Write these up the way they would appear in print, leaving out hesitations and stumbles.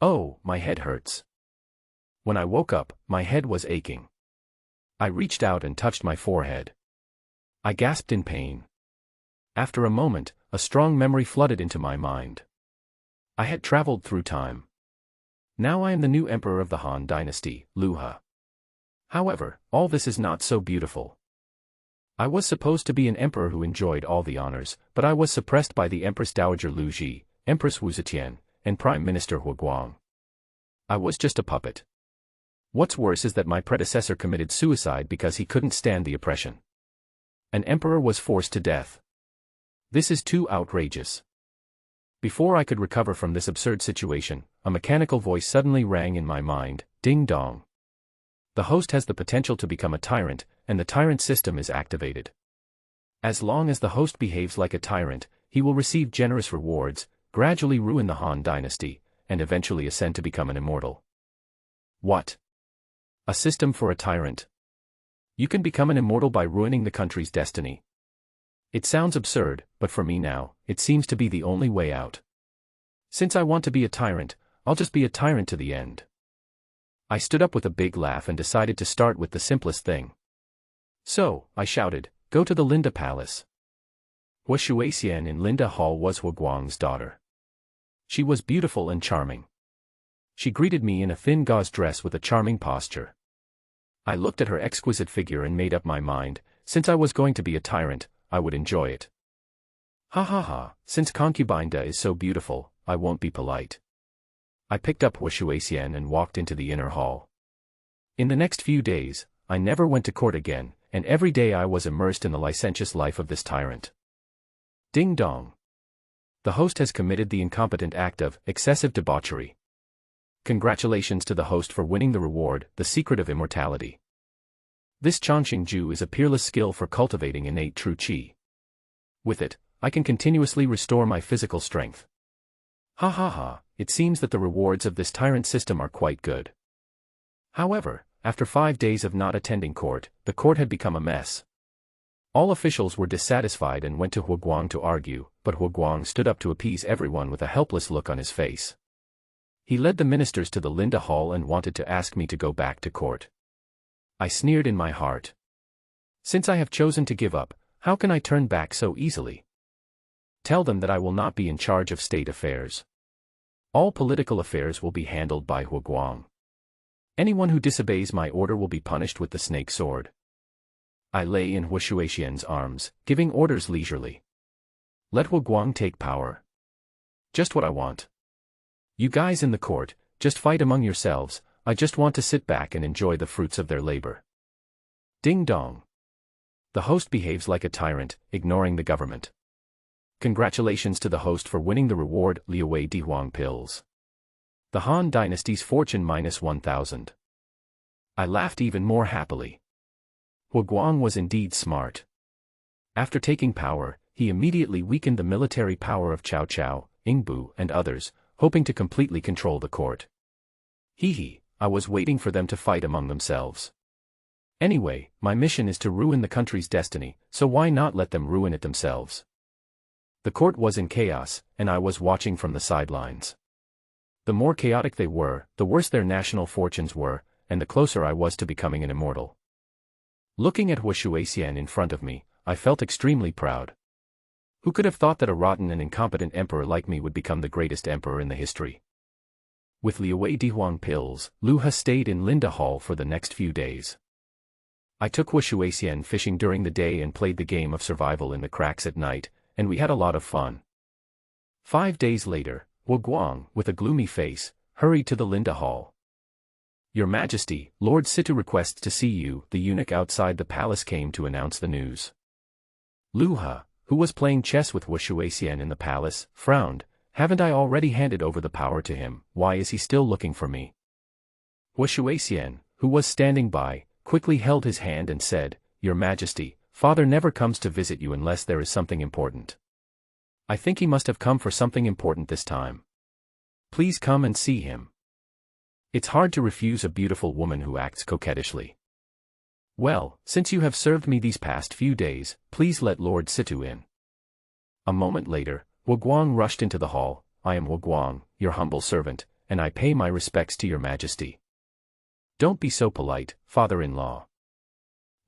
Oh, my head hurts. When I woke up, my head was aching. I reached out and touched my forehead. I gasped in pain. After a moment, a strong memory flooded into my mind. I had traveled through time. Now I am the new emperor of the Han dynasty, Liu He. However, all this is not so beautiful. I was supposed to be an emperor who enjoyed all the honors, but I was suppressed by the Empress Dowager Liu Ji, Empress Wu Zetian, and Prime Minister Hu Guang. I was just a puppet. What's worse is that my predecessor committed suicide because he couldn't stand the oppression. An emperor was forced to death. This is too outrageous. Before I could recover from this absurd situation, a mechanical voice suddenly rang in my mind, ding dong. The host has the potential to become a tyrant, and the tyrant system is activated. As long as the host behaves like a tyrant, he will receive generous rewards, gradually ruin the Han dynasty, and eventually ascend to become an immortal. What? A system for a tyrant? You can become an immortal by ruining the country's destiny. It sounds absurd, but for me now, it seems to be the only way out. Since I want to be a tyrant, I'll just be a tyrant to the end. I stood up with a big laugh and decided to start with the simplest thing. So, I shouted, go to the Linda Palace. Hu Shuixian in Linda Hall was Hu Guang's daughter. She was beautiful and charming. She greeted me in a thin gauze dress with a charming posture. I looked at her exquisite figure and made up my mind, since I was going to be a tyrant, I would enjoy it. Ha ha ha, since concubine Da is so beautiful, I won't be polite. I picked up Hu Shuixian and walked into the inner hall. In the next few days, I never went to court again, and every day I was immersed in the licentious life of this tyrant. Ding dong. The host has committed the incompetent act of excessive debauchery. Congratulations to the host for winning the reward, the secret of immortality. This Chongqing Ju is a peerless skill for cultivating innate true qi. With it, I can continuously restore my physical strength. Ha ha ha, it seems that the rewards of this tyrant system are quite good. However, after 5 days of not attending court, the court had become a mess. All officials were dissatisfied and went to Hu Guang to argue, but Hu Guang stood up to appease everyone with a helpless look on his face. He led the ministers to the Linda Hall and wanted to ask me to go back to court. I sneered in my heart. Since I have chosen to give up, how can I turn back so easily? Tell them that I will not be in charge of state affairs. All political affairs will be handled by Hu Guang. Anyone who disobeys my order will be punished with the snake sword. I lay in Hu Shuixian's arms, giving orders leisurely. Let Hu Guang take power. Just what I want. You guys in the court, just fight among yourselves, I just want to sit back and enjoy the fruits of their labor. Ding dong. The host behaves like a tyrant, ignoring the government. Congratulations to the host for winning the reward, Liu Wei Dihuang pills. The Han dynasty's fortune minus 1,000. I laughed even more happily. Hu Guang was indeed smart. After taking power, he immediately weakened the military power of Cao Cao, Ingbu, and others, hoping to completely control the court. Hee, I was waiting for them to fight among themselves. Anyway, my mission is to ruin the country's destiny, so why not let them ruin it themselves? The court was in chaos, and I was watching from the sidelines. The more chaotic they were, the worse their national fortunes were, and the closer I was to becoming an immortal. Looking at Hu Shuixian in front of me, I felt extremely proud. Who could have thought that a rotten and incompetent emperor like me would become the greatest emperor in the history? With Liu Wei Dihuang pills, Liu He stayed in Linda Hall for the next few days. I took Hu Shuixian fishing during the day and played the game of survival in the cracks at night, and we had a lot of fun. 5 days later, Hu Guang, with a gloomy face, hurried to the Linda Hall. Your Majesty, Lord Situ requests to see you. The eunuch outside the palace came to announce the news. Liu He, who was playing chess with Hu Shuixian in the palace, frowned. Haven't I already handed over the power to him? Why is he still looking for me? Hu Shuixian, who was standing by, quickly held his hand and said, Your Majesty, Father never comes to visit you unless there is something important. I think he must have come for something important this time. Please come and see him. It's hard to refuse a beautiful woman who acts coquettishly. Well, since you have served me these past few days, please let Lord Situ in. A moment later, Hu Guang rushed into the hall. I am Hu Guang, your humble servant, and I pay my respects to your majesty. Don't be so polite, father-in-law.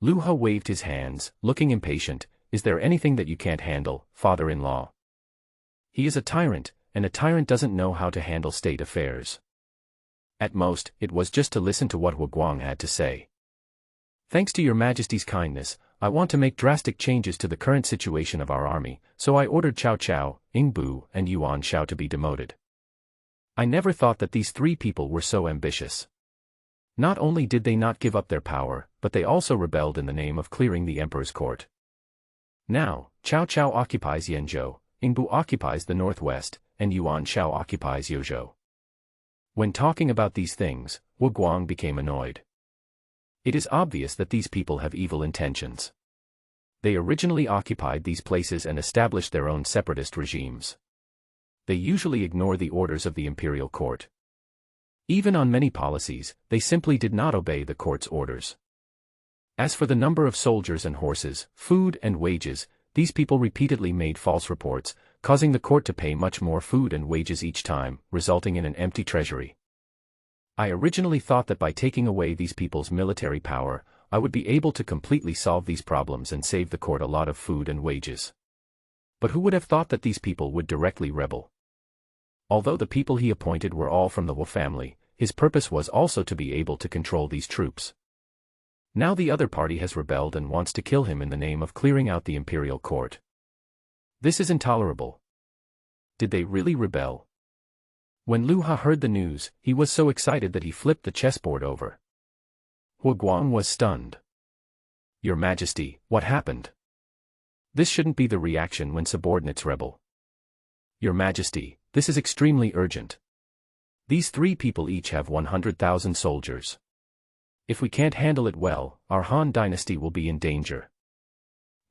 Lu Ha waved his hands, looking impatient. Is there anything that you can't handle, father-in-law? He is a tyrant, and a tyrant doesn't know how to handle state affairs. At most, it was just to listen to what Hu Guang had to say. Thanks to your majesty's kindness, I want to make drastic changes to the current situation of our army, so I ordered Cao Cao, Ing Bu, and Yuan Shao to be demoted. I never thought that these three people were so ambitious. Not only did they not give up their power, but they also rebelled in the name of clearing the emperor's court. Now, Cao Cao occupies Yanzhou, Ing Bu occupies the northwest, and Yuan Shao occupies Yuzhou. When talking about these things, Wu Guang became annoyed. It is obvious that these people have evil intentions. They originally occupied these places and established their own separatist regimes. They usually ignore the orders of the imperial court. Even on many policies, they simply did not obey the court's orders. As for the number of soldiers and horses, food and wages, these people repeatedly made false reports, causing the court to pay much more food and wages each time, resulting in an empty treasury. I originally thought that by taking away these people's military power, I would be able to completely solve these problems and save the court a lot of food and wages. But who would have thought that these people would directly rebel? Although the people he appointed were all from the Wu family, his purpose was also to be able to control these troops. Now the other party has rebelled and wants to kill him in the name of clearing out the imperial court. This is intolerable. Did they really rebel? When Lu Ha heard the news, he was so excited that he flipped the chessboard over. Hu Guang was stunned. Your Majesty, what happened? This shouldn't be the reaction when subordinates rebel. Your Majesty, this is extremely urgent. These three people each have 100,000 soldiers. If we can't handle it well, our Han dynasty will be in danger.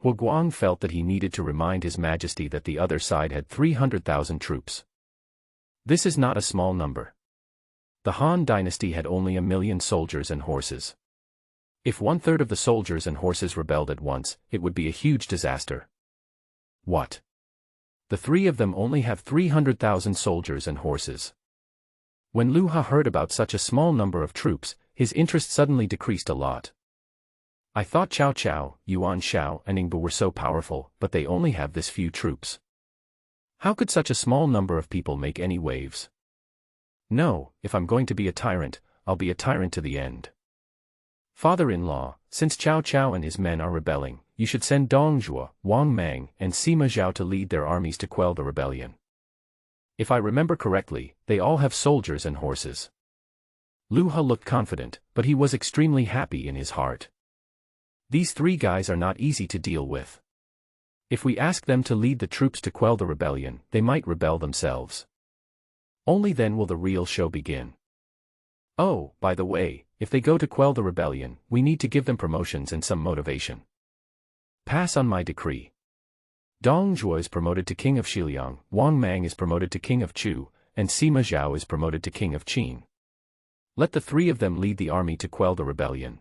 Hu Guang felt that he needed to remind His Majesty that the other side had 300,000 troops. This is not a small number. The Han dynasty had only 1,000,000 soldiers and horses. If 1/3 of the soldiers and horses rebelled at once, it would be a huge disaster. What? The three of them only have 300,000 soldiers and horses. When Lu Ha heard about such a small number of troops, his interest suddenly decreased a lot. I thought Cao Cao, Yuan Shao, and Ing Bu were so powerful, but they only have this few troops. How could such a small number of people make any waves? No, if I'm going to be a tyrant, I'll be a tyrant to the end. Father-in-law, since Cao Cao and his men are rebelling, you should send Dong Zhuo, Wang Mang, and Sima Zhao to lead their armies to quell the rebellion. If I remember correctly, they all have soldiers and horses. Lu Ha looked confident, but he was extremely happy in his heart. These three guys are not easy to deal with. If we ask them to lead the troops to quell the rebellion, they might rebel themselves. Only then will the real show begin. Oh, by the way, if they go to quell the rebellion, we need to give them promotions and some motivation. Pass on my decree. Dong Zhuo is promoted to King of Xiliang, Wang Mang is promoted to King of Chu, and Sima Zhao is promoted to King of Qin. Let the three of them lead the army to quell the rebellion.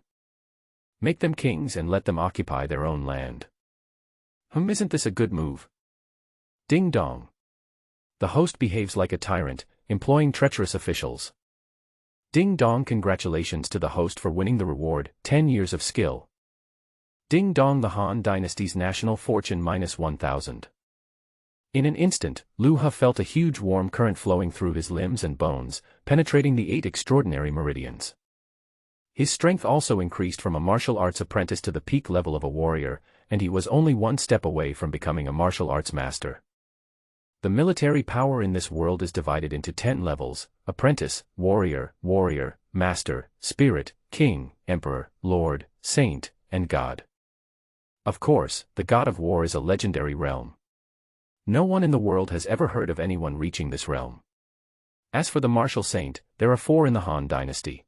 Make them kings and let them occupy their own land. Isn't this a good move? Ding dong. The host behaves like a tyrant, employing treacherous officials. Ding dong, congratulations to the host for winning the reward, 10 years of skill. Ding dong, the Han dynasty's national fortune -1,000. In an instant, Lu Ha felt a huge warm current flowing through his limbs and bones, penetrating the 8 extraordinary meridians. His strength also increased from a martial arts apprentice to the peak level of a warrior, and he was only one step away from becoming a martial arts master. The military power in this world is divided into 10 levels: apprentice, warrior, master, spirit, king, emperor, lord, saint, and god. Of course, the god of war is a legendary realm. No one in the world has ever heard of anyone reaching this realm. As for the martial saint, there are 4 in the Han dynasty.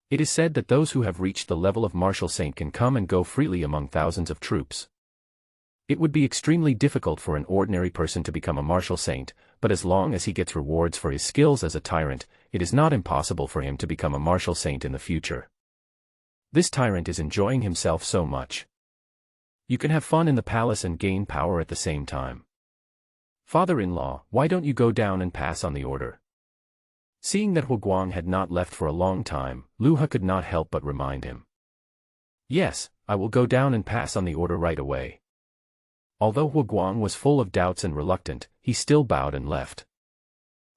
It is said that those who have reached the level of martial saint can come and go freely among thousands of troops. It would be extremely difficult for an ordinary person to become a martial saint, but as long as he gets rewards for his skills as a tyrant, it is not impossible for him to become a martial saint in the future. This tyrant is enjoying himself so much. You can have fun in the palace and gain power at the same time. Father-in-law, why don't you go down and pass on the order? Seeing that Huguang had not left for a long time, Lu He could not help but remind him. Yes, I will go down and pass on the order right away. Although Huguang was full of doubts and reluctant, he still bowed and left.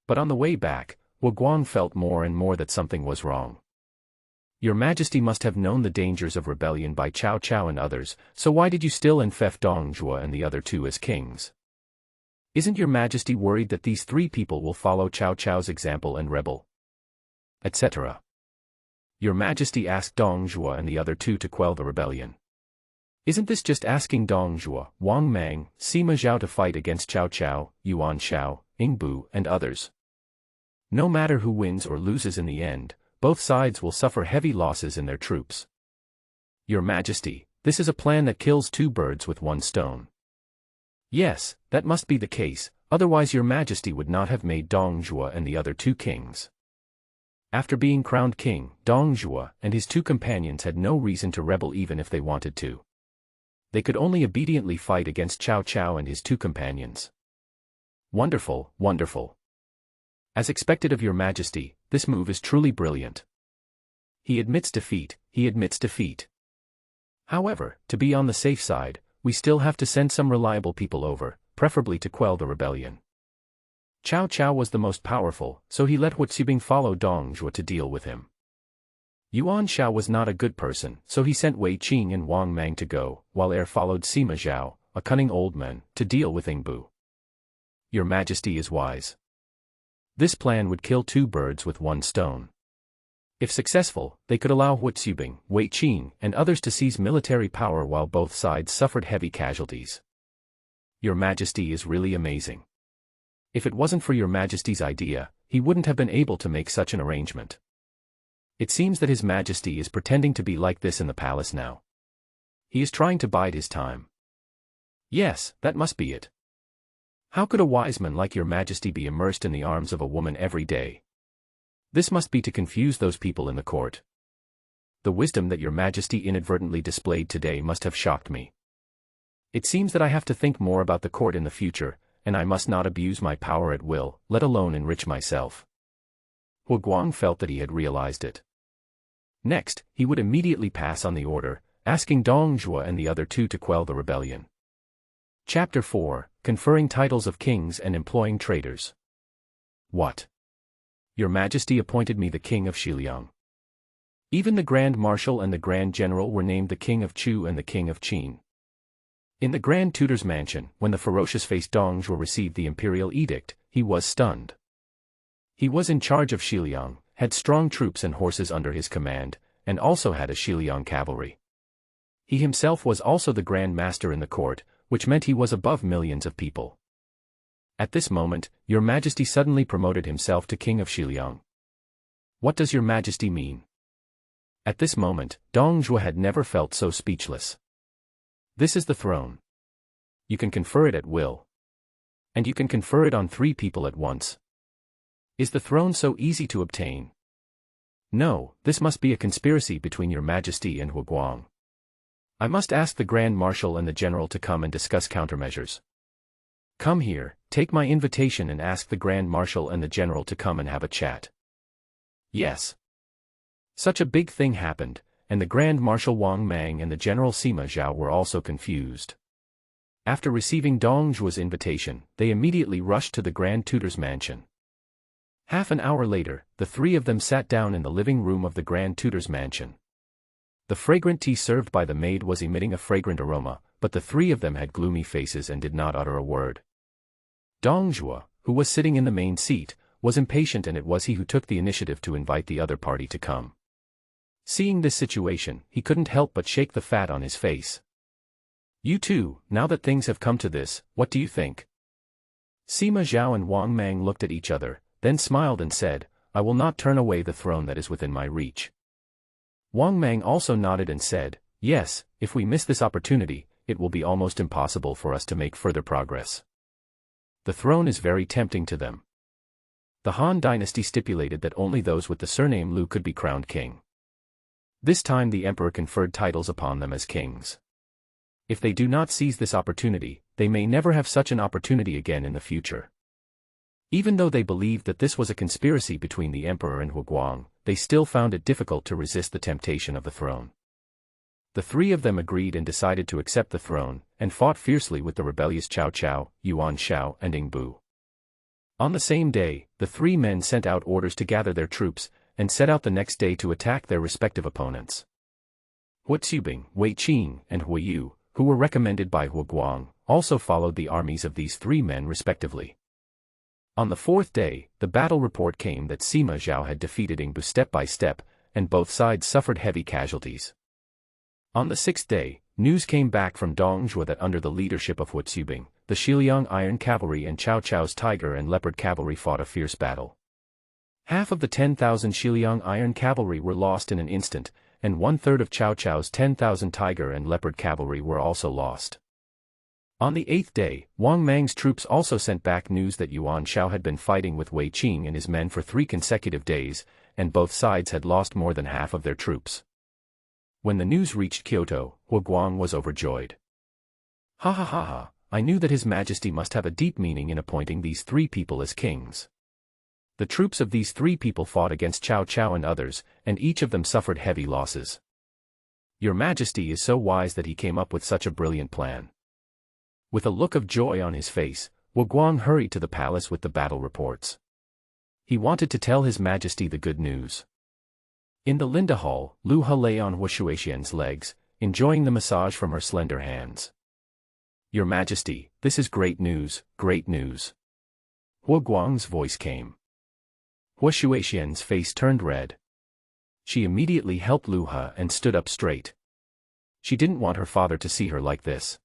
But on the way back, Huguang felt more and more that something was wrong. Your Majesty must have known the dangers of rebellion by Cao Cao and others, so why did you still infect Dong Zhuo and the other two as kings? Isn't your Majesty worried that these three people will follow Cao Cao's example and rebel? Etc. Your Majesty asked Dong Zhuo and the other two to quell the rebellion. Isn't this just asking Dong Zhuo, Wang Mang, Sima Zhao to fight against Cao Cao, Yuan Shao, Yingbu, and others? No matter who wins or loses in the end, both sides will suffer heavy losses in their troops. Your Majesty, this is a plan that kills two birds with one stone. Yes, that must be the case, otherwise your Majesty would not have made Dong Zhuo and the other two kings. After being crowned king, Dong Zhuo and his two companions had no reason to rebel even if they wanted to. They could only obediently fight against Cao Cao and his two companions. Wonderful, wonderful. As expected of your Majesty, this move is truly brilliant. He admits defeat, he admits defeat. However, to be on the safe side, we still have to send some reliable people over, preferably to quell the rebellion. Cao Cao was the most powerful, so he let Hu Xubing follow Dong Zhuo to deal with him. Yuan Shao was not a good person, so he sent Wei Qing and Wang Mang to go, while followed Sima Zhao, a cunning old man, to deal with Yingbu. Your Majesty is wise. This plan would kill two birds with one stone. If successful, they could allow Hu Xubing, Wei Qing, and others to seize military power while both sides suffered heavy casualties. Your Majesty is really amazing. If it wasn't for your Majesty's idea, he wouldn't have been able to make such an arrangement. It seems that His Majesty is pretending to be like this in the palace now. He is trying to bide his time. Yes, that must be it. How could a wise man like your Majesty be immersed in the arms of a woman every day? This must be to confuse those people in the court. The wisdom that your Majesty inadvertently displayed today must have shocked me. It seems that I have to think more about the court in the future, and I must not abuse my power at will, let alone enrich myself. Huguang felt that he had realized it. Next, he would immediately pass on the order, asking Dong Zhuo and the other two to quell the rebellion. Chapter 4, Conferring Titles of Kings and Employing Traitors. What? Your Majesty appointed me the King of Xiliang. Even the Grand Marshal and the Grand General were named the King of Chu and the King of Qin. In the Grand Tutor's mansion, when the ferocious-faced Dong Zhuo received the imperial edict, he was stunned. He was in charge of Xiliang, had strong troops and horses under his command, and also had a Xiliang cavalry. He himself was also the Grand Master in the court, which meant he was above millions of people. At this moment, your Majesty suddenly promoted himself to King of Xiliang. What does your Majesty mean? At this moment, Dong Zhuo had never felt so speechless. This is the throne. You can confer it at will. And you can confer it on 3 people at once. Is the throne so easy to obtain? No, this must be a conspiracy between your Majesty and Huguang. I must ask the Grand Marshal and the General to come and discuss countermeasures. Come here, take my invitation and ask the Grand Marshal and the General to come and have a chat. Yes. Such a big thing happened, and the Grand Marshal Wang Mang and the General Sima Zhao were also confused. After receiving Dong Zhuo's invitation, they immediately rushed to the Grand Tutor's mansion. Half an hour later, the 3 of them sat down in the living room of the Grand Tutor's mansion. The fragrant tea served by the maid was emitting a fragrant aroma, but the 3 of them had gloomy faces and did not utter a word. Dong Zhuo, who was sitting in the main seat, was impatient, and it was he who took the initiative to invite the other party to come. Seeing this situation, he couldn't help but shake the fat on his face. You two, now that things have come to this, what do you think? Sima Zhao and Wang Mang looked at each other, then smiled and said, I will not turn away the throne that is within my reach. Wang Mang also nodded and said, yes, if we miss this opportunity, it will be almost impossible for us to make further progress. The throne is very tempting to them. The Han dynasty stipulated that only those with the surname Lu could be crowned king. This time the emperor conferred titles upon them as kings. If they do not seize this opportunity, they may never have such an opportunity again in the future. Even though they believed that this was a conspiracy between the emperor and Huguang, they still found it difficult to resist the temptation of the throne. The three of them agreed and decided to accept the throne, and fought fiercely with the rebellious Cao Cao, Yuan Shao and Ing Bu. On the same day, the three men sent out orders to gather their troops, and set out the next day to attack their respective opponents. Hua Tsubing, Wei Qing, and Hua Yu, who were recommended by Huguang, also followed the armies of these three men respectively. On the fourth day, the battle report came that Sima Zhao had defeated Ing Bu step by step, and both sides suffered heavy casualties. On the sixth day, news came back from Dongjua that under the leadership of Hua Tsubing, the Xiliang Iron Cavalry and Cao Cao's Tiger and Leopard Cavalry fought a fierce battle. Half of the 10,000 Xiliang Iron Cavalry were lost in an instant, and 1/3 of Cao Cao's 10,000 Tiger and Leopard Cavalry were also lost. On the eighth day, Wang Mang's troops also sent back news that Yuan Shao had been fighting with Wei Qing and his men for 3 consecutive days, and both sides had lost more than half of their troops. When the news reached Kyoto, Huguang was overjoyed. Ha ha ha ha, I knew that His Majesty must have a deep meaning in appointing these 3 people as kings. The troops of these 3 people fought against Cao Cao and others, and each of them suffered heavy losses. Your Majesty is so wise that he came up with such a brilliant plan. With a look of joy on his face, Huguang hurried to the palace with the battle reports. He wanted to tell His Majesty the good news. In the Linda Hall, Lu Ha lay on Hua Shuixian's legs, enjoying the massage from her slender hands. Your Majesty, this is great news, great news. Huguang's voice came. Hua Shuixian's face turned red. She immediately helped Lu Ha and stood up straight. She didn't want her father to see her like this.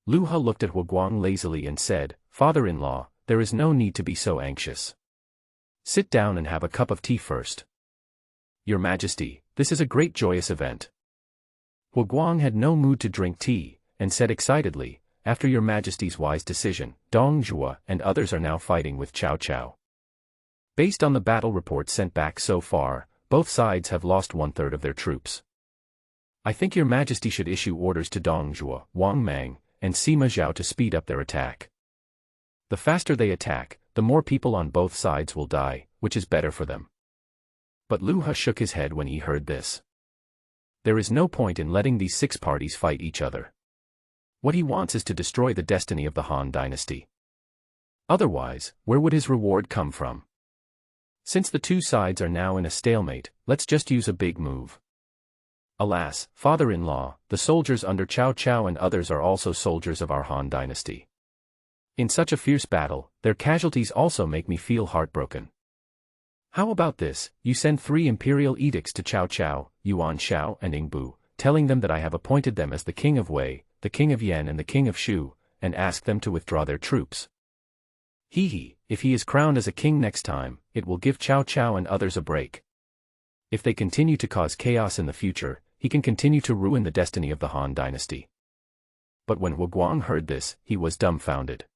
Lu Ha looked at Huguang lazily and said, "Father-in-law, there is no need to be so anxious. Sit down and have a cup of tea first." Your Majesty, this is a great joyous event. Huguang had no mood to drink tea, and said excitedly, "After Your Majesty's wise decision, Dongjua and others are now fighting with Cao Cao. Based on the battle reports sent back so far, both sides have lost 1/3 of their troops. I think Your Majesty should issue orders to Dongjua, Wang Mang, and Sima Zhao to speed up their attack. The faster they attack, the more people on both sides will die, which is better for them." But Lu Ha shook his head when he heard this. There is no point in letting these 6 parties fight each other. What he wants is to destroy the destiny of the Han dynasty. Otherwise, where would his reward come from? Since the 2 sides are now in a stalemate, let's just use a big move. Alas, father-in-law, the soldiers under Cao Cao and others are also soldiers of our Han dynasty. In such a fierce battle, their casualties also make me feel heartbroken. How about this, you send 3 imperial edicts to Cao Cao, Yuan Shao and Ing Bu, telling them that I have appointed them as the king of Wei, the king of Yan and the king of Shu, and ask them to withdraw their troops. If he is crowned as a king next time, it will give Cao Cao and others a break. If they continue to cause chaos in the future, he can continue to ruin the destiny of the Han dynasty. But when Huguang heard this, he was dumbfounded.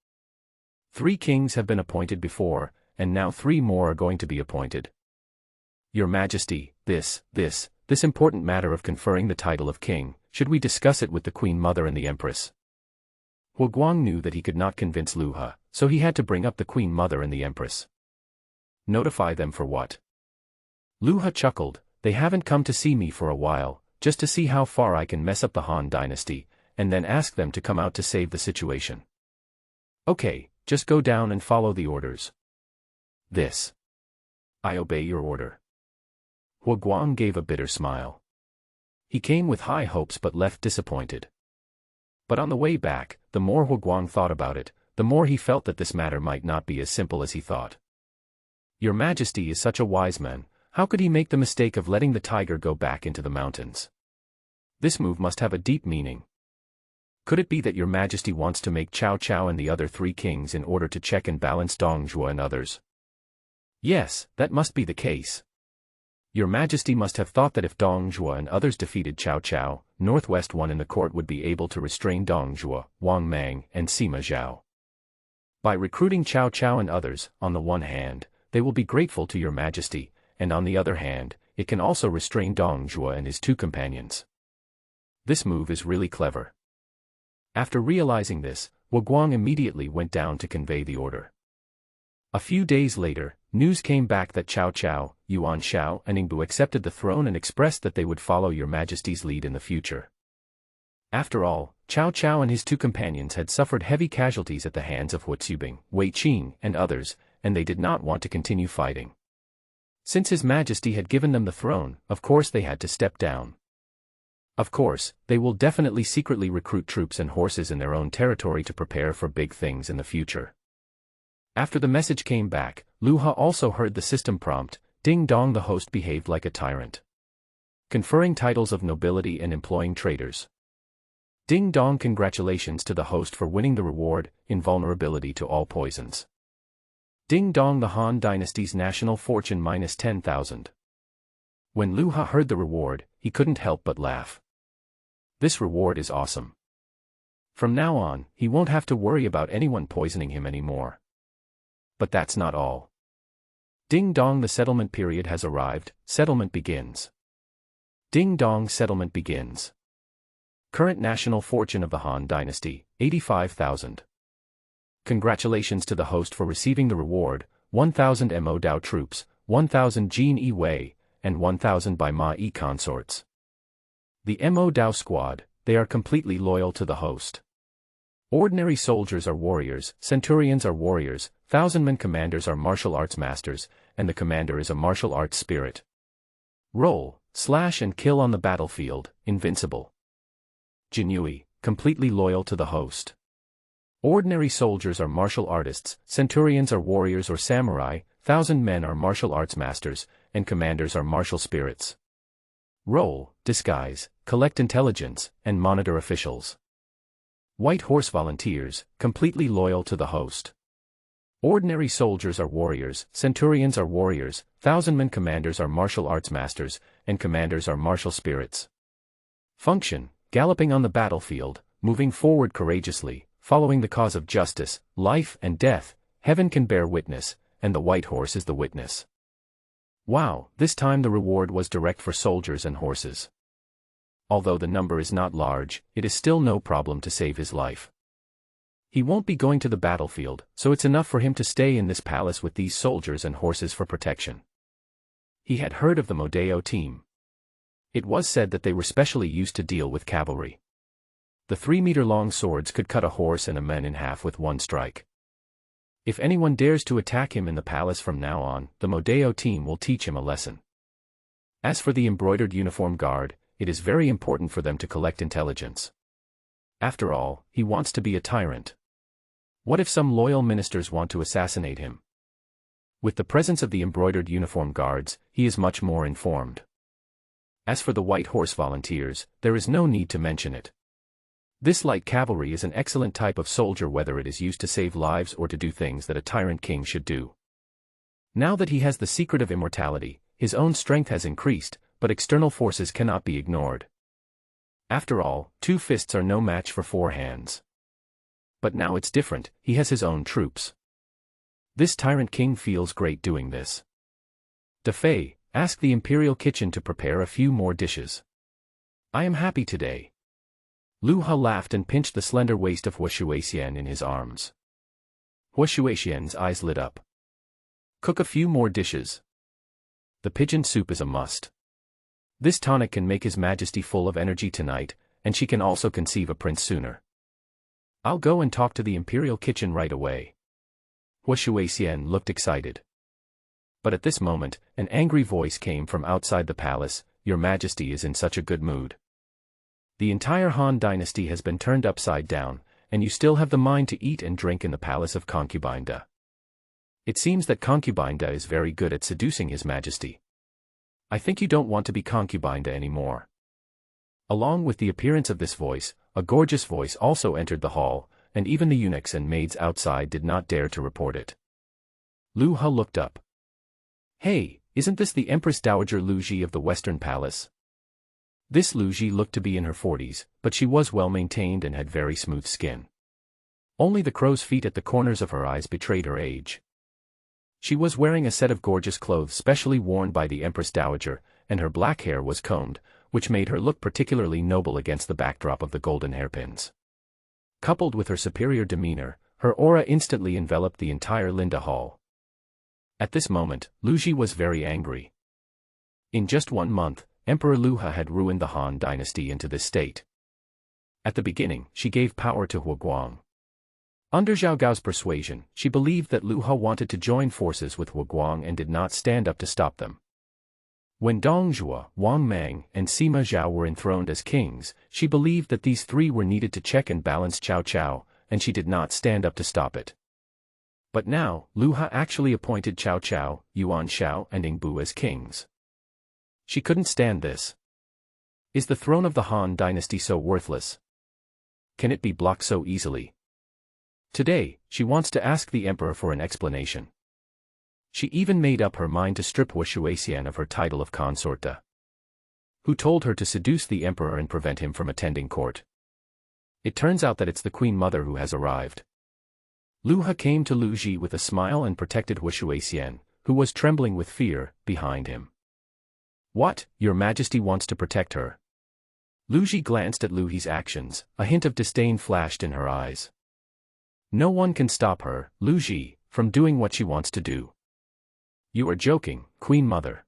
3 kings have been appointed before, and now 3 more are going to be appointed. Your Majesty, this important matter of conferring the title of king, should we discuss it with the Queen Mother and the Empress? Huguang knew that he could not convince Lu Ha, so he had to bring up the Queen Mother and the Empress. Notify them for what? Lu Ha chuckled, they haven't come to see me for a while, just to see how far I can mess up the Han dynasty, and then ask them to come out to save the situation. Okay, just go down and follow the orders. I obey your order. Huguang gave a bitter smile. He came with high hopes but left disappointed. But on the way back, the more Huguang thought about it, the more he felt that this matter might not be as simple as he thought. Your Majesty is such a wise man, how could he make the mistake of letting the tiger go back into the mountains? This move must have a deep meaning. Could it be that Your Majesty wants to make Cao Cao and the other 3 kings in order to check and balance Dongjua and others? Yes, that must be the case. Your Majesty must have thought that if Dongjua and others defeated Cao Cao, Northwest One in the court would be able to restrain Dongjua, Wang Mang, and Sima Zhao. By recruiting Cao Cao and others, on the one hand, they will be grateful to Your Majesty, and on the other hand, it can also restrain Dongjua and his 2 companions. This move is really clever. After realizing this, Huguang immediately went down to convey the order. A few days later, news came back that Cao Cao, Yuan Shao and Ingbu accepted the throne and expressed that they would follow your majesty's lead in the future. After all, Cao Cao and his two companions had suffered heavy casualties at the hands of Hu Zubing, Wei Qing, and others, and they did not want to continue fighting. Since His Majesty had given them the throne, of course they had to step down. Of course, they will definitely secretly recruit troops and horses in their own territory to prepare for big things in the future. After the message came back, Lu Ha also heard the system prompt, Ding Dong the host behaved like a tyrant. Conferring titles of nobility and employing traitors. Ding Dong congratulations to the host for winning the reward, invulnerability to all poisons. Ding Dong the Han Dynasty's national fortune minus 10,000. When Lu Ha heard the reward, he couldn't help but laugh. This reward is awesome. From now on, he won't have to worry about anyone poisoning him anymore. But that's not all. Ding Dong the settlement period has arrived, settlement begins. Ding Dong settlement begins. Current national fortune of the Han Dynasty, 85,000. Congratulations to the host for receiving the reward, 1,000 Mo Dao troops, 1,000 Jin Yi Wei, and 1,000 by Ma Yi consorts. The Mo Dao squad, they are completely loyal to the host. Ordinary soldiers are warriors, centurions are warriors, thousandman commanders are martial arts masters, and the commander is a martial arts spirit. Roll, slash and kill on the battlefield, invincible. Jinyui, completely loyal to the host. Ordinary soldiers are martial artists, centurions are warriors or samurai, thousand men are martial arts masters, and commanders are martial spirits. Roll, disguise, collect intelligence, and monitor officials. White Horse volunteers, completely loyal to the host. Ordinary soldiers are warriors, centurions are warriors, thousandman commanders are martial arts masters, and commanders are martial spirits. Function, galloping on the battlefield, moving forward courageously, following the cause of justice, life and death, heaven can bear witness, and the White Horse is the witness. Wow, this time the reward was direct for soldiers and horses. Although the number is not large, it is still no problem to save his life. He won't be going to the battlefield, so it's enough for him to stay in this palace with these soldiers and horses for protection. He had heard of the Modeo team. It was said that they were specially used to deal with cavalry. The 3-meter-long swords could cut a horse and a man in half with one strike. If anyone dares to attack him in the palace from now on, the Modeo team will teach him a lesson. As for the embroidered uniform guard, it is very important for them to collect intelligence. After all, he wants to be a tyrant. What if some loyal ministers want to assassinate him? With the presence of the embroidered uniform guards, he is much more informed. As for the White Horse volunteers, there is no need to mention it. This light cavalry is an excellent type of soldier, whether it is used to save lives or to do things that a tyrant king should do. Now that he has the secret of immortality, his own strength has increased, but external forces cannot be ignored. After all, 2 fists are no match for 4 hands. But now it's different, he has his own troops. This tyrant king feels great doing this. Da Fei, ask the Imperial Kitchen to prepare a few more dishes. I am happy today. Lu Ha laughed and pinched the slender waist of Hua Shuixian in his arms. Hua Shuixian's eyes lit up. Cook a few more dishes. The pigeon soup is a must. This tonic can make His Majesty full of energy tonight, and she can also conceive a prince sooner. I'll go and talk to the Imperial Kitchen right away. Hua Shuixian looked excited. But at this moment, an angry voice came from outside the palace, Your Majesty is in such a good mood. The entire Han Dynasty has been turned upside down, and you still have the mind to eat and drink in the palace of Concubine Da. It seems that Concubine Da is very good at seducing His Majesty. I think you don't want to be Concubine Da anymore. Along with the appearance of this voice, a gorgeous voice also entered the hall, and even the eunuchs and maids outside did not dare to report it. Lu Ha looked up. Hey, isn't this the Empress Dowager Lu Ji of the Western Palace? This Lu Ji looked to be in her 40s, but she was well maintained and had very smooth skin. Only the crow's feet at the corners of her eyes betrayed her age. She was wearing a set of gorgeous clothes specially worn by the Empress Dowager, and her black hair was combed, which made her look particularly noble against the backdrop of the golden hairpins. Coupled with her superior demeanor, her aura instantly enveloped the entire Linda Hall. At this moment, Lu Ji was very angry. In just 1 month, Emperor Lu He had ruined the Han dynasty into this state. At the beginning, she gave power to Huguang. Under Zhao Gao's persuasion, she believed that Lu He wanted to join forces with Huguang and did not stand up to stop them. When Dong Zhuo, Wang Mang, and Sima Zhao were enthroned as kings, she believed that these three were needed to check and balance Cao Cao, and she did not stand up to stop it. But now, Lu He actually appointed Cao Cao, Yuan Shao, and Ing Bu as kings. She couldn't stand this. Is the throne of the Han dynasty so worthless? Can it be blocked so easily? Today, she wants to ask the emperor for an explanation. She even made up her mind to strip Wu Shuixian of her title of consorte. Who told her to seduce the emperor and prevent him from attending court? It turns out that it's the Queen Mother who has arrived. Lu He came to Lu Ji with a smile and protected Wu Shuixian, who was trembling with fear, behind him. What, Your Majesty wants to protect her? Lu Ji glanced at Lu He's actions, a hint of disdain flashed in her eyes. No one can stop her, Lu Ji, from doing what she wants to do. You are joking, Queen Mother.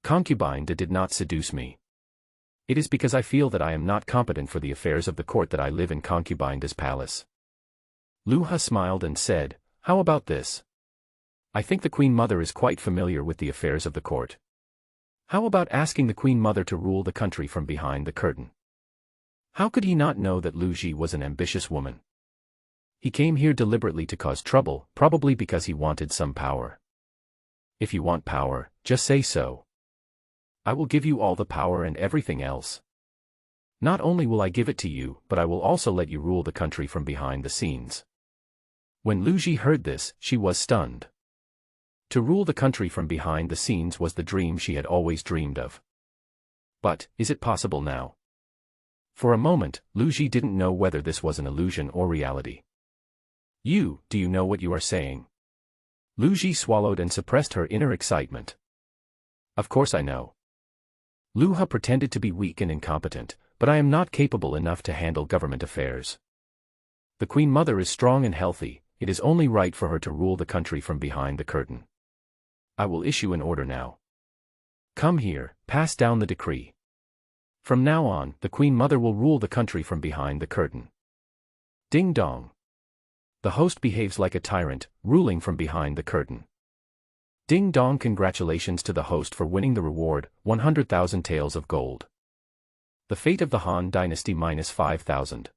Concubine did not seduce me. It is because I feel that I am not competent for the affairs of the court that I live in Concubine's palace. Lu He smiled and said, How about this? I think the Queen Mother is quite familiar with the affairs of the court. How about asking the Queen Mother to rule the country from behind the curtain? How could he not know that Lu Ji was an ambitious woman? He came here deliberately to cause trouble, probably because he wanted some power. If you want power, just say so. I will give you all the power and everything else. Not only will I give it to you, but I will also let you rule the country from behind the scenes. When Lu Ji heard this, she was stunned. To rule the country from behind the scenes was the dream she had always dreamed of. But, is it possible now? For a moment, Lu Ji didn't know whether this was an illusion or reality. Do you know what you are saying? Lu Ji swallowed and suppressed her inner excitement. Of course I know. Lu He pretended to be weak and incompetent, but I am not capable enough to handle government affairs. The Queen Mother is strong and healthy, it is only right for her to rule the country from behind the curtain. I will issue an order now. Come here, pass down the decree. From now on, the Queen Mother will rule the country from behind the curtain. Ding dong. The host behaves like a tyrant, ruling from behind the curtain. Ding dong, congratulations to the host for winning the reward, 100,000 taels of gold. The fate of the Han dynasty -5,000.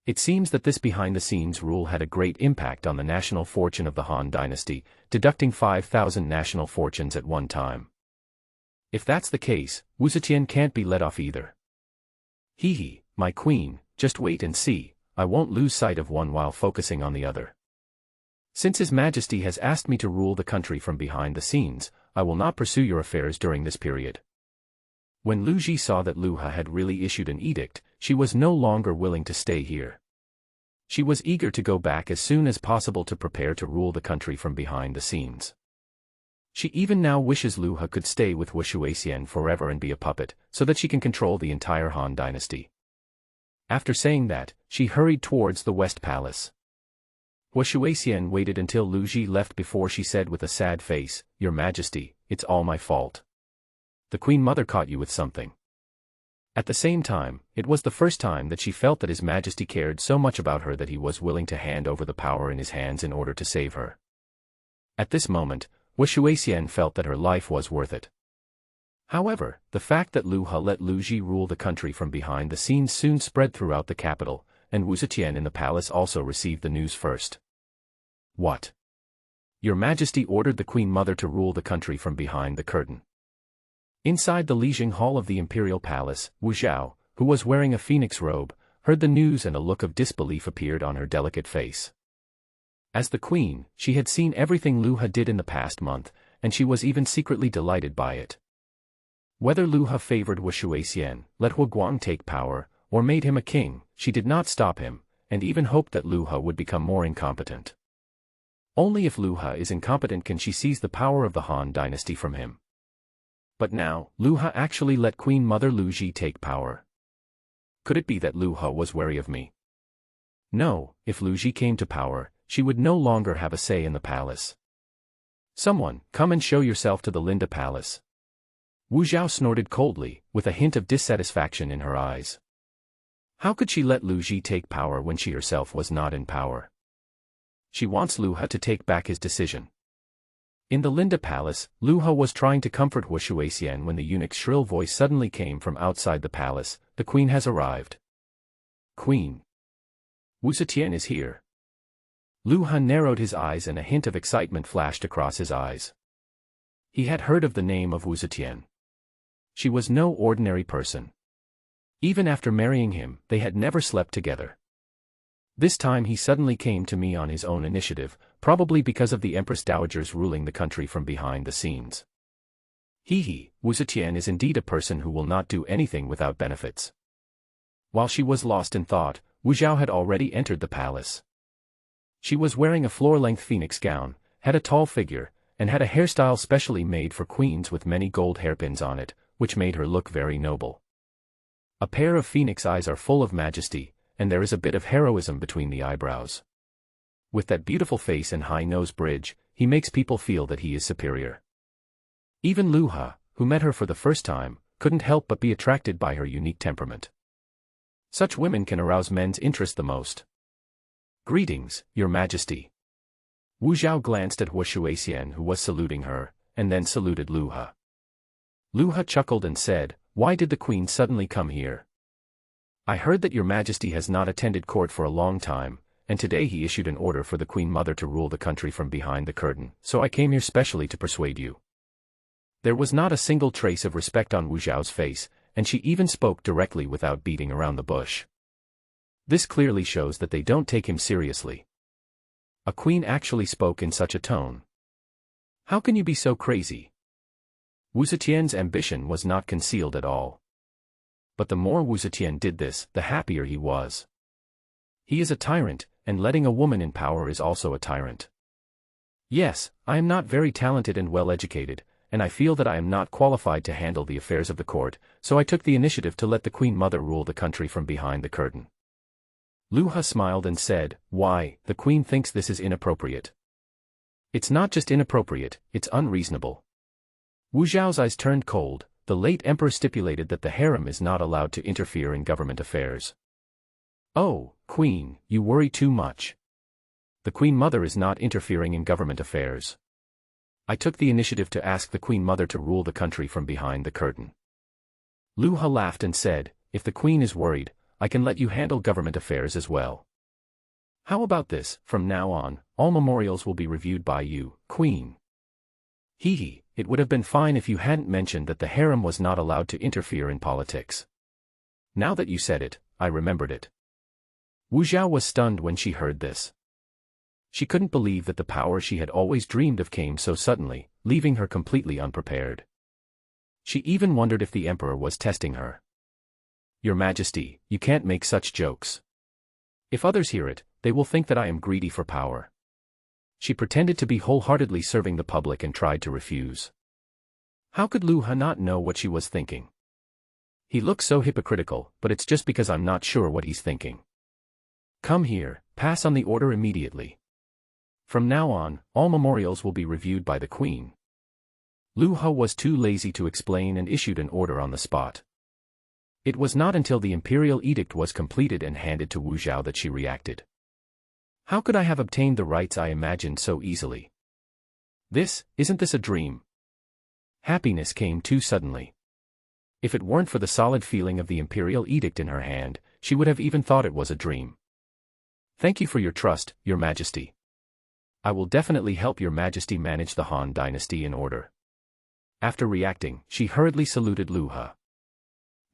It seems that this behind-the-scenes rule had a great impact on the national fortune of the Han dynasty, deducting 5,000 national fortunes at one time. If that's the case, Wu Zetian can't be let off either. Hee, my queen, just wait and see, I won't lose sight of one while focusing on the other. Since His Majesty has asked me to rule the country from behind the scenes, I will not pursue your affairs during this period. When Lu Ji saw that Lu He had really issued an edict, she was no longer willing to stay here. She was eager to go back as soon as possible to prepare to rule the country from behind the scenes. She even now wishes Lu He could stay with Wu Shuixian forever and be a puppet, so that she can control the entire Han dynasty. After saying that, she hurried towards the West Palace. Wu Shuixian waited until Lu Ji left before she said with a sad face, Your Majesty, it's all my fault. The Queen Mother caught you with something. At the same time, it was the first time that she felt that His Majesty cared so much about her that he was willing to hand over the power in his hands in order to save her. At this moment, Wu Shuixian felt that her life was worth it. However, the fact that Lu He let Lu Ji rule the country from behind the scenes soon spread throughout the capital, and Wu Zetian in the palace also received the news first. What? Your Majesty ordered the Queen Mother to rule the country from behind the curtain. Inside the Lijing Hall of the Imperial Palace, Wu Zhao, who was wearing a phoenix robe, heard the news and a look of disbelief appeared on her delicate face. As the queen, she had seen everything Lu He did in the past month, and she was even secretly delighted by it. Whether Lu He favored Wu Shuixian, let Huguang take power, or made him a king, she did not stop him, and even hoped that Lu He would become more incompetent. Only if Lu He is incompetent can she seize the power of the Han dynasty from him. But now, Lu He actually let Queen Mother Lu Ji take power. Could it be that Lu He was wary of me? No, if Lu Ji came to power, she would no longer have a say in the palace. Someone, come and show yourself to the Linda Palace. Wu Zhao snorted coldly, with a hint of dissatisfaction in her eyes. How could she let Lu Ji take power when she herself was not in power? She wants Lu He to take back his decision. In the Linda Palace, Lu He was trying to comfort Hu Shuixian when the eunuch's shrill voice suddenly came from outside the palace. The queen has arrived. Queen. Wu Zetian is here. Lu He narrowed his eyes and a hint of excitement flashed across his eyes. He had heard of the name of Wu Zetian. She was no ordinary person. Even after marrying him, they had never slept together. This time he suddenly came to me on his own initiative, probably because of the Empress Dowagers ruling the country from behind the scenes. Wu Zetian is indeed a person who will not do anything without benefits. While she was lost in thought, Wu Zhao had already entered the palace. She was wearing a floor-length phoenix gown, had a tall figure, and had a hairstyle specially made for queens with many gold hairpins on it, which made her look very noble. A pair of phoenix eyes are full of majesty, and there is a bit of heroism between the eyebrows. With that beautiful face and high nose bridge, he makes people feel that he is superior. Even Lu He, who met her for the first time, couldn't help but be attracted by her unique temperament. Such women can arouse men's interest the most. Greetings, Your Majesty. Wu Zhao glanced at Hu Shuixian who was saluting her, and then saluted Lu He. Lu He chuckled and said, "Why did the queen suddenly come here? I heard that Your Majesty has not attended court for a long time, and today he issued an order for the Queen Mother to rule the country from behind the curtain, so I came here specially to persuade you." There was not a single trace of respect on Wu Zhao's face, and she even spoke directly without beating around the bush. This clearly shows that they don't take him seriously. A queen actually spoke in such a tone. How can you be so crazy? Wu Zetian's ambition was not concealed at all. But the more Wu Zetian did this, the happier he was. He is a tyrant, and letting a woman in power is also a tyrant. Yes, I am not very talented and well-educated, and I feel that I am not qualified to handle the affairs of the court, so I took the initiative to let the Queen Mother rule the country from behind the curtain. Lu He smiled and said, "Why, the Queen thinks this is inappropriate." It's not just inappropriate, it's unreasonable. Wu Zhao's eyes turned cold. The late emperor stipulated that the harem is not allowed to interfere in government affairs. Oh, Queen, you worry too much. The Queen Mother is not interfering in government affairs. I took the initiative to ask the Queen Mother to rule the country from behind the curtain. Lu He laughed and said, "If the Queen is worried, I can let you handle government affairs as well. How about this? From now on, all memorials will be reviewed by you, Queen." It would have been fine if you hadn't mentioned that the harem was not allowed to interfere in politics. Now that you said it, I remembered it. Wu Zhao was stunned when she heard this. She couldn't believe that the power she had always dreamed of came so suddenly, leaving her completely unprepared. She even wondered if the emperor was testing her. "Your Majesty, you can't make such jokes. If others hear it, they will think that I am greedy for power." She pretended to be wholeheartedly serving the public and tried to refuse. How could Lu He not know what she was thinking? He looks so hypocritical, but it's just because I'm not sure what he's thinking. Come here, pass on the order immediately. From now on, all memorials will be reviewed by the Queen. Lu He was too lazy to explain and issued an order on the spot. It was not until the imperial edict was completed and handed to Wu Zhao that she reacted. How could I have obtained the rights I imagined so easily? Isn't this a dream? Happiness came too suddenly. If it weren't for the solid feeling of the imperial edict in her hand, she would have even thought it was a dream. Thank you for your trust, Your Majesty. I will definitely help Your Majesty manage the Han dynasty in order. After reacting, she hurriedly saluted Lu He.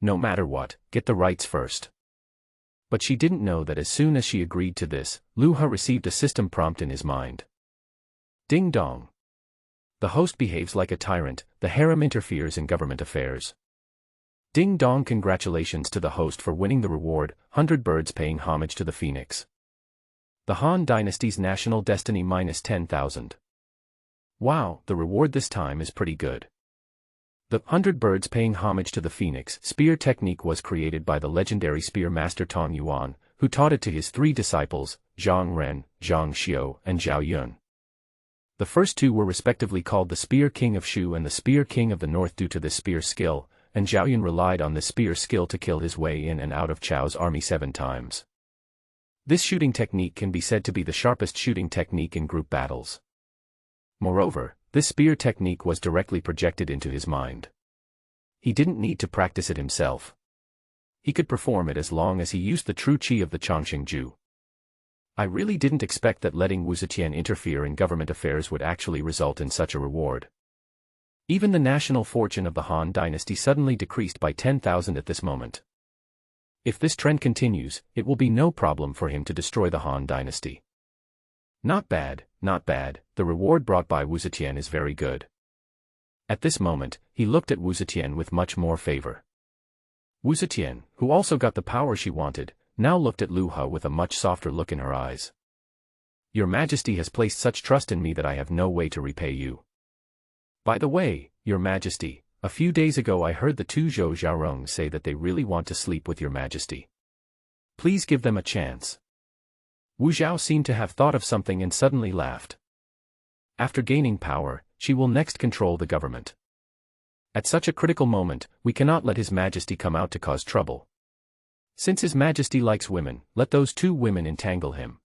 No matter what, get the rights first. But she didn't know that as soon as she agreed to this, Lu He received a system prompt in his mind. Ding dong. The host behaves like a tyrant, the harem interferes in government affairs. Ding dong, congratulations to the host for winning the reward, 100 birds paying homage to the phoenix. The Han dynasty's national destiny -10,000. Wow, the reward this time is pretty good. The 100 birds paying homage to the phoenix spear technique was created by the legendary spear master Tong Yuan, who taught it to his 3 disciples, Zhang Ren, Zhang Xiu, and Zhao Yun. The first two were respectively called the Spear King of Shu and the Spear King of the North due to this spear skill, and Zhao Yun relied on this spear skill to kill his way in and out of Chao's army 7 times. This shooting technique can be said to be the sharpest shooting technique in group battles. Moreover, this spear technique was directly projected into his mind. He didn't need to practice it himself. He could perform it as long as he used the true chi of the Chongqing Ju. I really didn't expect that letting Wu Zetian interfere in government affairs would actually result in such a reward. Even the national fortune of the Han dynasty suddenly decreased by 10,000 at this moment. If this trend continues, it will be no problem for him to destroy the Han dynasty. Not bad, not bad, the reward brought by Wu Zetian is very good. At this moment, he looked at Wu Zetian with much more favor. Wu Zetian, who also got the power she wanted, now looked at Lu He with a much softer look in her eyes. Your Majesty has placed such trust in me that I have no way to repay you. By the way, Your Majesty, a few days ago I heard the two Zhou Xiaorong say that they really want to sleep with Your Majesty. Please give them a chance. Wu Zhao seemed to have thought of something and suddenly laughed. After gaining power, she will next control the government. At such a critical moment, we cannot let His Majesty come out to cause trouble. Since His Majesty likes women, let those two women entangle him.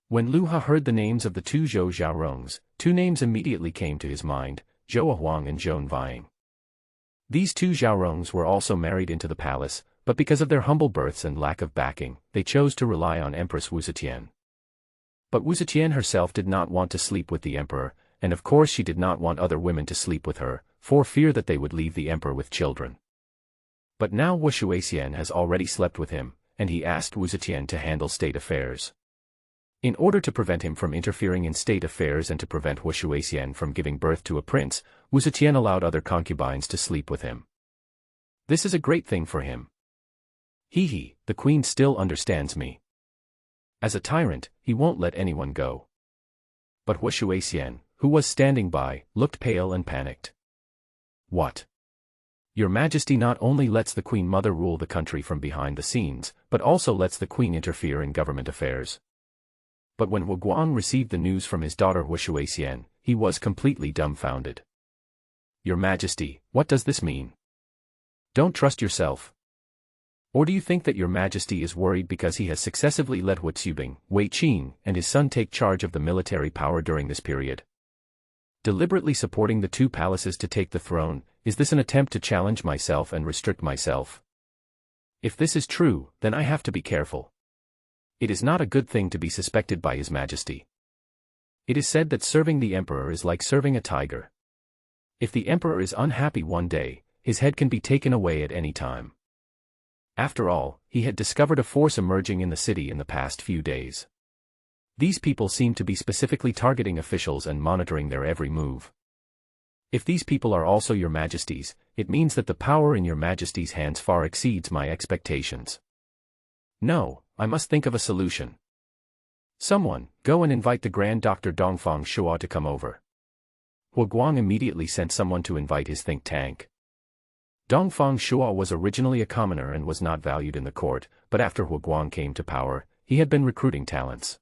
When Lu He heard the names of the two Zhou Xiaorongs, 2 names immediately came to his mind, Zhou Huang and Zhou Vying. These two Xiaorongs were also married into the palace, but because of their humble births and lack of backing, they chose to rely on Empress Wu Zetian. But Wu Zetian herself did not want to sleep with the emperor, and of course she did not want other women to sleep with her, for fear that they would leave the emperor with children. But now Wu Shuixian has already slept with him, and he asked Wu Zetian to handle state affairs. In order to prevent him from interfering in state affairs and to prevent Wu Shuixian from giving birth to a prince, Wu Zetian allowed other concubines to sleep with him. This is a great thing for him. He, the queen still understands me. As a tyrant, he won't let anyone go. But Wu Shuixian, who was standing by, looked pale and panicked. What? Your Majesty not only lets the Queen Mother rule the country from behind the scenes, but also lets the Queen interfere in government affairs. But when Wu Guang received the news from his daughter Wu Shuixian, he was completely dumbfounded. Your Majesty, what does this mean? Don't trust yourself. Or do you think that Your Majesty is worried because he has successively let Wu Zubing, Wei Qing, and his son take charge of the military power during this period? Deliberately supporting the 2 palaces to take the throne, is this an attempt to challenge myself and restrict myself? If this is true, then I have to be careful. It is not a good thing to be suspected by His Majesty. It is said that serving the emperor is like serving a tiger. If the emperor is unhappy one day, his head can be taken away at any time. After all, he had discovered a force emerging in the city in the past few days. These people seem to be specifically targeting officials and monitoring their every move. If these people are also Your Majesty's, it means that the power in Your Majesty's hands far exceeds my expectations. No, I must think of a solution. Someone, go and invite the Grand Doctor Dongfang Shua to come over. Wu Guang immediately sent someone to invite his think tank. Dongfang Shua was originally a commoner and was not valued in the court, but after Wu Guang came to power, he had been recruiting talents.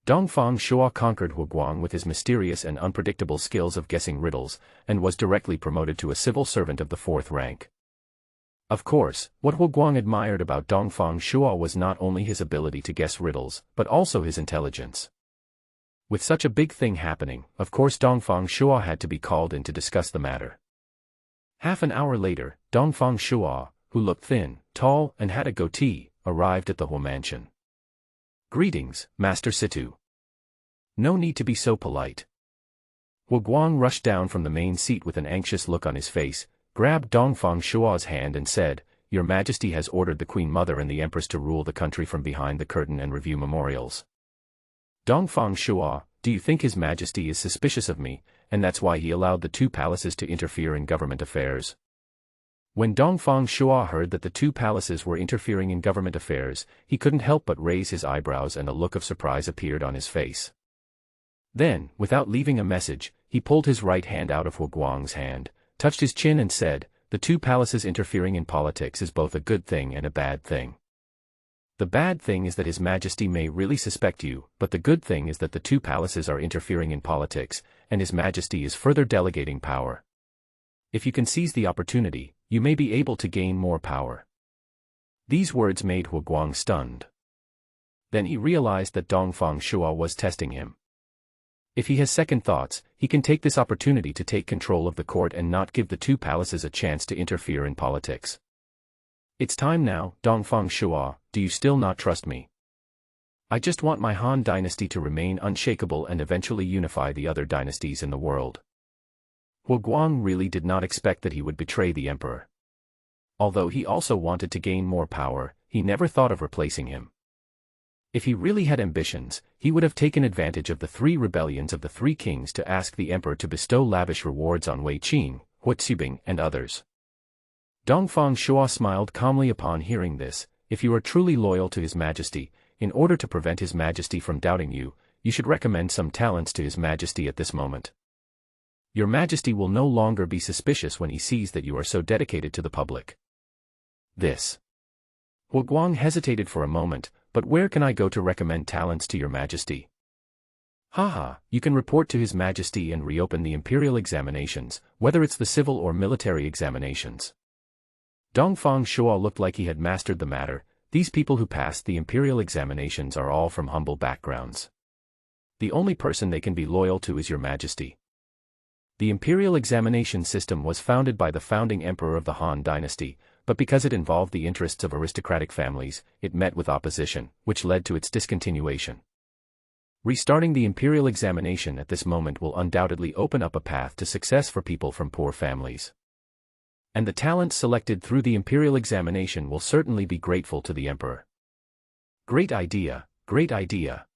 Dongfang Shua conquered Wu Guang with his mysterious and unpredictable skills of guessing riddles, and was directly promoted to a civil servant of the 4th rank. Of course, what Wu Guang admired about Dongfang Shua was not only his ability to guess riddles, but also his intelligence. With such a big thing happening, of course Dongfang Shua had to be called in to discuss the matter. Half an hour later, Dongfang Shua, who looked thin, tall, and had a goatee, arrived at the Hu mansion. Greetings, Master Situ. No need to be so polite. Wu Guang rushed down from the main seat with an anxious look on his face, grabbed Dongfang Shua's hand and said, Your Majesty has ordered the Queen Mother and the Empress to rule the country from behind the curtain and review memorials. Dongfang Shua, do you think His Majesty is suspicious of me, and that's why he allowed the 2 palaces to interfere in government affairs? When Dongfang Shua heard that the 2 palaces were interfering in government affairs, he couldn't help but raise his eyebrows and a look of surprise appeared on his face. Then, without leaving a message, he pulled his right hand out of Wu Guang's hand, touched his chin and said, the 2 palaces interfering in politics is both a good thing and a bad thing. The bad thing is that His Majesty may really suspect you, but the good thing is that the two palaces are interfering in politics, and His Majesty is further delegating power. If you can seize the opportunity, you may be able to gain more power." These words made Hu Guang stunned. Then he realized that Dongfang Shua was testing him. If he has second thoughts, he can take this opportunity to take control of the court and not give the two palaces a chance to interfere in politics. "It's time now, Dongfang Shua, do you still not trust me? I just want my Han dynasty to remain unshakable and eventually unify the other dynasties in the world." Hu Guang really did not expect that he would betray the emperor. Although he also wanted to gain more power, he never thought of replacing him. If he really had ambitions, he would have taken advantage of the 3 rebellions of the 3 kings to ask the emperor to bestow lavish rewards on Wei Qing, Hu Xibing, and others. Dongfang Shua smiled calmly upon hearing this. "If you are truly loyal to His Majesty, in order to prevent His Majesty from doubting you, you should recommend some talents to His Majesty at this moment. Your Majesty will no longer be suspicious when he sees that you are so dedicated to the public." This. Hu Guang hesitated for a moment, "But where can I go to recommend talents to your Majesty?" "Haha, you can report to His Majesty and reopen the imperial examinations, whether it's the civil or military examinations." Dongfang Shua looked like he had mastered the matter. These people who passed the imperial examinations are all from humble backgrounds. The only person they can be loyal to is your Majesty. The imperial examination system was founded by the founding emperor of the Han dynasty, but because it involved the interests of aristocratic families, it met with opposition, which led to its discontinuation. Restarting the imperial examination at this moment will undoubtedly open up a path to success for people from poor families. And the talents selected through the imperial examination will certainly be grateful to the emperor. Great idea, great idea.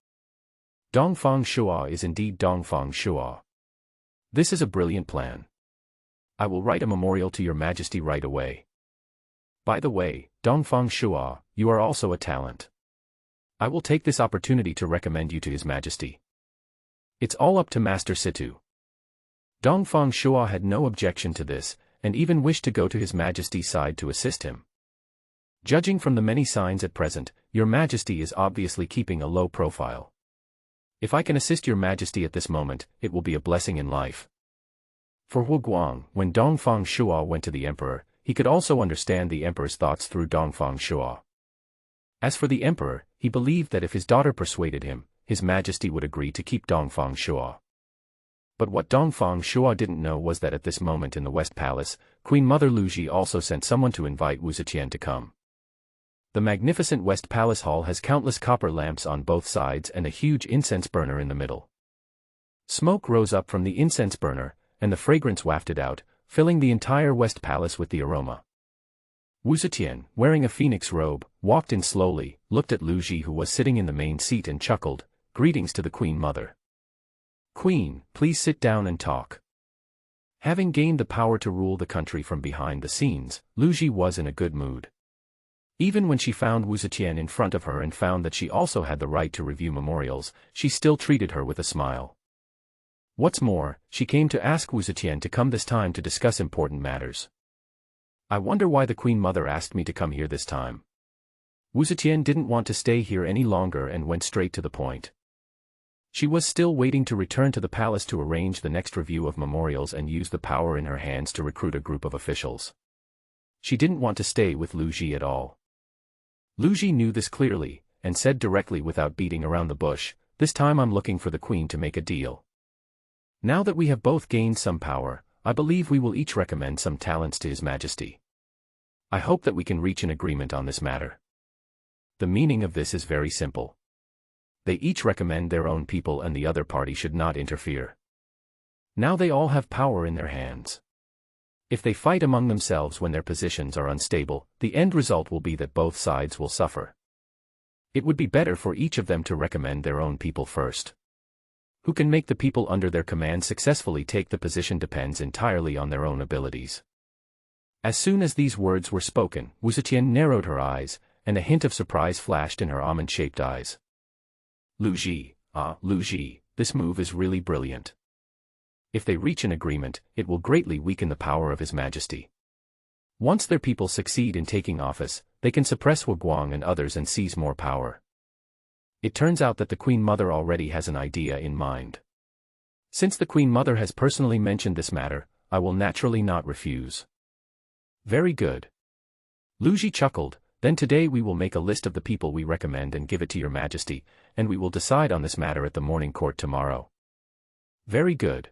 Dongfang Shua is indeed Dongfang Shua. This is a brilliant plan. I will write a memorial to your Majesty right away. By the way, Dongfang Shua, you are also a talent. I will take this opportunity to recommend you to His Majesty. It's all up to Master Situ. Dongfang Shua had no objection to this, and even wished to go to His Majesty's side to assist him. Judging from the many signs at present, your Majesty is obviously keeping a low profile. If I can assist your Majesty at this moment, it will be a blessing in life. For Hu Guang, when Dongfang Shua went to the emperor, he could also understand the emperor's thoughts through Dongfang Shua. As for the emperor, he believed that if his daughter persuaded him, His Majesty would agree to keep Dongfang Shua. But what Dongfang Shua didn't know was that at this moment in the West Palace, Queen Mother Lu Ji also sent someone to invite Wu Zetian to come. The magnificent West Palace Hall has countless copper lamps on both sides and a huge incense burner in the middle. Smoke rose up from the incense burner, and the fragrance wafted out, filling the entire West Palace with the aroma. Wu Zetian, wearing a phoenix robe, walked in slowly, looked at Lu Ji who was sitting in the main seat and chuckled, "Greetings to the Queen Mother. Queen, please sit down and talk." Having gained the power to rule the country from behind the scenes, Lu Ji was in a good mood. Even when she found Wu Zetian in front of her and found that she also had the right to review memorials, she still treated her with a smile. What's more, she came to ask Wu Zetian to come this time to discuss important matters. "I wonder why the Queen Mother asked me to come here this time." Wu Zetian didn't want to stay here any longer and went straight to the point. She was still waiting to return to the palace to arrange the next review of memorials and use the power in her hands to recruit a group of officials. She didn't want to stay with Lu Ji at all. Lu Ji knew this clearly, and said directly without beating around the bush, "This time I'm looking for the Queen to make a deal. Now that we have both gained some power, I believe we will each recommend some talents to His Majesty. I hope that we can reach an agreement on this matter." The meaning of this is very simple. They each recommend their own people and the other party should not interfere. Now they all have power in their hands. If they fight among themselves when their positions are unstable, the end result will be that both sides will suffer. It would be better for each of them to recommend their own people first. Who can make the people under their command successfully take the position depends entirely on their own abilities. As soon as these words were spoken, Wu Zetian narrowed her eyes, and a hint of surprise flashed in her almond-shaped eyes. Lu Ji, Lu Ji, this move is really brilliant. If they reach an agreement, it will greatly weaken the power of His Majesty. Once their people succeed in taking office, they can suppress Guang and others and seize more power. It turns out that the Queen Mother already has an idea in mind. Since the Queen Mother has personally mentioned this matter, I will naturally not refuse. Very good. Lu Ji chuckled, then today we will make a list of the people we recommend and give it to your majesty, and we will decide on this matter at the morning court tomorrow. Very good.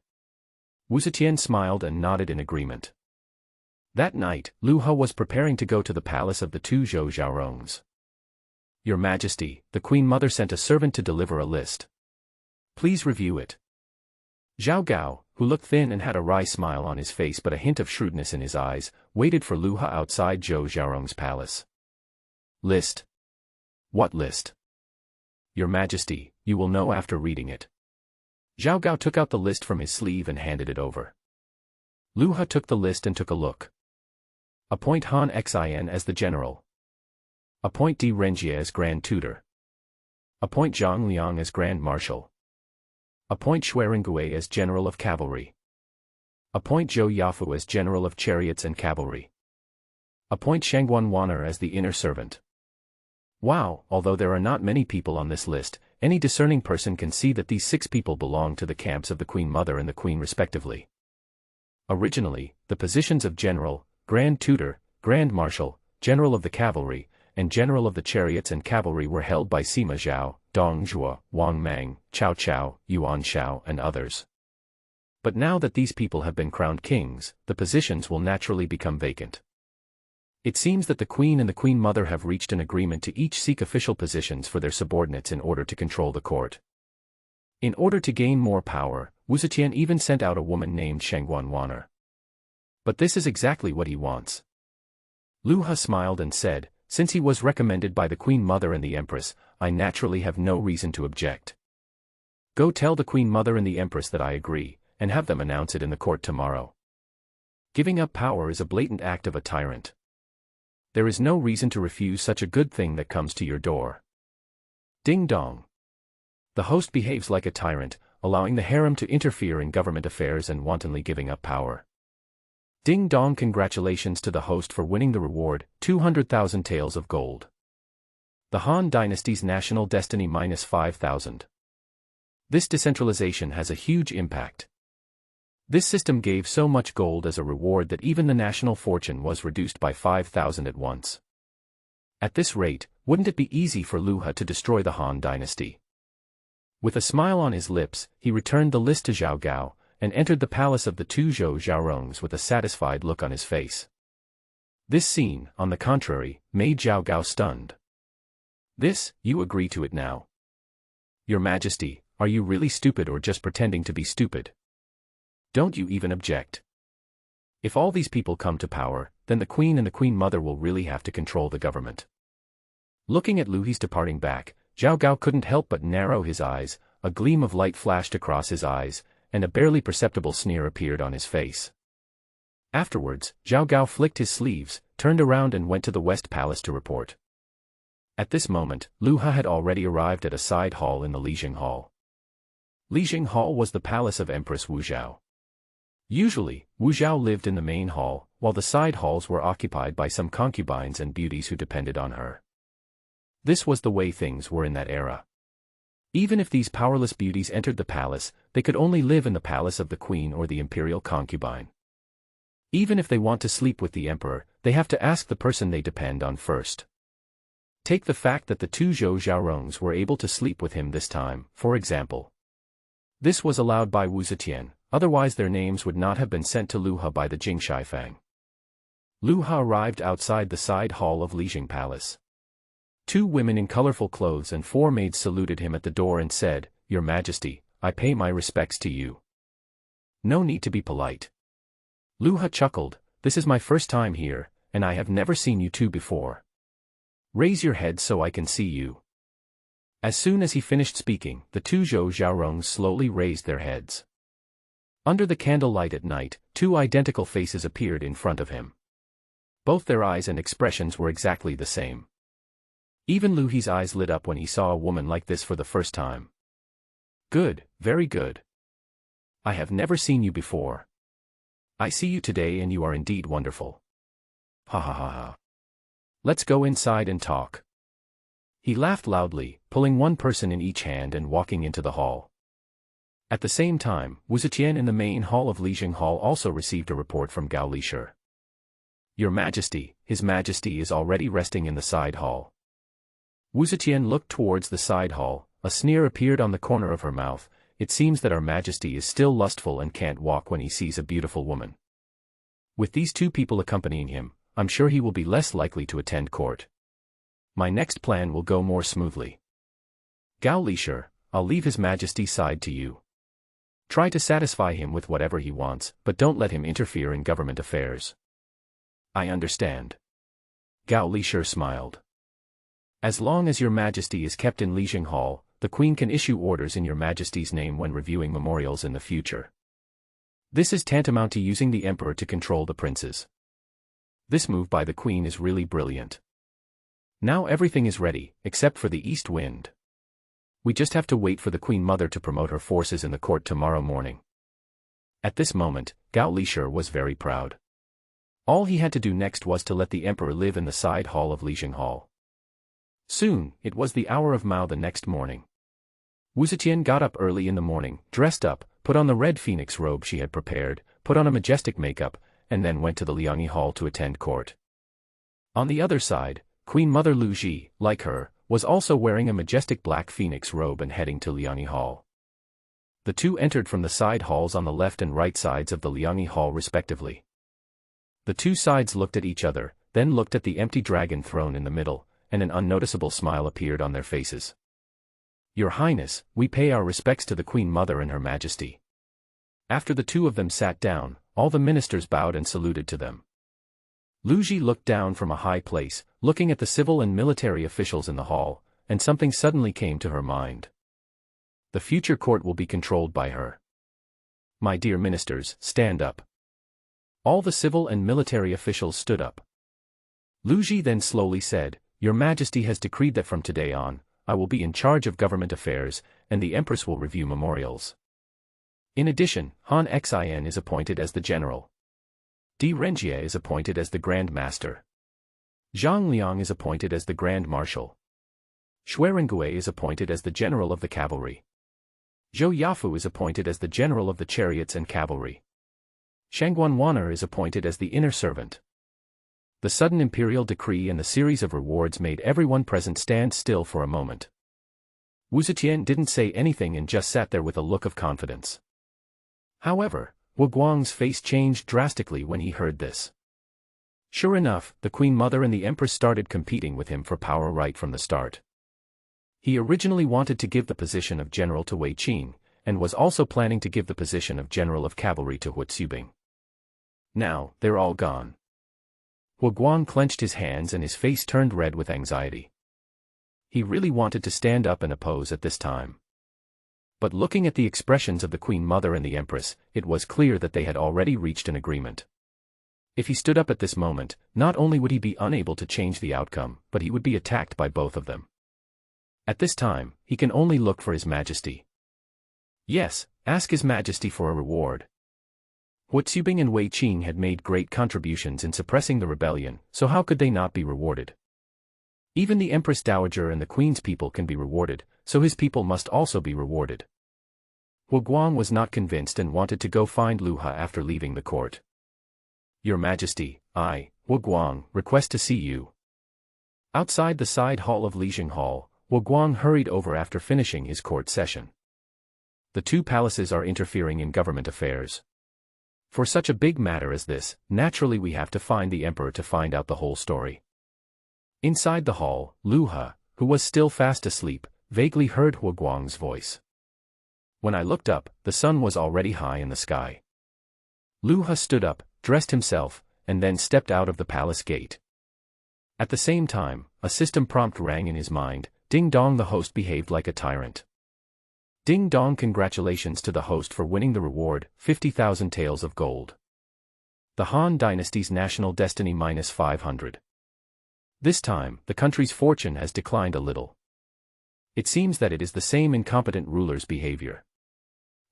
Wu Zetian smiled and nodded in agreement. That night, Lu He was preparing to go to the palace of the two Zhou Xiaorongs. Your Majesty, the Queen Mother sent a servant to deliver a list. Please review it. Zhao Gao, who looked thin and had a wry smile on his face but a hint of shrewdness in his eyes, waited for Lu He outside Zhou Xiaorong's palace. List? What list? Your Majesty, you will know after reading it. Zhao Gao took out the list from his sleeve and handed it over. Lu He took the list and took a look. Appoint Han Xin as the general. Appoint Di Renjie as Grand Tutor. Appoint Zhang Liang as Grand Marshal. Appoint Xuerengui as General of Cavalry. Appoint Zhou Yafu as General of Chariots and Cavalry. Appoint Shangguan Waner as the Inner Servant. Wow, although there are not many people on this list, any discerning person can see that these 6 people belong to the camps of the Queen Mother and the Queen respectively. Originally, the positions of General, Grand Tutor, Grand Marshal, General of the Cavalry, and General of the Chariots and Cavalry were held by Sima Zhao, Dong Zhuo, Wang Mang, Cao Cao, Yuan Shao and others. But now that these people have been crowned kings, the positions will naturally become vacant. It seems that the Queen and the Queen Mother have reached an agreement to each seek official positions for their subordinates in order to control the court. In order to gain more power, Wu Zetian even sent out a woman named Shangguan Waner. But this is exactly what he wants. Lu He smiled and said, since he was recommended by the Queen Mother and the Empress, I naturally have no reason to object. Go tell the Queen Mother and the Empress that I agree, and have them announce it in the court tomorrow. Giving up power is a blatant act of a tyrant. There is no reason to refuse such a good thing that comes to your door. Ding dong. The host behaves like a tyrant, allowing the harem to interfere in government affairs and wantonly giving up power. Ding dong, congratulations to the host for winning the reward, 200,000 taels of gold. The Han Dynasty's national destiny -5,000. This decentralization has a huge impact. This system gave so much gold as a reward that even the national fortune was reduced by 5,000 at once. At this rate, wouldn't it be easy for Lu He to destroy the Han Dynasty? With a smile on his lips, he returned the list to Zhao Gao, and entered the palace of the two Zhou Xiaorongs with a satisfied look on his face. This scene, on the contrary, made Zhao Gao stunned. This, you agree to it now? Your Majesty, are you really stupid or just pretending to be stupid? Don't you even object? If all these people come to power, then the Queen and the Queen Mother will really have to control the government. Looking at Lu He's departing back, Zhao Gao couldn't help but narrow his eyes, a gleam of light flashed across his eyes, and a barely perceptible sneer appeared on his face. Afterwards, Zhao Gao flicked his sleeves, turned around and went to the West Palace to report. At this moment, Lu He had already arrived at a side hall in the Lijing Hall. Lijing Hall was the palace of Empress Wu Zhao. Usually, Wu Zhao lived in the main hall, while the side halls were occupied by some concubines and beauties who depended on her. This was the way things were in that era. Even if these powerless beauties entered the palace, they could only live in the palace of the queen or the imperial concubine. Even if they want to sleep with the emperor, they have to ask the person they depend on first. Take the fact that the two Zhou Xiaorongs were able to sleep with him this time, for example. This was allowed by Wu Zetian, otherwise their names would not have been sent to Lu He by the Jing Shifang. Lu He arrived outside the side hall of Lijing Palace. 2 women in colorful clothes and 4 maids saluted him at the door and said, Your Majesty, I pay my respects to you. No need to be polite. Lu He chuckled, this is my first time here, and I have never seen you two before. Raise your head so I can see you. As soon as he finished speaking, the two Zhou Xiaorongs slowly raised their heads. Under the candlelight at night, 2 identical faces appeared in front of him. Both their eyes and expressions were exactly the same. Even Lu He's eyes lit up when he saw a woman like this for the first time. Good, very good. I have never seen you before. I see you today and you are indeed wonderful. Ha ha ha ha. Let's go inside and talk. He laughed loudly, pulling one person in each hand and walking into the hall. At the same time, Wu Zetian in the main hall of Lijing Hall also received a report from Gao Lishur. Your Majesty, His Majesty is already resting in the side hall. Wu Zetian looked towards the side hall, a sneer appeared on the corner of her mouth. It seems that our Majesty is still lustful and can't walk when he sees a beautiful woman. With these two people accompanying him, I'm sure he will be less likely to attend court. My next plan will go more smoothly. Gao Lishur, I'll leave His Majesty's side to you. Try to satisfy him with whatever he wants, but don't let him interfere in government affairs. I understand. Gao Lishur smiled. As long as Your Majesty is kept in Lijing Hall, the Queen can issue orders in Your Majesty's name when reviewing memorials in the future. This is tantamount to using the Emperor to control the princes. This move by the Queen is really brilliant. Now everything is ready, except for the east wind. We just have to wait for the Queen Mother to promote her forces in the court tomorrow morning. At this moment, Gao Lishur was very proud. All he had to do next was to let the Emperor live in the side hall of Lijing Hall. Soon, it was the hour of Mao the next morning. Wu Zetian got up early in the morning, dressed up, put on the red phoenix robe she had prepared, put on a majestic makeup, and then went to the Liangyi Hall to attend court. On the other side, Queen Mother Lu Ji, like her, was also wearing a majestic black phoenix robe and heading to Liangyi Hall. The two entered from the side halls on the left and right sides of the Liangyi Hall respectively. The two sides looked at each other, then looked at the empty dragon throne in the middle, and an unnoticeable smile appeared on their faces. Your Highness, we pay our respects to the Queen Mother and Her Majesty. After the two of them sat down, all the ministers bowed and saluted to them. Lu Ji looked down from a high place, looking at the civil and military officials in the hall, and something suddenly came to her mind. The future court will be controlled by her. My dear ministers, stand up. All the civil and military officials stood up. Lu Ji then slowly said, Your Majesty has decreed that from today on, I will be in charge of government affairs, and the Empress will review memorials. In addition, Han Xin is appointed as the general. Di Renjie is appointed as the Grand Master. Zhang Liang is appointed as the Grand Marshal. Xuerengui is appointed as the General of the Cavalry. Zhou Yafu is appointed as the General of the Chariots and Cavalry. Shangguan Waner is appointed as the Inner Servant. The sudden imperial decree and the series of rewards made everyone present stand still for a moment. Wu Zetian didn't say anything and just sat there with a look of confidence. However, Wu Guang's face changed drastically when he heard this. Sure enough, the Queen Mother and the Empress started competing with him for power right from the start. He originally wanted to give the position of general to Wei Qing, and was also planning to give the position of general of cavalry to Hu Xubing. Now, they're all gone. Wu Guang clenched his hands and his face turned red with anxiety. He really wanted to stand up and oppose at this time. But looking at the expressions of the Queen Mother and the Empress, it was clear that they had already reached an agreement. If he stood up at this moment, not only would he be unable to change the outcome, but he would be attacked by both of them. At this time, he can only look for His Majesty. Yes, ask His Majesty for a reward. Hu Xubing and Wei Qing had made great contributions in suppressing the rebellion, so how could they not be rewarded? Even the Empress Dowager and the Queen's people can be rewarded, so his people must also be rewarded. Wu Guang was not convinced and wanted to go find Lu Ha after leaving the court. Your Majesty, I, Wu Guang, request to see you. Outside the side hall of Lijing Hall, Wu Guang hurried over after finishing his court session. The two palaces are interfering in government affairs. For such a big matter as this, naturally we have to find the Emperor to find out the whole story. Inside the hall, Lu Ha, who was still fast asleep, vaguely heard Wu Guang's voice. When I looked up, the sun was already high in the sky. Lu Ha stood up, dressed himself, and then stepped out of the palace gate. At the same time, a system prompt rang in his mind. Ding dong, the host behaved like a tyrant. Ding dong, congratulations to the host for winning the reward, 50,000 taels of gold. The Han Dynasty's national destiny -500. This time, the country's fortune has declined a little. It seems that it is the same incompetent ruler's behavior.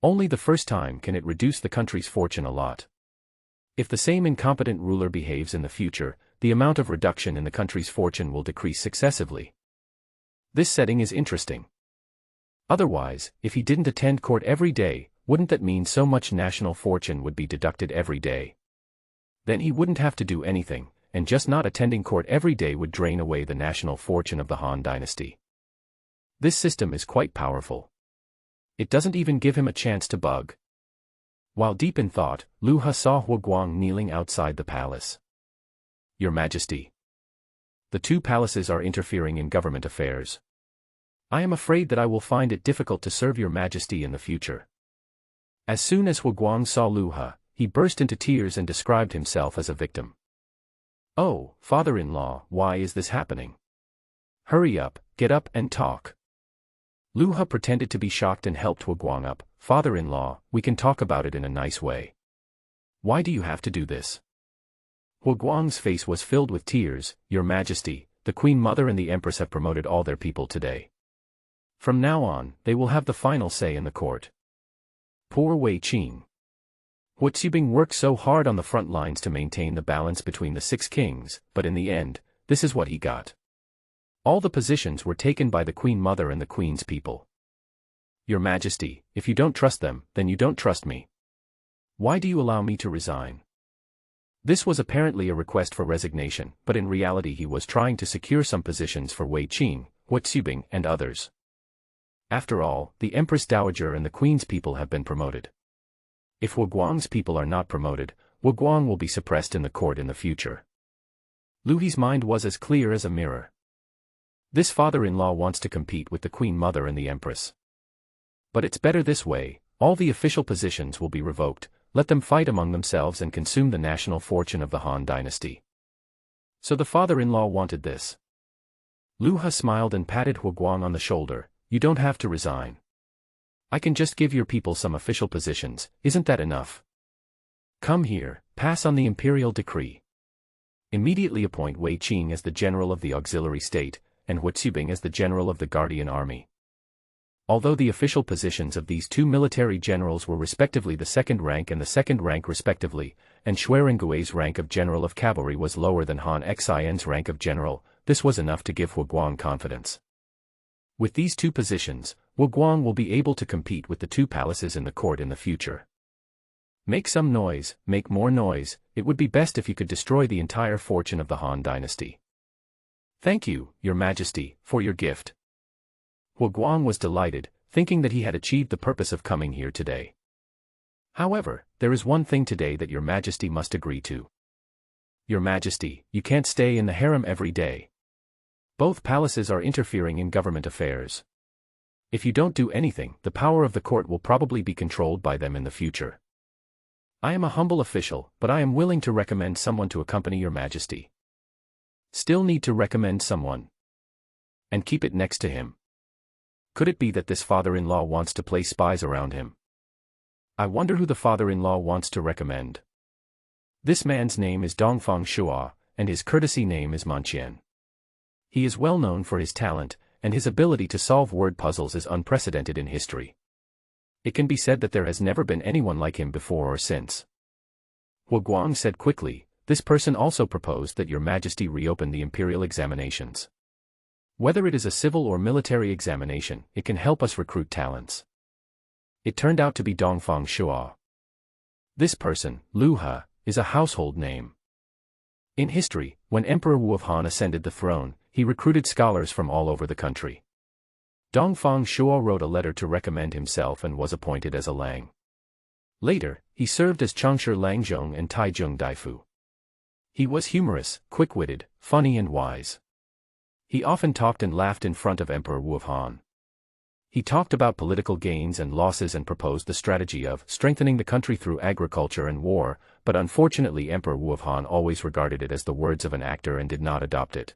Only the first time can it reduce the country's fortune a lot. If the same incompetent ruler behaves in the future, the amount of reduction in the country's fortune will decrease successively. This setting is interesting. Otherwise, if he didn't attend court every day, wouldn't that mean so much national fortune would be deducted every day? Then he wouldn't have to do anything, and just not attending court every day would drain away the national fortune of the Han dynasty. This system is quite powerful. It doesn't even give him a chance to bug. While deep in thought, Lu He saw Hua Guang kneeling outside the palace. Your Majesty. The two palaces are interfering in government affairs. I am afraid that I will find it difficult to serve your Majesty in the future. As soon as Hua Guang saw Lu He, he burst into tears and described himself as a victim. Oh, father-in-law, why is this happening? Hurry up, get up and talk. Lu He pretended to be shocked and helped Hua Guang up. Father-in-law, we can talk about it in a nice way. Why do you have to do this? Hua Guang's face was filled with tears. Your Majesty, the Queen Mother and the Empress have promoted all their people today. From now on, they will have the final say in the court. Poor Wei Qing. Hua Zibing worked so hard on the front lines to maintain the balance between the 6 kings, but in the end, this is what he got. All the positions were taken by the Queen Mother and the Queen's people. Your Majesty, if you don't trust them, then you don't trust me. Why do you allow me to resign? This was apparently a request for resignation, but in reality he was trying to secure some positions for Wei Qing, Hua Zibing, and others. After all, the Empress Dowager and the Queen's people have been promoted. If Hua Guang's people are not promoted, Hua Guang will be suppressed in the court in the future. Lu He's mind was as clear as a mirror. This father-in-law wants to compete with the Queen Mother and the Empress. But it's better this way, all the official positions will be revoked, let them fight among themselves and consume the national fortune of the Han dynasty. So the father-in-law wanted this. Lu He smiled and patted Hua Guang on the shoulder. You don't have to resign. I can just give your people some official positions, isn't that enough? Come here, pass on the imperial decree. Immediately appoint Wei Qing as the general of the auxiliary state, and Hua Zibing as the general of the guardian army. Although the official positions of these two military generals were respectively the 2nd rank and the 2nd rank respectively, and Shui Rengui's rank of general of cavalry was lower than Han Xian's rank of general, this was enough to give Hua Guang confidence. With these two positions, Hua Guang will be able to compete with the two palaces in the court in the future. Make some noise, make more noise, it would be best if you could destroy the entire fortune of the Han dynasty. Thank you, Your Majesty, for your gift. Hua Guang was delighted, thinking that he had achieved the purpose of coming here today. However, there is one thing today that Your Majesty must agree to. Your Majesty, you can't stay in the harem every day. Both palaces are interfering in government affairs. If you don't do anything, the power of the court will probably be controlled by them in the future. I am a humble official, but I am willing to recommend someone to accompany Your Majesty. Still need to recommend someone. And keep it next to him. Could it be that this father-in-law wants to place spies around him? I wonder who the father-in-law wants to recommend. This man's name is Dongfang Shua, and his courtesy name is Manqian. He is well known for his talent, and his ability to solve word puzzles is unprecedented in history. It can be said that there has never been anyone like him before or since. Hua Guang said quickly, this person also proposed that Your Majesty reopen the imperial examinations. Whether it is a civil or military examination, it can help us recruit talents. It turned out to be Dongfang Shua. This person, Lu He, is a household name. In history, when Emperor Wu of Han ascended the throne, he recruited scholars from all over the country. Dongfang Shua wrote a letter to recommend himself and was appointed as a Lang. Later, he served as Changsha Langzhong and Taizhong Daifu. He was humorous, quick-witted, funny and wise. He often talked and laughed in front of Emperor Wu of Han. He talked about political gains and losses and proposed the strategy of strengthening the country through agriculture and war, but unfortunately Emperor Wu of Han always regarded it as the words of an actor and did not adopt it.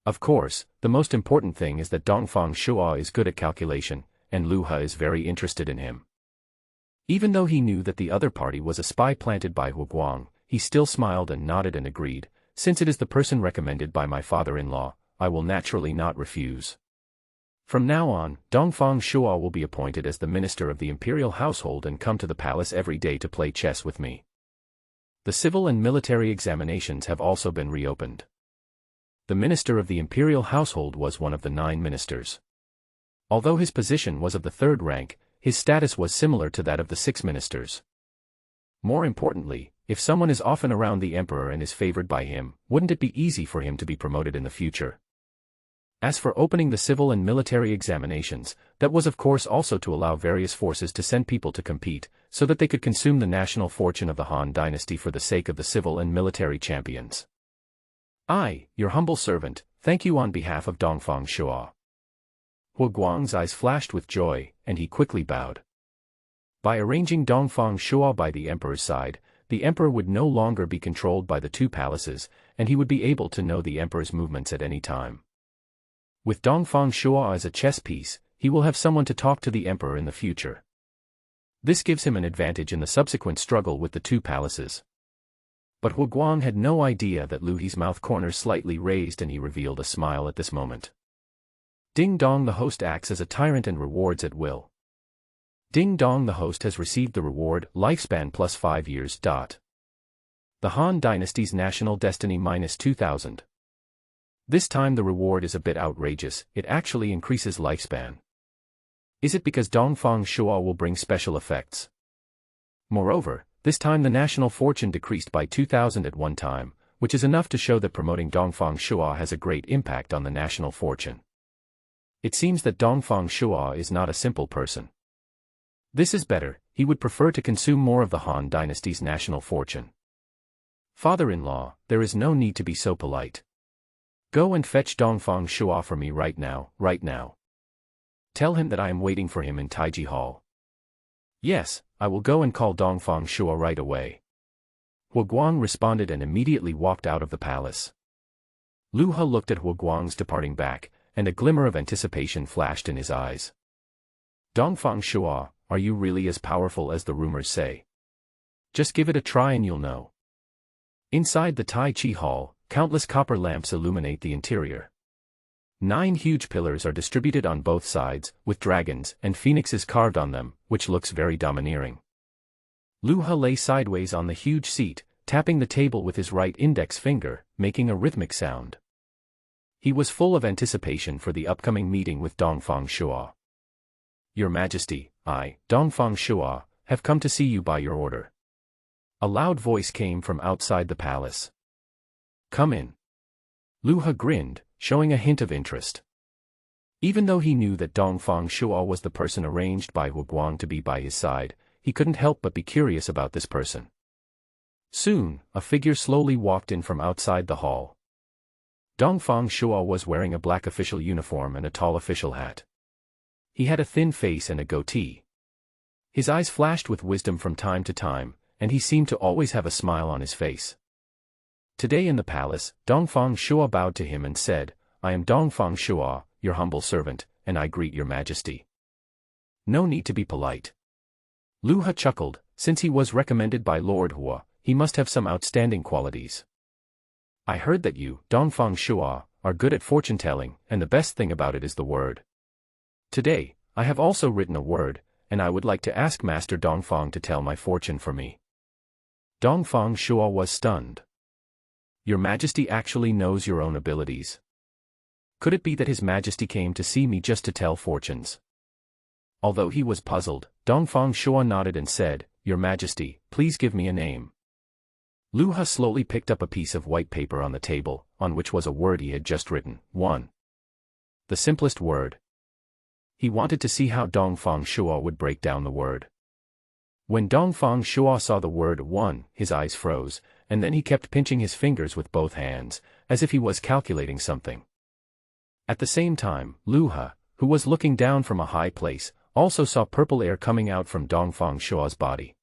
Of course, the most important thing is that Dongfang Shua is good at calculation, and Lu He is very interested in him. Even though he knew that the other party was a spy planted by Hua Guang, he still smiled and nodded and agreed, since it is the person recommended by my father-in-law, I will naturally not refuse. From now on, Dongfang Shua will be appointed as the minister of the imperial household and come to the palace every day to play chess with me. The civil and military examinations have also been reopened. The minister of the imperial household was one of the 9 ministers. Although his position was of the 3rd rank, his status was similar to that of the 6 ministers. More importantly, if someone is often around the emperor and is favored by him, wouldn't it be easy for him to be promoted in the future? As for opening the civil and military examinations, that was of course also to allow various forces to send people to compete, so that they could consume the national fortune of the Han dynasty for the sake of the civil and military champions. I, your humble servant, thank you on behalf of Dongfang Shua. Hua Guang's eyes flashed with joy, and he quickly bowed. By arranging Dongfang Shua by the emperor's side, the emperor would no longer be controlled by the 2 palaces, and he would be able to know the emperor's movements at any time. With Dongfang Shua as a chess piece, he will have someone to talk to the emperor in the future. This gives him an advantage in the subsequent struggle with the 2 palaces. But Hua Guang had no idea that Lu He's mouth corners slightly raised and he revealed a smile at this moment. Ding Dong, the host acts as a tyrant and rewards at will. Ding Dong, the host has received the reward, lifespan plus 5 years. The Han dynasty's national destiny minus 2000. This time the reward is a bit outrageous, it actually increases lifespan. Is it because Dongfang Shua will bring special effects? Moreover, this time the national fortune decreased by 2000 at one time, which is enough to show that promoting Dongfang Shua has a great impact on the national fortune. It seems that Dongfang Shua is not a simple person. This is better, he would prefer to consume more of the Han dynasty's national fortune. Father-in-law, there is no need to be so polite. Go and fetch Dongfang Shua for me right now, right now. Tell him that I am waiting for him in Taiji Hall. Yes, I will go and call Dongfang Shua right away. Hua Guang responded and immediately walked out of the palace. Lu He looked at Hua Guang's departing back, and a glimmer of anticipation flashed in his eyes. Dongfang Shua, are you really as powerful as the rumors say? Just give it a try and you'll know. Inside the Tai Chi Hall, countless copper lamps illuminate the interior. 9 huge pillars are distributed on both sides, with dragons and phoenixes carved on them, which looks very domineering. Lu He lay sideways on the huge seat, tapping the table with his right index finger, making a rhythmic sound. He was full of anticipation for the upcoming meeting with Dongfang Shua. Your Majesty, I, Dongfang Shua, have come to see you by your order. A loud voice came from outside the palace. Come in. Lu He grinned, showing a hint of interest. Even though he knew that Dongfang Shua was the person arranged by Hua Guang to be by his side, he couldn't help but be curious about this person. Soon, a figure slowly walked in from outside the hall. Dongfang Shua was wearing a black official uniform and a tall official hat. He had a thin face and a goatee. His eyes flashed with wisdom from time to time, and he seemed to always have a smile on his face. Today in the palace, Dongfang Shua bowed to him and said, I am Dongfang Shua, your humble servant, and I greet your majesty. No need to be polite. Lu He chuckled, since he was recommended by Lord Hua, he must have some outstanding qualities. I heard that you, Dongfang Shua, are good at fortune-telling, and the best thing about it is the word. Today, I have also written a word, and I would like to ask Master Dongfang to tell my fortune for me. Dongfang Shua was stunned. Your Majesty actually knows your own abilities. Could it be that His Majesty came to see me just to tell fortunes? Although he was puzzled, Dongfang Shua nodded and said, Your Majesty, please give me a name. Lu He slowly picked up a piece of white paper on the table, on which was a word he had just written, 1. The simplest word. He wanted to see how Dongfang Shua would break down the word. When Dongfang Shua saw the word 1, his eyes froze, and then he kept pinching his fingers with both hands, as if he was calculating something. At the same time, Lu He, who was looking down from a high place, also saw purple air coming out from Dongfang Shua's body.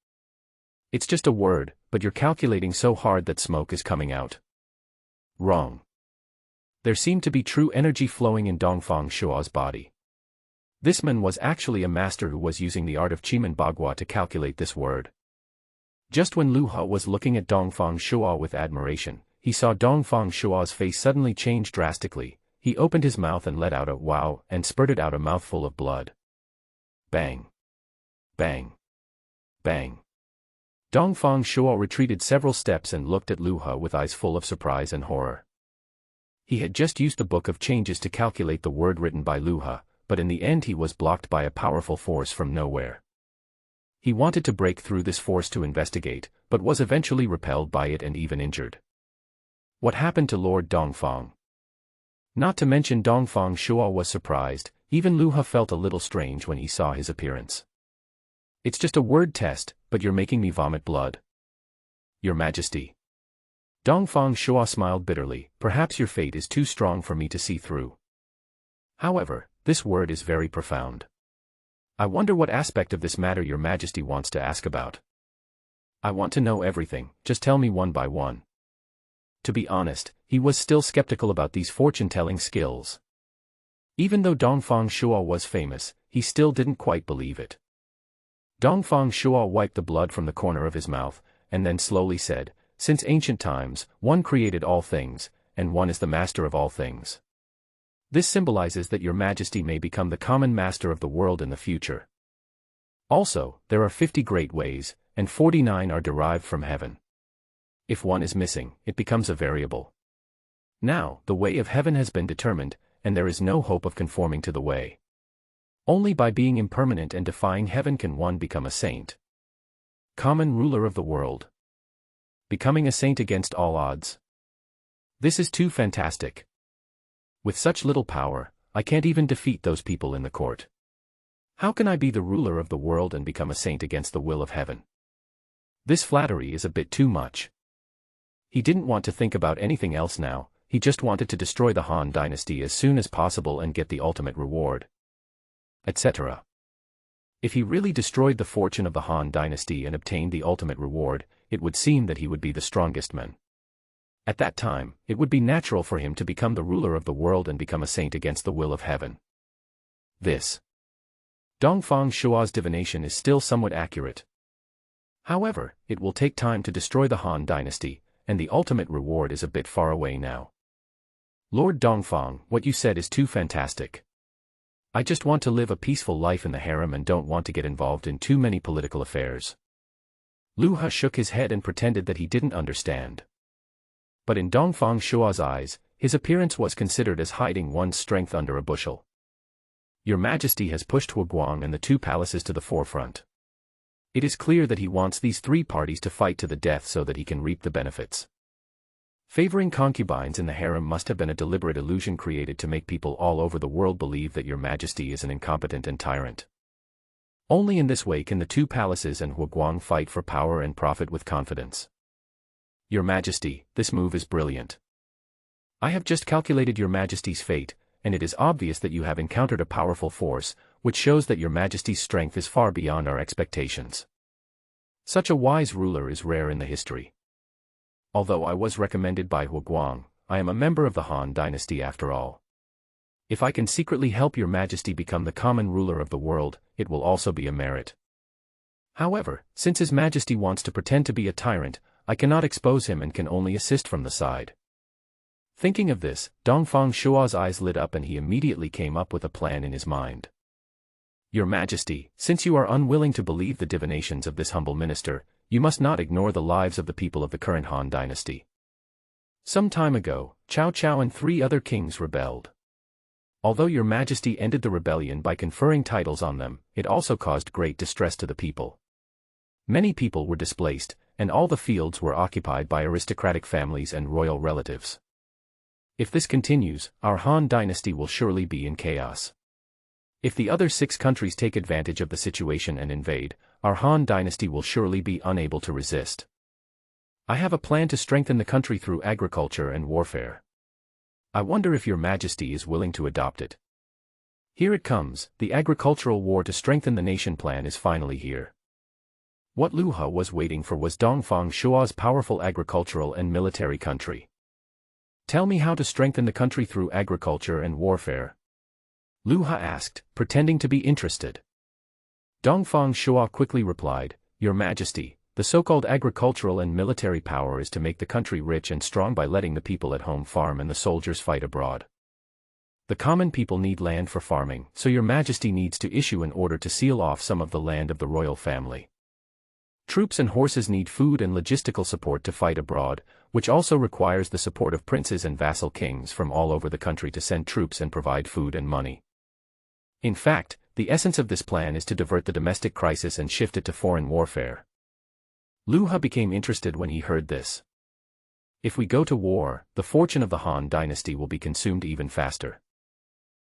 It's just a word, but you're calculating so hard that smoke is coming out. Wrong. There seemed to be true energy flowing in Dongfang Shua's body. This man was actually a master who was using the art of Chiman Bagua to calculate this word. Just when Lu He was looking at Dongfang Shua with admiration, he saw Dongfang Shua's face suddenly change drastically. He opened his mouth and let out a wow and spurted out a mouthful of blood. Bang. Bang. Bang. Dongfang Shuo retreated several steps and looked at Lu He with eyes full of surprise and horror. He had just used the book of changes to calculate the word written by Lu He, but in the end he was blocked by a powerful force from nowhere. He wanted to break through this force to investigate, but was eventually repelled by it and even injured. What happened to Lord Dongfang? Not to mention Dongfang Shuo was surprised, even Lu He felt a little strange when he saw his appearance. It's just a word test, but you're making me vomit blood. Your Majesty. Dongfang Shuo smiled bitterly, perhaps your fate is too strong for me to see through. However, this word is very profound. I wonder what aspect of this matter your Majesty wants to ask about. I want to know everything, just tell me one by one. To be honest, he was still skeptical about these fortune-telling skills. Even though Dongfang Shuo was famous, he still didn't quite believe it. Dongfang Shuo wiped the blood from the corner of his mouth, and then slowly said, "Since ancient times, one created all things, and one is the master of all things. This symbolizes that your Majesty may become the common master of the world in the future. Also, there are 50 great ways, and 49 are derived from heaven. If one is missing, it becomes a variable. Now, the way of heaven has been determined, and there is no hope of conforming to the way. Only by being impermanent and defying heaven can one become a saint. Common ruler of the world. Becoming a saint against all odds. This is too fantastic. With such little power, I can't even defeat those people in the court. How can I be the ruler of the world and become a saint against the will of heaven? This flattery is a bit too much." He didn't want to think about anything else now, he just wanted to destroy the Han dynasty as soon as possible and get the ultimate reward. Etc. If he really destroyed the fortune of the Han dynasty and obtained the ultimate reward, it would seem that he would be the strongest man. At that time, it would be natural for him to become the ruler of the world and become a saint against the will of heaven. This Dongfang Shuo's divination is still somewhat accurate. However, it will take time to destroy the Han dynasty, and the ultimate reward is a bit far away now. Lord Dongfang, what you said is too fantastic. I just want to live a peaceful life in the harem and don't want to get involved in too many political affairs. Lu He shook his head and pretended that he didn't understand. But in Dongfang Shuo's eyes, his appearance was considered as hiding one's strength under a bushel. Your Majesty has pushed Huaguang and the two palaces to the forefront. It is clear that he wants these three parties to fight to the death so that he can reap the benefits. Favoring concubines in the harem must have been a deliberate illusion created to make people all over the world believe that your Majesty is an incompetent and tyrant. Only in this way can the two palaces and Huaguang fight for power and profit with confidence. Your Majesty, this move is brilliant. I have just calculated your Majesty's fate, and it is obvious that you have encountered a powerful force, which shows that your Majesty's strength is far beyond our expectations. Such a wise ruler is rare in the history. Although I was recommended by Huaguang, I am a member of the Han dynasty after all. If I can secretly help your Majesty become the common ruler of the world, it will also be a merit. However, since His Majesty wants to pretend to be a tyrant, I cannot expose him and can only assist from the side. Thinking of this, Dongfang Shuo's eyes lit up and he immediately came up with a plan in his mind. Your Majesty, since you are unwilling to believe the divinations of this humble minister, you must not ignore the lives of the people of the current Han dynasty. Some time ago, Cao Cao and 3 other kings rebelled. Although your Majesty ended the rebellion by conferring titles on them, it also caused great distress to the people. Many people were displaced, and all the fields were occupied by aristocratic families and royal relatives. If this continues, our Han dynasty will surely be in chaos. If the other 6 countries take advantage of the situation and invade, our Han dynasty will surely be unable to resist. I have a plan to strengthen the country through agriculture and warfare. I wonder if your Majesty is willing to adopt it. Here it comes, the agricultural war to strengthen the nation plan is finally here. What Lu He was waiting for was Dongfang Shuo's powerful agricultural and military country. Tell me how to strengthen the country through agriculture and warfare. Lu He asked, pretending to be interested. Dongfang Shuo quickly replied, Your Majesty, the so-called agricultural and military power is to make the country rich and strong by letting the people at home farm and the soldiers fight abroad. The common people need land for farming, so your Majesty needs to issue an order to seal off some of the land of the royal family. Troops and horses need food and logistical support to fight abroad, which also requires the support of princes and vassal kings from all over the country to send troops and provide food and money. In fact, the essence of this plan is to divert the domestic crisis and shift it to foreign warfare. Lu He became interested when he heard this. If we go to war, the fortune of the Han dynasty will be consumed even faster.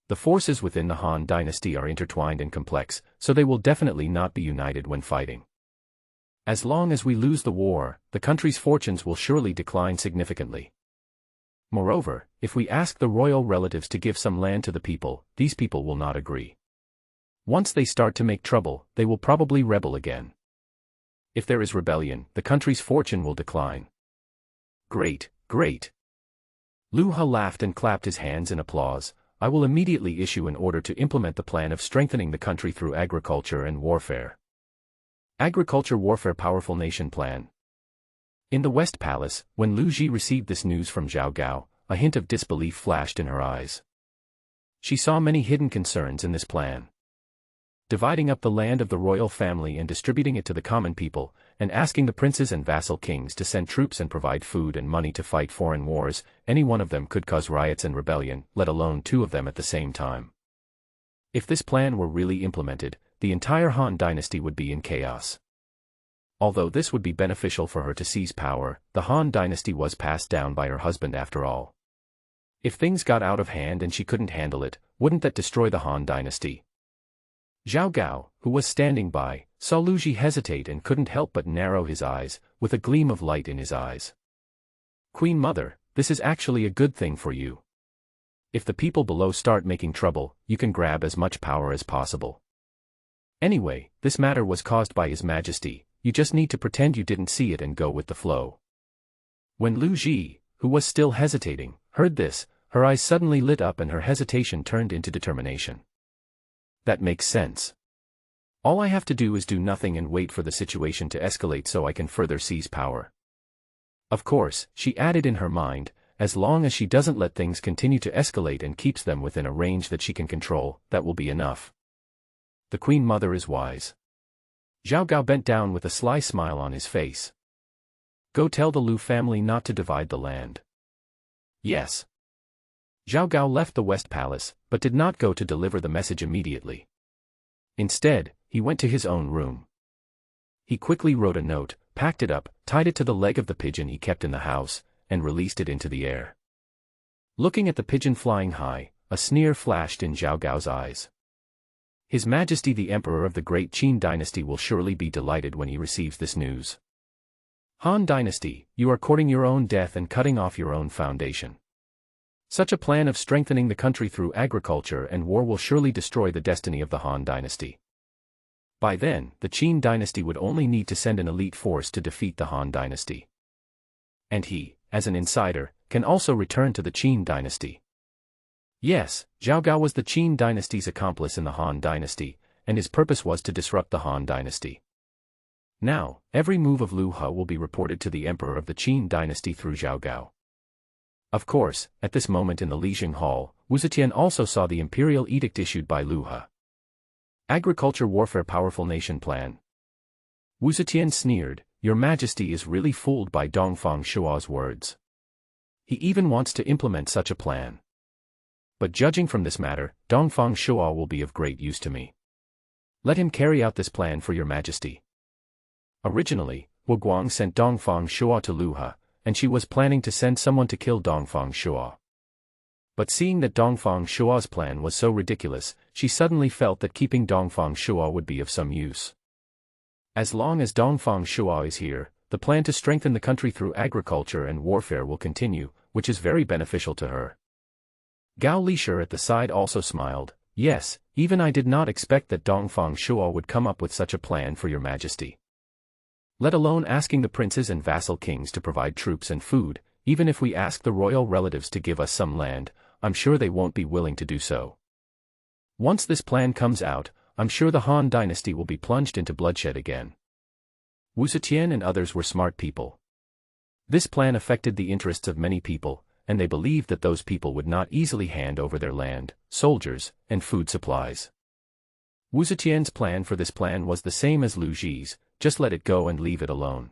The forces within the Han dynasty are intertwined and complex, so they will definitely not be united when fighting. As long as we lose the war, the country's fortunes will surely decline significantly. Moreover, if we ask the royal relatives to give some land to the people, these people will not agree. Once they start to make trouble, they will probably rebel again. If there is rebellion, the country's fortune will decline. Great, great. Lu He laughed and clapped his hands in applause. I will immediately issue an order to implement the plan of strengthening the country through agriculture and warfare. Agriculture Warfare Powerful Nation Plan. In the West Palace, when Lu Ji received this news from Zhao Gao, a hint of disbelief flashed in her eyes. She saw many hidden concerns in this plan. Dividing up the land of the royal family and distributing it to the common people, and asking the princes and vassal kings to send troops and provide food and money to fight foreign wars, any one of them could cause riots and rebellion, let alone two of them at the same time. If this plan were really implemented, the entire Han dynasty would be in chaos. Although this would be beneficial for her to seize power, the Han dynasty was passed down by her husband after all. If things got out of hand and she couldn't handle it, wouldn't that destroy the Han dynasty? Zhao Gao, who was standing by, saw Lu Ji hesitate and couldn't help but narrow his eyes, with a gleam of light in his eyes. Queen Mother, this is actually a good thing for you. If the people below start making trouble, you can grab as much power as possible. Anyway, this matter was caused by His Majesty, you just need to pretend you didn't see it and go with the flow. When Lu Ji, who was still hesitating, heard this, her eyes suddenly lit up and her hesitation turned into determination. That makes sense. All I have to do is do nothing and wait for the situation to escalate so I can further seize power. Of course, she added in her mind, as long as she doesn't let things continue to escalate and keeps them within a range that she can control, that will be enough. The Queen Mother is wise. Zhao Gao bent down with a sly smile on his face. Go tell the Lu family not to divide the land. Yes. Zhao Gao left the West Palace, but did not go to deliver the message immediately. Instead, he went to his own room. He quickly wrote a note, packed it up, tied it to the leg of the pigeon he kept in the house, and released it into the air. Looking at the pigeon flying high, a sneer flashed in Zhao Gao's eyes. His Majesty the Emperor of the Great Qin Dynasty will surely be delighted when he receives this news. Han Dynasty, you are courting your own death and cutting off your own foundation. Such a plan of strengthening the country through agriculture and war will surely destroy the destiny of the Han Dynasty. By then, the Qin Dynasty would only need to send an elite force to defeat the Han Dynasty. And he, as an insider, can also return to the Qin Dynasty. Yes, Zhao Gao was the Qin Dynasty's accomplice in the Han Dynasty, and his purpose was to disrupt the Han Dynasty. Now, every move of Lu He will be reported to the Emperor of the Qin Dynasty through Zhao Gao. Of course, at this moment in the Lijing Hall, Wu Zetian also saw the imperial edict issued by Lu He. Agriculture Warfare Powerful Nation Plan. Wu Zetian sneered, Your Majesty is really fooled by Dongfang Shua's words. He even wants to implement such a plan. But judging from this matter, Dongfang Shua will be of great use to me. Let him carry out this plan for your Majesty. Originally, Wu Guang sent Dongfang Shua to Lu He, and she was planning to send someone to kill Dongfang Shua. But seeing that Dongfang Shua's plan was so ridiculous, she suddenly felt that keeping Dongfang Shua would be of some use. As long as Dongfang Shua is here, the plan to strengthen the country through agriculture and warfare will continue, which is very beneficial to her. Gao Lisher at the side also smiled, Yes, even I did not expect that Dongfang Shua would come up with such a plan for your Majesty. Let alone asking the princes and vassal kings to provide troops and food, even if we ask the royal relatives to give us some land, I'm sure they won't be willing to do so. Once this plan comes out, I'm sure the Han Dynasty will be plunged into bloodshed again. Wu Zetian and others were smart people. This plan affected the interests of many people, and they believed that those people would not easily hand over their land, soldiers, and food supplies. Wu Zetian's plan for this plan was the same as Lu Ji's, just let it go and leave it alone.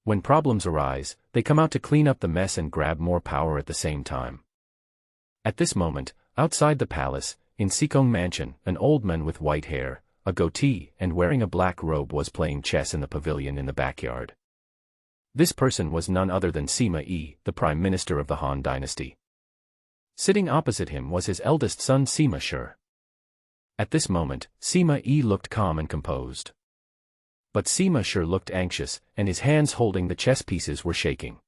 When problems arise, they come out to clean up the mess and grab more power at the same time. At this moment, outside the palace, in Sikong Mansion, an old man with white hair, a goatee, and wearing a black robe was playing chess in the pavilion in the backyard. This person was none other than Sima Yi, the Prime Minister of the Han Dynasty. Sitting opposite him was his eldest son Sima Shi. At this moment, Sima Yi looked calm and composed. But Sima Shi looked anxious, and his hands holding the chess pieces were shaking.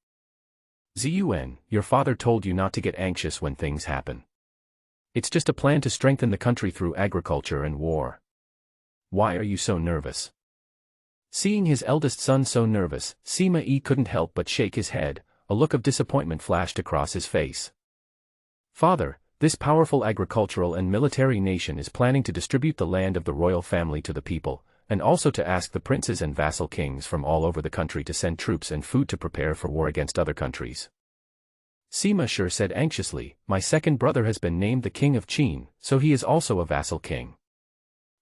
Ziyuan, your father told you not to get anxious when things happen. It's just a plan to strengthen the country through agriculture and war. Why are you so nervous? Seeing his eldest son so nervous, Sima Yi couldn't help but shake his head. A look of disappointment flashed across his face. Father, this powerful agricultural and military nation is planning to distribute the land of the royal family to the people, and also to ask the princes and vassal kings from all over the country to send troops and food to prepare for war against other countries. Sima Shi said anxiously, my second brother has been named the king of Qin, so he is also a vassal king.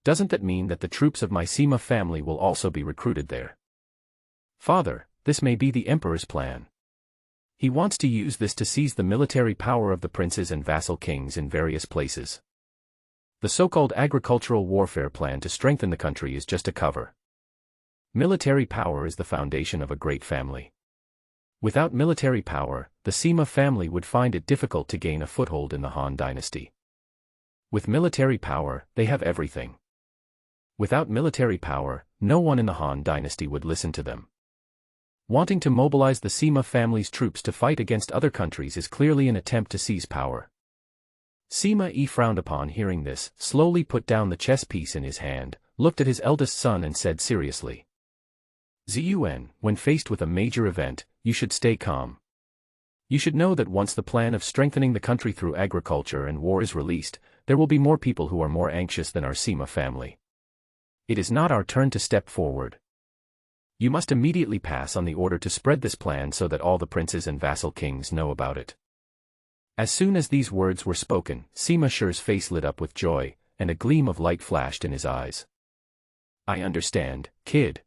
Doesn't that mean that the troops of my Sima family will also be recruited there? Father, this may be the emperor's plan. He wants to use this to seize the military power of the princes and vassal kings in various places. The so-called agricultural warfare plan to strengthen the country is just a cover. Military power is the foundation of a great family. Without military power, the Sima family would find it difficult to gain a foothold in the Han dynasty. With military power, they have everything. Without military power, no one in the Han dynasty would listen to them. Wanting to mobilize the Sima family's troops to fight against other countries is clearly an attempt to seize power. Sima Yi frowned upon hearing this, slowly put down the chess piece in his hand, looked at his eldest son and said seriously. Ziyuan, when faced with a major event, you should stay calm. You should know that once the plan of strengthening the country through agriculture and war is released, there will be more people who are more anxious than our Sima family. It is not our turn to step forward. You must immediately pass on the order to spread this plan so that all the princes and vassal kings know about it. As soon as these words were spoken, Sima Shi's face lit up with joy, and a gleam of light flashed in his eyes. I understand, kid.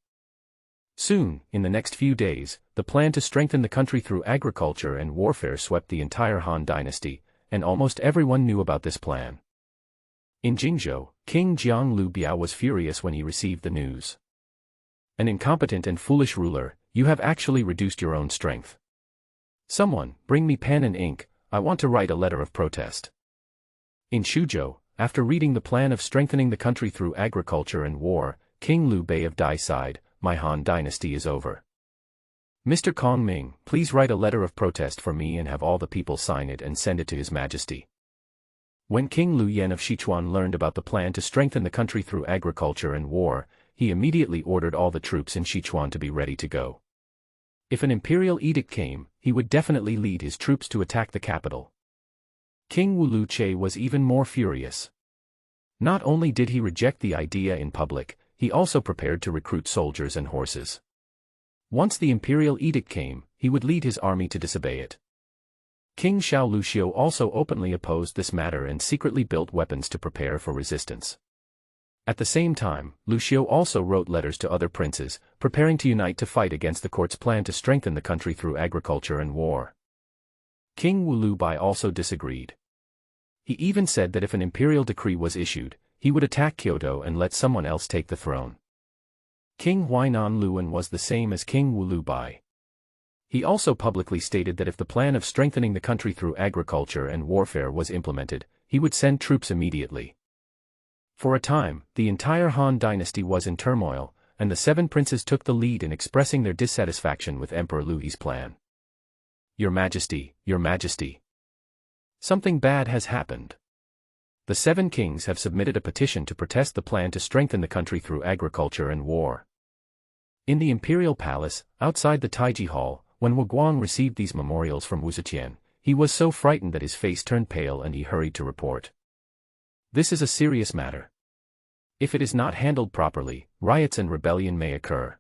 Soon, in the next few days, the plan to strengthen the country through agriculture and warfare swept the entire Han dynasty, and almost everyone knew about this plan. In Jingzhou, King Jiang Lu Biao was furious when he received the news. An incompetent and foolish ruler, you have actually reduced your own strength. Someone, bring me pen and ink, I want to write a letter of protest. In Shuzhou, after reading the plan of strengthening the country through agriculture and war, King Liu Bei of Dai sighed, my Han dynasty is over. Mr. Kong Ming, please write a letter of protest for me and have all the people sign it and send it to His Majesty. When King Liu Yan of Sichuan learned about the plan to strengthen the country through agriculture and war, he immediately ordered all the troops in Sichuan to be ready to go. If an imperial edict came, he would definitely lead his troops to attack the capital. King Wu Luche was even more furious. Not only did he reject the idea in public, he also prepared to recruit soldiers and horses. Once the imperial edict came, he would lead his army to disobey it. King Xiao Luxiu also openly opposed this matter and secretly built weapons to prepare for resistance. At the same time, Luxiu also wrote letters to other princes, preparing to unite to fight against the court's plan to strengthen the country through agriculture and war. King Wu Lubai also disagreed. He even said that if an imperial decree was issued, he would attack Kyoto and let someone else take the throne. King Huainan Luan was the same as King Wu Lubai. He also publicly stated that if the plan of strengthening the country through agriculture and warfare was implemented, he would send troops immediately. For a time, the entire Han dynasty was in turmoil, and the 7 princes took the lead in expressing their dissatisfaction with Emperor Lu Yi's plan. Your Majesty, Your Majesty. Something bad has happened. The 7 kings have submitted a petition to protest the plan to strengthen the country through agriculture and war. In the imperial palace, outside the Taiji Hall, when Wu Guang received these memorials from Wu Zetian, he was so frightened that his face turned pale and he hurried to report. This is a serious matter. If it is not handled properly, riots and rebellion may occur.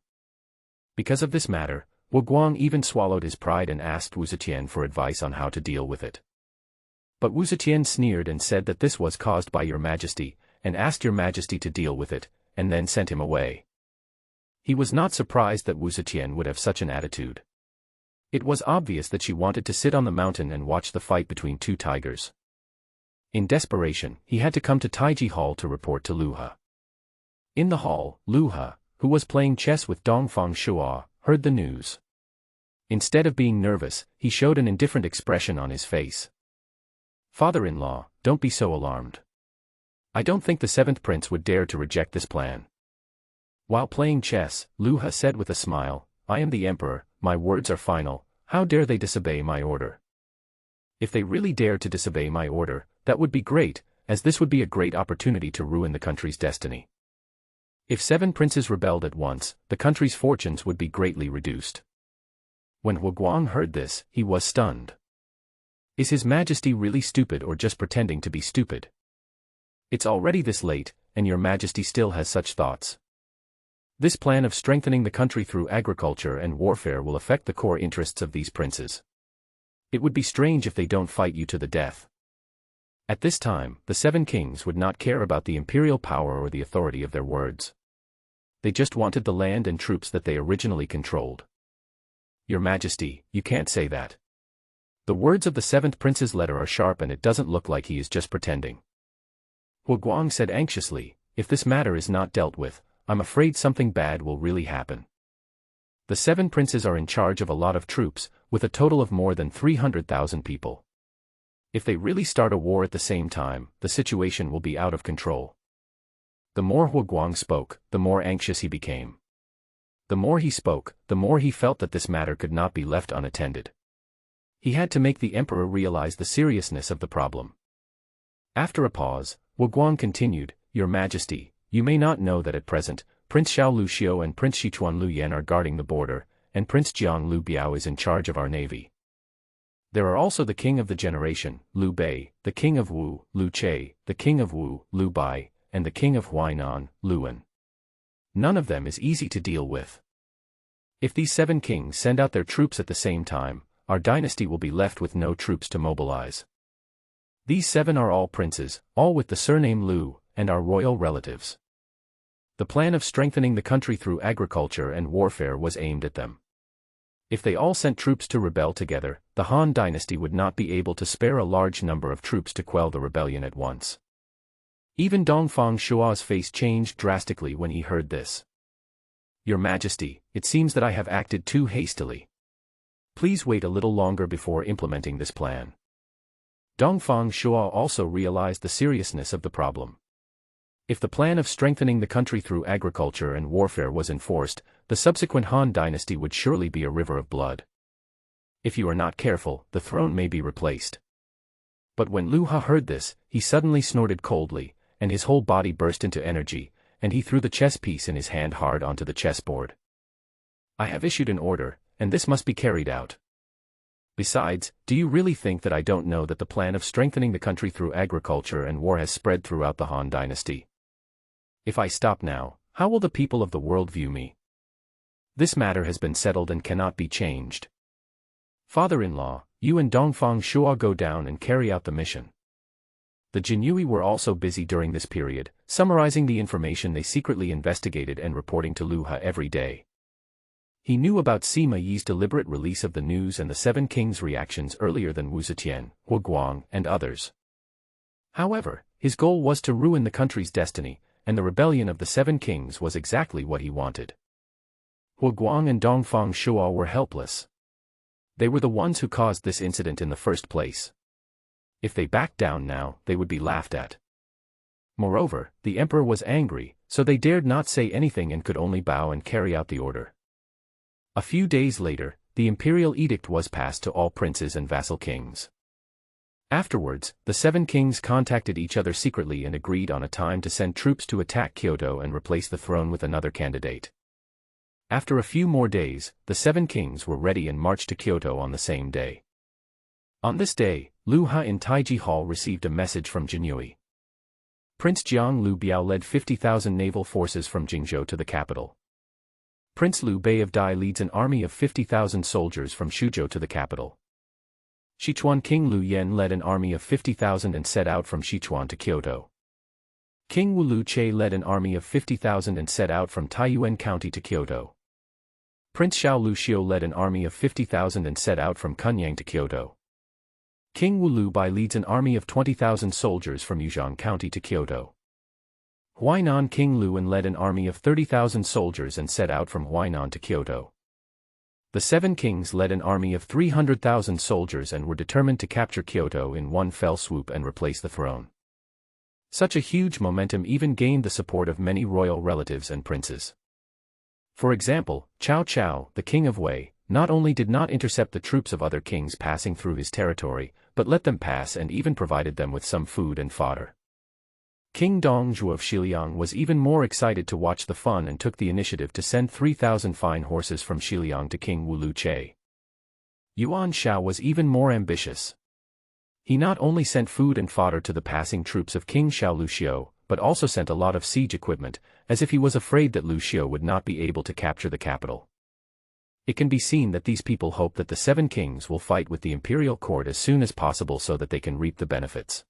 Because of this matter, Wu Guang even swallowed his pride and asked Wu Zetian for advice on how to deal with it. But Wu Zetian sneered and said that this was caused by Your Majesty, and asked Your Majesty to deal with it, and then sent him away. He was not surprised that Wu Zetian would have such an attitude. It was obvious that she wanted to sit on the mountain and watch the fight between two tigers. In desperation, he had to come to Taiji Hall to report to Lu He. In the hall, Lu He, who was playing chess with Dongfang Shua, heard the news. Instead of being nervous, he showed an indifferent expression on his face. "Father-in-law, don't be so alarmed. I don't think the seventh prince would dare to reject this plan." While playing chess, Lu He said with a smile, "I am the emperor, my words are final, how dare they disobey my order? If they really dare to disobey my order, that would be great, as this would be a great opportunity to ruin the country's destiny. If 7 princes rebelled at once, the country's fortunes would be greatly reduced." When Huguang heard this, he was stunned. Is His Majesty really stupid or just pretending to be stupid? It's already this late, and your Majesty still has such thoughts. This plan of strengthening the country through agriculture and warfare will affect the core interests of these princes. It would be strange if they don't fight you to the death. At this time, the 7 kings would not care about the imperial power or the authority of their words. They just wanted the land and troops that they originally controlled. Your Majesty, you can't say that. The words of the 7th prince's letter are sharp and it doesn't look like he is just pretending. Huguang said anxiously, "If this matter is not dealt with, I'm afraid something bad will really happen. The 7 princes are in charge of a lot of troops, with a total of more than 300,000 people. If they really start a war at the same time, the situation will be out of control." The more Huguang spoke, the more anxious he became. The more he spoke, the more he felt that this matter could not be left unattended. He had to make the emperor realize the seriousness of the problem. After a pause, Huguang continued, "Your Majesty, you may not know that at present, Prince Xiao Lu Xiu and Prince Sichuan Lu Yan are guarding the border, and Prince Jiang Lu Biao is in charge of our navy. There are also the king of the generation, Liu Bei, the king of Wu, Liu Che, the king of Wu, Liu Bai, and the king of Huainan, Luan. None of them is easy to deal with. If these 7 kings send out their troops at the same time, our dynasty will be left with no troops to mobilize. These 7 are all princes, all with the surname Liu, and are royal relatives. The plan of strengthening the country through agriculture and warfare was aimed at them. If they all sent troops to rebel together, the Han dynasty would not be able to spare a large number of troops to quell the rebellion at once." Even Dongfang Shua's face changed drastically when he heard this. "Your Majesty, it seems that I have acted too hastily. Please wait a little longer before implementing this plan." Dongfang Shua also realized the seriousness of the problem. If the plan of strengthening the country through agriculture and warfare was enforced, the subsequent Han dynasty would surely be a river of blood. If you are not careful, the throne may be replaced. But when Lu He heard this, he suddenly snorted coldly, and his whole body burst into energy, and he threw the chess piece in his hand hard onto the chessboard. "I have issued an order, and this must be carried out. Besides, do you really think that I don't know that the plan of strengthening the country through agriculture and war has spread throughout the Han dynasty? If I stop now, how will the people of the world view me? This matter has been settled and cannot be changed. Father-in-law, you and Dongfang Shua go down and carry out the mission." The Jinyui were also busy during this period, summarizing the information they secretly investigated and reporting to Lu He every day. He knew about Sima Yi's deliberate release of the news and the 7 kings' reactions earlier than Wu Zetian, Huguang, and others. However, his goal was to ruin the country's destiny, and the rebellion of the 7 kings was exactly what he wanted. Huguang and Dongfang Shua were helpless. They were the ones who caused this incident in the first place. If they backed down now, they would be laughed at. Moreover, the emperor was angry, so they dared not say anything and could only bow and carry out the order. A few days later, the imperial edict was passed to all princes and vassal kings. Afterwards, the 7 kings contacted each other secretly and agreed on a time to send troops to attack Kyoto and replace the throne with another candidate. After a few more days, the 7 kings were ready and marched to Kyoto on the same day. On this day, Lu He in Taiji Hall received a message from Jinyui. Prince Jiang Lu Biao led 50,000 naval forces from Jingzhou to the capital. Prince Liu Bei of Dai leads an army of 50,000 soldiers from Shuzhou to the capital. Sichuan King Liu Yan led an army of 50,000 and set out from Sichuan to Kyoto. King Wu Che led an army of 50,000 and set out from Taiyuan County to Kyoto. Prince Xiao Luxiu led an army of 50,000 and set out from Kunyang to Kyoto. King Wu Bai leads an army of 20,000 soldiers from Yuzhong County to Kyoto. Huainan King Luan led an army of 30,000 soldiers and set out from Huainan to Kyoto. The Seven Kings led an army of 300,000 soldiers and were determined to capture Kyoto in one fell swoop and replace the throne. Such a huge momentum even gained the support of many royal relatives and princes. For example, Cao Cao, the king of Wei, not only did not intercept the troops of other kings passing through his territory, but let them pass and even provided them with some food and fodder. King Dongzhuo of Xiliang was even more excited to watch the fun and took the initiative to send 3,000 fine horses from Xiliang to King Wu Che. Yuan Shao was even more ambitious. He not only sent food and fodder to the passing troops of King Xiao Luxiu, but also sent a lot of siege equipment, as if he was afraid that Luxiu would not be able to capture the capital. It can be seen that these people hope that the Seven Kings will fight with the imperial court as soon as possible so that they can reap the benefits.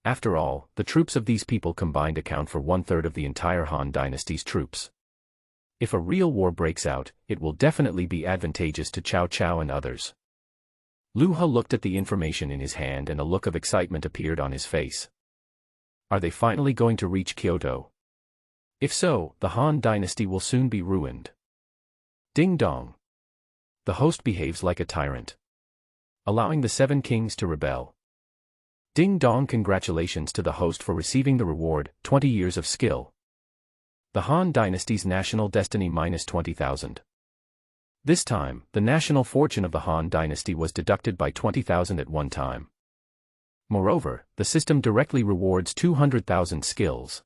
After all, the troops of these people combined account for 1/3 of the entire Han dynasty's troops. If a real war breaks out, it will definitely be advantageous to Cao Cao and others. Lu He looked at the information in his hand and a look of excitement appeared on his face. Are they finally going to reach Kyoto? If so, the Han dynasty will soon be ruined. Ding dong. The host behaves like a tyrant, allowing the Seven Kings to rebel. Ding dong. Congratulations to the host for receiving the reward, 20 years of skill. The Han dynasty's national destiny -20,000. This time, the national fortune of the Han dynasty was deducted by 20,000 at one time. Moreover, the system directly rewards 200,000 skills.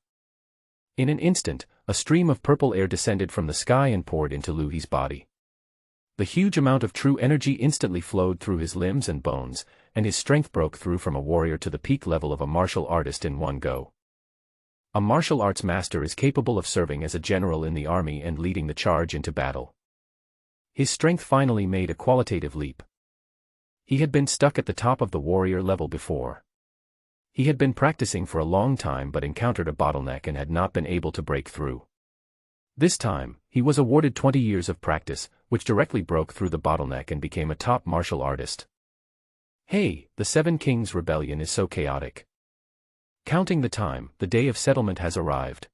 In an instant, a stream of purple air descended from the sky and poured into Lu He's body. The huge amount of true energy instantly flowed through his limbs and bones, and his strength broke through from a warrior to the peak level of a martial artist in one go. A martial arts master is capable of serving as a general in the army and leading the charge into battle. His strength finally made a qualitative leap. He had been stuck at the top of the warrior level before. He had been practicing for a long time but encountered a bottleneck and had not been able to break through. This time, he was awarded 20 years of practice, which directly broke through the bottleneck and became a top martial artist. Hey, the Seven Kings rebellion is so chaotic. Counting the time, the day of settlement has arrived.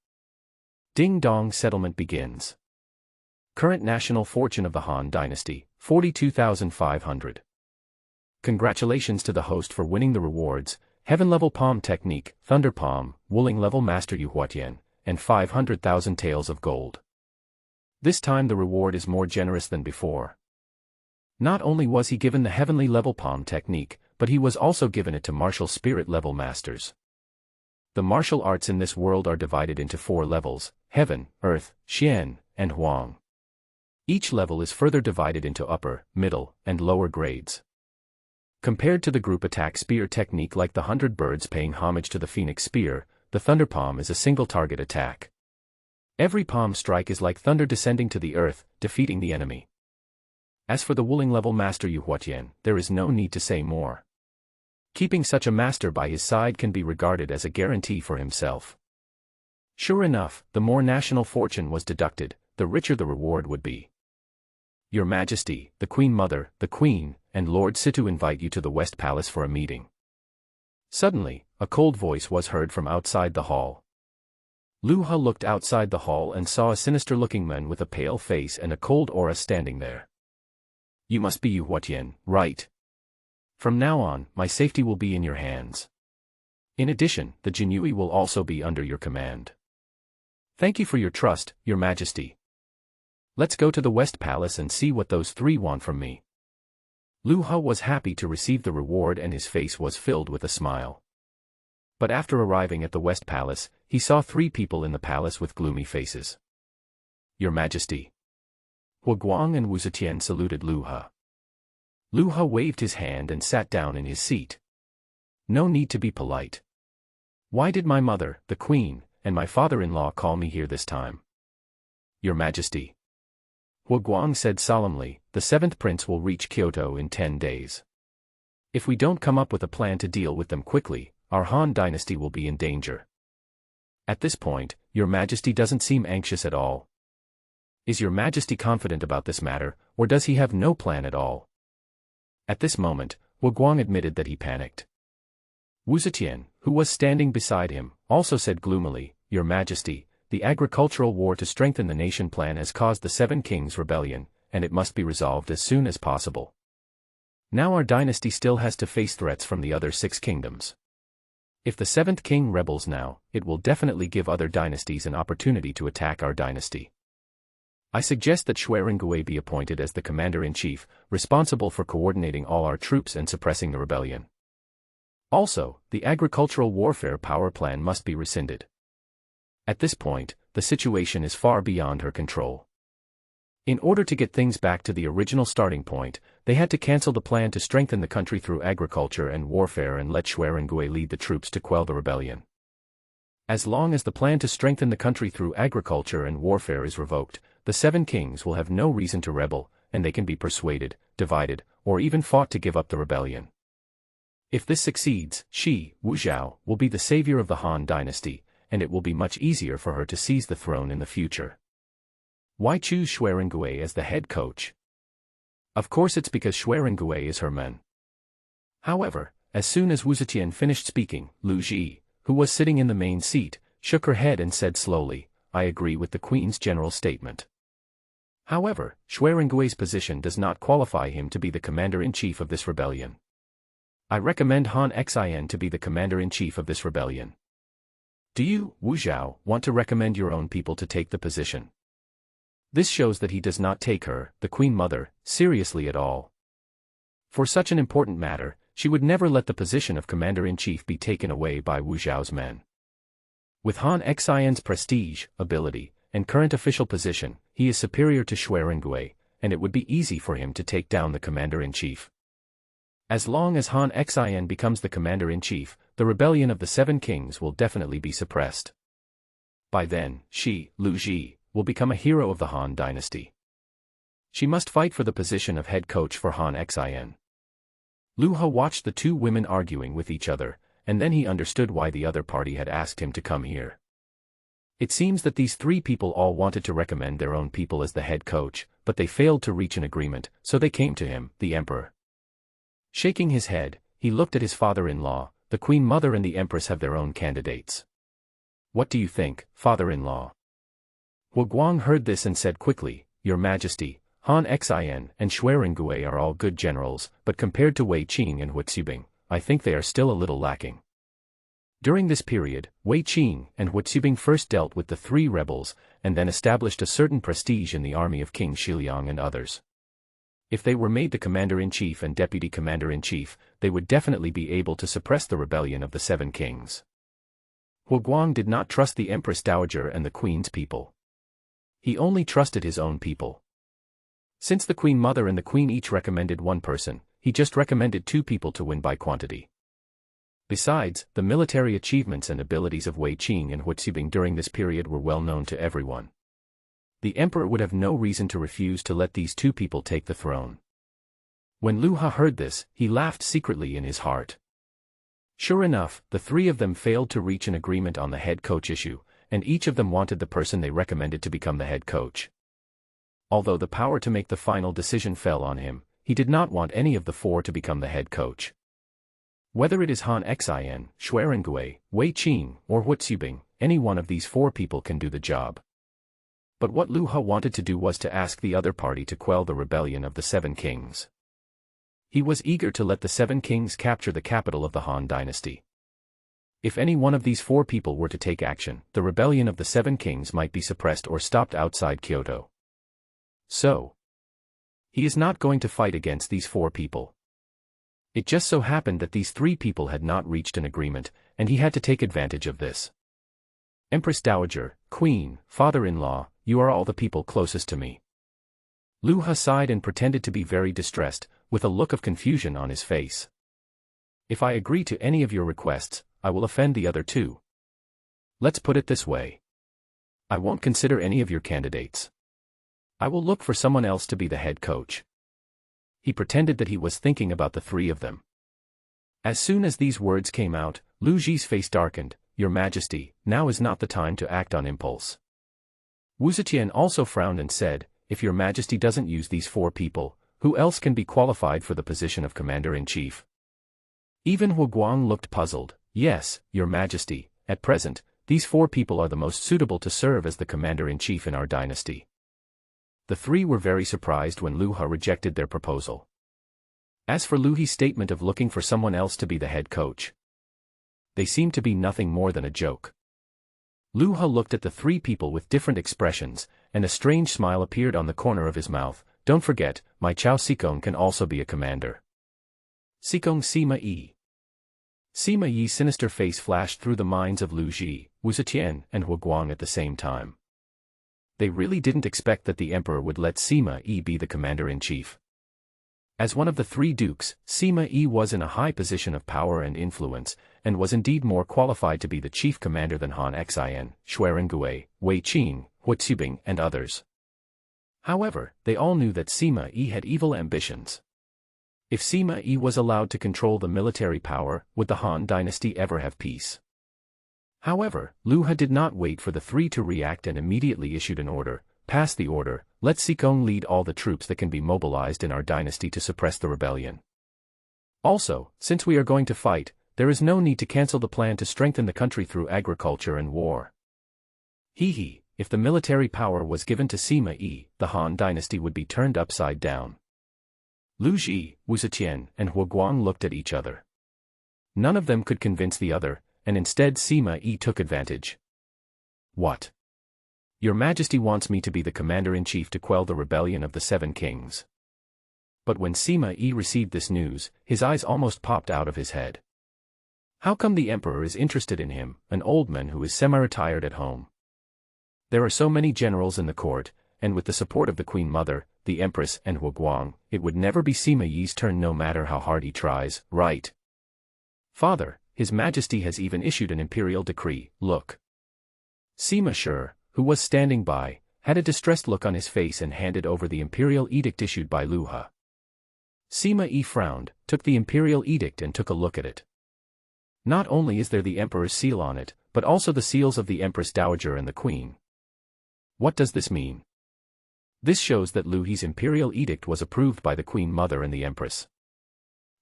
Ding dong. Settlement begins. Current national fortune of the Han dynasty, 42,500. Congratulations to the host for winning the rewards, Heaven Level Palm Technique, Thunder Palm, Wuling Level Master Yu Huatian, and 500,000 taels of gold. This time the reward is more generous than before. Not only was he given the Heavenly Level Palm Technique, but he was also given it to Martial Spirit Level Masters. The martial arts in this world are divided into 4 levels, Heaven, Earth, Xian, and Huang. Each level is further divided into upper, middle, and lower grades. Compared to the group attack spear technique like the 100 birds paying homage to the Phoenix Spear, the Thunder Palm is a single target attack. Every palm strike is like thunder descending to the earth, defeating the enemy. As for the Wuling Level Master Yu Huatian, there is no need to say more. Keeping such a master by his side can be regarded as a guarantee for himself. Sure enough, the more national fortune was deducted, the richer the reward would be. Your Majesty, the Queen Mother, the Queen, and Lord Situ invite you to the West Palace for a meeting. Suddenly, a cold voice was heard from outside the hall. Lu He looked outside the hall and saw a sinister-looking man with a pale face and a cold aura standing there. You must be Yu Huatian, right? From now on, my safety will be in your hands. In addition, the Jinui will also be under your command. Thank you for your trust, Your Majesty. Let's go to the West Palace and see what those 3 want from me. Lu He was happy to receive the reward and his face was filled with a smile. But after arriving at the West Palace, he saw 3 people in the palace with gloomy faces. Your Majesty. Hua Guang and Wu Zetian saluted Lu He. Lu He waved his hand and sat down in his seat. No need to be polite. Why did my mother, the Queen, and my father-in-law call me here this time? Your Majesty. Hua Guang said solemnly, the 7th prince will reach Kyoto in 10 days. If we don't come up with a plan to deal with them quickly, our Han dynasty will be in danger. At this point, your Majesty doesn't seem anxious at all. Is your Majesty confident about this matter, or does he have no plan at all? At this moment, Wu Guang admitted that he panicked. Wu Zetian, who was standing beside him, also said gloomily, Your Majesty, the agricultural war to strengthen the nation plan has caused the Seven Kings rebellion, and it must be resolved as soon as possible. Now our dynasty still has to face threats from the other 6 kingdoms. If the 7th king rebels now, it will definitely give other dynasties an opportunity to attack our dynasty. I suggest that Xue Rengui be appointed as the commander-in-chief, responsible for coordinating all our troops and suppressing the rebellion. Also, the agricultural warfare power plan must be rescinded. At this point, the situation is far beyond her control. In order to get things back to the original starting point, they had to cancel the plan to strengthen the country through agriculture and warfare and let Xue Rengui lead the troops to quell the rebellion. As long as the plan to strengthen the country through agriculture and warfare is revoked, the 7 kings will have no reason to rebel, and they can be persuaded, divided, or even fought to give up the rebellion. If this succeeds, she, Wu Zhao, will be the savior of the Han dynasty, and it will be much easier for her to seize the throne in the future. Why choose Xue Rengui as the head coach? Of course it's because Xue Rengui is her man. However, as soon as Wu Zetian finished speaking, Lu Ji, who was sitting in the main seat, shook her head and said slowly, I agree with the Queen's general statement. However, Xue Rengui's position does not qualify him to be the commander-in-chief of this rebellion. I recommend Han Xin to be the commander-in-chief of this rebellion. Do you, Wu Zhao, want to recommend your own people to take the position? This shows that he does not take her, the Queen Mother, seriously at all. For such an important matter, she would never let the position of commander-in-chief be taken away by Wu Zhao's men. With Han Xin's prestige, ability, and current official position, he is superior to Xue Rengui, and it would be easy for him to take down the commander-in-chief. As long as Han Xin becomes the commander-in-chief, the rebellion of the 7 kings will definitely be suppressed. By then, she, Lu Ji, will become a hero of the Han dynasty. She must fight for the position of head coach for Han Xin. Lu He watched the 2 women arguing with each other, and then he understood why the other party had asked him to come here. It seems that these 3 people all wanted to recommend their own people as the head coach, but they failed to reach an agreement, so they came to him, the emperor. Shaking his head, he looked at his father-in-law. The Queen Mother and the Empress have their own candidates. What do you think, father-in-law? Wu Guang heard this and said quickly, Your Majesty, Han Xin and Xue Rengui are all good generals, but compared to Wei Qing and Hu Zibing, I think they are still a little lacking. During this period, Wei Qing and Hu Zibing first dealt with the 3 rebels, and then established a certain prestige in the army of King Shiliang and others. If they were made the commander-in-chief and deputy commander-in-chief, they would definitely be able to suppress the rebellion of the 7 kings. Wu Guang did not trust the Empress Dowager and the Queen's people. He only trusted his own people. Since the Queen Mother and the Queen each recommended 1 person, he just recommended 2 people to win by quantity. Besides, the military achievements and abilities of Wei Qing and Hu Zibing during this period were well known to everyone. The emperor would have no reason to refuse to let these 2 people take the throne. When Lu He heard this, he laughed secretly in his heart. Sure enough, the 3 of them failed to reach an agreement on the head coach issue, and each of them wanted the person they recommended to become the head coach. Although the power to make the final decision fell on him, he did not want any of the 4 to become the head coach. Whether it is Han Xin, Xue Rengui, Wei Qing, or Hu Zibing, any one of these 4 people can do the job. But what Lu He wanted to do was to ask the other party to quell the rebellion of the 7 kings. He was eager to let the 7 kings capture the capital of the Han dynasty. If any one of these 4 people were to take action, the rebellion of the 7 kings might be suppressed or stopped outside Kyoto. So, he is not going to fight against these 4 people. It just so happened that these 3 people had not reached an agreement, and he had to take advantage of this. Empress Dowager, Queen, father-in-law, you are all the people closest to me. Lu He sighed and pretended to be very distressed, with a look of confusion on his face. If I agree to any of your requests, I will offend the other 2. Let's put it this way. I won't consider any of your candidates. I will look for someone else to be the head coach. He pretended that he was thinking about the 3 of them. As soon as these words came out, Lu Ji's face darkened, Your Majesty, now is not the time to act on impulse. Wu Zetian also frowned and said, if Your Majesty doesn't use these 4 people, who else can be qualified for the position of Commander-in-Chief? Even Hu Guang looked puzzled. Yes, Your Majesty, at present, these 4 people are the most suitable to serve as the Commander-in-Chief in our dynasty. The 3 were very surprised when Lu He rejected their proposal. As for Lu He's statement of looking for someone else to be the head coach, they seemed to be nothing more than a joke. Lu He looked at the 3 people with different expressions, and a strange smile appeared on the corner of his mouth. Don't forget, my Chao Sikong can also be a commander. Sikong Sima Yi. Sima Yi's sinister face flashed through the minds of Lu Ji, Wu Zetian, and Hu Guang at the same time. They really didn't expect that the emperor would let Sima Yi be the commander-in-chief. As one of the 3 dukes, Sima Yi was in a high position of power and influence, and was indeed more qualified to be the chief commander than Han Xian, Xuerengui, Wei Qing, Hu Qibing, and others. However, they all knew that Sima Yi had evil ambitions. If Sima Yi was allowed to control the military power, would the Han dynasty ever have peace? However, Lu He did not wait for the 3 to react and immediately issued an order. Pass the order, let Sikong lead all the troops that can be mobilized in our dynasty to suppress the rebellion. Also, since we are going to fight, there is no need to cancel the plan to strengthen the country through agriculture and war. If the military power was given to Sima Yi, the Han dynasty would be turned upside down. Lu Ji, Wu Zetian, and Hu Guang looked at each other. None of them could convince the other, and instead Sima Yi took advantage. What? Your Majesty wants me to be the commander-in-chief to quell the rebellion of the 7 kings. But when Sima Yi received this news, his eyes almost popped out of his head. How come the emperor is interested in him, an old man who is semi-retired at home? There are so many generals in the court, and with the support of the Queen Mother, the Empress, and Hu Guang, it would never be Sima Yi's turn no matter how hard he tries, right? Father, His Majesty has even issued an imperial decree, look. Sima Shi, who was standing by, had a distressed look on his face and handed over the imperial edict issued by Lu He. Sima Yi frowned, took the imperial edict and took a look at it. Not only is there the emperor's seal on it, but also the seals of the Empress Dowager and the Queen. What does this mean? This shows that Lu He's imperial edict was approved by the Queen Mother and the Empress.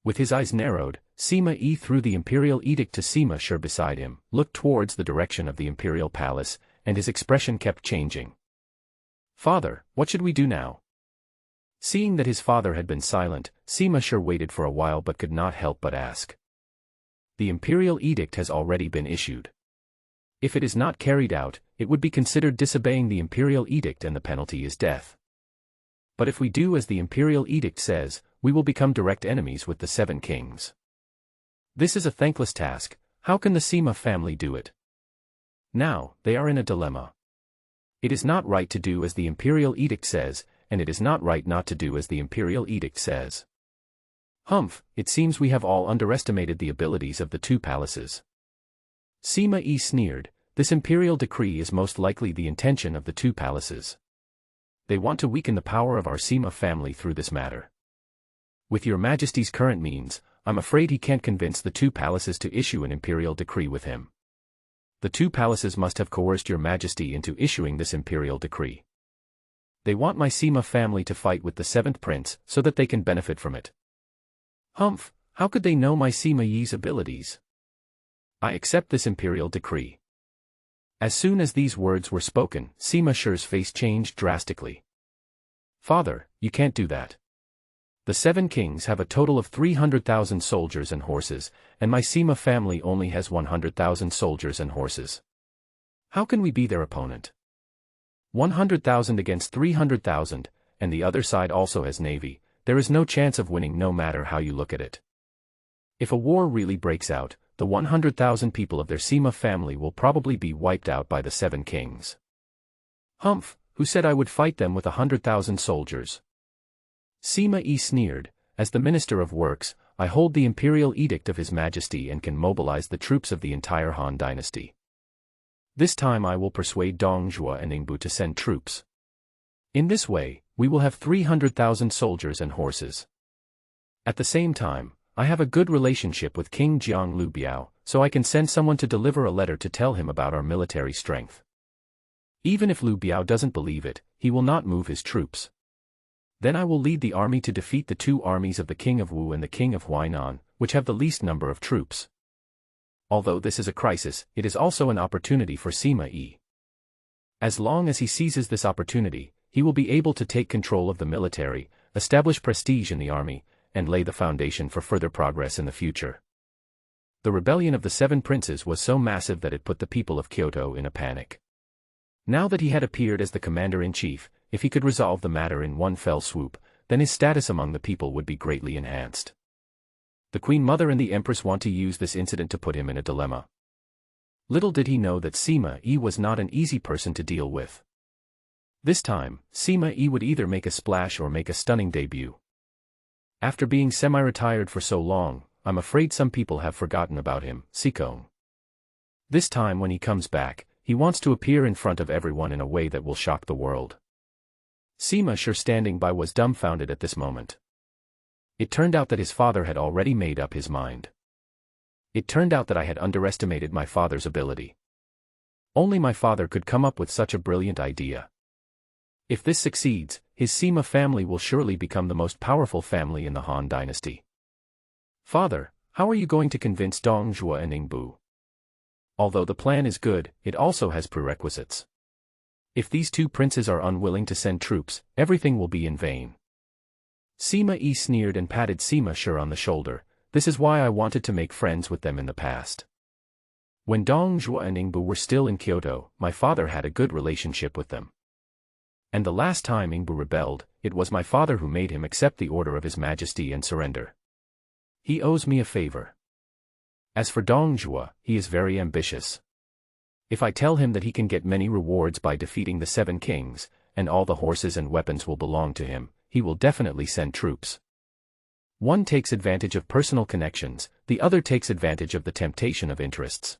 With his eyes narrowed, Sima Yi threw the imperial edict to Sima Shi beside him, looked towards the direction of the imperial palace, and his expression kept changing. Father, what should we do now? Seeing that his father had been silent, Sima Shi waited for a while but could not help but ask. The imperial edict has already been issued. If it is not carried out, it would be considered disobeying the imperial edict and the penalty is death. But if we do as the imperial edict says, we will become direct enemies with the 7 kings. This is a thankless task. How can the Sima family do it? Now, they are in a dilemma. It is not right to do as the imperial edict says, and it is not right not to do as the imperial edict says. Humph, it seems we have all underestimated the abilities of the 2 palaces. Sima Yi sneered, this imperial decree is most likely the intention of the 2 palaces. They want to weaken the power of our Sima family through this matter. With Your Majesty's current means, I'm afraid he can't convince the 2 palaces to issue an imperial decree with him. The 2 palaces must have coerced Your Majesty into issuing this imperial decree. They want my Sima family to fight with the 7th prince so that they can benefit from it. Humph, how could they know my Sima Yi's abilities? I accept this imperial decree. As soon as these words were spoken, Sima Shi's face changed drastically. Father, you can't do that. The 7 kings have a total of 300,000 soldiers and horses, and my Sima family only has 100,000 soldiers and horses. How can we be their opponent? 100,000 against 300,000, and the other side also has navy, there is no chance of winning no matter how you look at it. If a war really breaks out, the 100,000 people of their Sima family will probably be wiped out by the 7 kings. Humph, who said I would fight them with 100,000 soldiers? Sima Yi sneered, as the Minister of Works, I hold the imperial edict of His Majesty and can mobilize the troops of the entire Han dynasty. This time I will persuade Dong Zhuo and Ningbu to send troops. In this way, we will have 300,000 soldiers and horses. At the same time, I have a good relationship with King Jiang Lu Biao, so I can send someone to deliver a letter to tell him about our military strength. Even if Liu Biao doesn't believe it, he will not move his troops. Then I will lead the army to defeat the two armies of the King of Wu and the King of Huainan, which have the least number of troops. Although this is a crisis, it is also an opportunity for Sima Yi. As long as he seizes this opportunity, he will be able to take control of the military, establish prestige in the army, and lay the foundation for further progress in the future. The rebellion of the Seven Princes was so massive that it put the people of Kyoto in a panic. Now that he had appeared as the commander-in-chief, if he could resolve the matter in one fell swoop, then his status among the people would be greatly enhanced. The Queen Mother and the Empress want to use this incident to put him in a dilemma. Little did he know that Sima Yi was not an easy person to deal with. This time, Sima Yi would either make a splash or make a stunning debut. After being semi-retired for so long, I'm afraid some people have forgotten about him, Sikong. This time when he comes back, he wants to appear in front of everyone in a way that will shock the world. Sima Shi standing by was dumbfounded at this moment. It turned out that his father had already made up his mind. It turned out that I had underestimated my father's ability. Only my father could come up with such a brilliant idea. If this succeeds, his Sima family will surely become the most powerful family in the Han dynasty. Father, how are you going to convince Dong Zhuo and Ningbu? Although the plan is good, it also has prerequisites. If these two princes are unwilling to send troops, everything will be in vain. Sima Yi sneered and patted Sima Shi on the shoulder. This is why I wanted to make friends with them in the past. When Dong Zhuo and Ningbu were still in Kyoto, my father had a good relationship with them. And the last time Ningbu rebelled, it was my father who made him accept the order of His Majesty and surrender. He owes me a favor. As for Dong Zhuo, he is very ambitious. If I tell him that he can get many rewards by defeating the Seven Kings, and all the horses and weapons will belong to him, he will definitely send troops. One takes advantage of personal connections, the other takes advantage of the temptation of interests.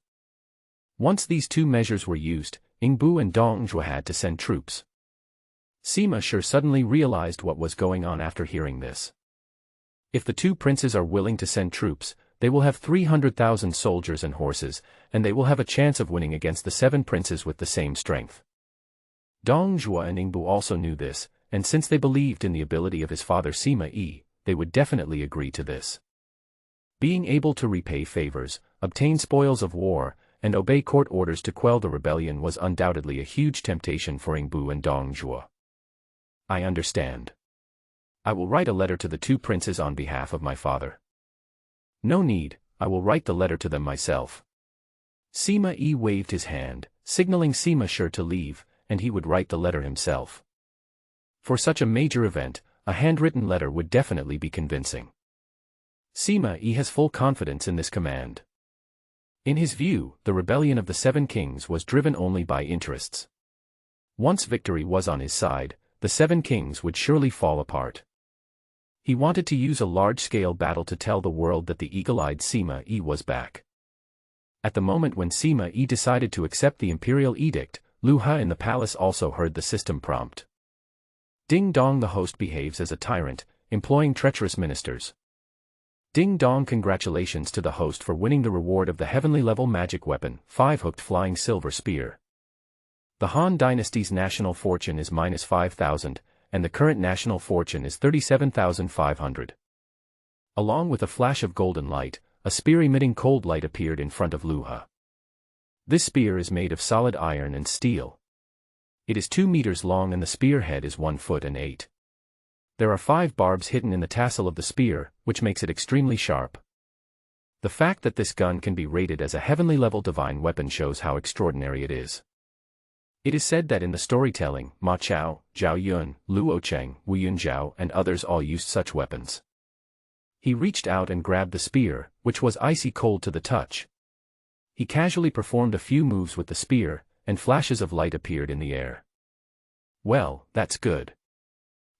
Once these two measures were used, Ningbu and Dong Zhuo had to send troops. Sima Shi suddenly realized what was going on after hearing this. If the two princes are willing to send troops, they will have 300,000 soldiers and horses, and they will have a chance of winning against the seven princes with the same strength. Dong Zhuo and Ningbu also knew this, and since they believed in the ability of his father Sima Yi, they would definitely agree to this. Being able to repay favors, obtain spoils of war, and obey court orders to quell the rebellion was undoubtedly a huge temptation for Ningbu and Dong Zhuo. I understand. I will write a letter to the two princes on behalf of my father. No need, I will write the letter to them myself. Sima Yi waved his hand, signaling Sima Shi to leave, and he would write the letter himself. For such a major event, a handwritten letter would definitely be convincing. Sima Yi has full confidence in this command. In his view, the rebellion of the Seven Kings was driven only by interests. Once victory was on his side, the Seven Kings would surely fall apart. He wanted to use a large-scale battle to tell the world that the eagle-eyed Sima Yi was back. At the moment when Sima Yi decided to accept the imperial edict, Lu He in the palace also heard the system prompt. Ding Dong, the host behaves as a tyrant, employing treacherous ministers. Ding Dong, congratulations to the host for winning the reward of the heavenly-level magic weapon, 5-hooked flying silver spear. The Han dynasty's national fortune is minus 5,000, and the current national fortune is 37,500. Along with a flash of golden light, a spear emitting cold light appeared in front of Lu He. This spear is made of solid iron and steel. It is 2 meters long and the spear head is 1 foot and 8. There are 5 barbs hidden in the tassel of the spear, which makes it extremely sharp. The fact that this gun can be rated as a heavenly-level divine weapon shows how extraordinary it is. It is said that in the storytelling, Ma Chao, Zhao Yun, Lu Ocheng, Wu Yunzhao and others all used such weapons. He reached out and grabbed the spear, which was icy cold to the touch. He casually performed a few moves with the spear, and flashes of light appeared in the air. Well, that's good.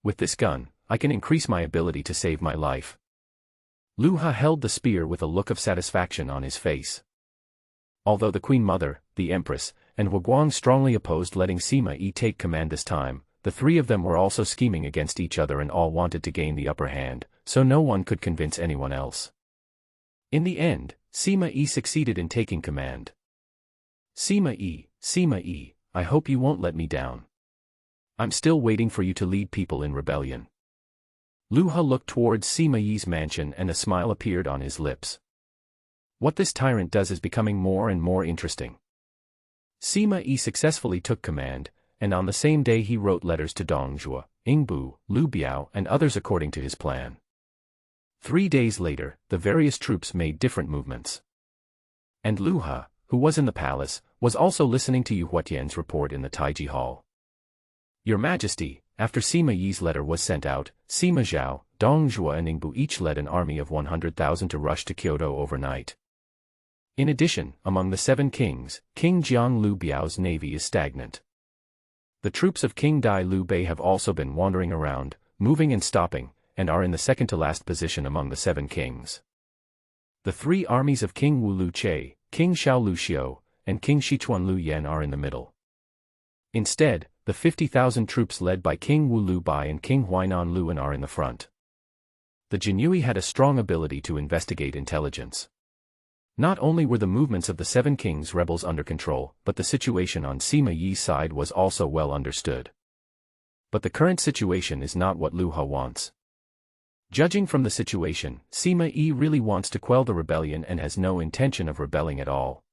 With this gun, I can increase my ability to save my life. Lu He held the spear with a look of satisfaction on his face. Although the Queen Mother, the Empress, and Huguang strongly opposed letting Sima Yi take command this time, the three of them were also scheming against each other and all wanted to gain the upper hand, so no one could convince anyone else. In the end, Sima Yi succeeded in taking command. Sima Yi, I hope you won't let me down. I'm still waiting for you to lead people in rebellion. Lu He looked towards Sima Yi's mansion and a smile appeared on his lips. What this tyrant does is becoming more and more interesting. Sima Yi successfully took command, and on the same day he wrote letters to Dong Zhuo, Yingbu, Liu Biao and others according to his plan. 3 days later, the various troops made different movements. And Lu He, who was in the palace, was also listening to Yu Huatian's report in the Taiji Hall. Your Majesty, after Sima Yi's letter was sent out, Sima Zhao, Dong Zhuo and Yingbu each led an army of 100,000 to rush to Kyoto overnight. In addition, among the 7 kings, King Jiang Liu Biao's navy is stagnant. The troops of King Dai Liu Bei have also been wandering around, moving and stopping, and are in the second-to-last position among the 7 kings. The 3 armies of King Wu Lu Che, King Xiao Lu Xiu, and King Sichuan Lu Yan are in the middle. Instead, the 50,000 troops led by King Wu Lu Bai and King Huainan Luan are in the front. The Jinyui had a strong ability to investigate intelligence. Not only were the movements of the 7 kings rebels under control, but the situation on Sima Yi's side was also well understood. But the current situation is not what Lu He wants. Judging from the situation, Sima Yi really wants to quell the rebellion and has no intention of rebelling at all.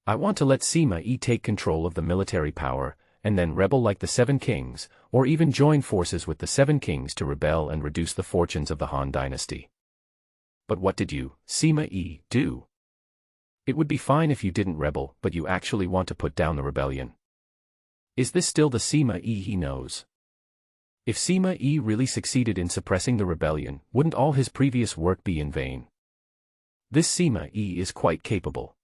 I want to let Sima Yi take control of the military power, and then rebel like the 7 kings, or even join forces with the 7 kings to rebel and reduce the fortunes of the Han dynasty. But what did you, Sima Yi, do? It would be fine if you didn't rebel, but you actually want to put down the rebellion. Is this still the Sima Yi he knows? If Sima Yi really succeeded in suppressing the rebellion, wouldn't all his previous work be in vain? This Sima Yi is quite capable.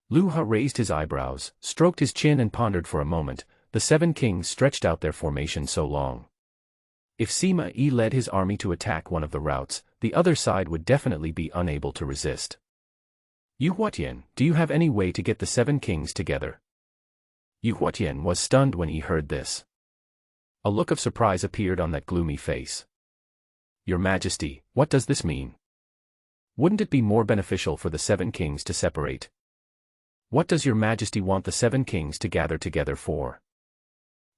Lu He raised his eyebrows, stroked his chin and pondered for a moment. The 7 kings stretched out their formation so long. If Sima Yi led his army to attack one of the routes, the other side would definitely be unable to resist. Yu Huatian, do you have any way to get the 7 kings together? Yu Huatian was stunned when he heard this. A look of surprise appeared on that gloomy face. Your Majesty, what does this mean? Wouldn't it be more beneficial for the 7 kings to separate? What does Your Majesty want the 7 kings to gather together for?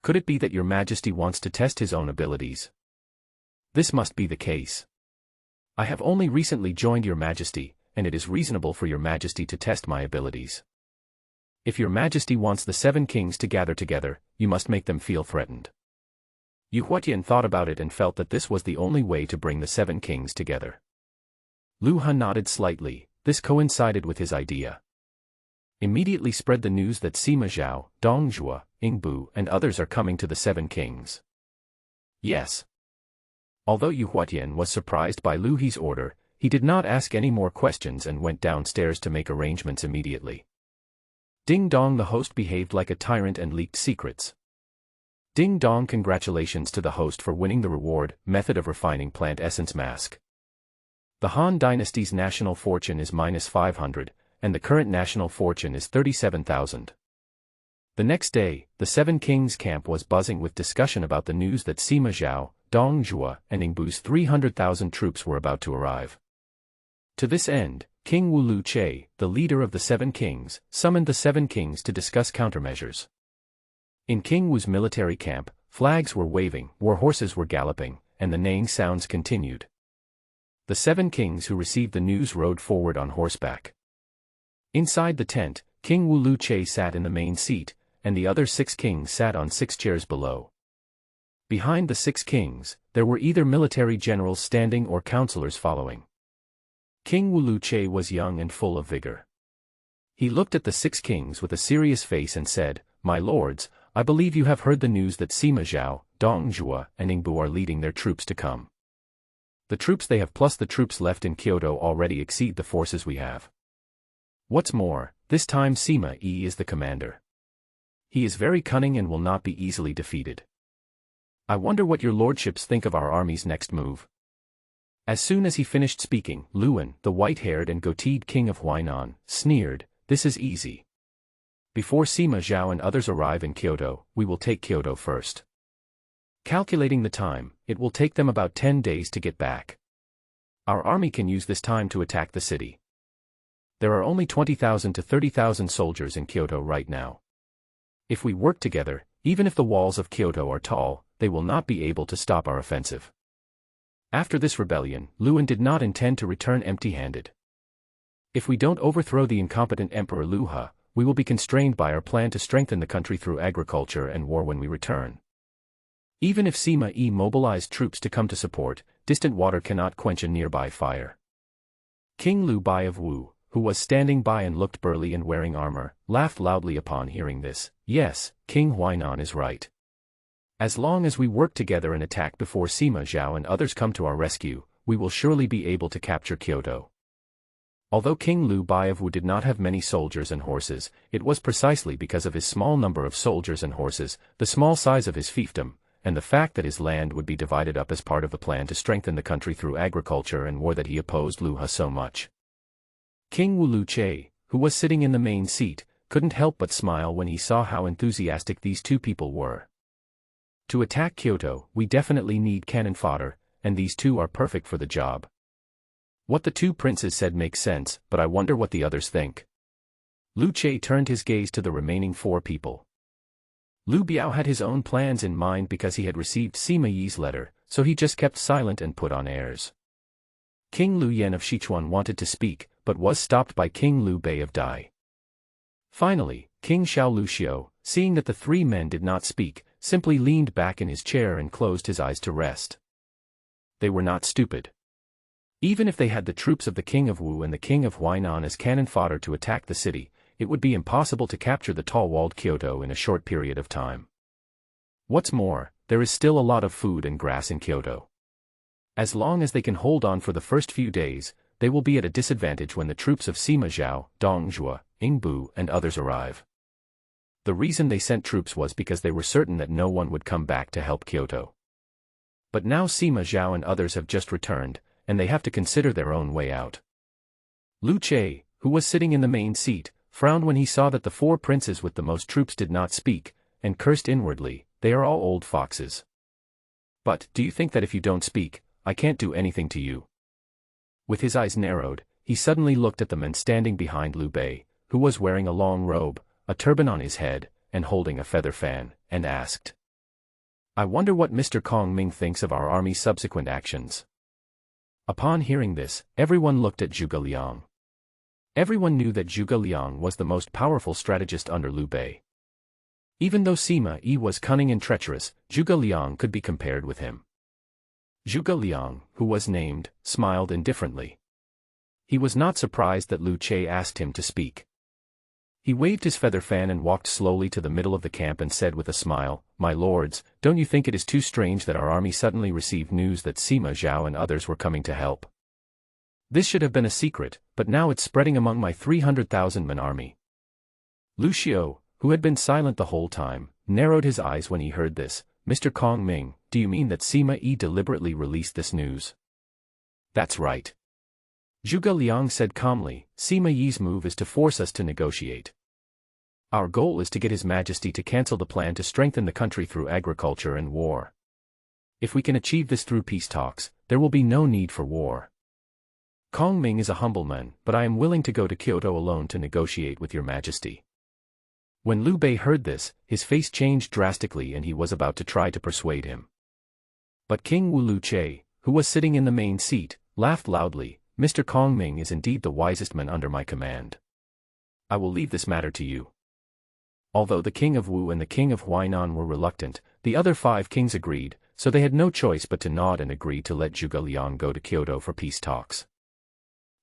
Could it be that Your Majesty wants to test his own abilities? This must be the case. I have only recently joined Your Majesty, and it is reasonable for Your Majesty to test my abilities. If Your Majesty wants the 7 kings to gather together, you must make them feel threatened. Yu Huatian thought about it and felt that this was the only way to bring the 7 kings together. Lu He nodded slightly. This coincided with his idea. Immediately spread the news that Sima Zhao, Dong Zhuo, Yingbu and others are coming to the 7 kings. Yes. Although Yu Huatian was surprised by Lu He's order, he did not ask any more questions and went downstairs to make arrangements immediately. Ding Dong, the host behaved like a tyrant and leaked secrets. Ding Dong, congratulations to the host for winning the reward, method of refining plant essence mask. The Han dynasty's national fortune is -500, and the current national fortune is 37,000. The next day, the 7 kings' camp was buzzing with discussion about the news that Sima Zhao, Dong Zhuo and Yingbu's 300,000 troops were about to arrive. To this end, King Wu Lu Che, the leader of the 7 kings, summoned the 7 kings to discuss countermeasures. In King Wu's military camp, flags were waving, war horses were galloping, and the neighing sounds continued. The 7 kings who received the news rode forward on horseback. Inside the tent, King Wu Lu Che sat in the main seat, and the other 6 kings sat on 6 chairs below. Behind the 6 kings, there were either military generals standing or counselors following. King Wu Lu Che was young and full of vigor. He looked at the 6 kings with a serious face and said, "My lords, I believe you have heard the news that Sima Zhao, Dong Zhuo and Yingbu are leading their troops to come. The troops they have plus the troops left in Kyoto already exceed the forces we have. What's more, this time Sima Yi is the commander. He is very cunning and will not be easily defeated. I wonder what your lordships think of our army's next move." As soon as he finished speaking, Luan, the white-haired and goateed king of Huainan, sneered, "This is easy. Before Sima Zhao and others arrive in Kyoto, we will take Kyoto first. Calculating the time, it will take them about 10 days to get back. Our army can use this time to attack the city. There are only 20,000 to 30,000 soldiers in Kyoto right now. If we work together, even if the walls of Kyoto are tall, they will not be able to stop our offensive. After this rebellion, Luan did not intend to return empty-handed. If we don't overthrow the incompetent Emperor Luha, we will be constrained by our plan to strengthen the country through agriculture and war when we return. Even if Sima-e mobilized troops to come to support, distant water cannot quench a nearby fire. King Liu Bai of Wu, who was standing by and looked burly and wearing armor, laughed loudly upon hearing this. Yes, King Huainan is right. As long as we work together and attack before Sima Zhao and others come to our rescue, we will surely be able to capture Kyoto. Although King Liu Bai of Wu did not have many soldiers and horses, it was precisely because of his small number of soldiers and horses, the small size of his fiefdom, and the fact that his land would be divided up as part of the plan to strengthen the country through agriculture and war that he opposed Luha so much. King Wu Luche, who was sitting in the main seat, couldn't help but smile when he saw how enthusiastic these two people were. To attack Kyoto, we definitely need cannon fodder, and these two are perfect for the job. What the two princes said makes sense, but I wonder what the others think. Luche turned his gaze to the remaining four people. Liu Biao had his own plans in mind because he had received Sima Yi's letter, so he just kept silent and put on airs. King Liu Yan of Sichuan wanted to speak, but was stopped by King Liu Bei of Dai. Finally, King Xiao Luxiu, seeing that the three men did not speak, simply leaned back in his chair and closed his eyes to rest. They were not stupid. Even if they had the troops of the King of Wu and the King of Huainan as cannon fodder to attack the city, it would be impossible to capture the tall-walled Kyoto in a short period of time. What's more, there is still a lot of food and grass in Kyoto. As long as they can hold on for the first few days, they will be at a disadvantage when the troops of Sima Zhao, Dong Zhuo, Ingbu, and others arrive. The reason they sent troops was because they were certain that no one would come back to help Kyoto. But now Sima Zhao and others have just returned, and they have to consider their own way out. Lu Che, who was sitting in the main seat, frowned when he saw that the four princes with the most troops did not speak, and cursed inwardly, "They are all old foxes. But, do you think that if you don't speak, I can't do anything to you?" With his eyes narrowed, he suddenly looked at the man standing behind Liu Bei, who was wearing a long robe, a turban on his head, and holding a feather fan, and asked, "I wonder what Mr. Kong Ming thinks of our army's subsequent actions." Upon hearing this, everyone looked at Zhuge Liang. Everyone knew that Zhuge Liang was the most powerful strategist under Liu Bei. Even though Sima Yi was cunning and treacherous, Zhuge Liang could be compared with him. Zhuge Liang, who was named, smiled indifferently. He was not surprised that Lu Che asked him to speak. He waved his feather fan and walked slowly to the middle of the camp and said with a smile, "My lords, don't you think it is too strange that our army suddenly received news that Sima Zhao and others were coming to help? This should have been a secret, but now it's spreading among my 300,000-man army." Lu Xiu, who had been silent the whole time, narrowed his eyes when he heard this. "Mr. Kong Ming, do you mean that Sima Yi deliberately released this news?" "That's right." Zhuge Liang said calmly, "Sima Yi's move is to force us to negotiate. Our goal is to get His Majesty to cancel the plan to strengthen the country through agriculture and war. If we can achieve this through peace talks, there will be no need for war. Kong Ming is a humble man, but I am willing to go to Kyoto alone to negotiate with Your Majesty." When Liu Bei heard this, his face changed drastically and he was about to try to persuade him. But King Wu Luche, who was sitting in the main seat, laughed loudly. "Mr. Kong Ming is indeed the wisest man under my command. I will leave this matter to you." Although the King of Wu and the King of Huainan were reluctant, the other 5 kings agreed, so they had no choice but to nod and agree to let Zhuge Liang go to Kyoto for peace talks.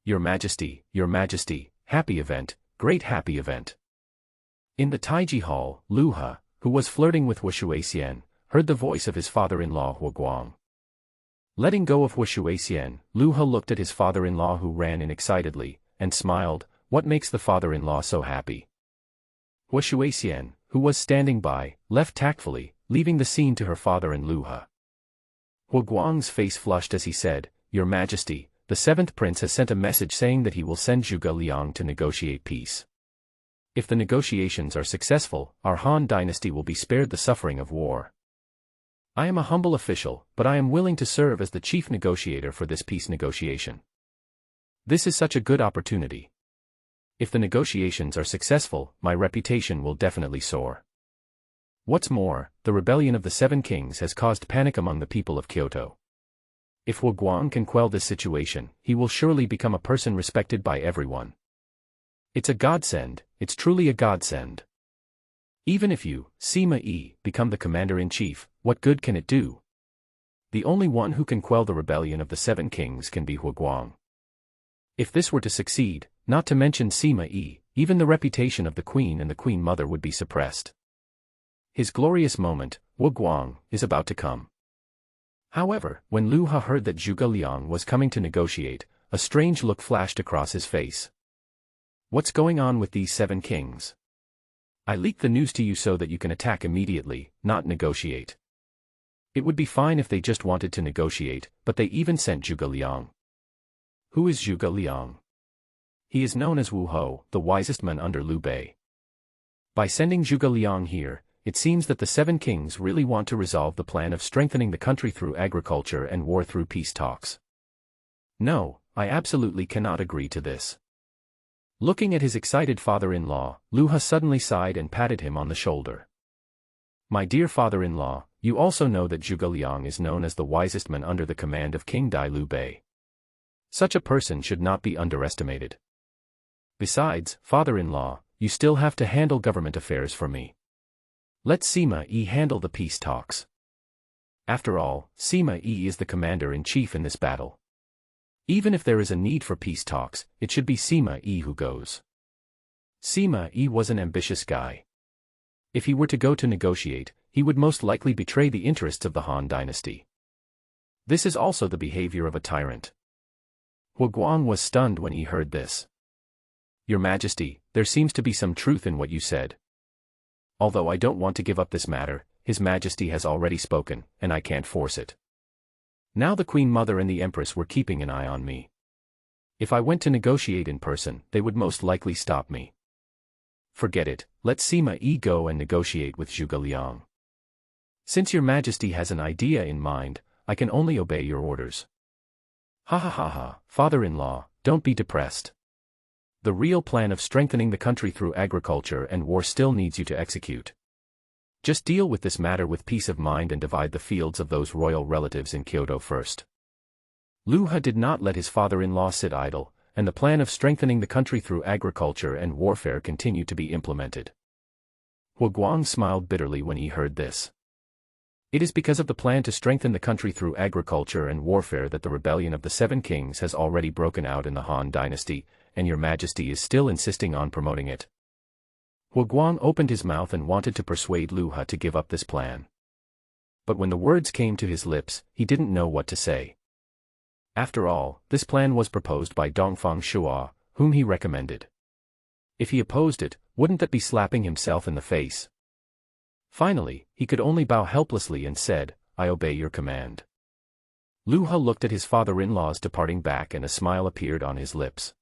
Your Majesty, happy event, great happy event." In the Taiji Hall, Luha, who was flirting with Wu Shuixian, heard the voice of his father-in-law Hu Guang. Letting go of Wu Shuixian, Luha looked at his father-in-law who ran in excitedly, and smiled. What makes the father-in-law so happy? Wu Shuixian, who was standing by, left tactfully, leaving the scene to her father and Luha. Hu Guang's face flushed as he said, "Your Majesty, the 7th prince has sent a message saying that he will send Zhuge Liang to negotiate peace. If the negotiations are successful, our Han dynasty will be spared the suffering of war." I am a humble official, but I am willing to serve as the chief negotiator for this peace negotiation. This is such a good opportunity. If the negotiations are successful, my reputation will definitely soar. What's more, the rebellion of the Seven Kings has caused panic among the people of Kyoto. If Wu Guang can quell this situation, he will surely become a person respected by everyone. It's a godsend, it's truly a godsend. Even if you, Sima Yi, become the commander-in-chief, what good can it do? The only one who can quell the rebellion of the Seven Kings can be Wu Guang. If this were to succeed, not to mention Sima Yi, even the reputation of the queen and the queen mother would be suppressed. His glorious moment, Wu Guang, is about to come. However, when Lu Ha heard that Zhuge Liang was coming to negotiate, a strange look flashed across his face. What's going on with these Seven Kings? I leaked the news to you so that you can attack immediately, not negotiate. It would be fine if they just wanted to negotiate, but they even sent Zhuge Liang. Who is Zhuge Liang? He is known as Wu Ho, the wisest man under Liu Bei. By sending Zhuge Liang here, it seems that the Seven Kings really want to resolve the plan of strengthening the country through agriculture and war through peace talks. No, I absolutely cannot agree to this. Looking at his excited father-in-law, Lu Ha suddenly sighed and patted him on the shoulder. My dear father-in-law, you also know that Zhuge Liang is known as the wisest man under the command of King Dai Liu Bei. Such a person should not be underestimated. Besides, father-in-law, you still have to handle government affairs for me. Let Sima Yi handle the peace talks. After all, Sima Yi is the commander-in-chief in this battle. Even if there is a need for peace talks, it should be Sima Yi who goes. Sima Yi was an ambitious guy. If he were to go to negotiate, he would most likely betray the interests of the Han dynasty. This is also the behavior of a tyrant. Wu Guang was stunned when he heard this. Your Majesty, there seems to be some truth in what you said. Although I don't want to give up this matter, His Majesty has already spoken, and I can't force it. Now the Queen Mother and the Empress were keeping an eye on me. If I went to negotiate in person, they would most likely stop me. Forget it, let Sima Yi go and negotiate with Zhuge Liang. Since Your Majesty has an idea in mind, I can only obey your orders. Ha ha ha ha, father-in-law, don't be depressed. The real plan of strengthening the country through agriculture and war still needs you to execute. Just deal with this matter with peace of mind and divide the fields of those royal relatives in Kyoto first. Lu Ha did not let his father-in-law sit idle, and the plan of strengthening the country through agriculture and warfare continued to be implemented. Wu Guang smiled bitterly when he heard this. It is because of the plan to strengthen the country through agriculture and warfare that the rebellion of the Seven Kings has already broken out in the Han dynasty, and Your Majesty is still insisting on promoting it. Wu Guang opened his mouth and wanted to persuade Lu Ha to give up this plan. But when the words came to his lips, he didn't know what to say. After all, this plan was proposed by Dongfang Shua, whom he recommended. If he opposed it, wouldn't that be slapping himself in the face? Finally, he could only bow helplessly and said, I obey your command. Lu Ha looked at his father-in-law's departing back and a smile appeared on his lips.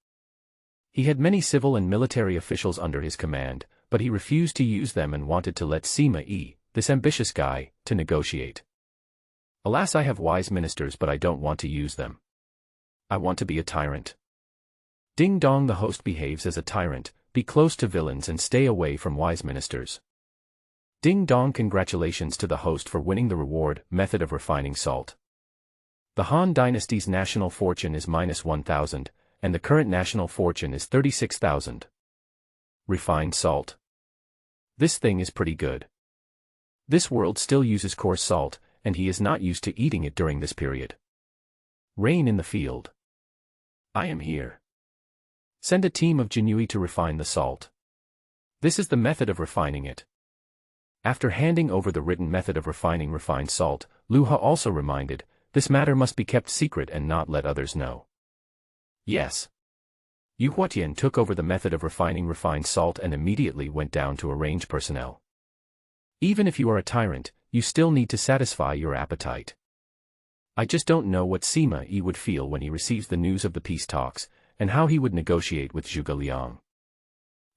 He had many civil and military officials under his command, but he refused to use them and wanted to let Sima Yi, this ambitious guy, to negotiate. Alas, I have wise ministers but I don't want to use them. I want to be a tyrant. Ding dong, the host behaves as a tyrant, be close to villains and stay away from wise ministers. Ding dong, congratulations to the host for winning the reward, method of refining salt. The Han dynasty's national fortune is -1,000, and the current national fortune is 36,000. Refined salt. This thing is pretty good. This world still uses coarse salt, and he is not used to eating it during this period. Rain in the field. I am here. Send a team of Jinui to refine the salt. This is the method of refining it. After handing over the written method of refining refined salt, Lu Ha also reminded, this matter must be kept secret and not let others know. Yes. Yu Huatian took over the method of refining refined salt and immediately went down to arrange personnel. Even if you are a tyrant, you still need to satisfy your appetite. I just don't know what Sima Yi would feel when he receives the news of the peace talks, and how he would negotiate with Zhuge Liang.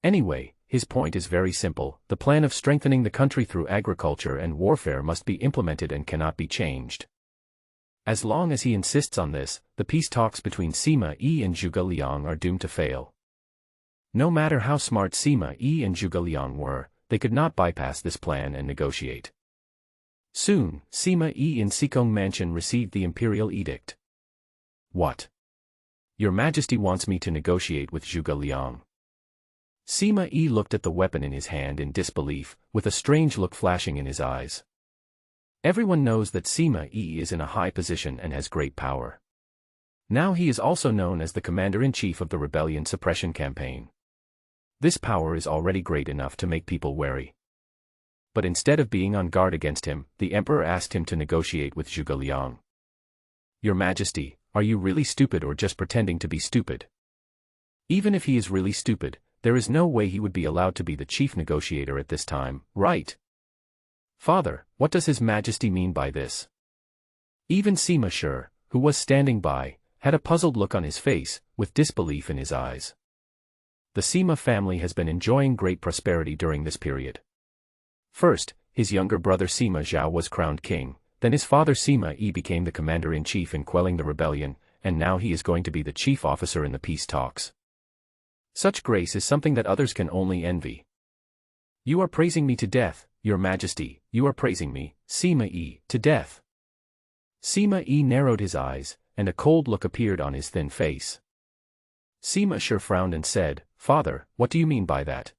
Anyway, his point is very simple: the plan of strengthening the country through agriculture and warfare must be implemented and cannot be changed. As long as he insists on this, the peace talks between Sima Yi and Zhuge Liang are doomed to fail. No matter how smart Sima Yi and Zhuge Liang were, they could not bypass this plan and negotiate. Soon, Sima Yi in Xikong Mansion received the imperial edict. What? Your Majesty wants me to negotiate with Zhuge Liang. Sima Yi looked at the weapon in his hand in disbelief, with a strange look flashing in his eyes. Everyone knows that Sima Yi is in a high position and has great power. Now he is also known as the commander-in-chief of the rebellion suppression campaign. This power is already great enough to make people wary. But instead of being on guard against him, the emperor asked him to negotiate with Zhuge Liang. Your Majesty, are you really stupid or just pretending to be stupid? Even if he is really stupid, there is no way he would be allowed to be the chief negotiator at this time, right? Father, what does His Majesty mean by this? Even Sima Shi, who was standing by, had a puzzled look on his face, with disbelief in his eyes. The Sima family has been enjoying great prosperity during this period. First, his younger brother Sima Zhao was crowned king, then his father Sima Yi became the commander-in-chief in quelling the rebellion, and now he is going to be the chief officer in the peace talks. Such grace is something that others can only envy. You are praising me to death, Your Majesty, you are praising me, Sima Yi, to death. Sima Yi narrowed his eyes, and a cold look appeared on his thin face. Sima Shi frowned and said, Father, what do you mean by that?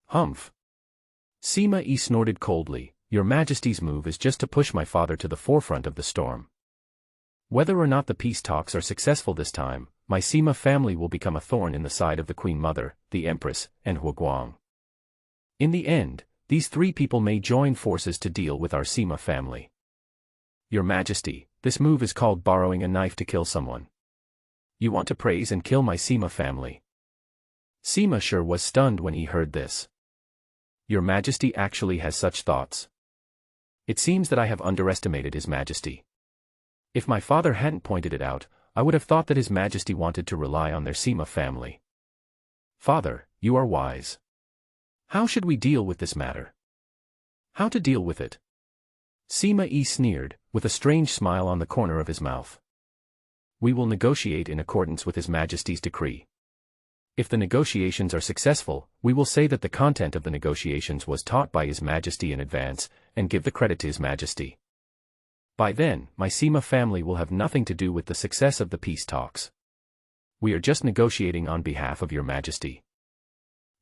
Humph. Sima Yi snorted coldly, Your Majesty's move is just to push my father to the forefront of the storm. Whether or not the peace talks are successful this time, my Sima family will become a thorn in the side of the Queen Mother, the Empress, and Huaguang. In the end, these three people may join forces to deal with our Sima family. Your Majesty, this move is called borrowing a knife to kill someone. You want to praise and kill my Sima family. Sima Shi was stunned when he heard this. Your Majesty actually has such thoughts. It seems that I have underestimated His Majesty. If my father hadn't pointed it out, I would have thought that His Majesty wanted to rely on their Sima family. Father, you are wise. How should we deal with this matter? How to deal with it? Sima Yi sneered, with a strange smile on the corner of his mouth. We will negotiate in accordance with His Majesty's decree. If the negotiations are successful, we will say that the content of the negotiations was taught by His Majesty in advance, and give the credit to His Majesty. By then, my Sima family will have nothing to do with the success of the peace talks. We are just negotiating on behalf of Your Majesty.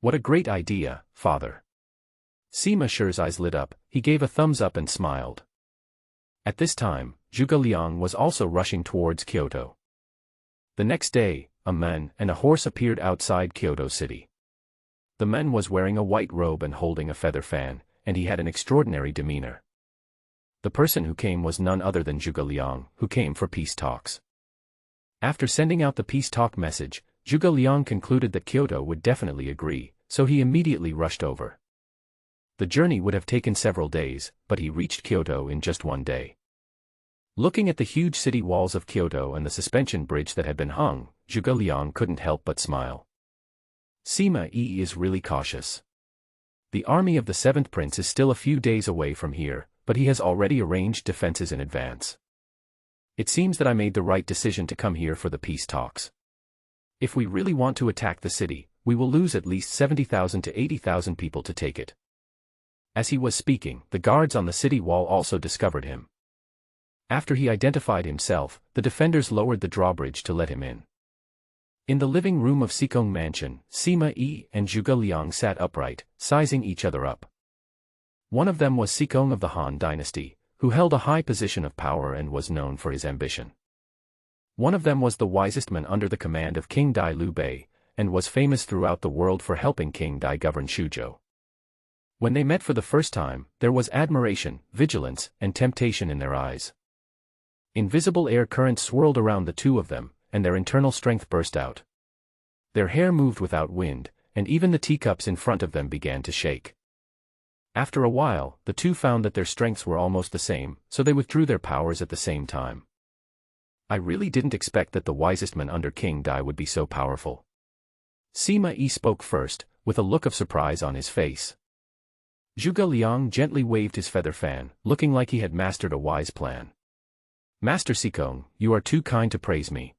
What a great idea, Father. Sima Shi's eyes lit up, he gave a thumbs up and smiled. At this time, Zhuge Liang was also rushing towards Kyoto. The next day, a man and a horse appeared outside Kyoto City. The man was wearing a white robe and holding a feather fan, and he had an extraordinary demeanor. The person who came was none other than Zhuge Liang, who came for peace talks. After sending out the peace talk message, Zhuge Liang concluded that Kyoto would definitely agree, so he immediately rushed over. The journey would have taken several days, but he reached Kyoto in just one day. Looking at the huge city walls of Kyoto and the suspension bridge that had been hung, Zhuge Liang couldn't help but smile. Sima Yi is really cautious. The army of the 7th Prince is still a few days away from here, but he has already arranged defenses in advance. It seems that I made the right decision to come here for the peace talks. If we really want to attack the city, we will lose at least 70,000 to 80,000 people to take it. As he was speaking, the guards on the city wall also discovered him. After he identified himself, the defenders lowered the drawbridge to let him in. In the living room of Xikong Mansion, Sima Yi and Zhuge Liang sat upright, sizing each other up. One of them was Xikong of the Han dynasty, who held a high position of power and was known for his ambition. One of them was the wisest man under the command of King Dai Liu Bei, and was famous throughout the world for helping King Dai govern Shuzhou. When they met for the first time, there was admiration, vigilance, and temptation in their eyes. Invisible air currents swirled around the two of them, and their internal strength burst out. Their hair moved without wind, and even the teacups in front of them began to shake. After a while, the two found that their strengths were almost the same, so they withdrew their powers at the same time. I really didn't expect that the wisest man under King Dai would be so powerful. Sima Yi spoke first, with a look of surprise on his face. Zhuge Liang gently waved his feather fan, looking like he had mastered a wise plan. Master Xikong, you are too kind to praise me.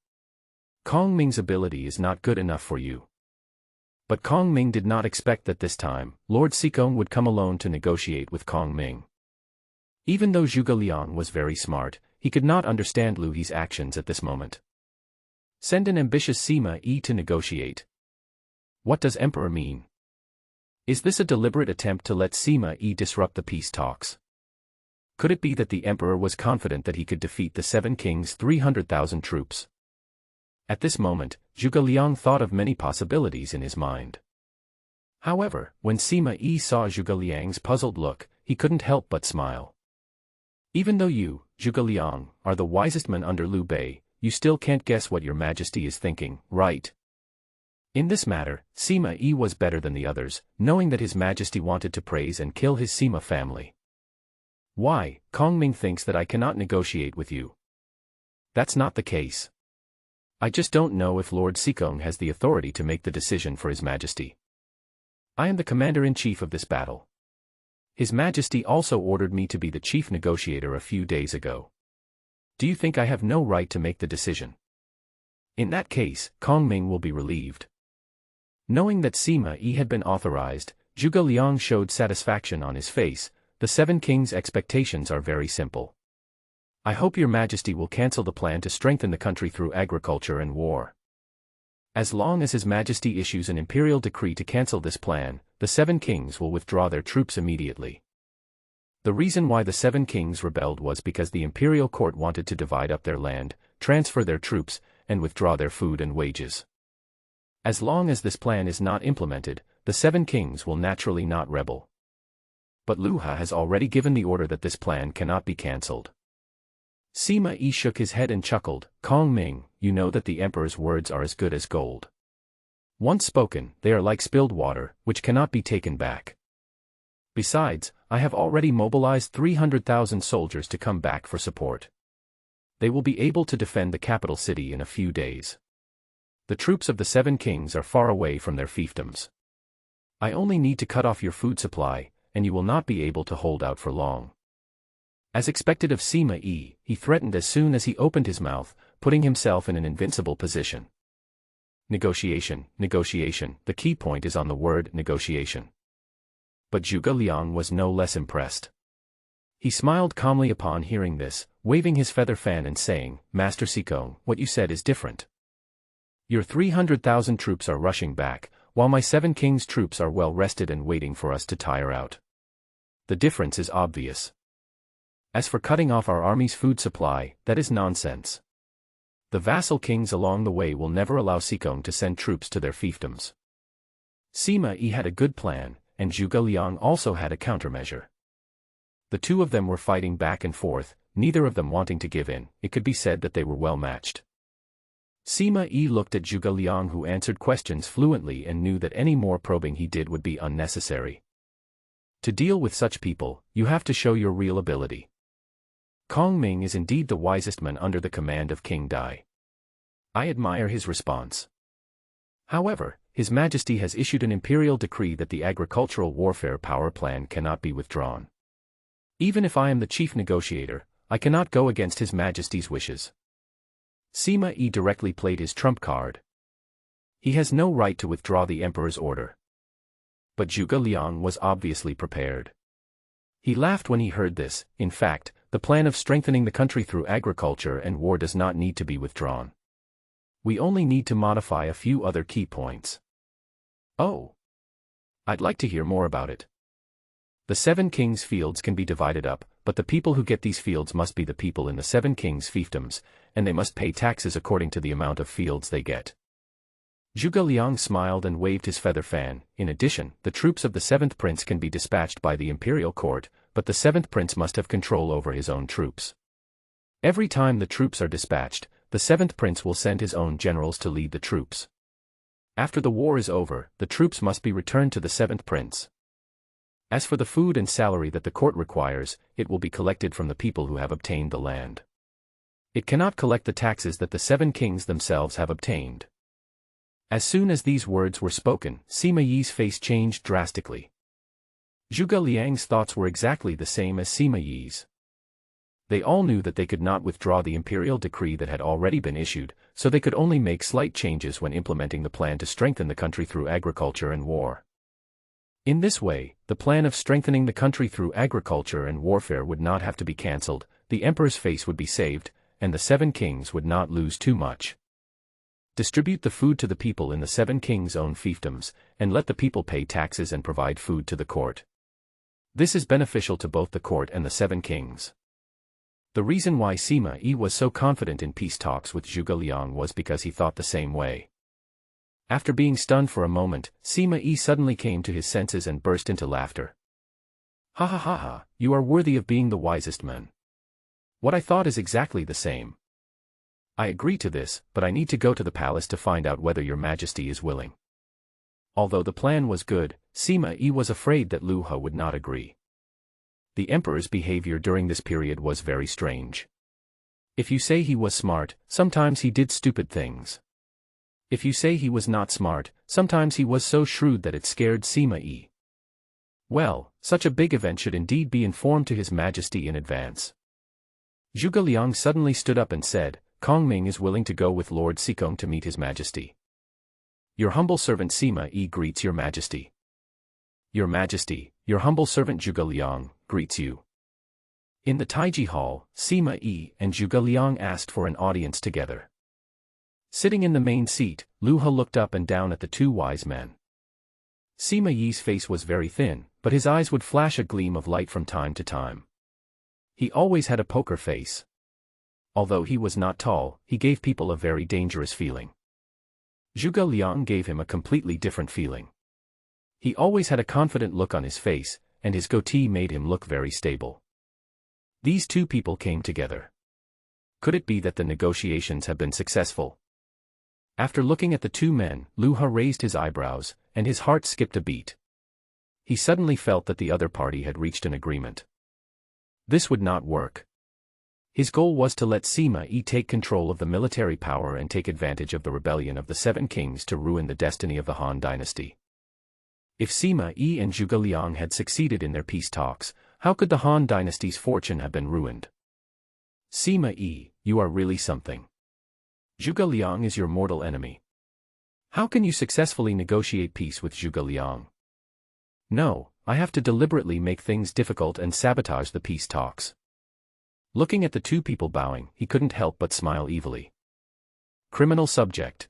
Kong Ming's ability is not good enough for you. But Kong Ming did not expect that this time, Lord Xikong would come alone to negotiate with Kong Ming. Even though Zhuge Liang was very smart, he could not understand Lu He's actions at this moment. Send an ambitious Sima Yi to negotiate. What does Emperor mean? Is this a deliberate attempt to let Sima Yi disrupt the peace talks? Could it be that the Emperor was confident that he could defeat the Seven Kings' 300,000 troops? At this moment, Zhuge Liang thought of many possibilities in his mind. However, when Sima Yi saw Zhuge Liang's puzzled look, he couldn't help but smile. Even though you, Zhuge Liang, are the wisest man under Liu Bei, you still can't guess what your majesty is thinking, right? In this matter, Sima Yi was better than the others, knowing that his majesty wanted to praise and kill his Sima family. Why, Kong Ming thinks that I cannot negotiate with you. That's not the case. I just don't know if Lord Xikong has the authority to make the decision for his majesty. I am the commander-in-chief of this battle. His majesty also ordered me to be the chief negotiator a few days ago. Do you think I have no right to make the decision? In that case, Kong Ming will be relieved. Knowing that Sima Yi had been authorized, Zhuge Liang showed satisfaction on his face. The Seven Kings' expectations are very simple. I hope your majesty will cancel the plan to strengthen the country through agriculture and war. As long as his majesty issues an imperial decree to cancel this plan, the Seven Kings will withdraw their troops immediately. The reason why the Seven Kings rebelled was because the imperial court wanted to divide up their land, transfer their troops, and withdraw their food and wages. As long as this plan is not implemented, the Seven Kings will naturally not rebel. But Lu Ha has already given the order that this plan cannot be cancelled. Sima Yi shook his head and chuckled, Kong Ming, you know that the Emperor's words are as good as gold. Once spoken, they are like spilled water, which cannot be taken back. Besides, I have already mobilized 300,000 soldiers to come back for support. They will be able to defend the capital city in a few days. The troops of the Seven Kings are far away from their fiefdoms. I only need to cut off your food supply, and you will not be able to hold out for long. As expected of Sima Yi, he threatened as soon as he opened his mouth, putting himself in an invincible position. Negotiation, negotiation, the key point is on the word negotiation. But Zhuge Liang was no less impressed. He smiled calmly upon hearing this, waving his feather fan and saying, Master Xikong, what you said is different. Your 300,000 troops are rushing back, while my Seven Kings' troops are well rested and waiting for us to tire out. The difference is obvious. As for cutting off our army's food supply, that is nonsense. The vassal kings along the way will never allow Xikong to send troops to their fiefdoms. Sima Yi had a good plan, and Zhuge Liang also had a countermeasure. The two of them were fighting back and forth, neither of them wanting to give in. It could be said that they were well matched. Sima Yi looked at Zhuge Liang, who answered questions fluently and knew that any more probing he did would be unnecessary. To deal with such people, you have to show your real ability. Kong Ming is indeed the wisest man under the command of King Dai. I admire his response. However, His Majesty has issued an imperial decree that the agricultural warfare power plan cannot be withdrawn. Even if I am the chief negotiator, I cannot go against His Majesty's wishes. Sima Yi directly played his trump card. He has no right to withdraw the Emperor's order. But Zhuge Liang was obviously prepared. He laughed when he heard this. In fact, the plan of strengthening the country through agriculture and war does not need to be withdrawn. We only need to modify a few other key points. Oh! I'd like to hear more about it. The Seven Kings' fields can be divided up, but the people who get these fields must be the people in the Seven Kings' fiefdoms, and they must pay taxes according to the amount of fields they get. Zhuge Liang smiled and waved his feather fan. In addition, the troops of the Seventh Prince can be dispatched by the imperial court, but the Seventh Prince must have control over his own troops. Every time the troops are dispatched, the Seventh Prince will send his own generals to lead the troops. After the war is over, the troops must be returned to the Seventh Prince. As for the food and salary that the court requires, it will be collected from the people who have obtained the land. It cannot collect the taxes that the Seven Kings themselves have obtained. As soon as these words were spoken, Sima Yi's face changed drastically. Zhuge Liang's thoughts were exactly the same as Sima Yi's. They all knew that they could not withdraw the imperial decree that had already been issued, so they could only make slight changes when implementing the plan to strengthen the country through agriculture and war. In this way, the plan of strengthening the country through agriculture and warfare would not have to be cancelled, the emperor's face would be saved, and the 7 kings would not lose too much. Distribute the food to the people in the 7 kings' own fiefdoms, and let the people pay taxes and provide food to the court. This is beneficial to both the court and the 7 kings. The reason why Sima Yi was so confident in peace talks with Zhuge Liang was because he thought the same way. After being stunned for a moment, Sima Yi suddenly came to his senses and burst into laughter. Ha ha ha ha, you are worthy of being the wisest man. What I thought is exactly the same. I agree to this, but I need to go to the palace to find out whether your majesty is willing. Although the plan was good, Sima Yi was afraid that Lu He would not agree. The emperor's behavior during this period was very strange. If you say he was smart, sometimes he did stupid things. If you say he was not smart, sometimes he was so shrewd that it scared Sima Yi. Well, such a big event should indeed be informed to His Majesty in advance. Zhuge Liang suddenly stood up and said, Kong Ming is willing to go with Lord Sikong to meet His Majesty. Your humble servant Sima Yi greets Your Majesty. Your Majesty, your humble servant Zhuge Liang greets you. In the Taiji Hall, Sima Yi and Zhuge Liang asked for an audience together. Sitting in the main seat, Lu He looked up and down at the 2 wise men. Sima Yi's face was very thin, but his eyes would flash a gleam of light from time to time. He always had a poker face. Although he was not tall, he gave people a very dangerous feeling. Zhuge Liang gave him a completely different feeling. He always had a confident look on his face, and his goatee made him look very stable. These 2 people came together. Could it be that the negotiations have been successful? After looking at the 2 men, Lu He raised his eyebrows, and his heart skipped a beat. He suddenly felt that the other party had reached an agreement. This would not work. His goal was to let Sima Yi take control of the military power and take advantage of the rebellion of the 7 kings to ruin the destiny of the Han dynasty. If Sima Yi and Zhuge Liang had succeeded in their peace talks, how could the Han dynasty's fortune have been ruined? Sima Yi, you are really something. Zhuge Liang is your mortal enemy. How can you successfully negotiate peace with Zhuge Liang? No, I have to deliberately make things difficult and sabotage the peace talks. Looking at the 2 people bowing, he couldn't help but smile evilly. Criminal subject.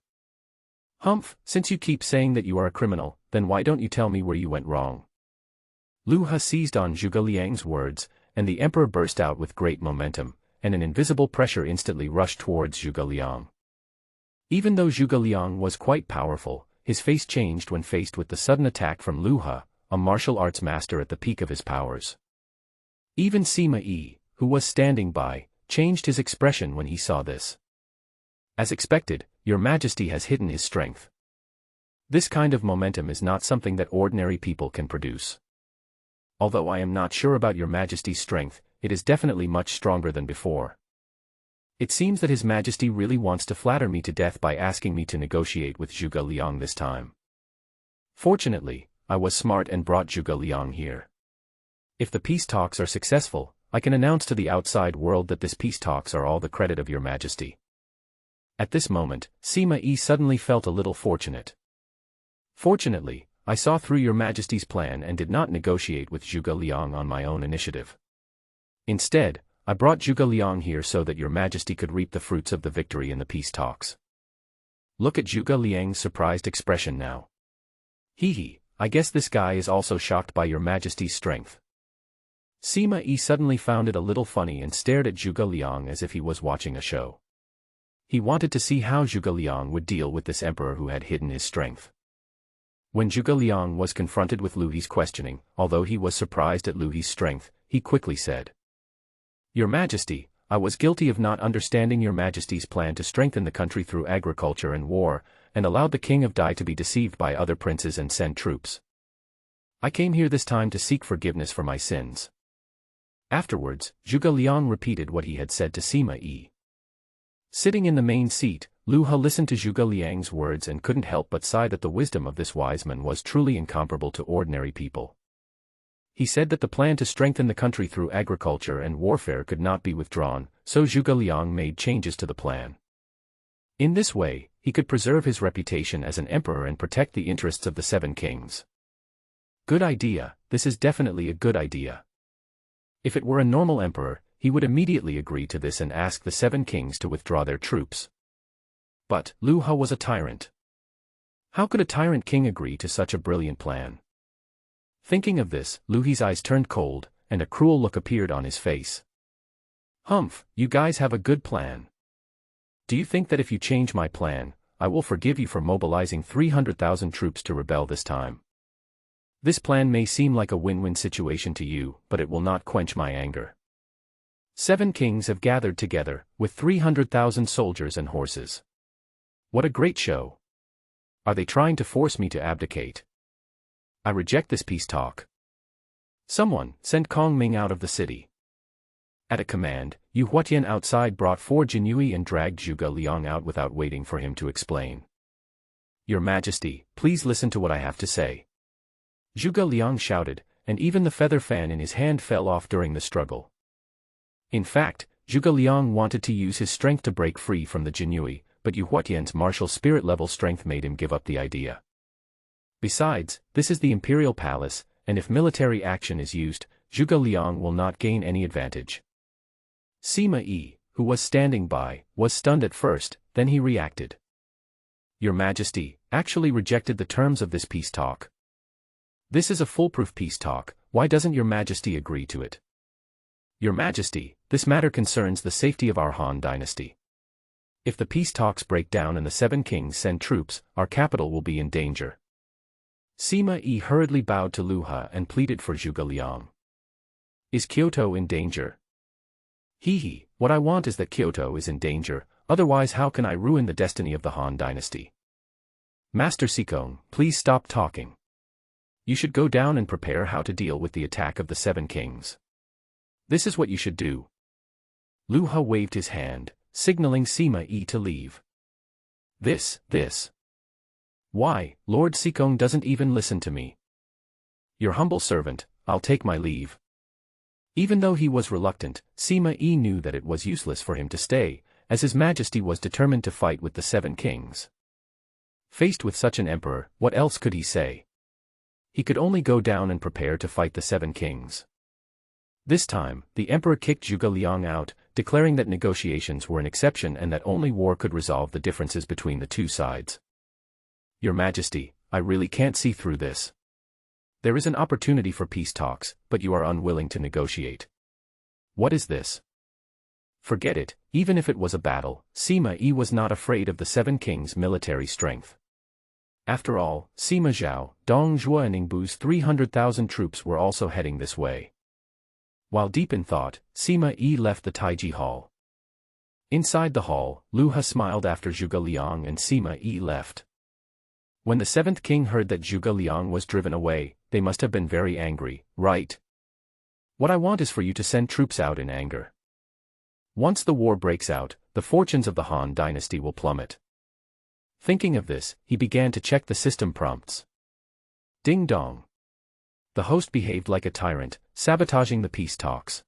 Humph, since you keep saying that you are a criminal, then why don't you tell me where you went wrong? Lu He seized on Zhuge Liang's words, and the emperor burst out with great momentum, and an invisible pressure instantly rushed towards Zhuge Liang. Even though Zhuge Liang was quite powerful, his face changed when faced with the sudden attack from Lu He, a martial arts master at the peak of his powers. Even Sima Yi, who was standing by, changed his expression when he saw this. As expected, Your Majesty has hidden his strength. This kind of momentum is not something that ordinary people can produce. Although I am not sure about Your Majesty's strength, it is definitely much stronger than before. It seems that His Majesty really wants to flatter me to death by asking me to negotiate with Zhuge Liang this time. Fortunately, I was smart and brought Zhuge Liang here. If the peace talks are successful, I can announce to the outside world that this peace talks are all the credit of Your Majesty. At this moment, Sima Yi suddenly felt a little fortunate. Fortunately, I saw through Your Majesty's plan and did not negotiate with Zhuge Liang on my own initiative. Instead, I brought Zhuge Liang here so that Your Majesty could reap the fruits of the victory in the peace talks. Look at Zhuge Liang's surprised expression now. Hee, I guess this guy is also shocked by Your Majesty's strength. Sima Yi suddenly found it a little funny and stared at Zhuge Liang as if he was watching a show. He wanted to see how Zhuge Liang would deal with this emperor who had hidden his strength. When Zhuge Liang was confronted with Lu He's questioning, although he was surprised at Lu He's strength, he quickly said, Your Majesty, I was guilty of not understanding Your Majesty's plan to strengthen the country through agriculture and war, and allowed the king of Dai to be deceived by other princes and send troops. I came here this time to seek forgiveness for my sins. Afterwards, Zhuge Liang repeated what he had said to Sima Yi. Sitting in the main seat, Lu He listened to Zhuge Liang's words and couldn't help but sigh that the wisdom of this wise man was truly incomparable to ordinary people. He said that the plan to strengthen the country through agriculture and warfare could not be withdrawn, so Zhuge Liang made changes to the plan. In this way, he could preserve his reputation as an emperor and protect the interests of the seven kings. Good idea, this is definitely a good idea. If it were a normal emperor, he would immediately agree to this and ask the seven kings to withdraw their troops. But Lu He was a tyrant. How could a tyrant king agree to such a brilliant plan? Thinking of this, Lu He's eyes turned cold, and a cruel look appeared on his face. Humph, you guys have a good plan. Do you think that if you change my plan, I will forgive you for mobilizing 300,000 troops to rebel this time? This plan may seem like a win-win situation to you, but it will not quench my anger. 7 kings have gathered together, with 300,000 soldiers and horses. What a great show! Are they trying to force me to abdicate? I reject this peace talk. Someone, send Kong Ming out of the city. At a command, Yu Huatian outside brought 4 Jinyui and dragged Zhuge Liang out without waiting for him to explain. Your Majesty, please listen to what I have to say. Zhuge Liang shouted, and even the feather fan in his hand fell off during the struggle. In fact, Zhuge Liang wanted to use his strength to break free from the Jinyui, but Yu Huatian's martial spirit level strength made him give up the idea. Besides, this is the imperial palace, and if military action is used, Zhuge Liang will not gain any advantage. Sima Yi, who was standing by, was stunned at first, then he reacted. Your Majesty, actually rejected the terms of this peace talk. This is a foolproof peace talk, why doesn't Your Majesty agree to it? Your Majesty, this matter concerns the safety of our Han dynasty. If the peace talks break down and the 7 kings send troops, our capital will be in danger. Sima Yi hurriedly bowed to Lu He and pleaded for Zhuge Liang. Is Kyoto in danger? Hee, what I want is that Kyoto is in danger, otherwise how can I ruin the destiny of the Han dynasty? Master Sikong, please stop talking. You should go down and prepare how to deal with the attack of the 7 kings. This is what you should do. Lu He waved his hand, signaling Sima Yi to leave. This. Why, Lord Sikong doesn't even listen to me. Your humble servant, I'll take my leave. Even though he was reluctant, Sima Yi knew that it was useless for him to stay, as His Majesty was determined to fight with the 7 kings. Faced with such an emperor, what else could he say? He could only go down and prepare to fight the 7 kings. This time, the emperor kicked Zhuge Liang out, declaring that negotiations were an exception and that only war could resolve the differences between the two sides. Your Majesty, I really can't see through this. There is an opportunity for peace talks, but you are unwilling to negotiate. What is this? Forget it, even if it was a battle, Sima Yi was not afraid of the 7 kings' military strength. After all, Sima Zhao, Dong Zhuo and Ningbu's 300,000 troops were also heading this way. While deep in thought, Sima Yi left the Taiji Hall. Inside the hall, Lu He smiled after Zhuge Liang and Sima Yi left. When the 7th king heard that Zhuge Liang was driven away, they must have been very angry, right? What I want is for you to send troops out in anger. Once the war breaks out, the fortunes of the Han dynasty will plummet. Thinking of this, he began to check the system prompts. Ding dong. The host behaved like a tyrant, sabotaging the peace talks.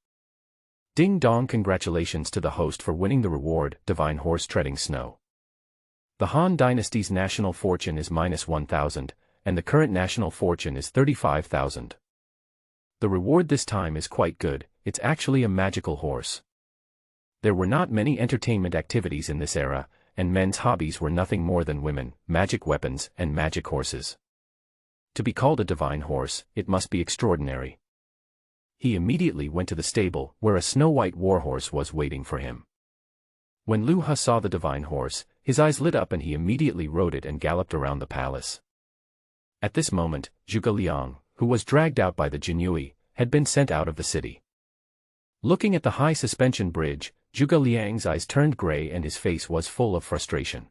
Ding dong, congratulations to the host for winning the reward, Divine Horse Treading Snow. The Han dynasty's national fortune is -1,000, and the current national fortune is 35,000. The reward this time is quite good, it's actually a magical horse. There were not many entertainment activities in this era, and men's hobbies were nothing more than women, magic weapons, and magic horses. To be called a divine horse, it must be extraordinary. He immediately went to the stable, where a snow-white warhorse was waiting for him. When Lu He saw the divine horse, his eyes lit up and he immediately rode it and galloped around the palace. At this moment, Zhuge Liang, who was dragged out by the Jinyui, had been sent out of the city. Looking at the high suspension bridge, Zhuge Liang's eyes turned gray and his face was full of frustration.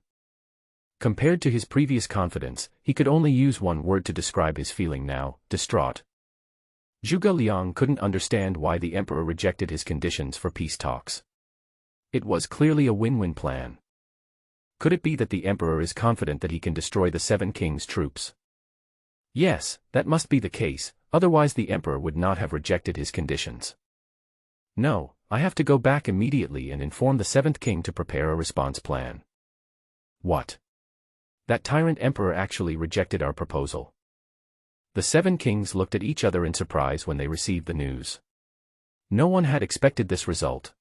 Compared to his previous confidence, he could only use one word to describe his feeling now: distraught. Zhuge Liang couldn't understand why the emperor rejected his conditions for peace talks. It was clearly a win-win plan. Could it be that the emperor is confident that he can destroy the seven kings' troops? Yes, that must be the case, otherwise the emperor would not have rejected his conditions. No, I have to go back immediately and inform the seventh king to prepare a response plan. What? That tyrant emperor actually rejected our proposal. The seven kings looked at each other in surprise when they received the news. No one had expected this result.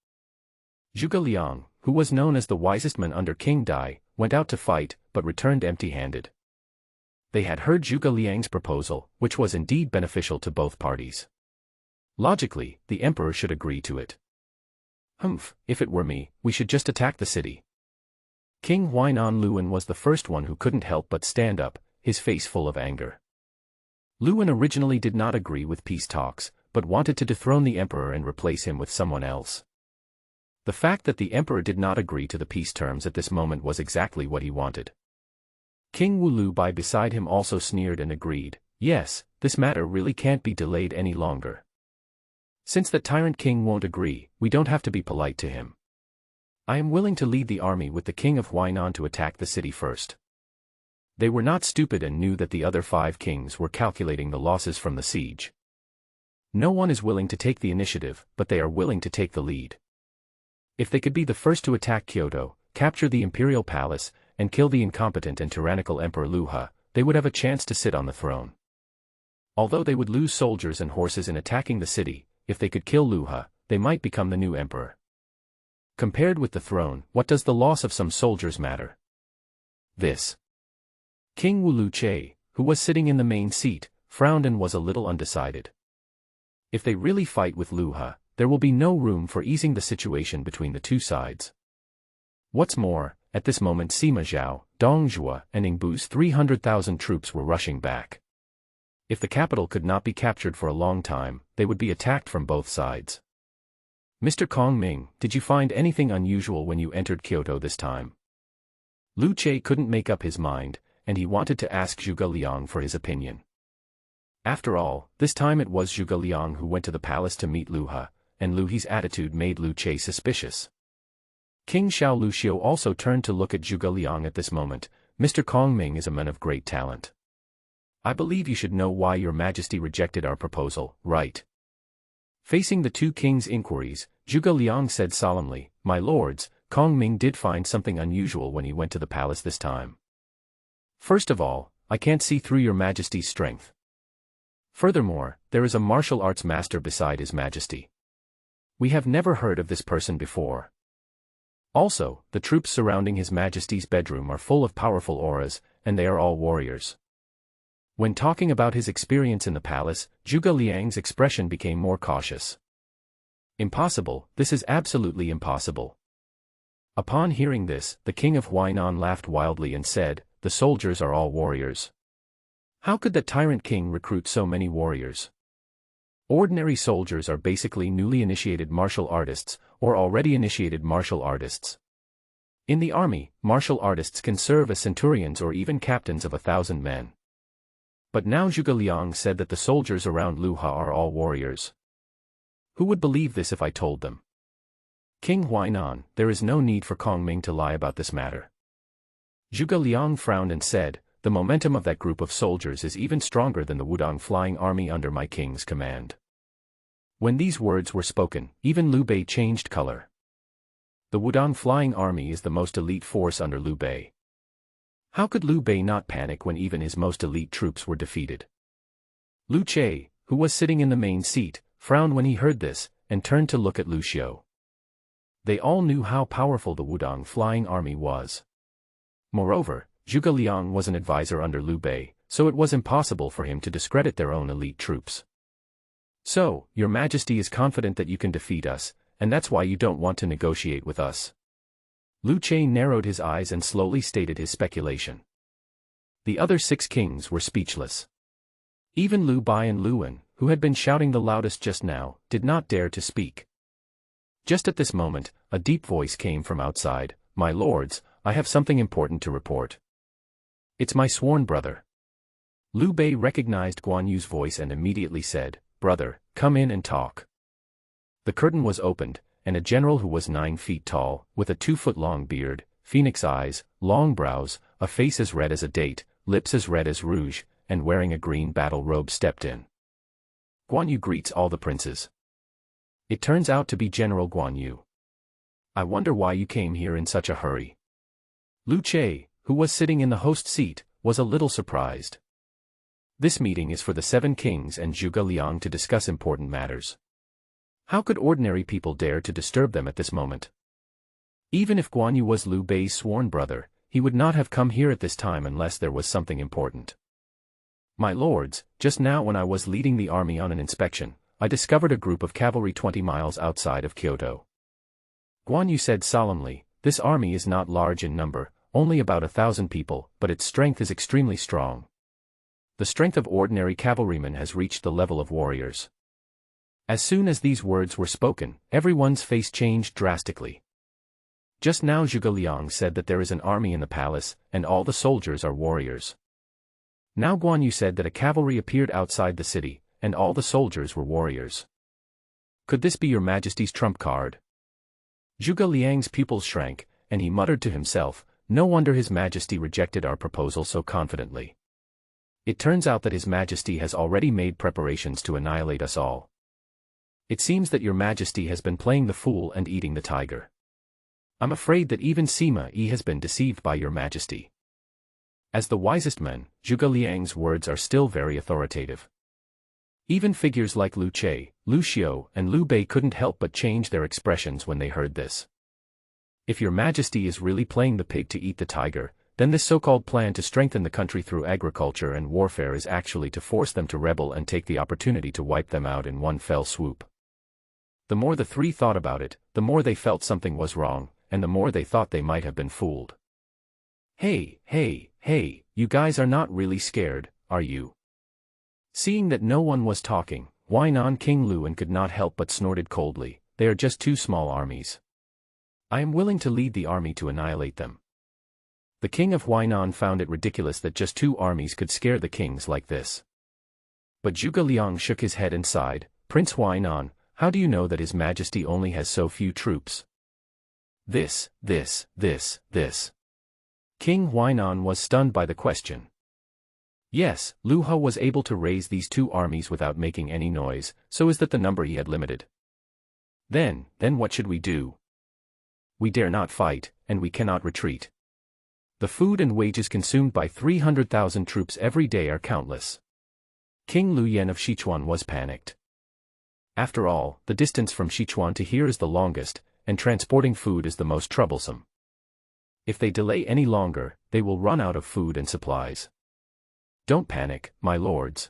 Zhuge Liang, who was known as the wisest man under King Dai, went out to fight, but returned empty-handed. They had heard Zhuge Liang's proposal, which was indeed beneficial to both parties. Logically, the emperor should agree to it. Humph, if it were me, we should just attack the city. King Huainan Luan was the first one who couldn't help but stand up, his face full of anger. Luan originally did not agree with peace talks, but wanted to dethrone the emperor and replace him with someone else. The fact that the emperor did not agree to the peace terms at this moment was exactly what he wanted. King Wu Lu Bai beside him also sneered and agreed, yes, this matter really can't be delayed any longer. Since the tyrant king won't agree, we don't have to be polite to him. I am willing to lead the army with the king of Huainan to attack the city first. They were not stupid and knew that the other 5 kings were calculating the losses from the siege. No one is willing to take the initiative, but they are willing to take the lead. If they could be the first to attack Kyoto, capture the imperial palace, and kill the incompetent and tyrannical Emperor Lu He, they would have a chance to sit on the throne. Although they would lose soldiers and horses in attacking the city, if they could kill Lu He, they might become the new emperor. Compared with the throne, what does the loss of some soldiers matter? This. King Wu Lu Che, who was sitting in the main seat, frowned and was a little undecided. If they really fight with Lu He, there will be no room for easing the situation between the two sides. What's more, at this moment Sima Zhao, Dong Zhuo, and Ingbu's 300,000 troops were rushing back. If the capital could not be captured for a long time, they would be attacked from both sides. Mr. Kong Ming, did you find anything unusual when you entered Kyoto this time? Lu Che couldn't make up his mind, and he wanted to ask Zhuge Liang for his opinion. After all, this time it was Zhuge Liang who went to the palace to meet Lu He, and Lu He's attitude made Lu Che suspicious. King Xiao Luxiu also turned to look at Zhuge Liang at this moment. Mr. Kong Ming is a man of great talent. I believe you should know why your majesty rejected our proposal, right? Facing the two kings' inquiries, Zhuge Liang said solemnly, my lords, Kong Ming did find something unusual when he went to the palace this time. First of all, I can't see through your majesty's strength. Furthermore, there is a martial arts master beside his majesty. We have never heard of this person before. Also, the troops surrounding his majesty's bedroom are full of powerful auras, and they are all warriors. When talking about his experience in the palace, Zhuge Liang's expression became more cautious. Impossible, this is absolutely impossible. Upon hearing this, the king of Huainan laughed wildly and said, the soldiers are all warriors. How could the tyrant king recruit so many warriors? Ordinary soldiers are basically newly initiated martial artists, or already initiated martial artists. In the army, martial artists can serve as centurions or even captains of 1,000 men. But now Zhuge Liang said that the soldiers around Lu He are all warriors. Who would believe this if I told them? King Huainan, there is no need for Kong Ming to lie about this matter. Zhuge Liang frowned and said, the momentum of that group of soldiers is even stronger than the Wudong flying army under my king's command. When these words were spoken, even Liu Bei changed color. The Wudong flying army is the most elite force under Liu Bei. How could Liu Bei not panic when even his most elite troops were defeated? Lu Che, who was sitting in the main seat, frowned when he heard this, and turned to look at Lu Xiu. They all knew how powerful the Wudong flying army was. Moreover, Zhuge Liang was an advisor under Liu Bei, so it was impossible for him to discredit their own elite troops. So, your majesty is confident that you can defeat us, and that's why you don't want to negotiate with us. Lu Che narrowed his eyes and slowly stated his speculation. The other 6 kings were speechless. Even Liu Bai and Luan, who had been shouting the loudest just now, did not dare to speak. Just at this moment, a deep voice came from outside, my lords, I have something important to report. It's my sworn brother. Liu Bei recognized Guan Yu's voice and immediately said, brother, come in and talk. The curtain was opened, and a general who was 9 feet tall, with a 2-foot-long beard, phoenix eyes, long brows, a face as red as a date, lips as red as rouge, and wearing a green battle robe stepped in. Guan Yu greets all the princes. It turns out to be General Guan Yu. I wonder why you came here in such a hurry. Lu Che, who was sitting in the host seat, was a little surprised. This meeting is for the 7 kings and Zhuge Liang to discuss important matters. How could ordinary people dare to disturb them at this moment? Even if Guan Yu was Liu Bei's sworn brother, he would not have come here at this time unless there was something important. My lords, just now when I was leading the army on an inspection, I discovered a group of cavalry 20 miles outside of Kyoto. Guan Yu said solemnly, this army is not large in number, only about 1,000 people, but its strength is extremely strong. The strength of ordinary cavalrymen has reached the level of warriors. As soon as these words were spoken, everyone's face changed drastically. Just now Zhuge Liang said that there is an army in the palace, and all the soldiers are warriors. Now Guan Yu said that a cavalry appeared outside the city, and all the soldiers were warriors. Could this be your Majesty's trump card? Zhuge Liang's pupils shrank, and he muttered to himself, no wonder His Majesty rejected our proposal so confidently. It turns out that His Majesty has already made preparations to annihilate us all. It seems that your Majesty has been playing the fool and eating the tiger. I'm afraid that even Sima Yi has been deceived by your Majesty. As the wisest men, Zhuge Liang's words are still very authoritative. Even figures like Lu Che, Lu Xiu, and Liu Bei couldn't help but change their expressions when they heard this. If your Majesty is really playing the pig to eat the tiger, then this so-called plan to strengthen the country through agriculture and warfare is actually to force them to rebel and take the opportunity to wipe them out in one fell swoop. The more the 3 thought about it, the more they felt something was wrong, and the more they thought they might have been fooled. Hey, you guys are not really scared, are you? Seeing that no one was talking, Huainan King Luan could not help but snorted coldly, they are just 2 small armies. I am willing to lead the army to annihilate them. The king of Huainan found it ridiculous that just 2 armies could scare the kings like this. But Zhuge Liang shook his head and sighed, Prince Huainan, how do you know that His Majesty only has so few troops? This. King Huainan was stunned by the question. Yes, Lu He was able to raise these 2 armies without making any noise, so is that the number he had limited. Then what should we do? We dare not fight, and we cannot retreat. The food and wages consumed by 300,000 troops every day are countless. King Lu Yen of Sichuan was panicked. After all, the distance from Sichuan to here is the longest, and transporting food is the most troublesome. If they delay any longer, they will run out of food and supplies. Don't panic, my lords.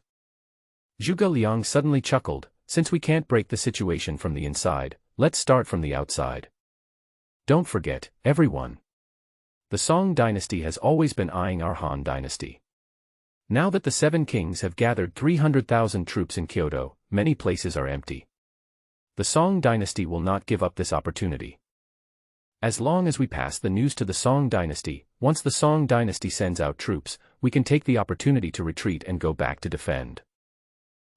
Zhuge Liang suddenly chuckled, since we can't break the situation from the inside, let's start from the outside. Don't forget, everyone. The Song dynasty has always been eyeing our Han dynasty. Now that the 7 kings have gathered 300,000 troops in Kyoto, many places are empty. The Song dynasty will not give up this opportunity. As long as we pass the news to the Song dynasty, once the Song dynasty sends out troops, we can take the opportunity to retreat and go back to defend.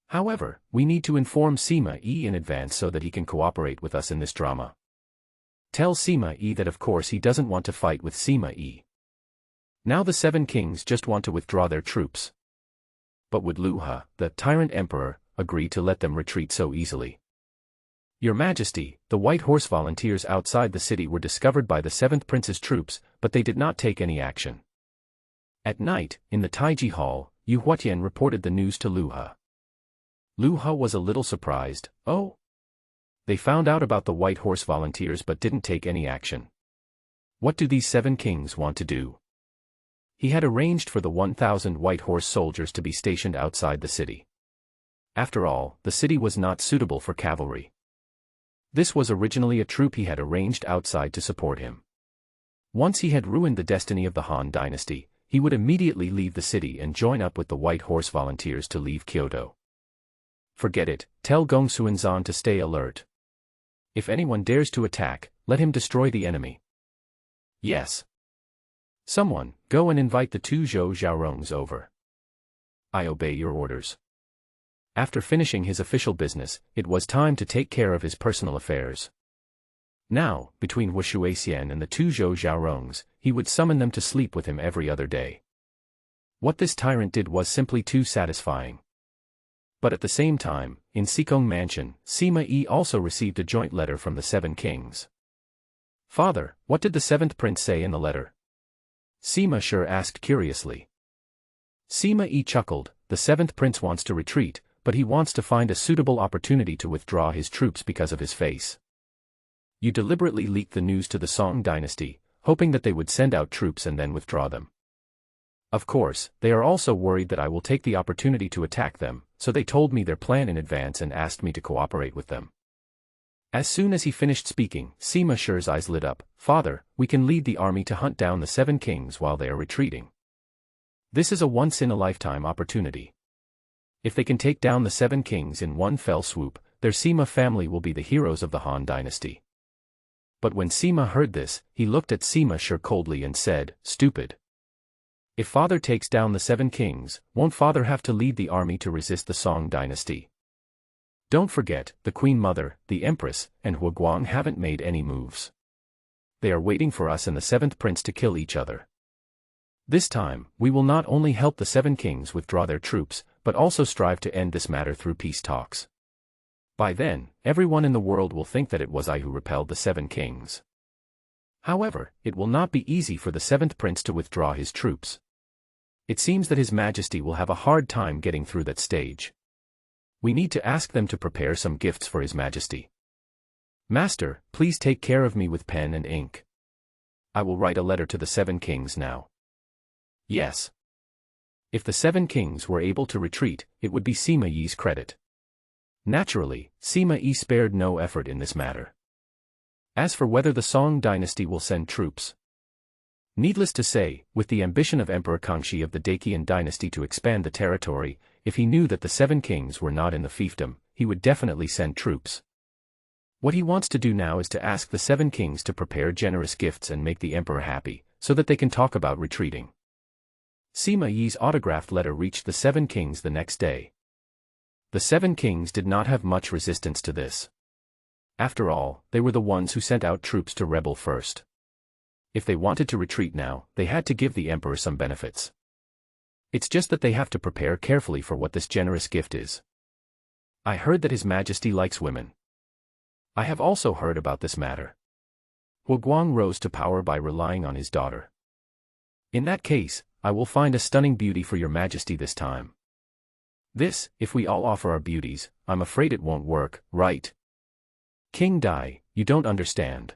However, we need to inform Sima Yi in advance so that he can cooperate with us in this drama. Tell Sima Yi that of course he doesn't want to fight with Sima Yi. Now the 7 kings just want to withdraw their troops. But would Lu He, the Tyrant Emperor, agree to let them retreat so easily? Your Majesty, the White Horse volunteers outside the city were discovered by the 7th Prince's troops, but they did not take any action. At night, in the Taiji Hall, Yu Huatian reported the news to Lu He. Lu He was a little surprised, oh? They found out about the White Horse volunteers but didn't take any action. What do these 7 kings want to do? He had arranged for the 1,000 White Horse soldiers to be stationed outside the city. After all, the city was not suitable for cavalry. This was originally a troop he had arranged outside to support him. Once he had ruined the destiny of the Han dynasty, he would immediately leave the city and join up with the White Horse volunteers to leave Kyoto. Forget it, tell Gong Xuanzan to stay alert. If anyone dares to attack, let him destroy the enemy. Yes. Someone, go and invite the 2 Zhou Xiaorongs over. I obey your orders. After finishing his official business, it was time to take care of his personal affairs. Now, between Wu Shuixian and the two Zhou Xiaorongs, he would summon them to sleep with him every other day. What this tyrant did was simply too satisfying. But at the same time, in Xikong Mansion, Sima Yi also received a joint letter from the seven kings. "Father, what did the seventh prince say in the letter?" Sima Shi asked curiously. Sima Yi chuckled. "The seventh prince wants to retreat, but he wants to find a suitable opportunity to withdraw his troops because of his face. You deliberately leaked the news to the Song dynasty, hoping that they would send out troops and then withdraw them. Of course, they are also worried that I will take the opportunity to attack them, so they told me their plan in advance and asked me to cooperate with them." As soon as he finished speaking, Sima Shi's eyes lit up. "Father, we can lead the army to hunt down the seven kings while they are retreating. This is a once-in-a-lifetime opportunity. If they can take down the seven kings in one fell swoop, their Sima family will be the heroes of the Han dynasty." But when Sima heard this, he looked at Sima Shi coldly and said, "Stupid. If father takes down the seven kings, won't father have to lead the army to resist the Song dynasty? Don't forget, the Queen Mother, the Empress, and Hua Guang haven't made any moves. They are waiting for us and the seventh prince to kill each other. This time, we will not only help the seven kings withdraw their troops, but also strive to end this matter through peace talks. By then, everyone in the world will think that it was I who repelled the seven kings. However, it will not be easy for the seventh prince to withdraw his troops. It seems that His Majesty will have a hard time getting through that stage. We need to ask them to prepare some gifts for His Majesty. Master, please take care of me with pen and ink. I will write a letter to the seven kings now." Yes. If the seven kings were able to retreat, it would be Sima Yi's credit. Naturally, Sima Yi spared no effort in this matter. As for whether the Song dynasty will send troops, needless to say, with the ambition of Emperor Kangxi of the Daqian dynasty to expand the territory, if he knew that the seven kings were not in the fiefdom, he would definitely send troops. What he wants to do now is to ask the seven kings to prepare generous gifts and make the emperor happy, so that they can talk about retreating. Sima Yi's autographed letter reached the seven kings the next day. The seven kings did not have much resistance to this. After all, they were the ones who sent out troops to rebel first. If they wanted to retreat now, they had to give the emperor some benefits. It's just that they have to prepare carefully for what this generous gift is. I heard that His Majesty likes women. I have also heard about this matter. Hua Guang rose to power by relying on his daughter. In that case, I will find a stunning beauty for your Majesty this time. This, if we all offer our beauties, I'm afraid it won't work, right? King Dai, you don't understand.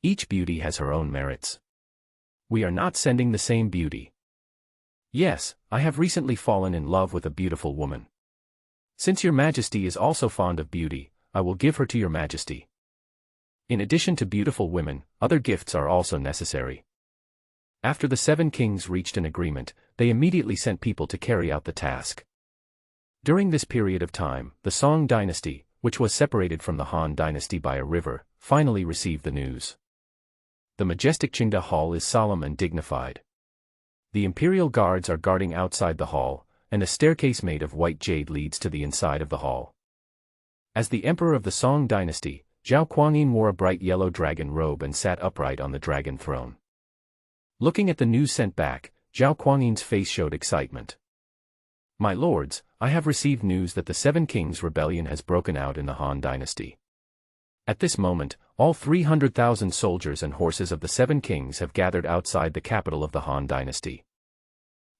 Each beauty has her own merits. We are not sending the same beauty. Yes, I have recently fallen in love with a beautiful woman. Since your Majesty is also fond of beauty, I will give her to your Majesty. In addition to beautiful women, other gifts are also necessary. After the seven kings reached an agreement, they immediately sent people to carry out the task. During this period of time, the Song dynasty, which was separated from the Han dynasty by a river, finally received the news. The majestic Qingda Hall is solemn and dignified. The imperial guards are guarding outside the hall, and a staircase made of white jade leads to the inside of the hall. As the emperor of the Song dynasty, Zhao Kuangyin wore a bright yellow dragon robe and sat upright on the dragon throne. Looking at the news sent back, Zhao Kuangyin's face showed excitement. "My lords, I have received news that the Seven Kings Rebellion has broken out in the Han dynasty. At this moment, all 300,000 soldiers and horses of the Seven Kings have gathered outside the capital of the Han dynasty.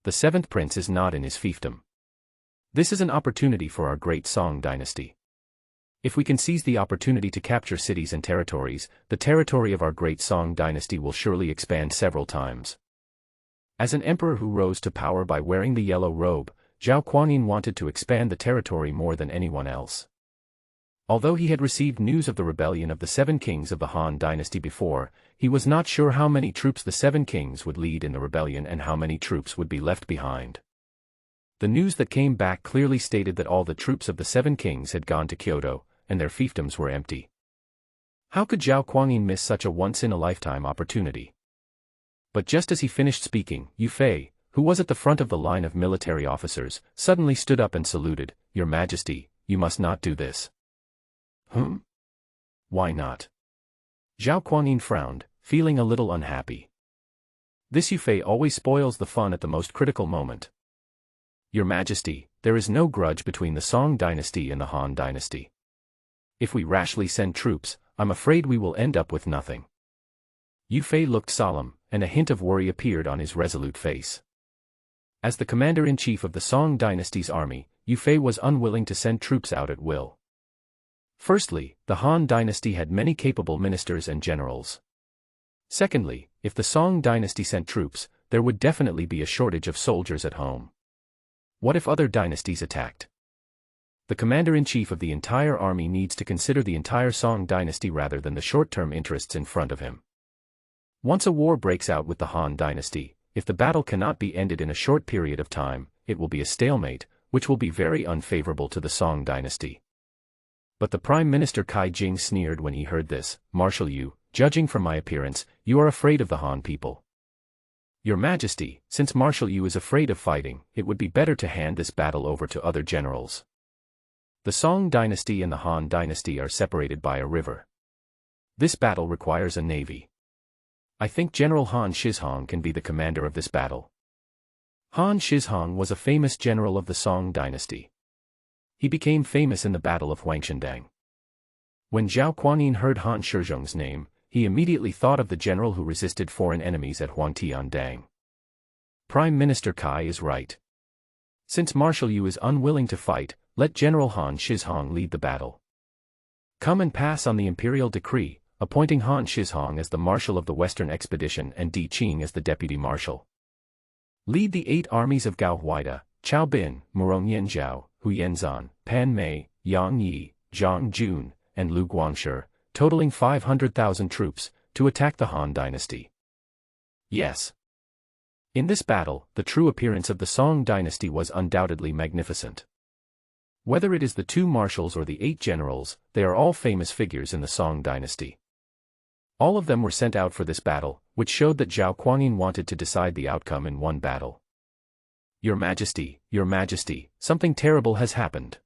The seventh prince is not in his fiefdom. This is an opportunity for our great Song dynasty. If we can seize the opportunity to capture cities and territories, the territory of our great Song dynasty will surely expand several times." As an emperor who rose to power by wearing the yellow robe, Zhao Kuangyin wanted to expand the territory more than anyone else. Although he had received news of the rebellion of the seven kings of the Han dynasty before, he was not sure how many troops the seven kings would lead in the rebellion and how many troops would be left behind. The news that came back clearly stated that all the troops of the seven kings had gone to Kyoto, and their fiefdoms were empty. How could Zhao Kuangyin miss such a once-in-a-lifetime opportunity? But just as he finished speaking, Yu Fei, who was at the front of the line of military officers, suddenly stood up and saluted, "Your Majesty, you must not do this." "Why not?" Zhao Guanyin frowned, feeling a little unhappy. This Yufei always spoils the fun at the most critical moment. Your Majesty, there is no grudge between the Song dynasty and the Han dynasty. If we rashly send troops, I'm afraid we will end up with nothing. Yufei looked solemn, and a hint of worry appeared on his resolute face. As the commander-in-chief of the Song dynasty's army, Yufei was unwilling to send troops out at will. Firstly, the Han dynasty had many capable ministers and generals. Secondly, if the Song dynasty sent troops, there would definitely be a shortage of soldiers at home. What if other dynasties attacked? The commander-in-chief of the entire army needs to consider the entire Song dynasty rather than the short-term interests in front of him. Once a war breaks out with the Han dynasty, if the battle cannot be ended in a short period of time, it will be a stalemate, which will be very unfavorable to the Song dynasty. But the Prime Minister Kai Jing sneered when he heard this. Marshal Yu, judging from my appearance, you are afraid of the Han people. Your Majesty, since Marshal Yu is afraid of fighting, it would be better to hand this battle over to other generals. The Song dynasty and the Han dynasty are separated by a river. This battle requires a navy. I think General Han Shizhong can be the commander of this battle. Han Shizhong was a famous general of the Song dynasty. He became famous in the Battle of Huangshandang. When Zhao Guanyin heard Han Shizhong's name, he immediately thought of the general who resisted foreign enemies at Huangtiandang. Prime Minister Kai is right. Since Marshal Yu is unwilling to fight, let General Han Shizhong lead the battle. Come and pass on the imperial decree, appointing Han Shizhong as the marshal of the Western Expedition and Di Qing as the deputy marshal. Lead the 8 armies of Gao Huaida, Chao Bin, Murong Yanzhao, Hu Yenzan, Pan Mei, Yang Yi, Zhang Jun, and Lu Guangshi, totaling 500,000 troops, to attack the Han dynasty. Yes. In this battle, the true appearance of the Song dynasty was undoubtedly magnificent. Whether it is the 2 marshals or the 8 generals, they are all famous figures in the Song dynasty. All of them were sent out for this battle, which showed that Zhao Guanyin wanted to decide the outcome in one battle. Your Majesty, something terrible has happened.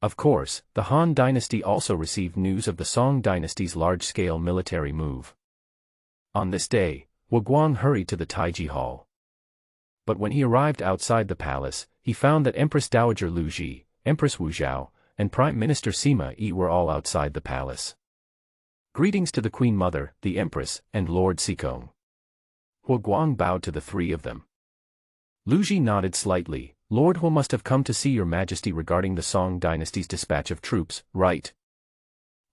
Of course, the Han dynasty also received news of the Song dynasty's large-scale military move. On this day, Wu Guang hurried to the Taiji Hall. But when he arrived outside the palace, he found that Empress Dowager Lu Ji, Empress Wu Zhao, and Prime Minister Sima Yi were all outside the palace. Greetings to the Queen Mother, the Empress, and Lord Sikong. Wu Guang bowed to the 3 of them. Lu Ji nodded slightly. Lord Hu must have come to see Your Majesty regarding the Song dynasty's dispatch of troops, right?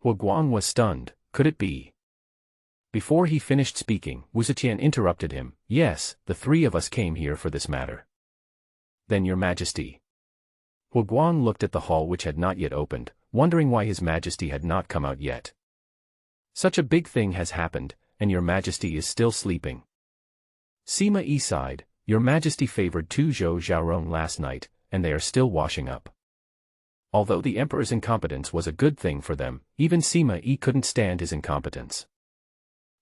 Wu Guang was stunned. Could it be? Before he finished speaking, Wu Zetian interrupted him. Yes, the 3 of us came here for this matter. Then Your Majesty. Wu Guang looked at the hall which had not yet opened, wondering why His Majesty had not come out yet. Such a big thing has happened, and Your Majesty is still sleeping. Sima Yi sighed. Your Majesty favored 2 Zhou Xiaorong last night, and they are still washing up. Although the Emperor's incompetence was a good thing for them, even Sima Yi couldn't stand his incompetence.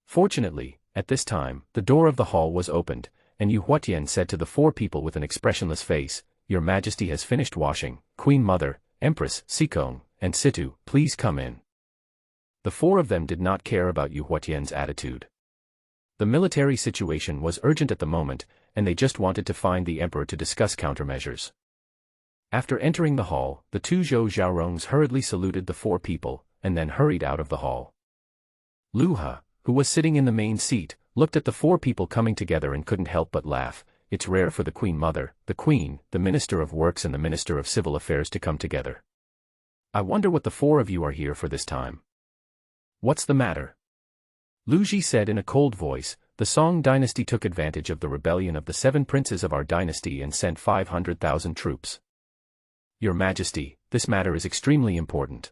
Fortunately, at this time, the door of the hall was opened, and Yu Huatian said to the 4 people with an expressionless face, Your Majesty has finished washing. Queen Mother, Empress, Sikong, and Situ, please come in. The 4 of them did not care about Yu Huatian's attitude. The military situation was urgent at the moment, and they just wanted to find the Emperor to discuss countermeasures. After entering the hall, the 2 Zhou Xiaorongs hurriedly saluted the 4 people, and then hurried out of the hall. Lu He, who was sitting in the main seat, looked at the 4 people coming together and couldn't help but laugh. It's rare for the Queen Mother, the Queen, the Minister of Works and the Minister of Civil Affairs to come together. I wonder what the 4 of you are here for this time. What's the matter? Lu Ji said in a cold voice. The Song dynasty took advantage of the rebellion of the 7 princes of our dynasty and sent 500,000 troops. Your Majesty, this matter is extremely important.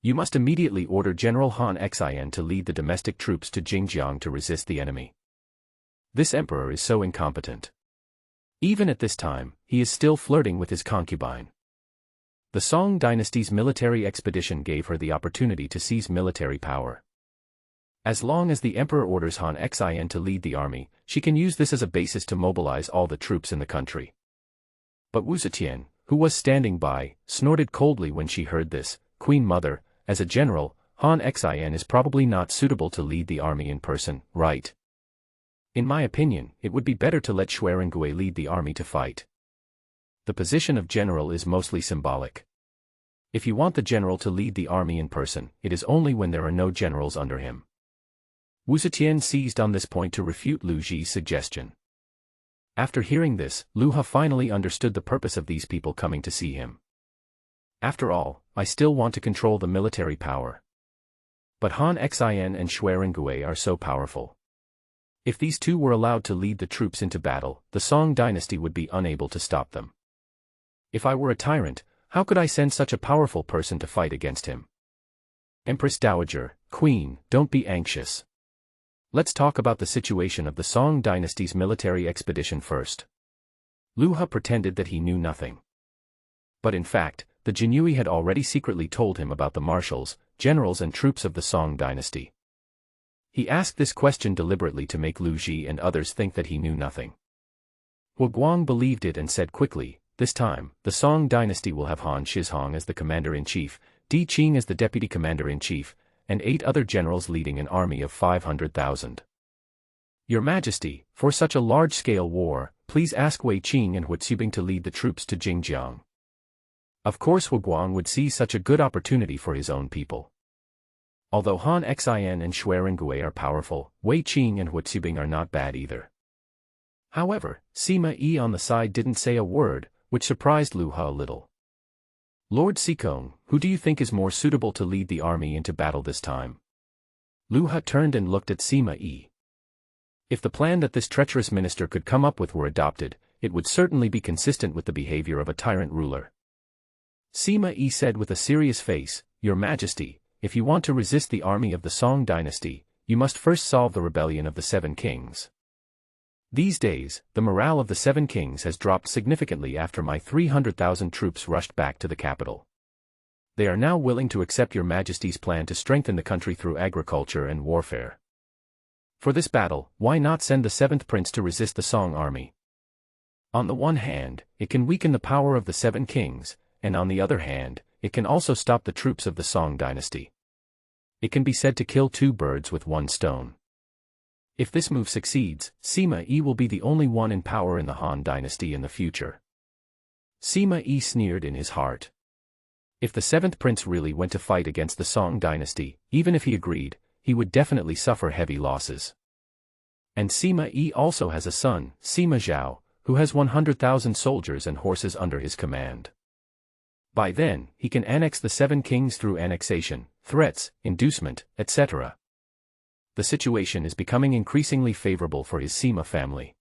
You must immediately order General Han Xin to lead the domestic troops to Jingjiang to resist the enemy. This emperor is so incompetent. Even at this time, he is still flirting with his concubine. The Song dynasty's military expedition gave her the opportunity to seize military power. As long as the emperor orders Han Xin to lead the army, she can use this as a basis to mobilize all the troops in the country. But Wu Zetian, who was standing by, snorted coldly when she heard this. Queen Mother, as a general, Han Xin is probably not suitable to lead the army in person, right? In my opinion, it would be better to let Xuerengui lead the army to fight. The position of general is mostly symbolic. If you want the general to lead the army in person, it is only when there are no generals under him. Wu Zetian seized on this point to refute Lu Ji's suggestion. After hearing this, Lu Ha finally understood the purpose of these people coming to see him. After all, I still want to control the military power. But Han Xin and Xuerengui are so powerful. If these two were allowed to lead the troops into battle, the Song dynasty would be unable to stop them. If I were a tyrant, how could I send such a powerful person to fight against him? Empress Dowager, Queen, don't be anxious. Let's talk about the situation of the Song dynasty's military expedition first. Lu Ha pretended that he knew nothing. But in fact, the Jinyui had already secretly told him about the marshals, generals and troops of the Song dynasty. He asked this question deliberately to make Lu Ji and others think that he knew nothing. Wu Guang believed it and said quickly, this time, the Song dynasty will have Han Shizhong as the commander-in-chief, Di Qing as the deputy commander-in-chief, and 8 other generals leading an army of 500,000. Your Majesty, for such a large-scale war, please ask Wei Qing and Hu Zibing to lead the troops to Jingjiang. Of course Wu Guang would see such a good opportunity for his own people. Although Han Xin and Xuerengui are powerful, Wei Qing and Hu Zibing are not bad either. However, Sima Yi on the side didn't say a word, which surprised Lu Ha a little. Lord Xikong, who do you think is more suitable to lead the army into battle this time? Lu Ha turned and looked at Sima Yi. If the plan that this treacherous minister could come up with were adopted, it would certainly be consistent with the behavior of a tyrant ruler. Sima Yi said with a serious face, Your Majesty, if you want to resist the army of the Song dynasty, you must first solve the rebellion of the 7 kings. These days, the morale of the 7 kings has dropped significantly after my 300,000 troops rushed back to the capital. They are now willing to accept Your Majesty's plan to strengthen the country through agriculture and warfare. For this battle, why not send the 7th prince to resist the Song army? On the one hand, it can weaken the power of the 7 kings, and on the other hand, it can also stop the troops of the Song dynasty. It can be said to kill 2 birds with 1 stone. If this move succeeds, Sima Yi will be the only one in power in the Han dynasty in the future. Sima Yi sneered in his heart. If the 7th prince really went to fight against the Song dynasty, even if he agreed, he would definitely suffer heavy losses. And Sima Yi also has a son, Sima Zhao, who has 100,000 soldiers and horses under his command. By then, he can annex the 7 kings through annexation, threats, inducement, etc. The situation is becoming increasingly favorable for his Sima family.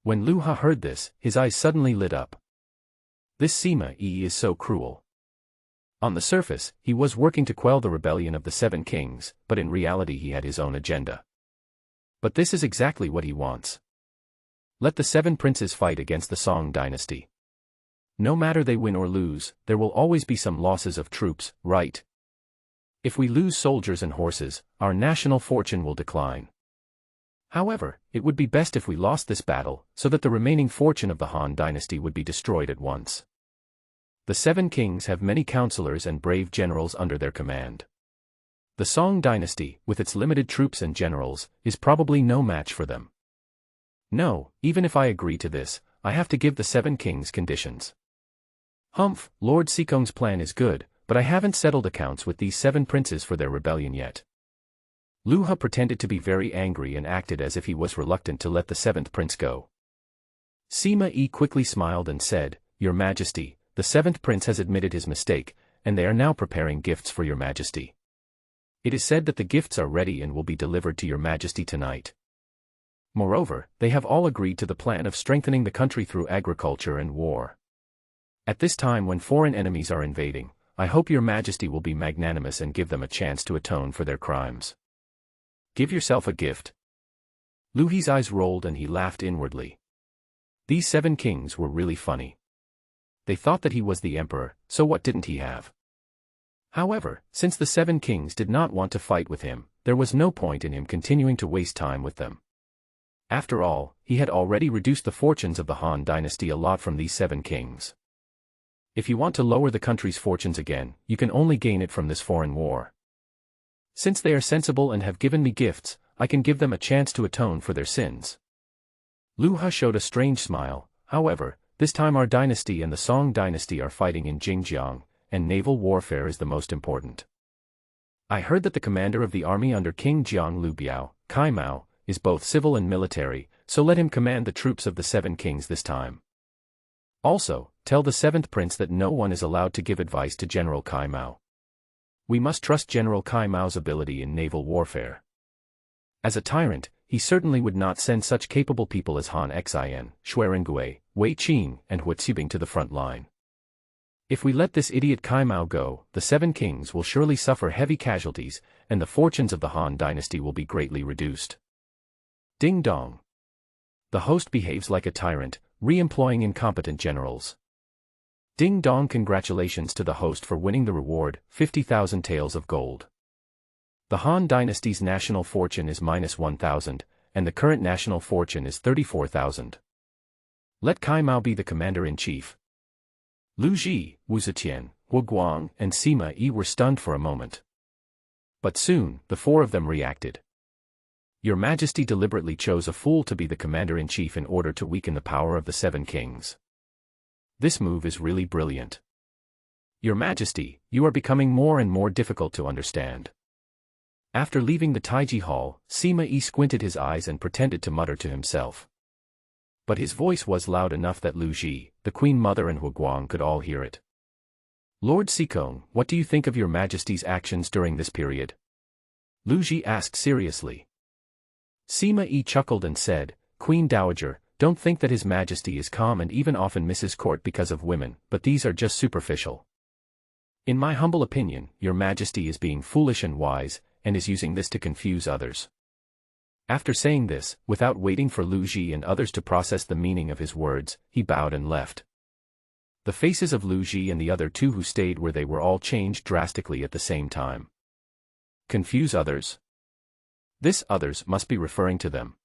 When Lu Ha heard this, his eyes suddenly lit up. This Sima Yi is so cruel. On the surface, he was working to quell the rebellion of the 7 kings, but in reality he had his own agenda. But this is exactly what he wants. Let the 7 princes fight against the Song dynasty. No matter they win or lose, there will always be some losses of troops, right? If we lose soldiers and horses, our national fortune will decline. However, it would be best if we lost this battle, so that the remaining fortune of the Han dynasty would be destroyed at once. The 7 kings have many counselors and brave generals under their command. The Song dynasty, with its limited troops and generals, is probably no match for them. No, even if I agree to this, I have to give the 7 kings conditions. Humph, Lord Xikong's plan is good, but I haven't settled accounts with these 7 princes for their rebellion yet. Lu Ha pretended to be very angry and acted as if he was reluctant to let the 7th prince go. Sima Yi quickly smiled and said, Your Majesty, the 7th prince has admitted his mistake, and they are now preparing gifts for Your Majesty. It is said that the gifts are ready and will be delivered to Your Majesty tonight. Moreover, they have all agreed to the plan of strengthening the country through agriculture and war. At this time when foreign enemies are invading, I hope Your Majesty will be magnanimous and give them a chance to atone for their crimes. Give yourself a gift. Lu He's eyes rolled and he laughed inwardly. These 7 kings were really funny. They thought that he was the emperor, so what didn't he have? However, since the 7 kings did not want to fight with him, there was no point in him continuing to waste time with them. After all, he had already reduced the fortunes of the Han dynasty a lot from these 7 kings. If you want to lower the country's fortunes again, you can only gain it from this foreign war. Since they are sensible and have given me gifts, I can give them a chance to atone for their sins. Lu He showed a strange smile. However, this time our dynasty and the Song dynasty are fighting in Xinjiang, and naval warfare is the most important. I heard that the commander of the army under King Jiang Lubiao, Kai Mao, is both civil and military, so let him command the troops of the 7 kings this time. Also, tell the 7th prince that no one is allowed to give advice to General Kai Mao. We must trust General Kai Mao's ability in naval warfare. As a tyrant, he certainly would not send such capable people as Han Xin, Xuerengui, Wei Qing, and Hu Zibing to the front line. If we let this idiot Kai Mao go, the 7 kings will surely suffer heavy casualties, and the fortunes of the Han dynasty will be greatly reduced. Ding dong. The host behaves like a tyrant, re-employing incompetent generals. Ding dong. Congratulations to the host for winning the reward, 50,000 taels of gold. The Han dynasty's national fortune is -1,000, and the current national fortune is 34,000. Let Kai Mao be the commander-in-chief. Lu Ji, Wu Zetian, Hu Guang, and Sima Yi were stunned for a moment. But soon, the 4 of them reacted. Your Majesty deliberately chose a fool to be the commander-in-chief in order to weaken the power of the 7 kings. This move is really brilliant. Your Majesty, you are becoming more and more difficult to understand. After leaving the Taiji Hall, Sima Yi squinted his eyes and pretended to mutter to himself. But his voice was loud enough that Lu Ji, the Queen Mother and Hu Guang could all hear it. Lord Sikong, what do you think of your Majesty's actions during this period? Lu Ji asked seriously. Sima Yi chuckled and said, Queen Dowager, don't think that His Majesty is calm and even often misses court because of women, but these are just superficial. In my humble opinion, your Majesty is being foolish and wise, and is using this to confuse others. After saying this, without waiting for Lu Ji and others to process the meaning of his words, he bowed and left. The faces of Lu Ji and the other 2 who stayed where they were all changed drastically at the same time. Confuse others? This others must be referring to them.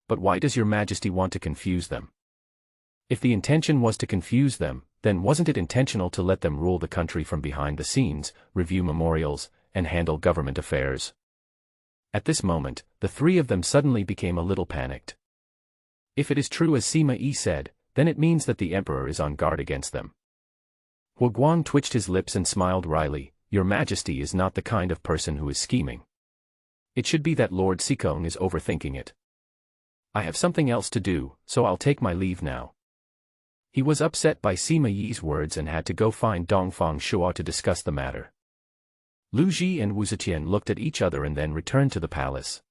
But why does your Majesty want to confuse them? If the intention was to confuse them, then wasn't it intentional to let them rule the country from behind the scenes, review memorials, and handle government affairs? At this moment, the 3 of them suddenly became a little panicked. If it is true as Sima Yi said, then it means that the Emperor is on guard against them. Hu Guang twitched his lips and smiled wryly. Your Majesty is not the kind of person who is scheming. It should be that Lord Sikong is overthinking it. I have something else to do, so I'll take my leave now. He was upset by Sima Yi's words and had to go find Dongfang Shua to discuss the matter. Lu Ji and Wu Zetian looked at each other and then returned to the palace.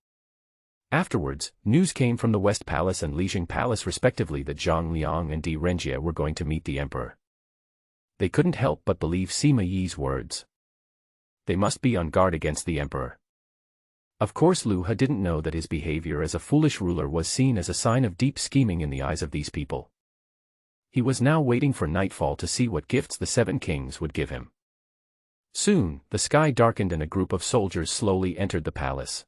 Afterwards, news came from the West Palace and Lijiang Palace respectively that Zhang Liang and Di Renjie were going to meet the Emperor. They couldn't help but believe Sima Yi's words. They must be on guard against the Emperor. Of course Lu He didn't know that his behavior as a foolish ruler was seen as a sign of deep scheming in the eyes of these people. He was now waiting for nightfall to see what gifts the 7 kings would give him. Soon, the sky darkened and a group of soldiers slowly entered the palace.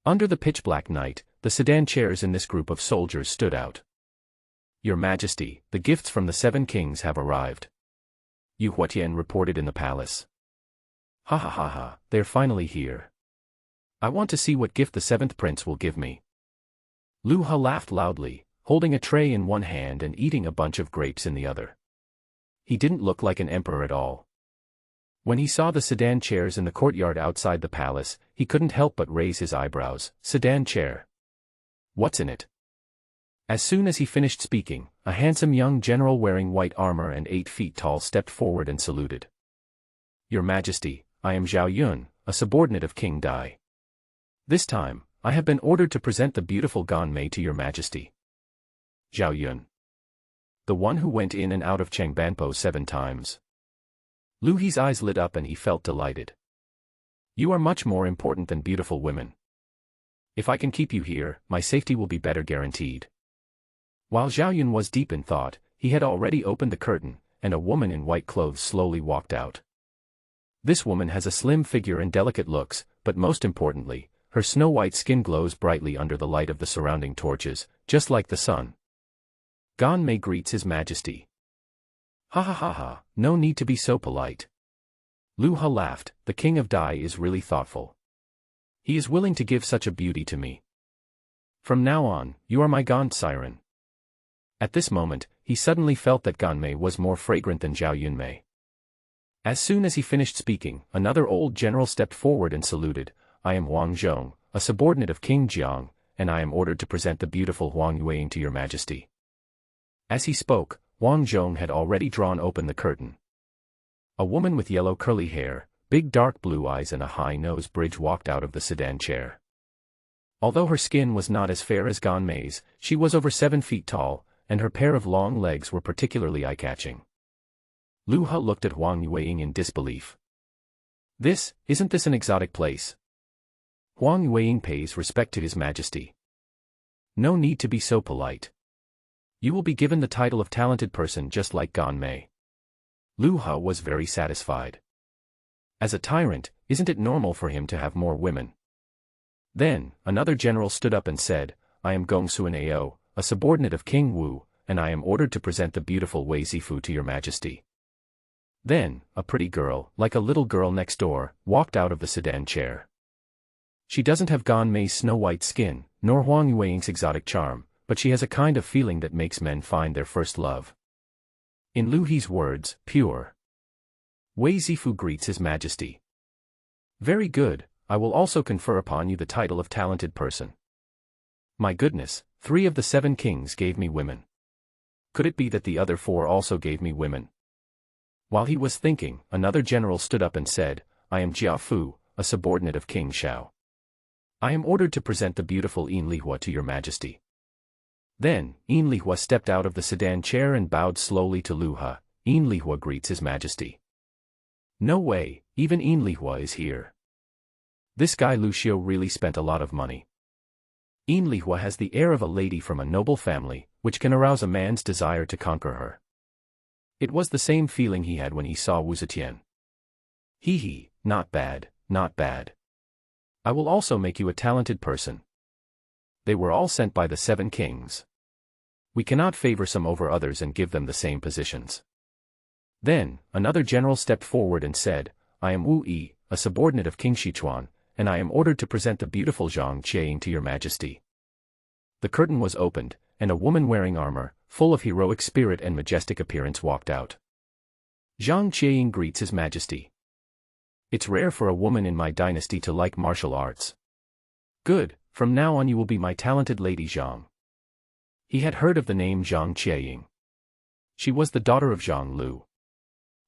Under the pitch-black night, the sedan chairs in this group of soldiers stood out. Your Majesty, the gifts from the 7 kings have arrived. Yu Huatian reported in the palace. Ha ha ha ha, they're finally here. I want to see what gift the 7th prince will give me. Lu He laughed loudly, holding a tray in one hand and eating a bunch of grapes in the other. He didn't look like an emperor at all. When he saw the sedan chairs in the courtyard outside the palace, he couldn't help but raise his eyebrows. Sedan chair. What's in it? As soon as he finished speaking, a handsome young general wearing white armor and 8 feet tall stepped forward and saluted. Your Majesty, I am Zhao Yun, a subordinate of King Dai. This time, I have been ordered to present the beautiful Gan Mei to your Majesty. Zhao Yun. The one who went in and out of Changbanpo 7 times. Lu He's eyes lit up and he felt delighted. You are much more important than beautiful women. If I can keep you here, my safety will be better guaranteed. While Zhao Yun was deep in thought, he had already opened the curtain, and a woman in white clothes slowly walked out. This woman has a slim figure and delicate looks, but most importantly, her snow-white skin glows brightly under the light of the surrounding torches, just like the sun. Gan Mei greets His Majesty. Ha ha ha ha, no need to be so polite. Lu He laughed. The king of Dai is really thoughtful. He is willing to give such a beauty to me. From now on, you are my gaunt siren. At this moment, he suddenly felt that Ganmei was more fragrant than Zhao Yunmei. As soon as he finished speaking, another old general stepped forward and saluted. I am Huang Zhong, a subordinate of King Jiang, and I am ordered to present the beautiful Huang Yueying to your majesty. As he spoke, Huang Zhong had already drawn open the curtain. A woman with yellow curly hair, big dark blue eyes and a high nose bridge walked out of the sedan chair. Although her skin was not as fair as Ganmei's, she was over 7 feet tall, and her pair of long legs were particularly eye-catching. Lu He looked at Huang Yueying in disbelief. Isn't this an exotic place? Huang Yueying pays respect to his majesty. No need to be so polite. You will be given the title of talented person just like Ganmei. Lu He was very satisfied. As a tyrant, isn't it normal for him to have more women? Then, another general stood up and said, I am Gong Suan Ao, a subordinate of King Wu, and I am ordered to present the beautiful Wei Zifu to your majesty. Then, a pretty girl, like a little girl next door, walked out of the sedan chair. She doesn't have Ganmei's snow-white skin, nor Huang Yueying's exotic charm, but she has a kind of feeling that makes men find their first love. In Lu He's words, pure. Wei Zifu greets his majesty. Very good, I will also confer upon you the title of talented person. My goodness, 3 of the 7 kings gave me women. Could it be that the other 4 also gave me women? While he was thinking, another general stood up and said, I am Jia Fu, a subordinate of King Shao. I am ordered to present the beautiful Yin Lihua to your majesty. Then, Yin Lihua stepped out of the sedan chair and bowed slowly to Lu He. Yin Lihua greets his majesty. No way, even Yin Lihua is here. This guy Lu Xiu really spent a lot of money. Yin Lihua has the air of a lady from a noble family, which can arouse a man's desire to conquer her. It was the same feeling he had when he saw Wu Zetian. Hee, not bad, not bad. I will also make you a talented person. They were all sent by the 7 kings. We cannot favor some over others and give them the same positions. Then, another general stepped forward and said, I am Wu Yi, a subordinate of King Sichuan, and I am ordered to present the beautiful Zhang Qiaying to your majesty. The curtain was opened, and a woman wearing armor, full of heroic spirit and majestic appearance walked out. Zhang Qiaying greets his majesty. It's rare for a woman in my dynasty to like martial arts. Good, from now on you will be my talented lady Zhang. He had heard of the name Zhang Qiaying. She was the daughter of Zhang Lu.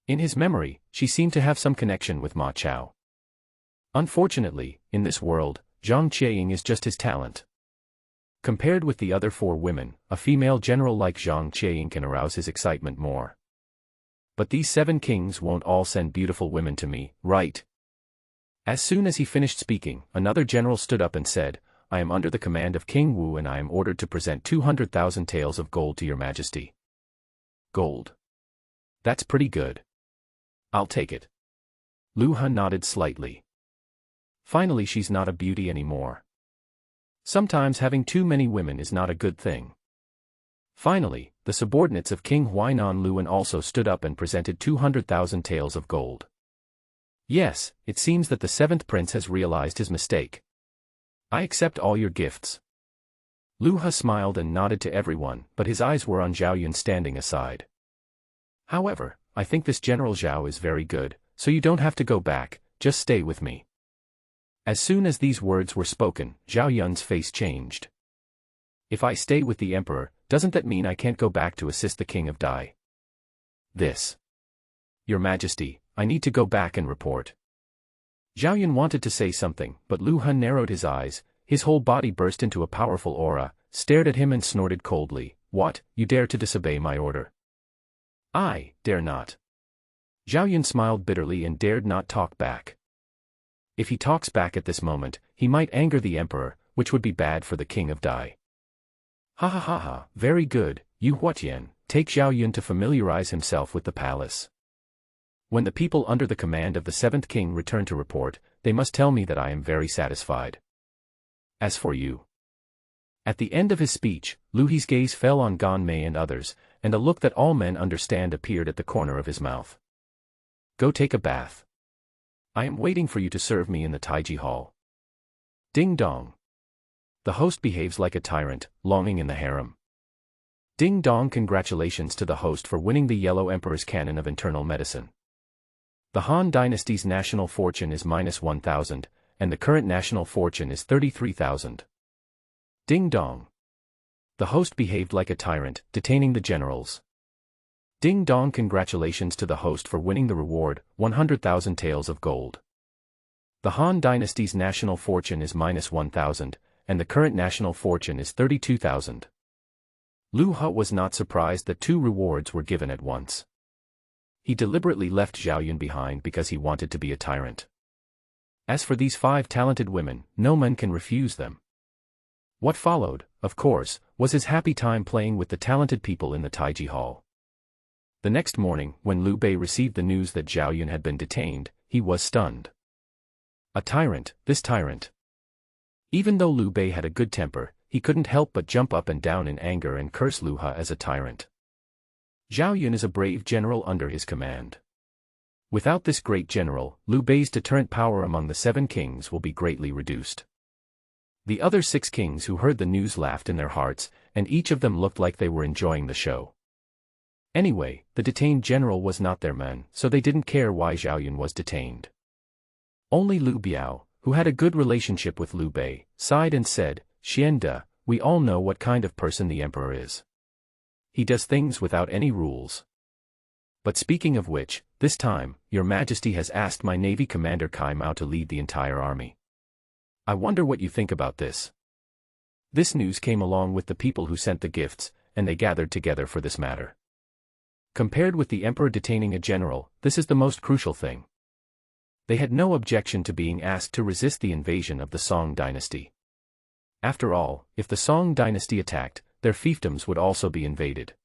In his memory, she seemed to have some connection with Ma Chao. Unfortunately, in this world, Zhang Qiaying is just his talent. Compared with the other 4 women, a female general like Zhang Qiaying can arouse his excitement more. But these 7 kings won't all send beautiful women to me, right? As soon as he finished speaking, another general stood up and said, I am under the command of King Wu and I am ordered to present 200,000 taels of gold to your majesty. Gold. That's pretty good. I'll take it. Lu He nodded slightly. Finally, she's not a beauty anymore. Sometimes having too many women is not a good thing. Finally, the subordinates of King Huainan Luan also stood up and presented 200,000 taels of gold. Yes, it seems that the 7th prince has realized his mistake. I accept all your gifts. Lu He smiled and nodded to everyone, but his eyes were on Zhao Yun standing aside. However, I think this General Zhao is very good, so you don't have to go back, just stay with me. As soon as these words were spoken, Zhao Yun's face changed. If I stay with the emperor, doesn't that mean I can't go back to assist the king of Dai? Your majesty, I need to go back and report. Zhao Yun wanted to say something, but Lu He narrowed his eyes, his whole body burst into a powerful aura, stared at him and snorted coldly, What, you dare to disobey my order? I dare not. Zhao Yun smiled bitterly and dared not talk back. If he talks back at this moment, he might anger the emperor, which would be bad for the king of Dai. Ha ha ha ha, very good, Yu Huatian, take Zhao Yun to familiarize himself with the palace. When the people under the command of the 7th king return to report, they must tell me that I am very satisfied. As for you. At the end of his speech, Lu He's gaze fell on Ganmei and others, and a look that all men understand appeared at the corner of his mouth. Go take a bath. I am waiting for you to serve me in the Taiji Hall. Ding dong. The host behaves like a tyrant, longing in the harem. Ding dong. Congratulations to the host for winning the Yellow Emperor's canon of internal medicine. The Han Dynasty's national fortune is -1,000, and the current national fortune is 33,000. Ding dong. The host behaved like a tyrant, detaining the generals. Ding dong. Congratulations to the host for winning the reward, 100,000 taels of gold. The Han Dynasty's national fortune is -1,000, and the current national fortune is 32,000. Lu He was not surprised that 2 rewards were given at once. He deliberately left Zhao Yun behind because he wanted to be a tyrant. As for these 5 talented women, no man can refuse them. What followed, of course, was his happy time playing with the talented people in the Taiji Hall. The next morning, when Liu Bei received the news that Zhao Yun had been detained, he was stunned. A tyrant, this tyrant. Even though Liu Bei had a good temper, he couldn't help but jump up and down in anger and curse Lu He as a tyrant. Zhao Yun is a brave general under his command. Without this great general, Liu Bei's deterrent power among the 7 kings will be greatly reduced. The other 6 kings who heard the news laughed in their hearts, and each of them looked like they were enjoying the show. Anyway, the detained general was not their man, so they didn't care why Zhao Yun was detained. Only Liu Biao, who had a good relationship with Liu Bei, sighed and said, "Xian De, we all know what kind of person the emperor is. He does things without any rules. But speaking of which, this time, your majesty has asked my navy commander Cai Mao to lead the entire army. I wonder what you think about this." This news came along with the people who sent the gifts, and they gathered together for this matter. Compared with the emperor detaining a general, this is the most crucial thing. They had no objection to being asked to resist the invasion of the Song dynasty. After all, if the Song dynasty attacked, their fiefdoms would also be invaded.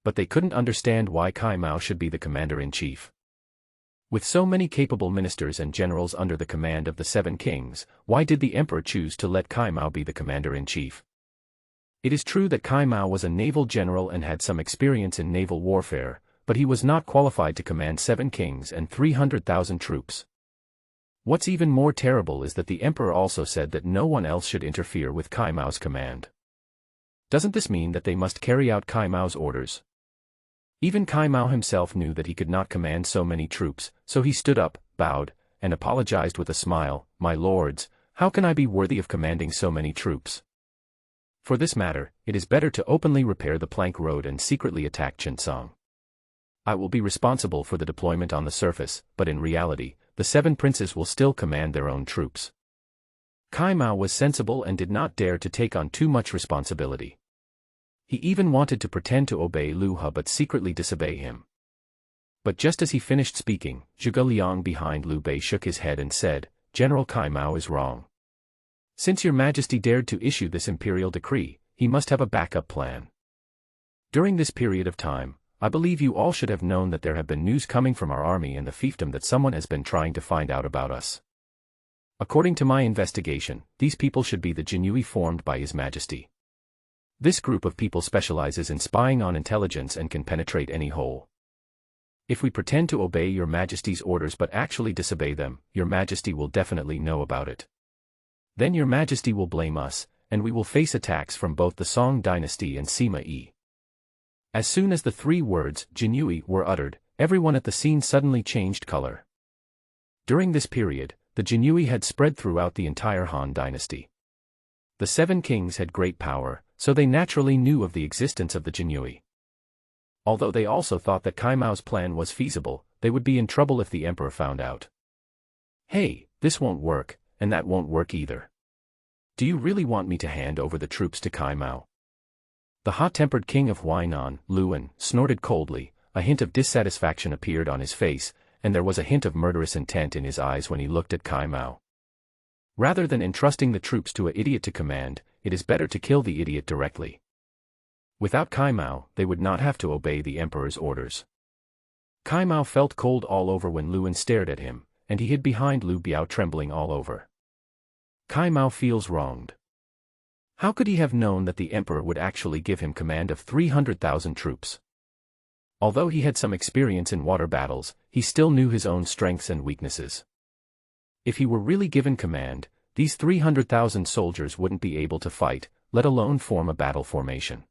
But they couldn't understand why Cai Mao should be the commander-in-chief. With so many capable ministers and generals under the command of the 7 kings, why did the emperor choose to let Cai Mao be the commander-in-chief? It is true that Cai Mao was a naval general and had some experience in naval warfare, but he was not qualified to command 7 kings and 300,000 troops. What's even more terrible is that the emperor also said that no one else should interfere with Cai Mao's command. Doesn't this mean that they must carry out Cai Mao's orders? Even Cai Mao himself knew that he could not command so many troops, so he stood up, bowed, and apologized with a smile, "My lords, how can I be worthy of commanding so many troops? For this matter, it is better to openly repair the plank road and secretly attack Chencang. I will be responsible for the deployment on the surface, but in reality, the 7 princes will still command their own troops." Cai Mao was sensible and did not dare to take on too much responsibility. He even wanted to pretend to obey Lu He but secretly disobey him. But just as he finished speaking, Zhuge Liang behind Liu Bei shook his head and said, "General Cai Mao is wrong. Since your majesty dared to issue this imperial decree, he must have a backup plan. During this period of time, I believe you all should have known that there have been news coming from our army and the fiefdom that someone has been trying to find out about us. According to my investigation, these people should be the Jinui formed by His Majesty. This group of people specializes in spying on intelligence and can penetrate any hole. If we pretend to obey your Majesty's orders but actually disobey them, your Majesty will definitely know about it. Then your Majesty will blame us, and we will face attacks from both the Song dynasty and Sima Yi." As soon as the 3 words, Jinui, were uttered, everyone at the scene suddenly changed color. During this period, the Jinui had spread throughout the entire Han dynasty. The 7 kings had great power, so they naturally knew of the existence of the Jinui. Although they also thought that Cai Mao's plan was feasible, they would be in trouble if the emperor found out. "Hey, this won't work, and that won't work either. Do you really want me to hand over the troops to Cai Mao?" The hot-tempered king of Huainan, Luan, snorted coldly, a hint of dissatisfaction appeared on his face, and there was a hint of murderous intent in his eyes when he looked at Cai Mao. Rather than entrusting the troops to an idiot to command, it is better to kill the idiot directly. Without Cai Mao, they would not have to obey the emperor's orders. Cai Mao felt cold all over when Luan stared at him, and he hid behind Liu Biao trembling all over. Cai Mao feels wronged. How could he have known that the emperor would actually give him command of 300,000 troops? Although he had some experience in water battles, he still knew his own strengths and weaknesses. If he were really given command, these 300,000 soldiers wouldn't be able to fight, let alone form a battle formation.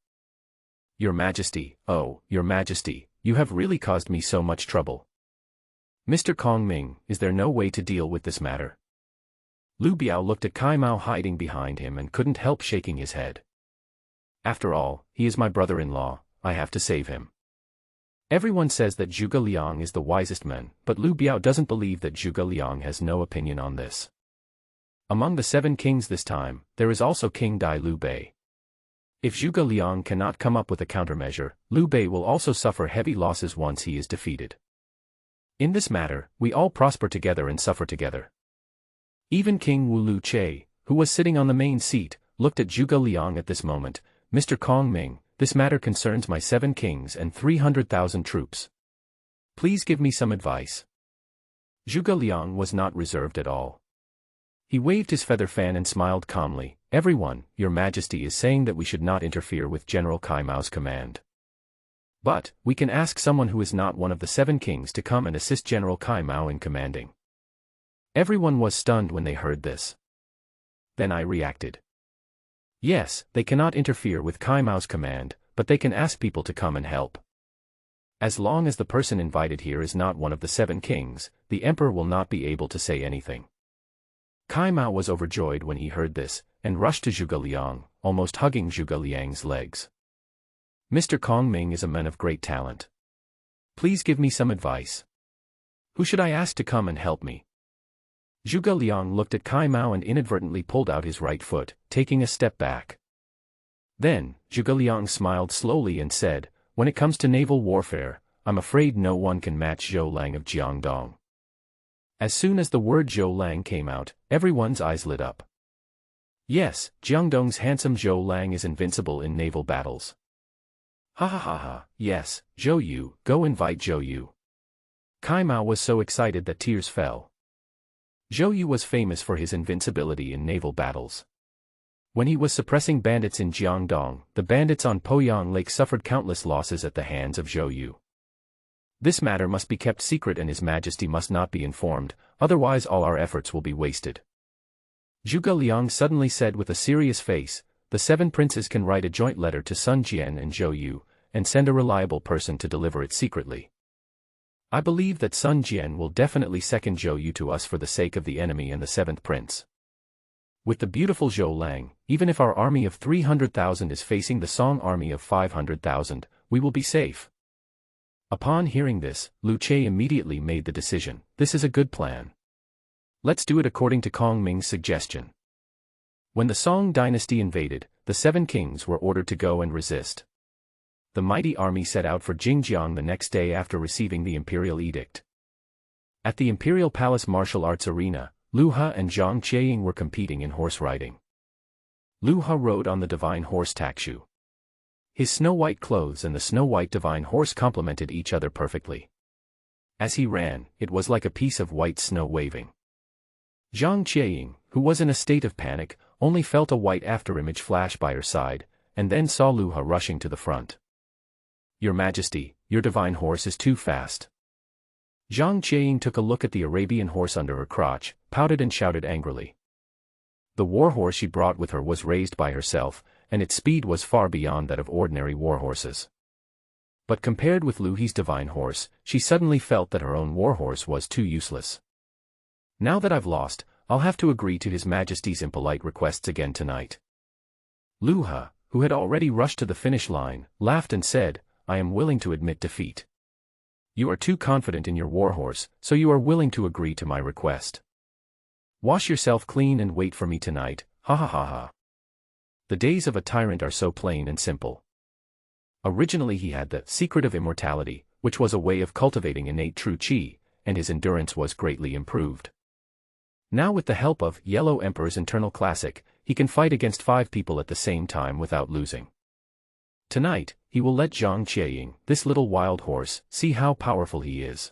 Your Majesty, oh, Your Majesty, you have really caused me so much trouble. Mr. Kong Ming, is there no way to deal with this matter? Lu Biao looked at Kai Mao hiding behind him and couldn't help shaking his head. After all, he is my brother-in-law, I have to save him. Everyone says that Zhuge Liang is the wisest man, but Lu Biao doesn't believe that Zhuge Liang has no opinion on this. Among the 7 kings this time, there is also King Dai Liu Bei. If Zhuge Liang cannot come up with a countermeasure, Liu Bei will also suffer heavy losses once he is defeated. In this matter, we all prosper together and suffer together. Even King Wu Lu Che, who was sitting on the main seat, looked at Zhuge Liang at this moment. Mr. Kong Ming, this matter concerns my 7 kings and 300,000 troops. Please give me some advice. Zhuge Liang was not reserved at all. He waved his feather fan and smiled calmly. Everyone, Your Majesty is saying that we should not interfere with General Kai Mao's command. But, we can ask someone who is not one of the 7 kings to come and assist General Kai Mao in commanding. Everyone was stunned when they heard this. Then I reacted. Yes, they cannot interfere with Kai Mao's command, but they can ask people to come and help. As long as the person invited here is not one of the 7 kings, the emperor will not be able to say anything. Kai Mao was overjoyed when he heard this, and rushed to Zhuge Liang, almost hugging Zhuge Liang's legs. Mr. Kong Ming is a man of great talent. Please give me some advice. Who should I ask to come and help me? Zhuge Liang looked at Kai Mao and inadvertently pulled out his right foot, taking a step back. Then, Zhuge Liang smiled slowly and said, when it comes to naval warfare, I'm afraid no one can match Zhou Lang of Jiangdong. As soon as the word Zhou Lang came out, everyone's eyes lit up. Yes, Jiangdong's handsome Zhou Lang is invincible in naval battles. Ha ha ha ha, yes, Zhou Yu, go invite Zhou Yu. Kai Mao was so excited that tears fell. Zhou Yu was famous for his invincibility in naval battles. When he was suppressing bandits in Jiangdong, the bandits on Poyang Lake suffered countless losses at the hands of Zhou Yu. This matter must be kept secret and His Majesty must not be informed, otherwise all our efforts will be wasted. Zhuge Liang suddenly said with a serious face, the 7 princes can write a joint letter to Sun Jian and Zhou Yu, and send a reliable person to deliver it secretly. I believe that Sun Jian will definitely second Zhou Yu to us for the sake of the enemy and the 7th prince. With the beautiful Zhou Lang, even if our army of 300,000 is facing the Song army of 500,000, we will be safe. Upon hearing this, Lu Che immediately made the decision, this is a good plan. Let's do it according to Kong Ming's suggestion. When the Song dynasty invaded, the 7 kings were ordered to go and resist. The mighty army set out for Jingjiang the next day after receiving the imperial edict. At the Imperial Palace Martial Arts Arena, Lu He and Zhang Qieying were competing in horse riding. Lu He rode on the divine horse Takshu. His snow-white clothes and the snow-white divine horse complemented each other perfectly. As he ran, it was like a piece of white snow waving. Zhang Qieying, who was in a state of panic, only felt a white afterimage flash by her side, and then saw Lu He rushing to the front. Your Majesty, your divine horse is too fast. Zhang Qieying took a look at the Arabian horse under her crotch, pouted and shouted angrily. The war horse she brought with her was raised by herself, and its speed was far beyond that of ordinary war horses. But compared with Lu He's divine horse, she suddenly felt that her own war horse was too useless. Now that I've lost, I'll have to agree to His Majesty's impolite requests again tonight. Lu He, who had already rushed to the finish line, laughed and said, I am willing to admit defeat. You are too confident in your war horse, so you are willing to agree to my request. Wash yourself clean and wait for me tonight, ha ha ha ha. The days of a tyrant are so plain and simple. Originally he had the secret of immortality, which was a way of cultivating innate true qi, and his endurance was greatly improved. Now with the help of Yellow Emperor's internal classic, he can fight against 5 people at the same time without losing. Tonight, he will let Zhang Qieying, this little wild horse, see how powerful he is.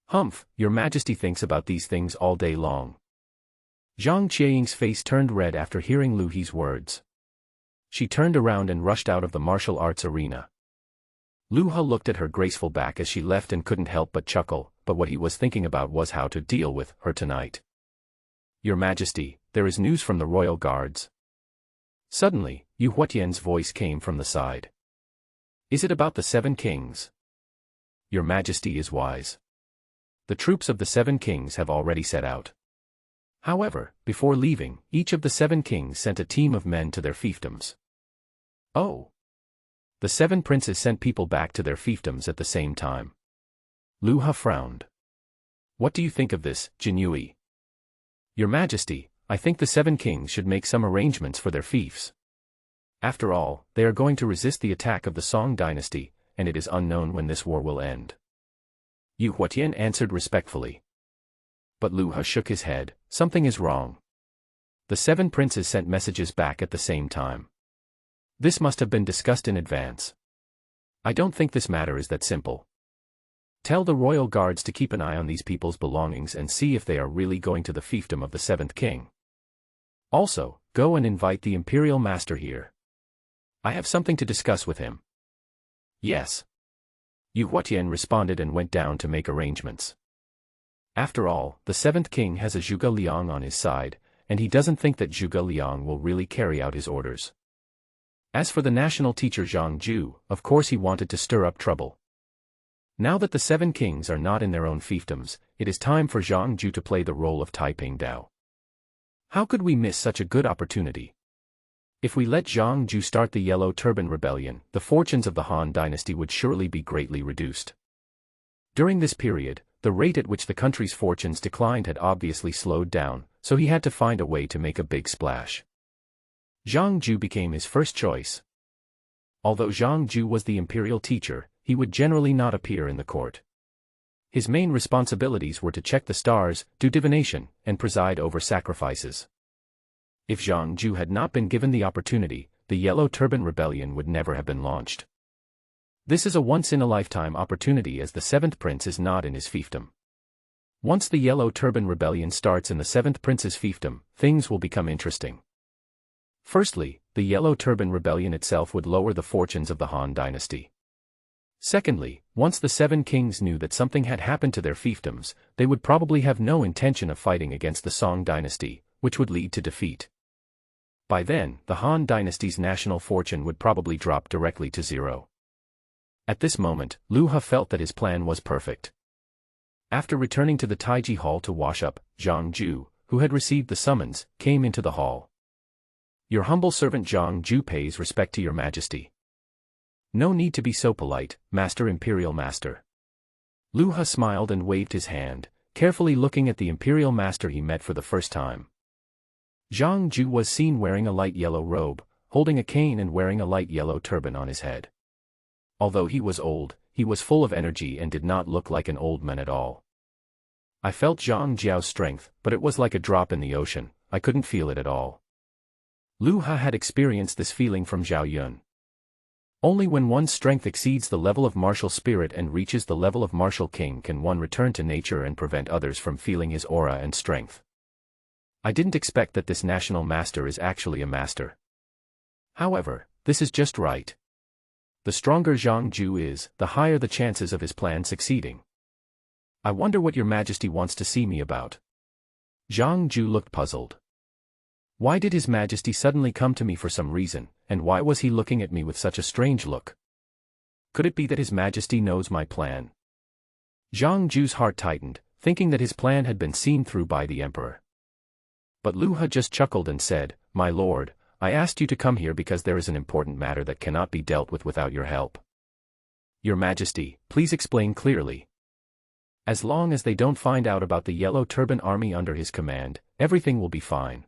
Humph, Your Majesty thinks about these things all day long. Zhang Qieying's face turned red after hearing Lu He's words. She turned around and rushed out of the martial arts arena. Lu He looked at her graceful back as she left and couldn't help but chuckle, but what he was thinking about was how to deal with her tonight. Your Majesty, there is news from the royal guards. Suddenly, Yu Huatian's voice came from the side. Is it about the 7 kings? Your Majesty is wise. The troops of the 7 kings have already set out. However, before leaving, each of the 7 kings sent a team of men to their fiefdoms. Oh! The 7 princes sent people back to their fiefdoms at the same time. Lu Ha frowned. What do you think of this, Jin Yui? Your Majesty, I think the 7 kings should make some arrangements for their fiefs. After all, they are going to resist the attack of the Song dynasty, and it is unknown when this war will end. Yu Huatian answered respectfully. But Lu Ha shook his head. Something is wrong. The 7 princes sent messages back at the same time. This must have been discussed in advance. I don't think this matter is that simple. Tell the royal guards to keep an eye on these people's belongings and see if they are really going to the fiefdom of the 7th king. Also, go and invite the imperial master here. I have something to discuss with him. Yes. Yu Huatian responded and went down to make arrangements. After all, the 7th king has a Zhuge Liang on his side, and he doesn't think that Zhuge Liang will really carry out his orders. As for the national teacher Zhang Ju, of course he wanted to stir up trouble. Now that the 7 kings are not in their own fiefdoms, it is time for Zhang Ju to play the role of Taiping Dao. How could we miss such a good opportunity? If we let Zhang Ju start the Yellow Turban Rebellion, the fortunes of the Han dynasty would surely be greatly reduced. During this period, the rate at which the country's fortunes declined had obviously slowed down, so he had to find a way to make a big splash. Zhang Ju became his first choice. Although Zhang Ju was the imperial teacher, he would generally not appear in the court. His main responsibilities were to check the stars, do divination, and preside over sacrifices. If Zhang Ju had not been given the opportunity, the Yellow Turban Rebellion would never have been launched. This is a once-in-a-lifetime opportunity as the 7th prince is not in his fiefdom. Once the Yellow Turban Rebellion starts in the 7th prince's fiefdom, things will become interesting. Firstly, the Yellow Turban Rebellion itself would lower the fortunes of the Han dynasty. Secondly, once the 7 kings knew that something had happened to their fiefdoms, they would probably have no intention of fighting against the Song dynasty, which would lead to defeat. By then, the Han dynasty's national fortune would probably drop directly to 0. At this moment, Lu Ha felt that his plan was perfect. After returning to the Taiji Hall to wash up, Zhang Ju, who had received the summons, came into the hall. Your humble servant Zhang Ju pays respect to your Majesty. No need to be so polite, Master Imperial Master. Lu Ha smiled and waved his hand, carefully looking at the Imperial Master he met for the first time. Zhang Ju was seen wearing a light yellow robe, holding a cane and wearing a light yellow turban on his head. Although he was old, he was full of energy and did not look like an old man at all. I felt Zhang Jiao's strength, but it was like a drop in the ocean. I couldn't feel it at all. Lu Ha had experienced this feeling from Zhao Yun. Only when one's strength exceeds the level of martial spirit and reaches the level of martial king can one return to nature and prevent others from feeling his aura and strength. I didn't expect that this national master is actually a master. However, this is just right. The stronger Zhang Ju is, the higher the chances of his plan succeeding. I wonder what your Majesty wants to see me about. Zhang Ju looked puzzled. Why did His Majesty suddenly come to me for some reason, and why was he looking at me with such a strange look? Could it be that His Majesty knows my plan? Zhang Ju's heart tightened, thinking that his plan had been seen through by the emperor. But Lu Ha just chuckled and said, My lord, I asked you to come here because there is an important matter that cannot be dealt with without your help. Your Majesty, please explain clearly. As long as they don't find out about the Yellow Turban army under his command, everything will be fine.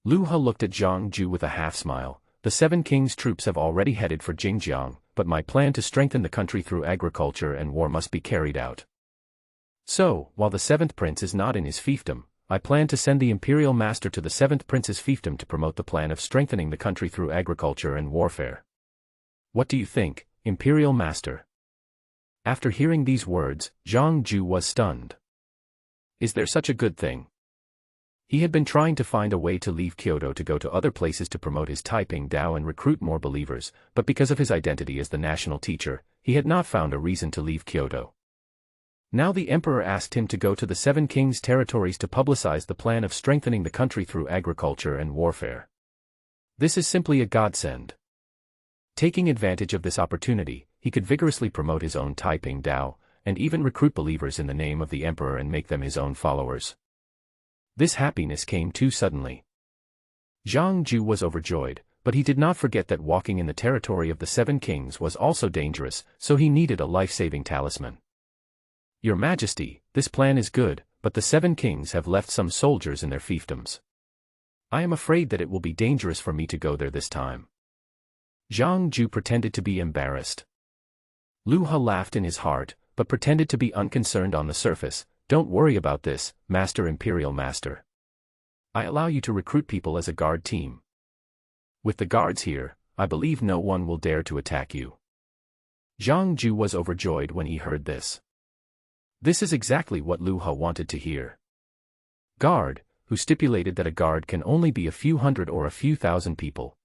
Lu Ha looked at Zhang Ju with a half-smile. The 7 kings' troops have already headed for Jingjiang, but my plan to strengthen the country through agriculture and war must be carried out. So, while the 7th prince is not in his fiefdom, I plan to send the imperial master to the 7th prince's fiefdom to promote the plan of strengthening the country through agriculture and warfare. What do you think, imperial master? After hearing these words, Zhang Ju was stunned. Is there such a good thing? He had been trying to find a way to leave Kyoto to go to other places to promote his Taiping Dao and recruit more believers, but because of his identity as the national teacher, he had not found a reason to leave Kyoto. Now the emperor asked him to go to the Seven Kings' territories to publicize the plan of strengthening the country through agriculture and warfare. This is simply a godsend. Taking advantage of this opportunity, he could vigorously promote his own Taiping Dao, and even recruit believers in the name of the emperor and make them his own followers. This happiness came too suddenly. Zhang Ju was overjoyed, but he did not forget that walking in the territory of the Seven Kings was also dangerous, so he needed a life-saving talisman. Your Majesty, this plan is good, but the Seven Kings have left some soldiers in their fiefdoms. I am afraid that it will be dangerous for me to go there this time. Zhang Ju pretended to be embarrassed. Lu He laughed in his heart, but pretended to be unconcerned on the surface. Don't worry about this, Master Imperial Master. I allow you to recruit people as a guard team. With the guards here, I believe no one will dare to attack you. Zhang Ju was overjoyed when he heard this. This is exactly what Lu He wanted to hear. Guard, who stipulated that a guard can only be a few hundred or a few thousand people.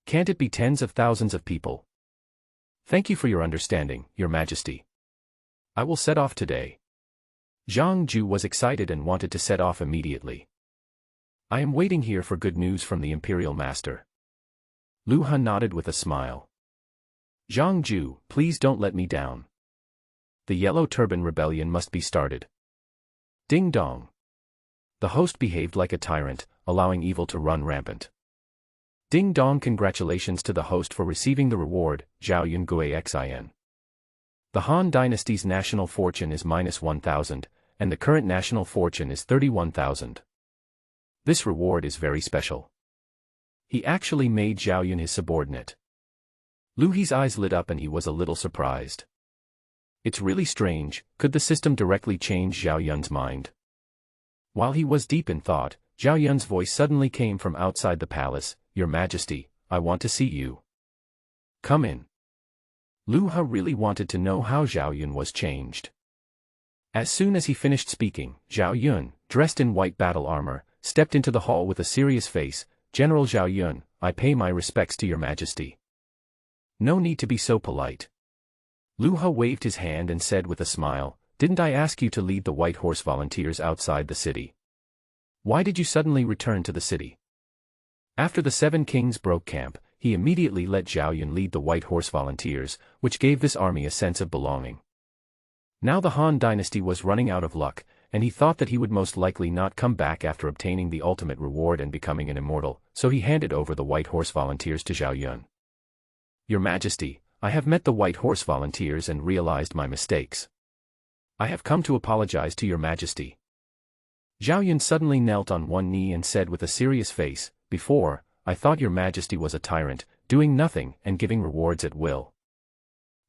Can't it be tens of thousands of people? Thank you for your understanding, Your Majesty. I will set off today. Zhang Ju was excited and wanted to set off immediately. I am waiting here for good news from the Imperial Master. Lu He nodded with a smile. Zhang Ju, please don't let me down. The Yellow Turban Rebellion must be started. Ding dong. The host behaved like a tyrant, allowing evil to run rampant. Ding dong, congratulations to the host for receiving the reward, Zhao Yun Gui Xin. The Han Dynasty's national fortune is -1,000, and the current national fortune is 31,000. This reward is very special. He actually made Zhao Yun his subordinate. Lu He's eyes lit up and he was a little surprised. It's really strange, could the system directly change Zhao Yun's mind? While he was deep in thought, Zhao Yun's voice suddenly came from outside the palace. Your Majesty, I want to see you. Come in. Lu He really wanted to know how Zhao Yun was changed. As soon as he finished speaking, Zhao Yun, dressed in white battle armor, stepped into the hall with a serious face. General Zhao Yun, I pay my respects to Your Majesty. No need to be so polite. Lu He waved his hand and said with a smile, didn't I ask you to lead the White Horse Volunteers outside the city? Why did you suddenly return to the city? After the Seven Kings broke camp, he immediately let Zhao Yun lead the White Horse Volunteers, which gave this army a sense of belonging. Now the Han Dynasty was running out of luck, and he thought that he would most likely not come back after obtaining the ultimate reward and becoming an immortal, so he handed over the White Horse Volunteers to Zhao Yun. Your Majesty, I have met the White Horse Volunteers and realized my mistakes. I have come to apologize to Your Majesty. Zhao Yun suddenly knelt on one knee and said with a serious face, before, I thought Your Majesty was a tyrant, doing nothing and giving rewards at will.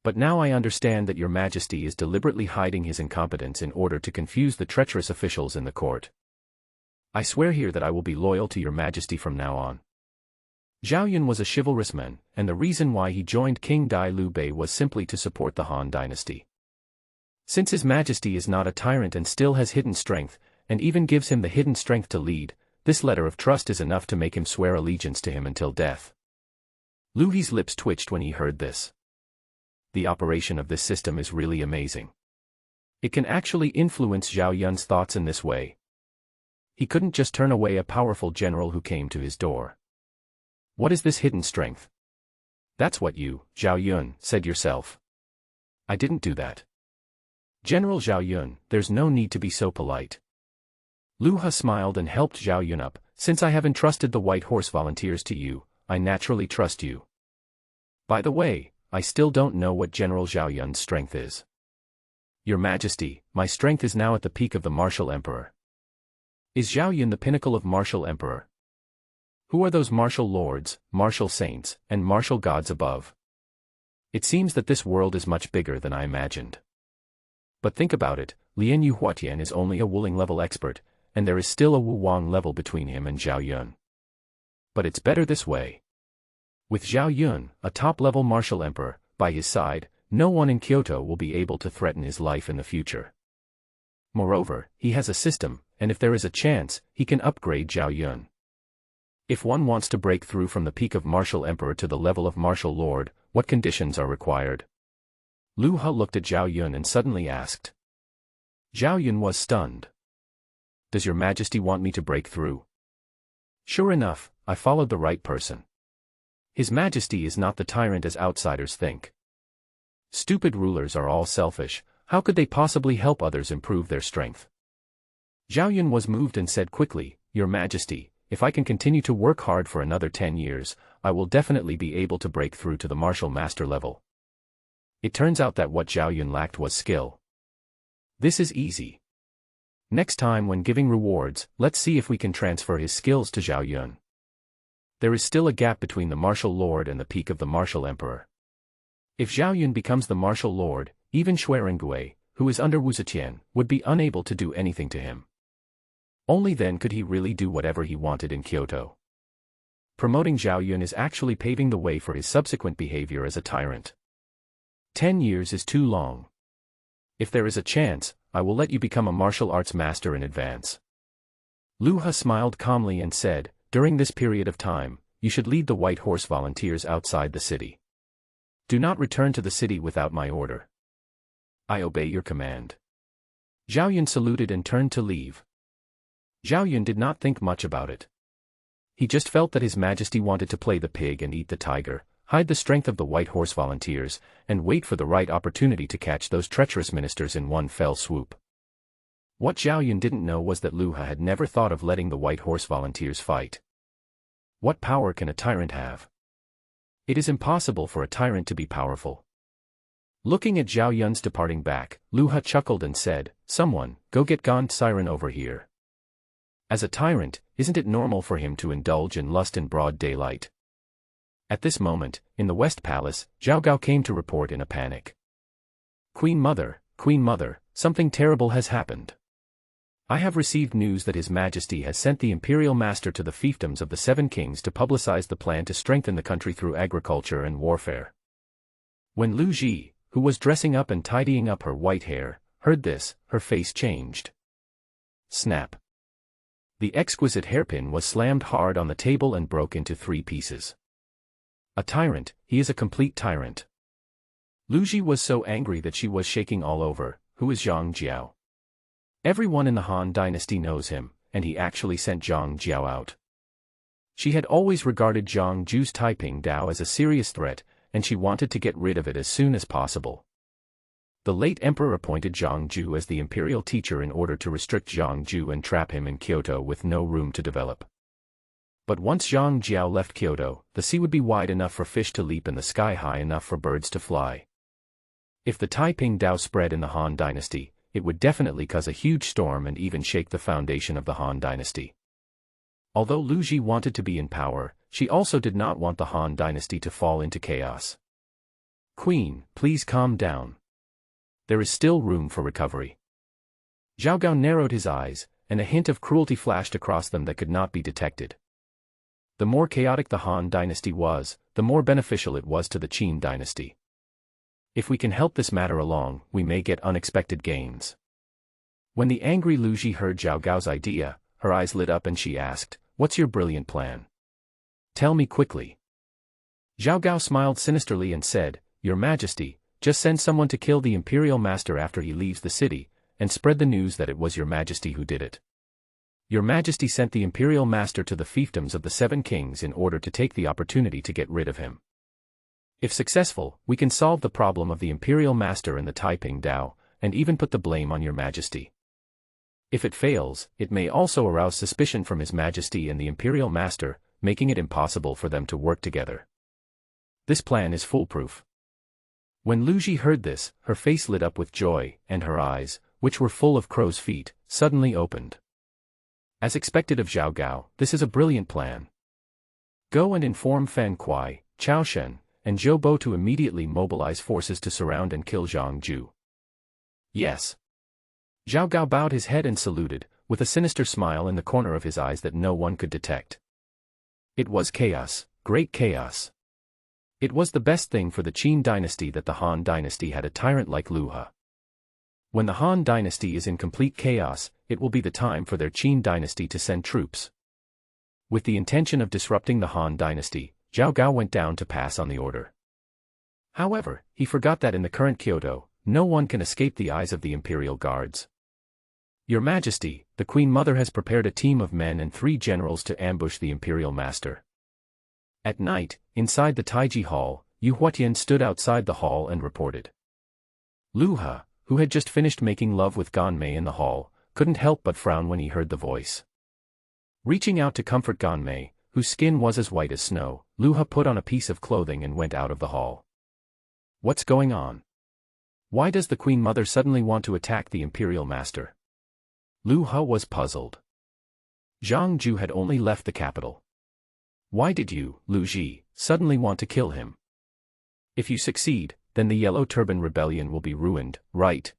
But now I understand that Your Majesty is deliberately hiding his incompetence in order to confuse the treacherous officials in the court. I swear here that I will be loyal to Your Majesty from now on. Zhao Yun was a chivalrous man, and the reason why he joined King Dai Lu Bei was simply to support the Han Dynasty. Since His Majesty is not a tyrant and still has hidden strength, and even gives him the hidden strength to lead, this letter of trust is enough to make him swear allegiance to him until death. Lu He's lips twitched when he heard this. The operation of this system is really amazing. It can actually influence Zhao Yun's thoughts in this way. He couldn't just turn away a powerful general who came to his door. What is this hidden strength? That's what you, Zhao Yun, said yourself. I didn't do that. General Zhao Yun, there's no need to be so polite. Lu He smiled and helped Zhao Yun up. Since I have entrusted the White Horse Volunteers to you, I naturally trust you. By the way, I still don't know what General Zhao Yun's strength is. Your Majesty, my strength is now at the peak of the Martial Emperor. Is Zhao Yun the pinnacle of Martial Emperor? Who are those martial lords, martial saints, and martial gods above? It seems that this world is much bigger than I imagined. But think about it, Lian Yu Huatian is only a Wuling level expert, and there is still a Wu Wang level between him and Zhao Yun. But it's better this way. With Zhao Yun, a top-level martial emperor, by his side, no one in Kyoto will be able to threaten his life in the future. Moreover, he has a system, and if there is a chance, he can upgrade Zhao Yun. If one wants to break through from the peak of martial emperor to the level of martial lord, what conditions are required? Lu He looked at Zhao Yun and suddenly asked. Zhao Yun was stunned. Does your majesty want me to break through? Sure enough, I followed the right person. His majesty is not the tyrant as outsiders think. Stupid rulers are all selfish, how could they possibly help others improve their strength? Zhao Yun was moved and said quickly, Your Majesty, if I can continue to work hard for another 10 years, I will definitely be able to break through to the martial master level. It turns out that what Zhao Yun lacked was skill. This is easy. Next time when giving rewards, let's see if we can transfer his skills to Zhao Yun. There is still a gap between the martial lord and the peak of the martial emperor. If Zhao Yun becomes the martial lord, even Shui Rengui, who is under Wu Zetian, would be unable to do anything to him. Only then could he really do whatever he wanted in Kyoto. Promoting Zhao Yun is actually paving the way for his subsequent behavior as a tyrant. 10 years is too long. If there is a chance, I will let you become a martial arts master in advance. Lu He smiled calmly and said, During this period of time, you should lead the White Horse volunteers outside the city. Do not return to the city without my order. I obey your command. Zhao Yun saluted and turned to leave. Zhao Yun did not think much about it. He just felt that His Majesty wanted to play the pig and eat the tiger, hide the strength of the White Horse volunteers, and wait for the right opportunity to catch those treacherous ministers in one fell swoop. What Zhao Yun didn't know was that Lu He had never thought of letting the White Horse volunteers fight. What power can a tyrant have? It is impossible for a tyrant to be powerful. Looking at Zhao Yun's departing back, Lu He chuckled and said, Someone, go get Gaunt Siren over here. As a tyrant, isn't it normal for him to indulge in lust in broad daylight? At this moment, in the West Palace, Zhao Gao came to report in a panic. Queen Mother, something terrible has happened. I have received news that His Majesty has sent the Imperial Master to the fiefdoms of the Seven Kings to publicize the plan to strengthen the country through agriculture and warfare. When Lu Ji, who was dressing up and tidying up her white hair, heard this, her face changed. Snap. The exquisite hairpin was slammed hard on the table and broke into 3 pieces. A tyrant, he is a complete tyrant. Lu Ji was so angry that she was shaking all over. Who is Zhang Jiao? Everyone in the Han dynasty knows him, and he actually sent Zhang Jiao out. She had always regarded Zhang Ju's Taiping Dao as a serious threat, and she wanted to get rid of it as soon as possible. The late emperor appointed Zhang Ju as the imperial teacher in order to restrict Zhang Ju and trap him in Kyoto with no room to develop. But once Zhang Jiao left Kyoto, the sea would be wide enough for fish to leap and the sky high enough for birds to fly. If the Taiping Dao spread in the Han dynasty, it would definitely cause a huge storm and even shake the foundation of the Han dynasty. Although Lu Ji wanted to be in power, she also did not want the Han dynasty to fall into chaos. Queen, please calm down. There is still room for recovery. Zhao Gao narrowed his eyes, and a hint of cruelty flashed across them that could not be detected. The more chaotic the Han dynasty was, the more beneficial it was to the Qin dynasty. If we can help this matter along, we may get unexpected gains. When the angry Lu Ji heard Zhao Gao's idea, her eyes lit up and she asked, What's your brilliant plan? Tell me quickly. Zhao Gao smiled sinisterly and said, Your Majesty, just send someone to kill the Imperial Master after he leaves the city, and spread the news that it was Your Majesty who did it. Your Majesty sent the Imperial Master to the fiefdoms of the Seven Kings in order to take the opportunity to get rid of him. If successful, we can solve the problem of the Imperial Master and the Taiping Dao, and even put the blame on Your Majesty. If it fails, it may also arouse suspicion from His Majesty and the Imperial Master, making it impossible for them to work together. This plan is foolproof. When Lu Ji heard this, her face lit up with joy, and her eyes, which were full of crow's feet, suddenly opened. As expected of Zhao Gao, this is a brilliant plan. Go and inform Fan Kuai, Chao Shen, and Zhou Bo to immediately mobilize forces to surround and kill Zhang Ju. Yes. Zhao Gao bowed his head and saluted, with a sinister smile in the corner of his eyes that no one could detect. It was chaos, great chaos. It was the best thing for the Qin dynasty that the Han dynasty had a tyrant like Lu He. When the Han dynasty is in complete chaos, it will be the time for their Qin dynasty to send troops. With the intention of disrupting the Han dynasty, Zhao Gao went down to pass on the order. However, he forgot that in the current Kyoto, no one can escape the eyes of the imperial guards. Your Majesty, the Queen Mother has prepared a team of men and 3 generals to ambush the Imperial Master. At night, inside the Taiji Hall, Yu Huatian stood outside the hall and reported. Lu He, who had just finished making love with Gan Mei in the hall, couldn't help but frown when he heard the voice. Reaching out to comfort Gan Mei, whose skin was as white as snow, Lu He put on a piece of clothing and went out of the hall. What's going on? Why does the Queen Mother suddenly want to attack the Imperial Master? Lu He was puzzled. Zhang Ju had only left the capital. Why did you, Lu Ji, suddenly want to kill him? If you succeed, then the Yellow Turban Rebellion will be ruined, right?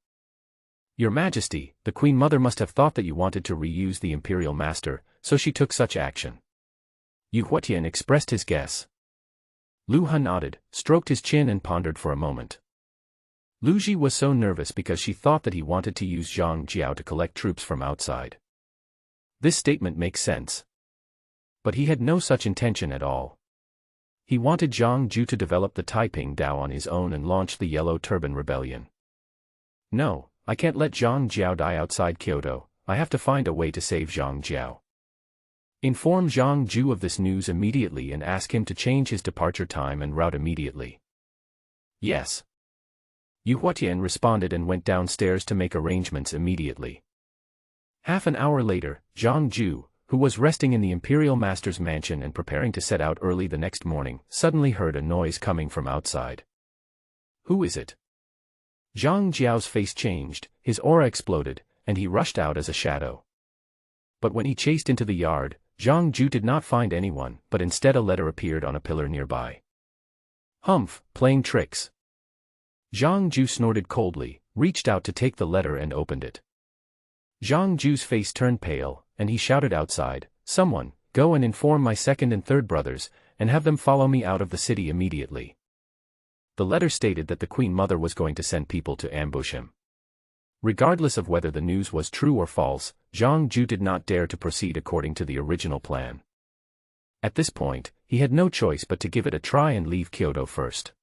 Your Majesty, the Queen Mother must have thought that you wanted to reuse the Imperial Master, so she took such action. Yu Huatian expressed his guess. Lu He nodded, stroked his chin and pondered for a moment. Lu Ji was so nervous because she thought that he wanted to use Zhang Jiao to collect troops from outside. This statement makes sense. But he had no such intention at all. He wanted Zhang Ju to develop the Taiping Dao on his own and launch the Yellow Turban Rebellion. No, I can't let Zhang Jiao die outside Kyoto, I have to find a way to save Zhang Jiao. Inform Zhang Ju of this news immediately and ask him to change his departure time and route immediately. Yes. Yu Huatian responded and went downstairs to make arrangements immediately. Half an hour later, Zhang Ju, who was resting in the Imperial Master's mansion and preparing to set out early the next morning, suddenly heard a noise coming from outside. Who is it? Zhang Jiao's face changed, his aura exploded, and he rushed out as a shadow. But when he chased into the yard, Zhang Ju did not find anyone, but instead a letter appeared on a pillar nearby. Humph, playing tricks. Zhang Ju snorted coldly, reached out to take the letter and opened it. Zhang Ju's face turned pale, and he shouted outside, "Someone, go and inform my 2nd and 3rd brothers, and have them follow me out of the city immediately." The letter stated that the Queen Mother was going to send people to ambush him. Regardless of whether the news was true or false, Zhang Ju did not dare to proceed according to the original plan. At this point, he had no choice but to give it a try and leave Kyoto first.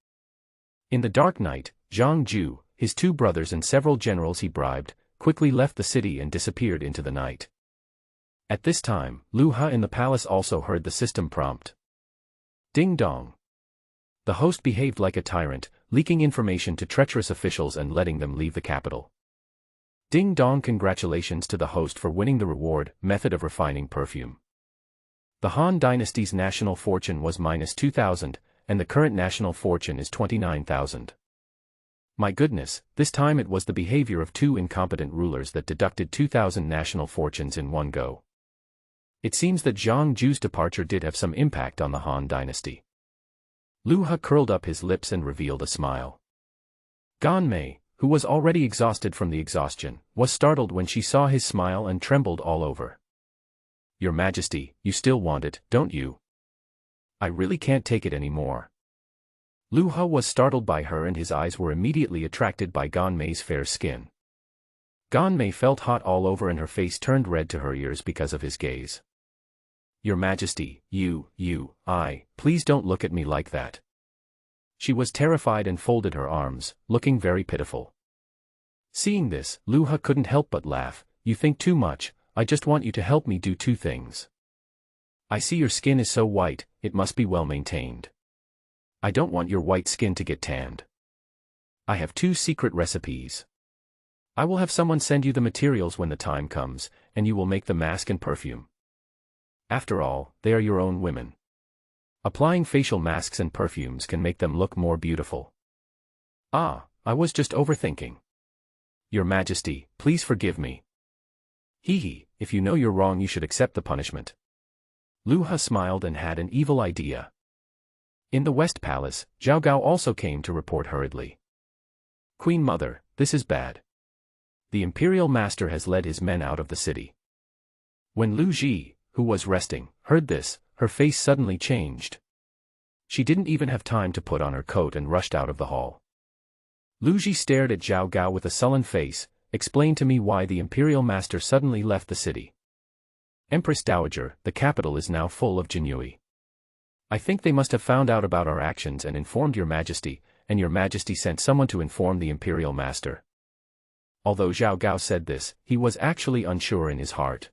In the dark night, Zhang Ju, his 2 brothers and several generals he bribed, quickly left the city and disappeared into the night. At this time, Lu He in the palace also heard the system prompt. Ding dong. The host behaved like a tyrant, leaking information to treacherous officials and letting them leave the capital. Ding dong, congratulations to the host for winning the reward, method of refining perfume. The Han dynasty's national fortune was -2,000, and the current national fortune is 29,000. My goodness, this time it was the behavior of 2 incompetent rulers that deducted 2,000 national fortunes in one go. It seems that Zhang Ju's departure did have some impact on the Han dynasty. Lu He curled up his lips and revealed a smile. Gan Mei, who was already exhausted from the exhaustion, was startled when she saw his smile and trembled all over. Your Majesty, you still want it, don't you? I really can't take it anymore. Lu He was startled by her and his eyes were immediately attracted by Gan Mei's fair skin. Gan Mei felt hot all over and her face turned red to her ears because of his gaze. Your Majesty, please don't look at me like that. She was terrified and folded her arms, looking very pitiful. Seeing this, Lu He couldn't help but laugh. You think too much, I just want you to help me do 2 things. I see your skin is so white, it must be well maintained. I don't want your white skin to get tanned. I have 2 secret recipes. I will have someone send you the materials when the time comes, and you will make the mask and perfume. After all, they are your own women. Applying facial masks and perfumes can make them look more beautiful. Ah, I was just overthinking. Your Majesty, please forgive me. Hee, if you know you're wrong you should accept the punishment. Lu He smiled and had an evil idea. In the West Palace, Zhao Gao also came to report hurriedly. Queen Mother, this is bad. The Imperial Master has led his men out of the city. When Lu Ji, who was resting, heard this, her face suddenly changed. She didn't even have time to put on her coat and rushed out of the hall. Lu Ji stared at Zhao Gao with a sullen face. Explain to me why the Imperial Master suddenly left the city. Empress Dowager, the capital is now full of Jinyui. I think they must have found out about our actions and informed your Majesty, and your Majesty sent someone to inform the Imperial Master. Although Zhao Gao said this, he was actually unsure in his heart.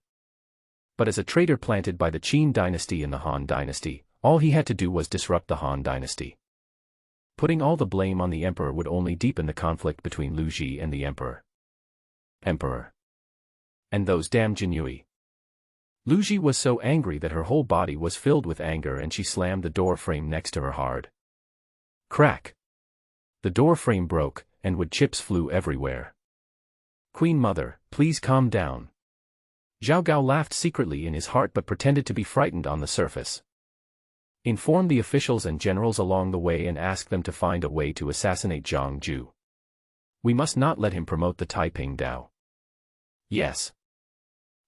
But as a traitor planted by the Qin dynasty and the Han dynasty, all he had to do was disrupt the Han dynasty. Putting all the blame on the emperor would only deepen the conflict between Lu Ji and the emperor. And those damn Jinyui. Lu Ji was so angry that her whole body was filled with anger and she slammed the door frame next to her hard. Crack! The door frame broke, and wood chips flew everywhere. Queen Mother, please calm down. Zhao Gao laughed secretly in his heart but pretended to be frightened on the surface. Inform the officials and generals along the way and ask them to find a way to assassinate Zhang Ju. We must not let him promote the Taiping Dao. Yes.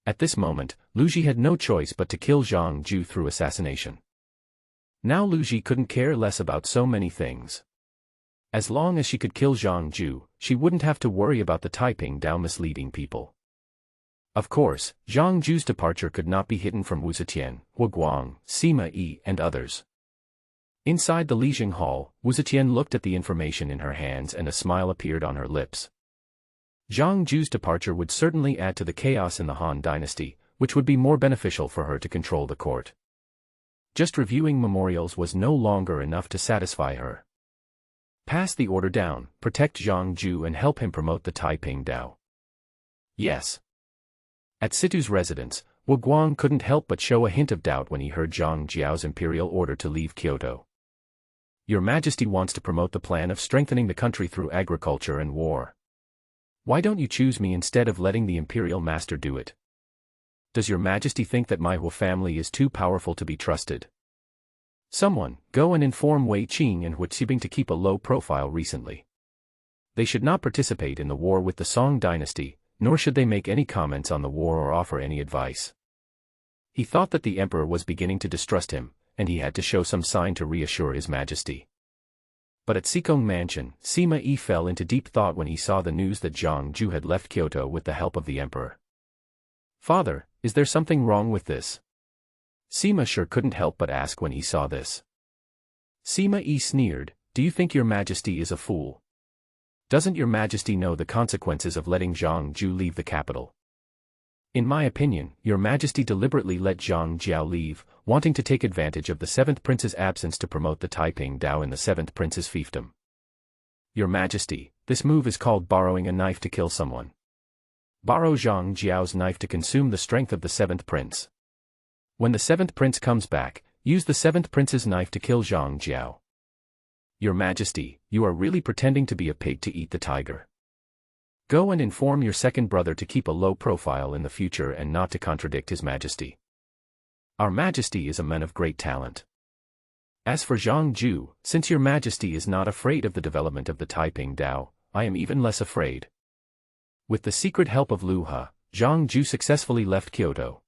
At this moment, Lu Ji had no choice but to kill Zhang Ju through assassination. Now Lu Ji couldn't care less about so many things. As long as she could kill Zhang Ju, she wouldn't have to worry about the Taiping Dao misleading people. Of course, Zhang Ju's departure could not be hidden from Wu Zetian, Wu Guang, Sima Yi and others. Inside the Lijing Hall, Wu Zetian looked at the information in her hands and a smile appeared on her lips. Zhang Ju's departure would certainly add to the chaos in the Han dynasty, which would be more beneficial for her to control the court. Just reviewing memorials was no longer enough to satisfy her. Pass the order down, protect Zhang Ju and help him promote the Taiping Dao. Yes. At Situ's residence, Wu Guang couldn't help but show a hint of doubt when he heard Zhang Jiao's imperial order to leave Kyoto. Your Majesty wants to promote the plan of strengthening the country through agriculture and war. Why don't you choose me instead of letting the imperial master do it? Does your Majesty think that my Hu family is too powerful to be trusted? Someone, go and inform Wei Qing and Hu Qibing to keep a low profile recently. They should not participate in the war with the Song dynasty, nor should they make any comments on the war or offer any advice. He thought that the emperor was beginning to distrust him, and he had to show some sign to reassure his majesty. But at Sikong Mansion, Sima Yi fell into deep thought when he saw the news that Zhang Ju had left Kyoto with the help of the emperor. Father, is there something wrong with this? Sima sure couldn't help but ask when he saw this. Sima Yi sneered, do you think your majesty is a fool? Doesn't your majesty know the consequences of letting Zhang Ju leave the capital? In my opinion, your majesty deliberately let Zhang Jiao leave, wanting to take advantage of the 7th prince's absence to promote the Taiping Dao in the 7th prince's fiefdom. Your majesty, this move is called borrowing a knife to kill someone. Borrow Zhang Jiao's knife to consume the strength of the 7th prince. When the 7th prince comes back, use the 7th prince's knife to kill Zhang Jiao. Your majesty, you are really pretending to be a pig to eat the tiger. Go and inform your second brother to keep a low profile in the future and not to contradict his majesty. Our majesty is a man of great talent. As for Zhang Ju, since your majesty is not afraid of the development of the Taiping Dao, I am even less afraid. With the secret help of Lu He, Zhang Ju successfully left Kyoto.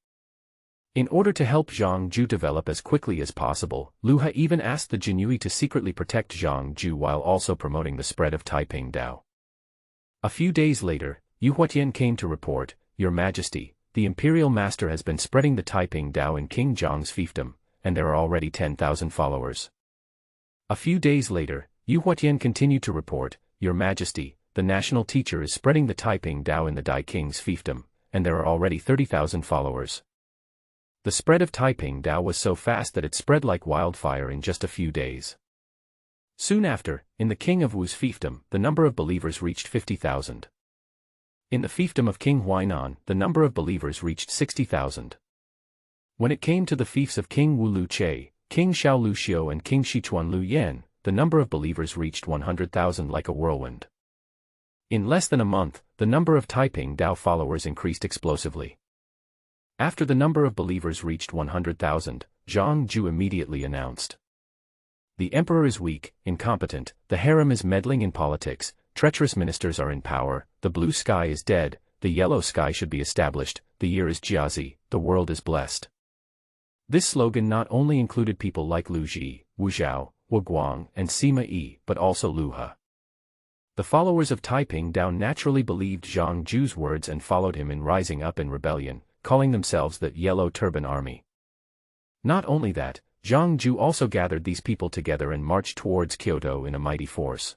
In order to help Zhang Ju develop as quickly as possible, Lu He even asked the Jinyui to secretly protect Zhang Ju while also promoting the spread of Taiping Dao. A few days later, Yu Huatian came to report, Your Majesty, the imperial master has been spreading the Taiping Dao in King Zhang's fiefdom, and there are already 10,000 followers. A few days later, Yu Huatian continued to report, Your Majesty, the national teacher is spreading the Taiping Dao in the Dai King's fiefdom, and there are already 30,000 followers. The spread of Taiping Dao was so fast that it spread like wildfire in just a few days. Soon after, in the King of Wu's fiefdom, the number of believers reached 50,000. In the fiefdom of King Huainan, the number of believers reached 60,000. When it came to the fiefs of King Wu Lu Che, King Xiao Lu Xiu and King Shichuan Lu Yan, the number of believers reached 100,000 like a whirlwind. In less than a month, the number of Taiping Dao followers increased explosively. After the number of believers reached 100,000, Zhang Ju immediately announced. The emperor is weak, incompetent, the harem is meddling in politics, treacherous ministers are in power, the blue sky is dead, the yellow sky should be established, the year is Jiazi, the world is blessed. This slogan not only included people like Lu Ji, Wu Zhao, Wu Guang and Sima Yi but also Lu He. The followers of Taiping Dao naturally believed Zhang Ju's words and followed him in rising up in rebellion, calling themselves the Yellow Turban Army. Not only that, Zhang Ju also gathered these people together and marched towards Kyoto in a mighty force.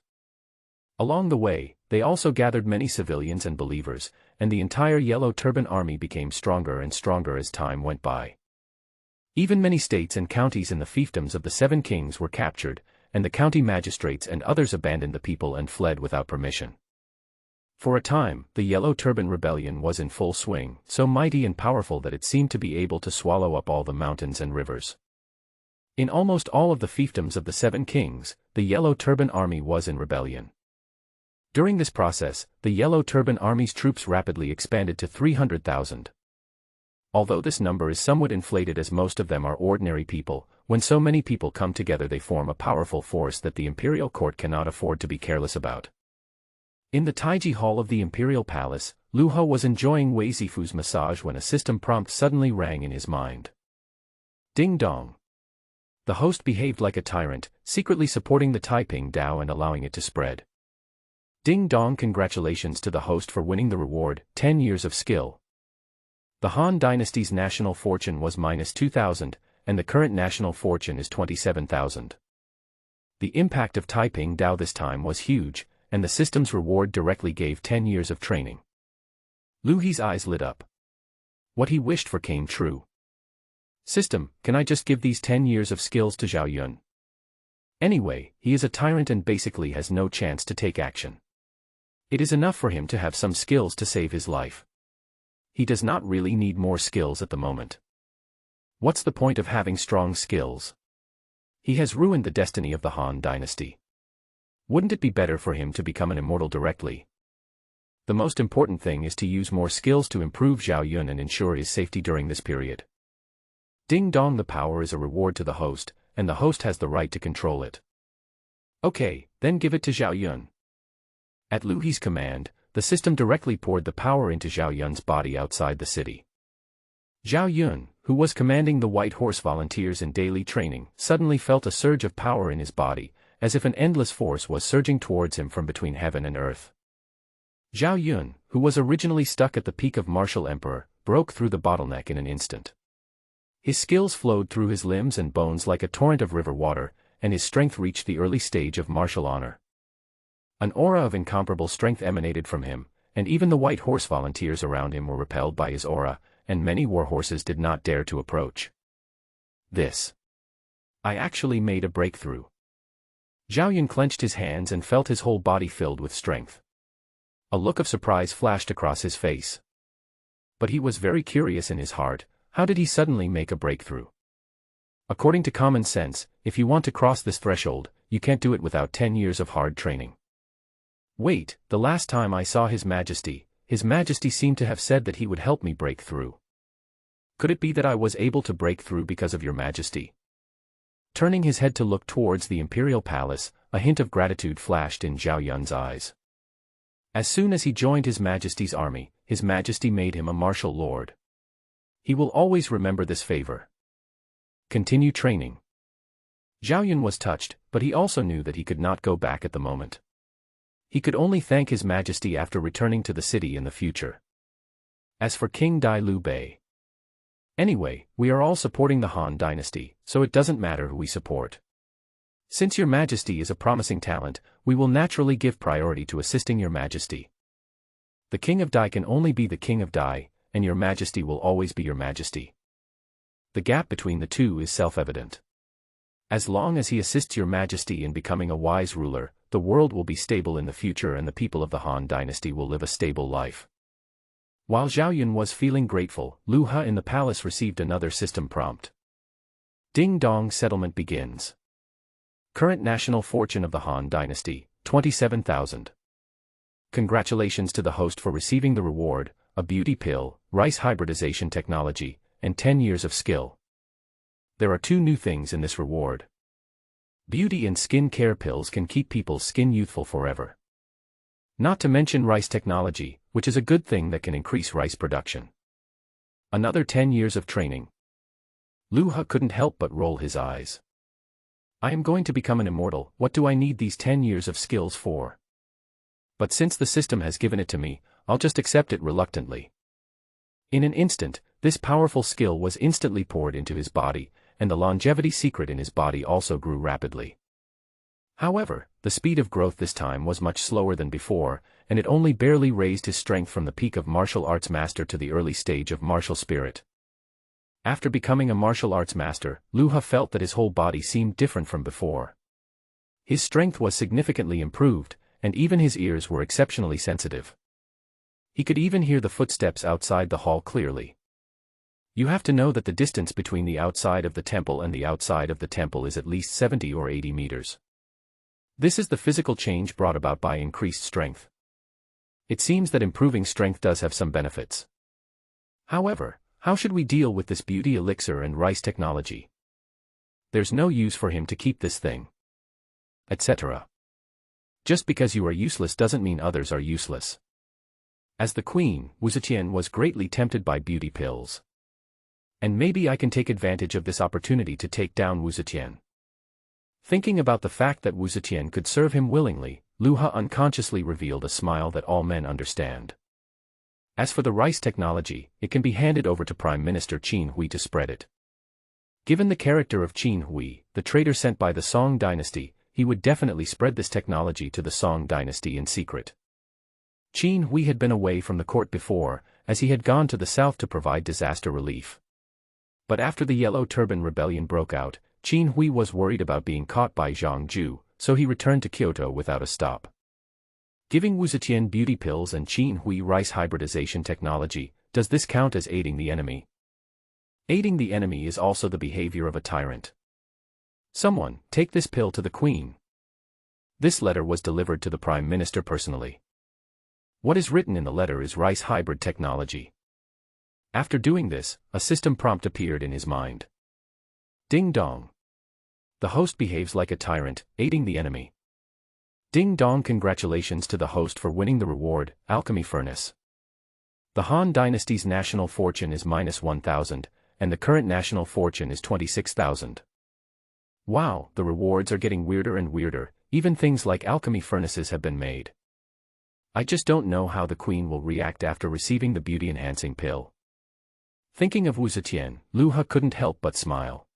Along the way, they also gathered many civilians and believers, and the entire Yellow Turban Army became stronger and stronger as time went by. Even many states and counties in the fiefdoms of the Seven Kings were captured, and the county magistrates and others abandoned the people and fled without permission. For a time, the Yellow Turban Rebellion was in full swing, so mighty and powerful that it seemed to be able to swallow up all the mountains and rivers. In almost all of the fiefdoms of the Seven Kings, the Yellow Turban Army was in rebellion. During this process, the Yellow Turban Army's troops rapidly expanded to 300,000. Although this number is somewhat inflated as most of them are ordinary people, when so many people come together they form a powerful force that the imperial court cannot afford to be careless about. In the Taiji Hall of the Imperial Palace, Lu He was enjoying Wei Zifu's massage when a system prompt suddenly rang in his mind. Ding dong. The host behaved like a tyrant, secretly supporting the Taiping Dao and allowing it to spread. Ding dong, congratulations to the host for winning the reward, 10 years of skill. The Han Dynasty's national fortune was minus 2,000, and the current national fortune is 27,000. The impact of Taiping Dao this time was huge, and the system's reward directly gave 10 years of training. Lu He's eyes lit up. What he wished for came true. System, can I just give these 10 years of skills to Zhao Yun? Anyway, he is a tyrant and basically has no chance to take action. It is enough for him to have some skills to save his life. He does not really need more skills at the moment. What's the point of having strong skills? He has ruined the destiny of the Han Dynasty. Wouldn't it be better for him to become an immortal directly? The most important thing is to use more skills to improve Zhao Yun and ensure his safety during this period. Ding dong, the power is a reward to the host, and the host has the right to control it. Okay, then give it to Zhao Yun. At Lu He's command, the system directly poured the power into Zhao Yun's body outside the city. Zhao Yun, who was commanding the White Horse Volunteers in daily training, suddenly felt a surge of power in his body, as if an endless force was surging towards him from between heaven and earth. Zhao Yun, who was originally stuck at the peak of Martial Emperor, broke through the bottleneck in an instant. His skills flowed through his limbs and bones like a torrent of river water, and his strength reached the early stage of martial honor. An aura of incomparable strength emanated from him, and even the White Horse Volunteers around him were repelled by his aura, and many war horses did not dare to approach. I actually made a breakthrough. Zhao Yun clenched his hands and felt his whole body filled with strength. A look of surprise flashed across his face. But he was very curious in his heart. How did he suddenly make a breakthrough? According to common sense, if you want to cross this threshold, you can't do it without 10 years of hard training. Wait, the last time I saw His Majesty seemed to have said that he would help me break through. Could it be that I was able to break through because of Your Majesty? Turning his head to look towards the Imperial Palace, a hint of gratitude flashed in Zhao Yun's eyes. As soon as he joined His Majesty's army, His Majesty made him a martial lord. He will always remember this favor. Continue training. Zhao Yun was touched, but he also knew that he could not go back at the moment. He could only thank His Majesty after returning to the city in the future. As for King Dai Lu Bei. Anyway, we are all supporting the Han Dynasty, so it doesn't matter who we support. Since Your Majesty is a promising talent, we will naturally give priority to assisting Your Majesty. The King of Dai can only be the King of Dai, and Your Majesty will always be Your Majesty. The gap between the two is self-evident. As long as he assists Your Majesty in becoming a wise ruler, the world will be stable in the future and the people of the Han Dynasty will live a stable life. While Zhao Yun was feeling grateful, Lu He in the palace received another system prompt. Ding dong, settlement begins. Current national fortune of the Han Dynasty, 27,000. Congratulations to the host for receiving the reward, a beauty pill, rice hybridization technology, and 10 years of skill. There are 2 new things in this reward. Beauty and skin care pills can keep people's skin youthful forever. Not to mention rice technology, which is a good thing that can increase rice production. Another 10 years of training. Lu He couldn't help but roll his eyes. I am going to become an immortal, what do I need these 10 years of skills for? But since the system has given it to me, I'll just accept it reluctantly. In an instant, this powerful skill was instantly poured into his body, and the longevity secret in his body also grew rapidly. However, the speed of growth this time was much slower than before, and it only barely raised his strength from the peak of martial arts master to the early stage of martial spirit. After becoming a martial arts master, Lu Ha felt that his whole body seemed different from before. His strength was significantly improved, and even his ears were exceptionally sensitive. He could even hear the footsteps outside the hall clearly. You have to know that the distance between the outside of the temple and the outside of the temple is at least 70 or 80 meters. This is the physical change brought about by increased strength. It seems that improving strength does have some benefits. However, how should we deal with this beauty elixir and rice technology? There's no use for him to keep this thing. Etc. Just because you are useless doesn't mean others are useless. As the queen, Wu Zetian was greatly tempted by beauty pills. And maybe I can take advantage of this opportunity to take down Wu Zetian. Thinking about the fact that Wu Zetian could serve him willingly, Lu Ha unconsciously revealed a smile that all men understand. As for the rice technology, it can be handed over to Prime Minister Qin Hui to spread it. Given the character of Qin Hui, the traitor sent by the Song dynasty, he would definitely spread this technology to the Song dynasty in secret. Qin Hui had been away from the court before, as he had gone to the south to provide disaster relief. But after the Yellow Turban Rebellion broke out, Qin Hui was worried about being caught by Zhang Ju, so he returned to Kyoto without a stop. Giving Wu Zetian beauty pills and Qin Hui rice hybridization technology, does this count as aiding the enemy? Aiding the enemy is also the behavior of a tyrant. Someone, take this pill to the queen. This letter was delivered to the Prime Minister personally. What is written in the letter is rice hybrid technology. After doing this, a system prompt appeared in his mind. Ding dong. The host behaves like a tyrant, aiding the enemy. Ding dong, congratulations to the host for winning the reward, Alchemy Furnace. The Han Dynasty's national fortune is minus 1,000, and the current national fortune is 26,000. Wow, the rewards are getting weirder and weirder, even things like alchemy furnaces have been made. I just don't know how the queen will react after receiving the beauty-enhancing pill. Thinking of Wu Zetian, Lu Ha couldn't help but smile.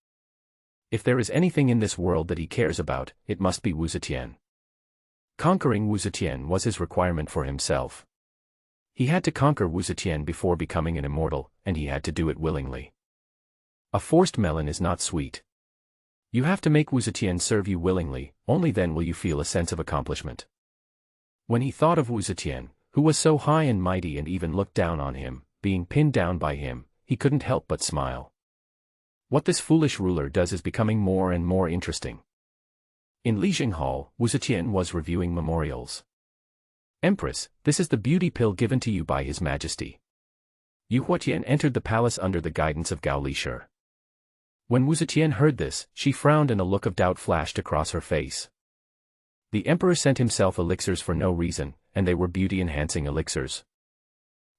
If there is anything in this world that he cares about, it must be Wu Zetian. Conquering Wu Zetian was his requirement for himself. He had to conquer Wu Zetian before becoming an immortal, and he had to do it willingly. A forced melon is not sweet. You have to make Wu Zetian serve you willingly, only then will you feel a sense of accomplishment. When he thought of Wu Zetian, who was so high and mighty and even looked down on him, being pinned down by him, he couldn't help but smile. What this foolish ruler does is becoming more and more interesting. In Lijing Hall, Wu Zetian was reviewing memorials. Empress, this is the beauty pill given to you by His Majesty. Yu Huatian entered the palace under the guidance of Gao Lishur. When Wu Zetian heard this, she frowned and a look of doubt flashed across her face. The emperor sent himself elixirs for no reason, and they were beauty-enhancing elixirs.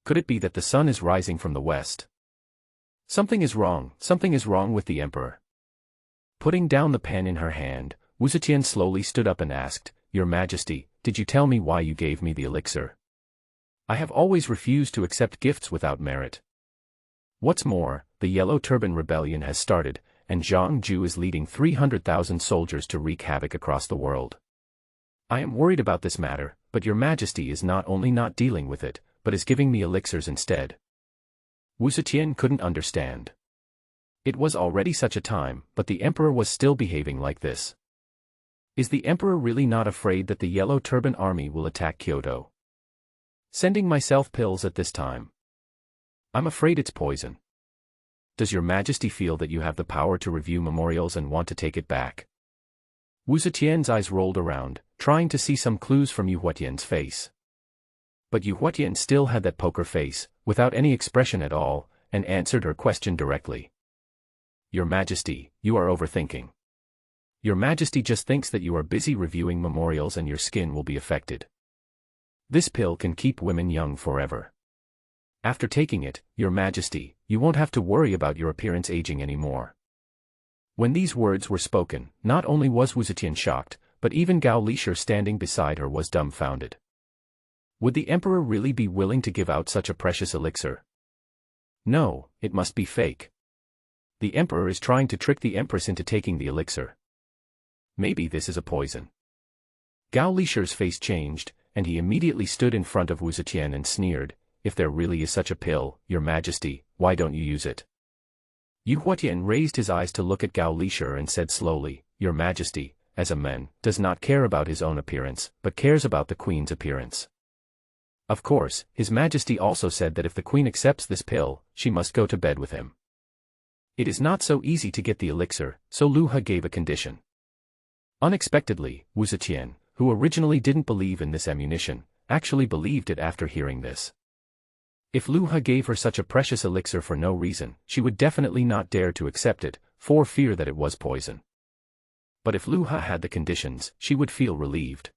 Could it be that the sun is rising from the west? Something is wrong with the emperor. Putting down the pen in her hand, Wu Zetian slowly stood up and asked, Your Majesty, did you tell me why you gave me the elixir? I have always refused to accept gifts without merit. What's more, the Yellow Turban Rebellion has started, and Zhang Ju is leading 300,000 soldiers to wreak havoc across the world. I am worried about this matter, but Your Majesty is not only not dealing with it, but is giving me elixirs instead. Wu Zetian couldn't understand. It was already such a time, but the emperor was still behaving like this. Is the emperor really not afraid that the Yellow Turban army will attack Kyoto? Sending myself pills at this time. I'm afraid it's poison. Does Your Majesty feel that you have the power to review memorials and want to take it back? Wu Zetian's eyes rolled around, trying to see some clues from Yu Huatian's face. But Yu Huatian still had that poker face, without any expression at all, and answered her question directly. Your Majesty, you are overthinking. Your Majesty just thinks that you are busy reviewing memorials and your skin will be affected. This pill can keep women young forever. After taking it, Your Majesty, you won't have to worry about your appearance aging anymore. When these words were spoken, not only was Wu Zetian shocked, but even Gao Lishur standing beside her was dumbfounded. Would the emperor really be willing to give out such a precious elixir? No, it must be fake. The emperor is trying to trick the empress into taking the elixir. Maybe this is a poison. Gao Lishur's face changed, and he immediately stood in front of Wu Zetian and sneered, "If there really is such a pill, Your Majesty, why don't you use it?" Yu Huatian raised his eyes to look at Gao Lisher and said slowly, "Your Majesty, as a man, does not care about his own appearance, but cares about the Queen's appearance." Of course, His Majesty also said that if the Queen accepts this pill, she must go to bed with him. It is not so easy to get the elixir, so Lu He gave a condition. Unexpectedly, Wu Zetian, who originally didn't believe in this ammunition, actually believed it after hearing this. If Lu He gave her such a precious elixir for no reason, she would definitely not dare to accept it, for fear that it was poison. But if Lu He had the conditions, she would feel relieved.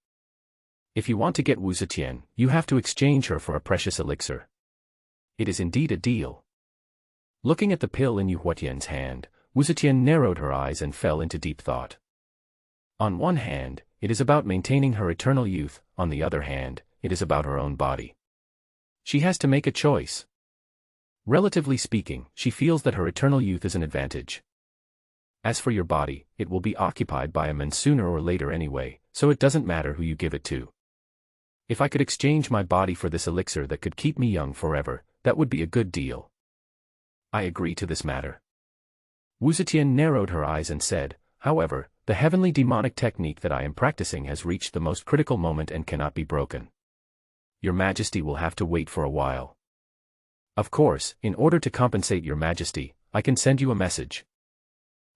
If you want to get Wu Zetian, you have to exchange her for a precious elixir. It is indeed a deal. Looking at the pill in Yu Huatian's hand, Wu Zetian narrowed her eyes and fell into deep thought. On one hand, it is about maintaining her eternal youth, on the other hand, it is about her own body. She has to make a choice. Relatively speaking, she feels that her eternal youth is an advantage. As for your body, it will be occupied by a man sooner or later anyway, so it doesn't matter who you give it to. If I could exchange my body for this elixir that could keep me young forever, that would be a good deal. I agree to this matter. Wu Zetian narrowed her eyes and said, "However, the heavenly demonic technique that I am practicing has reached the most critical moment and cannot be broken. Your Majesty will have to wait for a while. Of course, in order to compensate Your Majesty, I can send you a message."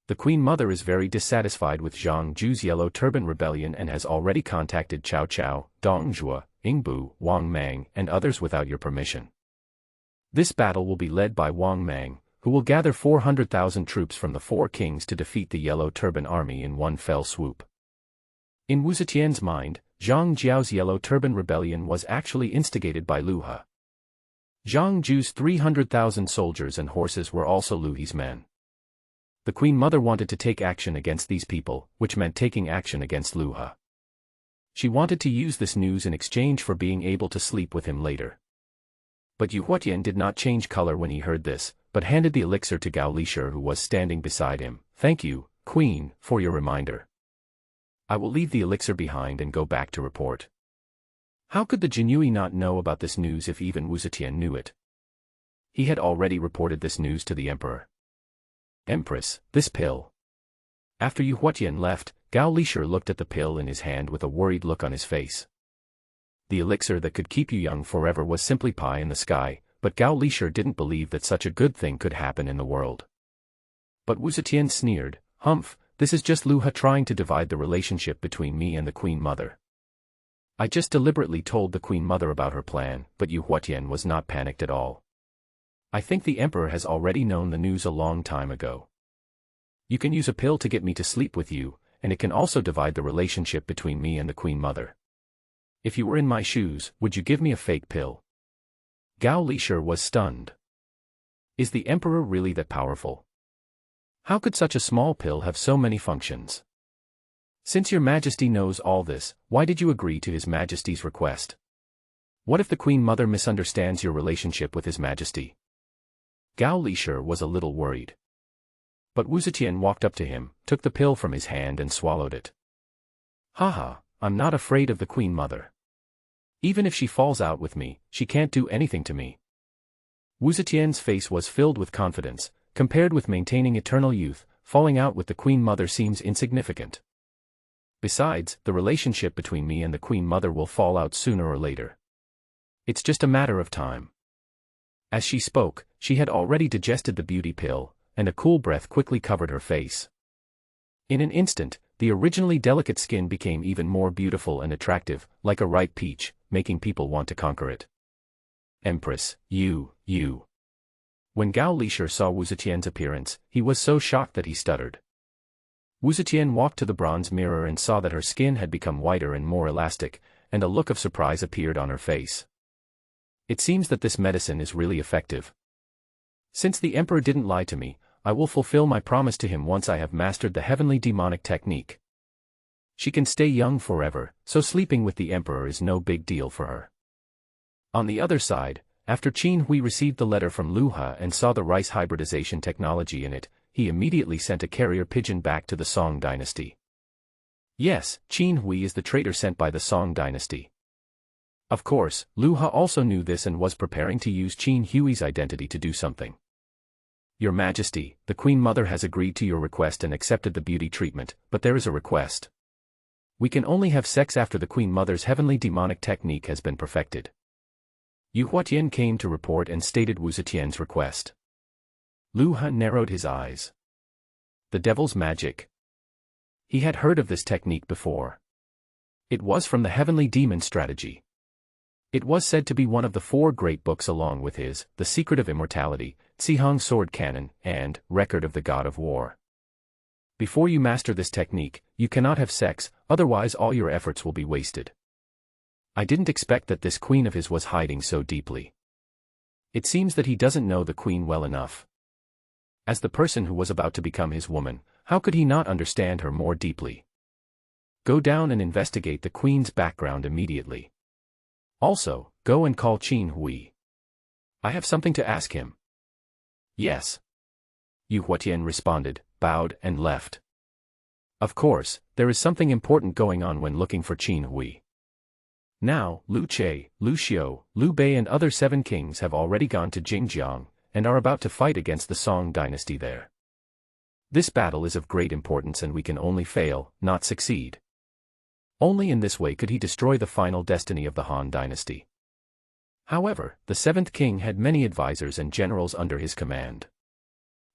The Queen Mother is very dissatisfied with Zhang Ju's Yellow Turban Rebellion and has already contacted Cao Cao, Dong Zhuo, Ingbu, Wang Mang, and others without your permission. This battle will be led by Wang Mang, who will gather 400,000 troops from the four kings to defeat the Yellow Turban army in one fell swoop. In Wu Zetian's mind, Zhang Jiao's Yellow Turban Rebellion was actually instigated by Lu He. Zhang Ju's 300,000 soldiers and horses were also Lu He's men. The Queen Mother wanted to take action against these people, which meant taking action against Lu He. She wanted to use this news in exchange for being able to sleep with him later. But Yu Huatian did not change color when he heard this, but handed the elixir to Gao Lisher who was standing beside him. "Thank you, Queen, for your reminder. I will leave the elixir behind and go back to report." How could the Jinui not know about this news if even Wu Zetian knew it? He had already reported this news to the Emperor. "Empress, this pill." After Yu Huatian left, Gao Lisher looked at the pill in his hand with a worried look on his face. The elixir that could keep you young forever was simply pie in the sky, but Gao Lisher didn't believe that such a good thing could happen in the world. But Wu Zetian sneered, "Humph, this is just Lu He trying to divide the relationship between me and the Queen Mother. I just deliberately told the Queen Mother about her plan," but Yu Huatian was not panicked at all. "I think the Emperor has already known the news a long time ago. You can use a pill to get me to sleep with you, and it can also divide the relationship between me and the Queen Mother. If you were in my shoes, would you give me a fake pill?" Gao Lisher was stunned. Is the Emperor really that powerful? How could such a small pill have so many functions? Since Your Majesty knows all this, why did you agree to His Majesty's request? What if the Queen Mother misunderstands your relationship with His Majesty? Gao Lisher was a little worried. But Wu Zetian walked up to him, took the pill from his hand and swallowed it. "Haha, I'm not afraid of the Queen Mother. Even if she falls out with me, she can't do anything to me." Wu Zetian's face was filled with confidence. Compared with maintaining eternal youth, falling out with the Queen Mother seems insignificant. Besides, the relationship between me and the Queen Mother will fall out sooner or later. It's just a matter of time. As she spoke, she had already digested the beauty pill, and a cool breath quickly covered her face. In an instant, the originally delicate skin became even more beautiful and attractive, like a ripe peach, making people want to conquer it. "Empress, you. When Gao Lisher saw Wu Zetian's appearance, he was so shocked that he stuttered. Wu Zetian walked to the bronze mirror and saw that her skin had become whiter and more elastic, and a look of surprise appeared on her face. It seems that this medicine is really effective. Since the Emperor didn't lie to me, I will fulfill my promise to him once I have mastered the heavenly demonic technique. She can stay young forever, so sleeping with the Emperor is no big deal for her." On the other side, after Qin Hui received the letter from Lu He and saw the rice hybridization technology in it, he immediately sent a carrier pigeon back to the Song dynasty. Yes, Qin Hui is the traitor sent by the Song dynasty. Of course, Lu Ha also knew this and was preparing to use Qin Hui's identity to do something. Your Majesty, the Queen Mother has agreed to your request and accepted the beauty treatment, but there is a request. We can only have sex after the Queen Mother's heavenly demonic technique has been perfected. Yu Huatian came to report and stated Wu Zetian's request. Lu Ha narrowed his eyes. The devil's magic. He had heard of this technique before. It was from the heavenly demon strategy. It was said to be one of the 4 great books along with his The Secret of Immortality, Cihang Sword Canon, and Record of the God of War. Before you master this technique, you cannot have sex, otherwise all your efforts will be wasted. I didn't expect that this queen of his was hiding so deeply. It seems that he doesn't know the queen well enough. As the person who was about to become his woman, how could he not understand her more deeply? Go down and investigate the queen's background immediately. Also, go and call Qin Hui. I have something to ask him. Yes. Yu Huatian responded, bowed, and left. Of course, there is something important going on when looking for Qin Hui. Now, Lu Che, Lu Xiu, Lu Bei and other 7 kings have already gone to Jingjiang, and are about to fight against the Song dynasty there. This battle is of great importance and we can only fail, not succeed. Only in this way could he destroy the final destiny of the Han dynasty. However, the 7th king had many advisors and generals under his command.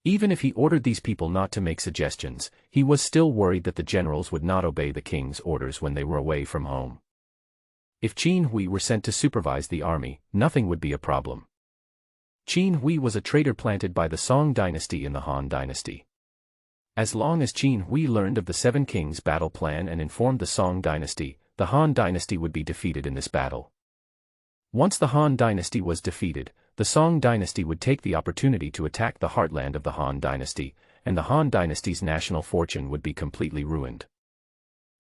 Even if he ordered these people not to make suggestions, he was still worried that the generals would not obey the king's orders when they were away from home. If Qin Hui were sent to supervise the army, nothing would be a problem. Qin Hui was a traitor planted by the Song dynasty in the Han dynasty. As long as Qin Hui learned of the 7 kings' battle plan and informed the Song dynasty, the Han dynasty would be defeated in this battle. Once the Han dynasty was defeated, the Song dynasty would take the opportunity to attack the heartland of the Han dynasty, and the Han dynasty's national fortune would be completely ruined.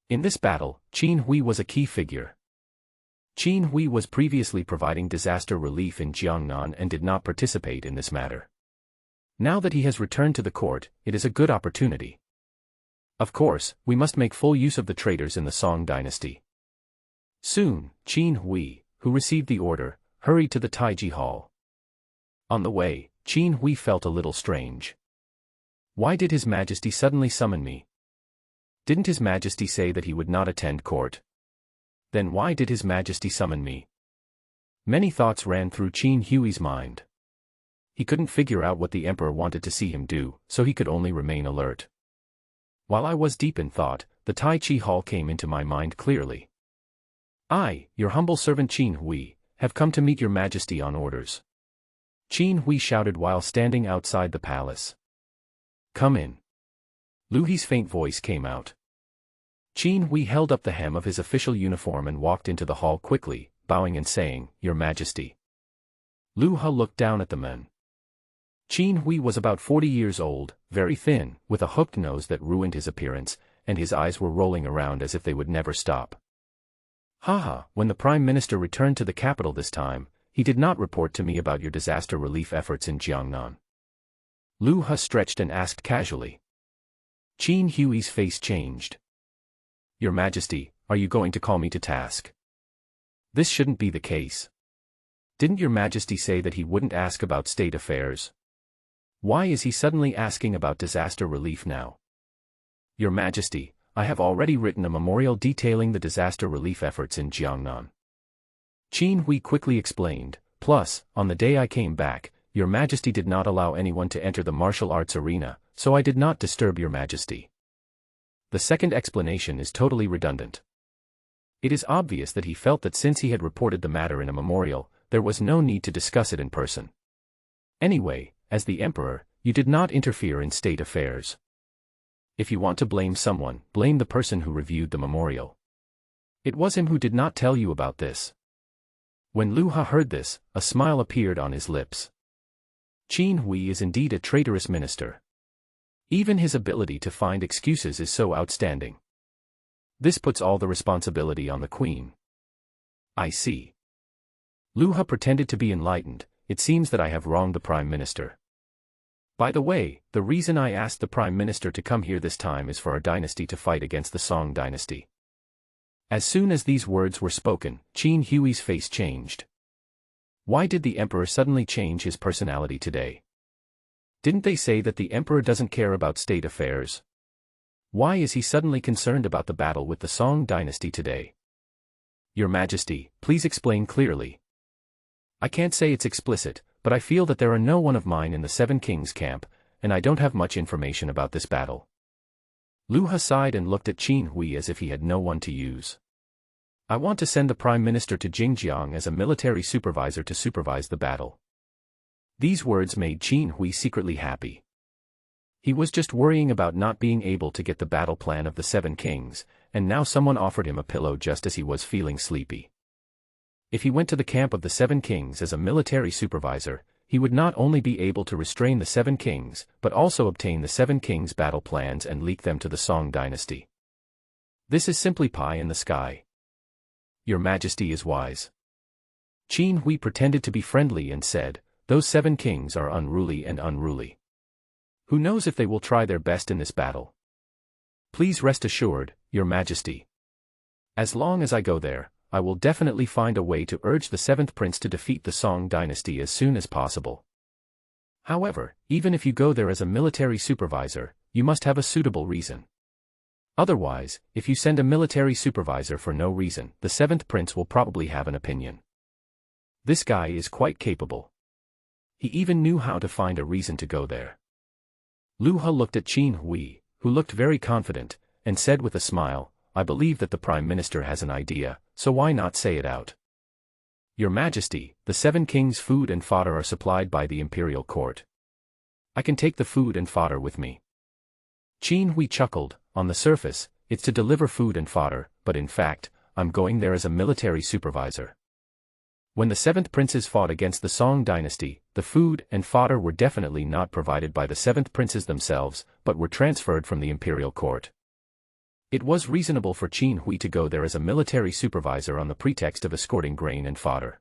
In this battle, Qin Hui was a key figure. Qin Hui was previously providing disaster relief in Jiangnan and did not participate in this matter. Now that he has returned to the court, it is a good opportunity. Of course, we must make full use of the traitors in the Song dynasty. Soon, Qin Hui, who received the order, hurried to the Taiji Hall. On the way, Qin Hui felt a little strange. Why did His Majesty suddenly summon me? Didn't His Majesty say that he would not attend court? Then why did His Majesty summon me? Many thoughts ran through Qin Hui's mind. He couldn't figure out what the emperor wanted to see him do, so he could only remain alert. While I was deep in thought, the Tai Chi Hall came into my mind clearly. I, your humble servant Qin Hui, have come to meet your Majesty on orders. Qin Hui shouted while standing outside the palace. Come in. Lu He's faint voice came out. Qin Hui held up the hem of his official uniform and walked into the hall quickly, bowing and saying, Your Majesty. Lu Ha looked down at the men. Qin Hui was about 40 years old, very thin, with a hooked nose that ruined his appearance, and his eyes were rolling around as if they would never stop. Haha, when the Prime Minister returned to the capital this time, he did not report to me about your disaster relief efforts in Jiangnan. Lu Ha stretched and asked casually. Qin Hui's face changed. Your Majesty, are you going to call me to task? This shouldn't be the case. Didn't your Majesty say that he wouldn't ask about state affairs? Why is he suddenly asking about disaster relief now? Your Majesty, I have already written a memorial detailing the disaster relief efforts in Jiangnan. Qin Hui quickly explained, plus, on the day I came back, your Majesty did not allow anyone to enter the martial arts arena, so I did not disturb your Majesty. The second explanation is totally redundant. It is obvious that he felt that since he had reported the matter in a memorial, there was no need to discuss it in person. Anyway, as the emperor, you did not interfere in state affairs. If you want to blame someone, blame the person who reviewed the memorial. It was him who did not tell you about this. When Lu Ha heard this, a smile appeared on his lips. Qin Hui is indeed a traitorous minister. Even his ability to find excuses is so outstanding. This puts all the responsibility on the queen. I see. Lu Ha pretended to be enlightened. It seems that I have wronged the Prime Minister. By the way, the reason I asked the Prime Minister to come here this time is for our dynasty to fight against the Song dynasty. As soon as these words were spoken, Qin Hui's face changed. Why did the emperor suddenly change his personality today? Didn't they say that the emperor doesn't care about state affairs? Why is he suddenly concerned about the battle with the Song dynasty today? Your Majesty, please explain clearly. I can't say it's explicit, but I feel that there are no one of mine in the Seven Kings camp, and I don't have much information about this battle. Lu Ha sighed and looked at Qin Hui as if he had no one to use. I want to send the Prime Minister to Jingjiang as a military supervisor to supervise the battle. These words made Qin Hui secretly happy. He was just worrying about not being able to get the battle plan of the Seven Kings, and now someone offered him a pillow just as he was feeling sleepy. If he went to the camp of the Seven Kings as a military supervisor, he would not only be able to restrain the Seven Kings, but also obtain the Seven Kings' battle plans and leak them to the Song dynasty. This is simply pie in the sky. Your Majesty is wise. Qin Hui pretended to be friendly and said, those Seven Kings are unruly and unruly. Who knows if they will try their best in this battle? Please rest assured, Your Majesty. As long as I go there, I will definitely find a way to urge the seventh prince to defeat the Song dynasty as soon as possible. However, even if you go there as a military supervisor, you must have a suitable reason. Otherwise, if you send a military supervisor for no reason, the seventh prince will probably have an opinion. This guy is quite capable. He even knew how to find a reason to go there. Lu Ha looked at Qin Hui, who looked very confident, and said with a smile, I believe that the Prime Minister has an idea, so why not say it out? Your Majesty, the Seven Kings' food and fodder are supplied by the Imperial Court. I can take the food and fodder with me. Qin Hui chuckled, on the surface, it's to deliver food and fodder, but in fact, I'm going there as a military supervisor. When the seventh princes fought against the Song dynasty, the food and fodder were definitely not provided by the seventh princes themselves, but were transferred from the Imperial Court. It was reasonable for Qin Hui to go there as a military supervisor on the pretext of escorting grain and fodder.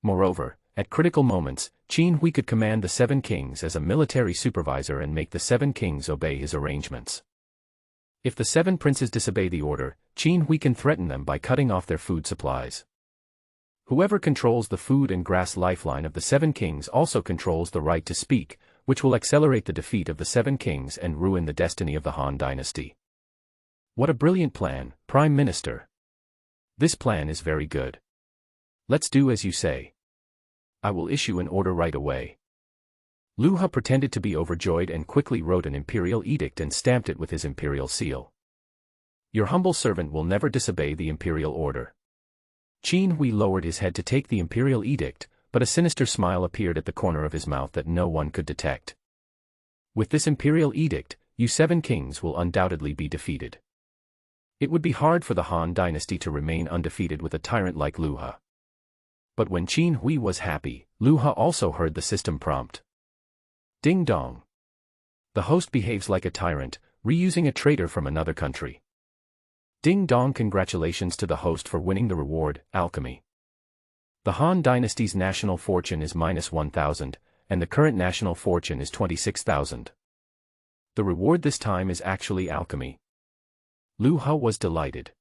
Moreover, at critical moments, Qin Hui could command the Seven Kings as a military supervisor and make the Seven Kings obey his arrangements. If the seven princes disobey the order, Qin Hui can threaten them by cutting off their food supplies. Whoever controls the food and grass lifeline of the Seven Kings also controls the right to speak, which will accelerate the defeat of the Seven Kings and ruin the destiny of the Han dynasty. What a brilliant plan, Prime Minister. This plan is very good. Let's do as you say. I will issue an order right away. Lu Ha pretended to be overjoyed and quickly wrote an imperial edict and stamped it with his imperial seal. Your humble servant will never disobey the imperial order. Qin Hui lowered his head to take the imperial edict, but a sinister smile appeared at the corner of his mouth that no one could detect. With this imperial edict, you Seven Kings will undoubtedly be defeated. It would be hard for the Han dynasty to remain undefeated with a tyrant like Lu Ha. But when Qin Hui was happy, Lu Ha also heard the system prompt. Ding dong. The host behaves like a tyrant, reusing a traitor from another country. Ding dong, congratulations to the host for winning the reward, alchemy. The Han dynasty's national fortune is -1,000, and the current national fortune is 26,000. The reward this time is actually alchemy. Lu Ha was delighted.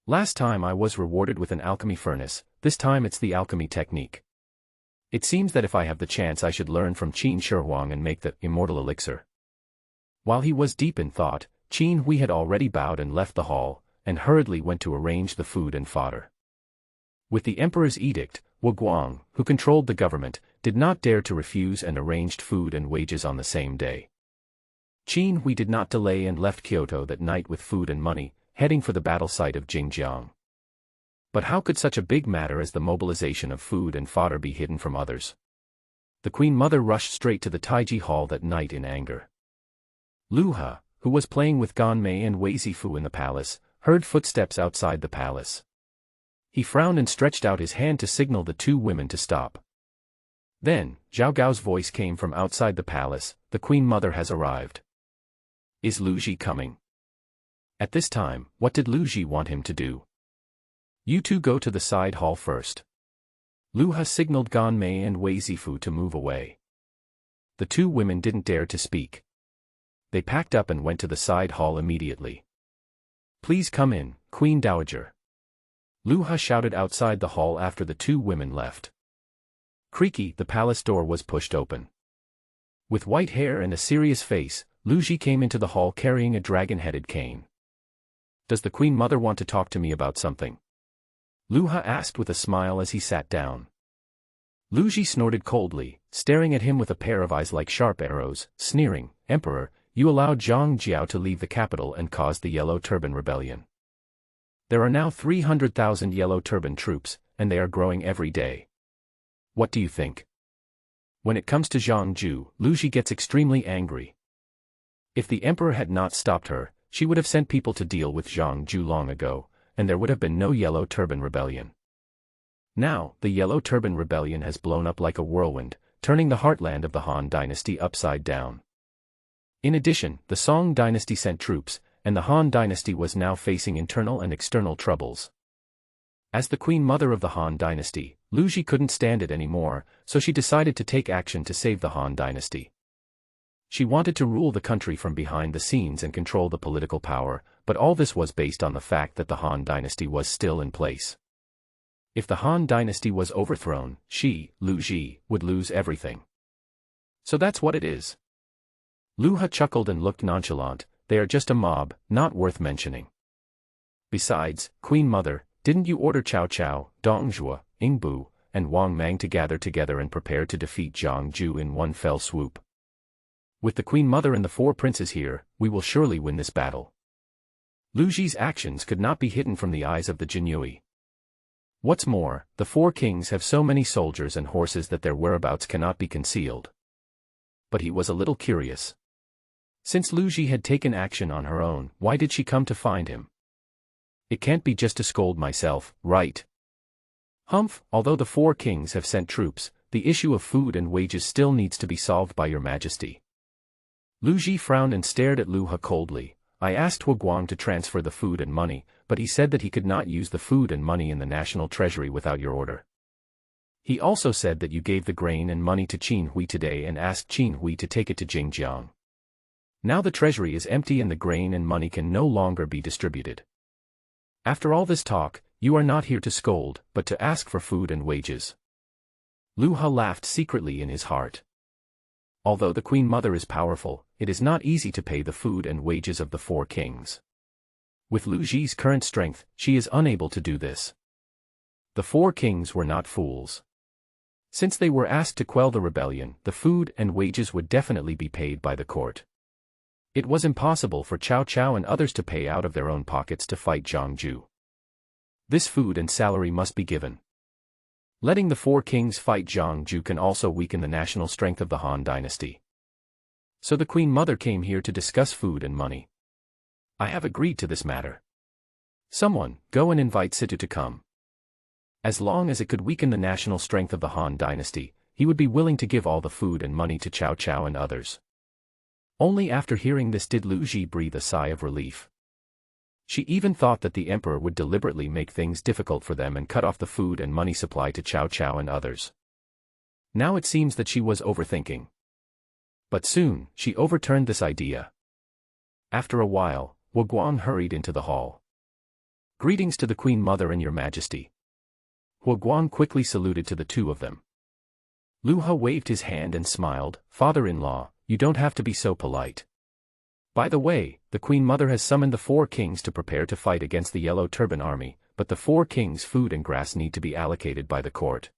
Last time I was rewarded with an alchemy furnace, this time it's the alchemy technique. It seems that if I have the chance I should learn from Qin Shihuang and make the immortal elixir. While he was deep in thought, Qin Hui had already bowed and left the hall, and hurriedly went to arrange the food and fodder. With the emperor's edict, Wu Guang, who controlled the government, did not dare to refuse and arranged food and wages on the same day. Qin Hui did not delay and left Kyoto that night with food and money, heading for the battle site of Jingjiang. But how could such a big matter as the mobilization of food and fodder be hidden from others? The Queen Mother rushed straight to the Taiji Hall that night in anger. Lu Ha, who was playing with Gan Mei and Wei Zifu in the palace, heard footsteps outside the palace. He frowned and stretched out his hand to signal the two women to stop. Then, Zhao Gao's voice came from outside the palace, the Queen Mother has arrived. Is Lu Ji coming? At this time, what did Lu Ji want him to do? You two go to the side hall first. Lu Ha signaled Gan Mei and Wei Zifu to move away. The two women didn't dare to speak. They packed up and went to the side hall immediately. Please come in, Queen Dowager. Lu Ha shouted outside the hall after the two women left. Creaky, the palace door was pushed open. With white hair and a serious face, Lu Ji came into the hall carrying a dragon-headed cane. Does the Queen Mother want to talk to me about something? Lu Ha asked with a smile as he sat down. Lu Ji snorted coldly, staring at him with a pair of eyes like sharp arrows, sneering, Emperor, you allowed Zhang Jiao to leave the capital and caused the Yellow Turban Rebellion. There are now 300,000 Yellow Turban troops, and they are growing every day. What do you think? When it comes to Zhang Ju, Lu Ji gets extremely angry. If the Emperor had not stopped her, she would have sent people to deal with Zhang Ju long ago, and there would have been no Yellow Turban Rebellion. Now, the Yellow Turban Rebellion has blown up like a whirlwind, turning the heartland of the Han Dynasty upside down. In addition, the Song Dynasty sent troops, and the Han Dynasty was now facing internal and external troubles. As the Queen Mother of the Han Dynasty, Lu Ji couldn't stand it anymore, so she decided to take action to save the Han Dynasty. She wanted to rule the country from behind the scenes and control the political power, but all this was based on the fact that the Han Dynasty was still in place. If the Han Dynasty was overthrown, she, Lu Ji, would lose everything. So that's what it is. Lu Ha chuckled and looked nonchalant. They are just a mob, not worth mentioning. Besides, Queen Mother, didn't you order Cao Cao, Dong Zhuo, Ying Bu, and Wang Mang to gather together and prepare to defeat Zhang Ju in one fell swoop? With the Queen Mother and the four princes here, we will surely win this battle. Lu Ji's actions could not be hidden from the eyes of the Jinyui. What's more, the four kings have so many soldiers and horses that their whereabouts cannot be concealed. But he was a little curious. Since Lu Ji had taken action on her own, why did she come to find him? It can't be just to scold myself, right? Humph, although the four kings have sent troops, the issue of food and wages still needs to be solved by your majesty. Lu Ji frowned and stared at Lu Ha coldly. I asked Hua Guang to transfer the food and money, but he said that he could not use the food and money in the national treasury without your order. He also said that you gave the grain and money to Qin Hui today and asked Qin Hui to take it to Jingjiang. Now the treasury is empty and the grain and money can no longer be distributed. After all this talk, you are not here to scold, but to ask for food and wages. Lu Ha laughed secretly in his heart. Although the Queen Mother is powerful, it is not easy to pay the food and wages of the four kings. With Lu Ji's current strength, she is unable to do this. The four kings were not fools. Since they were asked to quell the rebellion, the food and wages would definitely be paid by the court. It was impossible for Cao Cao and others to pay out of their own pockets to fight Zhang Ju. This food and salary must be given. Letting the four kings fight Zhang Ju can also weaken the national strength of the Han Dynasty. So the Queen Mother came here to discuss food and money. I have agreed to this matter. Someone, go and invite Situ to come. As long as it could weaken the national strength of the Han Dynasty, he would be willing to give all the food and money to Cao Cao and others. Only after hearing this did Lu Ji breathe a sigh of relief. She even thought that the emperor would deliberately make things difficult for them and cut off the food and money supply to Cao Cao and others. Now it seems that she was overthinking. But soon, she overturned this idea. After a while, Hua Guang hurried into the hall. Greetings to the Queen Mother and your Majesty. Hua Guang quickly saluted to the two of them. Lu Ha waved his hand and smiled, Father-in-law, you don't have to be so polite. By the way, the Queen Mother has summoned the four kings to prepare to fight against the Yellow Turban Army, but the four kings' food and grass need to be allocated by the court.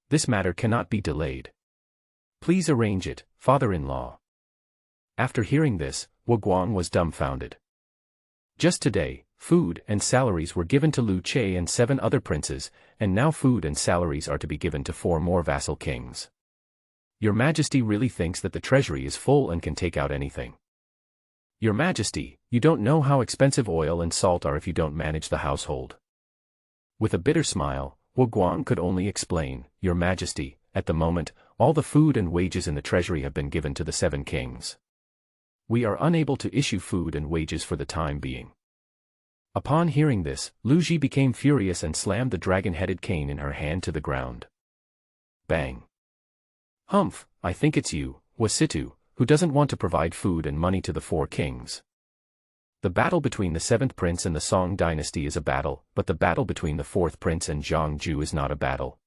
This matter cannot be delayed. Please arrange it, Father-in-law. After hearing this, Hua Guang was dumbfounded. Just today, food and salaries were given to Lu Che and 7 other princes, and now food and salaries are to be given to 4 more vassal kings. Your Majesty really thinks that the treasury is full and can take out anything. Your Majesty, you don't know how expensive oil and salt are if you don't manage the household. With a bitter smile, Hua Guang could only explain, Your Majesty, at the moment, all the food and wages in the treasury have been given to the 7 kings. We are unable to issue food and wages for the time being. Upon hearing this, Lu Ji became furious and slammed the dragon-headed cane in her hand to the ground. Bang! Humph, I think it's you, Hua Situ, who doesn't want to provide food and money to the 4 kings. The battle between the 7th prince and the Song dynasty is a battle, but the battle between the 4th prince and Jiangju is not a battle.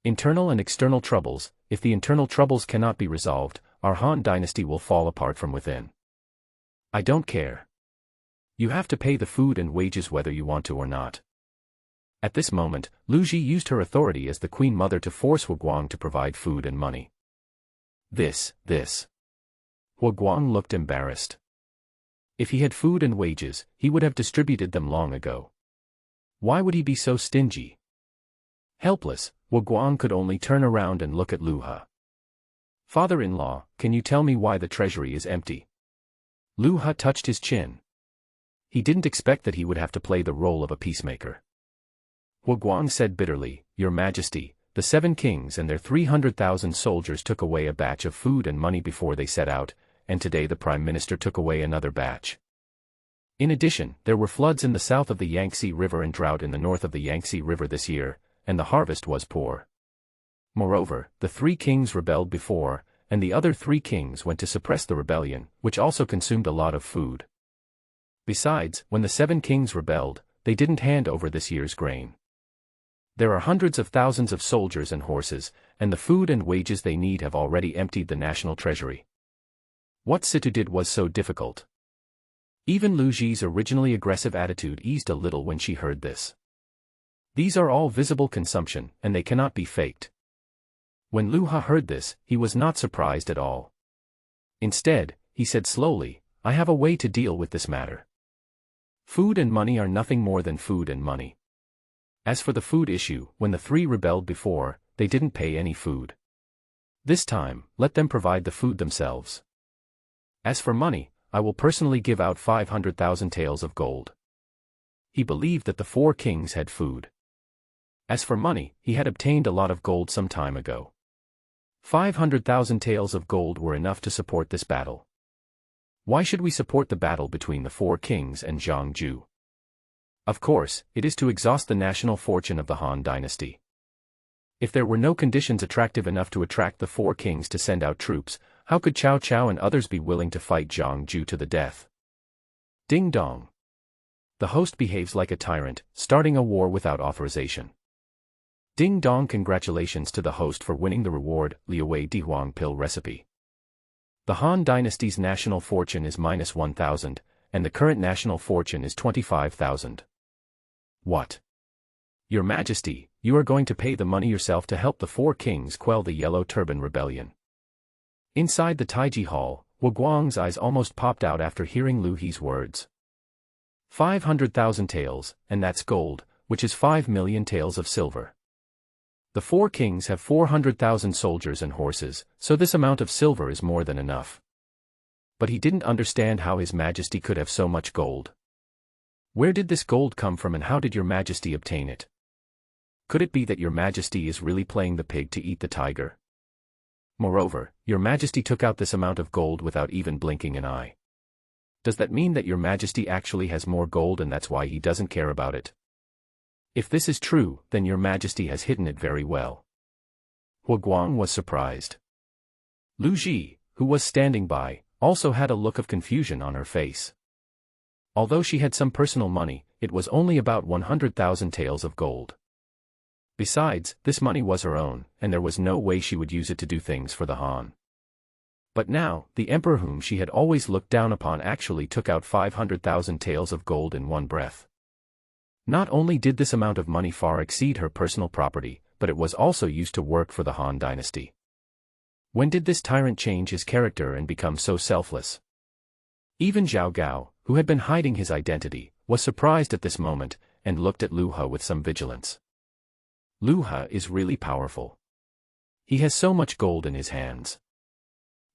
Internal and external troubles. If the internal troubles cannot be resolved, our Han dynasty will fall apart from within. I don't care. You have to pay the food and wages whether you want to or not. At this moment, Lu Ji used her authority as the Queen Mother to force Hu Guang to provide food and money. This. Hu Guang looked embarrassed. If he had food and wages, he would have distributed them long ago. Why would he be so stingy? Helpless, Hu Guang could only turn around and look at Lu He. Father-in-law, can you tell me why the treasury is empty? Lu He touched his chin. He didn't expect that he would have to play the role of a peacemaker. Hu Guang said bitterly, Your Majesty, the 7 kings and their 300,000 soldiers took away a batch of food and money before they set out, and today the Prime Minister took away another batch. In addition, there were floods in the south of the Yangtze River and drought in the north of the Yangtze River this year, and the harvest was poor. Moreover, the 3 kings rebelled before, and the other 3 kings went to suppress the rebellion, which also consumed a lot of food. Besides, when the 7 kings rebelled, they didn't hand over this year's grain. There are hundreds of thousands of soldiers and horses, and the food and wages they need have already emptied the national treasury. What Situ did was so difficult. Even Lu Ji's originally aggressive attitude eased a little when she heard this. These are all visible consumption, and they cannot be faked. When Lu He heard this, he was not surprised at all. Instead, he said slowly, I have a way to deal with this matter. Food and money are nothing more than food and money. As for the food issue, when the 3 rebelled before, they didn't pay any food. This time, let them provide the food themselves. As for money, I will personally give out 500,000 taels of gold. He believed that the 4 kings had food. As for money, he had obtained a lot of gold some time ago. 500,000 taels of gold were enough to support this battle. Why should we support the battle between the 4 kings and Jiangju? Of course, it is to exhaust the national fortune of the Han dynasty. If there were no conditions attractive enough to attract the 4 kings to send out troops, how could Cao Cao and others be willing to fight Jiangju to the death? Ding dong. The host behaves like a tyrant, starting a war without authorization. Ding dong. Congratulations to the host for winning the reward, Liuwei Dihuang pill recipe. The Han dynasty's national fortune is -1,000, and the current national fortune is 25,000. What? Your Majesty, you are going to pay the money yourself to help the 4 kings quell the Yellow Turban Rebellion. Inside the Taiji Hall, Wu Guang's eyes almost popped out after hearing Lu He's words. 500,000 taels, and that's gold, which is 5 million taels of silver. The 4 kings have 400,000 soldiers and horses, so this amount of silver is more than enough. But he didn't understand how His Majesty could have so much gold. Where did this gold come from and how did Your Majesty obtain it? Could it be that Your Majesty is really playing the pig to eat the tiger? Moreover, Your Majesty took out this amount of gold without even blinking an eye. Does that mean that Your Majesty actually has more gold and that's why he doesn't care about it? If this is true, then Your Majesty has hidden it very well. Hu Guang was surprised. Lu Ji, who was standing by, also had a look of confusion on her face. Although she had some personal money, it was only about 100,000 taels of gold. Besides, this money was her own, and there was no way she would use it to do things for the Han. But now, the emperor whom she had always looked down upon actually took out 500,000 taels of gold in one breath. Not only did this amount of money far exceed her personal property, but it was also used to work for the Han dynasty. When did this tyrant change his character and become so selfless? Even Zhao Gao, who had been hiding his identity, was surprised at this moment, and looked at Lu He with some vigilance. Lu He is really powerful. He has so much gold in his hands.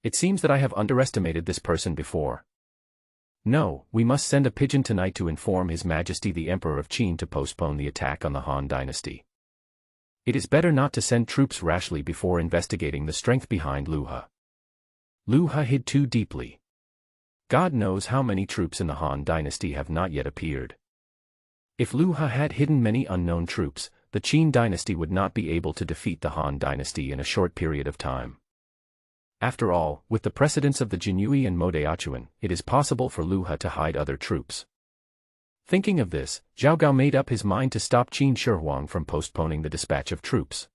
It seems that I have underestimated this person before. No, we must send a pigeon tonight to inform His Majesty the Emperor of Qin to postpone the attack on the Han dynasty. It is better not to send troops rashly before investigating the strength behind Lu He. Lu He hid too deeply. God knows how many troops in the Han dynasty have not yet appeared. If Lu He had hidden many unknown troops, the Qin dynasty would not be able to defeat the Han dynasty in a short period of time. After all, with the precedence of the Jinui and Modeachuan, it is possible for Lu He to hide other troops. Thinking of this, Zhao Gao made up his mind to stop Qin Shi Huang from postponing the dispatch of troops.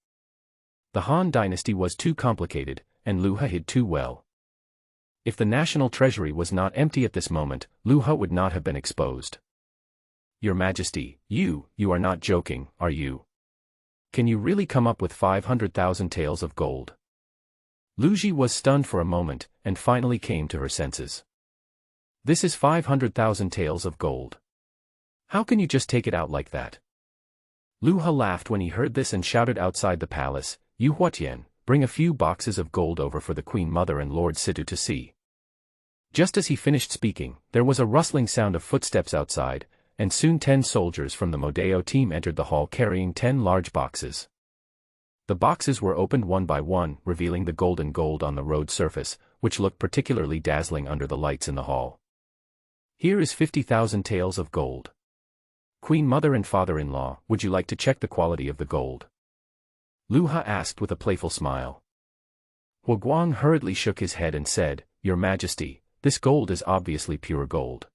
The Han dynasty was too complicated, and Lu He hid too well. If the national treasury was not empty at this moment, Lu He would not have been exposed. Your Majesty, you are not joking, are you? Can you really come up with 500,000 taels of gold? Lu Ji was stunned for a moment, and finally came to her senses. This is 500,000 taels of gold. How can you just take it out like that? Lu He laughed when he heard this and shouted outside the palace, "Yu Huatian, bring a few boxes of gold over for the Queen Mother and Lord Situ to see." Just as he finished speaking, there was a rustling sound of footsteps outside, and soon 10 soldiers from the Modeo team entered the hall carrying 10 large boxes. The boxes were opened one by one, revealing the golden gold on the road surface, which looked particularly dazzling under the lights in the hall. Here is 50,000 taels of gold. Queen Mother and Father-in-law, would you like to check the quality of the gold? Lu He asked with a playful smile. Hua Guang hurriedly shook his head and said, "Your Majesty, this gold is obviously pure gold.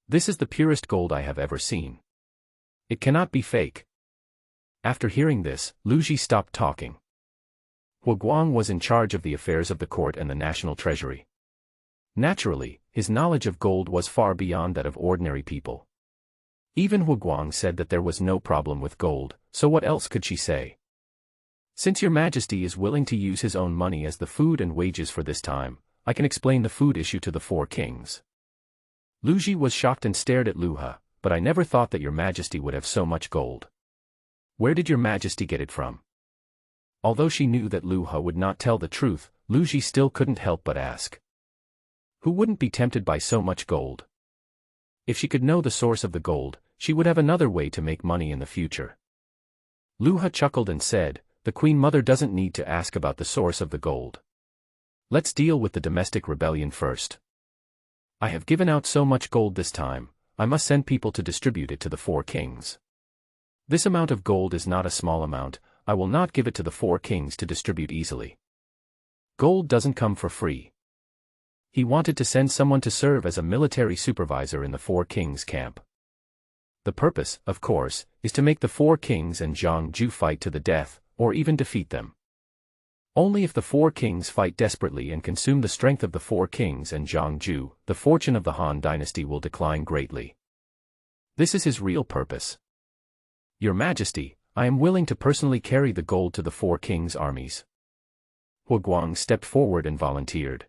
This is the purest gold I have ever seen. It cannot be fake." After hearing this, Lu Ji stopped talking. Hua Guang was in charge of the affairs of the court and the national treasury. Naturally, his knowledge of gold was far beyond that of ordinary people. Even Hua Guang said that there was no problem with gold, so what else could she say? "Since your Majesty is willing to use his own money as the food and wages for this time, I can explain the food issue to the 4 kings. Lu Ji was shocked and stared at Lu He, "But I never thought that your Majesty would have so much gold. Where did your Majesty get it from?" Although she knew that Lu He would not tell the truth, Lu Ji still couldn't help but ask. Who wouldn't be tempted by so much gold? If she could know the source of the gold, she would have another way to make money in the future. Lu He chuckled and said, "The Queen Mother doesn't need to ask about the source of the gold. Let's deal with the domestic rebellion first. I have given out so much gold this time, I must send people to distribute it to the 4 kings. This amount of gold is not a small amount, I will not give it to the 4 kings to distribute easily. Gold doesn't come for free." He wanted to send someone to serve as a military supervisor in the 4 kings' camp. The purpose, of course, is to make the 4 kings and Zhang Ju fight to the death, or even defeat them. Only if the 4 kings fight desperately and consume the strength of the 4 kings and Zhang Ju, the fortune of the Han dynasty will decline greatly. This is his real purpose. Your Majesty, I am willing to personally carry the gold to the 4 kings' armies. Hua Guang stepped forward and volunteered.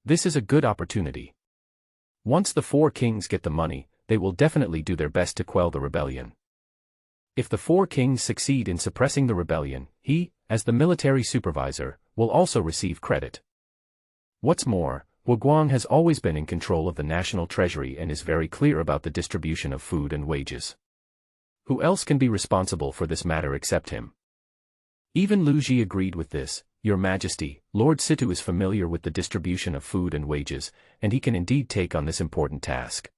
This is a good opportunity. Once the 4 kings get the money, they will definitely do their best to quell the rebellion. If the 4 kings succeed in suppressing the rebellion, he, as the military supervisor, will also receive credit. What's more, Hua Guang has always been in control of the national treasury and is very clear about the distribution of food and wages. Who else can be responsible for this matter except him? Even Lu Ji agreed with this. Your Majesty, Lord Situ is familiar with the distribution of food and wages, and he can indeed take on this important task.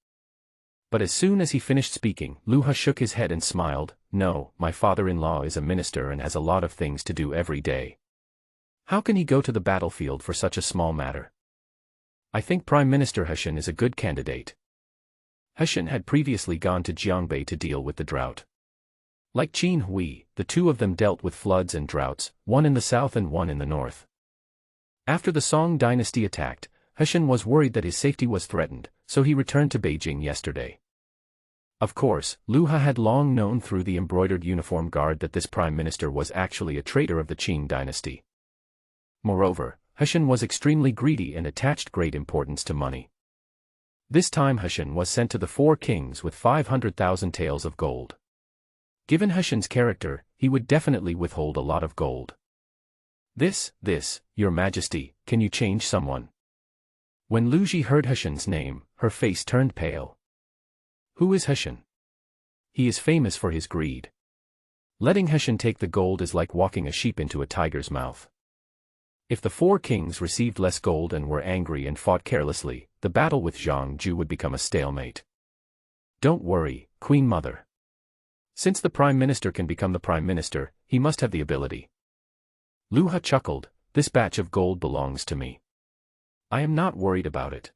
But as soon as he finished speaking, Lu He shook his head and smiled. "No, my father-in-law is a minister and has a lot of things to do every day. How can he go to the battlefield for such a small matter? I think Prime Minister Heshen is a good candidate." Heshen had previously gone to Jiangbei to deal with the drought. Like Qin Hui, the 2 of them dealt with floods and droughts, one in the south and one in the north. After the Song dynasty attacked, Heshen was worried that his safety was threatened, so he returned to Beijing yesterday. Of course, Lu He had long known through the embroidered uniform guard that this prime minister was actually a traitor of the Qin dynasty. Moreover, Heshen was extremely greedy and attached great importance to money. This time Heshen was sent to the 4 kings with 500,000 taels of gold. Given Heshen's character, he would definitely withhold a lot of gold. This, your Majesty, can you change someone? When Lu Ji heard Heshen's name, her face turned pale. Who is Heshen? He is famous for his greed. Letting Heshen take the gold is like walking a sheep into a tiger's mouth. If the 4 kings received less gold and were angry and fought carelessly, the battle with Zhang Ju would become a stalemate. Don't worry, Queen Mother. Since the Prime Minister can become the Prime Minister, he must have the ability. Lu He chuckled, this batch of gold belongs to me. I am not worried about it.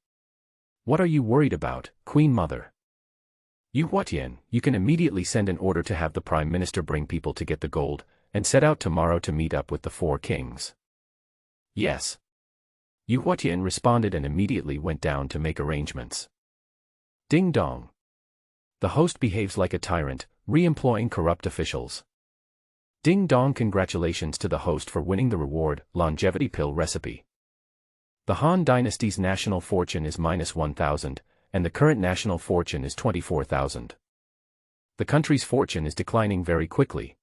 What are you worried about, Queen Mother? Yu Huatian, you can immediately send an order to have the Prime Minister bring people to get the gold, and set out tomorrow to meet up with the 4 kings. Yes. Yu Huatian responded and immediately went down to make arrangements. Ding dong. The host behaves like a tyrant, re-employing corrupt officials. Ding dong, congratulations to the host for winning the reward, longevity pill recipe. The Han Dynasty's national fortune is -1,000, and the current national fortune is 24,000. The country's fortune is declining very quickly.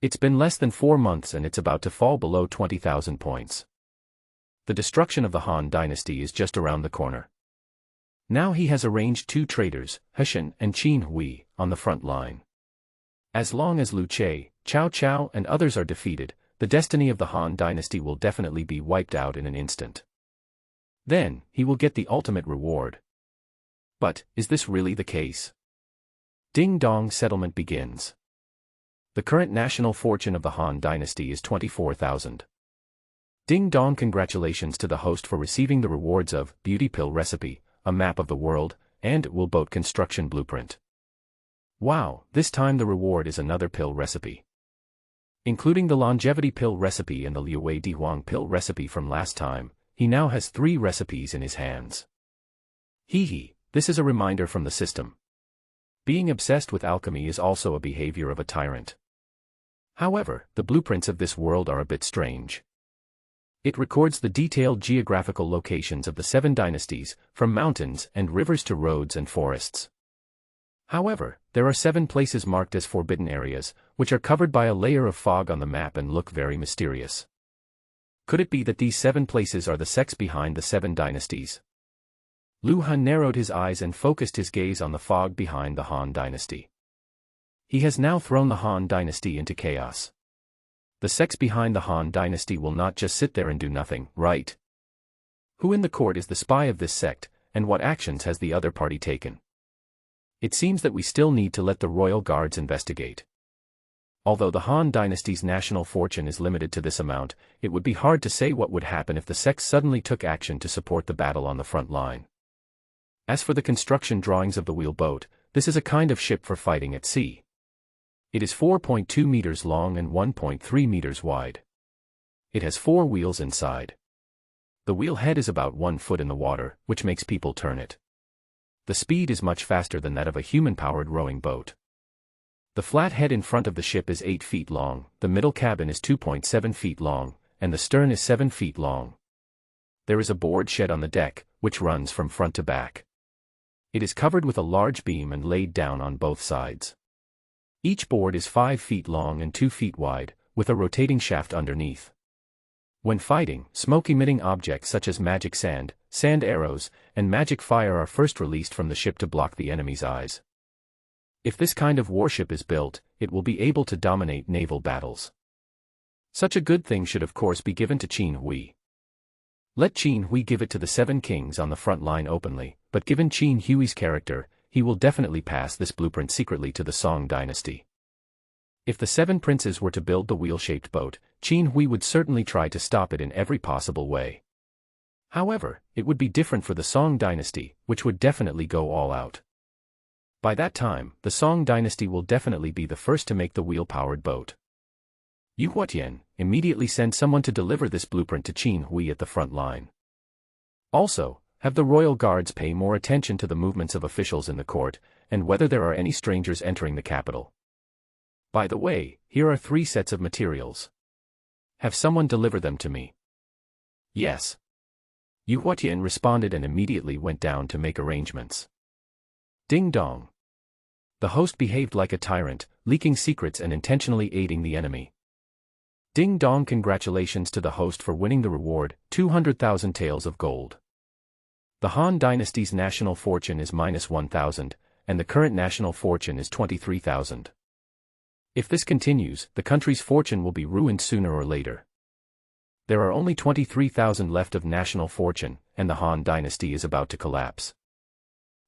It's been less than 4 months and it's about to fall below 20,000 points. The destruction of the Han Dynasty is just around the corner. Now he has arranged 2 traitors, Heshen and Qin Hui, on the front line. As long as Lu Che, Cao Cao and others are defeated, the destiny of the Han Dynasty will definitely be wiped out in an instant. Then, he will get the ultimate reward. But, is this really the case? Ding dong, settlement begins. The current national fortune of the Han Dynasty is 24,000. Ding dong, congratulations to the host for receiving the rewards of Beauty Pill Recipe, a map of the world, and Will Boat Construction Blueprint. Wow, this time the reward is another pill recipe. Including the Longevity Pill Recipe and the Liu Wei Di Huang Pill Recipe from last time, he now has 3 recipes in his hands. Hee, this is a reminder from the system. Being obsessed with alchemy is also a behavior of a tyrant. However, the blueprints of this world are a bit strange. It records the detailed geographical locations of the 7 dynasties, from mountains and rivers to roads and forests. However, there are 7 places marked as forbidden areas, which are covered by a layer of fog on the map and look very mysterious. Could it be that these 7 places are the sects behind the 7 dynasties? Lu Han narrowed his eyes and focused his gaze on the fog behind the Han Dynasty. He has now thrown the Han Dynasty into chaos. The sects behind the Han Dynasty will not just sit there and do nothing, right? Who in the court is the spy of this sect, and what actions has the other party taken? It seems that we still need to let the royal guards investigate. Although the Han Dynasty's national fortune is limited to this amount, it would be hard to say what would happen if the sects suddenly took action to support the battle on the front line. As for the construction drawings of the wheel boat, this is a kind of ship for fighting at sea. It is 4.2 meters long and 1.3 meters wide. It has 4 wheels inside. The wheel head is about 1 foot in the water, which makes people turn it. The speed is much faster than that of a human-powered rowing boat. The flat head in front of the ship is 8 feet long, the middle cabin is 2.7 feet long, and the stern is 7 feet long. There is a board shed on the deck, which runs from front to back. It is covered with a large beam and laid down on both sides. Each board is 5 feet long and 2 feet wide, with a rotating shaft underneath. When fighting, smoke-emitting objects such as magic sand, sand arrows, and magic fire are first released from the ship to block the enemy's eyes. If this kind of warship is built, it will be able to dominate naval battles. Such a good thing should of course be given to Qin Hui. Let Qin Hui give it to the 7 kings on the front line openly, but given Qin Hui's character, he will definitely pass this blueprint secretly to the Song dynasty. If the 7 princes were to build the wheel-shaped boat, Qin Hui would certainly try to stop it in every possible way. However, it would be different for the Song dynasty, which would definitely go all out. By that time, the Song dynasty will definitely be the first to make the wheel-powered boat. Yu Huatian, immediately send someone to deliver this blueprint to Qin Hui at the front line. Also, have the royal guards pay more attention to the movements of officials in the court, and whether there are any strangers entering the capital. By the way, here are 3 sets of materials. Have someone deliver them to me. Yes. Yu Huatian responded and immediately went down to make arrangements. Ding dong. The host behaved like a tyrant, leaking secrets and intentionally aiding the enemy. Ding dong, congratulations to the host for winning the reward, 200,000 taels of gold. The Han Dynasty's national fortune is -1,000, and the current national fortune is 23,000. If this continues, the country's fortune will be ruined sooner or later. There are only 23,000 left of national fortune, and the Han Dynasty is about to collapse.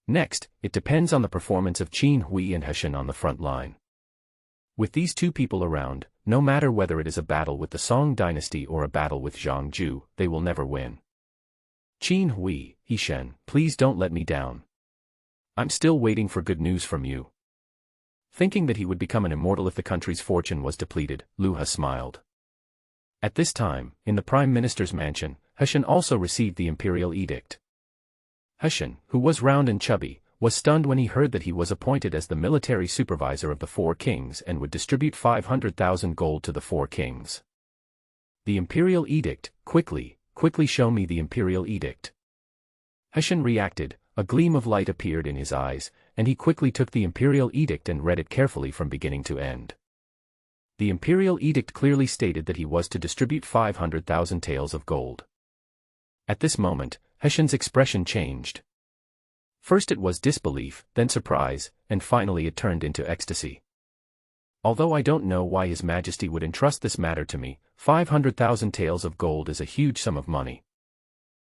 Next, it depends on the performance of Qin Hui and Heshen on the front line. With these 2 people around, no matter whether it is a battle with the Song dynasty or a battle with Zhangju, they will never win. Qin Hui, Hishen, please don't let me down. I'm still waiting for good news from you. Thinking that he would become an immortal if the country's fortune was depleted, Lu He smiled. At this time, in the Prime Minister's mansion, Hishen also received the imperial edict. Hishen, who was round and chubby, was stunned when he heard that he was appointed as the military supervisor of the four kings and would distribute 500,000 gold to the four kings. The imperial edict, quickly show me the imperial edict. Hishen reacted, a gleam of light appeared in his eyes, and he quickly took the imperial edict and read it carefully from beginning to end. The imperial edict clearly stated that he was to distribute 500,000 taels of gold. At this moment, Hishen's expression changed. First it was disbelief, then surprise, and finally it turned into ecstasy. Although I don't know why His Majesty would entrust this matter to me, 500,000 taels of gold is a huge sum of money.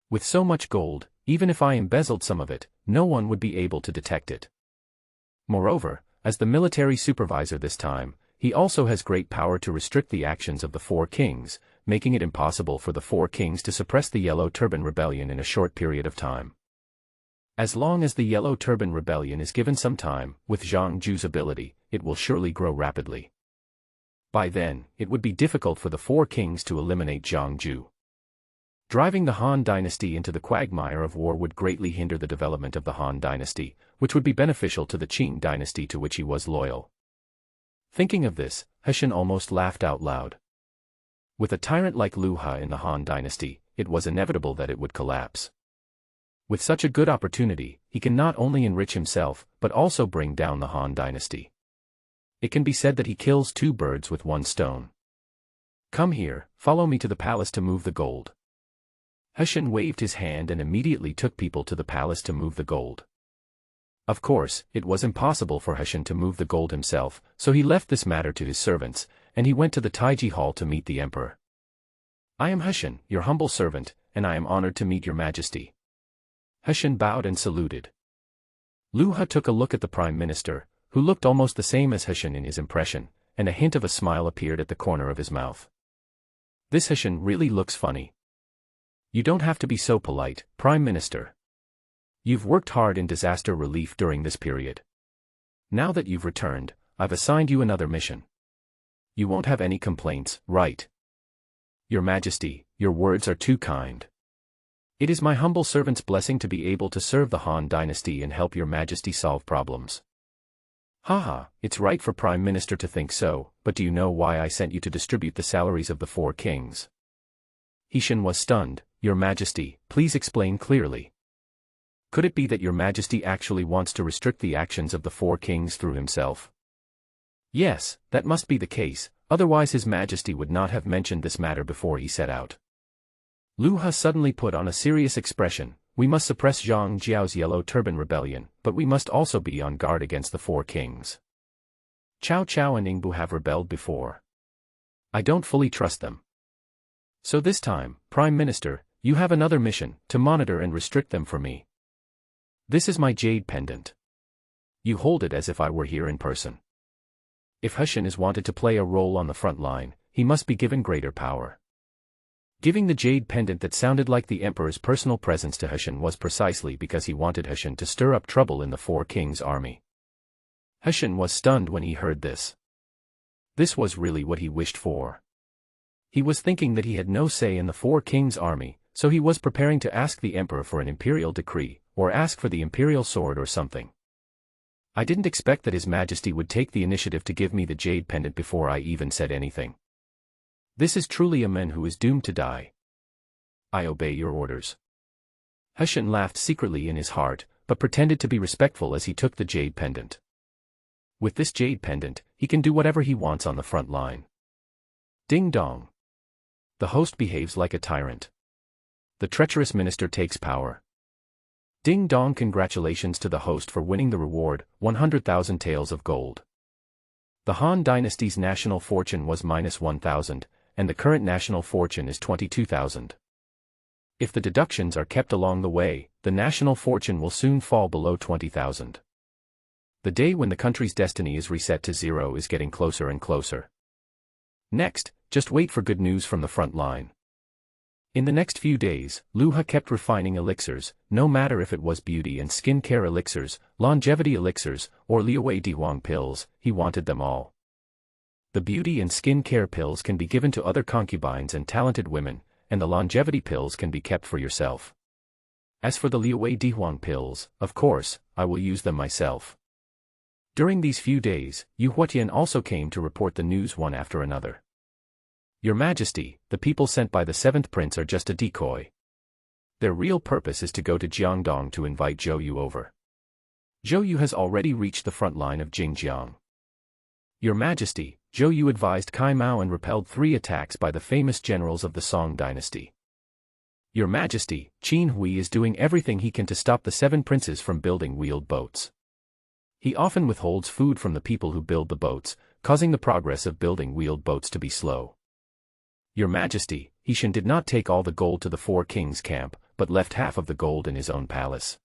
With so much gold, even if I embezzled some of it, no one would be able to detect it. Moreover, as the military supervisor this time, he also has great power to restrict the actions of the four kings, making it impossible for the four kings to suppress the Yellow Turban Rebellion in a short period of time. As long as the Yellow Turban Rebellion is given some time, with Zhang Ju's ability, it will surely grow rapidly. By then, it would be difficult for the four kings to eliminate Zhang Ju. Driving the Han dynasty into the quagmire of war would greatly hinder the development of the Han dynasty, which would be beneficial to the Qing dynasty to which he was loyal. Thinking of this, Hishen almost laughed out loud. With a tyrant like Lu He in the Han dynasty, it was inevitable that it would collapse. With such a good opportunity, he can not only enrich himself, but also bring down the Han dynasty. It can be said that he kills two birds with one stone. Come here, follow me to the palace to move the gold. Hishen waved his hand and immediately took people to the palace to move the gold. Of course, it was impossible for Hishen to move the gold himself, so he left this matter to his servants, and he went to the Taiji Hall to meet the emperor. I am Hishen, your humble servant, and I am honored to meet your majesty. Hishen bowed and saluted. Lu He took a look at the prime minister, who looked almost the same as Hishen in his impression, and a hint of a smile appeared at the corner of his mouth. This Hishen really looks funny. You don't have to be so polite, Prime Minister. You've worked hard in disaster relief during this period. Now that you've returned, I've assigned you another mission. You won't have any complaints, right? Your Majesty, your words are too kind. It is my humble servant's blessing to be able to serve the Han dynasty and help your Majesty solve problems. Haha, it's right for Prime Minister to think so, but do you know why I sent you to distribute the salaries of the four kings? Hishen was stunned. Your Majesty, please explain clearly. Could it be that your Majesty actually wants to restrict the actions of the four kings through himself? Yes, that must be the case, otherwise His Majesty would not have mentioned this matter before he set out. Lu He suddenly put on a serious expression. We must suppress Zhang Jiao's Yellow Turban Rebellion, but we must also be on guard against the four kings. Cao Cao and Yingbu have rebelled before. I don't fully trust them. So this time, Prime Minister, you have another mission, to monitor and restrict them for me. This is my jade pendant. You hold it as if I were here in person. If Hishen is wanted to play a role on the front line, he must be given greater power. Giving the jade pendant that sounded like the emperor's personal presence to Hishen was precisely because he wanted Hishen to stir up trouble in the four kings' army. Hishen was stunned when he heard this. This was really what he wished for. He was thinking that he had no say in the four kings' army, so he was preparing to ask the emperor for an imperial decree, or ask for the imperial sword or something. I didn't expect that His Majesty would take the initiative to give me the jade pendant before I even said anything. This is truly a man who is doomed to die. I obey your orders. Hishen laughed secretly in his heart, but pretended to be respectful as he took the jade pendant. With this jade pendant, he can do whatever he wants on the front line. Ding dong. The host behaves like a tyrant. The treacherous minister takes power. Ding dong, congratulations to the host for winning the reward, 100,000 taels of gold. The Han dynasty's national fortune was -1,000, and the current national fortune is 22,000. If the deductions are kept along the way, the national fortune will soon fall below 20,000. The day when the country's destiny is reset to zero is getting closer and closer. Next, just wait for good news from the front line. In the next few days, Lu He kept refining elixirs, no matter if it was beauty and skin care elixirs, longevity elixirs, or Liuwei Dihuang pills, he wanted them all. The beauty and skin care pills can be given to other concubines and talented women, and the longevity pills can be kept for yourself. As for the Liuwei Dihuang pills, of course, I will use them myself. During these few days, Yu Huatian also came to report the news one after another. Your Majesty, the people sent by the seventh prince are just a decoy. Their real purpose is to go to Jiangdong to invite Zhou Yu over. Zhou Yu has already reached the front line of Jingjiang. Your Majesty, Zhou Yu advised Kai Mao and repelled 3 attacks by the famous generals of the Song dynasty. Your Majesty, Qin Hui is doing everything he can to stop the 7 princes from building wheeled boats. He often withholds food from the people who build the boats, causing the progress of building wheeled boats to be slow. Your Majesty, Hishan did not take all the gold to the 4 kings' camp, but left half of the gold in his own palace.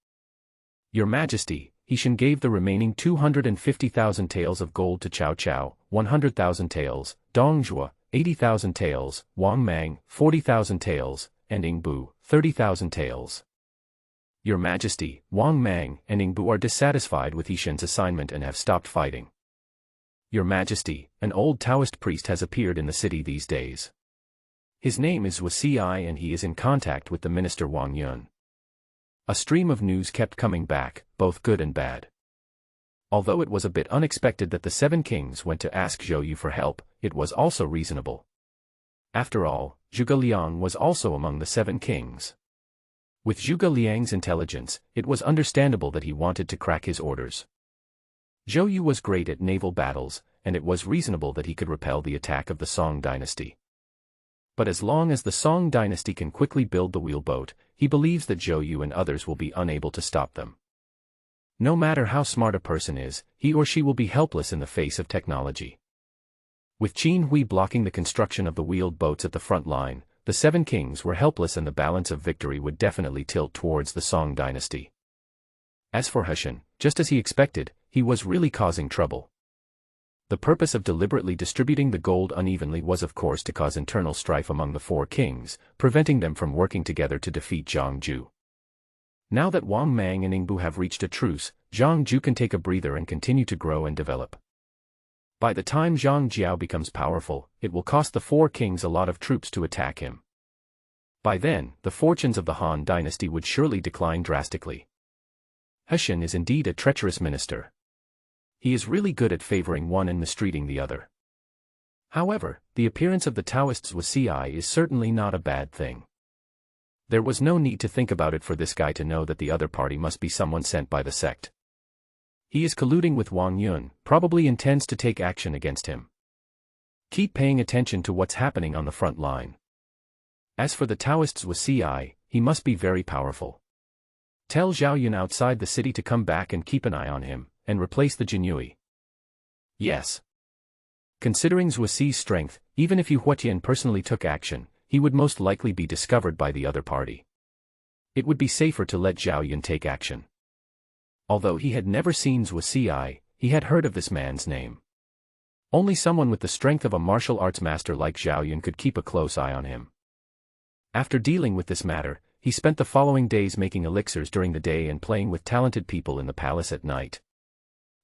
Your Majesty, Hishan gave the remaining 250,000 taels of gold to Cao Cao, 100,000 taels, Dong Zhuo, 80,000 taels, Wang Mang, 40,000 taels, and Yingbu, 30,000 taels. Your Majesty, Wang Mang and Yingbu are dissatisfied with Hishan's assignment and have stopped fighting. Your Majesty, an old Taoist priest has appeared in the city these days. His name is Wasi and he is in contact with the minister Wang Yun. A stream of news kept coming back, both good and bad. Although it was a bit unexpected that the 7 kings went to ask Zhou Yu for help, it was also reasonable. After all, Zhuge Liang was also among the 7 kings. With Zhuge Liang's intelligence, it was understandable that he wanted to crack his orders. Zhou Yu was great at naval battles, and it was reasonable that he could repel the attack of the Song dynasty. But as long as the Song dynasty can quickly build the wheelboat, he believes that Zhou Yu and others will be unable to stop them. No matter how smart a person is, he or she will be helpless in the face of technology. With Qin Hui blocking the construction of the wheeled boats at the front line, the 7 kings were helpless and the balance of victory would definitely tilt towards the Song dynasty. As for Hishan, just as he expected, he was really causing trouble. The purpose of deliberately distributing the gold unevenly was of course to cause internal strife among the 4 kings, preventing them from working together to defeat Zhang Ju. Now that Wang Mang and Yingbu have reached a truce, Zhang Ju can take a breather and continue to grow and develop. By the time Zhang Jiao becomes powerful, it will cost the 4 kings a lot of troops to attack him. By then, the fortunes of the Han dynasty would surely decline drastically. Hishan is indeed a treacherous minister. He is really good at favoring one and mistreating the other. However, the appearance of the Taoists Wasi is certainly not a bad thing. There was no need to think about it for this guy to know that the other party must be someone sent by the sect. He is colluding with Wang Yun, probably intends to take action against him. Keep paying attention to what's happening on the front line. As for the Taoists Wasi, he must be very powerful. Tell Zhao Yun outside the city to come back and keep an eye on him, and replace the Jinyui. Yes. Considering Zhuasi's strength, even if Yu Huatian personally took action, he would most likely be discovered by the other party. It would be safer to let Zhao Yun take action. Although he had never seen Zhuasi, he had heard of this man's name. Only someone with the strength of a martial arts master like Zhao Yun could keep a close eye on him. After dealing with this matter, he spent the following days making elixirs during the day and playing with talented people in the palace at night.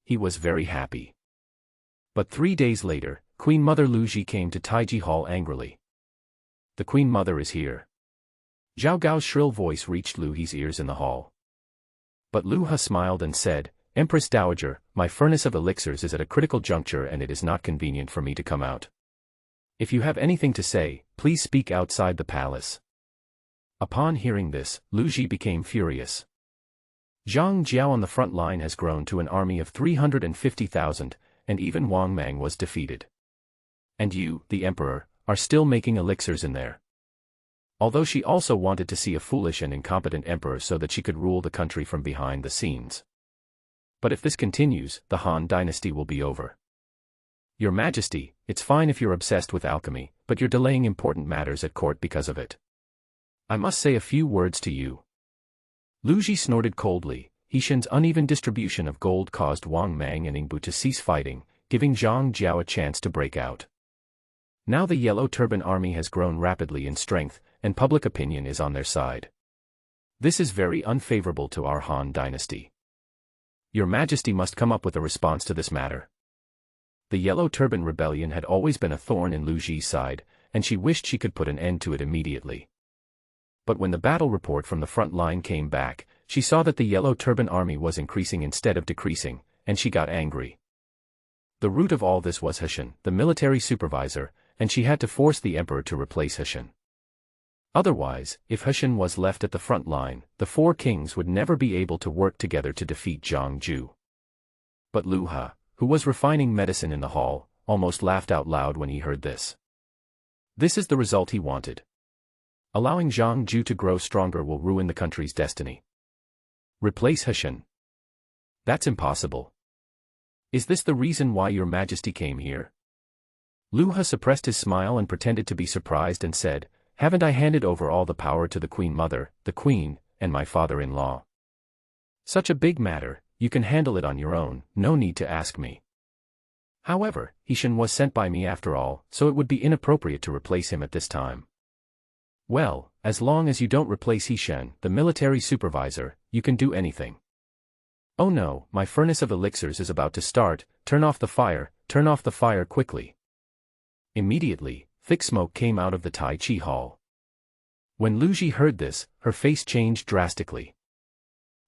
He was very happy. But 3 days later, Queen Mother Lu Ji came to Taiji Hall angrily. The Queen Mother is here. Zhao Gao's shrill voice reached Lu He's ears in the hall. But Lu He smiled and said, Empress Dowager, my furnace of elixirs is at a critical juncture and it is not convenient for me to come out. If you have anything to say, please speak outside the palace. Upon hearing this, Lu Ji became furious. Zhang Jiao on the front line has grown to an army of 350,000, and even Wang Mang was defeated. And you, the emperor, are still making elixirs in there. Although she also wanted to see a foolish and incompetent emperor so that she could rule the country from behind the scenes. But if this continues, the Han dynasty will be over. Your Majesty, it's fine if you're obsessed with alchemy, but you're delaying important matters at court because of it. I must say a few words to you. Lu Ji snorted coldly. Hishan's uneven distribution of gold caused Wang Mang and Yingbu to cease fighting, giving Zhang Jiao a chance to break out. Now the Yellow Turban Army has grown rapidly in strength, and public opinion is on their side. This is very unfavorable to our Han dynasty. Your Majesty must come up with a response to this matter. The Yellow Turban Rebellion had always been a thorn in Lu Ji's side, and she wished she could put an end to it immediately. But when the battle report from the front line came back, she saw that the Yellow Turban Army was increasing instead of decreasing, and she got angry. The root of all this was Hushan, the military supervisor, and she had to force the emperor to replace Hushan. Otherwise, if Hushan was left at the front line, the four kings would never be able to work together to defeat Zhang Ju. But Lu Ha, who was refining medicine in the hall, almost laughed out loud when he heard this. This is the result he wanted. Allowing Zhang Ju to grow stronger will ruin the country's destiny. Replace Hushan? That's impossible. Is this the reason why your Majesty came here? Lu Ha suppressed his smile and pretended to be surprised and said, "Haven't I handed over all the power to the Queen Mother, the Queen, and my father-in-law? Such a big matter, you can handle it on your own, no need to ask me. However, Hushan was sent by me after all, so it would be inappropriate to replace him at this time." Well, as long as you don't replace Hushan, the military supervisor, you can do anything. Oh no, my furnace of elixirs is about to start, turn off the fire quickly. Immediately, thick smoke came out of the Tai Chi hall. When Lu Ji heard this, her face changed drastically.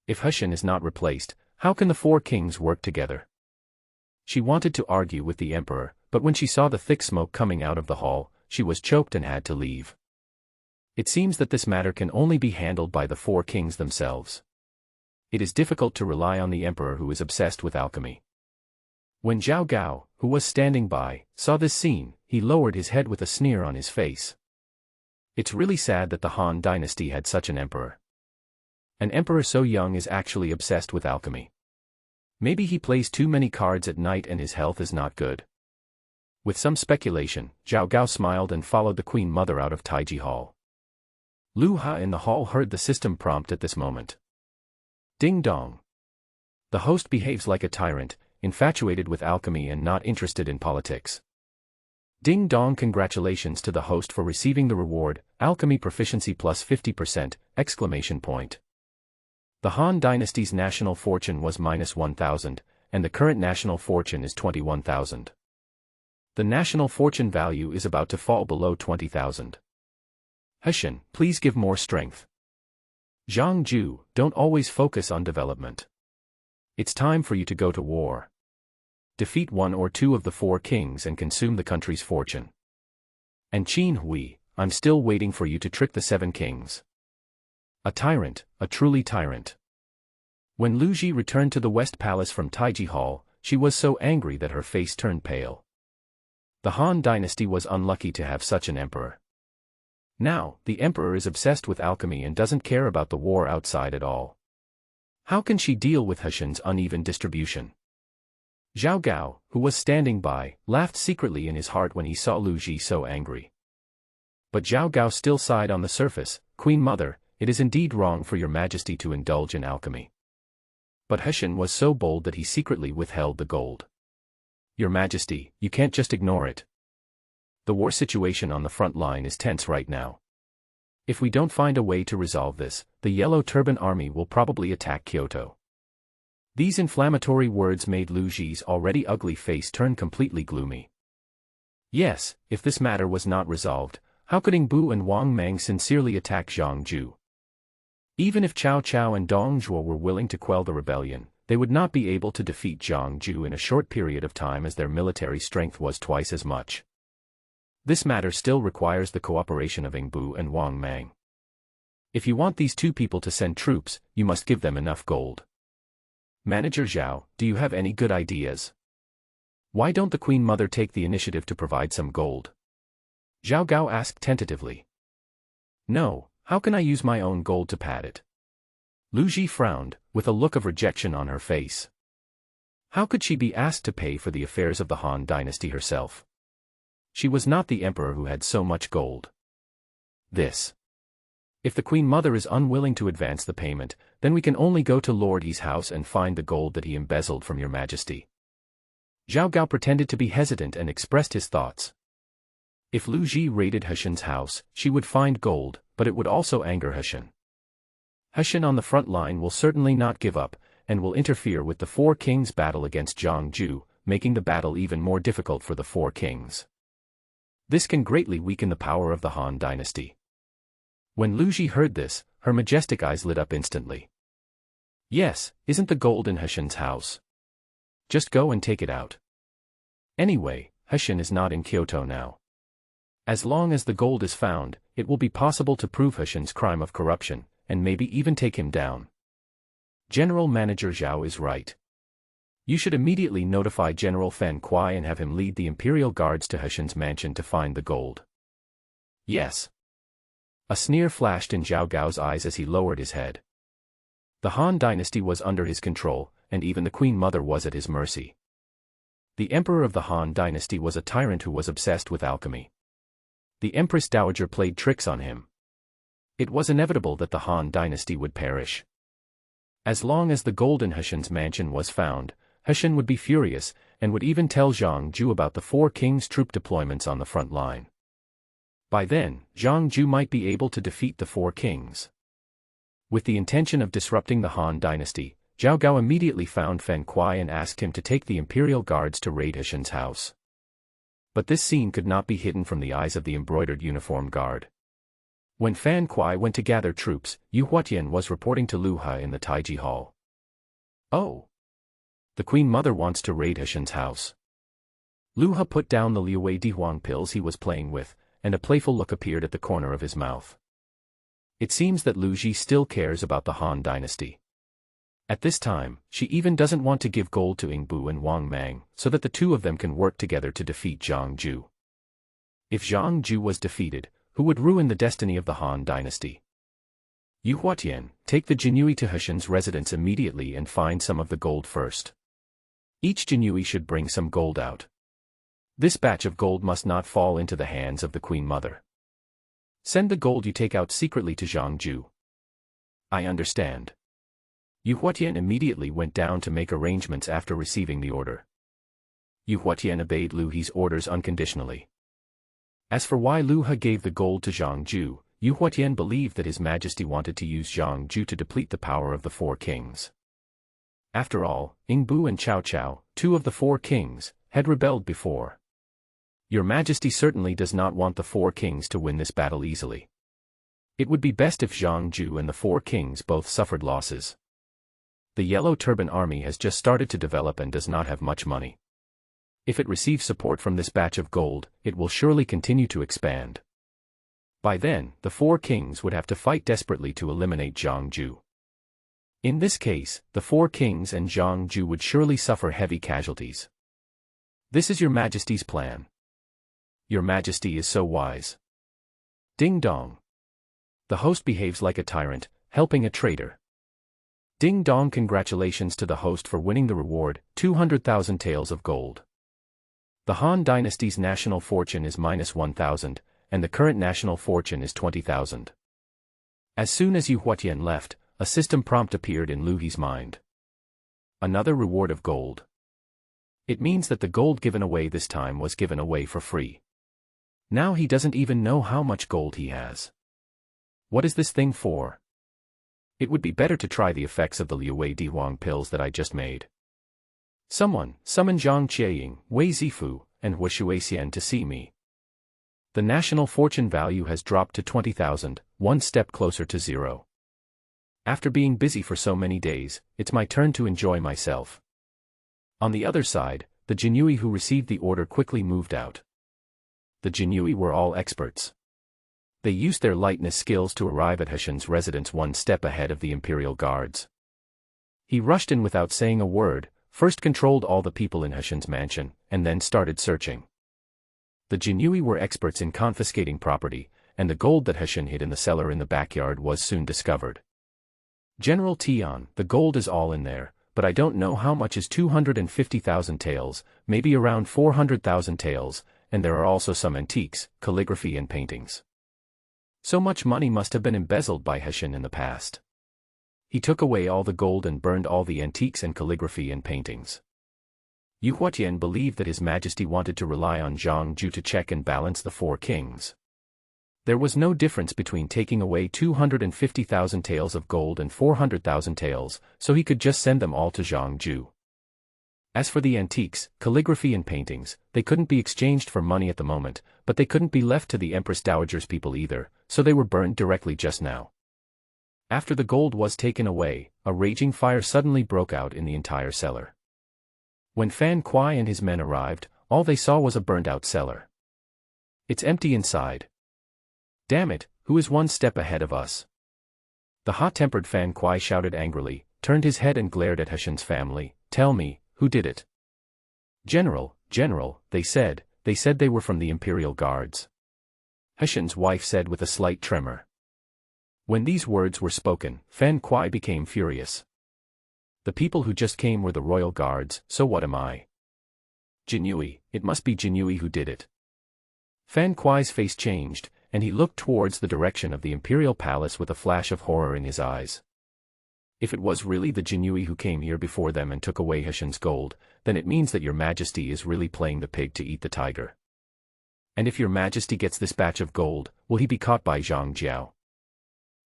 If Hushan is not replaced, how can the four kings work together? She wanted to argue with the emperor, but when she saw the thick smoke coming out of the hall, she was choked and had to leave. It seems that this matter can only be handled by the four kings themselves. It is difficult to rely on the emperor who is obsessed with alchemy. When Zhao Gao, who was standing by, saw this scene, he lowered his head with a sneer on his face. It's really sad that the Han dynasty had such an emperor. An emperor so young is actually obsessed with alchemy. Maybe he plays too many cards at night and his health is not good. With some speculation, Zhao Gao smiled and followed the Queen Mother out of Taiji Hall. Lu Ha in the hall heard the system prompt at this moment. Ding dong. The host behaves like a tyrant, infatuated with alchemy and not interested in politics. Ding dong, congratulations to the host for receiving the reward, alchemy proficiency plus 50%, exclamation point. The Han dynasty's national fortune was minus 1,000, and the current national fortune is 21,000. The national fortune value is about to fall below 20,000. Hushan, please give more strength. Zhang Ju, don't always focus on development. It's time for you to go to war. Defeat one or two of the four kings and consume the country's fortune. And Qin Hui, I'm still waiting for you to trick the seven kings. A tyrant, a truly tyrant. When Lu Ji returned to the West Palace from Taiji Hall, she was so angry that her face turned pale. The Han dynasty was unlucky to have such an emperor. Now, the emperor is obsessed with alchemy and doesn't care about the war outside at all. How can she deal with Hushan's uneven distribution? Zhao Gao, who was standing by, laughed secretly in his heart when he saw Lu Ji so angry. But Zhao Gao still sighed on the surface, Queen Mother, it is indeed wrong for your Majesty to indulge in alchemy. But Hushan was so bold that he secretly withheld the gold. Your Majesty, you can't just ignore it. The war situation on the front line is tense right now. If we don't find a way to resolve this, the Yellow Turban Army will probably attack Kyoto. These inflammatory words made Lu Ji's already ugly face turn completely gloomy. Yes, if this matter was not resolved, how could Ingbu and Wang Mang sincerely attack Zhang Ju? Even if Cao Cao and Dong Zhuo were willing to quell the rebellion, they would not be able to defeat Zhang Ju in a short period of time as their military strength was twice as much. This matter still requires the cooperation of Ingbu and Wang Mang. If you want these two people to send troops, you must give them enough gold. Manager Zhao, do you have any good ideas? Why don't the Queen Mother take the initiative to provide some gold? Zhao Gao asked tentatively. No, how can I use my own gold to pad it? Lu Ji frowned, with a look of rejection on her face. How could she be asked to pay for the affairs of the Han dynasty herself? She was not the emperor who had so much gold. If the Queen Mother is unwilling to advance the payment, then we can only go to Lord Yi's house and find the gold that he embezzled from your Majesty. Zhao Gao pretended to be hesitant and expressed his thoughts. If Lu Ji raided Heshin's house, she would find gold, but it would also anger Heshin. Heshin on the front line will certainly not give up, and will interfere with the Four Kings' battle against Zhang Ju, making the battle even more difficult for the Four Kings. This can greatly weaken the power of the Han dynasty. When Lu Ji heard this, her majestic eyes lit up instantly. Yes, isn't the gold in Heshin's house? Just go and take it out. Anyway, Heshin is not in Kyoto now. As long as the gold is found, it will be possible to prove Heshin's crime of corruption, and maybe even take him down. General Manager Zhao is right. You should immediately notify General Fan Kuai and have him lead the Imperial Guards to Heshin's mansion to find the gold. Yes. A sneer flashed in Zhao Gao's eyes as he lowered his head. The Han dynasty was under his control, and even the Queen Mother was at his mercy. The Emperor of the Han dynasty was a tyrant who was obsessed with alchemy. The Empress Dowager played tricks on him. It was inevitable that the Han dynasty would perish. As long as the gold in Heshin's mansion was found, Heshin would be furious, and would even tell Zhang Ju about the Four Kings' troop deployments on the front line. By then, Zhang Ju might be able to defeat the Four Kings. With the intention of disrupting the Han dynasty, Zhao Gao immediately found Fan Kuai and asked him to take the Imperial Guards to raid Heshin's house. But this scene could not be hidden from the eyes of the embroidered uniform guard. When Fan Kuai went to gather troops, Yu Huatian was reporting to Lu He in the Taiji Hall. Oh! The Queen Mother wants to raid Heshin's house. Lu He put down the Liu Wei Dihuang pills he was playing with, and a playful look appeared at the corner of his mouth. It seems that Lu Ji still cares about the Han dynasty. At this time, she even doesn't want to give gold to Ing Bu and Wang Mang, so that the two of them can work together to defeat Zhang Ju. If Zhang Ju was defeated, who would ruin the destiny of the Han dynasty? Yu Huatian, take the Jinyui to Heshin's residence immediately and find some of the gold first. Each Jinyui should bring some gold out. This batch of gold must not fall into the hands of the Queen Mother. Send the gold you take out secretly to Zhang Ju. I understand. Yu Huatian immediately went down to make arrangements after receiving the order. Yu Huatian obeyed Lu He's orders unconditionally. As for why Lu He gave the gold to Zhang Ju, Yu Huatian believed that His Majesty wanted to use Zhang Ju to deplete the power of the Four Kings. After all, Ing Bu and Cao Cao, two of the Four Kings, had rebelled before. Your Majesty certainly does not want the Four Kings to win this battle easily. It would be best if Zhang Ju and the Four Kings both suffered losses. The Yellow Turban Army has just started to develop and does not have much money. If it receives support from this batch of gold, it will surely continue to expand. By then, the Four Kings would have to fight desperately to eliminate Zhang Ju. In this case, the Four Kings and Zhang Ju would surely suffer heavy casualties. This is Your Majesty's plan. Your Majesty is so wise. Ding dong. The host behaves like a tyrant, helping a traitor. Ding dong. Congratulations to the host for winning the reward, 200,000 taels of gold. The Han dynasty's national fortune is -1,000, and the current national fortune is 20,000. As soon as Yu Huatian left, a system prompt appeared in Lu He's mind. Another reward of gold. It means that the gold given away this time was given away for free. Now he doesn't even know how much gold he has. What is this thing for? It would be better to try the effects of the Liu Wei Dihuang pills that I just made. Someone, summon Zhang Qieying, Wei Zifu, and Hua Shuixian to see me. The national fortune value has dropped to 20,000, one step closer to zero. After being busy for so many days, it's my turn to enjoy myself. On the other side, the Jinyui who received the order quickly moved out. The Jinyui were all experts. They used their lightness skills to arrive at Heshin's residence one step ahead of the Imperial Guards. He rushed in without saying a word, first controlled all the people in Heshin's mansion, and then started searching. The Jinyui were experts in confiscating property, and the gold that Heshin hid in the cellar in the backyard was soon discovered. General Tian, the gold is all in there, but I don't know how much is 250,000 taels, maybe around 400,000 taels, and there are also some antiques, calligraphy and paintings. So much money must have been embezzled by Heshin in the past. He took away all the gold and burned all the antiques and calligraphy and paintings. Yu Huatian believed that His Majesty wanted to rely on Zhang Ju to check and balance the four kings. There was no difference between taking away 250,000 taels of gold and 400,000 taels, so he could just send them all to Zhang Ju. As for the antiques, calligraphy and paintings, they couldn't be exchanged for money at the moment, but they couldn't be left to the Empress Dowager's people either, so they were burned directly just now. After the gold was taken away, a raging fire suddenly broke out in the entire cellar. When Fan Kuai and his men arrived, all they saw was a burned-out cellar. It's empty inside. Damn it, who is one step ahead of us? The hot-tempered Fan Kuai shouted angrily, turned his head and glared at Heshen's family. Tell me, who did it? General, they said they were from the Imperial Guards. Heshen's wife said with a slight tremor. When these words were spoken, Fan Kuai became furious. The people who just came were the royal guards, so what am I? Jinyui, it must be Jinyui who did it. Fan Kuai's face changed, and he looked towards the direction of the Imperial Palace with a flash of horror in his eyes. If it was really the Jinyui who came here before them and took away Heshen's gold, then it means that your Majesty is really playing the pig to eat the tiger. And if your Majesty gets this batch of gold, will he be caught by Zhang Jiao?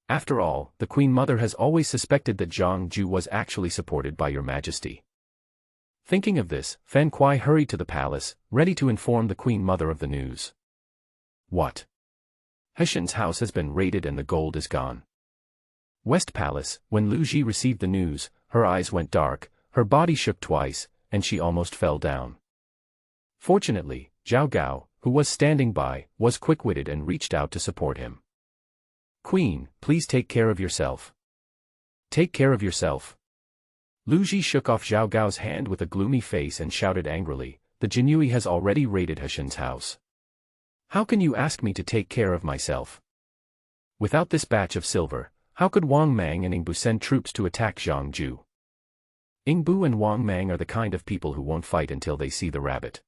After all, the Queen Mother has always suspected that Zhang Ju was actually supported by your Majesty. Thinking of this, Fan Kuai hurried to the palace, ready to inform the Queen Mother of the news. What? Heshen's house has been raided and the gold is gone. West Palace, when Lu Ji received the news, her eyes went dark, her body shook twice, and she almost fell down. Fortunately, Zhao Gao, who was standing by, was quick-witted and reached out to support him. Queen, please take care of yourself. Take care of yourself. Lu Ji shook off Zhao Gao's hand with a gloomy face and shouted angrily, the Jinyui has already raided Heshen's house. How can you ask me to take care of myself? Without this batch of silver, how could Wang Mang and Ingbu send troops to attack Zhang Ju? Ingbu and Wang Mang are the kind of people who won't fight until they see the rabbit.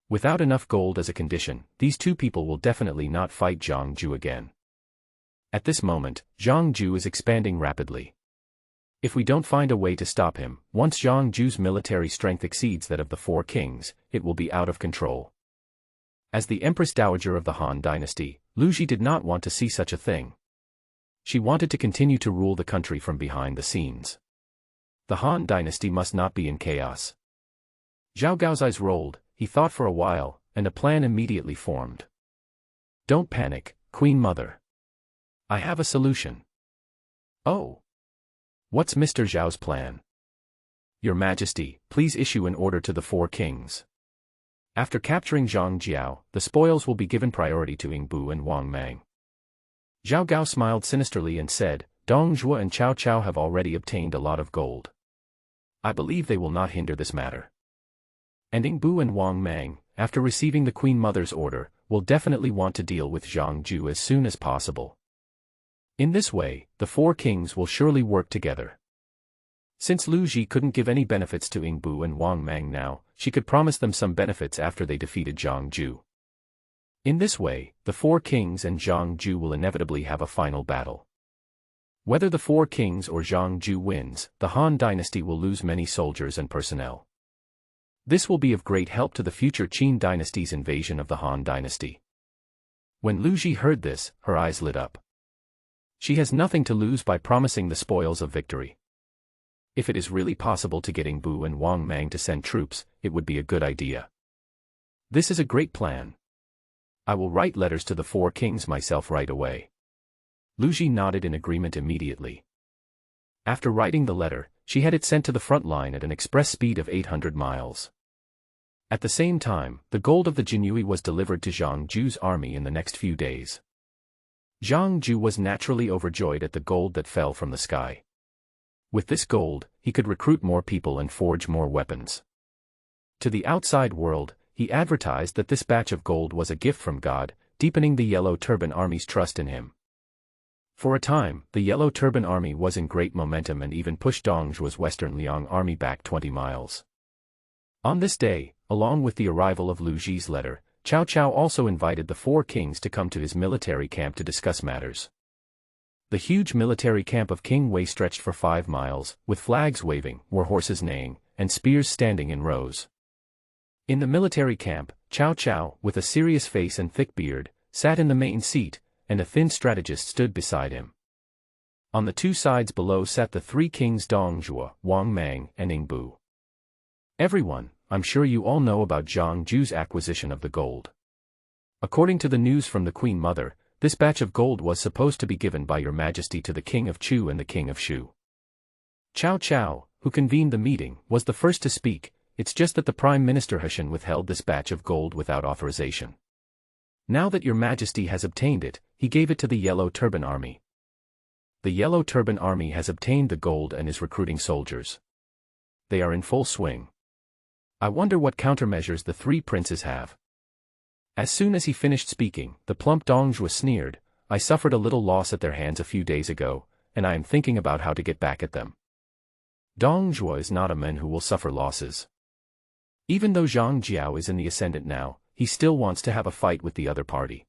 Without enough gold as a condition, these two people will definitely not fight Zhang Ju again. At this moment, Zhang Ju is expanding rapidly. If we don't find a way to stop him, once Zhang Ju's military strength exceeds that of the four kings, it will be out of control. As the Empress Dowager of the Han dynasty, Lu Ji did not want to see such a thing. She wanted to continue to rule the country from behind the scenes. The Han dynasty must not be in chaos. Zhao Gao's eyes rolled, he thought for a while, and a plan immediately formed. Don't panic, Queen Mother. I have a solution. Oh. What's Mr. Zhao's plan? Your Majesty, please issue an order to the four kings. After capturing Zhang Jiao, the spoils will be given priority to Ingbu and Wang Mang. Zhao Gao smiled sinisterly and said, Dong Zhuo and Cao Cao have already obtained a lot of gold. I believe they will not hinder this matter. And Ingbu and Wang Mang, after receiving the Queen Mother's order, will definitely want to deal with Zhang Ju as soon as possible. In this way, the four kings will surely work together. Since Lu Ji couldn't give any benefits to Ingbu and Wang Mang now, she could promise them some benefits after they defeated Zhang Ju. In this way, the four kings and Zhang Ju will inevitably have a final battle. Whether the four kings or Zhang Ju wins, the Han dynasty will lose many soldiers and personnel. This will be of great help to the future Qin dynasty's invasion of the Han dynasty. When Lu Ji heard this, her eyes lit up. She has nothing to lose by promising the spoils of victory. If it is really possible to get Ingbu and Wang Mang to send troops, it would be a good idea. This is a great plan. I will write letters to the four kings myself right away. Lu Ji nodded in agreement immediately. After writing the letter, she had it sent to the front line at an express speed of 800 miles. At the same time, the gold of the Jinyui was delivered to Zhang Ju's army in the next few days. Zhang Ju was naturally overjoyed at the gold that fell from the sky. With this gold, he could recruit more people and forge more weapons. To the outside world, he advertised that this batch of gold was a gift from God, deepening the Yellow Turban Army's trust in him. For a time, the Yellow Turban Army was in great momentum and even pushed Dong Zhuo's Western Liang Army back 20 miles. On this day, along with the arrival of Lu Ji's letter, Cao Cao also invited the four kings to come to his military camp to discuss matters. The huge military camp of King Wei stretched for 5 miles, with flags waving, war horses neighing, and spears standing in rows. In the military camp, Cao Cao, with a serious face and thick beard, sat in the main seat, and a thin strategist stood beside him. On the two sides below sat the three kings Dong Zhuo, Wang Mang, and Ing Bu. Everyone, I'm sure you all know about Zhang Ju's acquisition of the gold. According to the news from the Queen Mother, this batch of gold was supposed to be given by Your Majesty to the King of Chu and the King of Shu. Cao Cao, who convened the meeting, was the first to speak. It's just that the Prime Minister Hushan withheld this batch of gold without authorization. Now that Your Majesty has obtained it, he gave it to the Yellow Turban Army. The Yellow Turban Army has obtained the gold and is recruiting soldiers. They are in full swing. I wonder what countermeasures the three princes have. As soon as he finished speaking, the plump Dong Zhuo sneered, I suffered a little loss at their hands a few days ago, and I am thinking about how to get back at them. Dong Zhuo is not a man who will suffer losses. Even though Zhang Jiao is in the ascendant now, he still wants to have a fight with the other party.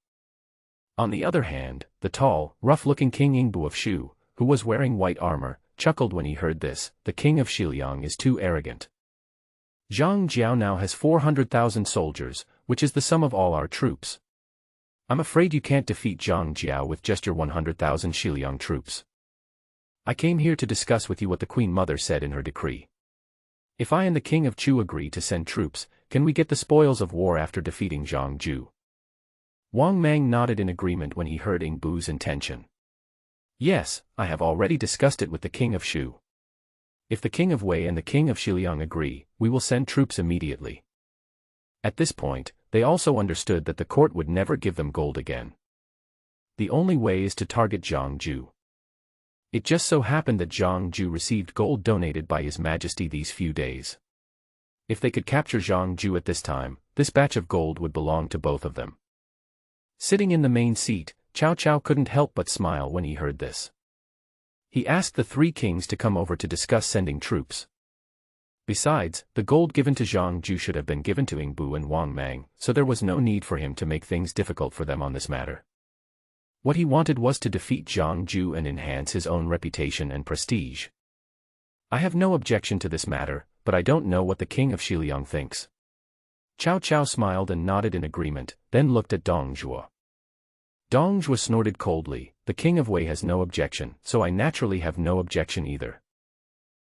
On the other hand, the tall, rough-looking King Yingbu of Shu, who was wearing white armor, chuckled when he heard this. The king of Xiliang is too arrogant. Zhang Jiao now has 400,000 soldiers, which is the sum of all our troops. I'm afraid you can't defeat Zhang Jiao with just your 100,000 Xiliang troops. I came here to discuss with you what the Queen Mother said in her decree. If I and the King of Chu agree to send troops, can we get the spoils of war after defeating Zhang Ju? Wang Mang nodded in agreement when he heard Ing Bu's intention. Yes, I have already discussed it with the King of Shu. If the King of Wei and the King of Xiliang agree, we will send troops immediately. At this point, they also understood that the court would never give them gold again. The only way is to target Zhang Ju. It just so happened that Zhang Ju received gold donated by His Majesty these few days. If they could capture Zhang Ju at this time, this batch of gold would belong to both of them. Sitting in the main seat, Cao Cao couldn't help but smile when he heard this. He asked the three kings to come over to discuss sending troops. Besides, the gold given to Zhang Ju should have been given to Ing Bu and Wang Mang, so there was no need for him to make things difficult for them on this matter. What he wanted was to defeat Zhang Ju and enhance his own reputation and prestige. I have no objection to this matter, but I don't know what the King of Xiliang thinks. Cao Cao smiled and nodded in agreement, then looked at Dong Zhuo. Dong Zhuo snorted coldly, the King of Wei has no objection, so I naturally have no objection either.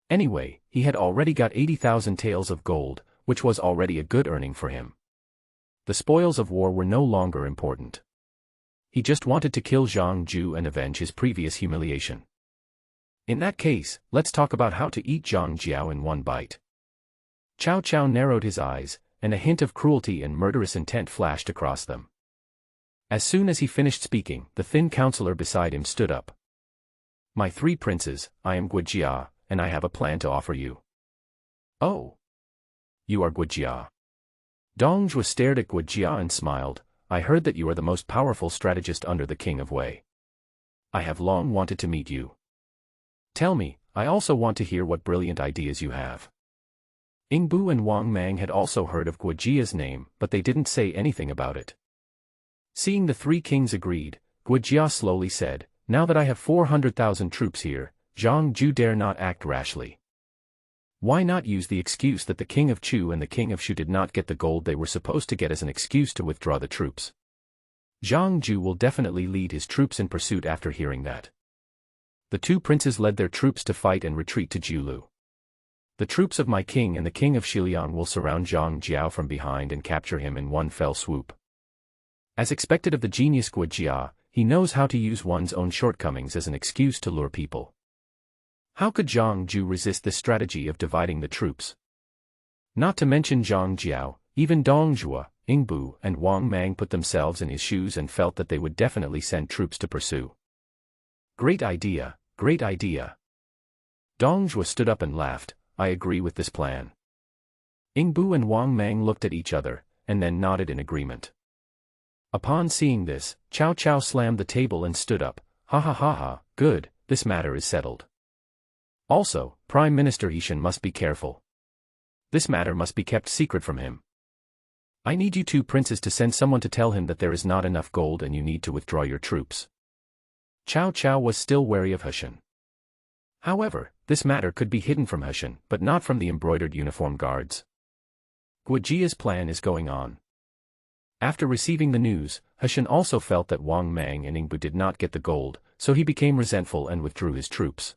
Anyway, he had already got 80,000 taels of gold, which was already a good earning for him. The spoils of war were no longer important. He just wanted to kill Zhang Ju and avenge his previous humiliation. In that case, let's talk about how to eat Zhang Jiao in one bite. Cao Cao narrowed his eyes, and a hint of cruelty and murderous intent flashed across them. As soon as he finished speaking, the thin counselor beside him stood up. My three princes, I am Guojia, and I have a plan to offer you. Oh. You are Guojia. Dong Zhuo stared at Guojia and smiled. I heard that you are the most powerful strategist under the King of Wei. I have long wanted to meet you. Tell me, I also want to hear what brilliant ideas you have. Ing Bu and Wang Mang had also heard of Guojia's name, but they didn't say anything about it. Seeing the three kings agreed, Guojia slowly said, now that I have 400,000 troops here, Zhang Ju dare not act rashly. Why not use the excuse that the King of Chu and the King of Shu did not get the gold they were supposed to get as an excuse to withdraw the troops? Zhang Ju will definitely lead his troops in pursuit after hearing that. The two princes led their troops to fight and retreat to Jiulu. The troops of my king and the King of Xiliang will surround Zhang Jiao from behind and capture him in one fell swoop. As expected of the genius Guojia, he knows how to use one's own shortcomings as an excuse to lure people. How could Zhang Ju resist this strategy of dividing the troops? Not to mention Zhang Jiao, even Dong Zhuo, Ing Bu and Wang Mang put themselves in his shoes and felt that they would definitely send troops to pursue. Great idea, great idea. Dong Zhuo stood up and laughed, I agree with this plan. Ing Bu and Wang Mang looked at each other, and then nodded in agreement. Upon seeing this, Cao Cao slammed the table and stood up, ha ha ha ha, good, this matter is settled. Also, Prime Minister Hushan must be careful. This matter must be kept secret from him. I need you two princes to send someone to tell him that there is not enough gold and you need to withdraw your troops. Cao Cao was still wary of Hushan. However, this matter could be hidden from Hushan, but not from the embroidered uniform guards. Guojia's plan is going on. After receiving the news, Heshen also felt that Wang Mang and Ingbu did not get the gold, so he became resentful and withdrew his troops.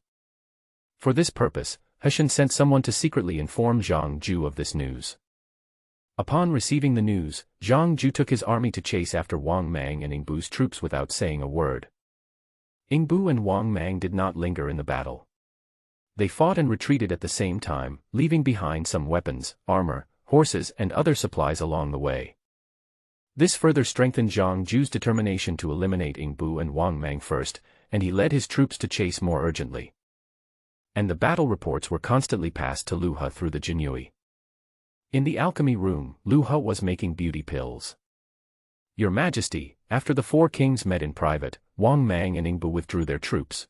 For this purpose, Heshen sent someone to secretly inform Zhang Ju of this news. Upon receiving the news, Zhang Ju took his army to chase after Wang Mang and Ingbu's troops without saying a word. Ingbu and Wang Mang did not linger in the battle. They fought and retreated at the same time, leaving behind some weapons, armor, horses and other supplies along the way. This further strengthened Zhang Ju's determination to eliminate Ingbu and Wang Mang first, and he led his troops to chase more urgently. And the battle reports were constantly passed to Lu He through the Jinyui. In the alchemy room, Lu He was making beauty pills. Your Majesty, after the four kings met in private, Wang Mang and Ingbu withdrew their troops.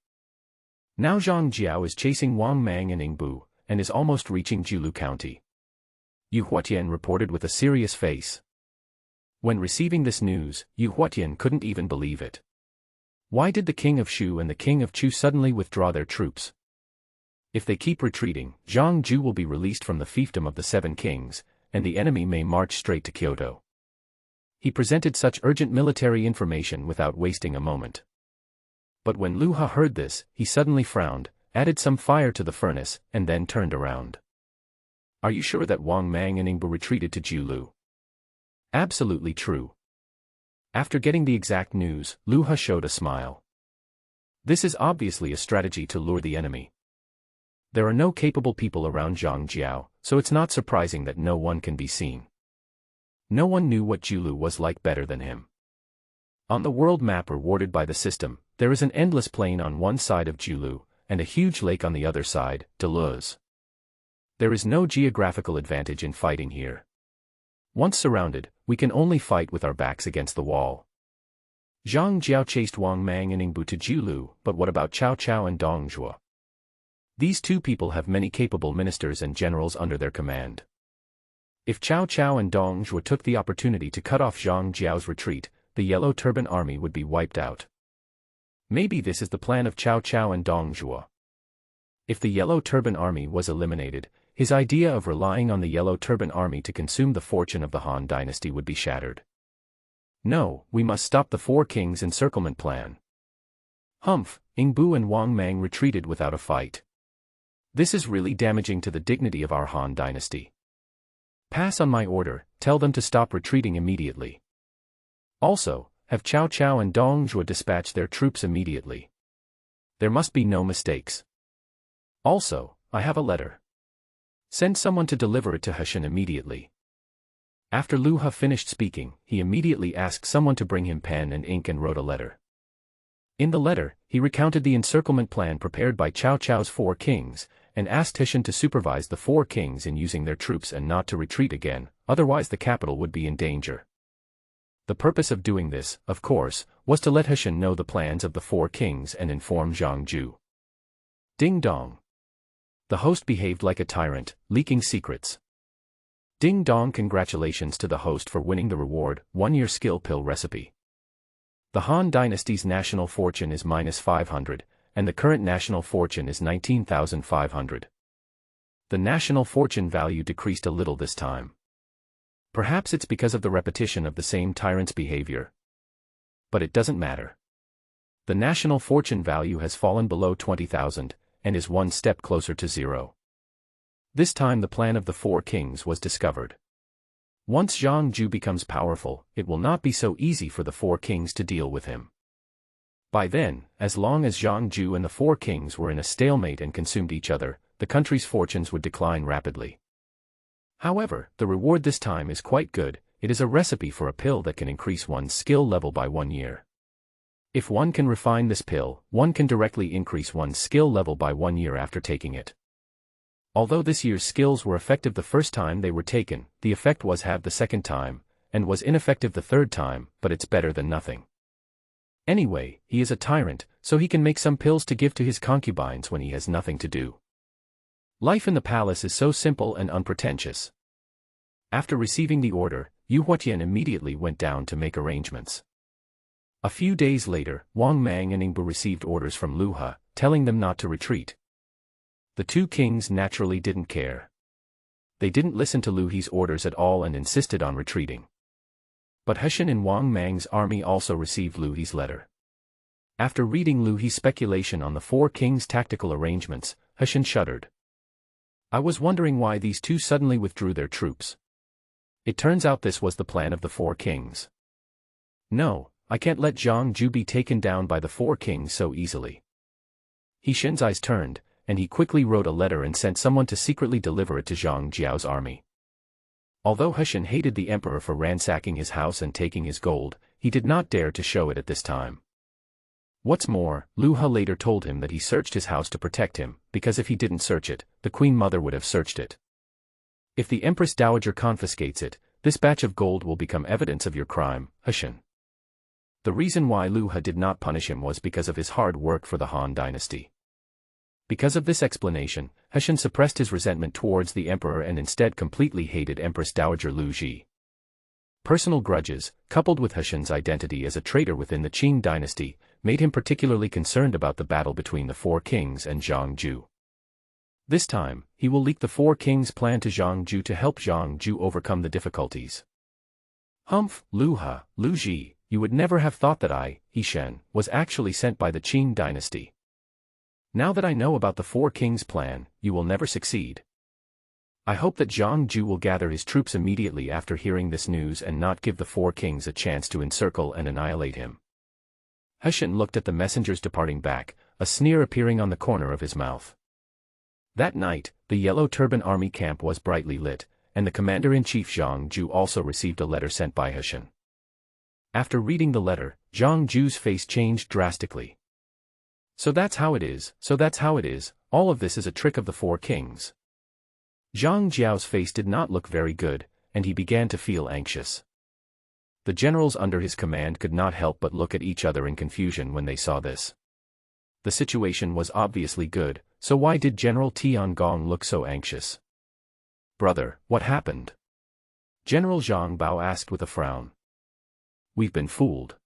Now Zhang Jiao is chasing Wang Mang and Ingbu, and is almost reaching Jiulu County. Yu Huatian reported with a serious face. When receiving this news, Yu Huatian couldn't even believe it. Why did the king of Shu and the king of Chu suddenly withdraw their troops? If they keep retreating, Zhang Ju will be released from the fiefdom of the seven kings, and the enemy may march straight to Kyoto. He presented such urgent military information without wasting a moment. But when Lu He heard this, he suddenly frowned, added some fire to the furnace, and then turned around. Are you sure that Wang Mang and Ingbu retreated to Jiulu? Absolutely true. After getting the exact news, Lu He showed a smile. This is obviously a strategy to lure the enemy. There are no capable people around Zhang Jiao, so it's not surprising that no one can be seen. No one knew what Jiulu was like better than him. On the world map rewarded by the system, there is an endless plain on one side of Jiulu, and a huge lake on the other side, Deleuze. There is no geographical advantage in fighting here. Once surrounded, we can only fight with our backs against the wall. Zhang Jiao chased Wang Mang and Ingbu to Jiulu, but what about Cao Cao and Dong Zhuo? These two people have many capable ministers and generals under their command. If Cao Cao and Dong Zhuo took the opportunity to cut off Zhang Jiao's retreat, the Yellow Turban army would be wiped out. Maybe this is the plan of Cao Cao and Dong Zhuo. If the Yellow Turban army was eliminated, his idea of relying on the Yellow Turban army to consume the fortune of the Han dynasty would be shattered. No, we must stop the Four Kings encirclement plan. Humph, Ingbu and Wang Mang retreated without a fight. This is really damaging to the dignity of our Han dynasty. Pass on my order, tell them to stop retreating immediately. Also, have Cao Cao and Dong Zhuo dispatch their troops immediately. There must be no mistakes. Also, I have a letter. Send someone to deliver it to Heshen immediately. After Lu He finished speaking, he immediately asked someone to bring him pen and ink and wrote a letter. In the letter, he recounted the encirclement plan prepared by Cao Cao's four kings, and asked Heshen to supervise the four kings in using their troops and not to retreat again, otherwise the capital would be in danger. The purpose of doing this, of course, was to let Heshen know the plans of the four kings and inform Zhang Ju. Ding dong. The host behaved like a tyrant, leaking secrets. Ding dong, congratulations to the host for winning the reward, 1-year skill pill recipe. The Han dynasty's national fortune is -500, and the current national fortune is 19,500. The national fortune value decreased a little this time. Perhaps it's because of the repetition of the same tyrant's behavior. But it doesn't matter. The national fortune value has fallen below 20,000, and is one step closer to zero. This time the plan of the four kings was discovered. Once Zhang Ju becomes powerful, it will not be so easy for the four kings to deal with him. By then, as long as Zhang Ju and the four kings were in a stalemate and consumed each other, the country's fortunes would decline rapidly. However, the reward this time is quite good. It is a recipe for a pill that can increase one's skill level by 1 year. If one can refine this pill, one can directly increase one's skill level by 1 year after taking it. Although this year's skills were effective the first time they were taken, the effect was halved the second time, and was ineffective the third time, but it's better than nothing. Anyway, he is a tyrant, so he can make some pills to give to his concubines when he has nothing to do. Life in the palace is so simple and unpretentious. After receiving the order, Yu Huatian immediately went down to make arrangements. A few days later, Wang Mang and Ingbu received orders from Lu He, telling them not to retreat. The two kings naturally didn't care. They didn't listen to Lu He's orders at all and insisted on retreating. But Heshen and Wang Mang's army also received Lu He's letter. After reading Lu He's speculation on the four kings' tactical arrangements, Heshen shuddered. I was wondering why these two suddenly withdrew their troops. It turns out this was the plan of the four kings. No, I can't let Zhang Ju be taken down by the four kings so easily. Shen's eyes turned, and he quickly wrote a letter and sent someone to secretly deliver it to Zhang Jiao's army. Although Heshen hated the emperor for ransacking his house and taking his gold, he did not dare to show it at this time. What's more, Lu He later told him that he searched his house to protect him, because if he didn't search it, the Queen Mother would have searched it. If the Empress Dowager confiscates it, this batch of gold will become evidence of your crime, Heshen. The reason why Lu He did not punish him was because of his hard work for the Han dynasty. Because of this explanation, Heshen suppressed his resentment towards the emperor and instead completely hated Empress Dowager Lu Ji. Personal grudges, coupled with Heshen's identity as a traitor within the Qing dynasty, made him particularly concerned about the battle between the four kings and Zhang Ju. This time, he will leak the four kings' plan to Zhang Ju to help Zhang Ju overcome the difficulties. Humph, Lu He, Lu Ji, you would never have thought that I, Shen, was actually sent by the Qing dynasty. Now that I know about the four kings' plan, you will never succeed. I hope that Zhang Ju will gather his troops immediately after hearing this news and not give the four kings a chance to encircle and annihilate him. Heshen looked at the messengers departing back, a sneer appearing on the corner of his mouth. That night, the Yellow Turban army camp was brightly lit, and the commander-in-chief Zhang Ju also received a letter sent by Heshen. After reading the letter, Zhang Ju's face changed drastically. So that's how it is, all of this is a trick of the four kings. Zhang Jiao's face did not look very good, and he began to feel anxious. The generals under his command could not help but look at each other in confusion when they saw this. The situation was obviously good, so why did General Tiangong look so anxious? Brother, what happened? General Zhang Bao asked with a frown. We've been fooled.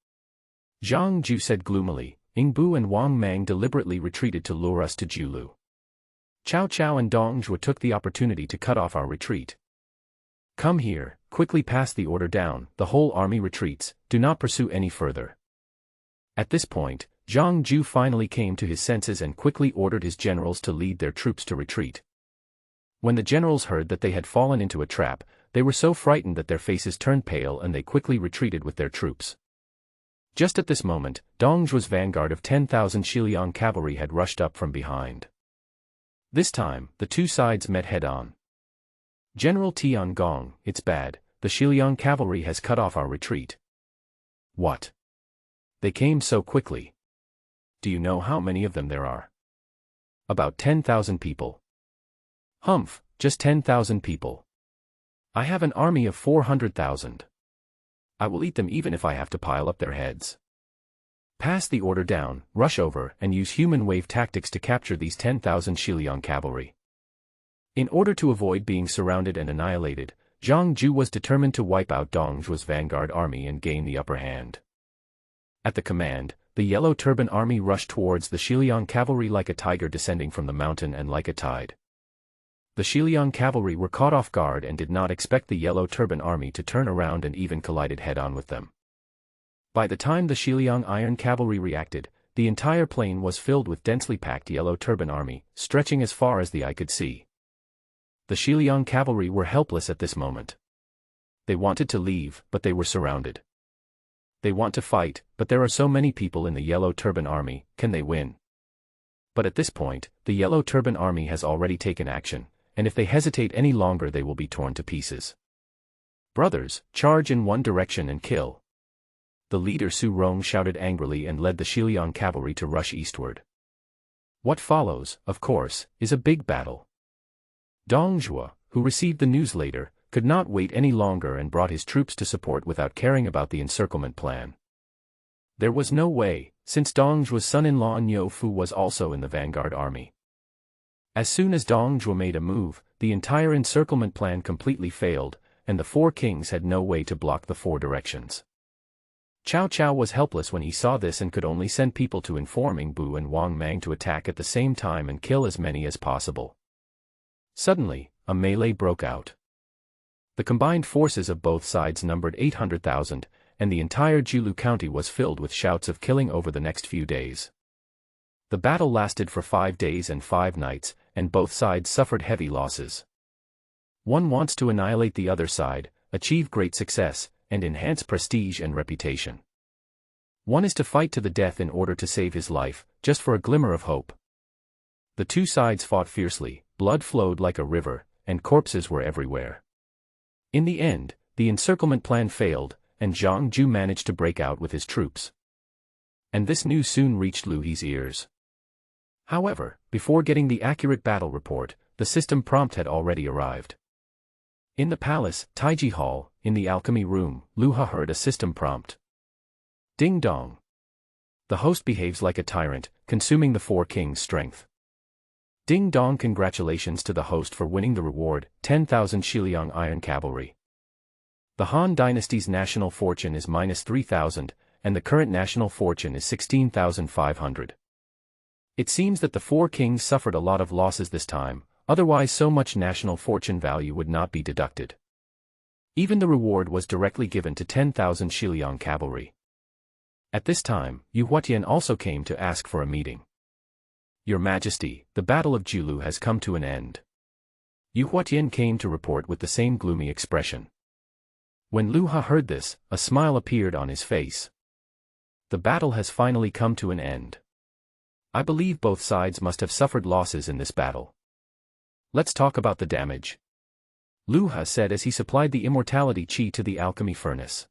Zhang Ju said gloomily. Ingbu and Wang Mang deliberately retreated to lure us to Julu. Cao Cao and Dong Zhuo took the opportunity to cut off our retreat. Come here, quickly pass the order down, the whole army retreats, do not pursue any further. At this point, Zhang Ju finally came to his senses and quickly ordered his generals to lead their troops to retreat. When the generals heard that they had fallen into a trap, they were so frightened that their faces turned pale and they quickly retreated with their troops. Just at this moment, Dong Zhuo's vanguard of 10,000 Shiliang cavalry had rushed up from behind. This time, the two sides met head-on. General Tiangong, it's bad, the Shiliang cavalry has cut off our retreat. What? They came so quickly. Do you know how many of them there are? About 10,000 people. Humph, just 10,000 people. I have an army of 400,000. I will eat them even if I have to pile up their heads. Pass the order down, rush over, and use human wave tactics to capture these 10,000 Shiliang cavalry. In order to avoid being surrounded and annihilated, Zhang Ju was determined to wipe out Dong Zhuo's vanguard army and gain the upper hand. At the command, the Yellow Turban army rushed towards the Shiliang cavalry like a tiger descending from the mountain and like a tide. The Shiliang cavalry were caught off guard and did not expect the Yellow Turban army to turn around and even collided head-on with them. By the time the Shiliang Iron cavalry reacted, the entire plain was filled with densely packed Yellow Turban army, stretching as far as the eye could see. The Shiliang cavalry were helpless at this moment. They wanted to leave, but they were surrounded. They want to fight, but there are so many people in the Yellow Turban army, can they win? But at this point, the Yellow Turban army has already taken action, and if they hesitate any longer they will be torn to pieces. Brothers, charge in one direction and kill. The leader Su Rong shouted angrily and led the Shiliang cavalry to rush eastward. What follows, of course, is a big battle. Dong Zhuo, who received the news later, could not wait any longer and brought his troops to support without caring about the encirclement plan. There was no way, since Dong Zhuo's son-in-law Niu Fu was also in the vanguard army. As soon as Dong Zhuo made a move, the entire encirclement plan completely failed, and the four kings had no way to block the four directions. Cao Cao was helpless when he saw this and could only send people to inform Ingbu and Wang Mang to attack at the same time and kill as many as possible. Suddenly, a melee broke out. The combined forces of both sides numbered 800,000, and the entire Jiulu county was filled with shouts of killing over the next few days. The battle lasted for 5 days and 5 nights, and both sides suffered heavy losses. One wants to annihilate the other side, achieve great success, and enhance prestige and reputation. One is to fight to the death in order to save his life, just for a glimmer of hope. The two sides fought fiercely, blood flowed like a river, and corpses were everywhere. In the end, the encirclement plan failed, and Zhang Ju managed to break out with his troops. And this news soon reached Lu He's ears. However, before getting the accurate battle report, the system prompt had already arrived. In the palace, Taiji Hall, in the alchemy room, Lu Ha heard a system prompt. Ding dong. The host behaves like a tyrant, consuming the 4 kings' strength. Ding dong, congratulations to the host for winning the reward, 10,000 Shiliang iron cavalry. The Han dynasty's national fortune is minus 3,000, and the current national fortune is 16,500. It seems that the 4 kings suffered a lot of losses this time, otherwise so much national fortune value would not be deducted. Even the reward was directly given to 10,000 Shiliang cavalry. At this time, Yu Huatian also came to ask for a meeting. Your Majesty, the Battle of Jiulu has come to an end. Yu Huatian came to report with the same gloomy expression. When Lu Ha heard this, a smile appeared on his face. The battle has finally come to an end. I believe both sides must have suffered losses in this battle. Let's talk about the damage. Lu Ha said as he supplied the immortality chi to the alchemy furnace.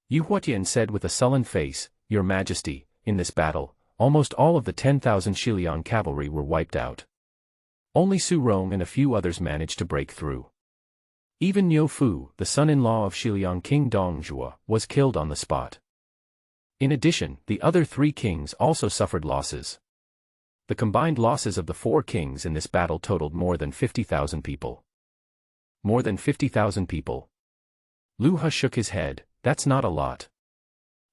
Yu Huatian said with a sullen face, Your Majesty, in this battle, almost all of the 10,000 Shiliang cavalry were wiped out. Only Su Rong and a few others managed to break through. Even Niu Fu, the son-in-law of Shiliang King Dong Zhuo, was killed on the spot. In addition, the other 3 kings also suffered losses. The combined losses of the 4 kings in this battle totaled more than 50,000 people. More than 50,000 people. Lu Ha shook his head, that's not a lot.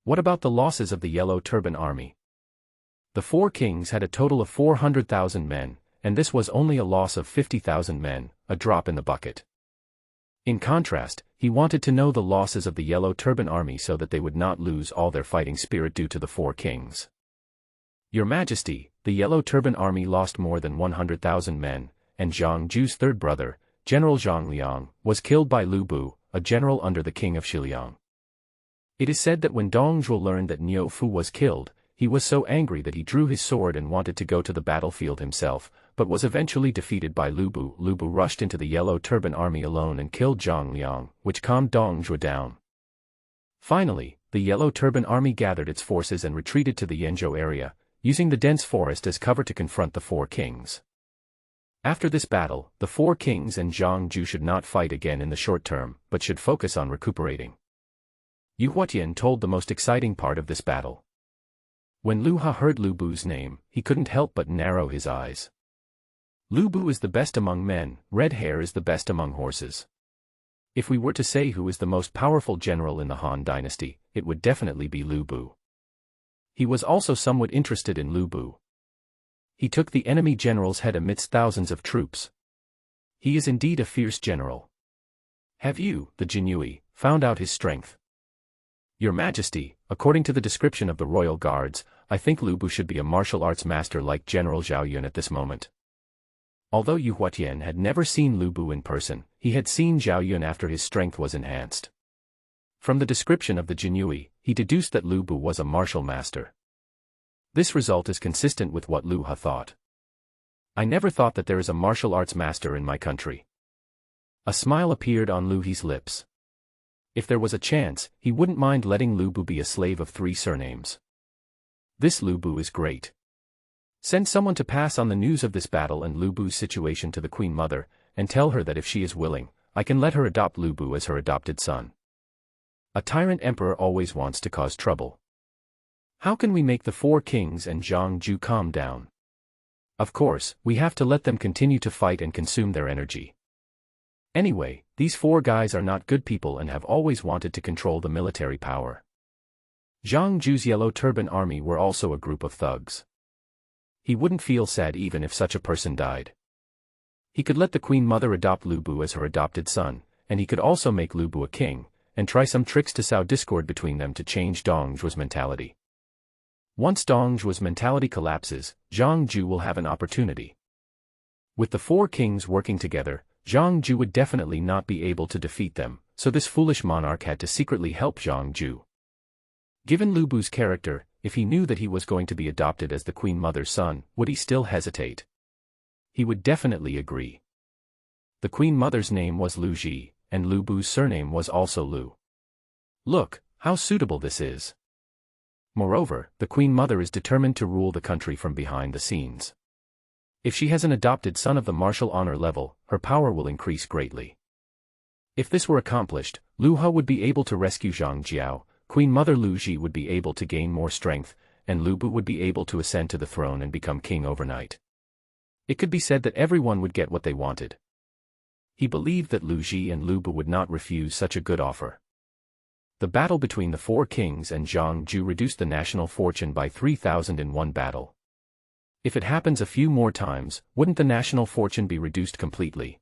What about the losses of the Yellow Turban Army? The 4 kings had a total of 400,000 men, and this was only a loss of 50,000 men, a drop in the bucket. In contrast, he wanted to know the losses of the Yellow Turban Army so that they would not lose all their fighting spirit due to the 4 kings. Your Majesty, the Yellow Turban Army lost more than 100,000 men, and Zhang Ju's third brother, General Zhang Liang, was killed by Lu Bu, a general under the king of Shiliang. It is said that when Dong Zhuo learned that Niu Fu was killed, he was so angry that he drew his sword and wanted to go to the battlefield himself, but was eventually defeated by Lu Bu. Lu Bu rushed into the Yellow Turban Army alone and killed Zhang Liang, which calmed Dong Zhuo down. Finally, the Yellow Turban Army gathered its forces and retreated to the Yenzhou area, using the dense forest as cover to confront the 4 kings. After this battle, the 4 kings and Zhang Ju should not fight again in the short term, but should focus on recuperating. Yu Huatian told the most exciting part of this battle. When Lu Ha heard Lu Bu's name, he couldn't help but narrow his eyes. Lu Bu is the best among men, red hair is the best among horses. If we were to say who is the most powerful general in the Han dynasty, it would definitely be Lu Bu. He was also somewhat interested in Lu Bu. He took the enemy general's head amidst thousands of troops. He is indeed a fierce general. Have you, the Jinyui, found out his strength? Your Majesty, according to the description of the royal guards, I think Lu Bu should be a martial arts master like General Zhao Yun at this moment. Although Yu Huatian had never seen Lu Bu in person, he had seen Zhao Yun after his strength was enhanced. From the description of the Jinyui, he deduced that Lu Bu was a martial master. This result is consistent with what Lu Ha thought. I never thought that there is a martial arts master in my country. A smile appeared on Lu He's lips. If there was a chance, he wouldn't mind letting Lu Bu be a slave of 3 surnames. This Lu Bu is great. Send someone to pass on the news of this battle and Lu Bu's situation to the Queen Mother, and tell her that if she is willing, I can let her adopt Lu Bu as her adopted son. A tyrant emperor always wants to cause trouble. How can we make the 4 kings and Zhang Ju calm down? Of course, we have to let them continue to fight and consume their energy. Anyway, these 4 guys are not good people and have always wanted to control the military power. Zhang Ju's Yellow Turban Army were also a group of thugs. He wouldn't feel sad even if such a person died. He could let the Queen Mother adopt Lu Bu as her adopted son, and he could also make Lu Bu a king, and try some tricks to sow discord between them to change Dong Zhuo's mentality. Once Dong Zhuo's mentality collapses, Zhang Ju will have an opportunity. With the four kings working together, Zhang Ju would definitely not be able to defeat them, so this foolish monarch had to secretly help Zhang Ju. Given Lu Bu's character, if he knew that he was going to be adopted as the Queen Mother's son, would he still hesitate? He would definitely agree. The Queen Mother's name was Lu Ji, and Lu Bu's surname was also Lu. Look, how suitable this is. Moreover, the Queen Mother is determined to rule the country from behind the scenes. If she has an adopted son of the martial honor level, her power will increase greatly. If this were accomplished, Lu He would be able to rescue Zhang Jiao, Queen Mother Lu Ji would be able to gain more strength, and Lu Bu would be able to ascend to the throne and become king overnight. It could be said that everyone would get what they wanted. He believed that Lu Ji and Lu Bu would not refuse such a good offer. The battle between the four kings and Zhang Ju reduced the national fortune by 3,000 in one battle. If it happens a few more times, wouldn't the national fortune be reduced completely?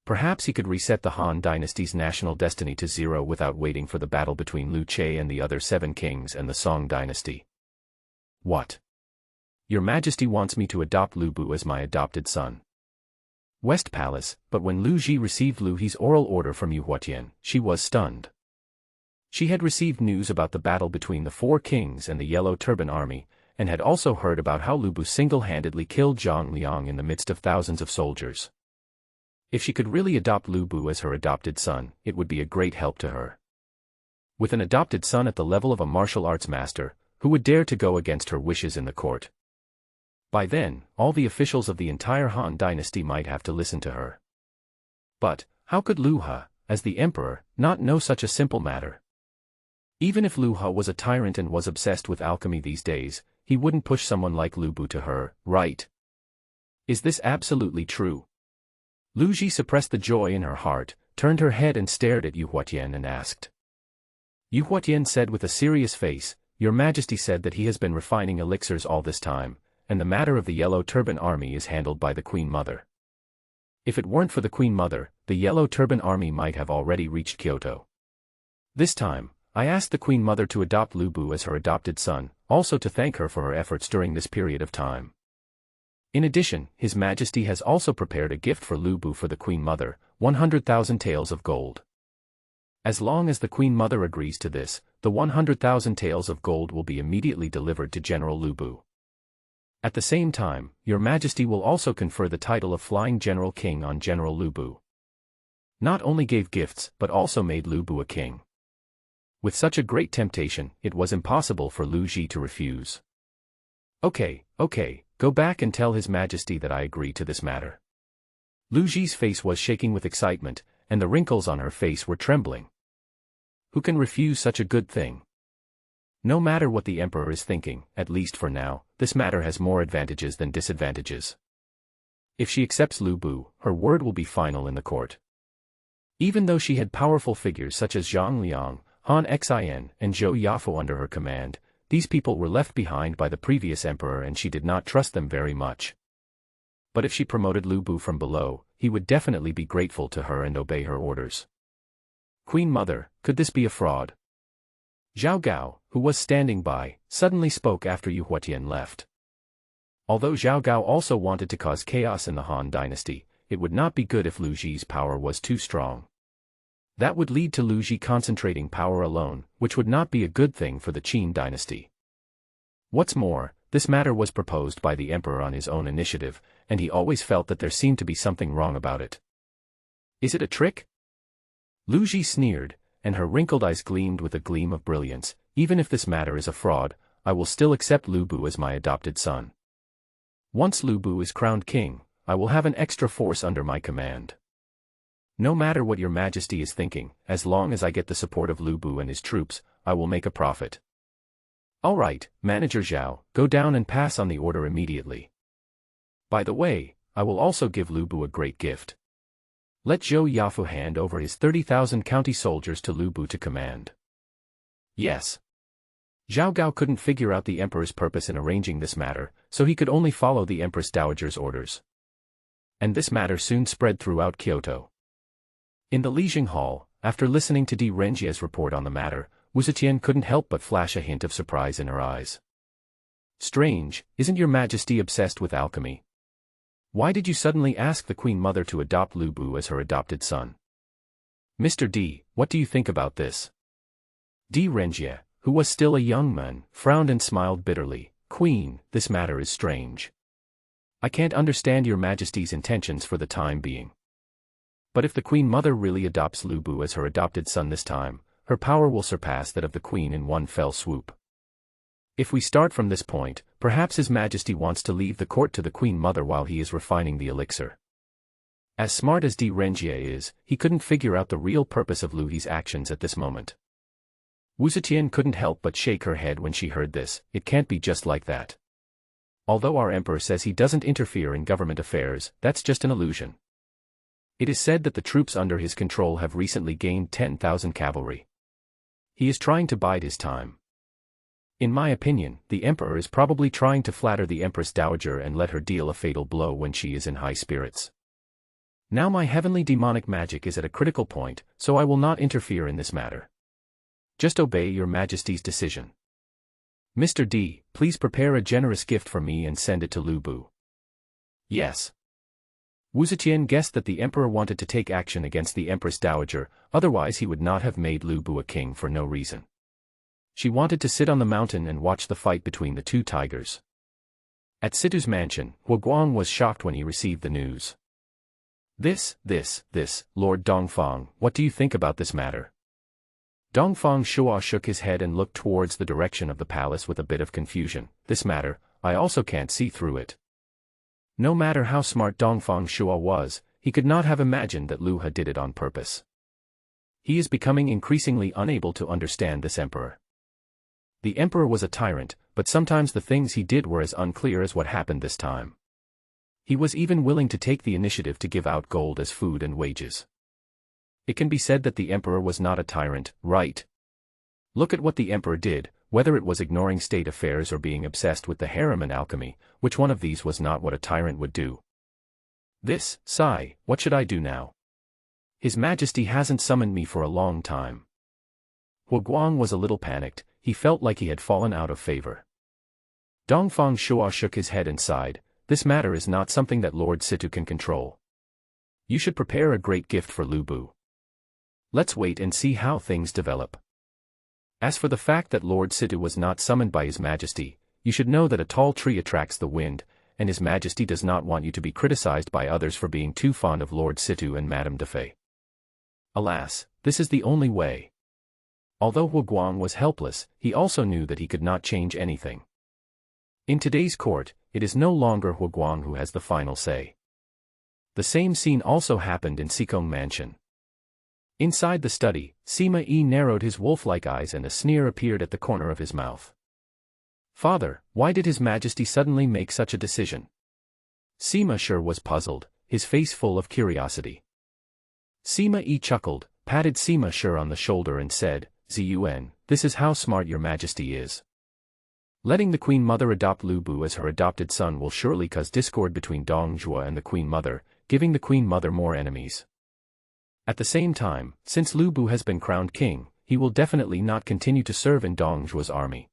Perhaps he could reset the Han dynasty's national destiny to zero without waiting for the battle between Lu Che and the other 7 kings and the Song dynasty. What? Your Majesty wants me to adopt Lu Bu as my adopted son. West Palace, but when Lu Ji received Lu He's oral order from Yu Huatian, she was stunned. She had received news about the battle between the 4 kings and the Yellow Turban Army, and had also heard about how Lu Bu single-handedly killed Zhang Liang in the midst of thousands of soldiers. If she could really adopt Lu Bu as her adopted son, it would be a great help to her. With an adopted son at the level of a martial arts master, who would dare to go against her wishes in the court? By then, all the officials of the entire Han dynasty might have to listen to her. But, how could Lu He, as the emperor, not know such a simple matter? Even if Lu He was a tyrant and was obsessed with alchemy these days, he wouldn't push someone like Lu Bu to her, right? Is this absolutely true? Lu Ji suppressed the joy in her heart, turned her head and stared at Yu Huatian and asked. Yu Huatian said with a serious face, Your Majesty said that he has been refining elixirs all this time, and the matter of the Yellow Turban Army is handled by the Queen Mother. If it weren't for the Queen Mother, the Yellow Turban Army might have already reached Kyoto. This time, I asked the Queen Mother to adopt Lu Bu as her adopted son, also to thank her for her efforts during this period of time. In addition, His Majesty has also prepared a gift for Lu Bu for the Queen Mother, 100,000 taels of gold. As long as the Queen Mother agrees to this, the 100,000 taels of gold will be immediately delivered to General Lu Bu. At the same time, Your Majesty will also confer the title of Flying General King on General Lu Bu. Not only gave gifts but also made Lu Bu a king. With such a great temptation, it was impossible for Lu Ji to refuse. Okay, go back and tell His Majesty that I agree to this matter. Lu Ji's face was shaking with excitement, and the wrinkles on her face were trembling. Who can refuse such a good thing? No matter what the emperor is thinking, at least for now, this matter has more advantages than disadvantages. If she accepts Lu Bu, her word will be final in the court. Even though she had powerful figures such as Zhang Liang, Han Xin, and Zhou Yafu under her command, these people were left behind by the previous emperor and she did not trust them very much. But if she promoted Lu Bu from below, he would definitely be grateful to her and obey her orders. Queen Mother, could this be a fraud? Zhao Gao, who was standing by, suddenly spoke after Yu Huatian left. Although Zhao Gao also wanted to cause chaos in the Han dynasty, it would not be good if Lu Ji's power was too strong. That would lead to Lu Ji concentrating power alone, which would not be a good thing for the Qin dynasty. What's more, this matter was proposed by the emperor on his own initiative, and he always felt that there seemed to be something wrong about it. Is it a trick? Lu Ji sneered, and her wrinkled eyes gleamed with a gleam of brilliance. Even if this matter is a fraud, I will still accept Lu Bu as my adopted son. Once Lu Bu is crowned king, I will have an extra force under my command. No matter what Your Majesty is thinking, as long as I get the support of Lu Bu and his troops, I will make a profit. All right, Manager Zhao, go down and pass on the order immediately. By the way, I will also give Lu Bu a great gift. Let Zhou Yafu hand over his 30,000 county soldiers to Lu Bu to command. Yes. Zhao Gao couldn't figure out the emperor's purpose in arranging this matter, so he could only follow the Empress Dowager's orders. And this matter soon spread throughout Kyoto. In the Lijiang Hall, after listening to Di Renjie's report on the matter, Wu Zetian couldn't help but flash a hint of surprise in her eyes. Strange, isn't your Majesty obsessed with alchemy? Why did you suddenly ask the Queen Mother to adopt Lu Bu as her adopted son? Mr. D, what do you think about this? Di Renjie, who was still a young man, frowned and smiled bitterly. Queen, this matter is strange. I can't understand your Majesty's intentions for the time being. But if the Queen Mother really adopts Lu Bu as her adopted son this time, her power will surpass that of the Queen in one fell swoop. If we start from this point, perhaps His Majesty wants to leave the court to the Queen Mother while he is refining the elixir. As smart as Di Renjie is, he couldn't figure out the real purpose of Lu He's actions at this moment. Wu Zetian couldn't help but shake her head when she heard this. It can't be just like that. Although our emperor says he doesn't interfere in government affairs, that's just an illusion. It is said that the troops under his control have recently gained 10,000 cavalry. He is trying to bide his time. In my opinion, the emperor is probably trying to flatter the Empress Dowager and let her deal a fatal blow when she is in high spirits. Now my heavenly demonic magic is at a critical point, so I will not interfere in this matter. Just obey your Majesty's decision. Mr. D, please prepare a generous gift for me and send it to Lu Bu. Yes. Wu Zetian guessed that the emperor wanted to take action against the Empress Dowager, otherwise he would not have made Lu Bu a king for no reason. She wanted to sit on the mountain and watch the fight between the two tigers. At Situ's mansion, Hu Guang was shocked when he received the news. This, Lord Dongfang, what do you think about this matter? Dongfang Shua shook his head and looked towards the direction of the palace with a bit of confusion. This matter, I also can't see through it. No matter how smart Dongfang Shua was, he could not have imagined that Lu Ha did it on purpose. He is becoming increasingly unable to understand this emperor. The emperor was a tyrant, but sometimes the things he did were as unclear as what happened this time. He was even willing to take the initiative to give out gold as food and wages. It can be said that the emperor was not a tyrant, right? Look at what the emperor did, whether it was ignoring state affairs or being obsessed with the harem and alchemy, which one of these was not what a tyrant would do? This, sigh, what should I do now? His Majesty hasn't summoned me for a long time. Hu Guang was a little panicked, he felt like he had fallen out of favor. Dongfang Shua shook his head and sighed, this matter is not something that Lord Situ can control. You should prepare a great gift for Lu Bu. Let's wait and see how things develop. As for the fact that Lord Situ was not summoned by His Majesty, you should know that a tall tree attracts the wind, and His Majesty does not want you to be criticized by others for being too fond of Lord Situ and Madame de Fay. Alas, this is the only way. Although Hu Guang was helpless, he also knew that he could not change anything. In today's court, it is no longer Hu Guang who has the final say. The same scene also happened in Sikong Mansion. Inside the study, Sima Yi narrowed his wolf-like eyes and a sneer appeared at the corner of his mouth. Father, why did His Majesty suddenly make such a decision? Sima Shi was puzzled, his face full of curiosity. Sima Yi chuckled, patted Sima Shi on the shoulder and said, Zun, this is how smart your Majesty is. Letting the Queen Mother adopt Lu Bu as her adopted son will surely cause discord between Dong Zhuo and the Queen Mother, giving the Queen Mother more enemies. At the same time, since Lu Bu has been crowned king, he will definitely not continue to serve in Dong Zhuo's army.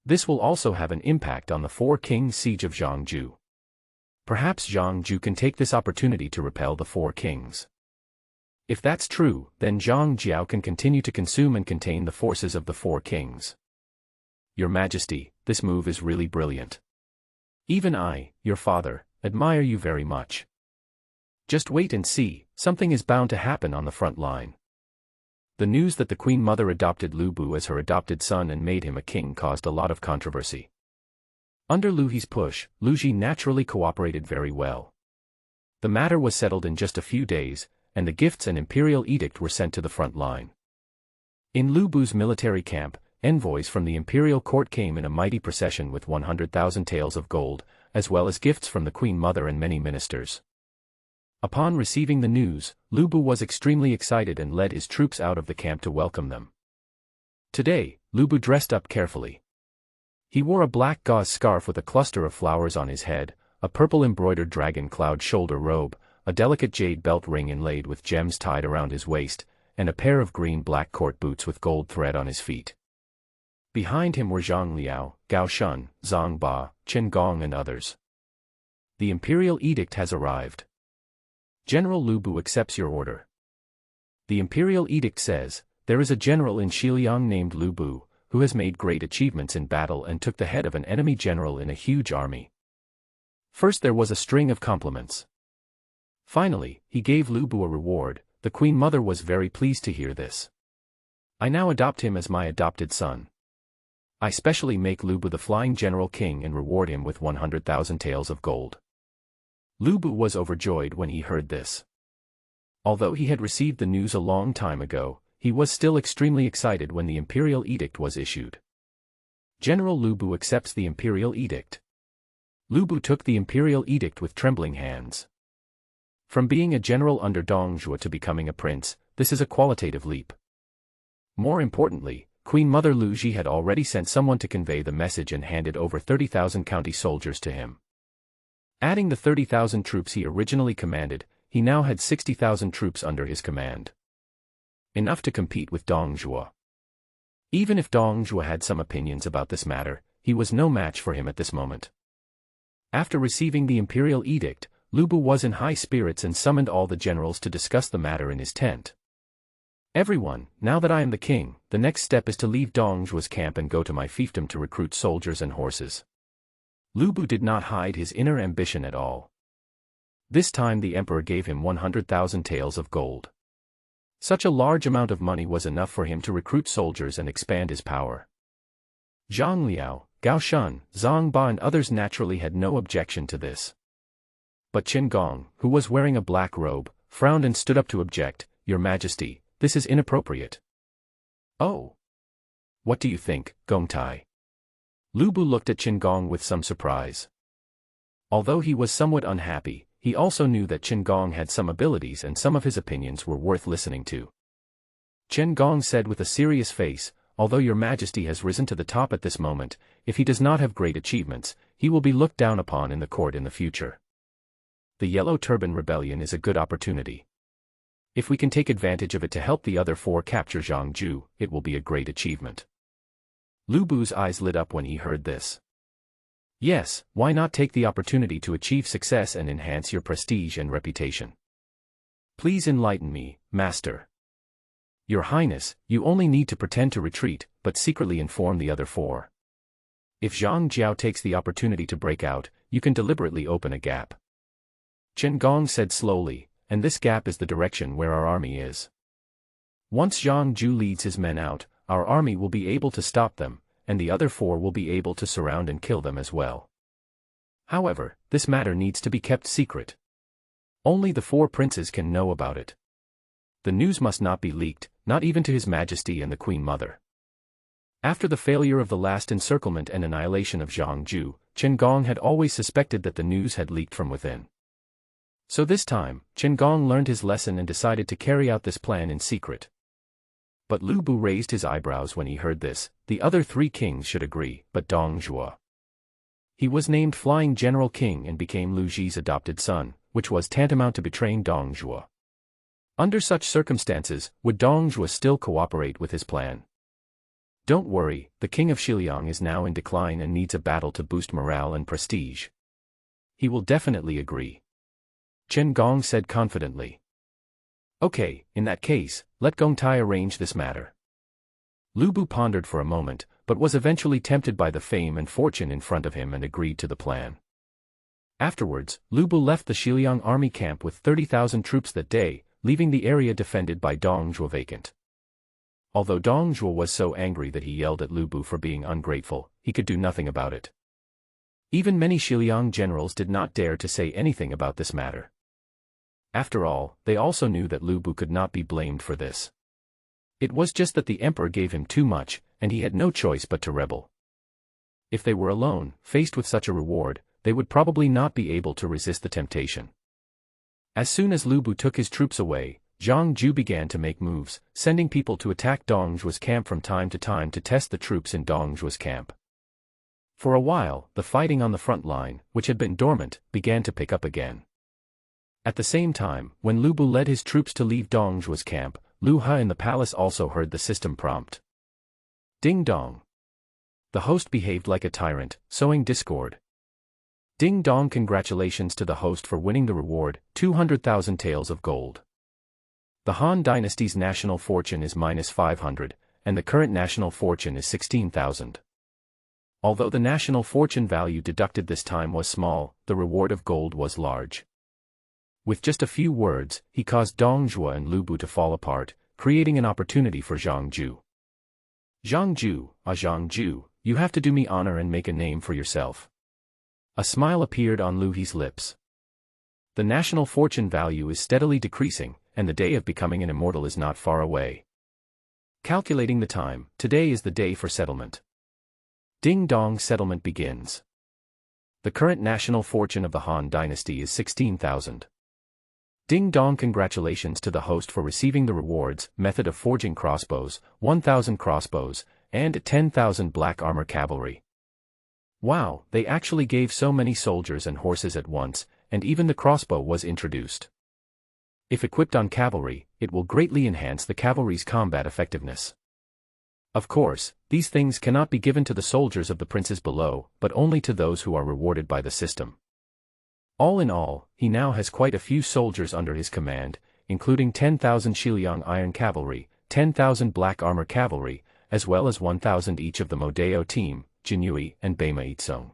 This will also have an impact on the Four Kings siege of Zhangju. Perhaps Zhangju can take this opportunity to repel the Four Kings. If that's true, then Zhang Jiao can continue to consume and contain the forces of the Four Kings. Your Majesty, this move is really brilliant. Even I, your father, admire you very much. Just wait and see, something is bound to happen on the front line. The news that the Queen Mother adopted Lu Bu as her adopted son and made him a king caused a lot of controversy. Under Lu He's push, Lu Ji naturally cooperated very well. The matter was settled in just a few days, and the gifts and imperial edict were sent to the front line. In Lu Bu's military camp, envoys from the imperial court came in a mighty procession with 100,000 taels of gold, as well as gifts from the Queen Mother and many ministers. Upon receiving the news, Lu Bu was extremely excited and led his troops out of the camp to welcome them. Today, Lu Bu dressed up carefully. He wore a black gauze scarf with a cluster of flowers on his head, a purple embroidered dragon cloud shoulder robe, a delicate jade belt ring inlaid with gems tied around his waist, and a pair of green-black court boots with gold thread on his feet. Behind him were Zhang Liao, Gao Shun, Zhang Ba, Qin Gong and others. The imperial edict has arrived. General Lu Bu accepts your order. The imperial edict says, there is a general in Xiliang named Lu Bu, who has made great achievements in battle and took the head of an enemy general in a huge army. First there was a string of compliments. Finally, he gave Lu Bu a reward. The Queen Mother was very pleased to hear this. I now adopt him as my adopted son. I specially make Lu Bu the Flying General King and reward him with 100,000 taels of gold. Lu Bu was overjoyed when he heard this. Although he had received the news a long time ago, he was still extremely excited when the imperial edict was issued. General Lu Bu accepts the imperial edict. Lu Bu took the imperial edict with trembling hands. From being a general under Dong Zhuo to becoming a prince, this is a qualitative leap. More importantly, Queen Mother Lu Ji had already sent someone to convey the message and handed over 30,000 county soldiers to him. Adding the 30,000 troops he originally commanded, he now had 60,000 troops under his command. Enough to compete with Dong Zhuo. Even if Dong Zhuo had some opinions about this matter, he was no match for him at this moment. After receiving the imperial edict, Lu Bu was in high spirits and summoned all the generals to discuss the matter in his tent. Everyone, now that I am the king, the next step is to leave Dong Zhuo's camp and go to my fiefdom to recruit soldiers and horses. Lu Bu did not hide his inner ambition at all. This time the emperor gave him 100,000 taels of gold. Such a large amount of money was enough for him to recruit soldiers and expand his power. Zhang Liao, Gao Shun, Zhang Ba and others naturally had no objection to this. But Qin Gong, who was wearing a black robe, frowned and stood up to object. Your Majesty, this is inappropriate. Oh! What do you think, Gong Tai? Lu Bu looked at Qin Gong with some surprise. Although he was somewhat unhappy, he also knew that Qin Gong had some abilities and some of his opinions were worth listening to. Qin Gong said with a serious face, although your Majesty has risen to the top at this moment, if he does not have great achievements, he will be looked down upon in the court in the future. The Yellow Turban Rebellion is a good opportunity. If we can take advantage of it to help the other four capture Zhangju, it will be a great achievement. Lu Bu's eyes lit up when he heard this. Yes, why not take the opportunity to achieve success and enhance your prestige and reputation? Please enlighten me, Master. Your Highness, you only need to pretend to retreat, but secretly inform the other four. If Zhang Jiao takes the opportunity to break out, you can deliberately open a gap. Qin Gong said slowly, and this gap is the direction where our army is. Once Zhang Ju leads his men out, our army will be able to stop them, and the other four will be able to surround and kill them as well. However, this matter needs to be kept secret. Only the four princes can know about it. The news must not be leaked, not even to His Majesty and the Queen Mother. After the failure of the last encirclement and annihilation of Zhangju, Qin Gong had always suspected that the news had leaked from within. So this time, Qin Gong learned his lesson and decided to carry out this plan in secret. But Lu Bu raised his eyebrows when he heard this. The other three kings should agree, but Dong Zhuo. He was named Flying General King and became Lu Ji's adopted son, which was tantamount to betraying Dong Zhuo. Under such circumstances, would Dong Zhuo still cooperate with his plan? Don't worry, the king of Xiliang is now in decline and needs a battle to boost morale and prestige. He will definitely agree. Qin Gong said confidently. Okay, in that case, let Gong Tai arrange this matter. Lu Bu pondered for a moment, but was eventually tempted by the fame and fortune in front of him and agreed to the plan. Afterwards, Lu Bu left the Xiliang army camp with 30,000 troops that day, leaving the area defended by Dong Zhuo vacant. Although Dong Zhuo was so angry that he yelled at Lu Bu for being ungrateful, he could do nothing about it. Even many Xiliang generals did not dare to say anything about this matter. After all, they also knew that Lu Bu could not be blamed for this. It was just that the emperor gave him too much, and he had no choice but to rebel. If they were alone, faced with such a reward, they would probably not be able to resist the temptation. As soon as Lu Bu took his troops away, Zhang Ju began to make moves, sending people to attack Dong Zhuo's camp from time to time to test the troops in Dong Zhuo's camp. For a while, the fighting on the front line, which had been dormant, began to pick up again. At the same time, when Lu Bu led his troops to leave Dongzhuo's camp, Lu He in the palace also heard the system prompt. Ding dong. The host behaved like a tyrant, sowing discord. Ding dong, congratulations to the host for winning the reward, 200,000 taels of gold. The Han dynasty's national fortune is -500, and the current national fortune is 16,000. Although the national fortune value deducted this time was small, the reward of gold was large. With just a few words, he caused Dongzhuo and Lu Bu to fall apart, creating an opportunity for Zhang Ju. Zhang Ju, you have to do me honor and make a name for yourself. A smile appeared on Lu He's lips. The national fortune value is steadily decreasing, and the day of becoming an immortal is not far away. Calculating the time, today is the day for settlement. Ding dong, settlement begins. The current national fortune of the Han dynasty is 16,000. Ding dong, congratulations to the host for receiving the rewards, method of forging crossbows, 1,000 crossbows, and 10,000 black armor cavalry. Wow, they actually gave so many soldiers and horses at once, and even the crossbow was introduced. If equipped on cavalry, it will greatly enhance the cavalry's combat effectiveness. Of course, these things cannot be given to the soldiers of the princes below, but only to those who are rewarded by the system. All in all, he now has quite a few soldiers under his command, including 10,000 Shiliang iron cavalry, 10,000 black armor cavalry, as well as 1,000 each of the Modeo team, Jinyue and Beima Itsong.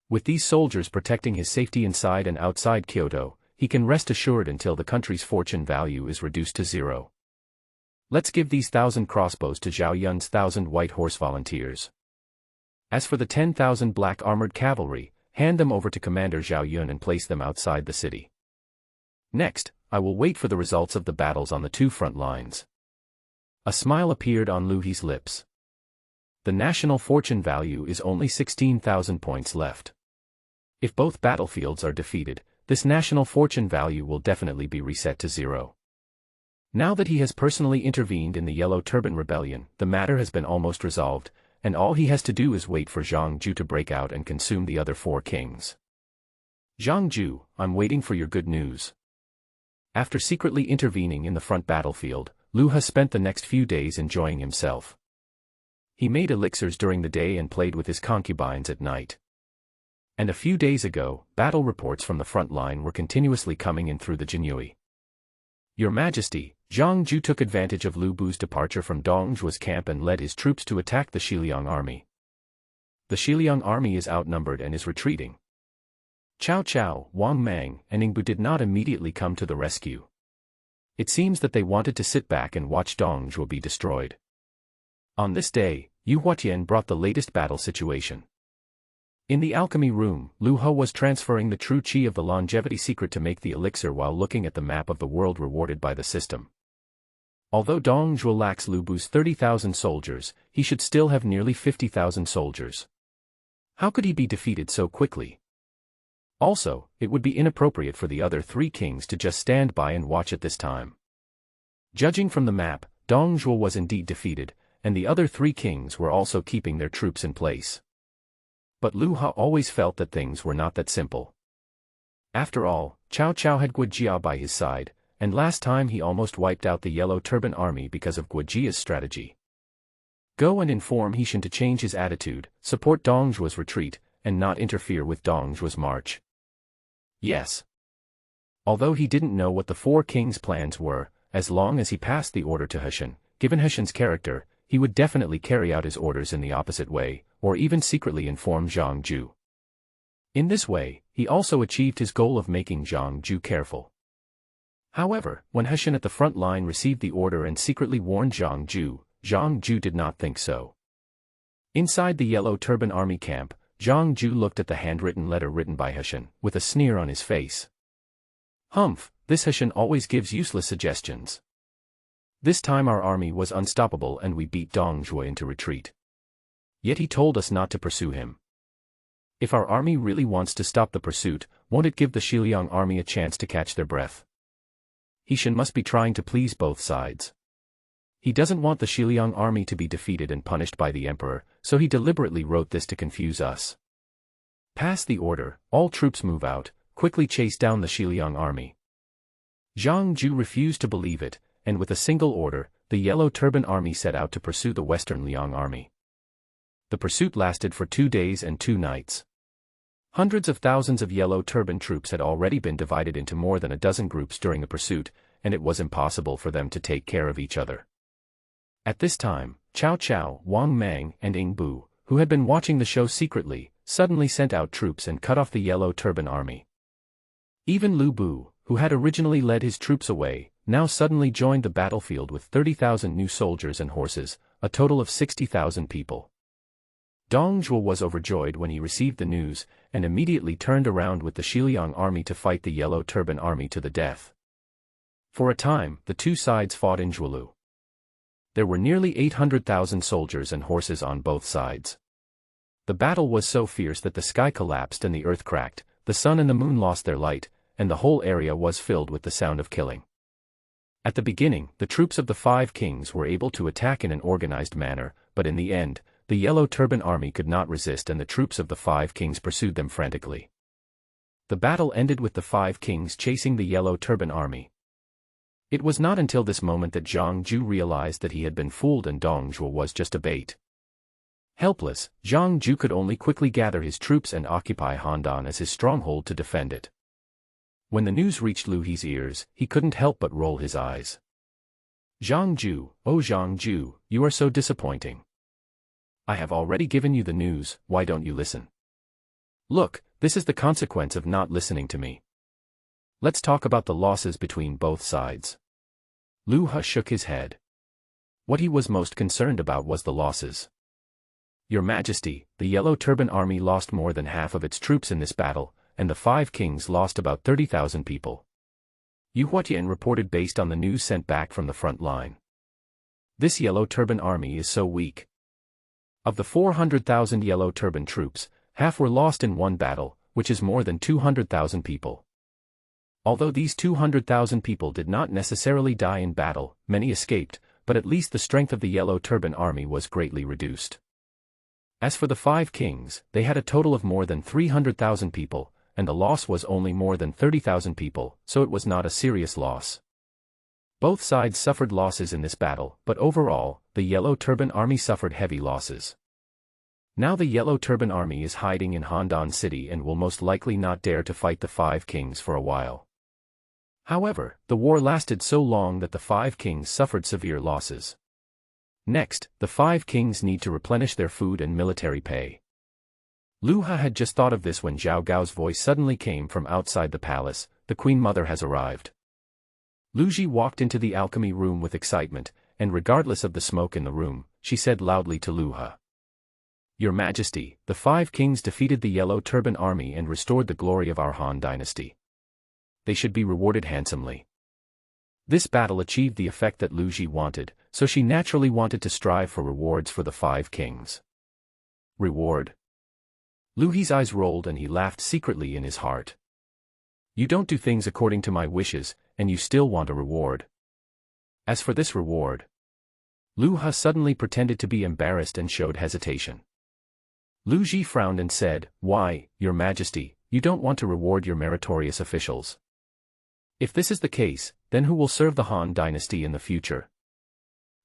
With these soldiers protecting his safety inside and outside Kyoto, he can rest assured until the country's fortune value is reduced to zero. Let's give these 1,000 crossbows to Zhao Yun's 1,000 white horse volunteers. As for the 10,000 black armored cavalry, hand them over to Commander Zhao Yun and place them outside the city. Next, I will wait for the results of the battles on the two front lines. A smile appeared on Lu He's lips. The national fortune value is only 16,000 points left. If both battlefields are defeated, this national fortune value will definitely be reset to zero. Now that he has personally intervened in the Yellow Turban Rebellion, the matter has been almost resolved, and all he has to do is wait for Zhang Ju to break out and consume the other four kings. Zhang Ju, I'm waiting for your good news. After secretly intervening in the front battlefield, Lu He spent the next few days enjoying himself. He made elixirs during the day and played with his concubines at night. And a few days ago, battle reports from the front line were continuously coming in through the Jinyue. Your Majesty, Zhang Ju took advantage of Lu Bu's departure from Dongzhuo's camp and led his troops to attack the Shiliang army. The Shiliang army is outnumbered and is retreating. Cao Cao, Wang Mang, and Ningbu did not immediately come to the rescue. It seems that they wanted to sit back and watch Dongzhuo be destroyed. On this day, Yu Huatian brought the latest battle situation. In the alchemy room, Lu He was transferring the true chi of the longevity secret to make the elixir while looking at the map of the world rewarded by the system. Although Dongzhuo lacks Lu Bu's 30,000 soldiers, he should still have nearly 50,000 soldiers. How could he be defeated so quickly? Also, it would be inappropriate for the other three kings to just stand by and watch at this time. Judging from the map, Dongzhuo was indeed defeated, and the other three kings were also keeping their troops in place. But Lu He always felt that things were not that simple. After all, Cao Cao had Guojia by his side, and last time he almost wiped out the Yellow Turban army because of Guojia's strategy. Go and inform Heshan to change his attitude, support Dongzhuo's retreat, and not interfere with Dongzhuo's march. Yes. Although he didn't know what the four kings' plans were, as long as he passed the order to Heshan, given Heshan's character, he would definitely carry out his orders in the opposite way, or even secretly inform Zhang Ju. In this way, he also achieved his goal of making Zhang Ju careful. However, when Heshan at the front line received the order and secretly warned Zhang Ju did not think so. Inside the Yellow Turban army camp, Zhang Ju looked at the handwritten letter written by Heshan, with a sneer on his face. Humph, this Heshan always gives useless suggestions. This time our army was unstoppable and we beat Dongzhuo into retreat. Yet he told us not to pursue him. If our army really wants to stop the pursuit, won't it give the Shiliang army a chance to catch their breath? Heshan must be trying to please both sides. He doesn't want the Xiliang army to be defeated and punished by the emperor, so he deliberately wrote this to confuse us. Pass the order, all troops move out, quickly chase down the Xiliang army. Zhang Ju refused to believe it, and with a single order, the Yellow Turban army set out to pursue the Western Liang army. The pursuit lasted for 2 days and 2 nights. Hundreds of thousands of Yellow Turban troops had already been divided into more than a dozen groups during the pursuit, and it was impossible for them to take care of each other. At this time, Cao Cao, Wang Mang, and Ing Bu, who had been watching the show secretly, suddenly sent out troops and cut off the Yellow Turban army. Even Lu Bu, who had originally led his troops away, now suddenly joined the battlefield with 30,000 new soldiers and horses, a total of 60,000 people. Dong Zhuo was overjoyed when he received the news, and immediately turned around with the Xiliang army to fight the Yellow Turban army to the death. For a time, the two sides fought in Zhuolu. There were nearly 800,000 soldiers and horses on both sides. The battle was so fierce that the sky collapsed and the earth cracked, the sun and the moon lost their light, and the whole area was filled with the sound of killing. At the beginning, the troops of the 5 kings were able to attack in an organized manner, but in the end, the Yellow Turban army could not resist and the troops of the 5 kings pursued them frantically. The battle ended with the 5 kings chasing the Yellow Turban army. It was not until this moment that Zhang Ju realized that he had been fooled and Dong Zhuo was just a bait. Helpless, Zhang Ju could only quickly gather his troops and occupy Handan as his stronghold to defend it. When the news reached Lu He's ears, he couldn't help but roll his eyes. Zhang Ju, oh Zhang Ju, you are so disappointing. I have already given you the news, why don't you listen? Look, this is the consequence of not listening to me. Let's talk about the losses between both sides. Lu He shook his head. What he was most concerned about was the losses. Your Majesty, the Yellow Turban army lost more than half of its troops in this battle, and the 5 kings lost about 30,000 people. Yu Huatian reported based on the news sent back from the front line. This Yellow Turban army is so weak. Of the 400,000 Yellow Turban troops, half were lost in one battle, which is more than 200,000 people. Although these 200,000 people did not necessarily die in battle, many escaped, but at least the strength of the Yellow Turban army was greatly reduced. As for the 5 kings, they had a total of more than 300,000 people, and the loss was only more than 30,000 people, so it was not a serious loss. Both sides suffered losses in this battle, but overall, the Yellow Turban army suffered heavy losses. Now the Yellow Turban army is hiding in Handan City and will most likely not dare to fight the 5 kings for a while. However, the war lasted so long that the 5 kings suffered severe losses. Next, the 5 kings need to replenish their food and military pay. Lu He had just thought of this when Zhao Gao's voice suddenly came from outside the palace, the Queen Mother has arrived. Lu Ji walked into the alchemy room with excitement, and regardless of the smoke in the room, she said loudly to Lu He. Your Majesty, the 5 kings defeated the Yellow Turban army and restored the glory of our Han dynasty. They should be rewarded handsomely. This battle achieved the effect that Lu Ji wanted, so she naturally wanted to strive for rewards for the 5 kings. Reward? Lu He's eyes rolled and he laughed secretly in his heart. You don't do things according to my wishes, and you still want a reward. As for this reward, Lu He suddenly pretended to be embarrassed and showed hesitation. Lu Ji frowned and said, Why, Your Majesty, you don't want to reward your meritorious officials? If this is the case, then who will serve the Han dynasty in the future?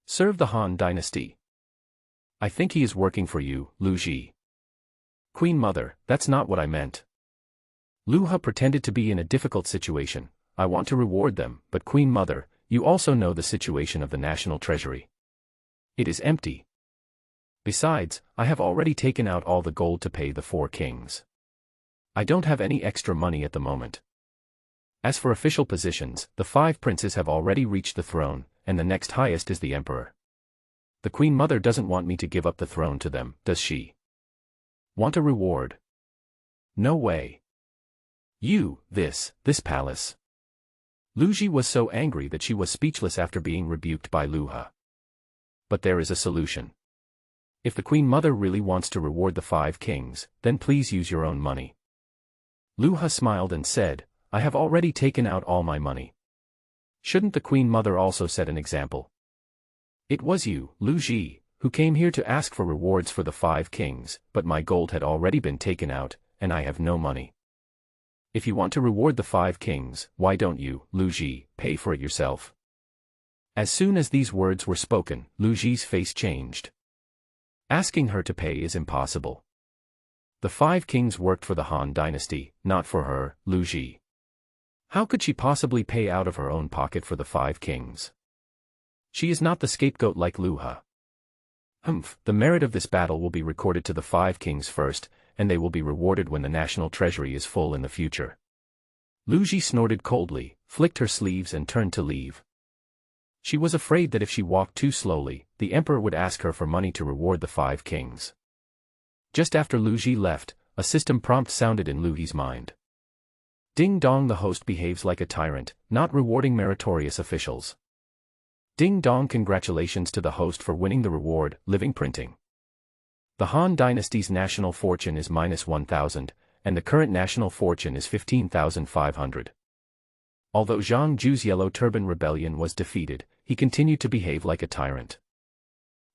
Serve the Han dynasty? I think he is working for you, Lu Ji. Queen Mother, that's not what I meant. Lu He pretended to be in a difficult situation. I want to reward them, but Queen Mother, you also know the situation of the national treasury. It is empty. Besides, I have already taken out all the gold to pay the 4 kings. I don't have any extra money at the moment. As for official positions, the 5 princes have already reached the throne, and the next highest is the emperor. The Queen Mother doesn't want me to give up the throne to them, does she? Want a reward? No way. You, this palace. Lu Ji was so angry that she was speechless after being rebuked by Lu He. But there is a solution. If the Queen Mother really wants to reward the 5 kings, then please use your own money. Lu He smiled and said, I have already taken out all my money. Shouldn't the Queen Mother also set an example? It was you, Lu Ji, who came here to ask for rewards for the 5 kings, but my gold had already been taken out, and I have no money. If you want to reward the 5 kings, why don't you, Lu Ji, pay for it yourself? As soon as these words were spoken, Lu Ji's face changed. Asking her to pay is impossible. The 5 kings worked for the Han dynasty, not for her, Lu Ji. How could she possibly pay out of her own pocket for the 5 kings? She is not the scapegoat like Lu Ha. The merit of this battle will be recorded to the 5 kings first, and they will be rewarded when the national treasury is full in the future. Lu Ji snorted coldly, flicked her sleeves and turned to leave. She was afraid that if she walked too slowly, the emperor would ask her for money to reward the 5 kings. Just after Lu Ji left, a system prompt sounded in Lu Ji's mind. Ding dong, the host behaves like a tyrant, not rewarding meritorious officials. Ding dong, congratulations to the host for winning the reward, living printing. The Han dynasty's national fortune is -1,000, and the current national fortune is 15,500. Although Zhang Ju's Yellow Turban Rebellion was defeated, he continued to behave like a tyrant.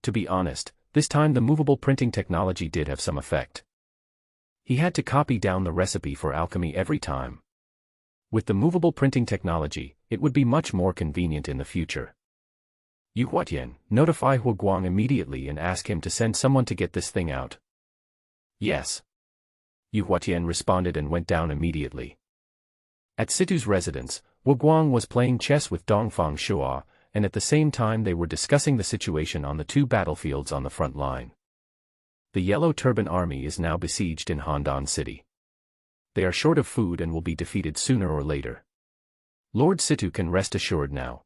To be honest, this time the movable printing technology did have some effect. He had to copy down the recipe for alchemy every time. With the movable printing technology, it would be much more convenient in the future. Yu Huatian, notify Hu Guang immediately and ask him to send someone to get this thing out. Yes. Yu Huatian responded and went down immediately. At Situ's residence, Wu Guang was playing chess with Dongfang Shua, and at the same time they were discussing the situation on the 2 battlefields on the front line. The Yellow Turban Army is now besieged in Handan City. They are short of food and will be defeated sooner or later. Lord Situ can rest assured now.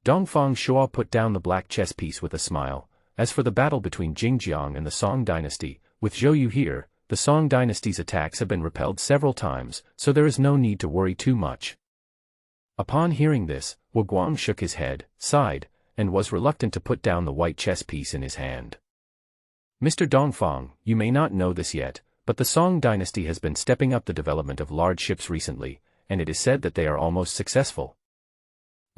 Dongfang Shua put down the black chess piece with a smile. As for the battle between Jingjiang and the Song dynasty, with Zhou Yu here, the Song dynasty's attacks have been repelled several times, so there is no need to worry too much. Upon hearing this, Wu Guang shook his head, sighed, and was reluctant to put down the white chess piece in his hand. Mr. Dongfang, you may not know this yet, but the Song dynasty has been stepping up the development of large ships recently, and it is said that they are almost successful.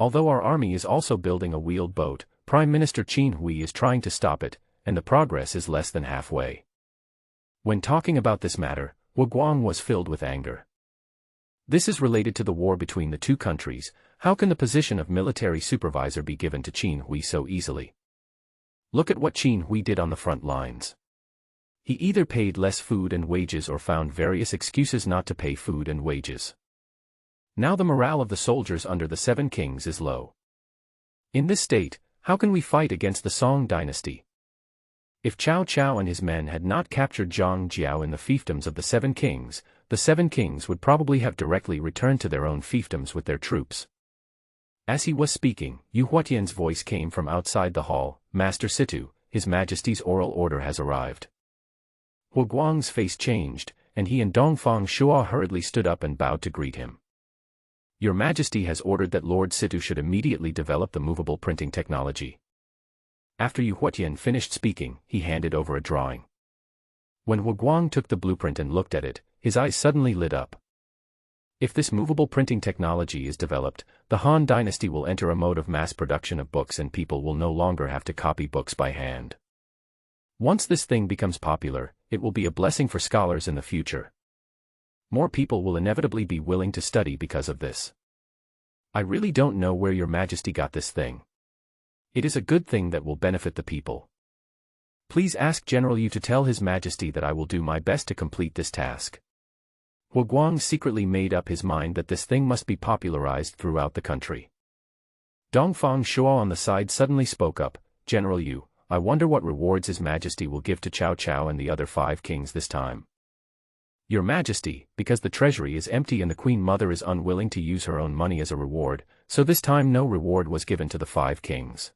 Although our army is also building a wheeled boat, Prime Minister Qin Hui is trying to stop it, and the progress is less than halfway. When talking about this matter, Wu Guang was filled with anger. This is related to the war between the 2 countries. How can the position of military supervisor be given to Qin Hui so easily? Look at what Qin Hui did on the front lines. He either paid less food and wages or found various excuses not to pay food and wages. Now the morale of the soldiers under the 7 kings is low. In this state, how can we fight against the Song dynasty? If Cao Cao and his men had not captured Zhang Jiao in the fiefdoms of the 7 kings, the 7 kings would probably have directly returned to their own fiefdoms with their troops. As he was speaking, Yu Huatian's voice came from outside the hall, Master Situ, His Majesty's oral order has arrived. Wu Guang's face changed, and he and Dongfang Shua hurriedly stood up and bowed to greet him. Your Majesty has ordered that Lord Situ should immediately develop the movable printing technology. After Yu Huatian finished speaking, he handed over a drawing. When Wu Guang took the blueprint and looked at it, his eyes suddenly lit up. If this movable printing technology is developed, the Han dynasty will enter a mode of mass production of books and people will no longer have to copy books by hand. Once this thing becomes popular, it will be a blessing for scholars in the future. More people will inevitably be willing to study because of this. I really don't know where Your Majesty got this thing. It is a good thing that will benefit the people. Please ask General Yu to tell His Majesty that I will do my best to complete this task. Wu Guang secretly made up his mind that this thing must be popularized throughout the country. Dongfang Shua on the side suddenly spoke up, General Yu, I wonder what rewards His Majesty will give to Cao Cao and the other 5 kings this time. Your Majesty, because the treasury is empty and the Queen Mother is unwilling to use her own money as a reward, so this time no reward was given to the 5 kings.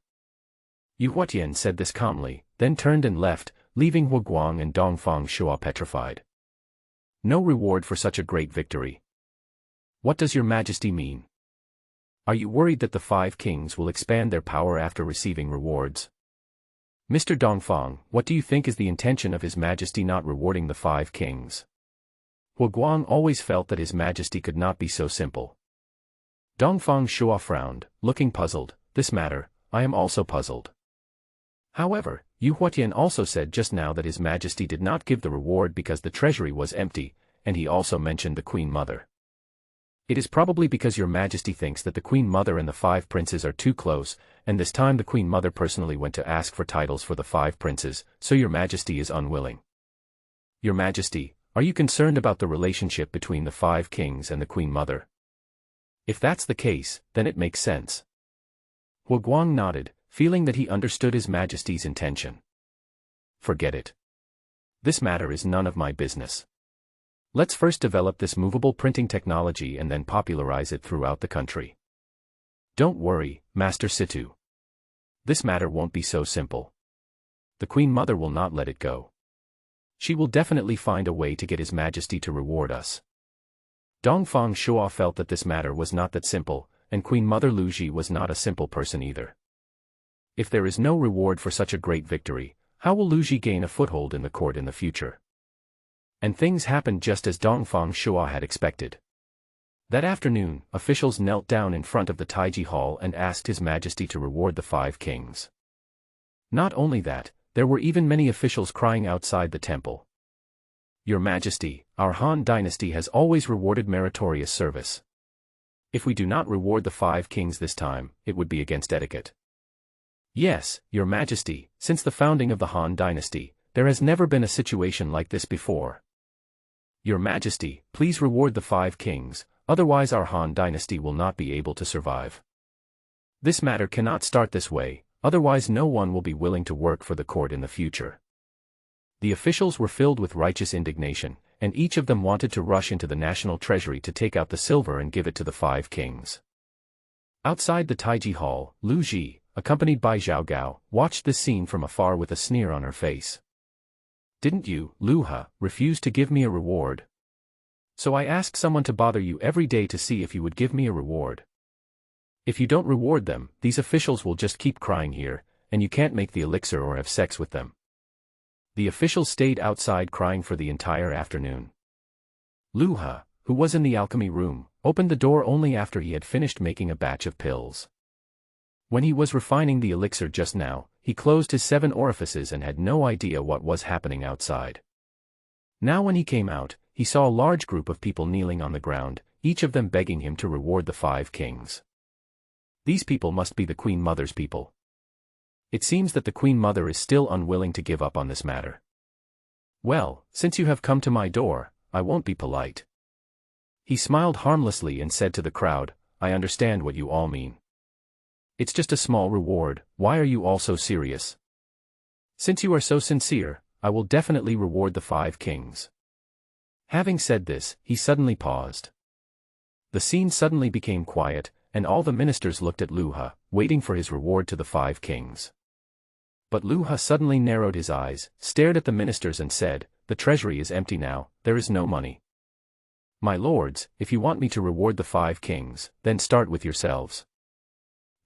Yu Huatian said this calmly, then turned and left, leaving Wu Guang and Dongfang Shua petrified. No reward for such a great victory. What does Your Majesty mean? Are you worried that the 5 kings will expand their power after receiving rewards? Mr. Dongfang, what do you think is the intention of His Majesty not rewarding the 5 kings? Wu Guang always felt that His Majesty could not be so simple. Dongfang Shua frowned, looking puzzled. This matter, I am also puzzled. However, Yu Huatian also said just now that His Majesty did not give the reward because the treasury was empty, and he also mentioned the Queen Mother. It is probably because Your Majesty thinks that the Queen Mother and the 5 princes are too close, and this time the Queen Mother personally went to ask for titles for the 5 princes, so Your Majesty is unwilling. Your Majesty, are you concerned about the relationship between the 5 kings and the Queen Mother? If that's the case, then it makes sense. Hua Guang nodded, feeling that he understood His Majesty's intention. Forget it. This matter is none of my business. Let's first develop this movable printing technology and then popularize it throughout the country. Don't worry, Master Situ. This matter won't be so simple. The Queen Mother will not let it go. She will definitely find a way to get His Majesty to reward us. Dongfang Shua felt that this matter was not that simple, and Queen Mother Lu Ji was not a simple person either. If there is no reward for such a great victory, how will Lu Ji gain a foothold in the court in the future? And things happened just as Dongfang Shua had expected. That afternoon, officials knelt down in front of the Taiji Hall and asked His Majesty to reward the 5 kings. Not only that, there were even many officials crying outside the temple. Your Majesty, our Han dynasty has always rewarded meritorious service. If we do not reward the 5 kings this time, it would be against etiquette. Yes, Your Majesty, since the founding of the Han dynasty, there has never been a situation like this before. Your Majesty, please reward the 5 kings, otherwise our Han dynasty will not be able to survive. This matter cannot start this way, otherwise no one will be willing to work for the court in the future. The officials were filled with righteous indignation, and each of them wanted to rush into the national treasury to take out the silver and give it to the 5 kings. Outside the Taiji Hall, Lu Ji, accompanied by Zhao Gao, watched this scene from afar with a sneer on her face. Didn't you, Lu Ha, refuse to give me a reward? So I asked someone to bother you every day to see if you would give me a reward. If you don't reward them, these officials will just keep crying here, and you can't make the elixir or have sex with them. The officials stayed outside crying for the entire afternoon. Lu Ha, who was in the alchemy room, opened the door only after he had finished making a batch of pills. When he was refining the elixir just now, he closed his 7 orifices and had no idea what was happening outside. Now when he came out, he saw a large group of people kneeling on the ground, each of them begging him to reward the 5 kings. These people must be the Queen Mother's people. It seems that the Queen Mother is still unwilling to give up on this matter. Well, since you have come to my door, I won't be polite. He smiled harmlessly and said to the crowd, I understand what you all mean. It's just a small reward, why are you all so serious? Since you are so sincere, I will definitely reward the 5 kings. Having said this, he suddenly paused. The scene suddenly became quiet, and all the ministers looked at Lu Ha, waiting for his reward to the 5 kings. But Lu Ha suddenly narrowed his eyes, stared at the ministers and said, the treasury is empty now, there is no money. My lords, if you want me to reward the 5 kings, then start with yourselves.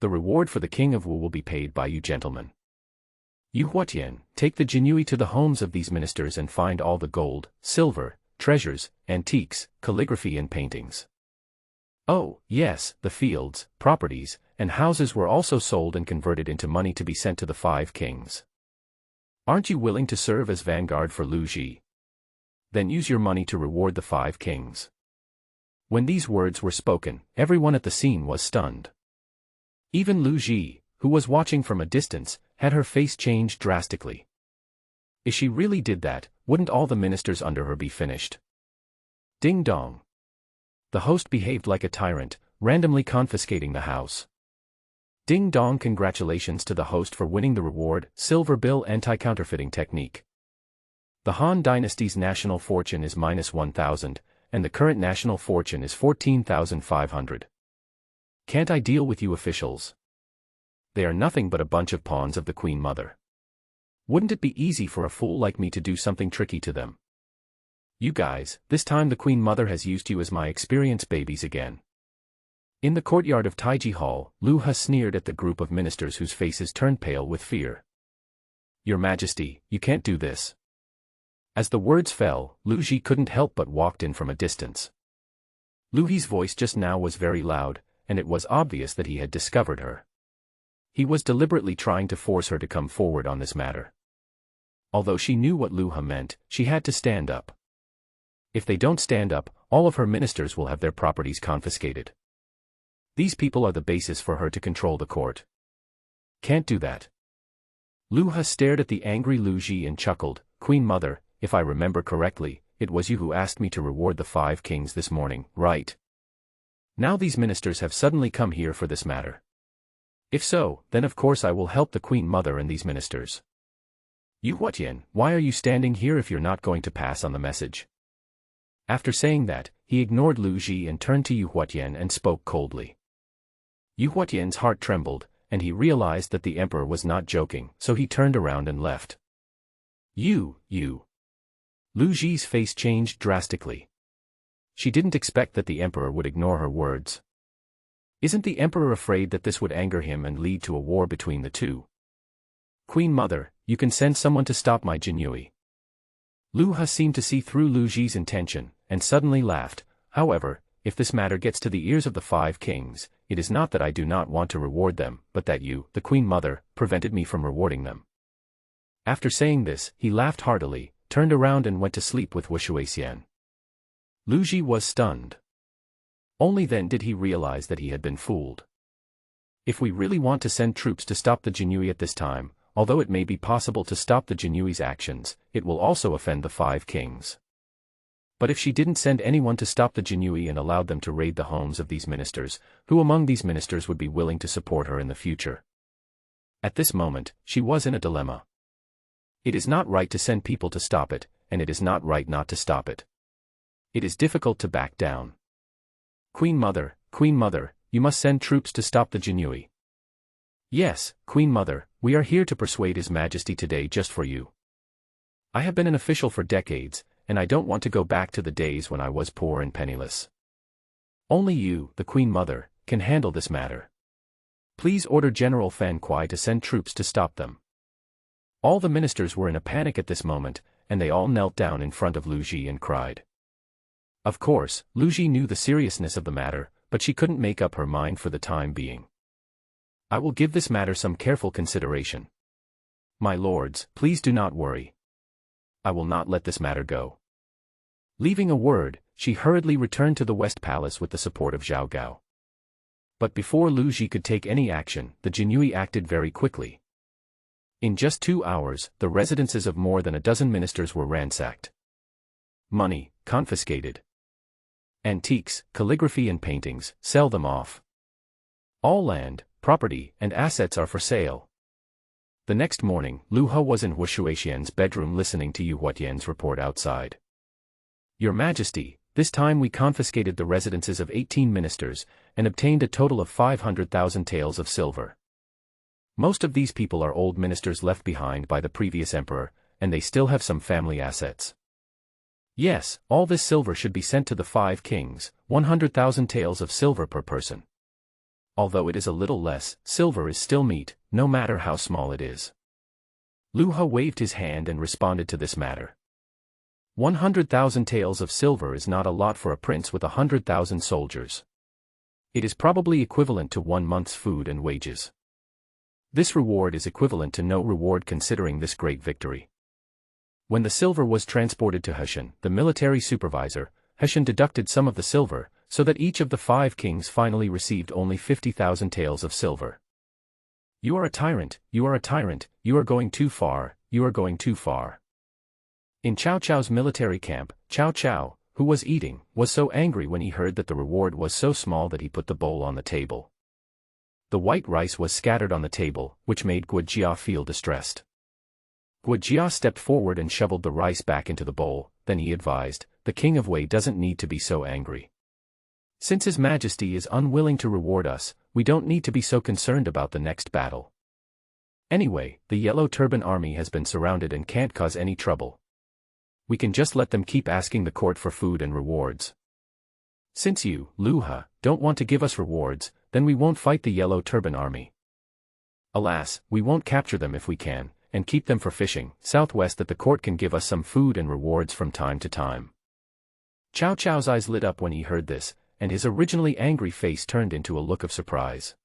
The reward for the king of Wu will be paid by you gentlemen. Yu Huatian, take the Jinui to the homes of these ministers and find all the gold, silver, treasures, antiques, calligraphy and paintings. Oh, yes, the fields, properties, and houses were also sold and converted into money to be sent to the 5 kings. Aren't you willing to serve as vanguard for Lu Ji? Then use your money to reward the 5 kings. When these words were spoken, everyone at the scene was stunned. Even Lu Ji, who was watching from a distance, had her face change drastically. If she really did that, wouldn't all the ministers under her be finished? Ding dong. The host behaved like a tyrant, randomly confiscating the house. Ding dong, congratulations to the host for winning the reward, Silver Bill Anti-Counterfeiting Technique. The Han dynasty's national fortune is -1,000, and the current national fortune is 14,500. Can't I deal with you officials? They are nothing but a bunch of pawns of the Queen Mother. Wouldn't it be easy for a fool like me to do something tricky to them? You guys, this time the Queen Mother has used you as my experience babies again. In the courtyard of Taiji Hall, Lu Ha sneered at the group of ministers whose faces turned pale with fear. Your Majesty, you can't do this. As the words fell, Lu Ji couldn't help but walked in from a distance. Lu Ji's voice just now was very loud, and it was obvious that he had discovered her. He was deliberately trying to force her to come forward on this matter. Although she knew what Lu He meant, she had to stand up. If they don't stand up, all of her ministers will have their properties confiscated. These people are the basis for her to control the court. Can't do that. Lu He stared at the angry Lu Ji and chuckled, "Queen Mother, if I remember correctly, it was you who asked me to reward the 5 kings this morning, right? Now these ministers have suddenly come here for this matter. If so, then of course I will help the Queen Mother and these ministers. Yu Huatian, why are you standing here if you're not going to pass on the message?" After saying that, he ignored Lu Ji and turned to Yu Huatian and spoke coldly. Yu Huatian's heart trembled, and he realized that the emperor was not joking, so he turned around and left. You. Lu Ji's face changed drastically. She didn't expect that the emperor would ignore her words. Isn't the emperor afraid that this would anger him and lead to a war between the two? "Queen Mother, you can send someone to stop my Jinyui." Lu He seemed to see through Lu Ji's intention, and suddenly laughed. "However, if this matter gets to the ears of the 5 kings, it is not that I do not want to reward them, but that you, the Queen Mother, prevented me from rewarding them." After saying this, he laughed heartily, turned around and went to sleep with Wu Shuixian. Lu Ji was stunned. Only then did he realize that he had been fooled. If we really want to send troops to stop the Jinyui at this time, although it may be possible to stop the Jinyui's actions, it will also offend the 5 kings. But if she didn't send anyone to stop the Jinyui and allowed them to raid the homes of these ministers, who among these ministers would be willing to support her in the future? At this moment, she was in a dilemma. It is not right to send people to stop it, and it is not right not to stop it. It is difficult to back down. Queen Mother, you must send troops to stop the Jinyui." "Yes, Queen Mother, we are here to persuade His Majesty today just for you. I have been an official for decades, and I don't want to go back to the days when I was poor and penniless. Only you, the Queen Mother, can handle this matter. Please order General Fan Kuai to send troops to stop them." All the ministers were in a panic at this moment, and they all knelt down in front of Lu Ji and cried. Of course, Lu Ji knew the seriousness of the matter, but she couldn't make up her mind for the time being. "I will give this matter some careful consideration. My lords, please do not worry. I will not let this matter go." Leaving a word, she hurriedly returned to the West Palace with the support of Zhao Gao. But before Lu Ji could take any action, the Jinyui acted very quickly. In just 2 hours, the residences of more than a dozen ministers were ransacked. Money, confiscated. Antiques, calligraphy and paintings, sell them off. All land, property, and assets are for sale. The next morning, Lu He was in Wu Shuixian's bedroom listening to Yu Huatian's report outside. "Your Majesty, this time we confiscated the residences of 18 ministers, and obtained a total of 500,000 taels of silver. Most of these people are old ministers left behind by the previous emperor, and they still have some family assets. Yes, all this silver should be sent to the 5 kings, 100,000 taels of silver per person. Although it is a little less, silver is still meat, no matter how small it is." Lu He waved his hand and responded to this matter. 100,000 taels of silver is not a lot for a prince with 100,000 soldiers. It is probably equivalent to 1 month's food and wages. This reward is equivalent to no reward considering this great victory. When the silver was transported to Heshan, the military supervisor, Heshan deducted some of the silver, so that each of the 5 kings finally received only 50,000 taels of silver. "You are a tyrant, you are a tyrant, you are going too far, you are going too far." In Cao Cao's military camp, Cao Cao, who was eating, was so angry when he heard that the reward was so small that he put the bowl on the table. The white rice was scattered on the table, which made Guojia feel distressed. Guojia stepped forward and shoveled the rice back into the bowl, then he advised, "The King of Wei doesn't need to be so angry. Since His Majesty is unwilling to reward us, we don't need to be so concerned about the next battle. Anyway, the Yellow Turban Army has been surrounded and can't cause any trouble. We can just let them keep asking the court for food and rewards. Since you, Lu He, don't want to give us rewards, then we won't fight the Yellow Turban Army. Alas, we won't capture them if we can, and keep them for fishing, southwest that the court can give us some food and rewards from time to time." Cao Cao's eyes lit up when he heard this, and his originally angry face turned into a look of surprise.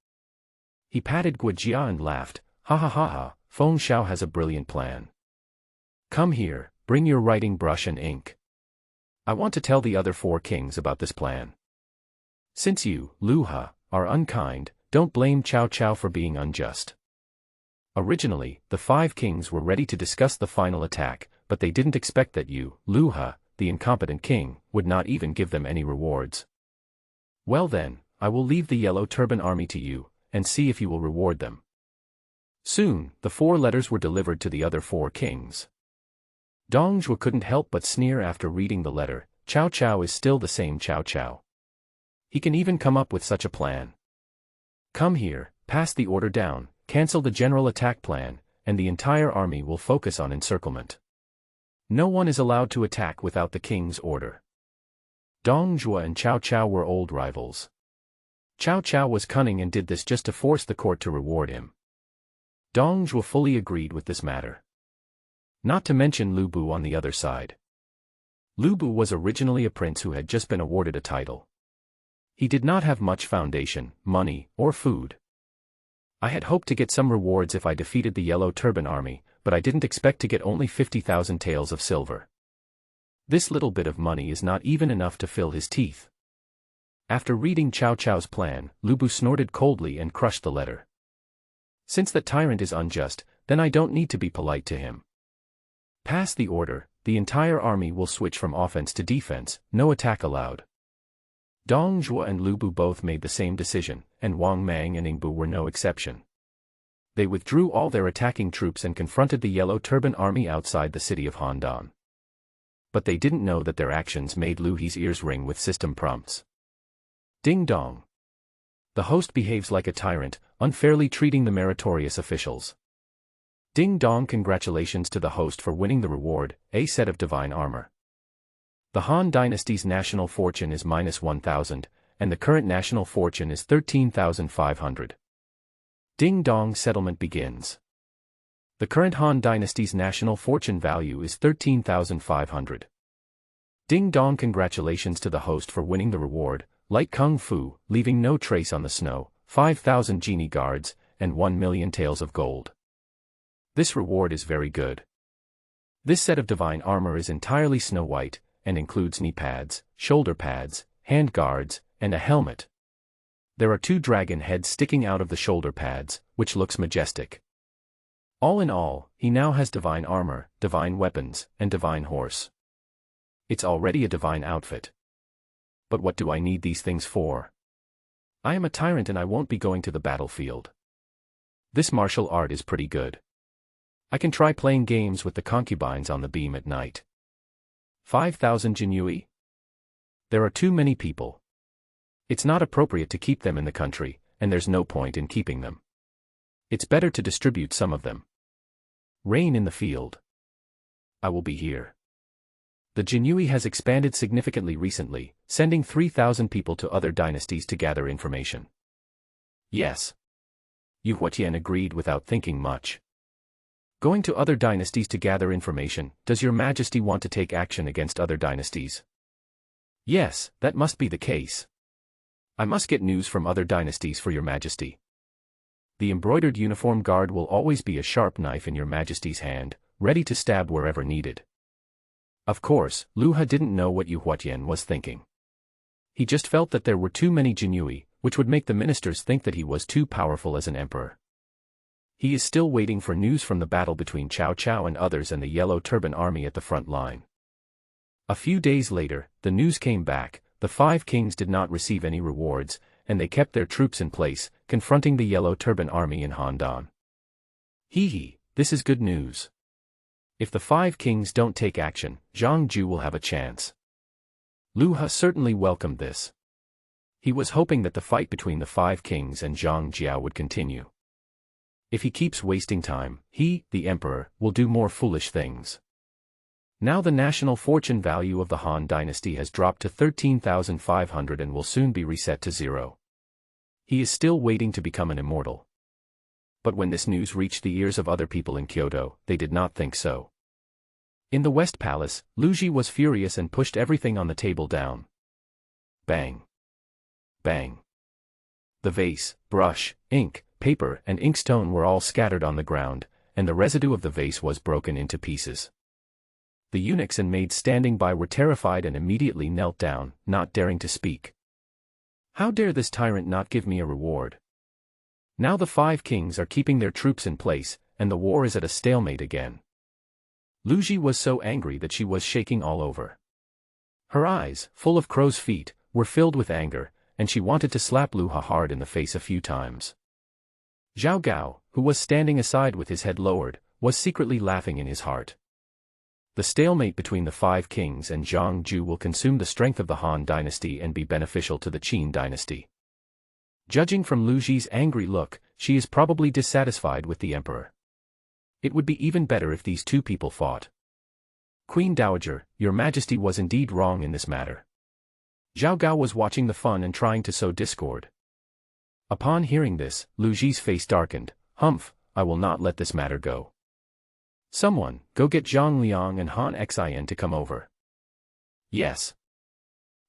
He patted Guojia and laughed, "Ha ha ha ha, Feng Xiao has a brilliant plan. Come here, bring your writing brush and ink. I want to tell the other 4 kings about this plan. Since you, Lu He, are unkind, don't blame Cao Cao for being unjust." Originally, the 5 kings were ready to discuss the final attack, but they didn't expect that you, Lu He, the incompetent king, would not even give them any rewards. "Well then, I will leave the Yellow Turban Army to you, and see if you will reward them." Soon, the 4 letters were delivered to the other 4 kings. Dong Zhuo couldn't help but sneer after reading the letter. Cao Cao is still the same Cao Cao. He can even come up with such a plan. Come here, pass the order down, cancel the general attack plan, and the entire army will focus on encirclement. No one is allowed to attack without the king's order. Dong Zhuo and Cao Cao were old rivals. Cao Cao was cunning and did this just to force the court to reward him. Dong Zhuo fully agreed with this matter. Not to mention Lu Bu on the other side. Lu Bu was originally a prince who had just been awarded a title. He did not have much foundation, money, or food. "I had hoped to get some rewards if I defeated the Yellow Turban Army, but I didn't expect to get only 50,000 taels of silver. This little bit of money is not even enough to fill his teeth." After reading Cao Cao's plan, Lu Bu snorted coldly and crushed the letter. "Since that tyrant is unjust, then I don't need to be polite to him. Pass the order, the entire army will switch from offense to defense, no attack allowed." Dong Zhuo and Lu Bu both made the same decision, and Wang Mang and Yingbu were no exception. They withdrew all their attacking troops and confronted the Yellow Turban Army outside the city of Handan. But they didn't know that their actions made Lu He's ears ring with system prompts. Ding dong. The host behaves like a tyrant, unfairly treating the meritorious officials. Ding dong, congratulations to the host for winning the reward, a set of divine armor. The Han Dynasty's national fortune is -1,000, and the current national fortune is 13,500. Ding dong, settlement begins. The current Han Dynasty's national fortune value is 13,500. Ding dong, congratulations to the host for winning the reward, light kung fu, leaving no trace on the snow, 5,000 genie guards, and 1 million taels of gold. This reward is very good. This set of divine armor is entirely snow white, and includes knee pads, shoulder pads, hand guards, and a helmet. There are 2 dragon heads sticking out of the shoulder pads, which looks majestic. All in all, he now has divine armor, divine weapons, and divine horse. It's already a divine outfit. But what do I need these things for? I am a tyrant and I won't be going to the battlefield. This martial art is pretty good. I can try playing games with the concubines on the beam at night. 5,000 Jinui? There are too many people. It's not appropriate to keep them in the country, and there's no point in keeping them. It's better to distribute some of them. Rain in the field. I will be here. The Jinui has expanded significantly recently, sending 3,000 people to other dynasties to gather information. Yes. Yu Huatian agreed without thinking much. Going to other dynasties to gather information, does your majesty want to take action against other dynasties? Yes, that must be the case. I must get news from other dynasties for your majesty. The embroidered uniform guard will always be a sharp knife in your majesty's hand, ready to stab wherever needed. Of course, Lu He didn't know what Yu Huatian was thinking. He just felt that there were too many Jinui, which would make the ministers think that he was too powerful as an emperor. He is still waiting for news from the battle between Cao Cao and others and the Yellow Turban Army at the front line. A few days later, the news came back, the 5 kings did not receive any rewards, and they kept their troops in place, confronting the Yellow Turban Army in Handan. Hee, this is good news. If the 5 kings don't take action, Zhang Ju will have a chance. Lu He certainly welcomed this. He was hoping that the fight between the 5 kings and Zhang Jiao would continue. If he keeps wasting time, he, the emperor, will do more foolish things. Now the national fortune value of the Han dynasty has dropped to 13,500 and will soon be reset to 0. He is still waiting to become an immortal. But when this news reached the ears of other people in Kyoto, they did not think so. In the West Palace, Lu Ji was furious and pushed everything on the table down. Bang. Bang. The vase, brush, ink, paper, and inkstone were all scattered on the ground, and the residue of the vase was broken into pieces. The eunuchs and maids standing by were terrified and immediately knelt down, not daring to speak. How dare this tyrant not give me a reward? Now the 5 kings are keeping their troops in place, and the war is at a stalemate again. Lu Ji was so angry that she was shaking all over. Her eyes, full of crow's feet, were filled with anger, and she wanted to slap Lu Ha hard in the face a few times. Zhao Gao, who was standing aside with his head lowered, was secretly laughing in his heart. The stalemate between the 5 kings and Zhang Ju will consume the strength of the Han dynasty and be beneficial to the Qin dynasty. Judging from Lu Ji's angry look, she is probably dissatisfied with the emperor. It would be even better if these 2 people fought. Queen Dowager, your majesty was indeed wrong in this matter. Zhao Gao was watching the fun and trying to sow discord. Upon hearing this, Lu Ji's face darkened. Humph, I will not let this matter go. Someone, go get Zhang Liang and Han Xin to come over. Yes.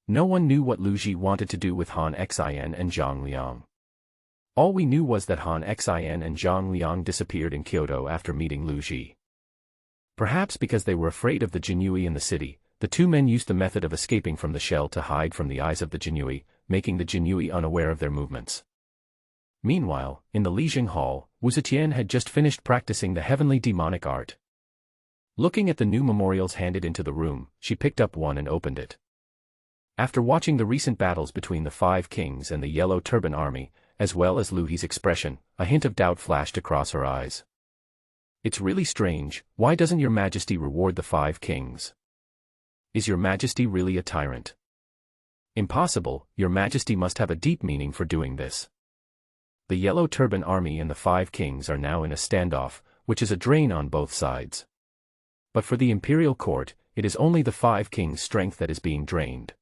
No one knew what Lu Ji wanted to do with Han Xin and Zhang Liang. All we knew was that Han Xin and Zhang Liang disappeared in Kyoto after meeting Lu Ji. Perhaps because they were afraid of the Jinyui in the city, the 2 men used the method of escaping from the shell to hide from the eyes of the Jinyui, making the Jinyui unaware of their movements. Meanwhile, in the Lijing Hall, Wu Zetian had just finished practicing the heavenly demonic art. Looking at the new memorials handed into the room, she picked up one and opened it. After watching the recent battles between the 5 kings and the Yellow Turban Army, as well as Lu He's expression, a hint of doubt flashed across her eyes. It's really strange, why doesn't your majesty reward the 5 kings? Is your majesty really a tyrant? Impossible, your majesty must have a deep meaning for doing this. The Yellow Turban Army and the 5 kings are now in a standoff, which is a drain on both sides. But for the imperial court, it is only the 5 kings' strength that is being drained.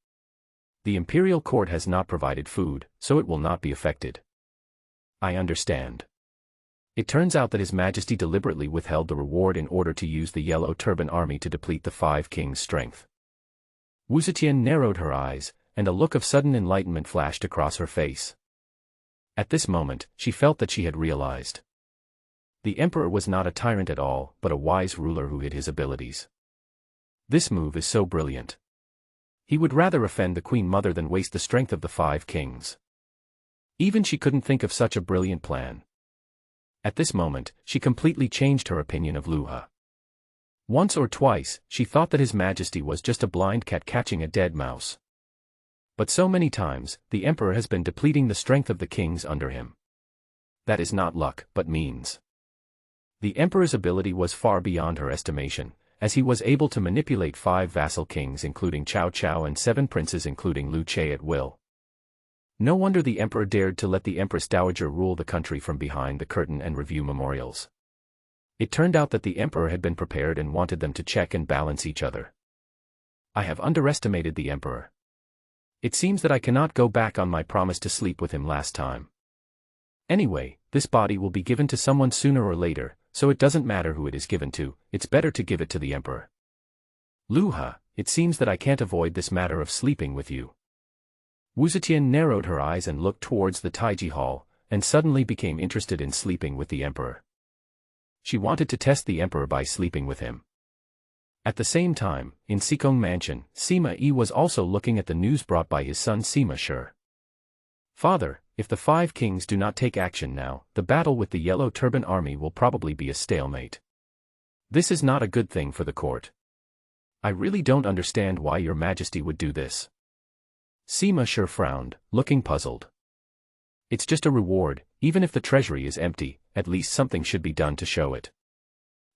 The imperial court has not provided food, so it will not be affected. I understand. It turns out that His Majesty deliberately withheld the reward in order to use the Yellow Turban Army to deplete the 5 kings' strength. Wu Zetian narrowed her eyes, and a look of sudden enlightenment flashed across her face. At this moment, she felt that she had realized. The emperor was not a tyrant at all, but a wise ruler who hid his abilities. This move is so brilliant. He would rather offend the Queen Mother than waste the strength of the 5 kings. Even she couldn't think of such a brilliant plan. At this moment, she completely changed her opinion of Lu Ha. Once or twice, she thought that His Majesty was just a blind cat catching a dead mouse. But so many times, the emperor has been depleting the strength of the kings under him. That is not luck, but means. The emperor's ability was far beyond her estimation, as he was able to manipulate 5 vassal kings including Cao Cao and 7 princes including Lu Che at will. No wonder the emperor dared to let the Empress Dowager rule the country from behind the curtain and review memorials. It turned out that the emperor had been prepared and wanted them to check and balance each other. I have underestimated the emperor. It seems that I cannot go back on my promise to sleep with him last time. Anyway, this body will be given to someone sooner or later, so it doesn't matter who it is given to, it's better to give it to the emperor. Lu Ha, it seems that I can't avoid this matter of sleeping with you. Wu Zetian narrowed her eyes and looked towards the Taiji Hall, and suddenly became interested in sleeping with the emperor. She wanted to test the emperor by sleeping with him. At the same time, in Sikong Mansion, Sima Yi was also looking at the news brought by his son Sima Shi. Father, if the 5 kings do not take action now, the battle with the Yellow Turban Army will probably be a stalemate. This is not a good thing for the court. I really don't understand why your majesty would do this. Sima Shi frowned, looking puzzled. It's just a reward, even if the treasury is empty, at least something should be done to show it.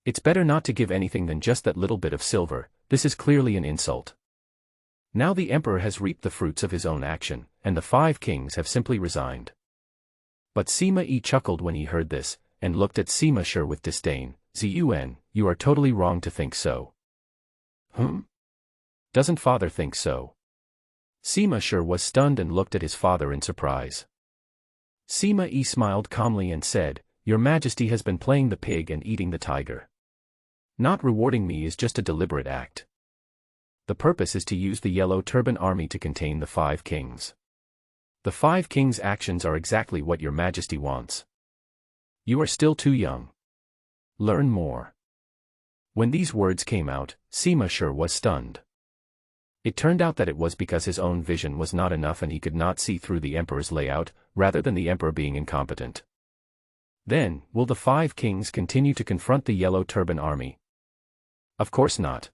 It's better not to give anything than just that little bit of silver, this is clearly an insult. Now the emperor has reaped the fruits of his own action, and the 5 kings have simply resigned. But Sima Yi chuckled when he heard this, and looked at Sima Shi with disdain. Zun, you are totally wrong to think so. Doesn't father think so? Sima Shi was stunned and looked at his father in surprise. Sima Yi smiled calmly and said, Your Majesty has been playing the pig and eating the tiger. Not rewarding me is just a deliberate act. The purpose is to use the Yellow Turban Army to contain the 5 kings. The 5 kings' actions are exactly what your Majesty wants. You are still too young. Learn more. When these words came out, Sima sure was stunned. It turned out that it was because his own vision was not enough and he could not see through the emperor's layout, rather than the emperor being incompetent. Then, will the 5 kings continue to confront the Yellow Turban army? Of course not.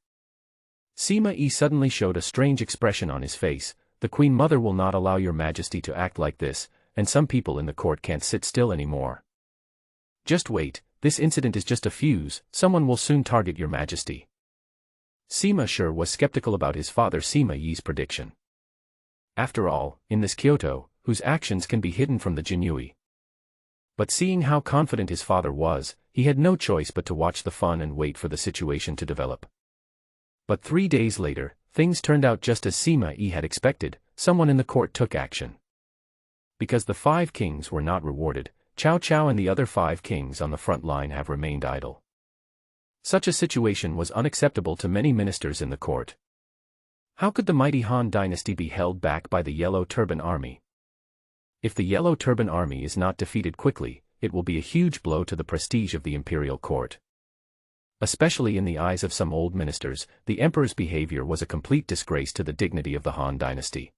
Sima suddenly showed a strange expression on his face. The Queen Mother will not allow your majesty to act like this, and some people in the court can't sit still anymore. Just wait, this incident is just a fuse, someone will soon target your majesty. Sima sure was skeptical about his father Sima Yi's prediction. After all, in this Kyoto, whose actions can be hidden from the Jinyui. But seeing how confident his father was, he had no choice but to watch the fun and wait for the situation to develop. But 3 days later, things turned out just as Sima Yi had expected. Someone in the court took action. Because the 5 kings were not rewarded, Cao Cao and the other 5 kings on the front line have remained idle. Such a situation was unacceptable to many ministers in the court. How could the mighty Han dynasty be held back by the Yellow Turban army? If the Yellow Turban army is not defeated quickly, it will be a huge blow to the prestige of the imperial court. Especially in the eyes of some old ministers, the emperor's behavior was a complete disgrace to the dignity of the Han dynasty.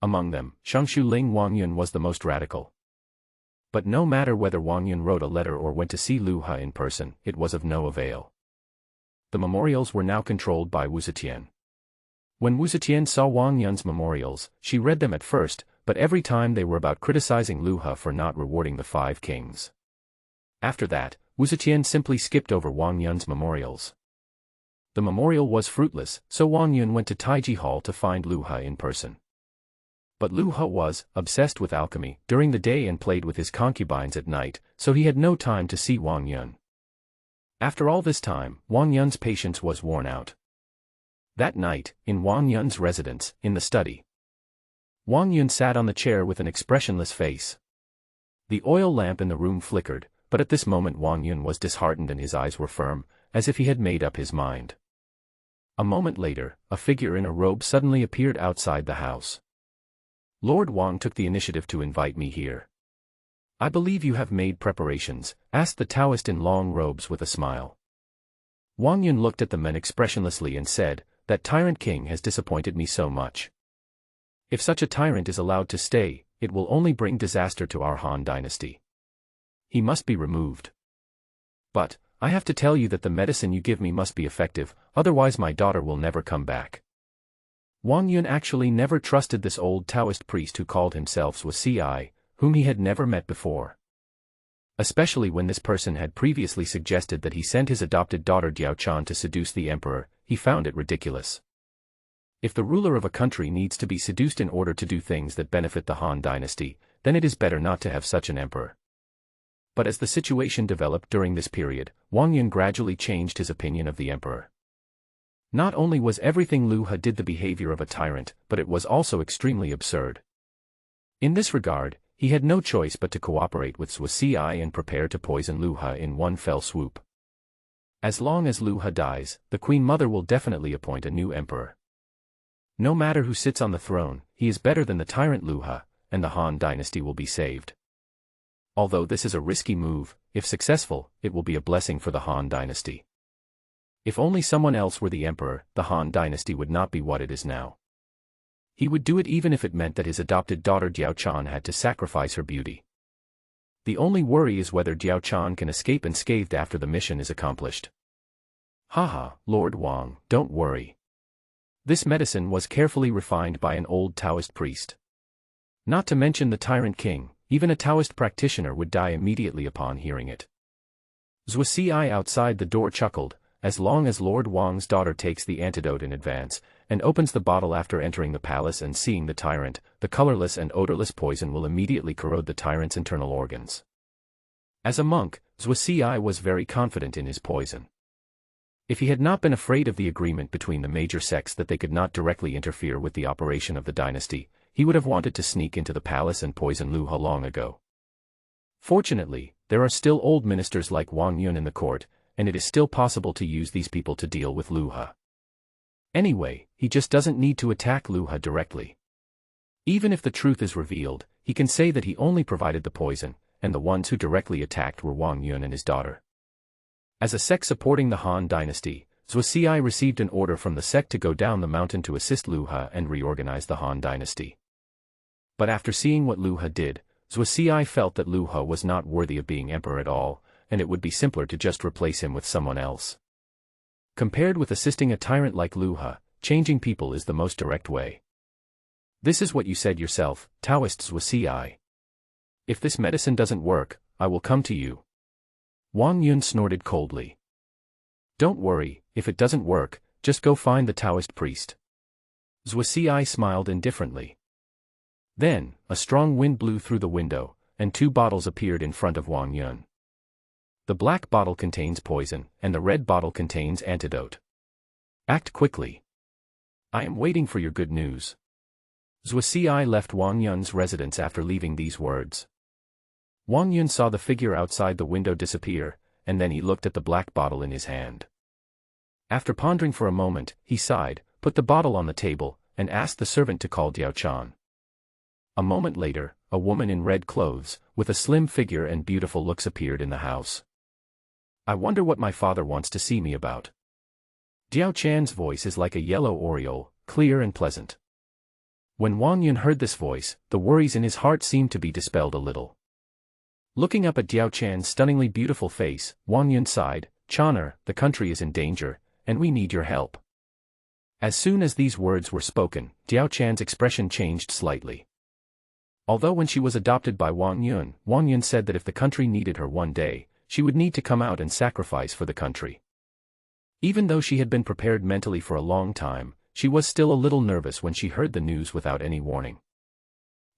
Among them, Shangshu Ling Wangyun was the most radical. But no matter whether Wangyun wrote a letter or went to see Lu He in person, it was of no avail. The memorials were now controlled by Wu Zetian. When Wu Zetian saw Wang Yun's memorials, she read them at first, but every time they were about criticizing Lu He for not rewarding the 5 kings. After that, Wu Zetian simply skipped over Wang Yun's memorials. The memorial was fruitless, so Wang Yun went to Taiji Hall to find Lu He in person. But Lu He was obsessed with alchemy during the day and played with his concubines at night, so he had no time to see Wang Yun. After all this time, Wang Yun's patience was worn out. That night, in Wang Yun's residence, in the study, Wang Yun sat on the chair with an expressionless face. The oil lamp in the room flickered, but at this moment Wang Yun was disheartened and his eyes were firm, as if he had made up his mind. A moment later, a figure in a robe suddenly appeared outside the house. Lord Wang took the initiative to invite me here. I believe you have made preparations, asked the Taoist in long robes with a smile. Wang Yun looked at the men expressionlessly and said, that tyrant king has disappointed me so much. If such a tyrant is allowed to stay, it will only bring disaster to our Han dynasty. He must be removed. But, I have to tell you that the medicine you give me must be effective, otherwise my daughter will never come back. Wang Yun actually never trusted this old Taoist priest who called himself Zhuo, whom he had never met before. Especially when this person had previously suggested that he sent his adopted daughter Diao Chan to seduce the emperor, he found it ridiculous. If the ruler of a country needs to be seduced in order to do things that benefit the Han dynasty, then it is better not to have such an emperor. But as the situation developed during this period, Wang Yun gradually changed his opinion of the emperor. Not only was everything Lu He did the behavior of a tyrant, but it was also extremely absurd. In this regard, he had no choice but to cooperate with Zhuo and prepare to poison Lu He in one fell swoop. As long as Lu He dies, the Queen Mother will definitely appoint a new emperor. No matter who sits on the throne, he is better than the tyrant Lu He, and the Han dynasty will be saved. Although this is a risky move, if successful, it will be a blessing for the Han dynasty. If only someone else were the emperor, the Han dynasty would not be what it is now. He would do it even if it meant that his adopted daughter Diao Chan had to sacrifice her beauty. The only worry is whether Diao Chan can escape unscathed after the mission is accomplished. Haha, Lord Wang, don't worry. This medicine was carefully refined by an old Taoist priest. Not to mention the tyrant king, even a Taoist practitioner would die immediately upon hearing it. Zhuo outside the door chuckled, as long as Lord Wang's daughter takes the antidote in advance, and opens the bottle after entering the palace and seeing the tyrant, the colorless and odorless poison will immediately corrode the tyrant's internal organs. As a monk, Zhuo was very confident in his poison. If he had not been afraid of the agreement between the major sects that they could not directly interfere with the operation of the dynasty, he would have wanted to sneak into the palace and poison Lu He long ago. Fortunately, there are still old ministers like Wang Yun in the court, and it is still possible to use these people to deal with Lu He. Anyway, he just doesn't need to attack Lu He directly. Even if the truth is revealed, he can say that he only provided the poison, and the ones who directly attacked were Wang Yun and his daughter. As a sect supporting the Han dynasty, Zhuo received an order from the sect to go down the mountain to assist Lu He and reorganize the Han dynasty. But after seeing what Lu He did, Zhuo felt that Lu He was not worthy of being emperor at all, and it would be simpler to just replace him with someone else. Compared with assisting a tyrant like Lu He, changing people is the most direct way. This is what you said yourself, Taoist Zhuo. If this medicine doesn't work, I will come to you. Wang Yun snorted coldly. Don't worry, if it doesn't work, just go find the Taoist priest. Zhuo smiled indifferently. Then, a strong wind blew through the window, and 2 bottles appeared in front of Wang Yun. The black bottle contains poison, and the red bottle contains antidote. Act quickly. I am waiting for your good news. Zhuo left Wang Yun's residence after leaving these words. Wang Yun saw the figure outside the window disappear, and then he looked at the black bottle in his hand. After pondering for a moment, he sighed, put the bottle on the table, and asked the servant to call Diao Chan. A moment later, a woman in red clothes, with a slim figure and beautiful looks appeared in the house. I wonder what my father wants to see me about. Diao Chan's voice is like a yellow oriole, clear and pleasant. When Wang Yun heard this voice, the worries in his heart seemed to be dispelled a little. Looking up at Diao Chan's stunningly beautiful face, Wang Yun sighed, Chaner, the country is in danger, and we need your help. As soon as these words were spoken, Diao Chan's expression changed slightly. Although when she was adopted by Wang Yun said that if the country needed her one day, she would need to come out and sacrifice for the country. Even though she had been prepared mentally for a long time, she was still a little nervous when she heard the news without any warning.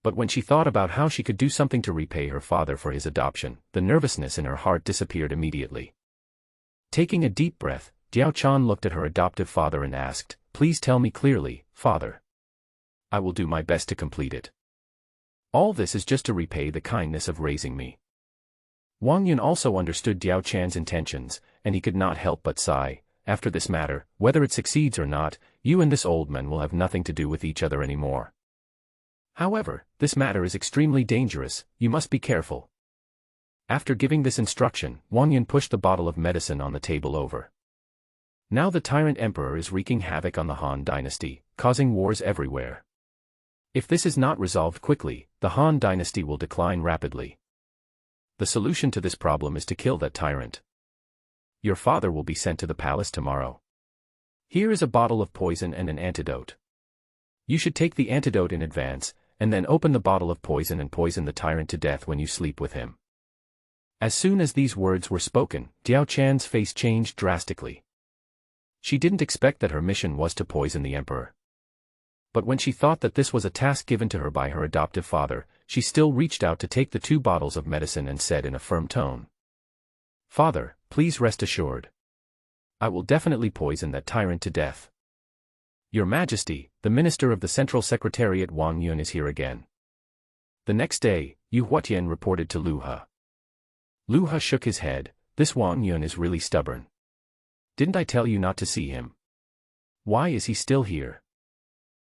But when she thought about how she could do something to repay her father for his adoption, the nervousness in her heart disappeared immediately. Taking a deep breath, Diao Chan looked at her adoptive father and asked, Please tell me clearly, father. I will do my best to complete it. All this is just to repay the kindness of raising me. Wang Yun also understood Diao Chan's intentions, and he could not help but sigh. After this matter, whether it succeeds or not, you and this old man will have nothing to do with each other anymore. However, this matter is extremely dangerous, you must be careful. After giving this instruction, Wang Yun pushed the bottle of medicine on the table over. Now the Tyrant Emperor is wreaking havoc on the Han dynasty, causing wars everywhere. If this is not resolved quickly, the Han dynasty will decline rapidly. The solution to this problem is to kill that tyrant. Your father will be sent to the palace tomorrow. Here is a bottle of poison and an antidote. You should take the antidote in advance, and then open the bottle of poison and poison the tyrant to death when you sleep with him. As soon as these words were spoken, Diao Chan's face changed drastically. She didn't expect that her mission was to poison the emperor. But when she thought that this was a task given to her by her adoptive father, she still reached out to take the 2 bottles of medicine and said in a firm tone, Father, please rest assured. I will definitely poison that tyrant to death. Your Majesty, the Minister of the Central Secretariat Wang Yun is here again. The next day, Yu Huatian reported to Lu He. Lu He shook his head, this Wang Yun is really stubborn. Didn't I tell you not to see him? Why is he still here?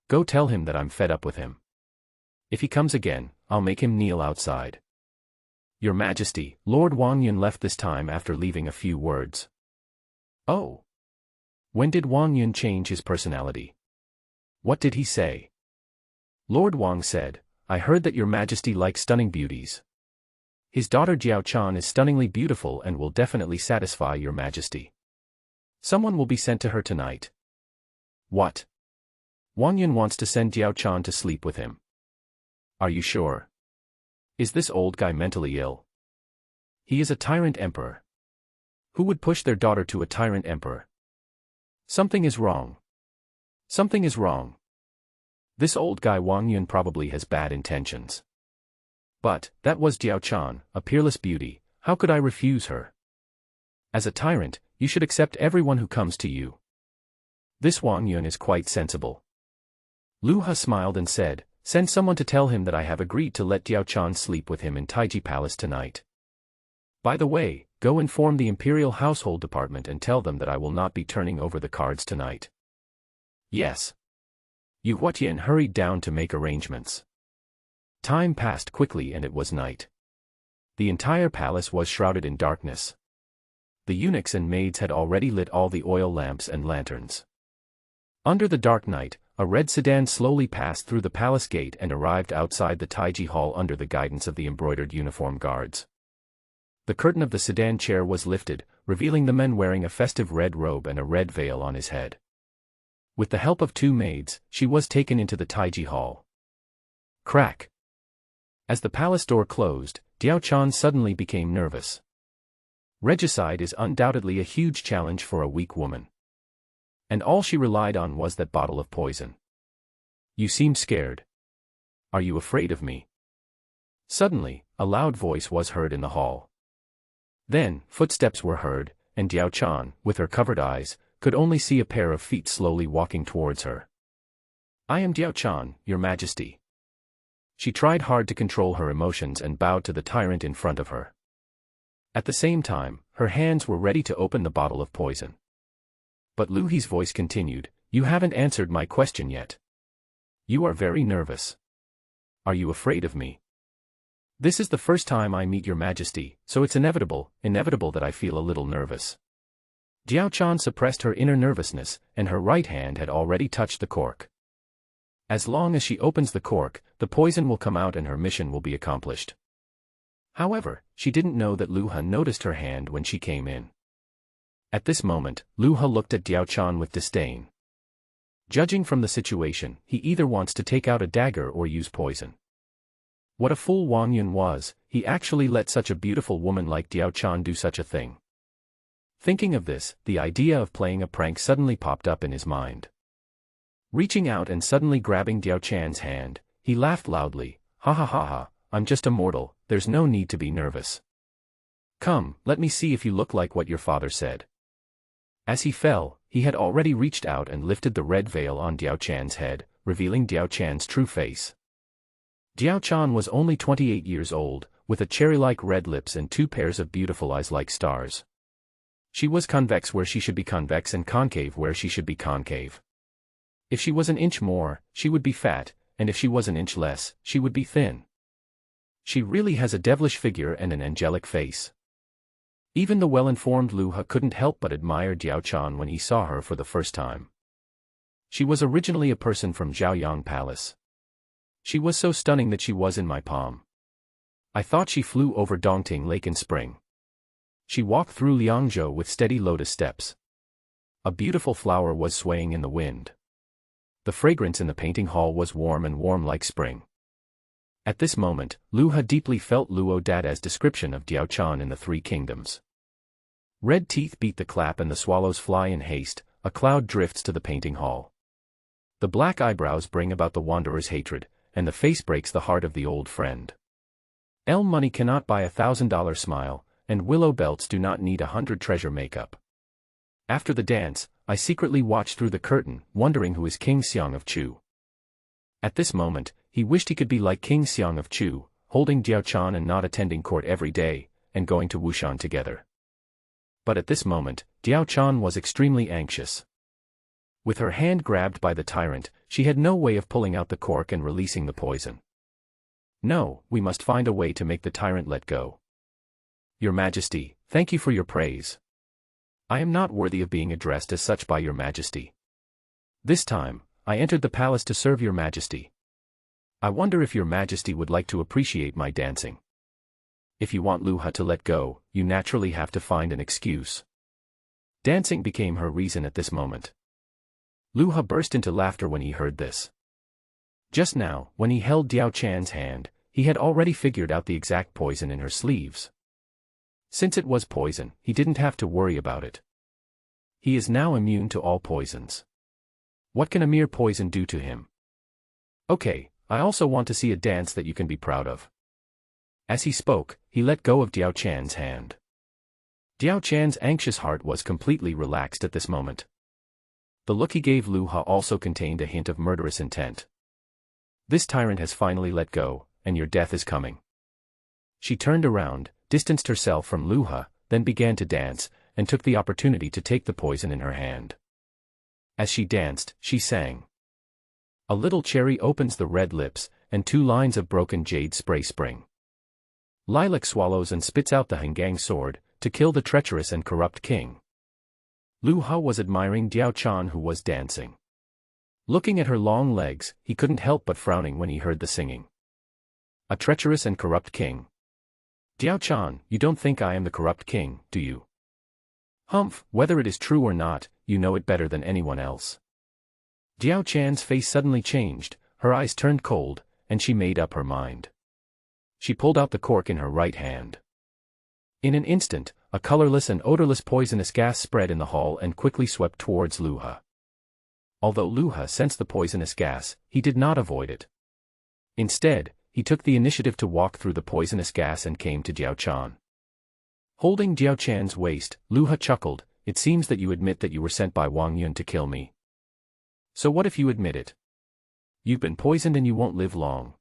Go tell him that I'm fed up with him. If he comes again, I'll make him kneel outside. Your Majesty, Lord Wang Yun left this time after leaving a few words. Oh. When did Wang Yun change his personality? What did he say? Lord Wang said, I heard that your Majesty likes stunning beauties. His daughter Diao Chan is stunningly beautiful and will definitely satisfy your Majesty. Someone will be sent to her tonight. What? Wang Yun wants to send Diao Chan to sleep with him. Are you sure? Is this old guy mentally ill? He is a tyrant emperor. Who would push their daughter to a tyrant emperor? Something is wrong. Something is wrong. This old guy Wang Yun probably has bad intentions. But, that was Diao Chan, a peerless beauty, how could I refuse her? As a tyrant, you should accept everyone who comes to you. This Wang Yun is quite sensible. Lu He smiled and said, send someone to tell him that I have agreed to let Diao Chan sleep with him in Taiji Palace tonight. By the way, go inform the Imperial Household Department and tell them that I will not be turning over the cards tonight. Yes. Yu Huatian hurried down to make arrangements. Time passed quickly and it was night. The entire palace was shrouded in darkness. The eunuchs and maids had already lit all the oil lamps and lanterns. Under the dark night, a red sedan slowly passed through the palace gate and arrived outside the Taiji Hall under the guidance of the embroidered uniform guards. The curtain of the sedan chair was lifted, revealing the man wearing a festive red robe and a red veil on his head. With the help of 2 maids, she was taken into the Taiji Hall. Crack! As the palace door closed, Diao Chan suddenly became nervous. Regicide is undoubtedly a huge challenge for a weak woman. And all she relied on was that bottle of poison. You seem scared. Are you afraid of me? Suddenly, a loud voice was heard in the hall. Then, footsteps were heard, and Diao Chan, with her covered eyes, could only see a pair of feet slowly walking towards her. I am Diao Chan, Your Majesty. She tried hard to control her emotions and bowed to the tyrant in front of her. At the same time, her hands were ready to open the bottle of poison. But Lu He's voice continued, You haven't answered my question yet. You are very nervous. Are you afraid of me? This is the first time I meet Your Majesty, so it's inevitable that I feel a little nervous. Diao Chan suppressed her inner nervousness, and her right hand had already touched the cork. As long as she opens the cork, the poison will come out and her mission will be accomplished. However, she didn't know that Lu He noticed her hand when she came in. At this moment, Lu He looked at Diao Chan with disdain. Judging from the situation, he either wants to take out a dagger or use poison. What a fool Wang Yun was, he actually let such a beautiful woman like Diao Chan do such a thing. Thinking of this, the idea of playing a prank suddenly popped up in his mind. Reaching out and suddenly grabbing Diao Chan's hand, he laughed loudly, Ha ha ha ha, I'm just a mortal, there's no need to be nervous. Come, let me see if you look like what your father said. As he fell, he had already reached out and lifted the red veil on Diao Chan's head, revealing Diao Chan's true face. Diao Chan was only 28 years old, with a cherry-like red lips and 2 pairs of beautiful eyes like stars. She was convex where she should be convex and concave where she should be concave. If she was an inch more, she would be fat, and if she was an inch less, she would be thin. She really has a devilish figure and an angelic face. Even the well-informed Lu He couldn't help but admire Diao Chan when he saw her for the first time. She was originally a person from Zhaoyang Palace. She was so stunning that she was in my palm. I thought she flew over Dongting Lake in spring. She walked through Liangzhou with steady lotus steps. A beautiful flower was swaying in the wind. The fragrance in the painting hall was warm and warm like spring. At this moment, Lu He deeply felt Luo Dada's description of Diao Chan in the 3 kingdoms. Red teeth beat the clap and the swallows fly in haste, a cloud drifts to the painting hall. The black eyebrows bring about the wanderer's hatred, and the face breaks the heart of the old friend. Elm money cannot buy $1,000 smile, and willow belts do not need 100 treasure makeup. After the dance, I secretly watched through the curtain, wondering who is King Xiang of Chu. At this moment, he wished he could be like King Xiang of Chu, holding Diao Chan and not attending court every day, and going to Wushan together. But at this moment, Diao Chan was extremely anxious. With her hand grabbed by the tyrant, she had no way of pulling out the cork and releasing the poison. No, we must find a way to make the tyrant let go. Your Majesty, thank you for your praise. I am not worthy of being addressed as such by Your Majesty. This time, I entered the palace to serve Your Majesty. I wonder if Your Majesty would like to appreciate my dancing. If you want Lu He to let go, you naturally have to find an excuse. Dancing became her reason at this moment. Lu He burst into laughter when he heard this. Just now, when he held Diao Chan's hand, he had already figured out the exact poison in her sleeves. Since it was poison, he didn't have to worry about it. He is now immune to all poisons. What can a mere poison do to him? Okay, I also want to see a dance that you can be proud of. As he spoke, he let go of Diao Chan's hand. Diao Chan's anxious heart was completely relaxed at this moment. The look he gave Lu He also contained a hint of murderous intent. This tyrant has finally let go, and your death is coming. She turned around, distanced herself from Lu He, then began to dance, and took the opportunity to take the poison in her hand. As she danced, she sang. A little cherry opens the red lips, and 2 lines of broken jade spray spring. Lilac swallows and spits out the Hangang sword, to kill the treacherous and corrupt king. Lu Ha was admiring Diao Chan, who was dancing. Looking at her long legs, he couldn't help but frowning when he heard the singing. A treacherous and corrupt king. Diao Chan, you don't think I am the corrupt king, do you? Humph, whether it is true or not, you know it better than anyone else. Diao Chan's face suddenly changed, her eyes turned cold, and she made up her mind. She pulled out the cork in her right hand. In an instant, a colorless and odorless poisonous gas spread in the hall and quickly swept towards Lu Ha. Although Lu Ha sensed the poisonous gas, he did not avoid it. Instead, he took the initiative to walk through the poisonous gas and came to Diao Chan. Holding Diao Chan's waist, Lu Ha chuckled, "It seems that you admit that you were sent by Wang Yun to kill me. So what if you admit it? You've been poisoned and you won't live long."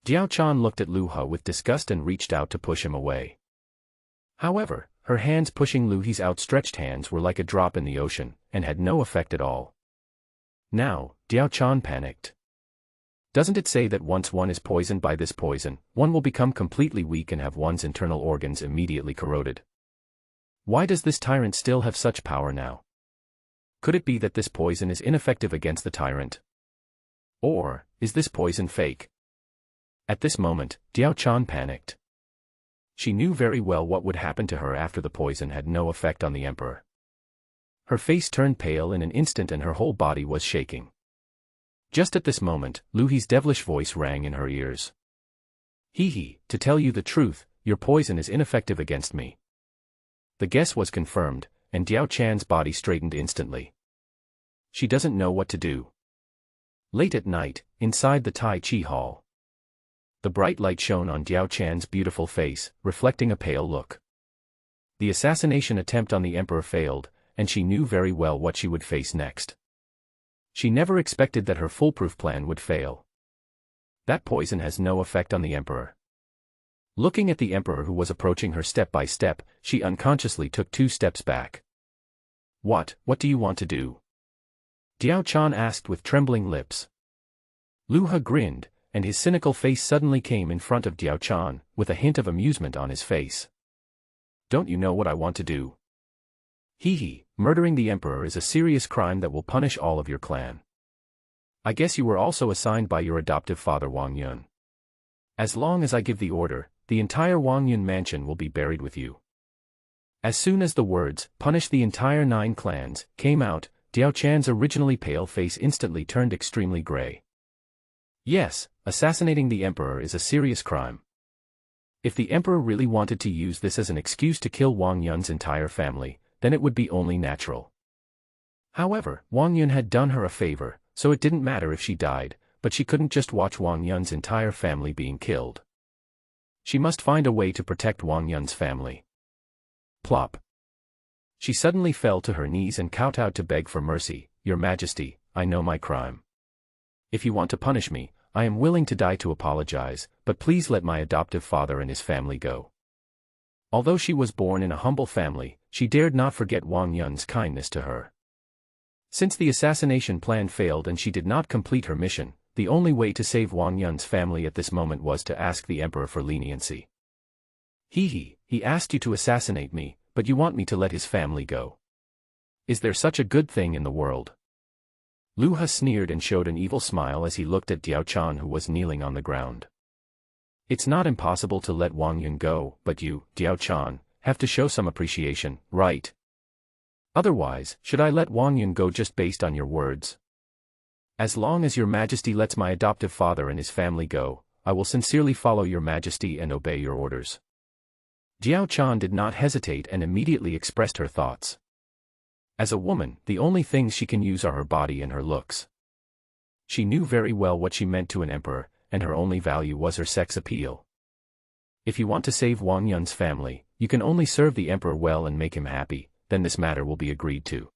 Diao Chan looked at Lu Ha with disgust and reached out to push him away. However, her hands pushing Lu He's outstretched hands were like a drop in the ocean, and had no effect at all. Now, Diao Chan panicked. Doesn't it say that once one is poisoned by this poison, one will become completely weak and have one's internal organs immediately corroded? Why does this tyrant still have such power now? Could it be that this poison is ineffective against the tyrant? Or, is this poison fake? At this moment, Diao Chan panicked. She knew very well what would happen to her after the poison had no effect on the emperor. Her face turned pale in an instant and her whole body was shaking. Just at this moment, Lu He's devilish voice rang in her ears. "He, to tell you the truth, your poison is ineffective against me." The guess was confirmed, and Diao Chan's body straightened instantly. She doesn't know what to do. Late at night, inside the Tai Chi hall. The bright light shone on Diao Chan's beautiful face, reflecting a pale look. The assassination attempt on the emperor failed, and she knew very well what she would face next. She never expected that her foolproof plan would fail. That poison has no effect on the emperor. Looking at the emperor who was approaching her step by step, she unconsciously took 2 steps back. What do you want to do?" Diao Chan asked with trembling lips. Lu Ha grinned, and his cynical face suddenly came in front of Diao Chan, with a hint of amusement on his face. "Don't you know what I want to do? Murdering the emperor is a serious crime that will punish all of your clan. I guess you were also assigned by your adoptive father Wang Yun. As long as I give the order, the entire Wang Yun mansion will be buried with you." As soon as the words, "punish the entire 9 clans," came out, Diao Chan's originally pale face instantly turned extremely gray. Yes, assassinating the emperor is a serious crime. If the emperor really wanted to use this as an excuse to kill Wang Yun's entire family, then it would be only natural. However, Wang Yun had done her a favor, so it didn't matter if she died, but she couldn't just watch Wang Yun's entire family being killed. She must find a way to protect Wang Yun's family. Plop. She suddenly fell to her knees and kowtowed to beg for mercy. "Your Majesty, I know my crime. If you want to punish me, I am willing to die to apologize, but please let my adoptive father and his family go." Although she was born in a humble family, she dared not forget Wang Yun's kindness to her. Since the assassination plan failed and she did not complete her mission, the only way to save Wang Yun's family at this moment was to ask the emperor for leniency. He asked you to assassinate me, but you want me to let his family go. Is there such a good thing in the world? Lu Ha sneered and showed an evil smile as he looked at Diao Chan, who was kneeling on the ground. "It's not impossible to let Wang Yun go, but you, Diao Chan, have to show some appreciation, right? Otherwise, should I let Wang Yun go just based on your words? As long as your Majesty lets my adoptive father and his family go, I will sincerely follow your Majesty and obey your orders." Diao Chan did not hesitate and immediately expressed her thoughts. As a woman, the only things she can use are her body and her looks. She knew very well what she meant to an emperor, and her only value was her sex appeal. If you want to save Wang Yun's family, you can only serve the emperor well and make him happy, then this matter will be agreed to.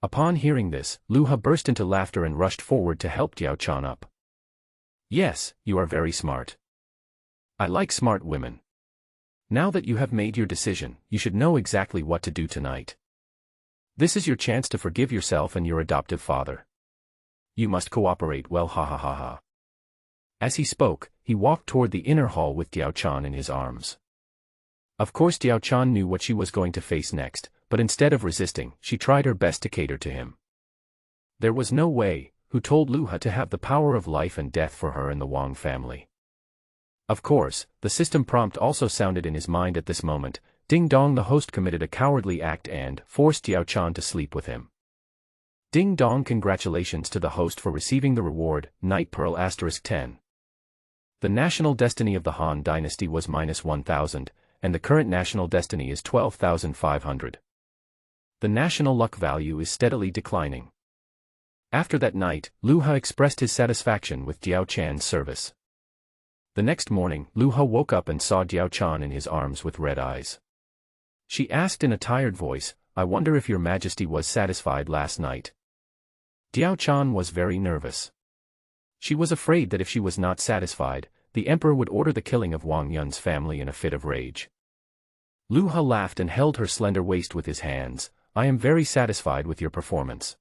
Upon hearing this, Lu Ha burst into laughter and rushed forward to help Diao Chan up. "Yes, you are very smart. I like smart women. Now that you have made your decision, you should know exactly what to do tonight. This is your chance to forgive yourself and your adoptive father. You must cooperate well, ha ha ha ha." As he spoke, he walked toward the inner hall with Diao Chan in his arms. Of course Diao Chan knew what she was going to face next, but instead of resisting, she tried her best to cater to him. There was no way, who told Lu Ha to have the power of life and death for her and the Wang family. Of course, the system prompt also sounded in his mind at this moment. Ding dong, the host committed a cowardly act and forced Diao Chan to sleep with him. Ding dong, congratulations to the host for receiving the reward, Knight Pearl *10. The national destiny of the Han dynasty was -1000, and the current national destiny is 12,500. The national luck value is steadily declining. After that night, Lu Ha expressed his satisfaction with Diao Chan's service. The next morning, Lu Ha woke up and saw Diao Chan in his arms with red eyes. She asked in a tired voice, "I wonder if your Majesty was satisfied last night?" Diao Chan was very nervous. She was afraid that if she was not satisfied, the emperor would order the killing of Wang Yun's family in a fit of rage. Lu Ha laughed and held her slender waist with his hands. "I am very satisfied with your performance.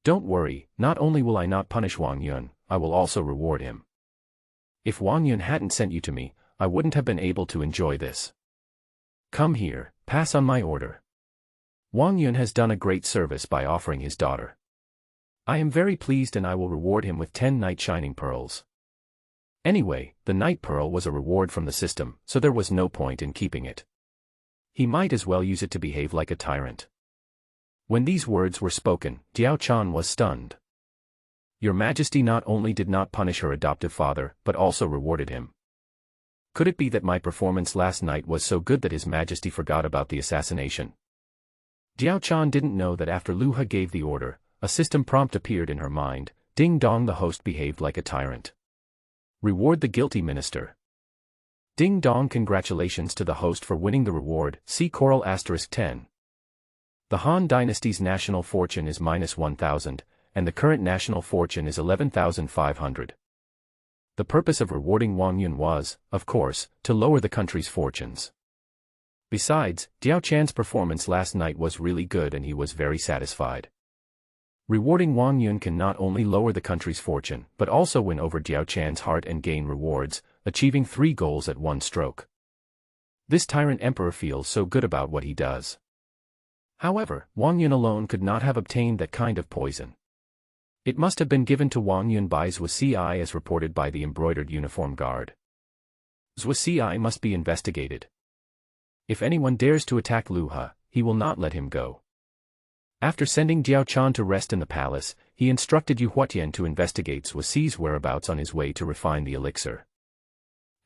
Don't worry, not only will I not punish Wang Yun, I will also reward him. If Wang Yun hadn't sent you to me, I wouldn't have been able to enjoy this. Come here, pass on my order. Wang Yun has done a great service by offering his daughter. I am very pleased and I will reward him with 10 Night Shining Pearls." Anyway, the Night Pearl was a reward from the system, so there was no point in keeping it. He might as well use it to behave like a tyrant. When these words were spoken, Diao Chan was stunned. Your Majesty not only did not punish her adoptive father, but also rewarded him. Could it be that my performance last night was so good that His Majesty forgot about the assassination? Diao Chan didn't know that after Lu Ha gave the order, a system prompt appeared in her mind. Ding dong, the host behaved like a tyrant. Reward the guilty minister. Ding dong, congratulations to the host for winning the reward. See Coral *10. The Han dynasty's national fortune is -1000, and the current national fortune is 11,500. The purpose of rewarding Wang Yun was, of course, to lower the country's fortunes. Besides, Diao Chan's performance last night was really good and he was very satisfied. Rewarding Wang Yun can not only lower the country's fortune, but also win over Diao Chan's heart and gain rewards, achieving 3 goals at one stroke. This Tyrant Emperor feels so good about what he does. However, Wang Yun alone could not have obtained that kind of poison. It must have been given to Wang Yun by Zhuo Ci as reported by the embroidered uniform guard. Zhuo Ci must be investigated. If anyone dares to attack Lu Ha, he will not let him go. After sending Diao Chan to rest in the palace, he instructed Yu Huatian to investigate Zhuo Ci's whereabouts on his way to refine the elixir.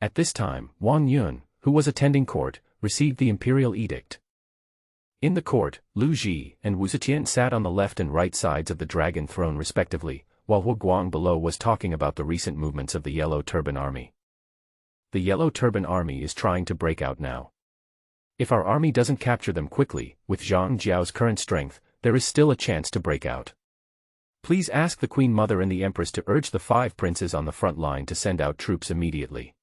At this time, Wang Yun, who was attending court, received the imperial edict. In the court, Lu Ji and Wu Zetian sat on the left and right sides of the dragon throne respectively, while Hu Guang below was talking about the recent movements of the Yellow Turban Army. The Yellow Turban Army is trying to break out now. If our army doesn't capture them quickly, with Zhang Jiao's current strength, there is still a chance to break out. Please ask the Queen Mother and the Empress to urge the 5 princes on the front line to send out troops immediately.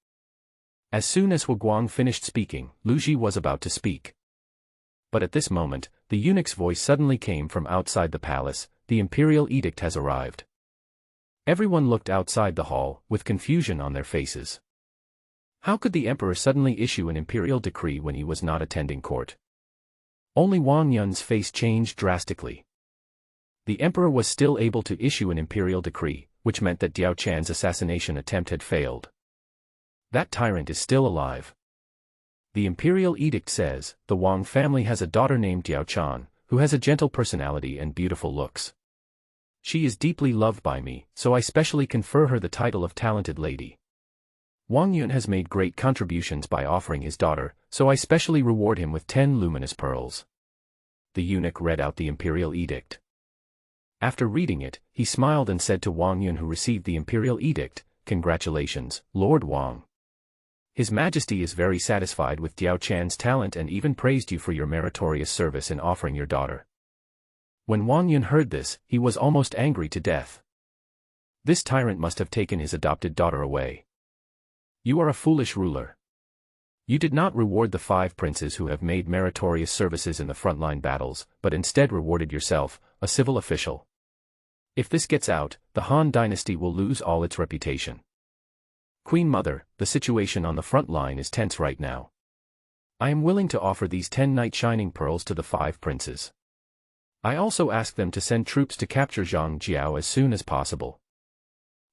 As soon as Hu Guang finished speaking, Lu Ji was about to speak. But at this moment, the eunuch's voice suddenly came from outside the palace. The imperial edict has arrived. Everyone looked outside the hall, with confusion on their faces. How could the emperor suddenly issue an imperial decree when he was not attending court? Only Wang Yun's face changed drastically. The emperor was still able to issue an imperial decree, which meant that Diao Chan's assassination attempt had failed. That tyrant is still alive. The imperial edict says, the Wang family has a daughter named Diao Chan, who has a gentle personality and beautiful looks. She is deeply loved by me, so I specially confer her the title of talented lady. Wang Yun has made great contributions by offering his daughter, so I specially reward him with 10 luminous pearls. The eunuch read out the imperial edict. After reading it, he smiled and said to Wang Yun, who received the imperial edict, "Congratulations, Lord Wang. His Majesty is very satisfied with Diao Chan's talent and even praised you for your meritorious service in offering your daughter." When Wang Yun heard this, he was almost angry to death. This tyrant must have taken his adopted daughter away. You are a foolish ruler. You did not reward the 5 princes who have made meritorious services in the frontline battles, but instead rewarded yourself, a civil official. If this gets out, the Han dynasty will lose all its reputation. Queen Mother, the situation on the front line is tense right now. I am willing to offer these 10 Knight Shining Pearls to the 5 princes. I also ask them to send troops to capture Zhang Jiao as soon as possible.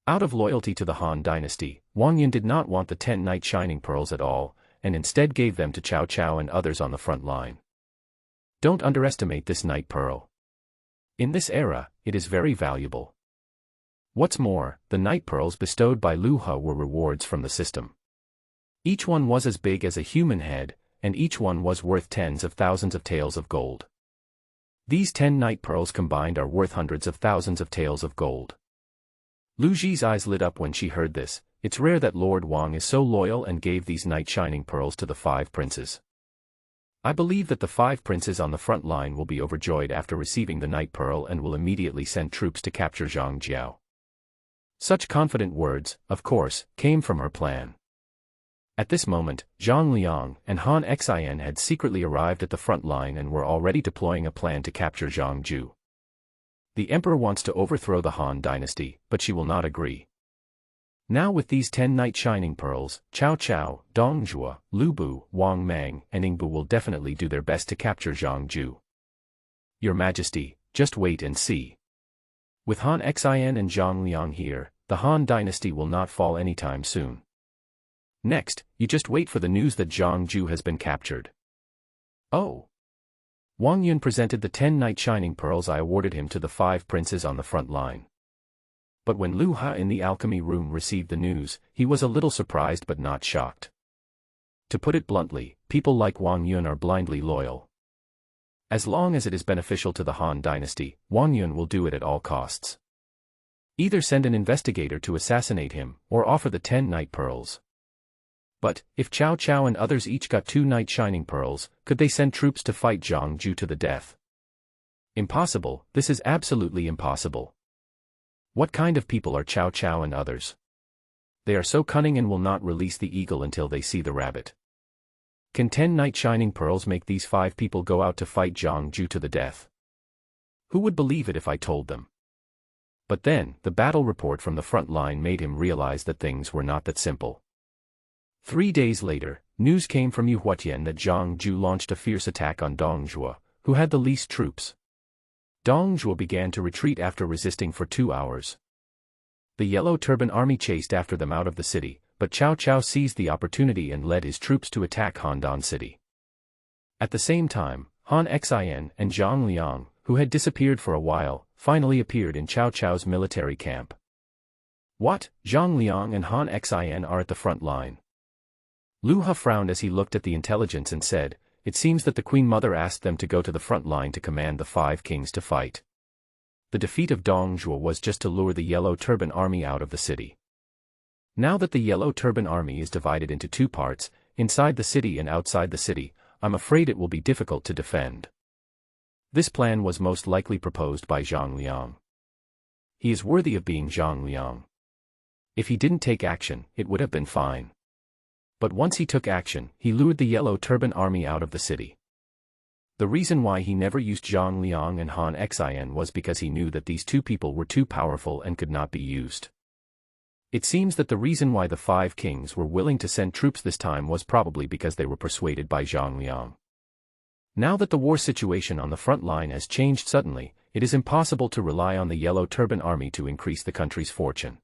Out of loyalty to the Han dynasty, Wang Yun did not want the 10 Knight Shining Pearls at all, and instead gave them to Cao Cao and others on the front line. Don't underestimate this Knight Pearl. In this era, it is very valuable. What's more, the Knight Pearls bestowed by Lu He were rewards from the system. Each one was as big as a human head, and each one was worth tens of thousands of taels of gold. These 10 Knight Pearls combined are worth hundreds of thousands of taels of gold. Lu Ji's eyes lit up when she heard this. It's rare that Lord Wang is so loyal and gave these Knight Shining Pearls to the 5 princes. I believe that the 5 princes on the front line will be overjoyed after receiving the Knight Pearl and will immediately send troops to capture Zhang Jiao. Such confident words, of course, came from her plan. At this moment, Zhang Liang and Han Xian had secretly arrived at the front line and were already deploying a plan to capture Zhang Jiao. The emperor wants to overthrow the Han dynasty, but she will not agree. Now with these 10 Knight Shining Pearls, Cao Cao, Dong Zhuo, Lu Bu, Wang Mang, and Yingbu will definitely do their best to capture Zhang Jiao. Your Majesty, just wait and see. With Han Xian and Zhang Liang here, the Han dynasty will not fall anytime soon. Next, you just wait for the news that Zhang Jiao has been captured. Oh! Wang Yun presented the 10 Knight Shining Pearls I awarded him to the 5 princes on the front line. But when Lu He in the alchemy room received the news, he was a little surprised but not shocked. To put it bluntly, people like Wang Yun are blindly loyal. As long as it is beneficial to the Han dynasty, Wang Yun will do it at all costs. Either send an investigator to assassinate him, or offer the 10 Knight Pearls. But, if Cao Cao and others each got 2 Knight Shining Pearls, could they send troops to fight Zhang Jiao to the death? Impossible, this is absolutely impossible. What kind of people are Cao Cao and others? They are so cunning and will not release the eagle until they see the rabbit. Can 10 Knight Shining Pearls make these 5 people go out to fight Zhang Jiao to the death? Who would believe it if I told them? But then, the battle report from the front line made him realize that things were not that simple. 3 days later, news came from Yu Huatian that Zhang Jiao launched a fierce attack on Dong Zhuo, who had the least troops. Dong Zhuo began to retreat after resisting for 2 hours. The Yellow Turban army chased after them out of the city, but Cao Cao seized the opportunity and led his troops to attack Handan City. At the same time, Han Xian and Zhang Liang, who had disappeared for a while, finally appeared in Cao Cao's military camp. What? Zhang Liang and Han Xian are at the front line. Lu He frowned as he looked at the intelligence and said, "It seems that the Queen Mother asked them to go to the front line to command the 5 kings to fight." The defeat of Dong Zhuo was just to lure the Yellow Turban army out of the city. Now that the Yellow Turban army is divided into 2 parts, inside the city and outside the city, I'm afraid it will be difficult to defend. This plan was most likely proposed by Zhang Liang. He is worthy of being Zhang Liang. If he didn't take action, it would have been fine. But once he took action, he lured the Yellow Turban army out of the city. The reason why he never used Zhang Liang and Han Xian was because he knew that these 2 people were too powerful and could not be used. It seems that the reason why the 5 kings were willing to send troops this time was probably because they were persuaded by Zhang Liang. Now that the war situation on the front line has changed suddenly, it is impossible to rely on the Yellow Turban army to increase the country's fortune.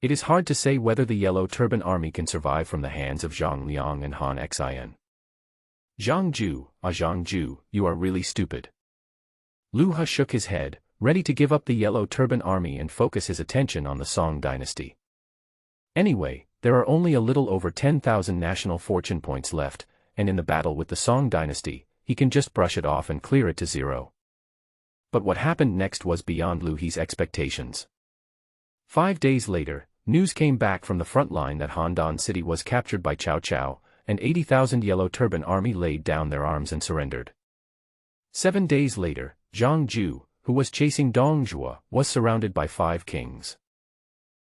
It is hard to say whether the Yellow Turban army can survive from the hands of Zhang Liang and Han Xian. Zhang Jiao, you are really stupid. Lu He shook his head, ready to give up the Yellow Turban army and focus his attention on the Song dynasty. Anyway, there are only a little over 10,000 national fortune points left, and in the battle with the Song dynasty, he can just brush it off and clear it to 0. But what happened next was beyond Lu He's expectations. 5 days later, news came back from the front line that Handan City was captured by Cao Cao, and 80,000 Yellow Turban army laid down their arms and surrendered. 7 days later, Zhang Jiao, who was chasing Dong Zhuo, was surrounded by 5 kings.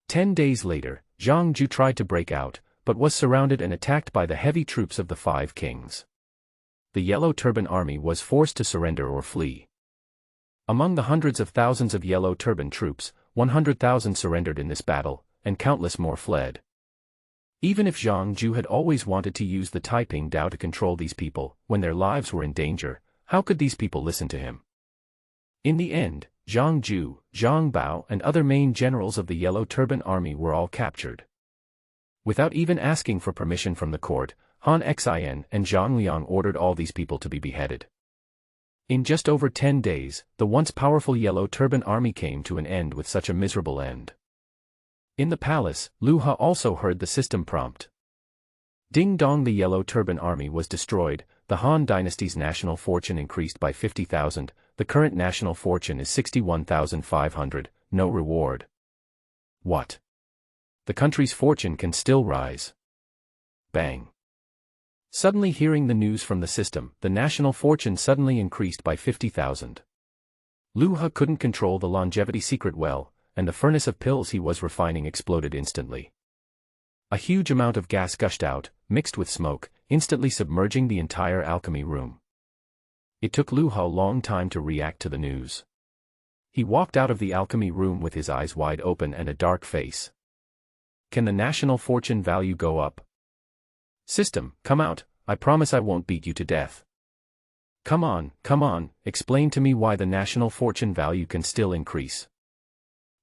10 days later, Zhang Jiao tried to break out, but was surrounded and attacked by the heavy troops of the 5 kings. The Yellow Turban army was forced to surrender or flee. Among the hundreds of thousands of Yellow Turban troops, 100,000 surrendered in this battle, and countless more fled. Even if Zhang Ju had always wanted to use the Taiping Dao to control these people, when their lives were in danger, how could these people listen to him? In the end, Zhang Ju, Zhang Bao and other main generals of the Yellow Turban Army were all captured. Without even asking for permission from the court, Han Xin and Zhang Liang ordered all these people to be beheaded. In just over 10 days, the once powerful Yellow Turban Army came to an end with such a miserable end. In the palace, Lu Ha also heard the system prompt. Ding dong, the Yellow Turban Army was destroyed, the Han dynasty's national fortune increased by 50,000, the current national fortune is 61,500, no reward. What? The country's fortune can still rise. Bang. Suddenly hearing the news from the system, the national fortune suddenly increased by 50,000. Lu Ha couldn't control the longevity secret well, and the furnace of pills he was refining exploded instantly. A huge amount of gas gushed out, mixed with smoke, instantly submerging the entire alchemy room. It took Lu Ha a long time to react to the news. He walked out of the alchemy room with his eyes wide open and a dark face. Can the national fortune value go up? System, come out, I promise I won't beat you to death. Come on, explain to me why the national fortune value can still increase.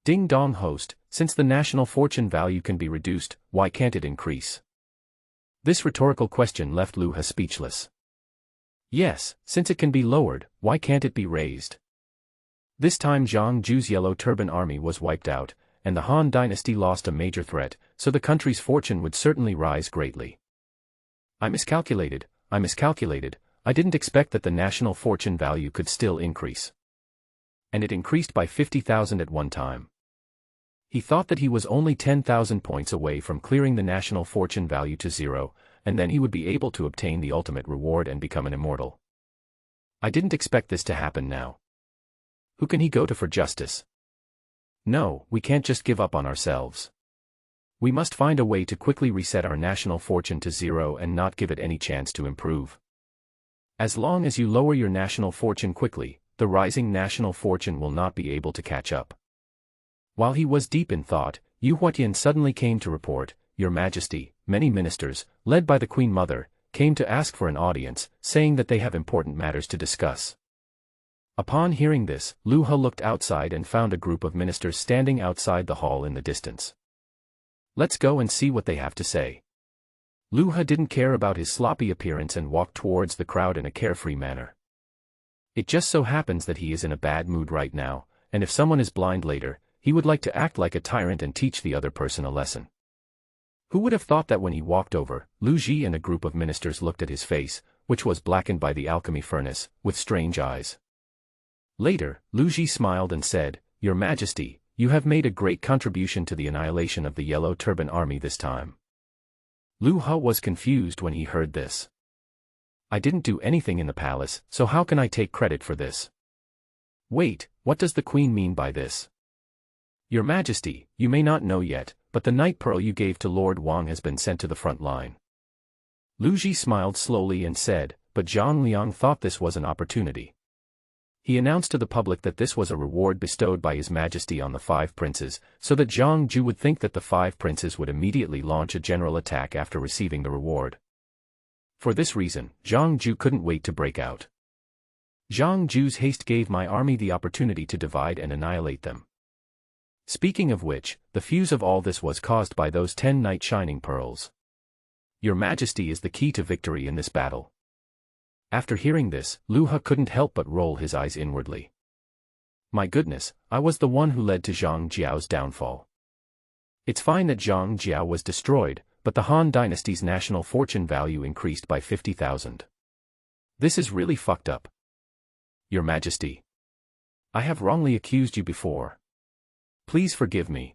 Ding dong, host, since the national fortune value can be reduced, why can't it increase? This rhetorical question left Lu Ha speechless. Yes, since it can be lowered, why can't it be raised? This time Zhang Ju's Yellow Turban Army was wiped out, and the Han dynasty lost a major threat, so the country's fortune would certainly rise greatly. I miscalculated, I didn't expect that the national fortune value could still increase. And it increased by 50,000 at one time. He thought that he was only 10,000 points away from clearing the national fortune value to zero, and then he would be able to obtain the ultimate reward and become an immortal. I didn't expect this to happen now. Who can he go to for justice? No, we can't just give up on ourselves. We must find a way to quickly reset our national fortune to zero and not give it any chance to improve. As long as you lower your national fortune quickly, the rising national fortune will not be able to catch up. While he was deep in thought, Yu Huatian suddenly came to report, Your Majesty, many ministers, led by the Queen Mother, came to ask for an audience, saying that they have important matters to discuss. Upon hearing this, Lu Ha looked outside and found a group of ministers standing outside the hall in the distance. Let's go and see what they have to say. Lu Ha didn't care about his sloppy appearance and walked towards the crowd in a carefree manner. It just so happens that he is in a bad mood right now, and if someone is blind later, he would like to act like a tyrant and teach the other person a lesson. Who would have thought that when he walked over, Lu Ji and a group of ministers looked at his face, which was blackened by the alchemy furnace, with strange eyes. Later, Lu Ji smiled and said, Your Majesty, you have made a great contribution to the annihilation of the Yellow Turban Army this time. Lu Ha was confused when he heard this. I didn't do anything in the palace, so how can I take credit for this? Wait, what does the Queen mean by this? Your Majesty, you may not know yet, but the night pearl you gave to Lord Wang has been sent to the front line. Lu Ji smiled slowly and said, but Zhang Liang thought this was an opportunity. He announced to the public that this was a reward bestowed by His Majesty on the 5 princes, so that Zhang Ju would think that the 5 princes would immediately launch a general attack after receiving the reward. For this reason, Zhang Ju couldn't wait to break out. Zhang Ju's haste gave my army the opportunity to divide and annihilate them. Speaking of which, the fuse of all this was caused by those 10 night shining pearls. Your Majesty is the key to victory in this battle. After hearing this, Lu Ha couldn't help but roll his eyes inwardly. My goodness, I was the one who led to Zhang Jiao's downfall. It's fine that Zhang Jiao was destroyed, but the Han dynasty's national fortune value increased by 50,000. This is really fucked up. Your Majesty. I have wrongly accused you before. Please forgive me.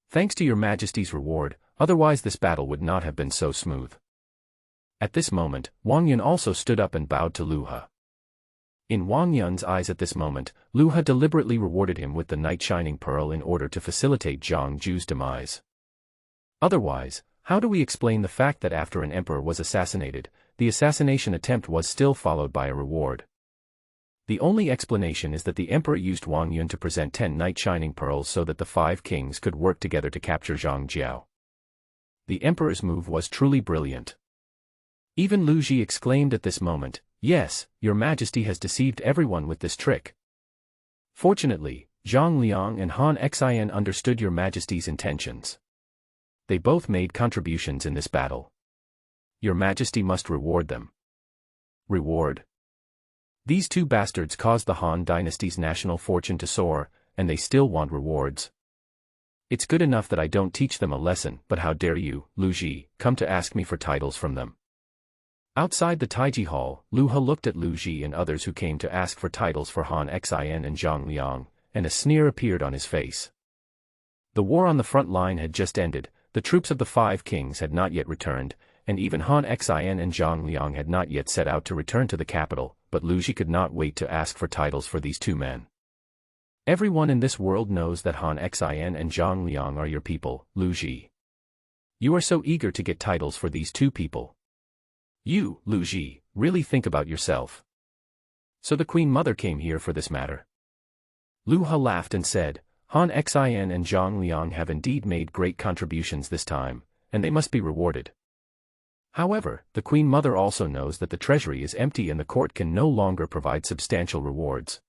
Thanks to Your Majesty's reward, otherwise this battle would not have been so smooth. At this moment, Wang Yun also stood up and bowed to Lu Ha. In Wang Yun's eyes at this moment, Lu Ha deliberately rewarded him with the night shining pearl in order to facilitate Zhang Ju's demise. Otherwise, how do we explain the fact that after an emperor was assassinated, the assassination attempt was still followed by a reward? The only explanation is that the emperor used Wang Yun to present 10 night shining pearls so that the 5 kings could work together to capture Zhang Jiao. The emperor's move was truly brilliant. Even Lu Ji exclaimed at this moment, "Yes, your majesty has deceived everyone with this trick." Fortunately, Zhang Liang and Han Xin understood your majesty's intentions. They both made contributions in this battle. Your majesty must reward them. Reward? These two bastards caused the Han dynasty's national fortune to soar, and they still want rewards. It's good enough that I don't teach them a lesson, but how dare you, Lu Ji, come to ask me for titles from them. Outside the Taiji Hall, Lu He looked at Lu Ji and others who came to ask for titles for Han Xin and Zhang Liang, and a sneer appeared on his face. The war on the front line had just ended, the troops of the Five Kings had not yet returned, and even Han Xin and Zhang Liang had not yet set out to return to the capital, but Lu Ji could not wait to ask for titles for these two men. Everyone in this world knows that Han Xin and Zhang Liang are your people, Lu Ji. You are so eager to get titles for these two people. You, Lu Ji, really think about yourself. So the Queen Mother came here for this matter. Lu He laughed and said, Han Xin and Zhang Liang have indeed made great contributions this time, and they must be rewarded. However, the Queen Mother also knows that the treasury is empty and the court can no longer provide substantial rewards.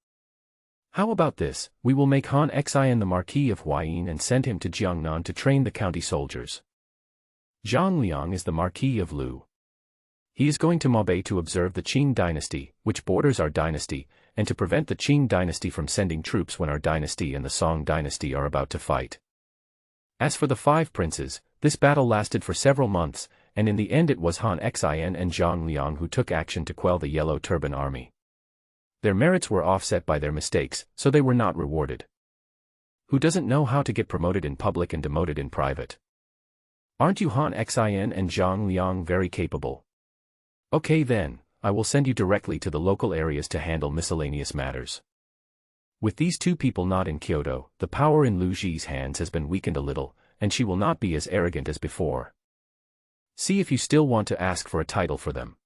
How about this, we will make Han Xin the Marquis of Huayin and send him to Jiangnan to train the county soldiers. Zhang Liang is the Marquis of Lu. He is going to Maobei to observe the Qing dynasty, which borders our dynasty, and to prevent the Qing dynasty from sending troops when our dynasty and the Song dynasty are about to fight. As for the five princes, this battle lasted for several months, and in the end it was Han Xin and Zhang Liang who took action to quell the Yellow Turban Army. Their merits were offset by their mistakes, so they were not rewarded. Who doesn't know how to get promoted in public and demoted in private? Aren't you Han Xin and Zhang Liang very capable? Okay then, I will send you directly to the local areas to handle miscellaneous matters. With these two people not in Kyoto, the power in Lu Ji's hands has been weakened a little, and she will not be as arrogant as before. See if you still want to ask for a title for them.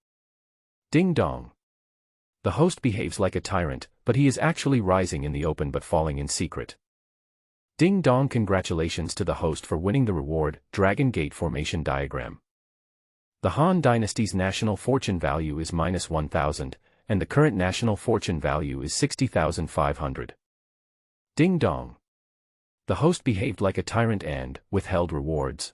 Ding dong. The host behaves like a tyrant, but he is actually rising in the open but falling in secret. Ding dong. Congratulations to the host for winning the reward, Dragon Gate Formation Diagram. The Han dynasty's national fortune value is -1,000, and the current national fortune value is 60,500. Ding dong. The host behaved like a tyrant and withheld rewards.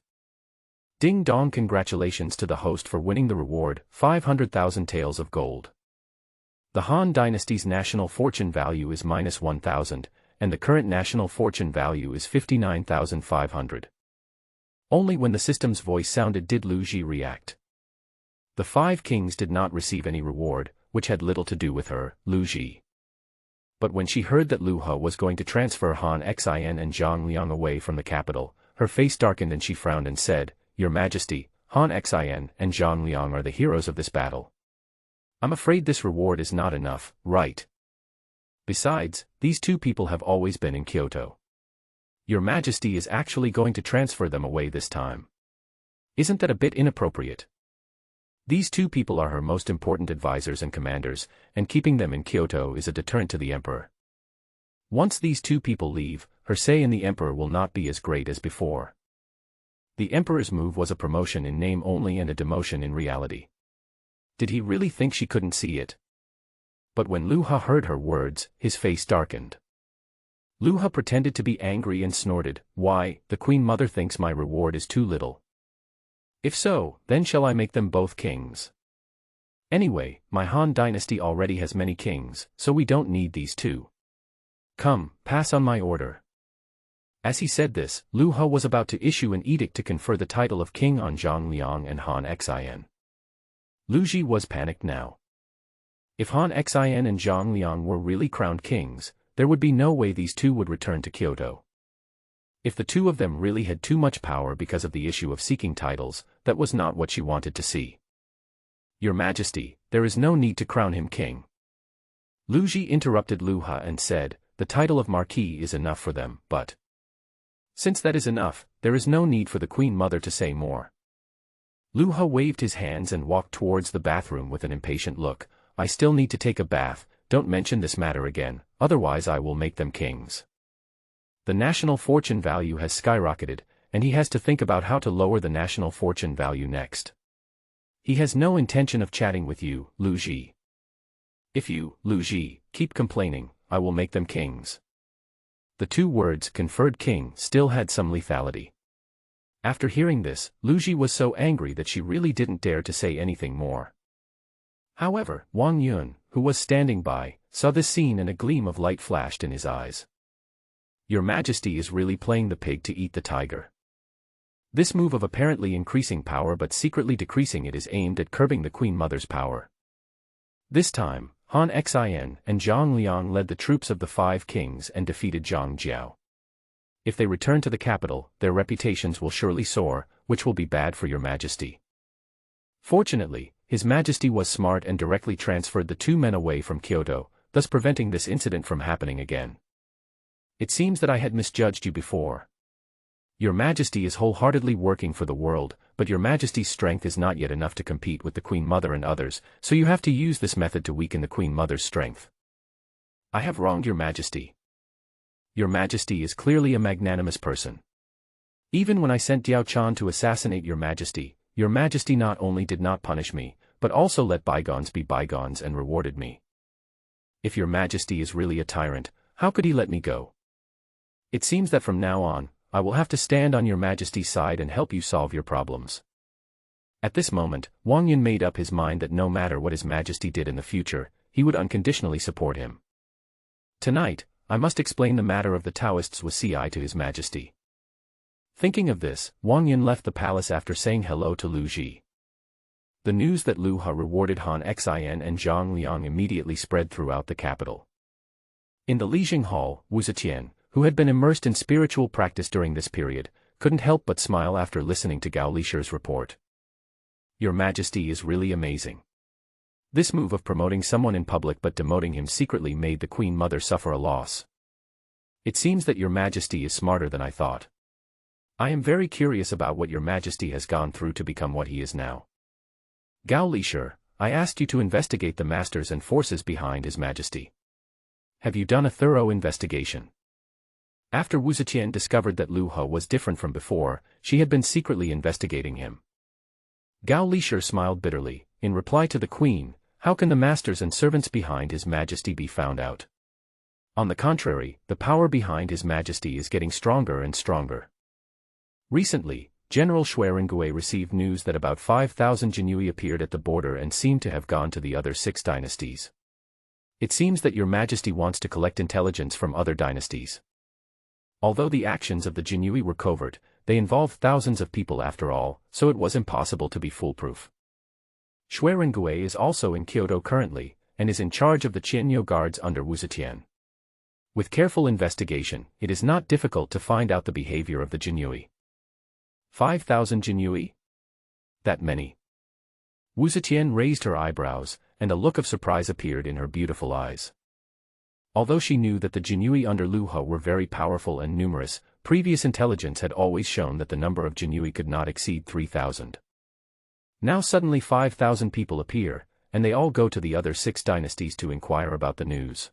Ding dong. Congratulations to the host for winning the reward, 500,000 taels of gold. The Han dynasty's national fortune value is -1,000, and the current national fortune value is 59,500. Only when the system's voice sounded did Lu Ji react. The Five Kings did not receive any reward, which had little to do with her, Lu Ji. But when she heard that Lu He was going to transfer Han Xin and Zhang Liang away from the capital, her face darkened and she frowned and said, "Your Majesty, Han Xin and Zhang Liang are the heroes of this battle. I'm afraid this reward is not enough, right? Besides, these two people have always been in Kyoto. Your Majesty is actually going to transfer them away this time. Isn't that a bit inappropriate? These two people are her most important advisors and commanders, and keeping them in Kyoto is a deterrent to the emperor. Once these two people leave, her say in the emperor will not be as great as before." The emperor's move was a promotion in name only and a demotion in reality. Did he really think she couldn't see it? But when Lu He heard her words, his face darkened. Lu He pretended to be angry and snorted, "Why, the Queen Mother thinks my reward is too little. If so, then shall I make them both kings? Anyway, my Han dynasty already has many kings, so we don't need these two. Come, pass on my order." As he said this, Lu He was about to issue an edict to confer the title of king on Zhang Liang and Han Xin. Lu Ji was panicked now. If Han Xin and Zhang Liang were really crowned kings, there would be no way these two would return to Kyoto. If the two of them really had too much power because of the issue of seeking titles, that was not what she wanted to see. "Your Majesty, there is no need to crown him king." Lu Ji interrupted Lu He and said, "The title of Marquis is enough for them, but since that is enough, there is no need for the Queen Mother to say more." Lu He waved his hands and walked towards the bathroom with an impatient look. "I still need to take a bath, don't mention this matter again, otherwise I will make them kings." The national fortune value has skyrocketed, and he has to think about how to lower the national fortune value next. He has no intention of chatting with you, Lu Ji. If you, Lu Ji, keep complaining, I will make them kings. The two words, conferred king, still had some lethality. After hearing this, Lu Ji was so angry that she really didn't dare to say anything more. However, Wang Yun, who was standing by, saw this scene and a gleam of light flashed in his eyes. Your Majesty is really playing the pig to eat the tiger. This move of apparently increasing power but secretly decreasing it is aimed at curbing the Queen Mother's power. This time, Han Xin and Zhang Liang led the troops of the Five Kings and defeated Zhang Jiao. If they return to the capital, their reputations will surely soar, which will be bad for your Majesty. Fortunately, His Majesty was smart and directly transferred the two men away from Kyoto, thus preventing this incident from happening again. It seems that I had misjudged you before. Your Majesty is wholeheartedly working for the world, but your Majesty's strength is not yet enough to compete with the Queen Mother and others, so you have to use this method to weaken the Queen Mother's strength. I have wronged your Majesty. Your Majesty is clearly a magnanimous person. Even when I sent Diao Chan to assassinate your Majesty not only did not punish me, but also let bygones be bygones and rewarded me. If your Majesty is really a tyrant, how could he let me go? It seems that from now on, I will have to stand on your Majesty's side and help you solve your problems. At this moment, Wang Yun made up his mind that no matter what His Majesty did in the future, he would unconditionally support him. Tonight, I must explain the matter of the Taoists with CI to His Majesty. Thinking of this, Wang Yun left the palace after saying hello to Lu Ji. The news that Lu Ha rewarded Han Xin and Zhang Liang immediately spread throughout the capital. In the Lijing Hall, Wu Zetian, who had been immersed in spiritual practice during this period, couldn't help but smile after listening to Gao Lishi's report. Your Majesty is really amazing. This move of promoting someone in public but demoting him secretly made the Queen Mother suffer a loss. It seems that your Majesty is smarter than I thought. I am very curious about what your Majesty has gone through to become what he is now. Gao Lishi, I asked you to investigate the masters and forces behind His Majesty. Have you done a thorough investigation? After Wu Zetian discovered that Lu Ha was different from before, she had been secretly investigating him. Gao Lishi smiled bitterly. In reply to the Queen, how can the masters and servants behind His Majesty be found out? On the contrary, the power behind His Majesty is getting stronger and stronger. Recently, General Shuirengue received news that about 5,000 Jinui appeared at the border and seemed to have gone to the other 6 dynasties. It seems that your Majesty wants to collect intelligence from other dynasties. Although the actions of the Jinui were covert, they involved thousands of people after all, so it was impossible to be foolproof. Shuirengue is also in Kyoto currently, and is in charge of the Qianyo guards under Wu Zetian. With careful investigation, it is not difficult to find out the behavior of the Jinui. 5,000 Jinui? That many? Wu Zetian raised her eyebrows, and a look of surprise appeared in her beautiful eyes. Although she knew that the Jinui under Lu Ha were very powerful and numerous, previous intelligence had always shown that the number of Jinui could not exceed 3,000. Now suddenly 5,000 people appear, and they all go to the other 6 dynasties to inquire about the news.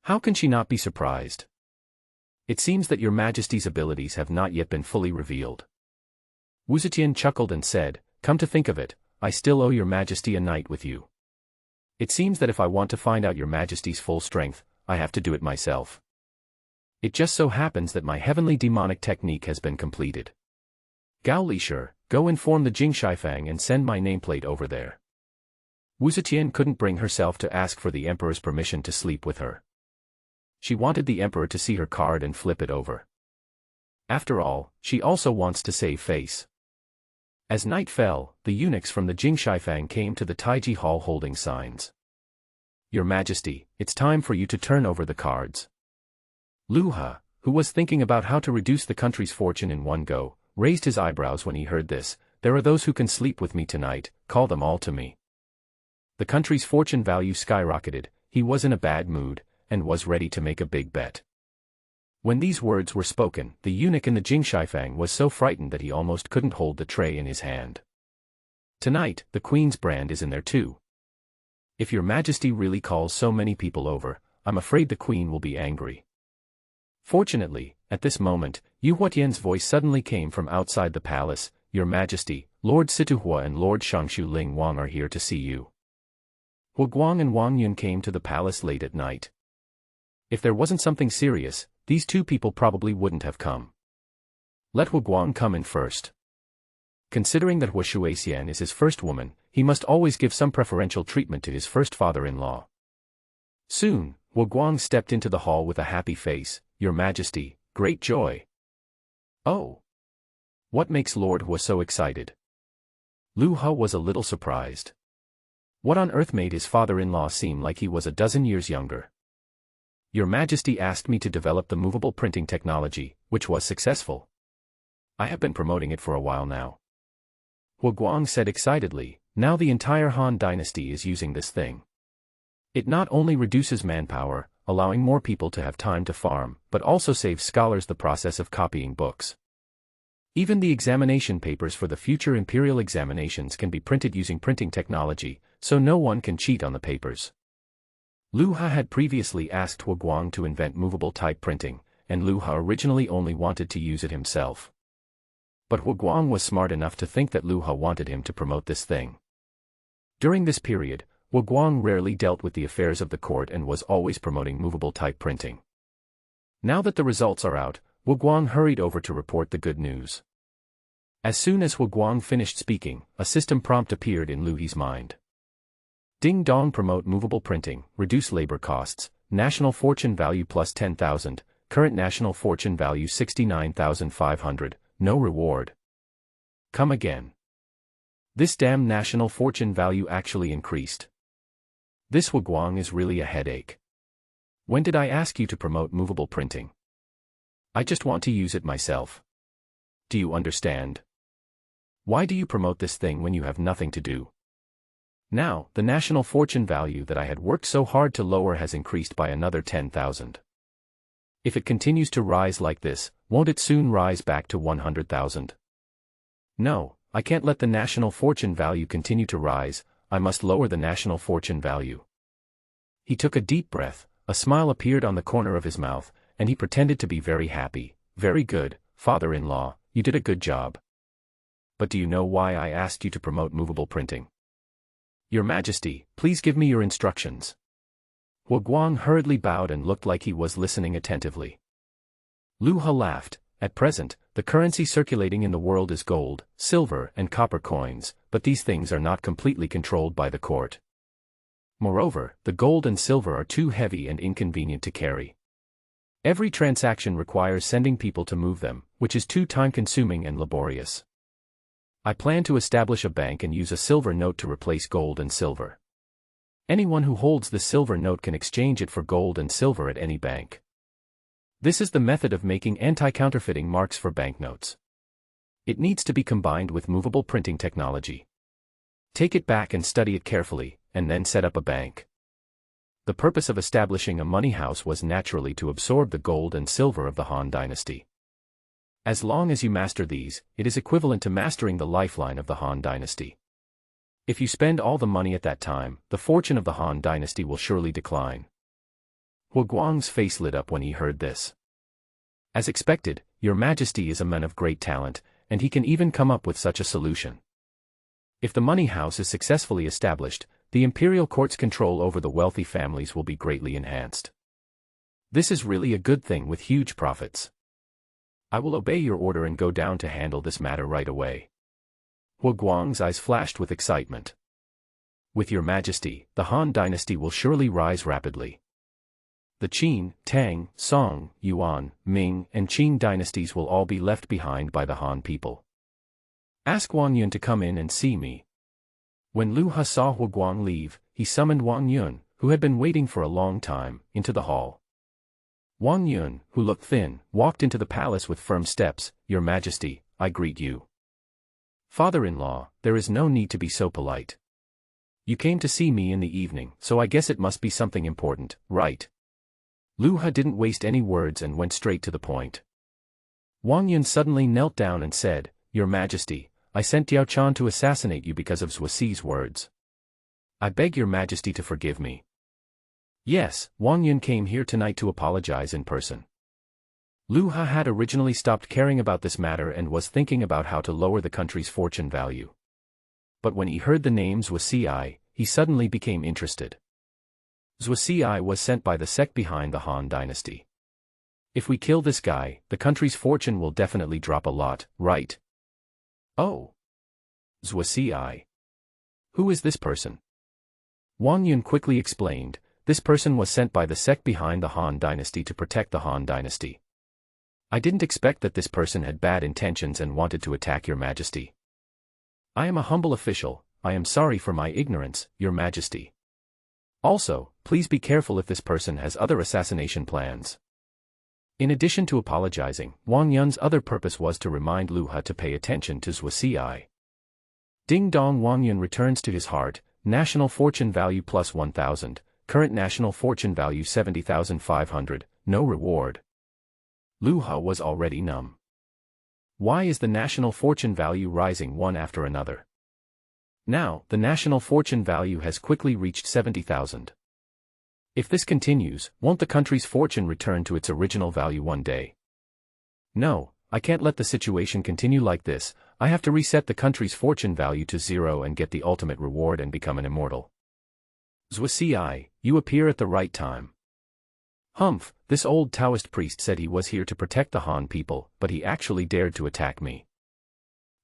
How can she not be surprised? It seems that your Majesty's abilities have not yet been fully revealed. Wu Zetian chuckled and said, come to think of it, I still owe your Majesty a night with you. It seems that if I want to find out your Majesty's full strength, I have to do it myself. It just so happens that my heavenly demonic technique has been completed. Gao Lishi, go inform the Jing Shifang and send my nameplate over there. Wu Zetian couldn't bring herself to ask for the Emperor's permission to sleep with her. She wanted the Emperor to see her card and flip it over. After all, she also wants to save face. As night fell, the eunuchs from the Jing Shifang came to the Taiji Hall holding signs. Your Majesty, it's time for you to turn over the cards. Lu Ha, who was thinking about how to reduce the country's fortune in one go, raised his eyebrows when he heard this. There are those who can sleep with me tonight, call them all to me. The country's fortune value skyrocketed, he was in a bad mood, and was ready to make a big bet. When these words were spoken, the eunuch in the Jing Shifang was so frightened that he almost couldn't hold the tray in his hand. Tonight, the Queen's brand is in there too. If your Majesty really calls so many people over, I'm afraid the Queen will be angry. Fortunately, at this moment, Yu Huatian's voice suddenly came from outside the palace. Your Majesty, Lord Situhua and Lord Shangshu Ling Wang are here to see you. Hua Guang and Wang Yun came to the palace late at night. If there wasn't something serious, these two people probably wouldn't have come. Let Hua Guang come in first. Considering that Hua Shuixian is his first woman, he must always give some preferential treatment to his first father-in-law. Soon, Hua Guang stepped into the hall with a happy face. Your Majesty, great joy. Oh. What makes Lord Hua so excited? Lu He was a little surprised. What on earth made his father-in-law seem like he was a dozen years younger? Your Majesty asked me to develop the movable printing technology, which was successful. I have been promoting it for a while now. Hua Guang said excitedly, now the entire Han dynasty is using this thing. It not only reduces manpower, allowing more people to have time to farm, but also saves scholars the process of copying books. Even the examination papers for the future imperial examinations can be printed using printing technology, so no one can cheat on the papers. Lu He had previously asked Hua Guang to invent movable type printing, and Lu He originally only wanted to use it himself. But Hua Guang was smart enough to think that Lu He wanted him to promote this thing. During this period, Hua Guang rarely dealt with the affairs of the court and was always promoting movable type printing. Now that the results are out, Hua Guang hurried over to report the good news. As soon as Hua Guang finished speaking, a system prompt appeared in Lu He's mind. Ding dong, promote movable printing, reduce labor costs, national fortune value plus 10,000, current national fortune value 69,500, no reward. Come again. This damn national fortune value actually increased. This Hua Guang is really a headache. When did I ask you to promote movable printing? I just want to use it myself. Do you understand? Why do you promote this thing when you have nothing to do? Now, the national fortune value that I had worked so hard to lower has increased by another 10,000. If it continues to rise like this, won't it soon rise back to 100,000? No, I can't let the national fortune value continue to rise, I must lower the national fortune value. He took a deep breath, a smile appeared on the corner of his mouth, and he pretended to be very happy. Very good, father-in-law, you did a good job. But do you know why I asked you to promote movable printing? Your Majesty, please give me your instructions. Hua Guang hurriedly bowed and looked like he was listening attentively. Lu He laughed. At present, the currency circulating in the world is gold, silver, and copper coins, but these things are not completely controlled by the court. Moreover, the gold and silver are too heavy and inconvenient to carry. Every transaction requires sending people to move them, which is too time-consuming and laborious. I plan to establish a bank and use a silver note to replace gold and silver. Anyone who holds the silver note can exchange it for gold and silver at any bank. This is the method of making anti-counterfeiting marks for banknotes. It needs to be combined with movable printing technology. Take it back and study it carefully, and then set up a bank. The purpose of establishing a money house was naturally to absorb the gold and silver of the Han dynasty. As long as you master these, it is equivalent to mastering the lifeline of the Han dynasty. If you spend all the money at that time, the fortune of the Han dynasty will surely decline. Hua Guang's face lit up when he heard this. As expected, Your Majesty is a man of great talent, and he can even come up with such a solution. If the money house is successfully established, the imperial court's control over the wealthy families will be greatly enhanced. This is really a good thing with huge profits. I will obey your order and go down to handle this matter right away. Hua Guang's eyes flashed with excitement. With Your Majesty, the Han dynasty will surely rise rapidly. The Qin, Tang, Song, Yuan, Ming, and Qing dynasties will all be left behind by the Han people. Ask Wang Yun to come in and see me. When Lu He saw Hua Guang leave, he summoned Wang Yun, who had been waiting for a long time, into the hall. Wang Yun, who looked thin, walked into the palace with firm steps. Your Majesty, I greet you. Father-in-law, there is no need to be so polite. You came to see me in the evening, so I guess it must be something important, right? Lu He didn't waste any words and went straight to the point. Wang Yun suddenly knelt down and said, Your Majesty, I sent Diao Chan to assassinate you because of Zhuo Si's words. I beg Your Majesty to forgive me. Yes, Wang Yun came here tonight to apologize in person. Lu Ha had originally stopped caring about this matter and was thinking about how to lower the country's fortune value. But when he heard the name Zhuoxi, he suddenly became interested. Zhuoxi was sent by the sect behind the Han dynasty. If we kill this guy, the country's fortune will definitely drop a lot, right? Oh. Zhuoxi. Who is this person? Wang Yun quickly explained, this person was sent by the sect behind the Han dynasty to protect the Han dynasty. I didn't expect that this person had bad intentions and wanted to attack your majesty. I am a humble official, I am sorry for my ignorance, your majesty. Also, please be careful if this person has other assassination plans. In addition to apologizing, Wang Yun's other purpose was to remind Lu Ha to pay attention to Zhuoxi. Ding dong. Wang Yun returns to his heart, national fortune value plus 1,000, current national fortune value 70,500, no reward. Lu Ha was already numb. Why is the national fortune value rising one after another? Now, the national fortune value has quickly reached 70,000. If this continues, won't the country's fortune return to its original value one day? No, I can't let the situation continue like this. I have to reset the country's fortune value to 0 and get the ultimate reward and become an immortal. Zhuoxi, you appear at the right time. Humph, this old Taoist priest said he was here to protect the Han people, but he actually dared to attack me.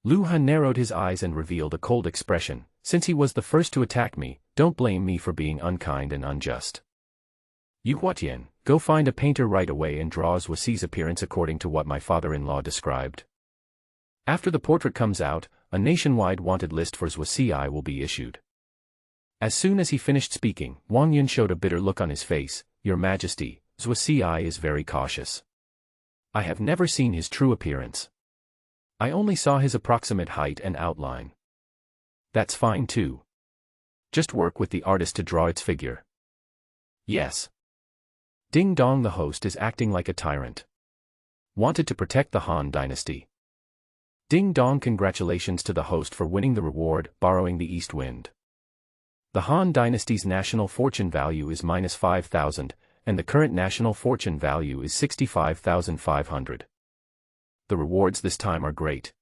Lu Ha narrowed his eyes and revealed a cold expression. Since he was the first to attack me, don't blame me for being unkind and unjust. Yu Huatian, go find a painter right away and draw Zhuoxi's appearance according to what my father-in-law described. After the portrait comes out, a nationwide wanted list for Zhuoxi will be issued. As soon as he finished speaking, Wang Yun showed a bitter look on his face. Your Majesty, Zhuoxi is very cautious. I have never seen his true appearance. I only saw his approximate height and outline. That's fine too. Just work with the artist to draw its figure. Yes. Ding dong. The host is acting like a tyrant. Wanted to protect the Han dynasty. Ding dong. Congratulations to the host for winning the reward, borrowing the east wind. The Han dynasty's national fortune value is minus 5,000, and the current national fortune value is 65,500. The rewards this time are great.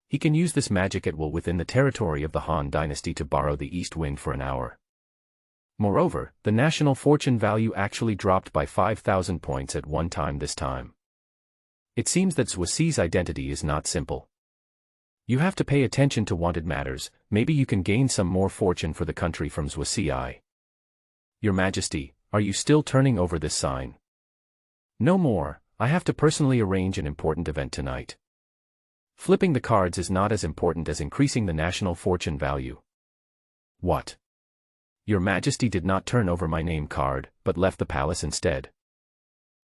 He can use this magic at will within the territory of the Han dynasty to borrow the east wind for an hour. Moreover, the national fortune value actually dropped by 5,000 points at one time this time. It seems that Zhuoxi's identity is not simple. You have to pay attention to wanted matters. Maybe you can gain some more fortune for the country from Zhuoxi. Your Majesty, are you still turning over this sign? No more, I have to personally arrange an important event tonight. Flipping the cards is not as important as increasing the national fortune value. What? Your Majesty did not turn over my name card, but left the palace instead.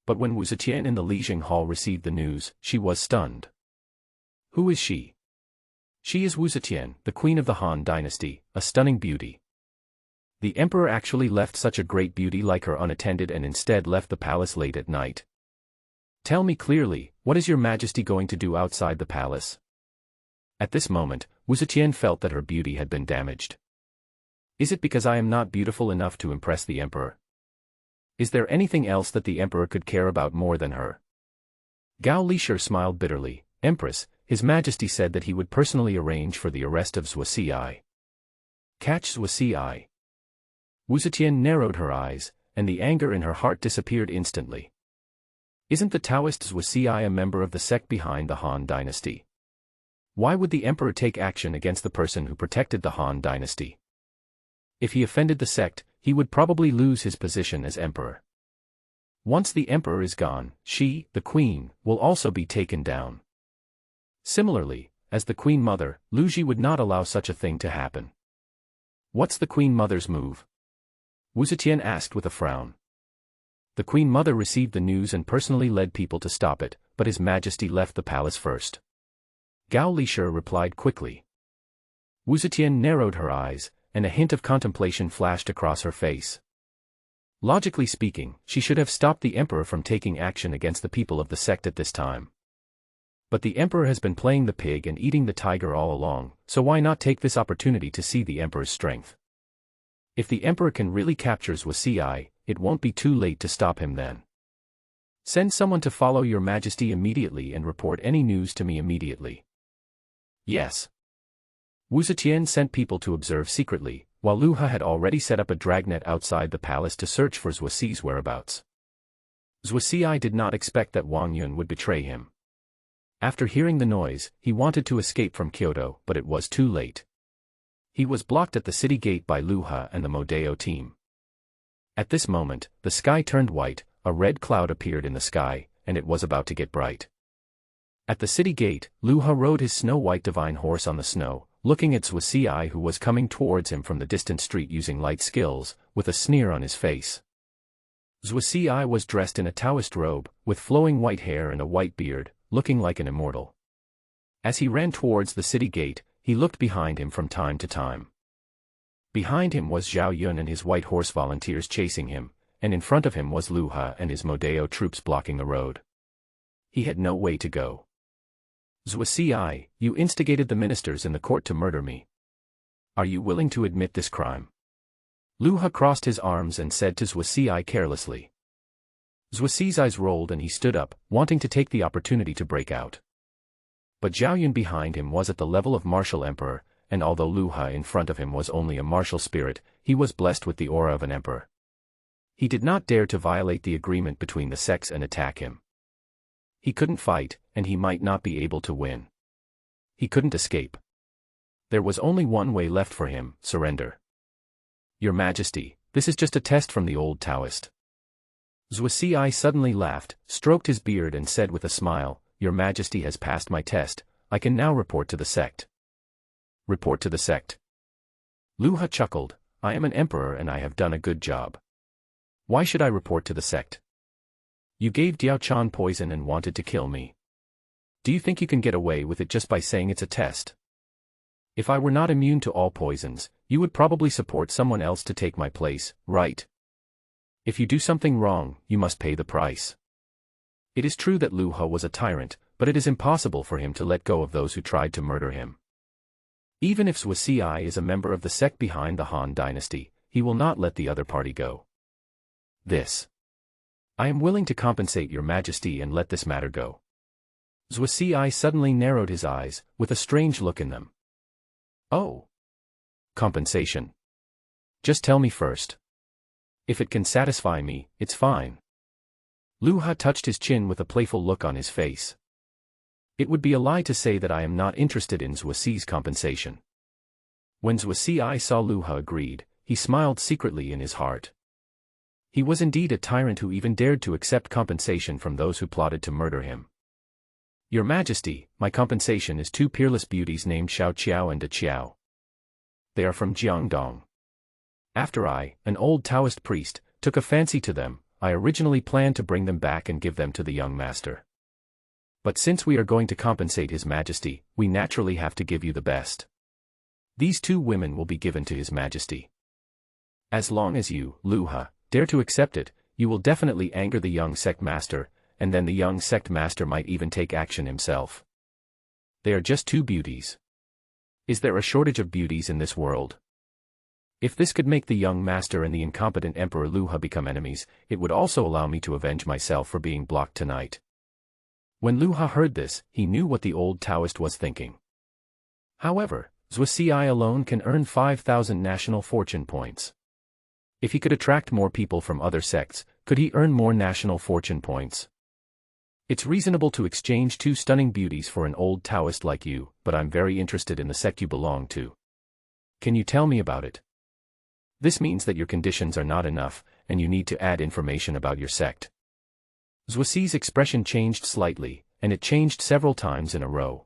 But when Wu Zetian in the Lijing Hall received the news, she was stunned. Who is she? She is Wu Zetian, the queen of the Han dynasty, a stunning beauty. The emperor actually left such a great beauty like her unattended and instead left the palace late at night. Tell me clearly, what is your Majesty going to do outside the palace? At this moment, Wu Zetian felt that her beauty had been damaged. Is it because I am not beautiful enough to impress the emperor? Is there anything else that the emperor could care about more than her? Gao Lishir smiled bitterly. Empress, His Majesty said that he would personally arrange for the arrest of Zhuoxi. Catch Zhuoxi. Wu Zetian narrowed her eyes, and the anger in her heart disappeared instantly. Isn't the Taoist Zhuoxi a member of the sect behind the Han dynasty? Why would the emperor take action against the person who protected the Han dynasty? If he offended the sect, he would probably lose his position as emperor. Once the emperor is gone, she, the queen, will also be taken down. Similarly, as the queen mother, Lu Ji would not allow such a thing to happen. What's the queen mother's move? Wu Zetian asked with a frown. The queen mother received the news and personally led people to stop it, but His Majesty left the palace first. Gao Lishir replied quickly. Wu Zetian narrowed her eyes, and a hint of contemplation flashed across her face. Logically speaking, she should have stopped the emperor from taking action against the people of the sect at this time. But the emperor has been playing the pig and eating the tiger all along, so why not take this opportunity to see the emperor's strength? If the emperor can really capture Zhuoxi, it won't be too late to stop him then. Send someone to follow your majesty immediately and report any news to me immediately. Yes. Wu Zetian sent people to observe secretly, while Lu He had already set up a dragnet outside the palace to search for Zhuo Ci's whereabouts. Zhuo Ci did not expect that Wang Yun would betray him. After hearing the noise, he wanted to escape from Kyoto, but it was too late. He was blocked at the city gate by Lu He and the Modeo team. At this moment, the sky turned white, a red cloud appeared in the sky, and it was about to get bright. At the city gate, Lu He rode his snow-white divine horse on the snow, looking at Zhuo Ci who was coming towards him from the distant street using light skills, with a sneer on his face. Zhuo Ci was dressed in a Taoist robe, with flowing white hair and a white beard, looking like an immortal. As he ran towards the city gate, he looked behind him from time to time. Behind him was Zhao Yun and his white horse volunteers chasing him, and in front of him was Lu He and his Modeo troops blocking the road. He had no way to go. Zhuo Ci, you instigated the ministers in the court to murder me. Are you willing to admit this crime? Lu He crossed his arms and said to Zhuo Ci carelessly. Zhuo Ci's eyes rolled and he stood up, wanting to take the opportunity to break out. But Zhao Yun behind him was at the level of martial emperor, and although Lu He in front of him was only a martial spirit, he was blessed with the aura of an emperor. He did not dare to violate the agreement between the sects and attack him. He couldn't fight, and he might not be able to win. He couldn't escape. There was only one way left for him: surrender. Your Majesty, this is just a test from the old Taoist. Zhuo Ci suddenly laughed, stroked his beard and said with a smile, Your Majesty has passed my test, I can now report to the sect. Report to the sect. Lu He chuckled, I am an emperor and I have done a good job. Why should I report to the sect? You gave Diao Chan poison and wanted to kill me. Do you think you can get away with it just by saying it's a test? If I were not immune to all poisons, you would probably support someone else to take my place, right? If you do something wrong, you must pay the price. It is true that Lu He was a tyrant, but it is impossible for him to let go of those who tried to murder him. Even if Zhuo Ci is a member of the sect behind the Han dynasty, he will not let the other party go. I am willing to compensate your Majesty and let this matter go. Zhuo Ci suddenly narrowed his eyes, with a strange look in them. Oh. Compensation. Just tell me first. If it can satisfy me, it's fine. Lu He touched his chin with a playful look on his face. It would be a lie to say that I am not interested in Zhuo Ci's compensation. When Zhuo Ci saw Lu He agreed, he smiled secretly in his heart. He was indeed a tyrant who even dared to accept compensation from those who plotted to murder him. Your Majesty, my compensation is 2 peerless beauties named Xiao Qiao and De Qiao. They are from Jiangdong. After I, an old Taoist priest, took a fancy to them, I originally planned to bring them back and give them to the young master. But since we are going to compensate His Majesty, we naturally have to give you the best. These 2 women will be given to His Majesty. As long as you, Lu He, dare to accept it, you will definitely anger the young sect master, and then the young sect master might even take action himself. They are just 2 beauties. Is there a shortage of beauties in this world? If this could make the young master and the incompetent Emperor Lu He become enemies, it would also allow me to avenge myself for being blocked tonight. When Lu He heard this, he knew what the old Taoist was thinking. However, Zhuo Ci alone can earn 5,000 national fortune points. If he could attract more people from other sects, could he earn more national fortune points? It's reasonable to exchange 2 stunning beauties for an old Taoist like you, but I'm very interested in the sect you belong to. Can you tell me about it? This means that your conditions are not enough, and you need to add information about your sect. Zhuo Ci's expression changed slightly, and it changed several times in a row.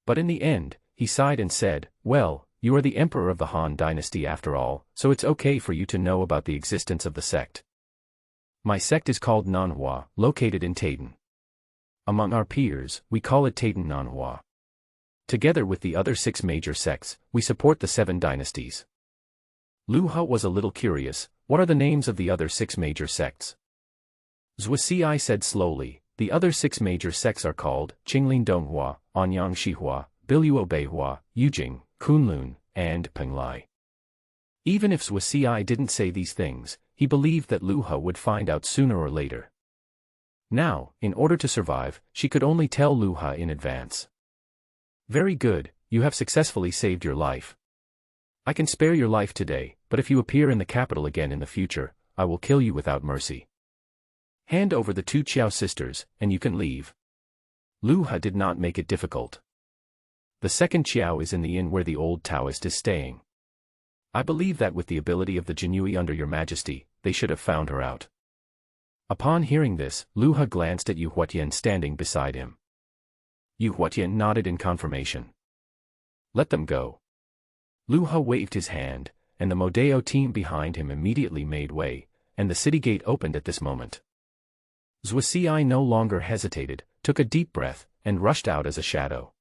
But in the end, he sighed and said, Well, you are the emperor of the Han dynasty after all, so it's okay for you to know about the existence of the sect. My sect is called Nanhua, located in Taiden. Among our peers, we call it Taiden Nanhua. Together with the other 6 major sects, we support the 7 dynasties. Lu He was a little curious, what are the names of the other 6 major sects? Zhuo Ci said slowly, the other 6 major sects are called Qinglin Donghua, Anyang Shihua, Biluo Beihua, Yujing, Kunlun, and Penglai. Even if Zhuo Ci didn't say these things, he believed that Lu He would find out sooner or later. Now, in order to survive, she could only tell Lu Ha in advance. Very good, you have successfully saved your life. I can spare your life today, but if you appear in the capital again in the future, I will kill you without mercy. Hand over the 2 Qiao sisters, and you can leave. Lu Ha did not make it difficult. The second Qiao is in the inn where the old Taoist is staying. I believe that with the ability of the Jinui under your majesty, they should have found her out. Upon hearing this, Lu Ha glanced at Yu Huatian standing beside him. Yu Huatian nodded in confirmation. Let them go. Lu Ha waved his hand, and the Modeo team behind him immediately made way, and the city gate opened at this moment. Zhuo Ci no longer hesitated, took a deep breath, and rushed out as a shadow.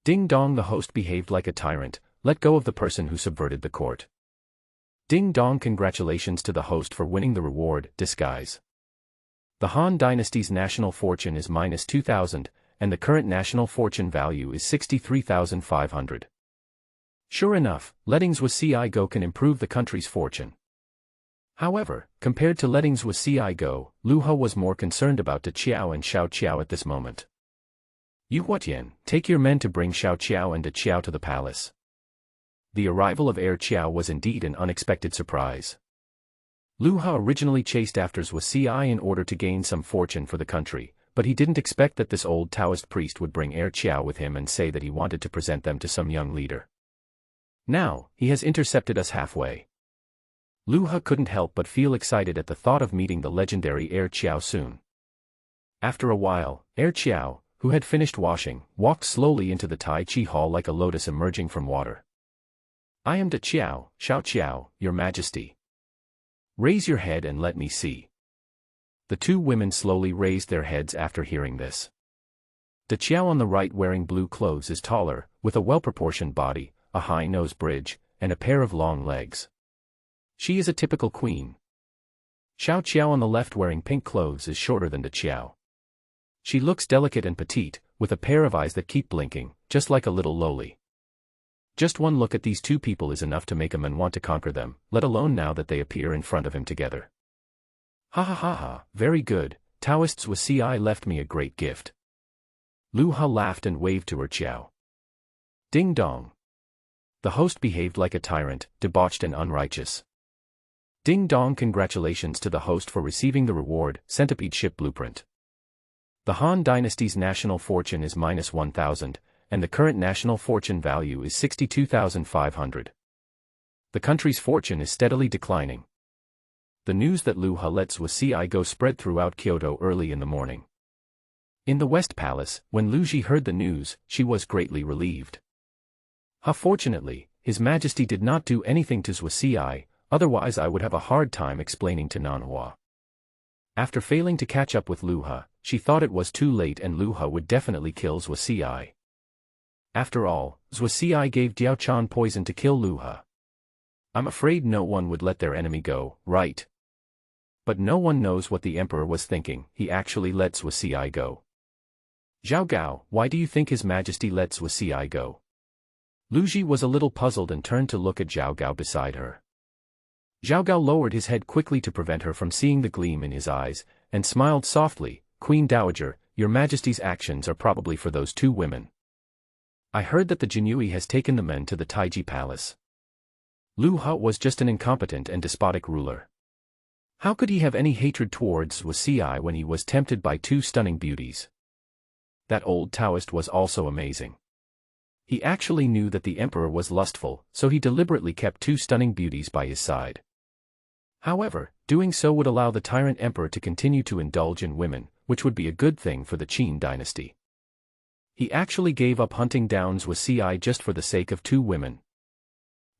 Ding Dong, the host behaved like a tyrant, let go of the person who subverted the court. Ding Dong, congratulations to the host for winning the reward, disguise. The Han dynasty's national fortune is minus 2,000, and the current national fortune value is 63,500. Sure enough, letting Zhuo Ci go can improve the country's fortune. However, compared to letting Zhuo Ci go, Lu Ha was more concerned about De Qiao and Xiao Qiao at this moment. Yu Huatian, take your men to bring Xiao Qiao and De Qiao to the palace. The arrival of Heir Qiao was indeed an unexpected surprise. Lu Ha originally chased after Zhuo Ci in order to gain some fortune for the country, but he didn't expect that this old Taoist priest would bring Heir Qiao with him and say that he wanted to present them to some young leader. Now, he has intercepted us halfway. Lu Ha couldn't help but feel excited at the thought of meeting the legendary Heir Qiao soon. After a while, Heir Qiao, who had finished washing, walked slowly into the Tai Chi hall like a lotus emerging from water. I am De Qiao, Xiao Qiao, your majesty. Raise your head and let me see. The 2 women slowly raised their heads after hearing this. De Qiao on the right, wearing blue clothes, is taller, with a well-proportioned body, a high nose bridge, and a pair of long legs. She is a typical queen. Xiao Qiao on the left, wearing pink clothes, is shorter than De Qiao. She looks delicate and petite, with a pair of eyes that keep blinking, just like a little loli. Just one look at these 2 people is enough to make a man want to conquer them, let alone now that they appear in front of him together. Ha ha ha ha, very good, Taoist Zhuo Ci left me a great gift. Lu Ha laughed and waved to her Qiao. Ding dong. The host behaved like a tyrant, debauched and unrighteous. Ding dong, congratulations to the host for receiving the reward, Centipede Ship Blueprint. The Han dynasty's national fortune is minus 1,000, and the current national fortune value is 62,500. The country's fortune is steadily declining. The news that Lu Ha let Zhuo Ci go spread throughout Kyoto early in the morning. In the West Palace, when Lu Ji heard the news, she was greatly relieved. Fortunately, His Majesty did not do anything to Zhuo Ci, otherwise I would have a hard time explaining to Nanhua. After failing to catch up with Lu Ha, she thought it was too late and Lu Ha would definitely kill Zhuo Ci. After all, Zhuo Ci gave Diao Chan poison to kill Lu Ha. I'm afraid no one would let their enemy go, right? But no one knows what the emperor was thinking. He actually let Zhuo Ci go. Zhao Gao, why do you think His Majesty let Zhuo Ci go? Lu Ji was a little puzzled and turned to look at Zhao Gao beside her. Zhao Gao lowered his head quickly to prevent her from seeing the gleam in his eyes, and smiled softly. Queen Dowager, Your Majesty's actions are probably for those 2 women. I heard that the Jinui has taken the men to the Taiji Palace. Lu Ha was just an incompetent and despotic ruler. How could he have any hatred towards Zhuo Ci when he was tempted by 2 stunning beauties? That old Taoist was also amazing. He actually knew that the emperor was lustful, so he deliberately kept 2 stunning beauties by his side. However, doing so would allow the Tyrant Emperor to continue to indulge in women, which would be a good thing for the Qin dynasty. He actually gave up hunting down Zhuo Ci just for the sake of 2 women.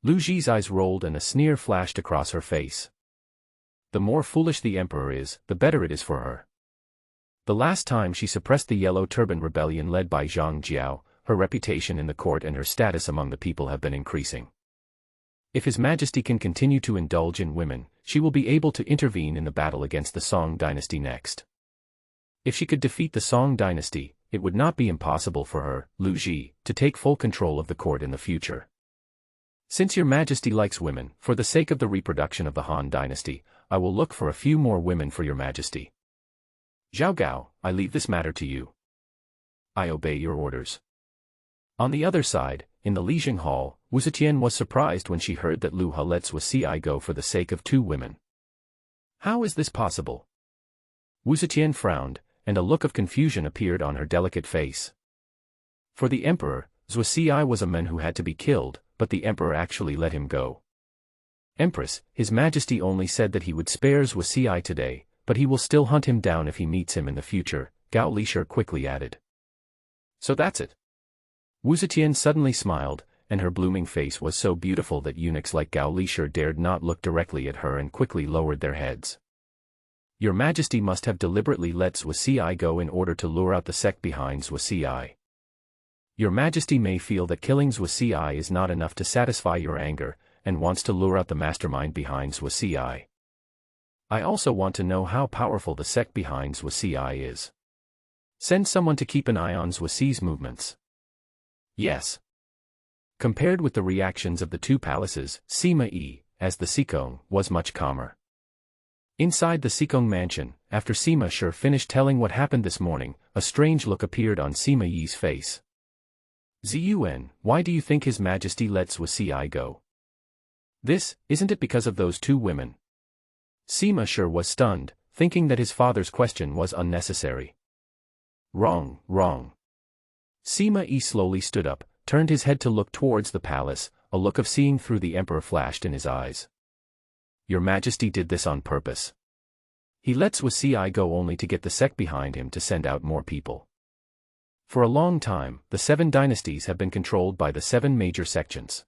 Lu Ji's eyes rolled and a sneer flashed across her face. The more foolish the emperor is, the better it is for her. The last time she suppressed the Yellow Turban rebellion led by Zhang Jiao, her reputation in the court and her status among the people have been increasing. If His Majesty can continue to indulge in women, she will be able to intervene in the battle against the Song dynasty next. If she could defeat the Song dynasty, it would not be impossible for her, Lu Ji, to take full control of the court in the future. Since Your Majesty likes women, for the sake of the reproduction of the Han dynasty, I will look for a few more women for Your Majesty. Zhao Gao, I leave this matter to you. I obey your orders. On the other side, in the Lijing Hall, Wu Zetian was surprised when she heard that Lu Ha lets Wu Xi go for the sake of 2 women. How is this possible? Wu Zetian frowned, and a look of confusion appeared on her delicate face. For the emperor, Zhu Xi was a man who had to be killed, but the emperor actually let him go. Empress, His Majesty only said that he would spare Zhu Xi today, but he will still hunt him down if he meets him in the future, Gao Lishir quickly added. So that's it. Wu Zetian suddenly smiled, and her blooming face was so beautiful that eunuchs like Gao Lishir dared not look directly at her and quickly lowered their heads. Your Majesty must have deliberately let Zhu Xi go in order to lure out the sect behind Zhu Xi. Your Majesty may feel that killing Zhu Xi is not enough to satisfy your anger, and wants to lure out the mastermind behind Zhu Xi. I also want to know how powerful the sect behind Zhu Xi is. Send someone to keep an eye on Zhu Xi's movements. Yes. Compared with the reactions of the 2 palaces, Sima Yi, as the Xikong, was much calmer. Inside the Xikong mansion, after Sima Shi finished telling what happened this morning, a strange look appeared on Sima Yi's face. Ziyuan, why do you think His Majesty lets Wu Xi go? Isn't it because of those 2 women? Sima Shi was stunned, thinking that his father's question was unnecessary. Wrong, wrong. Sima Yi slowly stood up, turned his head to look towards the palace, a look of seeing through the emperor flashed in his eyes. Your Majesty did this on purpose. He lets Wu Xi go only to get the sect behind him to send out more people. For a long time, the 7 dynasties have been controlled by the 7 major sections.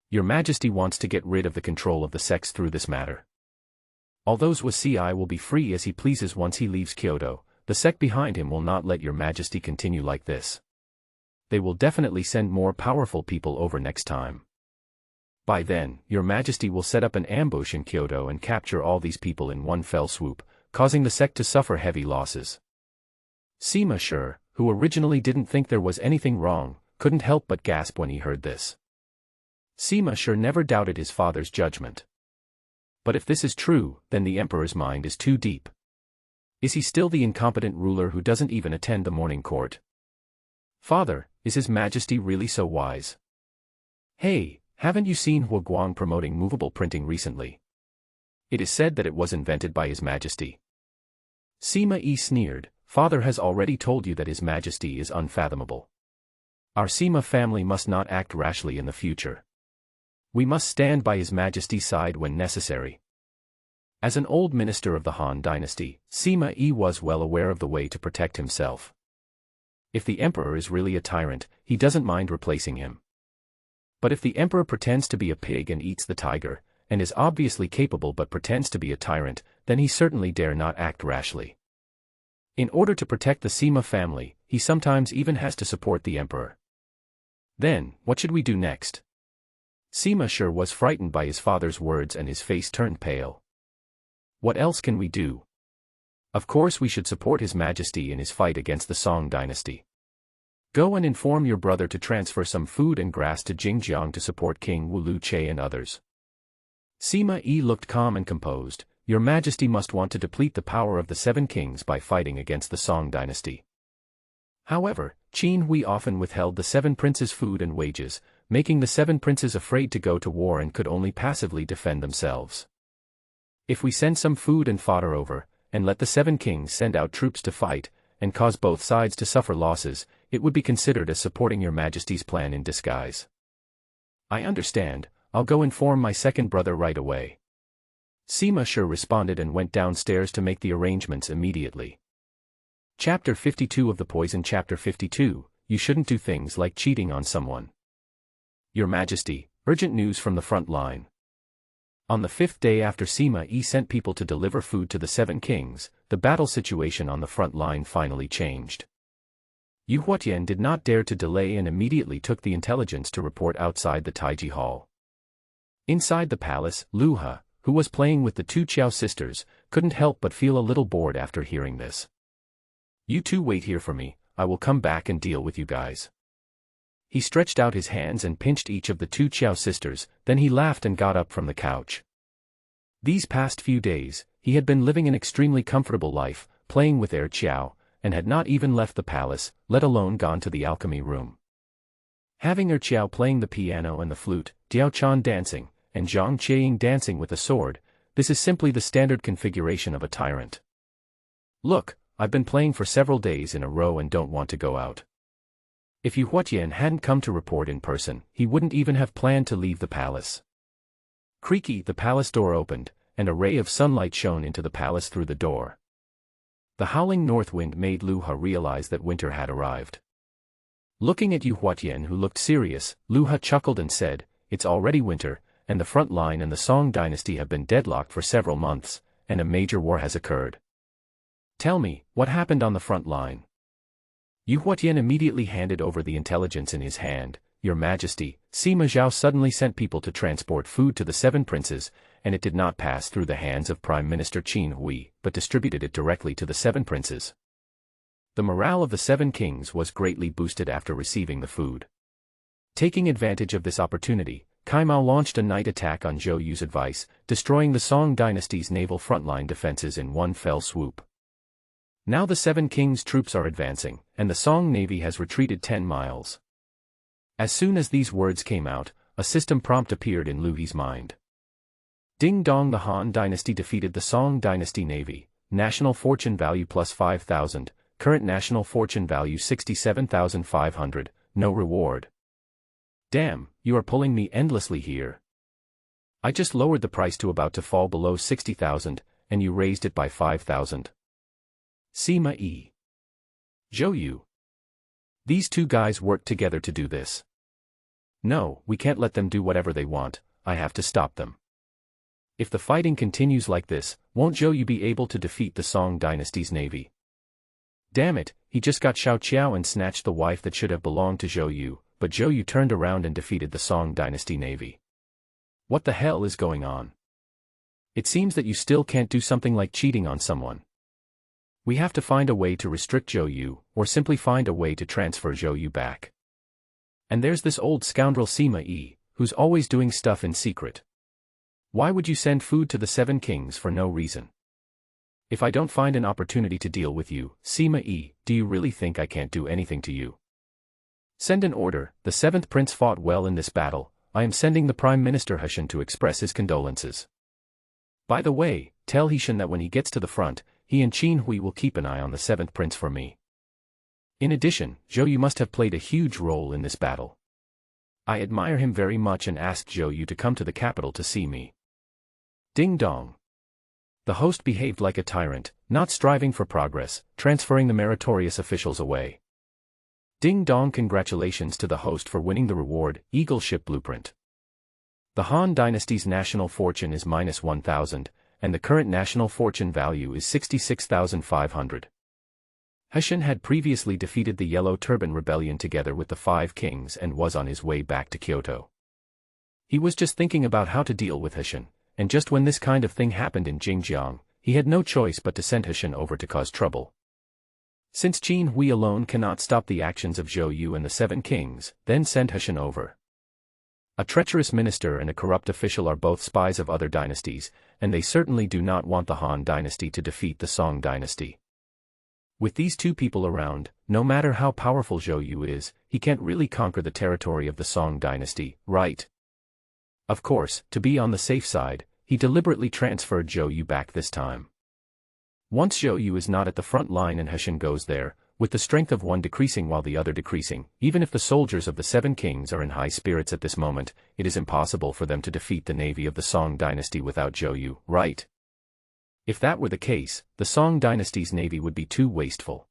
Your Majesty wants to get rid of the control of the sects through this matter. Although Wu Xi will be free as he pleases once he leaves Kyoto, the sect behind him will not let your Majesty continue like this. They will definitely send more powerful people over next time. By then, your Majesty will set up an ambush in Kyoto and capture all these people in one fell swoop, causing the sect to suffer heavy losses. Sima Shi, who originally didn't think there was anything wrong, couldn't help but gasp when he heard this. Sima Shi never doubted his father's judgment. But if this is true, then the emperor's mind is too deep. Is he still the incompetent ruler who doesn't even attend the morning court? Father, is His Majesty really so wise? Hey, haven't you seen Hua Guang promoting movable printing recently? It is said that it was invented by His Majesty. Sima Yi sneered, Father has already told you that His Majesty is unfathomable. Our Sima family must not act rashly in the future. We must stand by His Majesty's side when necessary. As an old minister of the Han dynasty, Sima Yi was well aware of the way to protect himself. If the emperor is really a tyrant, he doesn't mind replacing him. But if the emperor pretends to be a pig and eats the tiger, and is obviously capable but pretends to be a tyrant, then he certainly dare not act rashly. In order to protect the Sima family, he sometimes even has to support the emperor. Then, what should we do next? Sima Shi was frightened by his father's words and his face turned pale. What else can we do? Of course we should support His Majesty in his fight against the Song dynasty. Go and inform your brother to transfer some food and grass to Jingjiang to support King Wu Lu Che and others. Sima Yi looked calm and composed. Your Majesty must want to deplete the power of the 7 kings by fighting against the Song dynasty. However, Qin Hui often withheld the 7 princes food and wages, making the 7 princes afraid to go to war and could only passively defend themselves. If we send some food and fodder over, and let the 7 kings send out troops to fight, and cause both sides to suffer losses, it would be considered as supporting your Majesty's plan in disguise. I understand, I'll go inform my second brother right away. Sima Shi responded and went downstairs to make the arrangements immediately. Chapter 52 of the Poison. Chapter 52, You shouldn't do things like cheating on someone. Your Majesty, urgent news from the front line. On the 5th day after Sima Yi sent people to deliver food to the 7 kings, the battle situation on the front line finally changed. Yu Huatian did not dare to delay and immediately took the intelligence to report outside the Taiji Hall. Inside the palace, Lu Ha, who was playing with the 2 Qiao sisters, couldn't help but feel a little bored after hearing this. You 2 wait here for me, I will come back and deal with you guys. He stretched out his hands and pinched each of the 2 Qiao sisters, then he laughed and got up from the couch. These past few days, he had been living an extremely comfortable life, playing with Er Qiao, and had not even left the palace, let alone gone to the alchemy room. Having Er Qiao playing the piano and the flute, Diao Chan dancing, and Zhang Qiaying dancing with a sword, this is simply the standard configuration of a tyrant. Look, I've been playing for several days in a row and don't want to go out. If Yu Huatian hadn't come to report in person, he wouldn't even have planned to leave the palace. Creaky, the palace door opened, and a ray of sunlight shone into the palace through the door. The howling north wind made Lu Ha realize that winter had arrived. Looking at Yu Huatian, who looked serious, Lu Ha chuckled and said, "It's already winter, and the front line and the Song dynasty have been deadlocked for several months, and a major war has occurred. Tell me, what happened on the front line?" Yu Huatian immediately handed over the intelligence in his hand. "Your Majesty, Sima Zhao suddenly sent people to transport food to the 7 princes, and it did not pass through the hands of Prime Minister Qin Hui, but distributed it directly to the 7 princes. The morale of the 7 kings was greatly boosted after receiving the food. Taking advantage of this opportunity, Cai Mao launched a night attack on Zhou Yu's advice, destroying the Song dynasty's naval frontline defenses in one fell swoop. Now the 7 kings' troops are advancing, and the Song navy has retreated 10 miles. As soon as these words came out, a system prompt appeared in Lu He's mind. Ding dong, the Han dynasty defeated the Song dynasty navy, national fortune value plus 5,000, current national fortune value 67,500, no reward. Damn, you are pulling me endlessly here. I just lowered the price to about to fall below 60,000, and you raised it by 5,000. Sima Yi. Zhou Yu. These two guys worked together to do this. No, we can't let them do whatever they want, I have to stop them. If the fighting continues like this, won't Zhou Yu be able to defeat the Song dynasty's navy? Damn it, he just got Xiao Qiao and snatched the wife that should have belonged to Zhou Yu, but Zhou Yu turned around and defeated the Song dynasty navy. What the hell is going on? It seems that you still can't do something like cheating on someone. We have to find a way to restrict Zhou Yu, or simply find a way to transfer Zhou Yu back. And there's this old scoundrel Sima Yi, who's always doing stuff in secret. Why would you send food to the 7 kings for no reason? If I don't find an opportunity to deal with you, Sima Yi, do you really think I can't do anything to you? Send an order. The 7th prince fought well in this battle. I am sending the Prime Minister Heshen to express his condolences. By the way, tell Heshen that when he gets to the front, he and Qin Hui will keep an eye on the 7th prince for me. In addition, Zhou Yu must have played a huge role in this battle. I admire him very much and asked Zhou Yu to come to the capital to see me. Ding dong. The host behaved like a tyrant, not striving for progress, transferring the meritorious officials away. Ding dong, congratulations to the host for winning the reward, Eagle Ship Blueprint. The Han dynasty's national fortune is minus 1,000, and the current national fortune value is 66,500. Heshen had previously defeated the Yellow Turban Rebellion together with the 5 kings and was on his way back to Kyoto. He was just thinking about how to deal with Heshen, and just when this kind of thing happened in Jingjiang, he had no choice but to send Heshen over to cause trouble. Since Qin Hui alone cannot stop the actions of Zhou Yu and the 7 kings, then send Heshen over. A treacherous minister and a corrupt official are both spies of other dynasties, and they certainly do not want the Han dynasty to defeat the Song dynasty. With these two people around, no matter how powerful Zhou Yu is, he can't really conquer the territory of the Song dynasty, right? Of course, to be on the safe side, he deliberately transferred Zhou Yu back this time. Once Zhou Yu is not at the front line and Heshen goes there, with the strength of one decreasing while the other decreasing, even if the soldiers of the 7 kings are in high spirits at this moment, it is impossible for them to defeat the navy of the Song dynasty without Zhou Yu, right? If that were the case, the Song dynasty's navy would be too wasteful.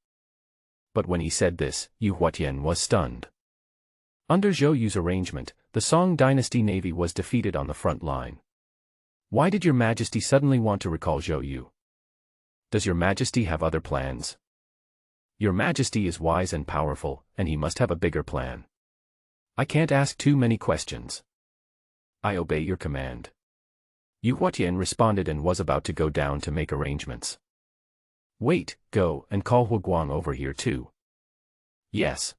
But when he said this, Yu Huatian was stunned. Under Zhou Yu's arrangement, the Song dynasty navy was defeated on the front line. Why did your Majesty suddenly want to recall Zhou Yu? Does your Majesty have other plans? Your Majesty is wise and powerful, and he must have a bigger plan. I can't ask too many questions. I obey your command. Yu Huatian responded and was about to go down to make arrangements. Wait, go and call Huguang over here too. Yes.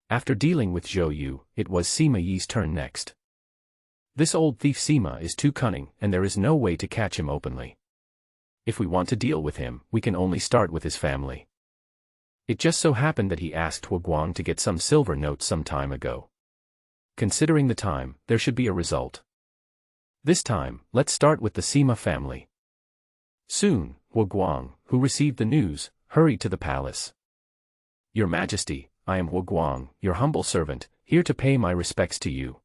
After dealing with Zhou Yu, it was Sima Yi's turn next. This old thief Sima is too cunning, and there is no way to catch him openly. If we want to deal with him, we can only start with his family. It just so happened that he asked Hua Guang to get some silver notes some time ago. Considering the time, there should be a result. This time, let's start with the Sima family. Soon, Hua Guang, who received the news, hurried to the palace. Your Majesty, I am Hua Guang, your humble servant, here to pay my respects to you.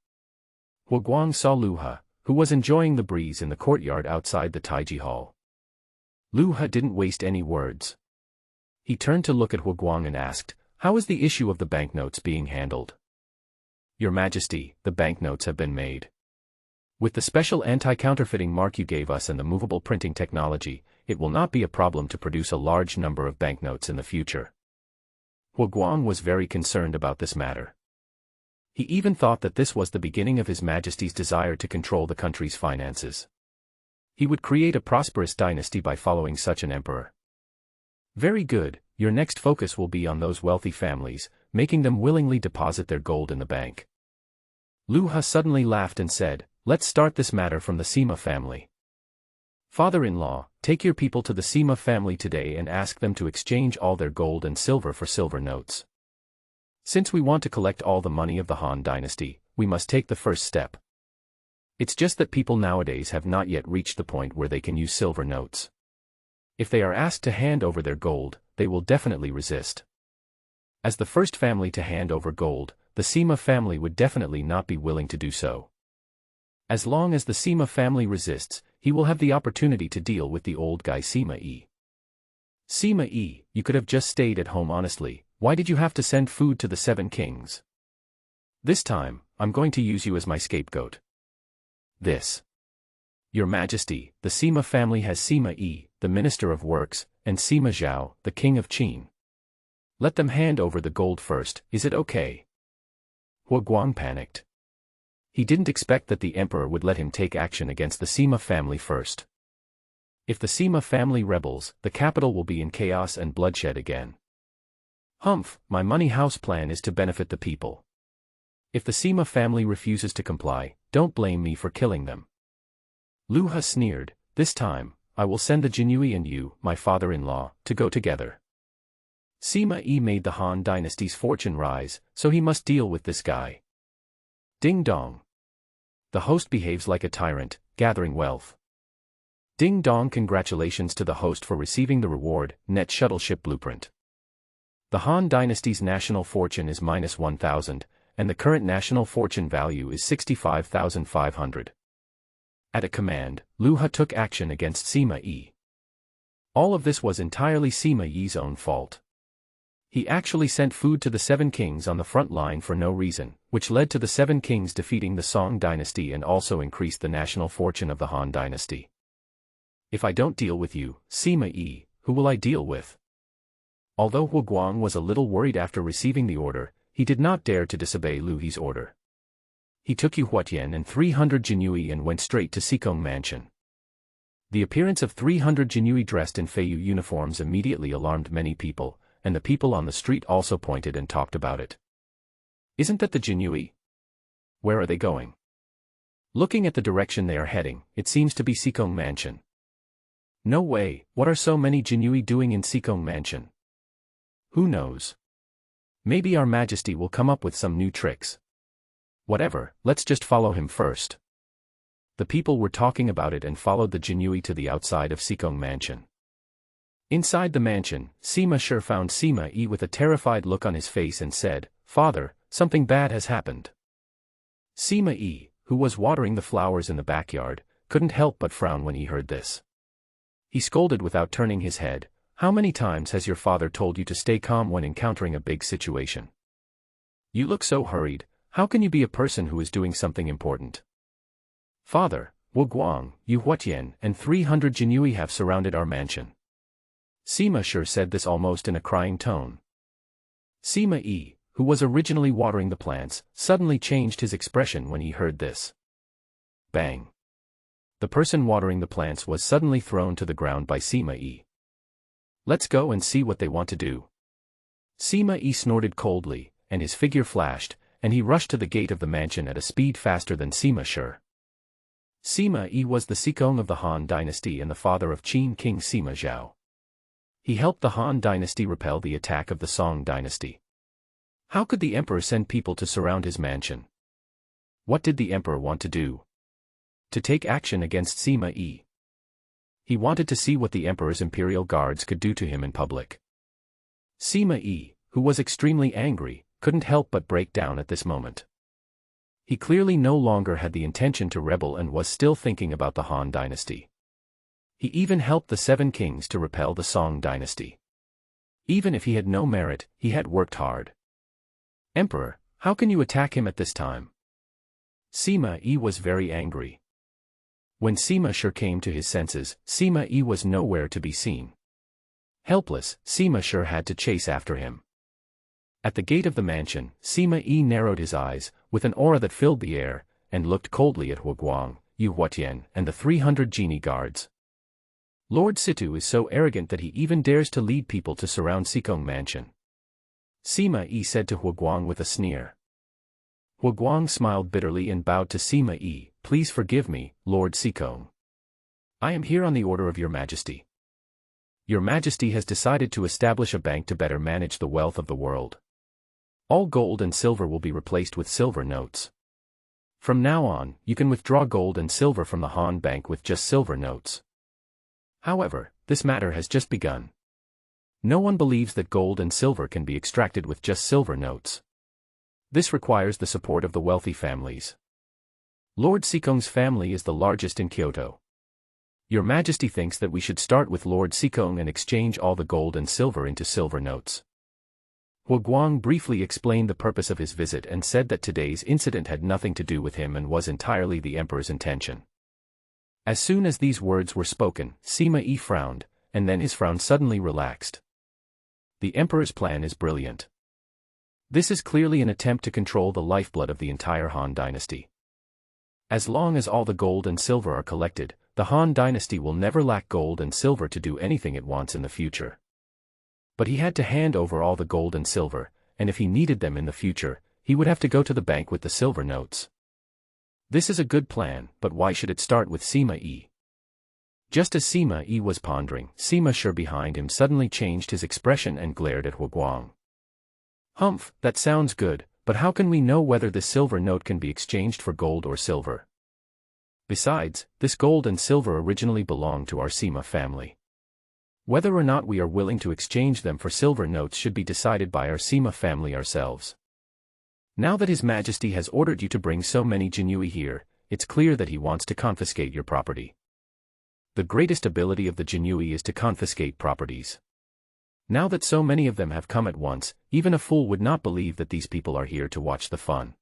Hua Guang saw Lu He, who was enjoying the breeze in the courtyard outside the Taiji Hall. Lu He didn't waste any words. He turned to look at Hua Guang and asked, "How is the issue of the banknotes being handled?" Your Majesty, the banknotes have been made. With the special anti-counterfeiting mark you gave us and the movable printing technology, it will not be a problem to produce a large number of banknotes in the future. Hua Guang was very concerned about this matter. He even thought that this was the beginning of His Majesty's desire to control the country's finances. He would create a prosperous dynasty by following such an emperor. Very good, your next focus will be on those wealthy families, making them willingly deposit their gold in the bank. Lu He suddenly laughed and said, "Let's start this matter from the Sima family. Father-in-law, take your people to the Sima family today and ask them to exchange all their gold and silver for silver notes. Since we want to collect all the money of the Han dynasty, we must take the first step. It's just that people nowadays have not yet reached the point where they can use silver notes. If they are asked to hand over their gold, they will definitely resist. As the first family to hand over gold, the Sima family would definitely not be willing to do so. As long as the Sima family resists, he will have the opportunity to deal with the old guy Sima Yi. Sima Yi, you could have just stayed at home honestly. Why did you have to send food to the 7 kings? This time, I'm going to use you as my scapegoat. This. Your Majesty, the Sima family has Sima Yi, the Minister of Works, and Sima Zhao, the King of Qin. Let them hand over the gold first, is it okay? Hua Guang panicked. He didn't expect that the emperor would let him take action against the Sima family first. If the Sima family rebels, the capital will be in chaos and bloodshed again. Humph, my money house plan is to benefit the people. If the Sima family refuses to comply, don't blame me for killing them. Lu He sneered, this time, I will send the Jinyui and you, my father-in-law, to go together. Sima Yi made the Han dynasty's fortune rise, so he must deal with this guy. Ding dong. The host behaves like a tyrant, gathering wealth. Ding dong, congratulations to the host for receiving the reward, Net Shuttle Ship Blueprint. The Han dynasty's national fortune is -1,000, and the current national fortune value is 65,500. At a command, Lu He took action against Sima Yi. All of this was entirely Sima Yi's own fault. He actually sent food to the 7 kings on the front line for no reason, which led to the 7 kings defeating the Song dynasty and also increased the national fortune of the Han dynasty. If I don't deal with you, Sima Yi, who will I deal with? Although Hua Guang was a little worried after receiving the order, he did not dare to disobey Lu He's order. He took Yu Huatian and 300 Jinyui and went straight to Sikong Mansion. The appearance of 300 Jinyui dressed in Feiyu uniforms immediately alarmed many people, and the people on the street also pointed and talked about it. Isn't that the Jinyui? Where are they going? Looking at the direction they are heading, it seems to be Sikong Mansion. No way, what are so many Jinyui doing in Sikong Mansion? Who knows? Maybe our Majesty will come up with some new tricks. Whatever, let's just follow him first. The people were talking about it and followed the Jinyui to the outside of Sikong Mansion. Inside the mansion, Sima Shi found Sima Yi with a terrified look on his face and said, "Father, something bad has happened." Sima Yi, who was watering the flowers in the backyard, couldn't help but frown when he heard this. He scolded without turning his head, "How many times has your father told you to stay calm when encountering a big situation? You look so hurried, how can you be a person who is doing something important?" "Father, Hua Guang, Yu Huatian, and 300 Jinyui have surrounded our mansion." Sima Shi said this almost in a crying tone. Sima Yi, who was originally watering the plants, suddenly changed his expression when he heard this. Bang! The person watering the plants was suddenly thrown to the ground by Sima Yi. "Let's go and see what they want to do." Sima Yi snorted coldly, and his figure flashed, and he rushed to the gate of the mansion at a speed faster than Sima Shi. Sima Yi was the Sikong of the Han dynasty and the father of Qin King Sima Zhao. He helped the Han dynasty repel the attack of the Song dynasty. How could the emperor send people to surround his mansion? What did the emperor want to do? To take action against Sima Yi. He wanted to see what the emperor's imperial guards could do to him in public. Sima Yi, who was extremely angry, couldn't help but break down at this moment. He clearly no longer had the intention to rebel and was still thinking about the Han dynasty. He even helped the Seven Kings to repel the Song dynasty. Even if he had no merit, he had worked hard. Emperor, how can you attack him at this time? Sima Yi was very angry. When Sima Shi came to his senses, Sima Yi was nowhere to be seen. Helpless, Sima Shi had to chase after him. At the gate of the mansion, Sima Yi narrowed his eyes, with an aura that filled the air, and looked coldly at Huaguang, Yu Huatian, and the 300 genie guards. Lord Situ is so arrogant that he even dares to lead people to surround Sikong Mansion. Sima Yi said to Huaguang with a sneer. Huaguang smiled bitterly and bowed to Sima Yi. Please forgive me, Lord Sikong. I am here on the order of your majesty. Your majesty has decided to establish a bank to better manage the wealth of the world. All gold and silver will be replaced with silver notes. From now on, you can withdraw gold and silver from the Han Bank with just silver notes. However, this matter has just begun. No one believes that gold and silver can be extracted with just silver notes. This requires the support of the wealthy families. Lord Sikong's family is the largest in Kyoto. Your Majesty thinks that we should start with Lord Sikong and exchange all the gold and silver into silver notes. Huaguang briefly explained the purpose of his visit and said that today's incident had nothing to do with him and was entirely the emperor's intention. As soon as these words were spoken, Sima Yi frowned, and then his frown suddenly relaxed. The emperor's plan is brilliant. This is clearly an attempt to control the lifeblood of the entire Han dynasty. As long as all the gold and silver are collected, the Han dynasty will never lack gold and silver to do anything it wants in the future. But he had to hand over all the gold and silver, and if he needed them in the future, he would have to go to the bank with the silver notes. This is a good plan, but why should it start with Sima Yi? Just as Sima Yi was pondering, Sima Shi behind him suddenly changed his expression and glared at Huaguang. Humph, that sounds good, but how can we know whether this silver note can be exchanged for gold or silver? Besides, this gold and silver originally belonged to our Sima family. Whether or not we are willing to exchange them for silver notes should be decided by our Sima family ourselves. Now that His Majesty has ordered you to bring so many Jinui here, it's clear that he wants to confiscate your property. The greatest ability of the Jinui is to confiscate properties. Now that so many of them have come at once, even a fool would not believe that these people are here to watch the fun.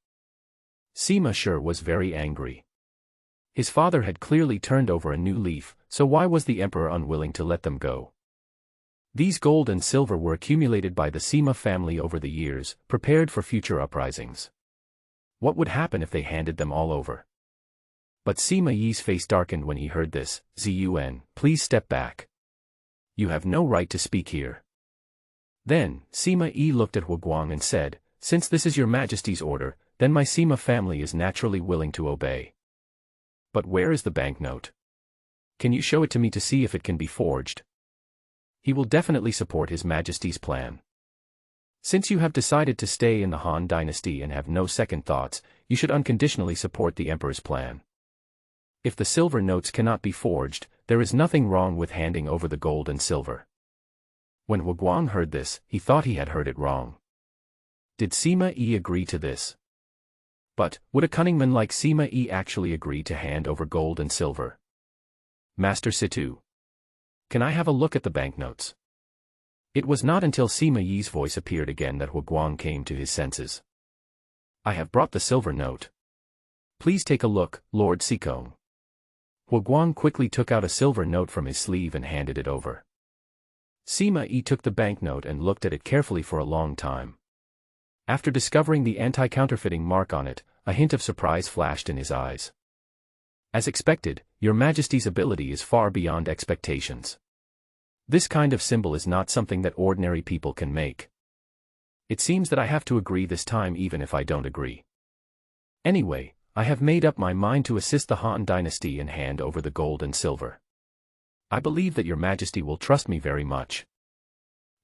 Sima Shi was very angry. His father had clearly turned over a new leaf, so why was the emperor unwilling to let them go? These gold and silver were accumulated by the Sima family over the years, prepared for future uprisings. What would happen if they handed them all over? But Sima Yi's face darkened when he heard this. Zun, please step back. You have no right to speak here. Then, Sima Yi looked at Huaguang and said, since this is your Majesty's order, then my Sima family is naturally willing to obey. But where is the banknote? Can you show it to me to see if it can be forged? He will definitely support His Majesty's plan. Since you have decided to stay in the Han dynasty and have no second thoughts, you should unconditionally support the emperor's plan. If the silver notes cannot be forged, there is nothing wrong with handing over the gold and silver. When Huaguang heard this, he thought he had heard it wrong. Did Sima Yi agree to this? But, would a cunning man like Sima Yi actually agree to hand over gold and silver? Master Situ. Can I have a look at the banknotes? It was not until Sima Yi's voice appeared again that Huaguang came to his senses. I have brought the silver note. Please take a look, Lord Sikong. Huaguang quickly took out a silver note from his sleeve and handed it over. Sima Yi took the banknote and looked at it carefully for a long time. After discovering the anti-counterfeiting mark on it, a hint of surprise flashed in his eyes. As expected, Your Majesty's ability is far beyond expectations. This kind of symbol is not something that ordinary people can make. It seems that I have to agree this time even if I don't agree. Anyway, I have made up my mind to assist the Han dynasty and hand over the gold and silver. I believe that your majesty will trust me very much.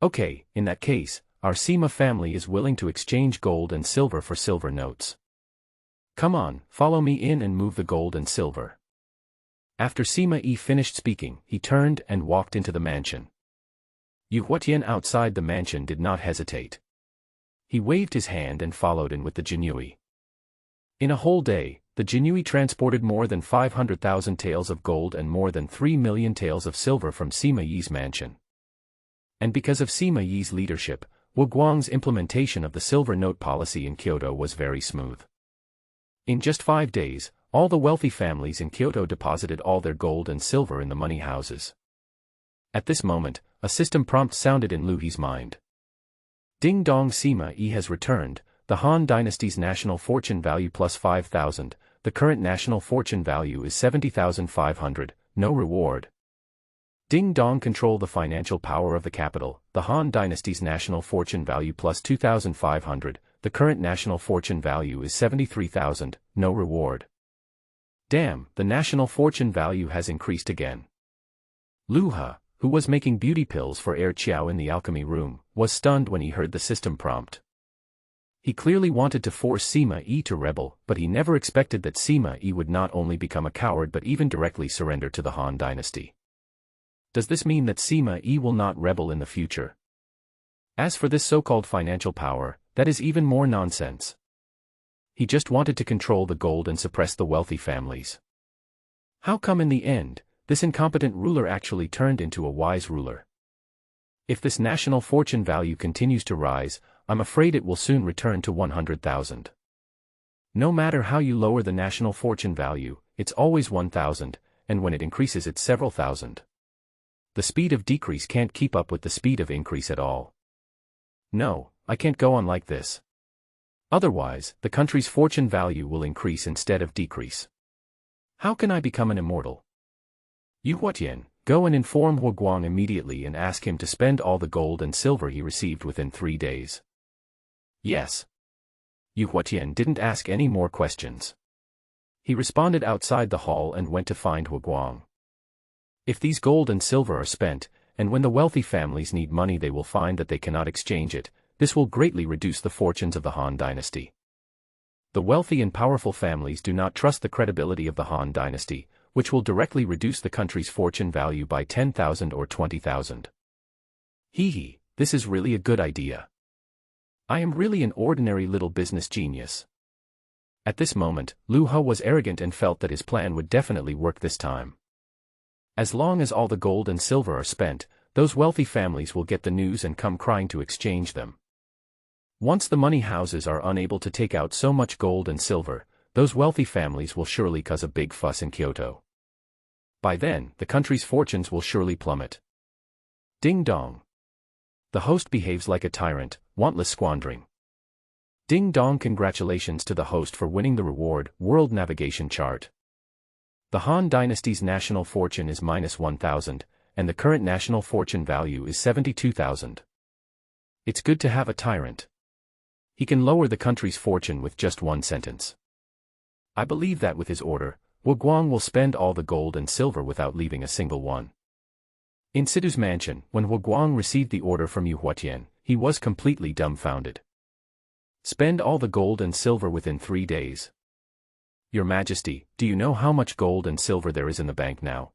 Okay, in that case, our Sima family is willing to exchange gold and silver for silver notes. Come on, follow me in and move the gold and silver. After Sima Yi finished speaking, he turned and walked into the mansion. Yu Huatian outside the mansion did not hesitate. He waved his hand and followed in with the Jinui. In a whole day, the Jinui transported more than 500,000 taels of gold and more than 3 million taels of silver from Sima Yi's mansion. And because of Sima Yi's leadership, Wu Guang's implementation of the silver note policy in Kyoto was very smooth. In just 5 days, all the wealthy families in Kyoto deposited all their gold and silver in the money houses. At this moment, a system prompt sounded in Lu He's mind. Ding dong, Sima Yi has returned, the Han dynasty's national fortune value plus 5,000, the current national fortune value is 70,500, no reward. Ding dong, control the financial power of the capital, the Han dynasty's national fortune value plus 2,500, the current national fortune value is 73,000, no reward. Damn, the national fortune value has increased again. Lu He, who was making beauty pills for Air Qiao in the alchemy room, was stunned when he heard the system prompt. He clearly wanted to force Sima Yi to rebel, but he never expected that Sima Yi would not only become a coward but even directly surrender to the Han dynasty. Does this mean that Sima Yi will not rebel in the future? As for this so-called financial power, that is even more nonsense. He just wanted to control the gold and suppress the wealthy families. How come in the end, this incompetent ruler actually turned into a wise ruler? If this national fortune value continues to rise, I'm afraid it will soon return to 100,000. No matter how you lower the national fortune value, it's always 1,000, and when it increases it's several thousand. The speed of decrease can't keep up with the speed of increase at all. No, I can't go on like this. Otherwise, the country's fortune value will increase instead of decrease. How can I become an immortal? Yu Huatian, go and inform Wu Guang immediately and ask him to spend all the gold and silver he received within 3 days. Yes. Yu Huatian didn't ask any more questions. He responded outside the hall and went to find Wu Guang. If these gold and silver are spent, and when the wealthy families need money they will find that they cannot exchange it, this will greatly reduce the fortunes of the Han dynasty. The wealthy and powerful families do not trust the credibility of the Han dynasty, which will directly reduce the country's fortune value by 10,000 or 20,000. Hee, this is really a good idea. I am really an ordinary little business genius. At this moment, Lu He was arrogant and felt that his plan would definitely work this time. As long as all the gold and silver are spent, those wealthy families will get the news and come crying to exchange them. Once the money houses are unable to take out so much gold and silver, those wealthy families will surely cause a big fuss in Kyoto. By then, the country's fortunes will surely plummet. Ding dong. The host behaves like a tyrant, wantless squandering. Ding dong, congratulations to the host for winning the reward, World Navigation Chart. The Han dynasty's national fortune is minus 1,000, and the current national fortune value is 72,000. It's good to have a tyrant. He can lower the country's fortune with just one sentence. I believe that with his order, Wu Guang will spend all the gold and silver without leaving a single one. In Sidu's mansion, when Wu Guang received the order from Yu Huatian, he was completely dumbfounded. Spend all the gold and silver within 3 days. Your Majesty, do you know how much gold and silver there is in the bank now?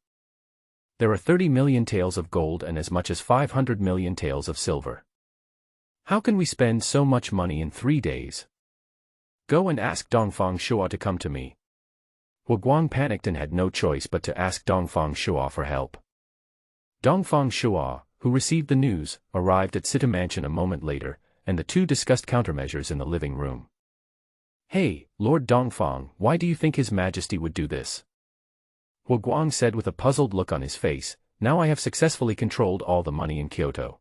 There are 30 million taels of gold and as much as 500 million taels of silver. How can we spend so much money in 3 days? Go and ask Dongfang Shua to come to me. Wu Guang panicked and had no choice but to ask Dongfang Shua for help. Dongfang Shua, who received the news, arrived at Situ Mansion a moment later, and the two discussed countermeasures in the living room. Hey, Lord Dongfang, why do you think His Majesty would do this? Wu Guang said with a puzzled look on his face, now I have successfully controlled all the money in Kyoto.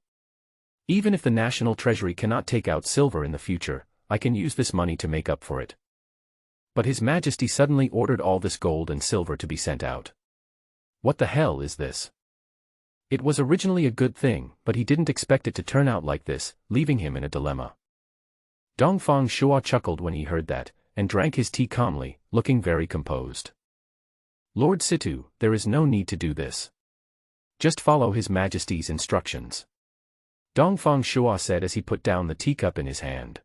Even if the national treasury cannot take out silver in the future, I can use this money to make up for it. But His Majesty suddenly ordered all this gold and silver to be sent out. What the hell is this? It was originally a good thing, but he didn't expect it to turn out like this, leaving him in a dilemma. Dongfang Shua chuckled when he heard that, and drank his tea calmly, looking very composed. "Lord Situ, there is no need to do this. Just follow His Majesty's instructions," Dongfang Shua said as he put down the teacup in his hand.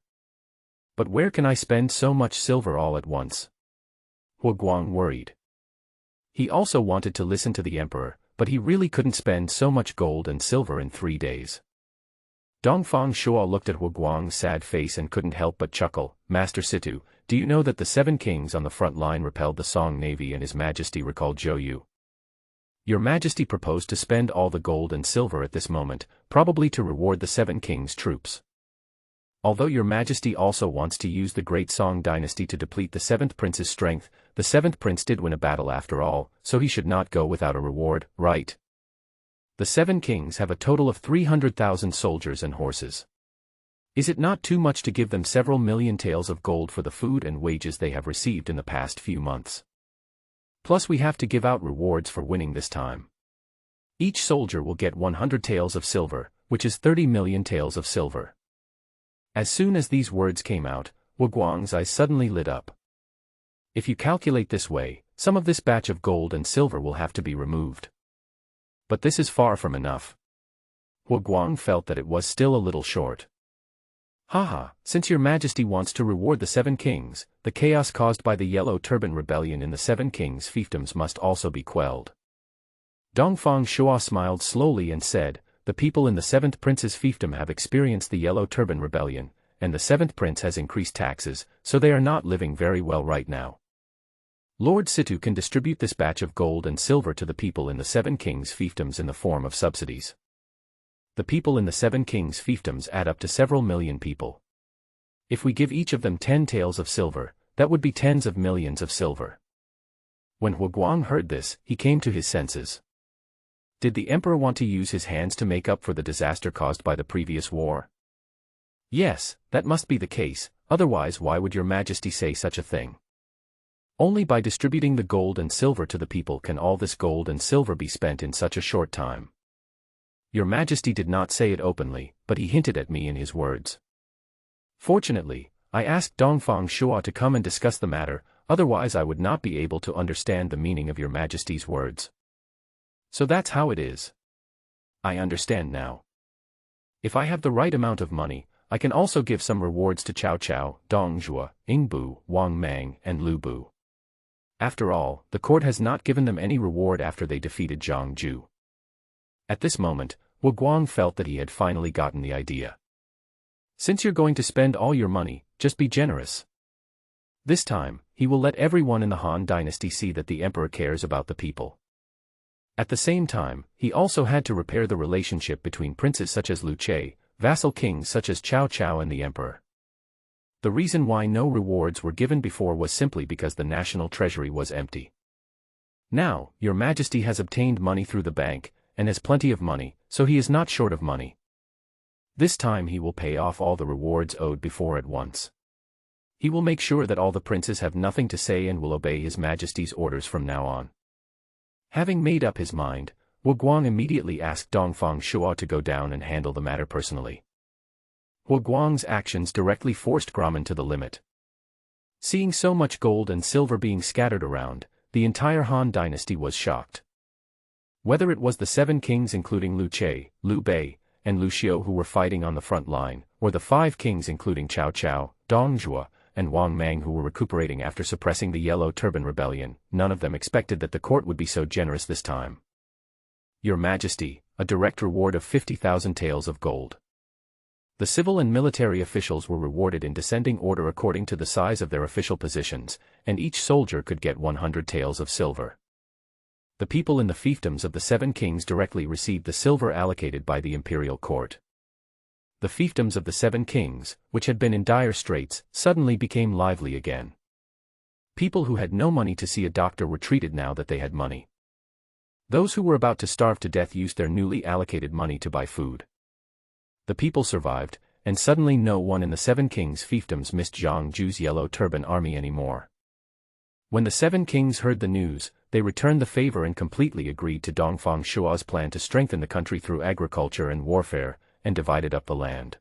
"But where can I spend so much silver all at once?" Hua Guang worried. He also wanted to listen to the emperor, but he really couldn't spend so much gold and silver in 3 days. Dongfang Shua looked at Hua Guang's sad face and couldn't help but chuckle. "Master Situ, do you know that the 7 kings on the front line repelled the Song Navy and His Majesty recalled Zhou Yu? Your Majesty proposed to spend all the gold and silver at this moment, probably to reward the 7 kings' troops. Although Your Majesty also wants to use the great Song dynasty to deplete the 7th prince's strength, the 7th prince did win a battle after all, so he should not go without a reward, right? The 7 kings have a total of 300,000 soldiers and horses. Is it not too much to give them several million taels of gold for the food and wages they have received in the past few months? Plus we have to give out rewards for winning this time. Each soldier will get 100 taels of silver, which is 30 million taels of silver." As soon as these words came out, Hua Guang's eyes suddenly lit up. If you calculate this way, some of this batch of gold and silver will have to be removed. But this is far from enough. Hua Guang felt that it was still a little short. "Haha, since Your Majesty wants to reward the 7 kings, the chaos caused by the Yellow Turban Rebellion in the 7 kings' fiefdoms must also be quelled." Dongfang Shua smiled slowly and said, "The people in the 7th prince's fiefdom have experienced the Yellow Turban Rebellion, and the 7th prince has increased taxes, so they are not living very well right now. Lord Situ can distribute this batch of gold and silver to the people in the 7 kings' fiefdoms in the form of subsidies. The people in the 7 kings' fiefdoms add up to several million people. If we give each of them 10 taels of silver, that would be tens of millions of silver." When Hua Guang heard this, he came to his senses. Did the emperor want to use his hands to make up for the disaster caused by the previous war? Yes, that must be the case, otherwise why would Your Majesty say such a thing? Only by distributing the gold and silver to the people can all this gold and silver be spent in such a short time. Your Majesty did not say it openly, but he hinted at me in his words. Fortunately, I asked Dongfang Shua to come and discuss the matter, otherwise I would not be able to understand the meaning of Your Majesty's words. So that's how it is. I understand now. If I have the right amount of money, I can also give some rewards to Cao Cao, Dong Zhuo, Ingbu, Wang Mang, and Lu Bu. After all, the court has not given them any reward after they defeated Zhang Ju. At this moment, Hua Guang felt that he had finally gotten the idea. Since you're going to spend all your money, just be generous. This time, he will let everyone in the Han dynasty see that the emperor cares about the people. At the same time, he also had to repair the relationship between princes such as Lu Che, vassal kings such as Cao Cao and the emperor. The reason why no rewards were given before was simply because the national treasury was empty. Now, Your Majesty has obtained money through the bank, and has plenty of money, so he is not short of money. This time he will pay off all the rewards owed before at once. He will make sure that all the princes have nothing to say and will obey His Majesty's orders from now on. Having made up his mind, Hua Guang immediately asked Dongfang Shua to go down and handle the matter personally. Hua Guang's actions directly forced Grauman to the limit. Seeing so much gold and silver being scattered around, the entire Han dynasty was shocked. Whether it was the 7 kings including Lu Che, Liu Bei, and Lu Xiu who were fighting on the front line, or the 5 kings including Cao Cao, Dong Zhuo, and Wang Mang who were recuperating after suppressing the Yellow Turban Rebellion, none of them expected that the court would be so generous this time. Your Majesty, a direct reward of 50,000 taels of gold. The civil and military officials were rewarded in descending order according to the size of their official positions, and each soldier could get 100 taels of silver. The people in the fiefdoms of the 7 kings directly received the silver allocated by the imperial court. The fiefdoms of the 7 kings, which had been in dire straits, suddenly became lively again. People who had no money to see a doctor were treated now that they had money. Those who were about to starve to death used their newly allocated money to buy food. The people survived, and suddenly no one in the 7 kings' fiefdoms missed Zhang Ju's Yellow Turban army anymore. When the 7 kings heard the news, they returned the favor and completely agreed to Dongfang Shua's plan to strengthen the country through agriculture and warfare, and divided up the land.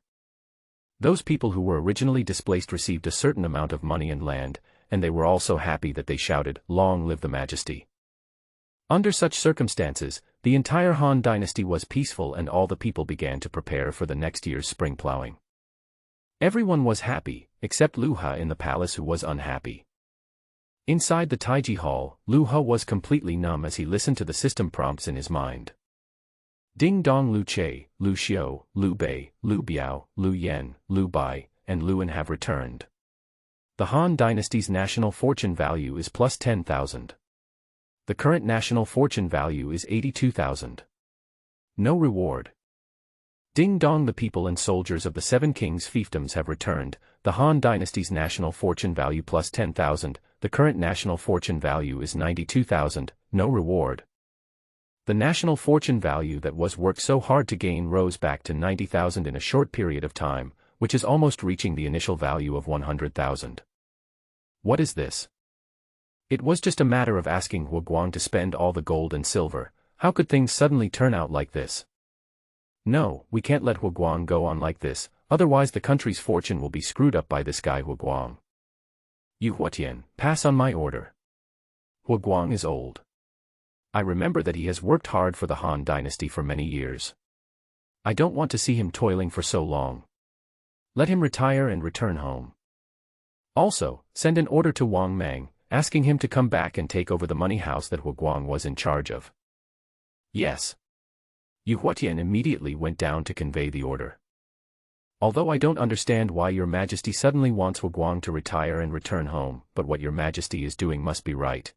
Those people who were originally displaced received a certain amount of money and land, and they were all so happy that they shouted, "Long live the Majesty." Under such circumstances, the entire Han dynasty was peaceful and all the people began to prepare for the next year's spring plowing. Everyone was happy, except Lu Ha in the palace, who was unhappy. Inside the Taiji Hall, Lu Ha was completely numb as he listened to the system prompts in his mind. Ding Dong, Lu Che, Lu Xiao, Lu Bei, Lu Biao, Lu Yan, Lu Bai, and Lu En have returned. The Han dynasty's national fortune value is plus 10,000. The current national fortune value is 82,000. No reward. Ding dong, the people and soldiers of the Seven Kings fiefdoms have returned. The Han dynasty's national fortune value plus 10,000. The current national fortune value is 92,000. No reward. The national fortune value that was worked so hard to gain rose back to 90,000 in a short period of time, which is almost reaching the initial value of 100,000. What is this? It was just a matter of asking Hu Guang to spend all the gold and silver. How could things suddenly turn out like this? No, we can't let Hu Guang go on like this, otherwise the country's fortune will be screwed up by this guy Hu Guang. Yu Huatian, pass on my order. Hu Guang is old. I remember that he has worked hard for the Han dynasty for many years. I don't want to see him toiling for so long. Let him retire and return home. Also, send an order to Wang Mang, asking him to come back and take over the money house that Hu Guang was in charge of. Yes. Yu Huatian immediately went down to convey the order. Although I don't understand why your majesty suddenly wants Hu Guang to retire and return home, but what your majesty is doing must be right.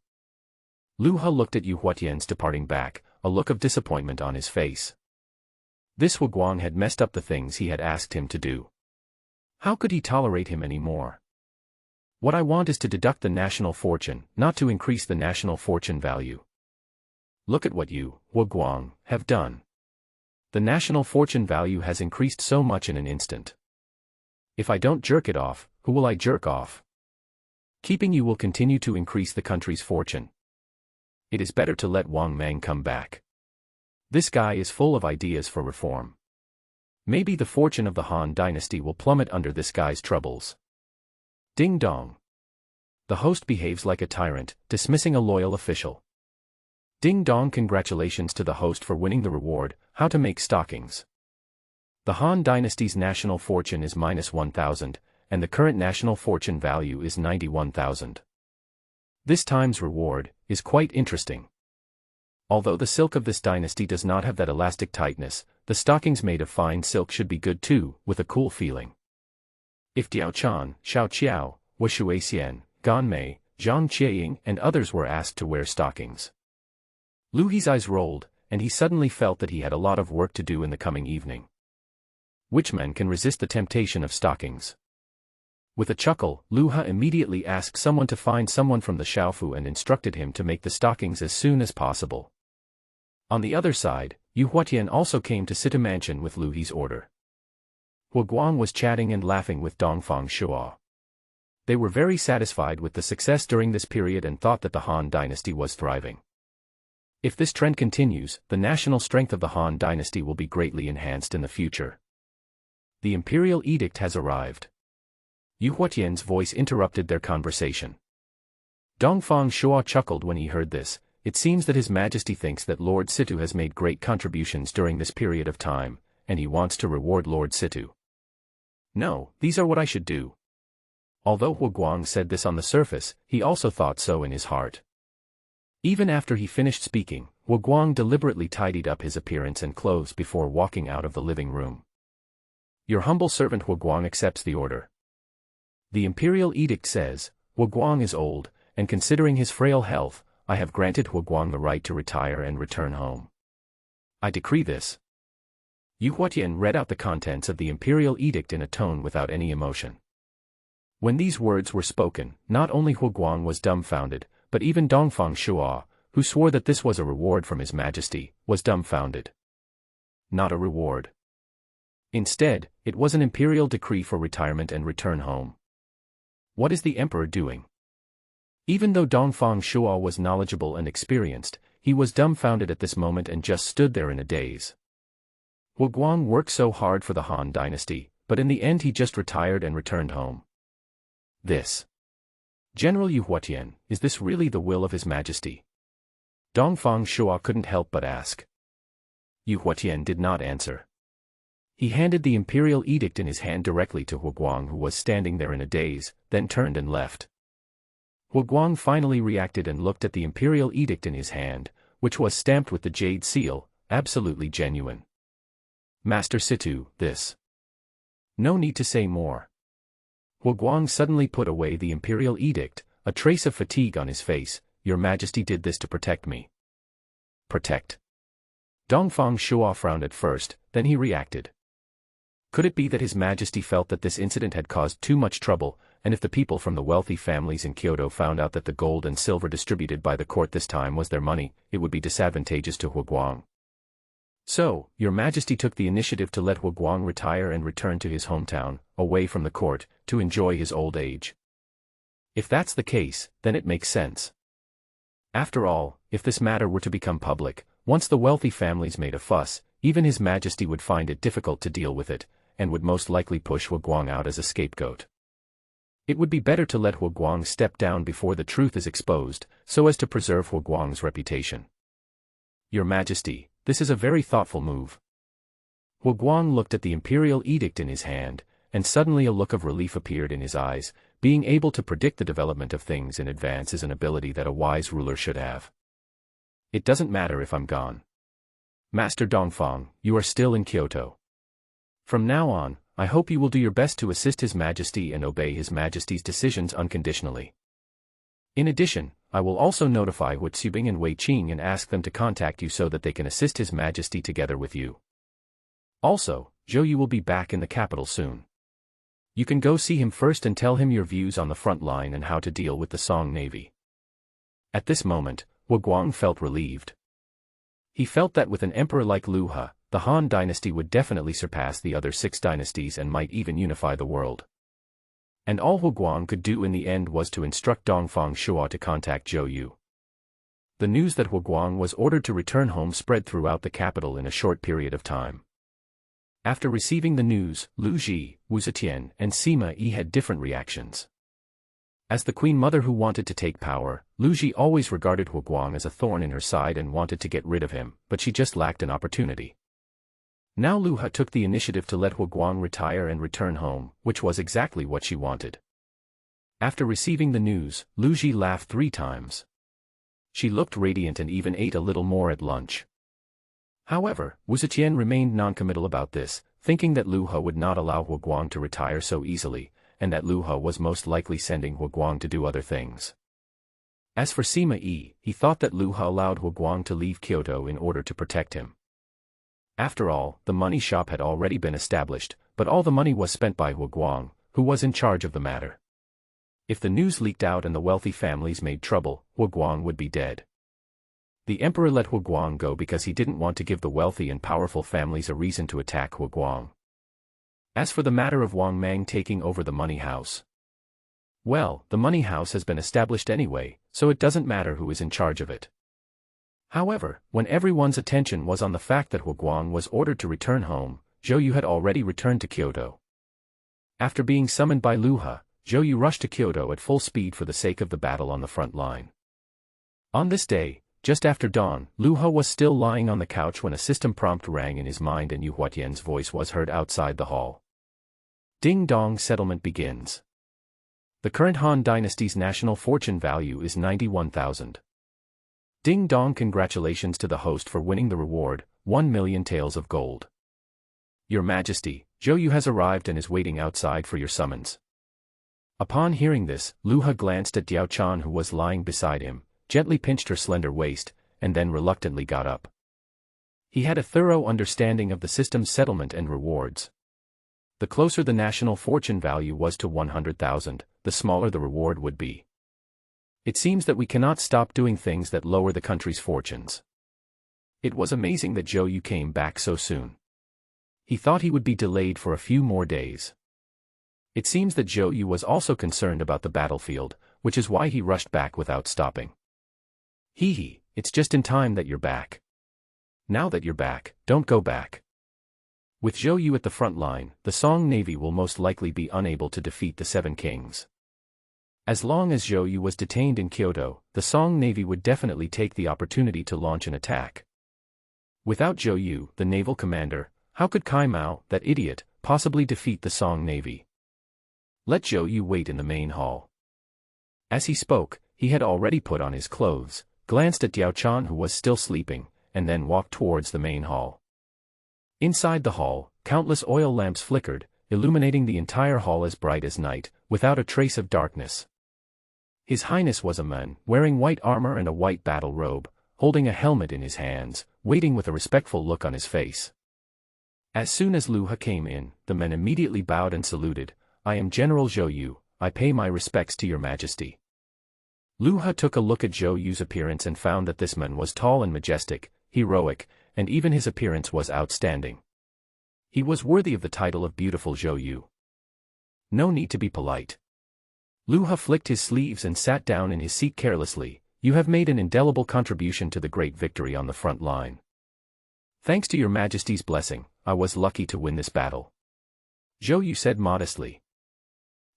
Lu Ha looked at Yu Huatian's departing back, a look of disappointment on his face. This Hu Guang had messed up the things he had asked him to do. How could he tolerate him anymore? What I want is to deduct the national fortune, not to increase the national fortune value. Look at what you, Hu Guang, have done. The national fortune value has increased so much in an instant. If I don't jerk it off, who will I jerk off? Keeping you will continue to increase the country's fortune. It is better to let Wang Mang come back. This guy is full of ideas for reform. Maybe the fortune of the Han dynasty will plummet under this guy's troubles. Ding dong. The host behaves like a tyrant, dismissing a loyal official. Ding dong, congratulations to the host for winning the reward, how to make stockings. The Han dynasty's national fortune is minus 1,000, and the current national fortune value is 91,000. This time's reward is quite interesting. Although the silk of this dynasty does not have that elastic tightness, the stockings made of fine silk should be good too, with a cool feeling. If Diao Chan, Xiao Qiao, Wu Shuixian, Gan Mei, Zhang Qieying and others were asked to wear stockings. Lu He's eyes rolled, and he suddenly felt that he had a lot of work to do in the coming evening. Which man can resist the temptation of stockings? With a chuckle, Lu Ha immediately asked someone to find someone from the Xiaofu and instructed him to make the stockings as soon as possible. On the other side, Yu Huatian also came to Sita Mansion with Lu He's order. Hu Guang was chatting and laughing with Dongfang Shuo. They were very satisfied with the success during this period and thought that the Han dynasty was thriving. If this trend continues, the national strength of the Han dynasty will be greatly enhanced in the future. The imperial edict has arrived. Yu Huatian's voice interrupted their conversation. Dongfang Shuo chuckled when he heard this. It seems that His Majesty thinks that Lord Situ has made great contributions during this period of time, and he wants to reward Lord Situ. No, these are what I should do. Although Hu Guang said this on the surface, he also thought so in his heart. Even after he finished speaking, Hu Guang deliberately tidied up his appearance and clothes before walking out of the living room. Your humble servant Hu Guang accepts the order. The imperial edict says, Hu Guang is old, and considering his frail health, I have granted Hu Guang the right to retire and return home. I decree this. Yu Huatian read out the contents of the imperial edict in a tone without any emotion. When these words were spoken, not only Hu Guang was dumbfounded, but even Dongfang Shuo, who swore that this was a reward from His Majesty, was dumbfounded. Not a reward. Instead, it was an imperial decree for retirement and return home. What is the emperor doing? Even though Dongfang Shuo was knowledgeable and experienced, he was dumbfounded at this moment and just stood there in a daze. Hu Guang worked so hard for the Han dynasty, but in the end he just retired and returned home. This. General Yu Huatian, is this really the will of His Majesty? Dongfang Shua couldn't help but ask. Yu Huatian did not answer. He handed the imperial edict in his hand directly to Huguang, who was standing there in a daze, then turned and left. Huguang finally reacted and looked at the imperial edict in his hand, which was stamped with the jade seal, absolutely genuine. Master Situ, this. No need to say more. Huguang suddenly put away the imperial edict, a trace of fatigue on his face. Your Majesty did this to protect me. Protect. Dongfang Shua frowned at first, then he reacted. Could it be that His Majesty felt that this incident had caused too much trouble, and if the people from the wealthy families in Kyoto found out that the gold and silver distributed by the court this time was their money, it would be disadvantageous to Huguang? So, Your Majesty took the initiative to let Huguang retire and return to his hometown, away from the court, to enjoy his old age. If that's the case, then it makes sense. After all, if this matter were to become public, once the wealthy families made a fuss, even His Majesty would find it difficult to deal with it, and would most likely push Huguang out as a scapegoat. It would be better to let Huguang step down before the truth is exposed, so as to preserve Huguang's reputation. Your Majesty, this is a very thoughtful move. Huguang looked at the imperial edict in his hand, and suddenly a look of relief appeared in his eyes. Being able to predict the development of things in advance is an ability that a wise ruler should have. It doesn't matter if I'm gone. Master Dongfang, you are still in Kyoto. From now on, I hope you will do your best to assist His Majesty and obey His Majesty's decisions unconditionally. In addition, I will also notify Hu Tsubing and Wei Qing and ask them to contact you so that they can assist His Majesty together with you. Also, Zhou Yu will be back in the capital soon. You can go see him first and tell him your views on the front line and how to deal with the Song Navy. At this moment, Huguang felt relieved. He felt that with an emperor like Lu He, the Han dynasty would definitely surpass the other 6 dynasties and might even unify the world. And all Huguang could do in the end was to instruct Dongfang Shua to contact Zhou Yu. The news that Huguang was ordered to return home spread throughout the capital in a short period of time. After receiving the news, Lu Ji, Wu Zetian, and Sima Yi had different reactions. As the Queen Mother who wanted to take power, Lu Ji always regarded Huguang as a thorn in her side and wanted to get rid of him, but she just lacked an opportunity. Now Lu He took the initiative to let Huguang retire and return home, which was exactly what she wanted. After receiving the news, Lu Ji laughed 3 times. She looked radiant and even ate a little more at lunch. However, Wu Zetian remained noncommittal about this, thinking that Lu He would not allow Huguang to retire so easily, and that Lu He was most likely sending Huguang to do other things. As for Sima Yi, he thought that Lu He allowed Huguang to leave Kyoto in order to protect him. After all, the money shop had already been established, but all the money was spent by Huguang, who was in charge of the matter. If the news leaked out and the wealthy families made trouble, Huguang would be dead. The emperor let Huguang go because he didn't want to give the wealthy and powerful families a reason to attack Huguang. As for the matter of Wang Mang taking over the money house, well, the money house has been established anyway, so it doesn't matter who is in charge of it. However, when everyone's attention was on the fact that Huguang was ordered to return home, Zhou Yu had already returned to Kyoto. After being summoned by Lu He, Zhou Yu rushed to Kyoto at full speed for the sake of the battle on the front line. On this day, just after dawn, Lu He was still lying on the couch when a system prompt rang in his mind and Yu Huatian's voice was heard outside the hall. Ding dong, settlement begins. The current Han dynasty's national fortune value is 91,000. Ding dong, congratulations to the host for winning the reward, 1 million taels of gold. Your Majesty, Zhou Yu has arrived and is waiting outside for your summons. Upon hearing this, Lu He glanced at Diao Chan who was lying beside him, gently pinched her slender waist, and then reluctantly got up. He had a thorough understanding of the system's settlement and rewards. The closer the national fortune value was to 100,000, the smaller the reward would be. It seems that we cannot stop doing things that lower the country's fortunes. It was amazing that Zhou Yu came back so soon. He thought he would be delayed for a few more days. It seems that Zhou Yu was also concerned about the battlefield, which is why he rushed back without stopping. Hee, it's just in time that you're back. Now that you're back, don't go back. With Zhou Yu at the front line, the Song Navy will most likely be unable to defeat the Seven Kings. As long as Zhou Yu was detained in Kyoto, the Song Navy would definitely take the opportunity to launch an attack. Without Zhou Yu, the naval commander, how could Kai Mao, that idiot, possibly defeat the Song Navy? Let Zhou Yu wait in the main hall. As he spoke, he had already put on his clothes, glanced at Diao Chan who was still sleeping, and then walked towards the main hall. Inside the hall, countless oil lamps flickered, illuminating the entire hall as bright as night, without a trace of darkness. His Highness was a man, wearing white armor and a white battle robe, holding a helmet in his hands, waiting with a respectful look on his face. As soon as Lu He came in, the men immediately bowed and saluted. "I am General Zhou Yu, I pay my respects to your majesty." Lu He took a look at Zhou Yu's appearance and found that this man was tall and majestic, heroic, and even his appearance was outstanding. He was worthy of the title of beautiful Zhou Yu. No need to be polite. Lu He flicked his sleeves and sat down in his seat carelessly. "You have made an indelible contribution to the great victory on the front line. Thanks to your majesty's blessing, I was lucky to win this battle," Zhou Yu said modestly.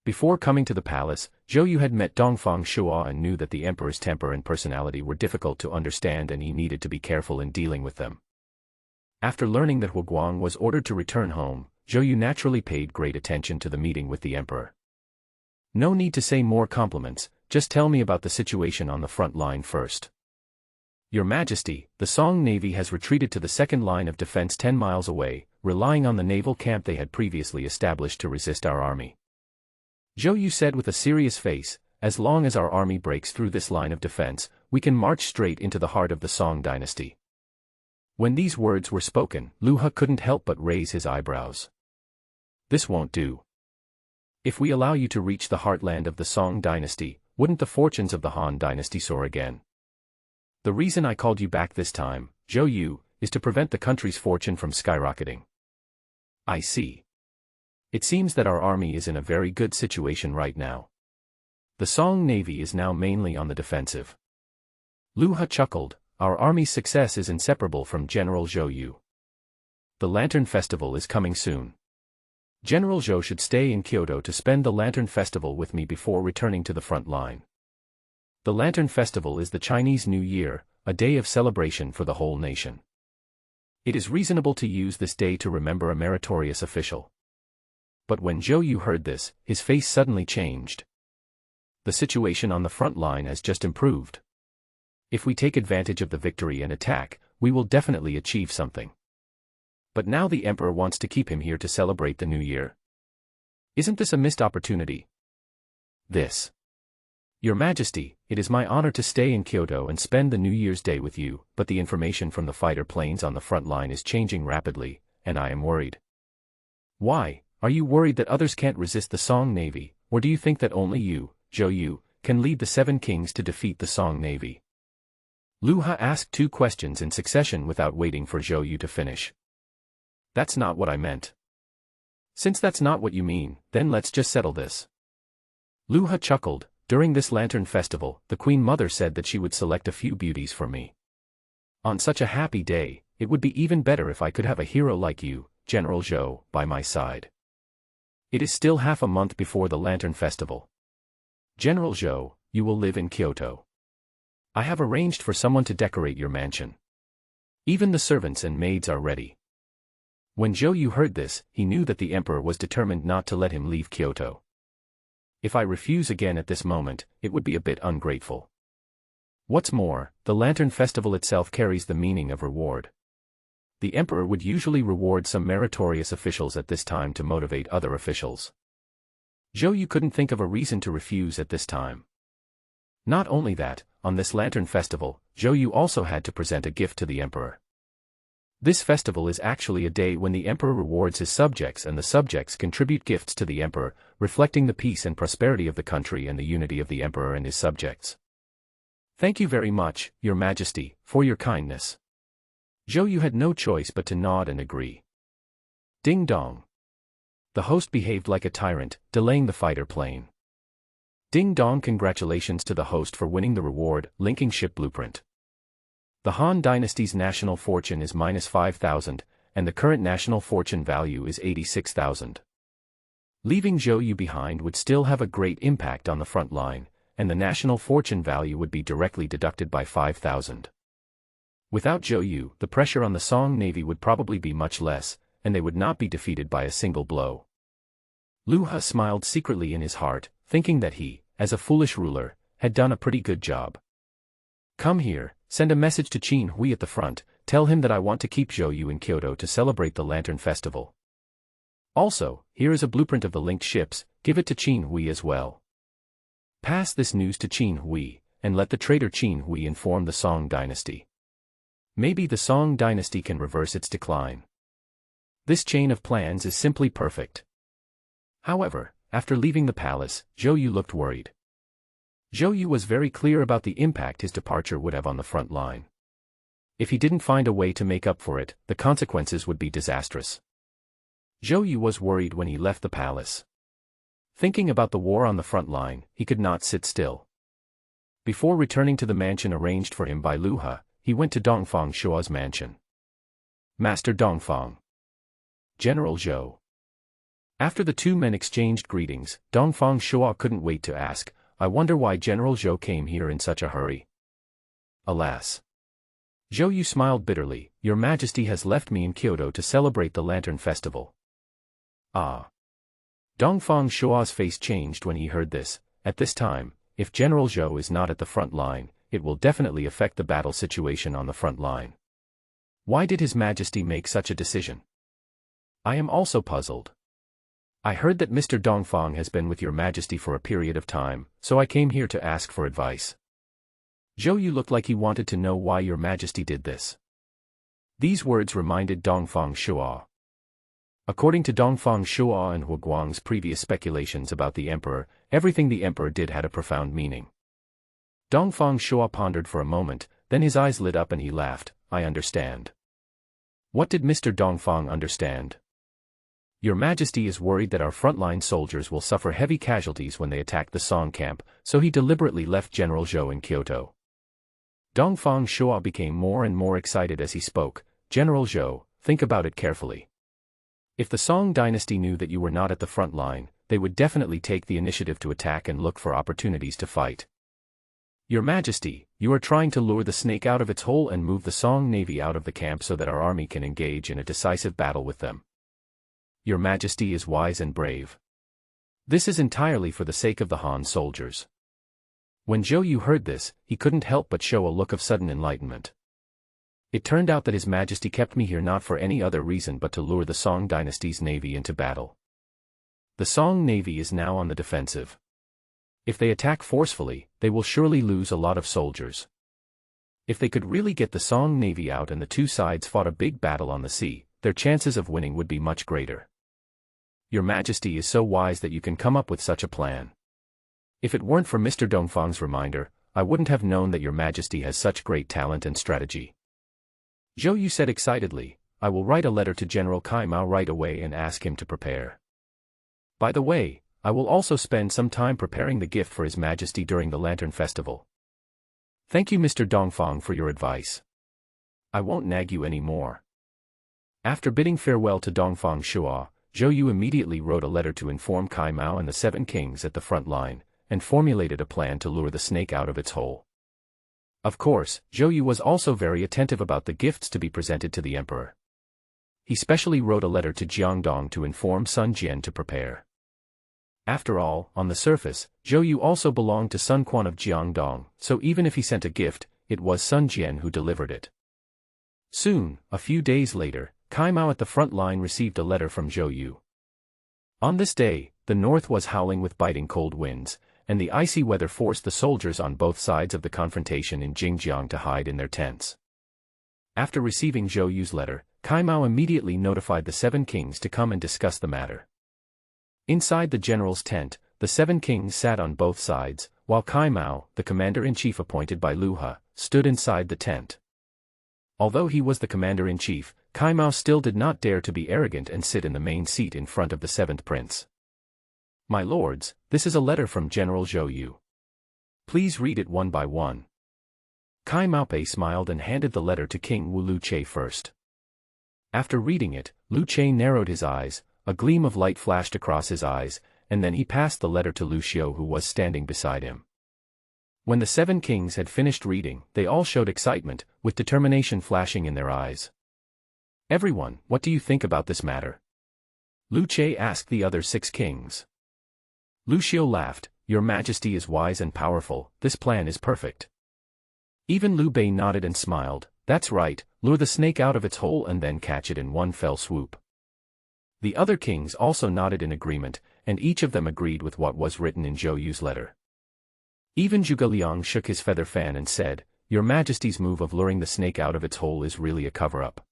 Before coming to the palace, Zhou Yu had met Dongfang Shuo and knew that the emperor's temper and personality were difficult to understand and he needed to be careful in dealing with them. After learning that Hu Guang was ordered to return home, Zhou Yu naturally paid great attention to the meeting with the emperor. "No need to say more compliments, just tell me about the situation on the front line first." "Your Majesty, the Song Navy has retreated to the second line of defense 10 miles away, relying on the naval camp they had previously established to resist our army," Zhou Yu said with a serious face. "As long as our army breaks through this line of defense, we can march straight into the heart of the Song dynasty." When these words were spoken, Lu He couldn't help but raise his eyebrows. "This won't do. If we allow you to reach the heartland of the Song dynasty, wouldn't the fortunes of the Han dynasty soar again? The reason I called you back this time, Zhou Yu, is to prevent the country's fortune from skyrocketing." "I see. It seems that our army is in a very good situation right now. The Song Navy is now mainly on the defensive." Lu He chuckled. "Our army's success is inseparable from General Zhou Yu. The Lantern Festival is coming soon. General Zhou should stay in Kyoto to spend the Lantern Festival with me before returning to the front line. The Lantern Festival is the Chinese New Year, a day of celebration for the whole nation. It is reasonable to use this day to remember a meritorious official." But when Zhou Yu heard this, his face suddenly changed. "The situation on the front line has just improved. If we take advantage of the victory and attack, we will definitely achieve something. But now the emperor wants to keep him here to celebrate the New Year. Isn't this a missed opportunity?" "This. Your Majesty, it is my honor to stay in Kyoto and spend the New Year's Day with you, but the information from the fighter planes on the front line is changing rapidly, and I am worried." "Why, are you worried that others can't resist the Song Navy, or do you think that only you, Zhou Yu, can lead the Seven Kings to defeat the Song Navy?" Lu He asked two questions in succession without waiting for Zhou Yu to finish. "That's not what I meant." "Since that's not what you mean, then let's just settle this." Lu He chuckled. "During this Lantern Festival, the Queen Mother said that she would select a few beauties for me. On such a happy day, it would be even better if I could have a hero like you, General Zhou, by my side. It is still half a month before the Lantern Festival. General Zhou, you will live in Kyoto. I have arranged for someone to decorate your mansion. Even the servants and maids are ready." When Zhou Yu heard this, he knew that the emperor was determined not to let him leave Kyoto. "If I refuse again at this moment, it would be a bit ungrateful. What's more, the Lantern Festival itself carries the meaning of reward. The emperor would usually reward some meritorious officials at this time to motivate other officials." Zhou Yu couldn't think of a reason to refuse at this time. Not only that, on this Lantern Festival, Zhou Yu also had to present a gift to the emperor. This festival is actually a day when the emperor rewards his subjects and the subjects contribute gifts to the emperor, reflecting the peace and prosperity of the country and the unity of the emperor and his subjects. "Thank you very much, Your Majesty, for your kindness." Zhou Yu had no choice but to nod and agree. Ding dong. The host behaved like a tyrant, delaying the fighter plane. Ding dong. Congratulations to the host for winning the reward, linking ship blueprint. The Han dynasty's national fortune is -5,000, and the current national fortune value is 86,000. Leaving Zhou Yu behind would still have a great impact on the front line, and the national fortune value would be directly deducted by 5,000. Without Zhou Yu, the pressure on the Song Navy would probably be much less, and they would not be defeated by a single blow. Lu He smiled secretly in his heart, thinking that he, as a foolish ruler, had done a pretty good job. Come here, send a message to Qin Hui at the front, tell him that I want to keep Zhou Yu in Kyoto to celebrate the Lantern Festival. Also, here is a blueprint of the linked ships, give it to Qin Hui as well. Pass this news to Qin Hui, and let the traitor Qin Hui inform the Song dynasty. Maybe the Song dynasty can reverse its decline. This chain of plans is simply perfect. However, after leaving the palace, Zhou Yu looked worried. Zhou Yu was very clear about the impact his departure would have on the front line. If he didn't find a way to make up for it, the consequences would be disastrous. Zhou Yu was worried when he left the palace. Thinking about the war on the front line, he could not sit still. Before returning to the mansion arranged for him by Lu He, he went to Dongfang Shua's mansion. Master Dongfang. General Zhou. After the two men exchanged greetings, Dongfang Shua couldn't wait to ask, I wonder why General Zhou came here in such a hurry. Alas. Zhou Yu smiled bitterly, Your Majesty has left me in Kyoto to celebrate the Lantern Festival. Ah. Dongfang Shua's face changed when he heard this. At this time, if General Zhou is not at the front line, it will definitely affect the battle situation on the front line. Why did His Majesty make such a decision? I am also puzzled. I heard that Mr. Dongfang has been with Your Majesty for a period of time, so I came here to ask for advice. Zhou Yu looked like he wanted to know why Your Majesty did this. These words reminded Dongfang Shua. According to Dongfang Shua and Hua Guang's previous speculations about the Emperor, everything the Emperor did had a profound meaning. Dongfang Shua pondered for a moment, then his eyes lit up and he laughed, I understand. What did Mr. Dongfang understand? Your Majesty is worried that our frontline soldiers will suffer heavy casualties when they attack the Song camp, so he deliberately left General Zhou in Kyoto. Dongfang Shua became more and more excited as he spoke, General Zhou, think about it carefully. If the Song dynasty knew that you were not at the front line, they would definitely take the initiative to attack and look for opportunities to fight. Your Majesty, you are trying to lure the snake out of its hole and move the Song navy out of the camp so that our army can engage in a decisive battle with them. Your Majesty is wise and brave. This is entirely for the sake of the Han soldiers. When Zhou Yu heard this, he couldn't help but show a look of sudden enlightenment. It turned out that His Majesty kept me here not for any other reason but to lure the Song dynasty's navy into battle. The Song navy is now on the defensive. If they attack forcefully, they will surely lose a lot of soldiers. If they could really get the Song navy out and the two sides fought a big battle on the sea, their chances of winning would be much greater. Your Majesty is so wise that you can come up with such a plan. If it weren't for Mr. Dongfang's reminder, I wouldn't have known that Your Majesty has such great talent and strategy. Zhou Yu said excitedly, I will write a letter to General Kai Mao right away and ask him to prepare. By the way, I will also spend some time preparing the gift for His Majesty during the Lantern Festival. Thank you Mr. Dongfang for your advice. I won't nag you anymore. After bidding farewell to Dongfang Shua, Zhou Yu immediately wrote a letter to inform Kai Mao and the 7 kings at the front line, and formulated a plan to lure the snake out of its hole. Of course, Zhou Yu was also very attentive about the gifts to be presented to the Emperor. He specially wrote a letter to Jiangdong to inform Sun Jian to prepare. After all, on the surface, Zhou Yu also belonged to Sun Quan of Jiangdong, so even if he sent a gift, it was Sun Jian who delivered it. Soon, a few days later, Kai Mao at the front line received a letter from Zhou Yu. On this day, the north was howling with biting cold winds, and the icy weather forced the soldiers on both sides of the confrontation in Jingjiang to hide in their tents. After receiving Zhou Yu's letter, Kai Mao immediately notified the 7 kings to come and discuss the matter. Inside the general's tent, the 7 kings sat on both sides, while Kai Mao, the commander-in-chief appointed by Lu He, stood inside the tent. Although he was the commander-in-chief, Kai Mao still did not dare to be arrogant and sit in the main seat in front of the 7th prince. My lords, this is a letter from General Zhou Yu. Please read it one by one. Kai Mao smiled and handed the letter to King Wu Lu Che first. After reading it, Lu Che narrowed his eyes, a gleam of light flashed across his eyes, and then he passed the letter to Lu Xiu, who was standing beside him. When the 7 kings had finished reading, they all showed excitement, with determination flashing in their eyes. "Everyone, what do you think about this matter?" Lu Che asked the other 6 kings. Lu Xiu laughed, "Your Majesty is wise and powerful, this plan is perfect." Even Liu Bei nodded and smiled, "That's right, lure the snake out of its hole and then catch it in one fell swoop." The other kings also nodded in agreement, and each of them agreed with what was written in Zhou Yu's letter. Even Zhuge Liang shook his feather fan and said, "Your Majesty's move of luring the snake out of its hole is really a cover-up.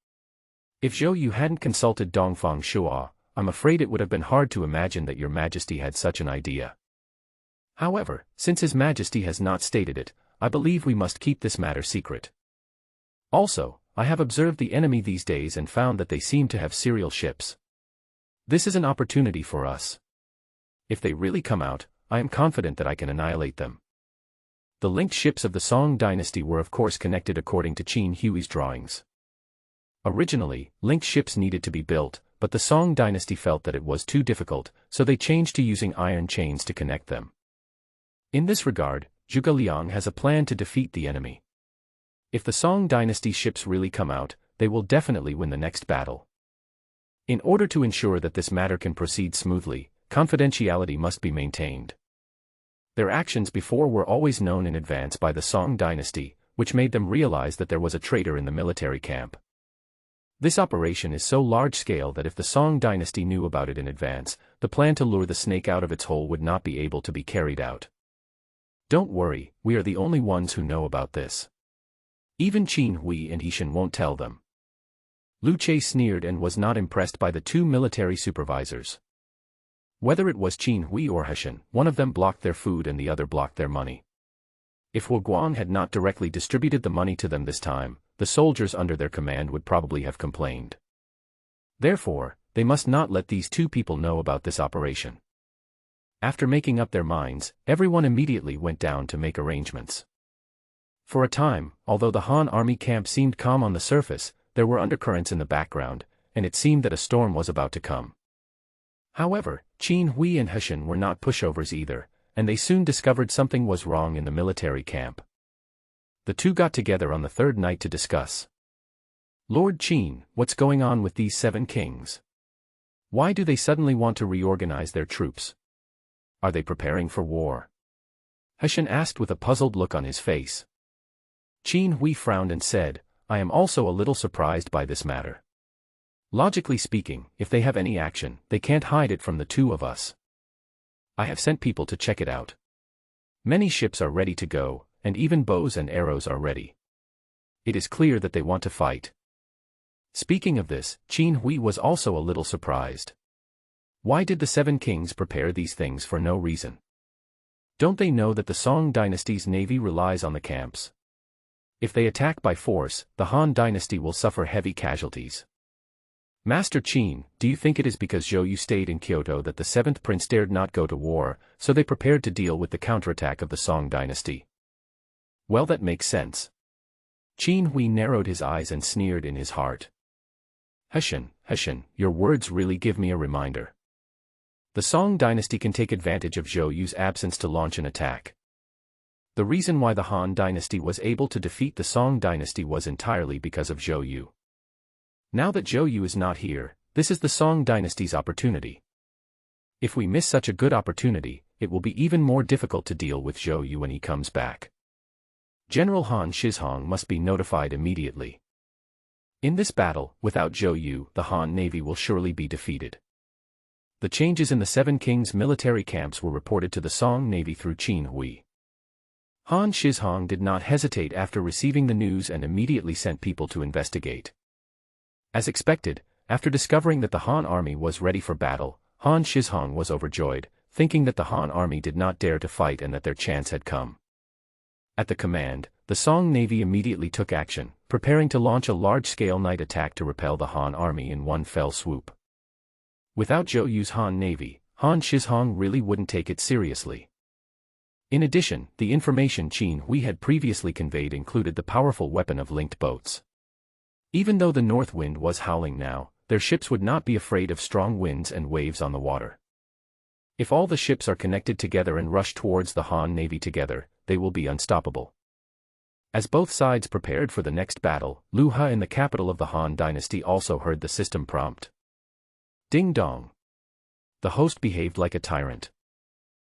If Zhou Yu hadn't consulted Dongfang Shuo, I'm afraid it would have been hard to imagine that your Majesty had such an idea. However, since His Majesty has not stated it, I believe we must keep this matter secret. Also, I have observed the enemy these days and found that they seem to have serial ships. This is an opportunity for us. If they really come out, I am confident that I can annihilate them." The linked ships of the Song dynasty were of course connected according to Qin Hui's drawings. Originally, linked ships needed to be built, but the Song dynasty felt that it was too difficult, so they changed to using iron chains to connect them. In this regard, Zhuge Liang has a plan to defeat the enemy. If the Song dynasty ships really come out, they will definitely win the next battle. In order to ensure that this matter can proceed smoothly, confidentiality must be maintained. Their actions before were always known in advance by the Song dynasty, which made them realize that there was a traitor in the military camp. This operation is so large-scale that if the Song dynasty knew about it in advance, the plan to lure the snake out of its hole would not be able to be carried out. "Don't worry, we are the only ones who know about this. Even Qin Hui and Heshen won't tell them." Lu Che sneered and was not impressed by the 2 military supervisors. Whether it was Qin Hui or Heshen, one of them blocked their food and the other blocked their money. If Wu Guan had not directly distributed the money to them this time, the soldiers under their command would probably have complained. Therefore, they must not let these 2 people know about this operation. After making up their minds, everyone immediately went down to make arrangements. For a time, although the Han army camp seemed calm on the surface, there were undercurrents in the background, and it seemed that a storm was about to come. However, Qin Hui and Heshen were not pushovers either, and they soon discovered something was wrong in the military camp. The 2 got together on the 3rd night to discuss. "Lord Qin, what's going on with these 7 kings? Why do they suddenly want to reorganize their troops? Are they preparing for war?" Heshen asked with a puzzled look on his face. Qin Hui frowned and said, "I am also a little surprised by this matter. Logically speaking, if they have any action, they can't hide it from the 2 of us. I have sent people to check it out. Many ships are ready to go, and even bows and arrows are ready. It is clear that they want to fight." Speaking of this, Qin Hui was also a little surprised. Why did the 7 kings prepare these things for no reason? Don't they know that the Song dynasty's navy relies on the camps? If they attack by force, the Han dynasty will suffer heavy casualties. "Master Qin, do you think it is because Zhou Yu stayed in Kyoto that the 7th prince dared not go to war, so they prepared to deal with the counterattack of the Song dynasty?" "Well, that makes sense." Qin Hui narrowed his eyes and sneered in his heart. Heshen, your words really give me a reminder. The Song dynasty can take advantage of Zhou Yu's absence to launch an attack. The reason why the Han dynasty was able to defeat the Song dynasty was entirely because of Zhou Yu. Now that Zhou Yu is not here, this is the Song dynasty's opportunity. If we miss such a good opportunity, it will be even more difficult to deal with Zhou Yu when he comes back. General Han Shizhong must be notified immediately. In this battle, without Zhou Yu, the Han navy will surely be defeated. The changes in the 7 kings' military camps were reported to the Song navy through Qin Hui. Han Shizhong did not hesitate after receiving the news and immediately sent people to investigate. As expected, after discovering that the Han army was ready for battle, Han Shizhong was overjoyed, thinking that the Han army did not dare to fight and that their chance had come. At the command, the Song navy immediately took action, preparing to launch a large-scale night attack to repel the Han army in one fell swoop. Without Zhou Yu's Han navy, Han Shizhong really wouldn't take it seriously. In addition, the information Qin Hui had previously conveyed included the powerful weapon of linked boats. Even though the north wind was howling now, their ships would not be afraid of strong winds and waves on the water. If all the ships are connected together and rush towards the Han navy together, they will be unstoppable. As both sides prepared for the next battle, Lu He in the capital of the Han dynasty also heard the system prompt. Ding dong. The host behaved like a tyrant.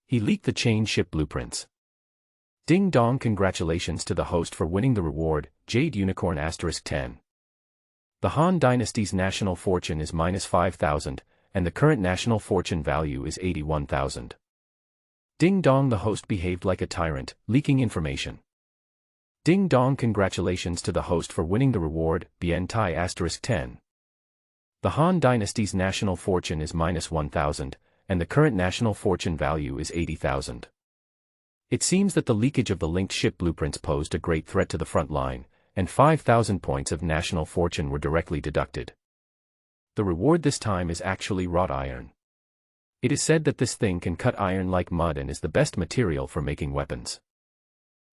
He leaked the chain ship blueprints. Ding dong, congratulations to the host for winning the reward, Jade Unicorn *10. The Han dynasty's national fortune is -5,000, and the current national fortune value is 81,000. Ding dong, the host behaved like a tyrant, leaking information. Ding dong, congratulations to the host for winning the reward, Bien Tai *10. The Han dynasty's national fortune is -1,000, and the current national fortune value is 80,000. It seems that the leakage of the linked ship blueprints posed a great threat to the front line, and 5,000 points of national fortune were directly deducted. The reward this time is actually wrought iron. It is said that this thing can cut iron like mud and is the best material for making weapons.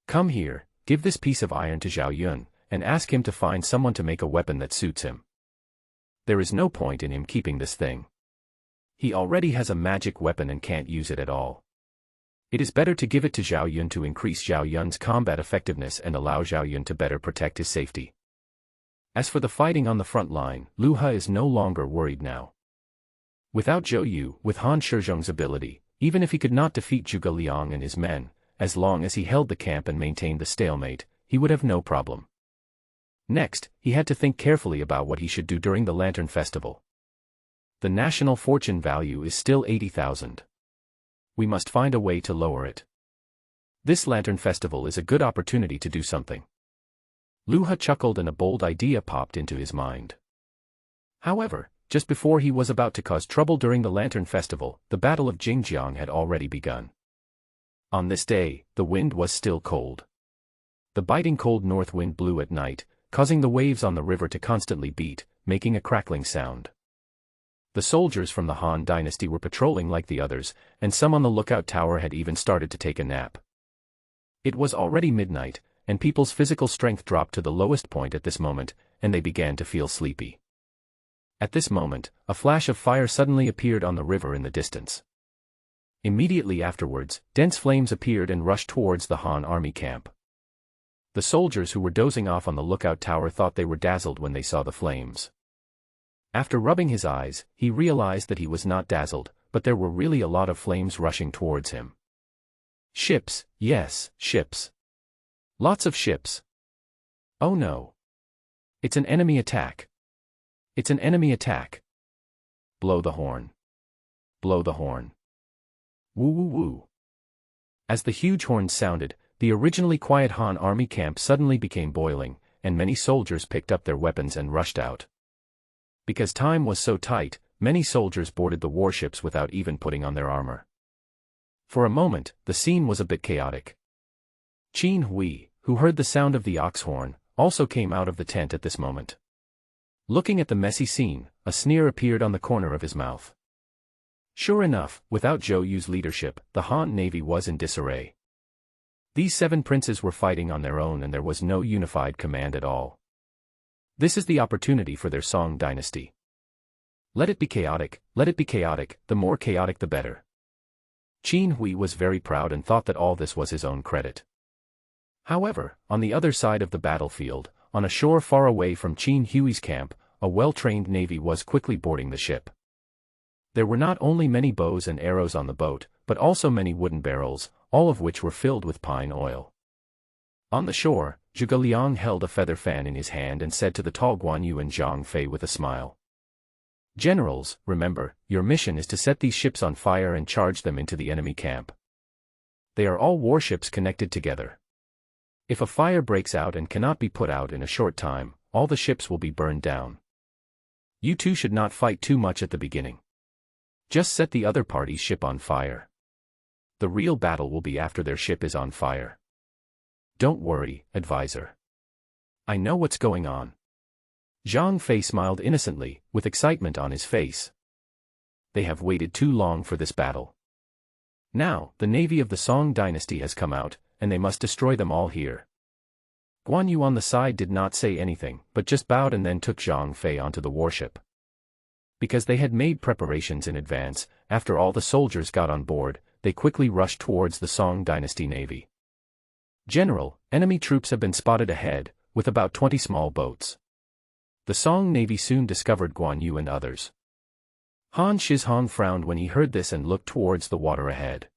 Come here, give this piece of iron to Zhao Yun, and ask him to find someone to make a weapon that suits him. There is no point in him keeping this thing. He already has a magic weapon and can't use it at all. It is better to give it to Zhao Yun to increase Zhao Yun's combat effectiveness and allow Zhao Yun to better protect his safety. As for the fighting on the front line, Lu He is no longer worried now. Without Zhou Yu, with Han Shizhong's ability, even if he could not defeat Zhuge Liang and his men, as long as he held the camp and maintained the stalemate, he would have no problem. Next, he had to think carefully about what he should do during the Lantern Festival. The national fortune value is still 80,000. We must find a way to lower it. This Lantern Festival is a good opportunity to do something. Lu He chuckled and a bold idea popped into his mind. However, just before he was about to cause trouble during the Lantern Festival, the Battle of Jingjiang had already begun. On this day, the wind was still cold. The biting cold north wind blew at night, causing the waves on the river to constantly beat, making a crackling sound. The soldiers from the Han dynasty were patrolling like the others, and some on the lookout tower had even started to take a nap. It was already midnight, and people's physical strength dropped to the lowest point at this moment, and they began to feel sleepy. At this moment, a flash of fire suddenly appeared on the river in the distance. Immediately afterwards, dense flames appeared and rushed towards the Han army camp. The soldiers who were dozing off on the lookout tower thought they were dazzled when they saw the flames. After rubbing his eyes, he realized that he was not dazzled, but there were really a lot of flames rushing towards him. Ships, yes, ships. Lots of ships. Oh no. It's an enemy attack. It's an enemy attack. Blow the horn. Blow the horn. Woo woo woo. As the huge horns sounded, the originally quiet Han army camp suddenly became boiling, and many soldiers picked up their weapons and rushed out. Because time was so tight, many soldiers boarded the warships without even putting on their armor. For a moment, the scene was a bit chaotic. Qin Hui, who heard the sound of the ox horn, also came out of the tent at this moment. Looking at the messy scene, a sneer appeared on the corner of his mouth. Sure enough, without Zhou Yu's leadership, the Han navy was in disarray. These 7 princes were fighting on their own and there was no unified command at all. This is the opportunity for their Song dynasty. Let it be chaotic, the more chaotic the better. Qin Hui was very proud and thought that all this was his own credit. However, on the other side of the battlefield, on a shore far away from Qin Hui's camp, a well-trained navy was quickly boarding the ship. There were not only many bows and arrows on the boat, but also many wooden barrels, all of which were filled with pine oil. On the shore, Zhuge Liang held a feather fan in his hand and said to the tall Guan Yu and Zhang Fei with a smile. Generals, remember, your mission is to set these ships on fire and charge them into the enemy camp. They are all warships connected together. If a fire breaks out and cannot be put out in a short time, all the ships will be burned down. You two should not fight too much at the beginning. Just set the other party's ship on fire. The real battle will be after their ship is on fire. Don't worry, advisor. I know what's going on. Zhang Fei smiled innocently, with excitement on his face. They have waited too long for this battle. Now, the navy of the Song dynasty has come out, and they must destroy them all here. Guan Yu on the side did not say anything, but just bowed and then took Zhang Fei onto the warship. Because they had made preparations in advance, after all the soldiers got on board, they quickly rushed towards the Song Dynasty Navy. General, enemy troops have been spotted ahead, with about 20 small boats. The Song Navy soon discovered Guan Yu and others. Han Shizhong frowned when he heard this and looked towards the water ahead.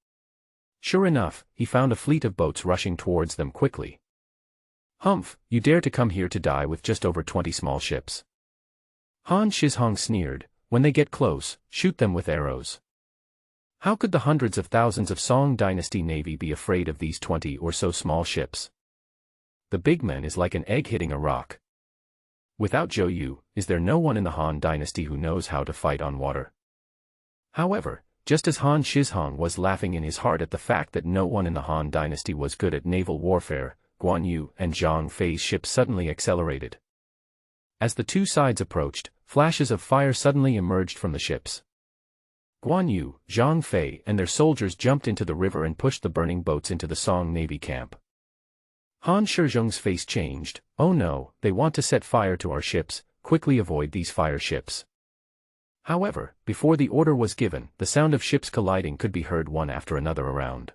Sure enough, he found a fleet of boats rushing towards them quickly. "Humph, you dare to come here to die with just over 20 small ships?" Han Shizhong sneered. "When they get close, shoot them with arrows." How could the hundreds of thousands of Song Dynasty Navy be afraid of these 20 or so small ships? The big man is like an egg hitting a rock. Without Zhou Yu, is there no one in the Han Dynasty who knows how to fight on water? However, just as Han Shizhong was laughing in his heart at the fact that no one in the Han Dynasty was good at naval warfare, Guan Yu and Zhang Fei's ships suddenly accelerated. As the two sides approached, flashes of fire suddenly emerged from the ships. Guan Yu, Zhang Fei and their soldiers jumped into the river and pushed the burning boats into the Song Navy camp. Han Shizhong's face changed. "Oh no, they want to set fire to our ships, quickly avoid these fire ships." However, before the order was given, the sound of ships colliding could be heard one after another around.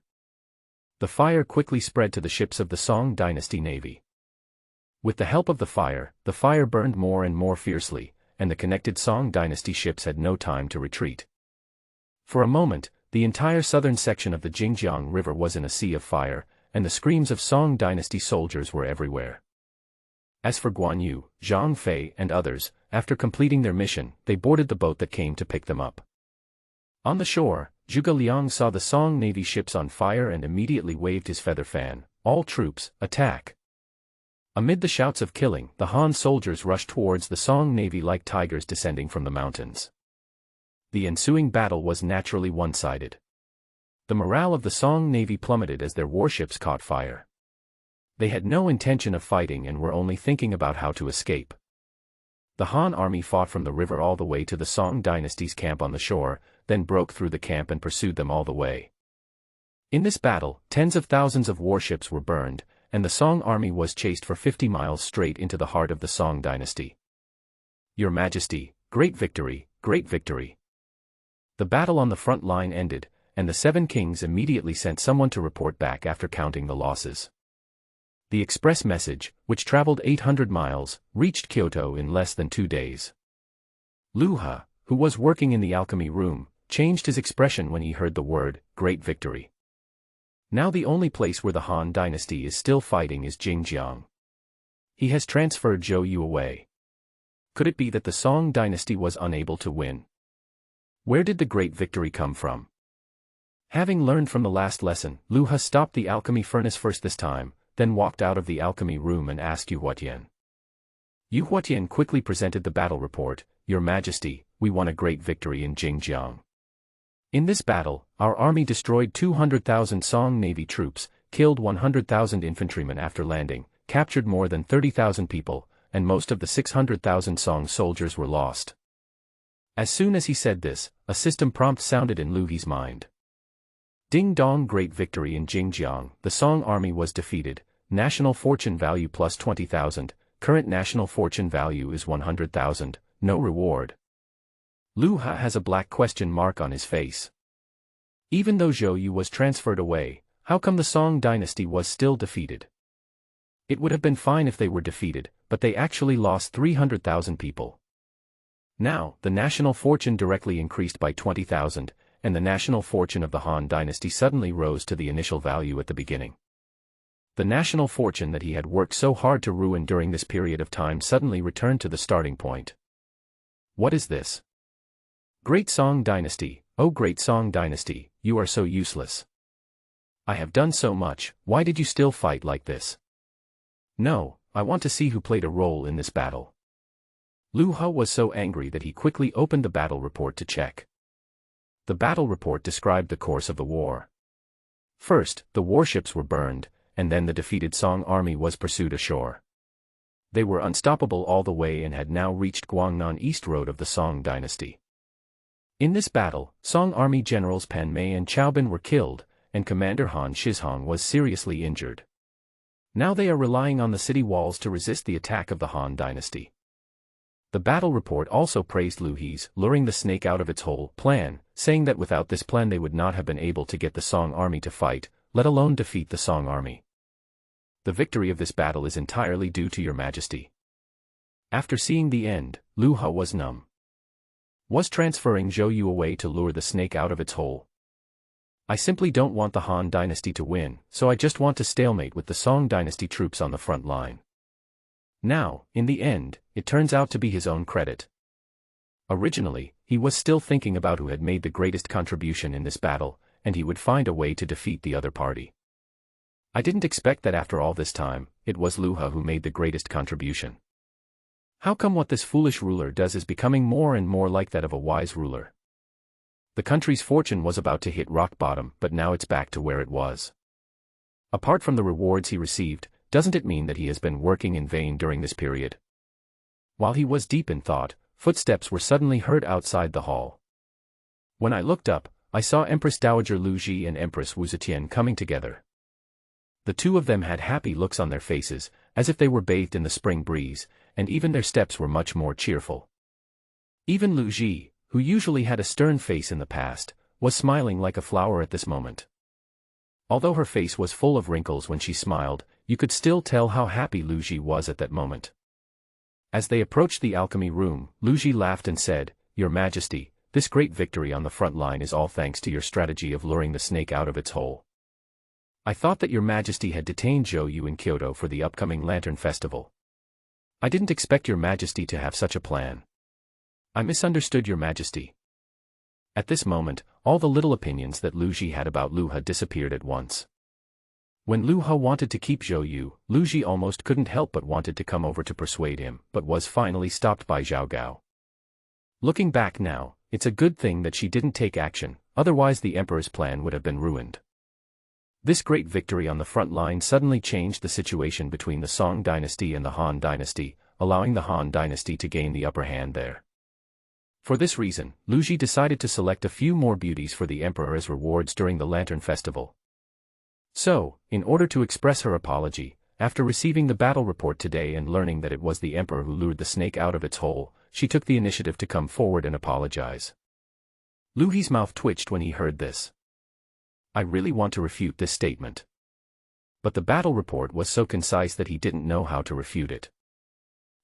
The fire quickly spread to the ships of the Song Dynasty Navy. With the help of the fire burned more and more fiercely, and the connected Song Dynasty ships had no time to retreat. For a moment, the entire southern section of the Jingjiang River was in a sea of fire, and the screams of Song Dynasty soldiers were everywhere. As for Guan Yu, Zhang Fei and others, after completing their mission, they boarded the boat that came to pick them up. On the shore, Zhuge Liang saw the Song Navy ships on fire and immediately waved his feather fan. "All troops, attack!" Amid the shouts of killing, the Han soldiers rushed towards the Song Navy like tigers descending from the mountains. The ensuing battle was naturally one-sided. The morale of the Song Navy plummeted as their warships caught fire. They had no intention of fighting and were only thinking about how to escape. The Han army fought from the river all the way to the Song Dynasty's camp on the shore, then broke through the camp and pursued them all the way. In this battle, tens of thousands of warships were burned, and the Song army was chased for 50 miles straight into the heart of the Song Dynasty. "Your Majesty, great victory, great victory." The battle on the front line ended, and the Seven Kings immediately sent someone to report back after counting the losses. The express message, which traveled 800 miles, reached Kyoto in less than 2 days. Lu Ha, who was working in the alchemy room, changed his expression when he heard the word, "great victory." Now the only place where the Han Dynasty is still fighting is Jingjiang. He has transferred Zhou Yu away. Could it be that the Song Dynasty was unable to win? Where did the great victory come from? Having learned from the last lesson, Lu Ha stopped the alchemy furnace first this time, then walked out of the alchemy room and asked Yu Huatian. Yu Huatian quickly presented the battle report. "Your Majesty, we won a great victory in Jingjiang. In this battle, our army destroyed 200,000 Song Navy troops, killed 100,000 infantrymen after landing, captured more than 30,000 people, and most of the 600,000 Song soldiers were lost." As soon as he said this, a system prompt sounded in Lu He's mind. Ding dong, great victory in Jingjiang, the Song army was defeated, national fortune value plus 20,000, current national fortune value is 100,000, no reward. Lu Ha has a black question mark on his face. Even though Zhou Yu was transferred away, how come the Song Dynasty was still defeated? It would have been fine if they were defeated, but they actually lost 300,000 people. Now, the national fortune directly increased by 20,000, and the national fortune of the Han Dynasty suddenly rose to the initial value at the beginning. The national fortune that he had worked so hard to ruin during this period of time suddenly returned to the starting point. What is this? Great Song Dynasty, oh great Song Dynasty, you are so useless. I have done so much, why did you still fight like this? No, I want to see who played a role in this battle. Lu Ha was so angry that he quickly opened the battle report to check. The battle report described the course of the war. First, the warships were burned, and then the defeated Song army was pursued ashore. They were unstoppable all the way and had now reached Guangnan East Road of the Song Dynasty. In this battle, Song army generals Pan Mei and Chao Bin were killed, and Commander Han Shizhong was seriously injured. Now they are relying on the city walls to resist the attack of the Han dynasty. The battle report also praised Lu He's luring the snake out of its hole plan, saying that without this plan they would not have been able to get the Song army to fight, let alone defeat the Song army. The victory of this battle is entirely due to your majesty. After seeing the end, Lu He was numb. Was transferring Zhou Yu away to lure the snake out of its hole. I simply don't want the Han dynasty to win, so I just want to stalemate with the Song dynasty troops on the front line. Now, in the end, it turns out to be his own credit. Originally, he was still thinking about who had made the greatest contribution in this battle, and he would find a way to defeat the other party. I didn't expect that after all this time, it was Lu He who made the greatest contribution. How come what this foolish ruler does is becoming more and more like that of a wise ruler? The country's fortune was about to hit rock bottom, but now it's back to where it was. Apart from the rewards he received, doesn't it mean that he has been working in vain during this period? While he was deep in thought, footsteps were suddenly heard outside the hall. When I looked up, I saw Empress Dowager Lu Ji and Empress Wu Zetian coming together. The two of them had happy looks on their faces, as if they were bathed in the spring breeze, and even their steps were much more cheerful. Even Lu Ji, who usually had a stern face in the past, was smiling like a flower at this moment. Although her face was full of wrinkles when she smiled, you could still tell how happy Lu Ji was at that moment. As they approached the alchemy room, Lu Ji laughed and said, "Your Majesty, this great victory on the front line is all thanks to your strategy of luring the snake out of its hole. I thought that your Majesty had detained Zhou Yu in Kyoto for the upcoming Lantern Festival. I didn't expect your Majesty to have such a plan. I misunderstood your Majesty." At this moment, all the little opinions that Lu Ji had about Lu He disappeared at once. When Lu He wanted to keep Zhou Yu, Lu Ji almost couldn't help but wanted to come over to persuade him, but was finally stopped by Zhao Gao. Looking back now, it's a good thing that she didn't take action, otherwise the Emperor's plan would have been ruined. This great victory on the front line suddenly changed the situation between the Song dynasty and the Han dynasty, allowing the Han dynasty to gain the upper hand there. For this reason, Lu Ji decided to select a few more beauties for the Emperor as rewards during the Lantern Festival. So, in order to express her apology, after receiving the battle report today and learning that it was the Emperor who lured the snake out of its hole, she took the initiative to come forward and apologize. Lu He's mouth twitched when he heard this. I really want to refute this statement. But the battle report was so concise that he didn't know how to refute it.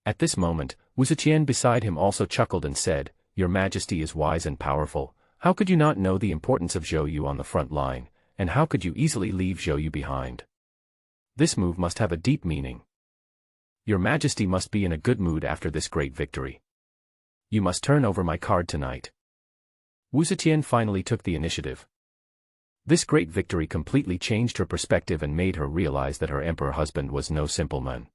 At this moment, Wu Zetian beside him also chuckled and said, "Your Majesty is wise and powerful. How could you not know the importance of Zhou Yu on the front line, and how could you easily leave Zhou Yu behind? This move must have a deep meaning. Your Majesty must be in a good mood after this great victory. You must turn over my card tonight." Wu Zetian finally took the initiative. This great victory completely changed her perspective and made her realize that her Emperor husband was no simple man.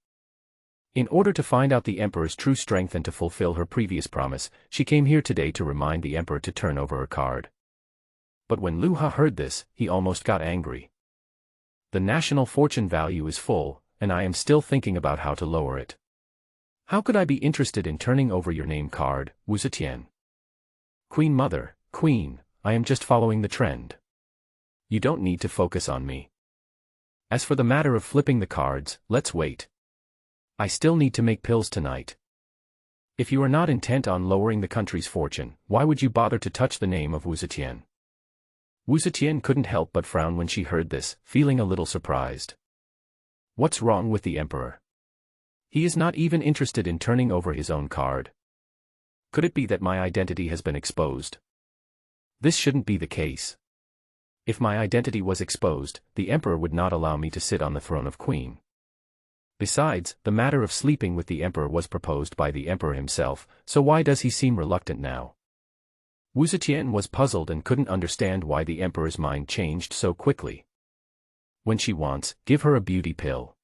In order to find out the Emperor's true strength and to fulfill her previous promise, she came here today to remind the Emperor to turn over her card. But when Lu He heard this, he almost got angry. The national fortune value is full, and I am still thinking about how to lower it. How could I be interested in turning over your name card, Wu Zetian? Queen Mother, Queen, I am just following the trend. You don't need to focus on me. As for the matter of flipping the cards, let's wait. I still need to make pills tonight. If you are not intent on lowering the country's fortune, why would you bother to touch the name of Wu Zetian? Wu Zetian couldn't help but frown when she heard this, feeling a little surprised. What's wrong with the Emperor? He is not even interested in turning over his own card. Could it be that my identity has been exposed? This shouldn't be the case. If my identity was exposed, the Emperor would not allow me to sit on the throne of Queen. Besides, the matter of sleeping with the Emperor was proposed by the Emperor himself, so why does he seem reluctant now? Wu Zetian was puzzled and couldn't understand why the Emperor's mind changed so quickly. When she wants, give her a beauty pill.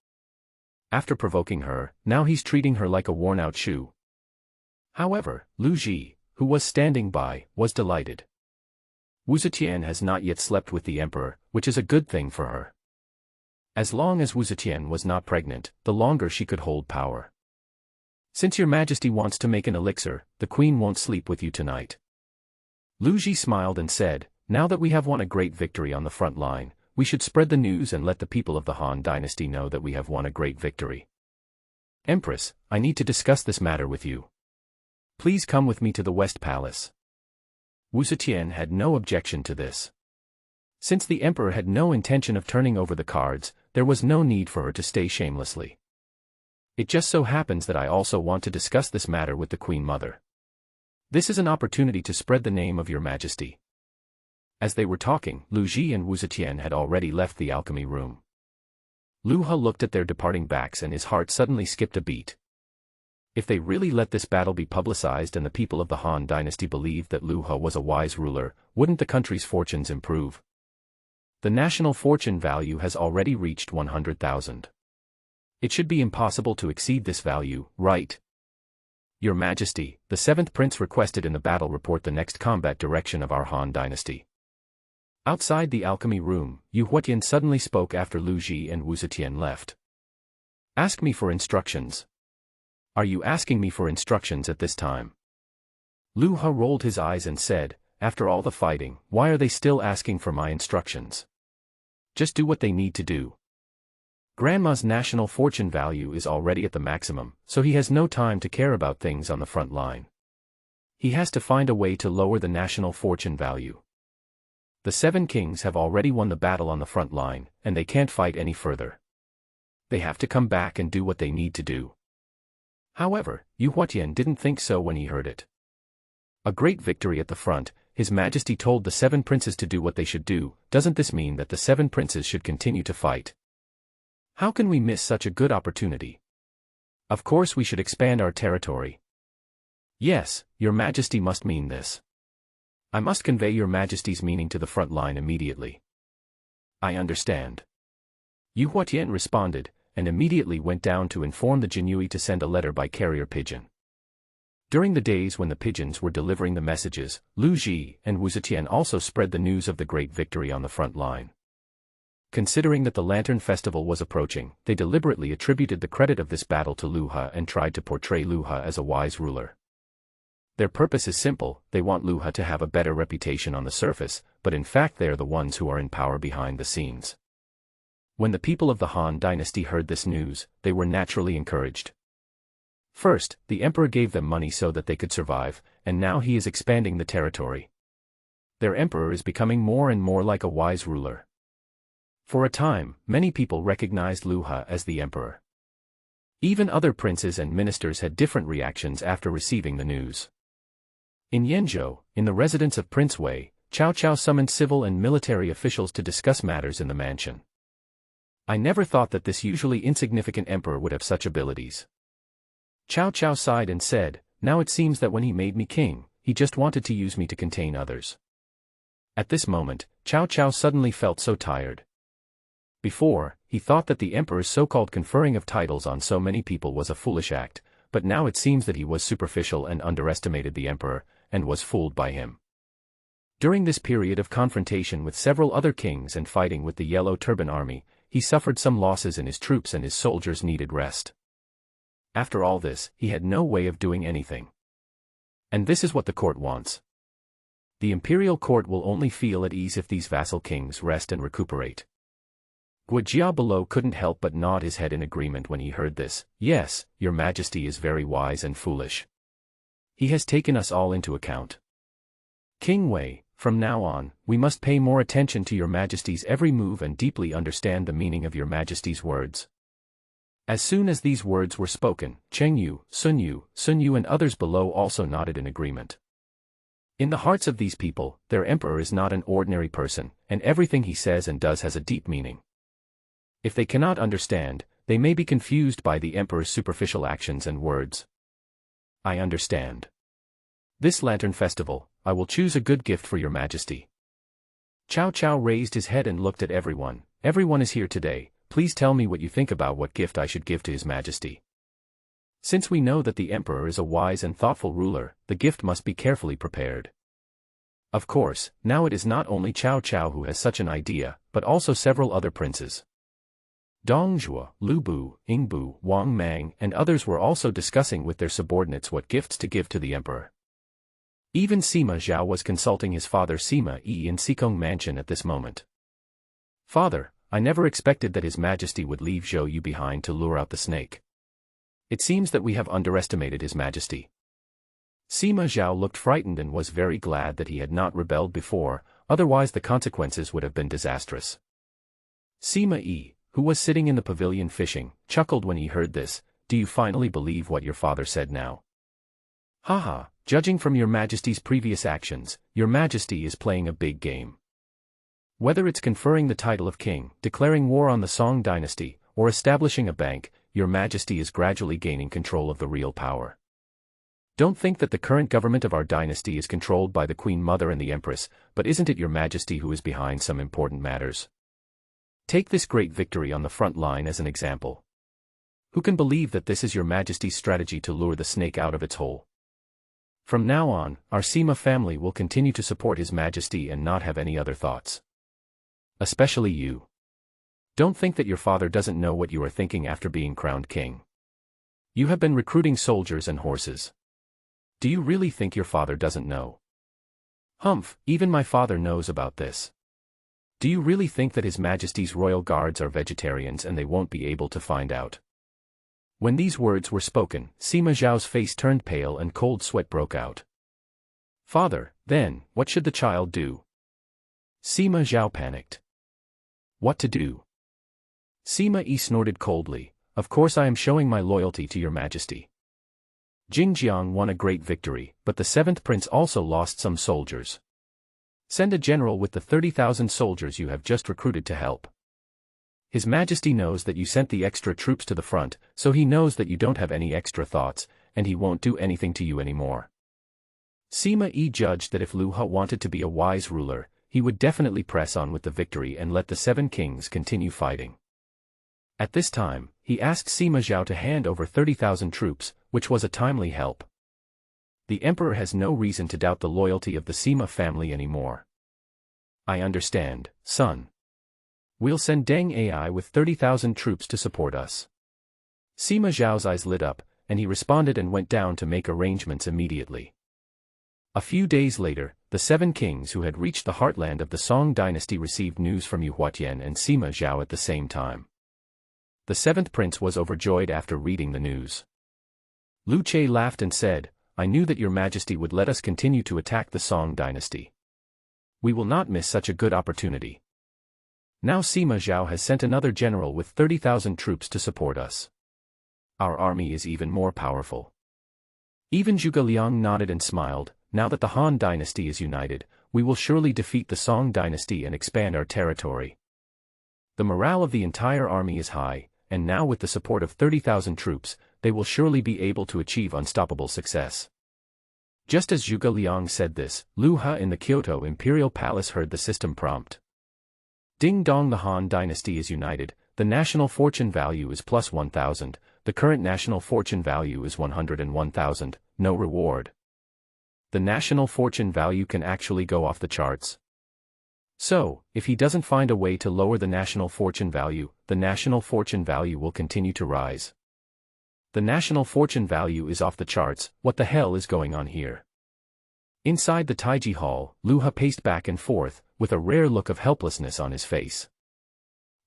After provoking her, now he's treating her like a worn-out shoe. However, Lu Ji, who was standing by, was delighted. Wu Zetian has not yet slept with the Emperor, which is a good thing for her. As long as Wu Zetian was not pregnant, the longer she could hold power. Since your Majesty wants to make an elixir, the Queen won't sleep with you tonight. Lu Ji smiled and said, now that we have won a great victory on the front line, We should spread the news and let the people of the Han dynasty know that we have won a great victory. Empress, I need to discuss this matter with you. Please come with me to the West Palace. Wu Zetian had no objection to this. Since the emperor had no intention of turning over the cards, there was no need for her to stay shamelessly. It just so happens that I also want to discuss this matter with the Queen Mother. This is an opportunity to spread the name of your Majesty. As they were talking, Lu Ji and Wu Zetian had already left the alchemy room. Lu He looked at their departing backs and his heart suddenly skipped a beat. If they really let this battle be publicized and the people of the Han dynasty believed that Lu He was a wise ruler, wouldn't the country's fortunes improve? The national fortune value has already reached 100,000. It should be impossible to exceed this value, right? Your Majesty, the 7th Prince requested in the battle report the next combat direction of our Han dynasty. Outside the alchemy room, Yu Huatian suddenly spoke after Lu Ji and Wu Zetian left. Ask me for instructions. Are you asking me for instructions at this time? Lu He rolled his eyes and said, after all the fighting, why are they still asking for my instructions? Just do what they need to do. Grandma's national fortune value is already at the maximum, so he has no time to care about things on the front line. He has to find a way to lower the national fortune value. The 7 kings have already won the battle on the front line, and they can't fight any further. They have to come back and do what they need to do. However, Yu Huatian didn't think so when he heard it. A great victory at the front, His Majesty told the 7 princes to do what they should do. Doesn't this mean that the 7 princes should continue to fight? How can we miss such a good opportunity? Of course we should expand our territory. Yes, Your Majesty must mean this. I must convey Your Majesty's meaning to the front line immediately. I understand. Yu Huatian responded, and immediately went down to inform the Jinui to send a letter by carrier pigeon. During the days when the pigeons were delivering the messages, Lu Ji and Wu Zetian also spread the news of the great victory on the front line. Considering that the Lantern Festival was approaching, they deliberately attributed the credit of this battle to Lu He and tried to portray Lu He as a wise ruler. Their purpose is simple: they want Lu He to have a better reputation on the surface, but in fact they are the ones who are in power behind the scenes. When the people of the Han dynasty heard this news, they were naturally encouraged. First, the emperor gave them money so that they could survive, and now he is expanding the territory. Their emperor is becoming more and more like a wise ruler. For a time, many people recognized Lu He as the emperor. Even other princes and ministers had different reactions after receiving the news. In Yenzhou, in the residence of Prince Wei, Cao Cao summoned civil and military officials to discuss matters in the mansion. I never thought that this usually insignificant emperor would have such abilities. Cao Cao sighed and said, now it seems that when he made me king, he just wanted to use me to contain others. At this moment, Cao Cao suddenly felt so tired. Before, he thought that the emperor's so-called conferring of titles on so many people was a foolish act, but now it seems that he was superficial and underestimated the emperor, and was fooled by him. During this period of confrontation with several other kings and fighting with the Yellow Turban Army, he suffered some losses in his troops and his soldiers needed rest. After all this, he had no way of doing anything. And this is what the court wants. The imperial court will only feel at ease if these vassal kings rest and recuperate. Guojia below couldn't help but nod his head in agreement when he heard this. Yes, Your Majesty is very wise and foolish. He has taken us all into account. King Wei, from now on, we must pay more attention to Your Majesty's every move and deeply understand the meaning of Your Majesty's words. As soon as these words were spoken, Cheng Yu, Sun Yu and others below also nodded in agreement. In the hearts of these people, their emperor is not an ordinary person, and everything he says and does has a deep meaning. If they cannot understand, they may be confused by the emperor's superficial actions and words. I understand. This Lantern Festival, I will choose a good gift for Your Majesty. Cao Cao raised his head and looked at everyone. Everyone is here today. Please tell me what you think about what gift I should give to His Majesty. Since we know that the emperor is a wise and thoughtful ruler, the gift must be carefully prepared. Of course, now it is not only Cao Cao who has such an idea, but also several other princes. Dong Zhuo, Lu Bu, Ying Bu, Wang Mang and others were also discussing with their subordinates what gifts to give to the emperor. Even Sima Zhao was consulting his father Sima Yi in Xikong Mansion at this moment. Father, I never expected that His Majesty would leave Zhou Yu behind to lure out the snake. It seems that we have underestimated His Majesty. Sima Zhao looked frightened and was very glad that he had not rebelled before, otherwise the consequences would have been disastrous. Sima Yi, who was sitting in the pavilion fishing, chuckled when he heard this. Do you finally believe what your father said now? Haha, judging from your Majesty's previous actions, your Majesty is playing a big game. Whether it's conferring the title of king, declaring war on the Song dynasty, or establishing a bank, your Majesty is gradually gaining control of the real power. Don't think that the current government of our dynasty is controlled by the Queen Mother and the Empress, but isn't it your Majesty who is behind some important matters? Take this great victory on the front line as an example. Who can believe that this is your Majesty's strategy to lure the snake out of its hole? From now on, our Sima family will continue to support His Majesty and not have any other thoughts. Especially you. Don't think that your father doesn't know what you are thinking after being crowned king. You have been recruiting soldiers and horses. Do you really think your father doesn't know? Humph, even my father knows about this. Do you really think that His Majesty's royal guards are vegetarians and they won't be able to find out? When these words were spoken, Sima Zhao's face turned pale and cold sweat broke out. Father, then, what should the child do? Sima Zhao panicked. What to do? Sima Yi snorted coldly. Of course I am showing my loyalty to your Majesty. Jingjiang won a great victory, but the 7th prince also lost some soldiers. Send a general with the 30,000 soldiers you have just recruited to help. His Majesty knows that you sent the extra troops to the front, so he knows that you don't have any extra thoughts, and he won't do anything to you anymore. Sima Yi judged that if Lu He wanted to be a wise ruler, he would definitely press on with the victory and let the 7 kings continue fighting. At this time, he asked Sima Zhao to hand over 30,000 troops, which was a timely help. The emperor has no reason to doubt the loyalty of the Sima family anymore. I understand, son. We'll send Deng Ai with 30,000 troops to support us. Sima Zhao's eyes lit up, and he responded and went down to make arrangements immediately. A few days later, the 7 kings who had reached the heartland of the Song dynasty received news from Yu Huatian and Sima Zhao at the same time. The 7th prince was overjoyed after reading the news. Lu Che laughed and said, I knew that your Majesty would let us continue to attack the Song dynasty. We will not miss such a good opportunity. Now Sima Zhao has sent another general with 30,000 troops to support us. Our army is even more powerful. Even Zhuge Liang nodded and smiled. Now that the Han dynasty is united, we will surely defeat the Song dynasty and expand our territory. The morale of the entire army is high, and now with the support of 30,000 troops, they will surely be able to achieve unstoppable success. Just as Zhuge Liang said this, Lu He in the Kyoto Imperial Palace heard the system prompt. Ding dong, the Han dynasty is united, the national fortune value is plus 1,000, the current national fortune value is 101,000, no reward. The national fortune value can actually go off the charts. So, if he doesn't find a way to lower the national fortune value, the national fortune value will continue to rise. The national fortune value is off the charts. What the hell is going on here? Inside the Taiji Hall, Lu He paced back and forth, with a rare look of helplessness on his face.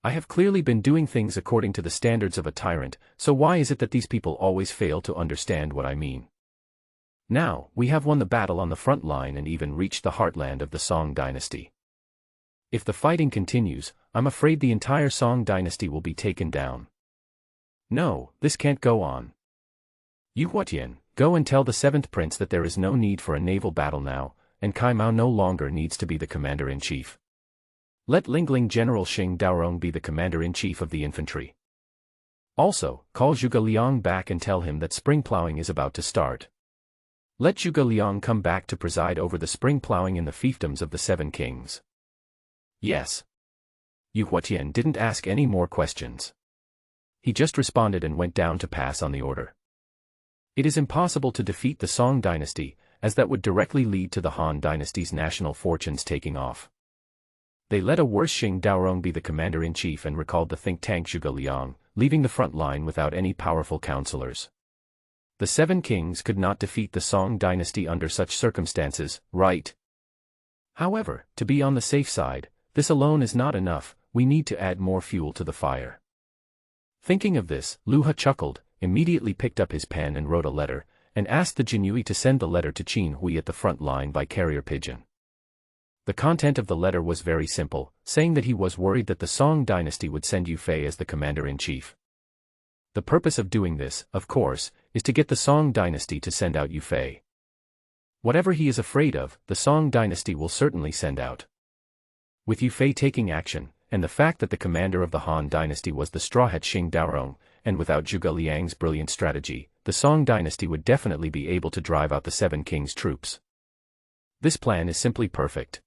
I have clearly been doing things according to the standards of a tyrant, so why is it that these people always fail to understand what I mean? Now, we have won the battle on the front line and even reached the heartland of the Song dynasty. If the fighting continues, I'm afraid the entire Song dynasty will be taken down. No, this can't go on. Yu Huatian, go and tell the 7th prince that there is no need for a naval battle now, and Kai Mao no longer needs to be the commander-in-chief. Let Lingling General Xing Daorong be the commander-in-chief of the infantry. Also, call Zhuge Liang back and tell him that spring plowing is about to start. Let Zhuge Liang come back to preside over the spring plowing in the fiefdoms of the 7 kings. Yes. Yu Huatian didn't ask any more questions. He just responded and went down to pass on the order. It is impossible to defeat the Song dynasty, as that would directly lead to the Han dynasty's national fortunes taking off. They let a worse Xing Daorong be the commander-in-chief and recalled the think tank Zhuge Liang, leaving the front line without any powerful counselors. The 7 kings could not defeat the Song dynasty under such circumstances, right? However, to be on the safe side, this alone is not enough. we need to add more fuel to the fire. Thinking of this, Lu He chuckled, immediately picked up his pen and wrote a letter, and asked the Jinui to send the letter to Qin Hui at the front line by carrier pigeon. The content of the letter was very simple, saying that he was worried that the Song dynasty would send Yu Fei as the commander-in-chief. The purpose of doing this, of course, is to get the Song dynasty to send out Yu Fei. Whatever he is afraid of, the Song dynasty will certainly send out. With Yu Fei taking action, and the fact that the commander of the Han dynasty was the Straw Hat Xing Daorong, and without Zhuge Liang's brilliant strategy, the Song dynasty would definitely be able to drive out the Seven Kings' troops. This plan is simply perfect.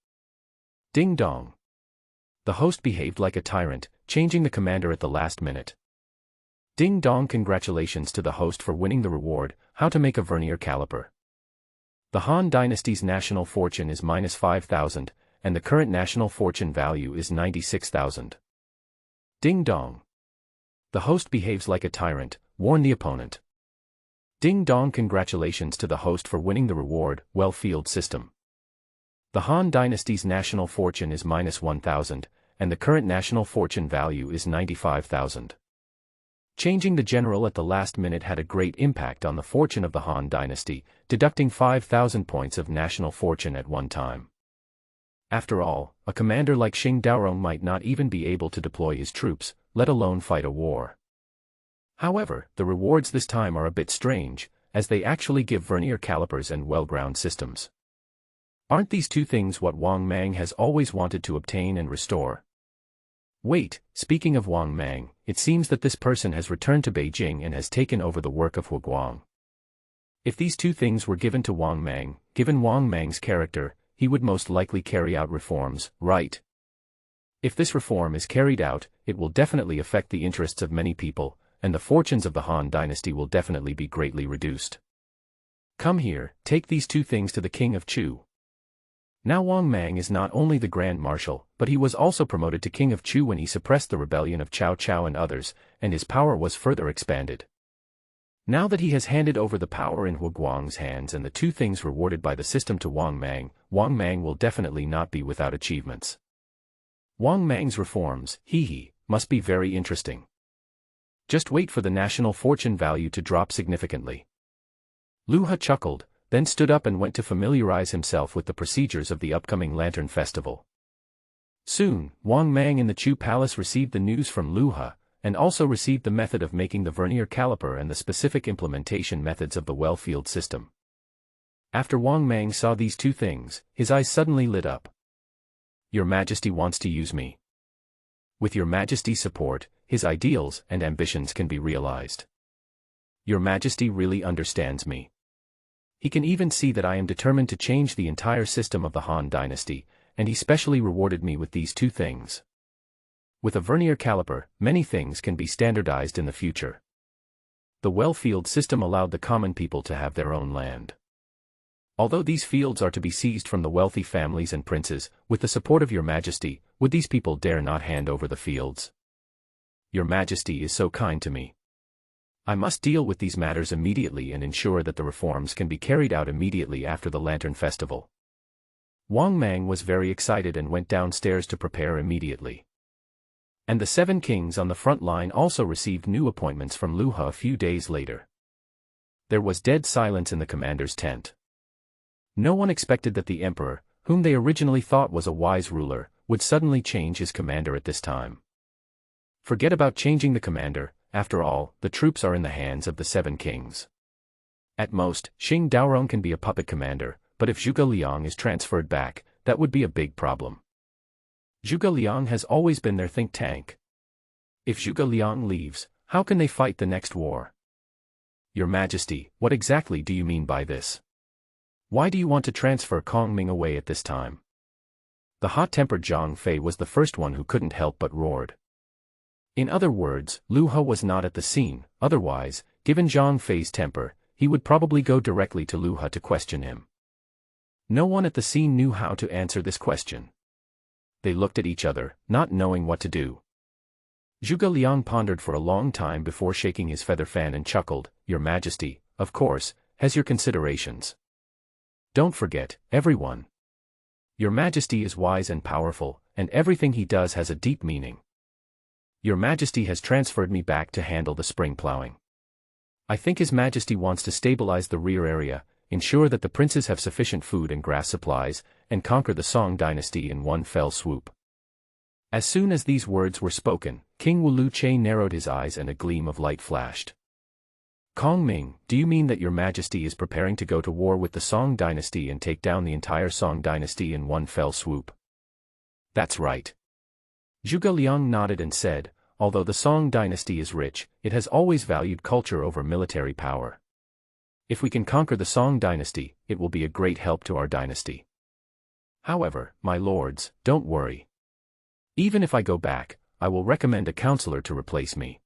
Ding dong. The host behaved like a tyrant, changing the commander at the last minute. Ding dong, congratulations to the host for winning the reward, how to make a vernier caliper. The Han dynasty's national fortune is minus 5,000, and the current national fortune value is 96,000. Ding dong. The host behaves like a tyrant, warn the opponent. Ding dong, congratulations to the host for winning the reward, well-field system. The Han dynasty's national fortune is minus 1,000, and the current national fortune value is 95,000. Changing the general at the last minute had a great impact on the fortune of the Han dynasty, deducting 5,000 points of national fortune at one time. After all, a commander like Xing Daorong might not even be able to deploy his troops, let alone fight a war. However, the rewards this time are a bit strange, as they actually give vernier calipers and well-ground systems. Aren't these two things what Wang Mang has always wanted to obtain and restore? Wait, speaking of Wang Mang, it seems that this person has returned to Beijing and has taken over the work of Huguang. If these two things were given to Wang Mang, given Wang Mang's character, he would most likely carry out reforms, right? If this reform is carried out, it will definitely affect the interests of many people, and the fortunes of the Han dynasty will definitely be greatly reduced. Come here, take these two things to the king of Chu. Now Wang Mang is not only the Grand Marshal, but he was also promoted to King of Chu when he suppressed the rebellion of Cao Cao and others, and his power was further expanded. Now that he has handed over the power in Huguang's hands and the two things rewarded by the system to Wang Mang will definitely not be without achievements. Wang Mang's reforms, must be very interesting. Just wait for the national fortune value to drop significantly. Lu He chuckled, then stood up and went to familiarize himself with the procedures of the upcoming Lantern Festival. Soon, Wang Mang in the Chu Palace received the news from Lu He, and also received the method of making the vernier caliper and the specific implementation methods of the well-field system. After Wang Mang saw these two things, his eyes suddenly lit up. Your Majesty wants to use me. With Your Majesty's support, his ideals and ambitions can be realized. Your Majesty really understands me. He can even see that I am determined to change the entire system of the Han dynasty, and he specially rewarded me with these two things. With a vernier caliper, many things can be standardized in the future. The well-field system allowed the common people to have their own land. Although these fields are to be seized from the wealthy families and princes, with the support of Your Majesty, would these people dare not hand over the fields? Your Majesty is so kind to me. I must deal with these matters immediately and ensure that the reforms can be carried out immediately after the Lantern Festival. Wang Mang was very excited and went downstairs to prepare immediately. And the seven kings on the front line also received new appointments from Lu He a few days later. There was dead silence in the commander's tent. No one expected that the emperor, whom they originally thought was a wise ruler, would suddenly change his commander at this time. Forget about changing the commander. After all, the troops are in the hands of the seven kings. At most, Xing Daorong can be a puppet commander, but if Zhuge Liang is transferred back, that would be a big problem. Zhuge Liang has always been their think tank. If Zhuge Liang leaves, how can they fight the next war? Your Majesty, what exactly do you mean by this? Why do you want to transfer Kong Ming away at this time? The hot-tempered Zhang Fei was the first one who couldn't help but roared. In other words, Lu He was not at the scene, otherwise, given Zhang Fei's temper, he would probably go directly to Lu He to question him. No one at the scene knew how to answer this question. They looked at each other, not knowing what to do. Zhuge Liang pondered for a long time before shaking his feather fan and chuckled, Your Majesty, of course, has your considerations. Don't forget, everyone. Your Majesty is wise and powerful, and everything he does has a deep meaning. Your Majesty has transferred me back to handle the spring plowing. I think His Majesty wants to stabilize the rear area, ensure that the princes have sufficient food and grass supplies, and conquer the Song dynasty in one fell swoop. As soon as these words were spoken, King Wu-Che narrowed his eyes and a gleam of light flashed. Kong Ming, do you mean that your Majesty is preparing to go to war with the Song dynasty and take down the entire Song dynasty in one fell swoop? That's right. Zhuge Liang nodded and said, although the Song dynasty is rich, it has always valued culture over military power. If we can conquer the Song dynasty, it will be a great help to our dynasty. However, my lords, don't worry. Even if I go back, I will recommend a counselor to replace me.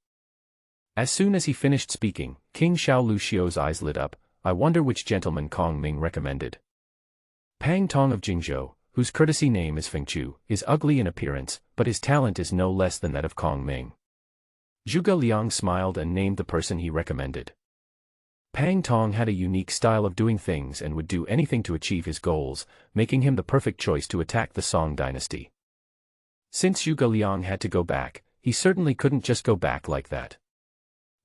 As soon as he finished speaking, King Xiao Luxiu's eyes lit up. I wonder which gentleman Kong Ming recommended. Pang Tong of Jingzhou, whose courtesy name is Fengchu, is ugly in appearance, but his talent is no less than that of Kong Ming. Zhuge Liang smiled and named the person he recommended. Pang Tong had a unique style of doing things and would do anything to achieve his goals, making him the perfect choice to attack the Song dynasty. Since Zhuge Liang had to go back, he certainly couldn't just go back like that.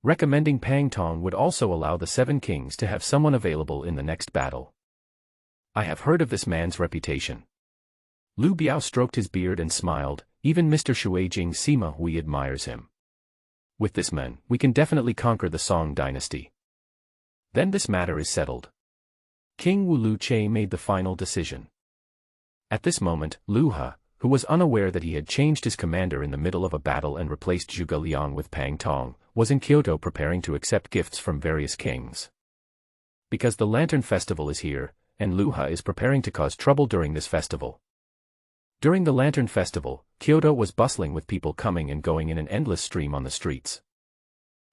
Recommending Pang Tong would also allow the Seven Kings to have someone available in the next battle. I have heard of this man's reputation. Lu Biao stroked his beard and smiled. Even Mr. Shui Jing Sima Hui admires him. With this man, we can definitely conquer the Song dynasty. Then this matter is settled. King Wu-Che made the final decision. At this moment, Lu He, who was unaware that he had changed his commander in the middle of a battle and replaced Zhuge Liang with Pang Tong, was in Kyoto preparing to accept gifts from various kings. Because the Lantern Festival is here, and Lu He is preparing to cause trouble during this festival. During the Lantern Festival, Kyoto was bustling with people coming and going in an endless stream on the streets.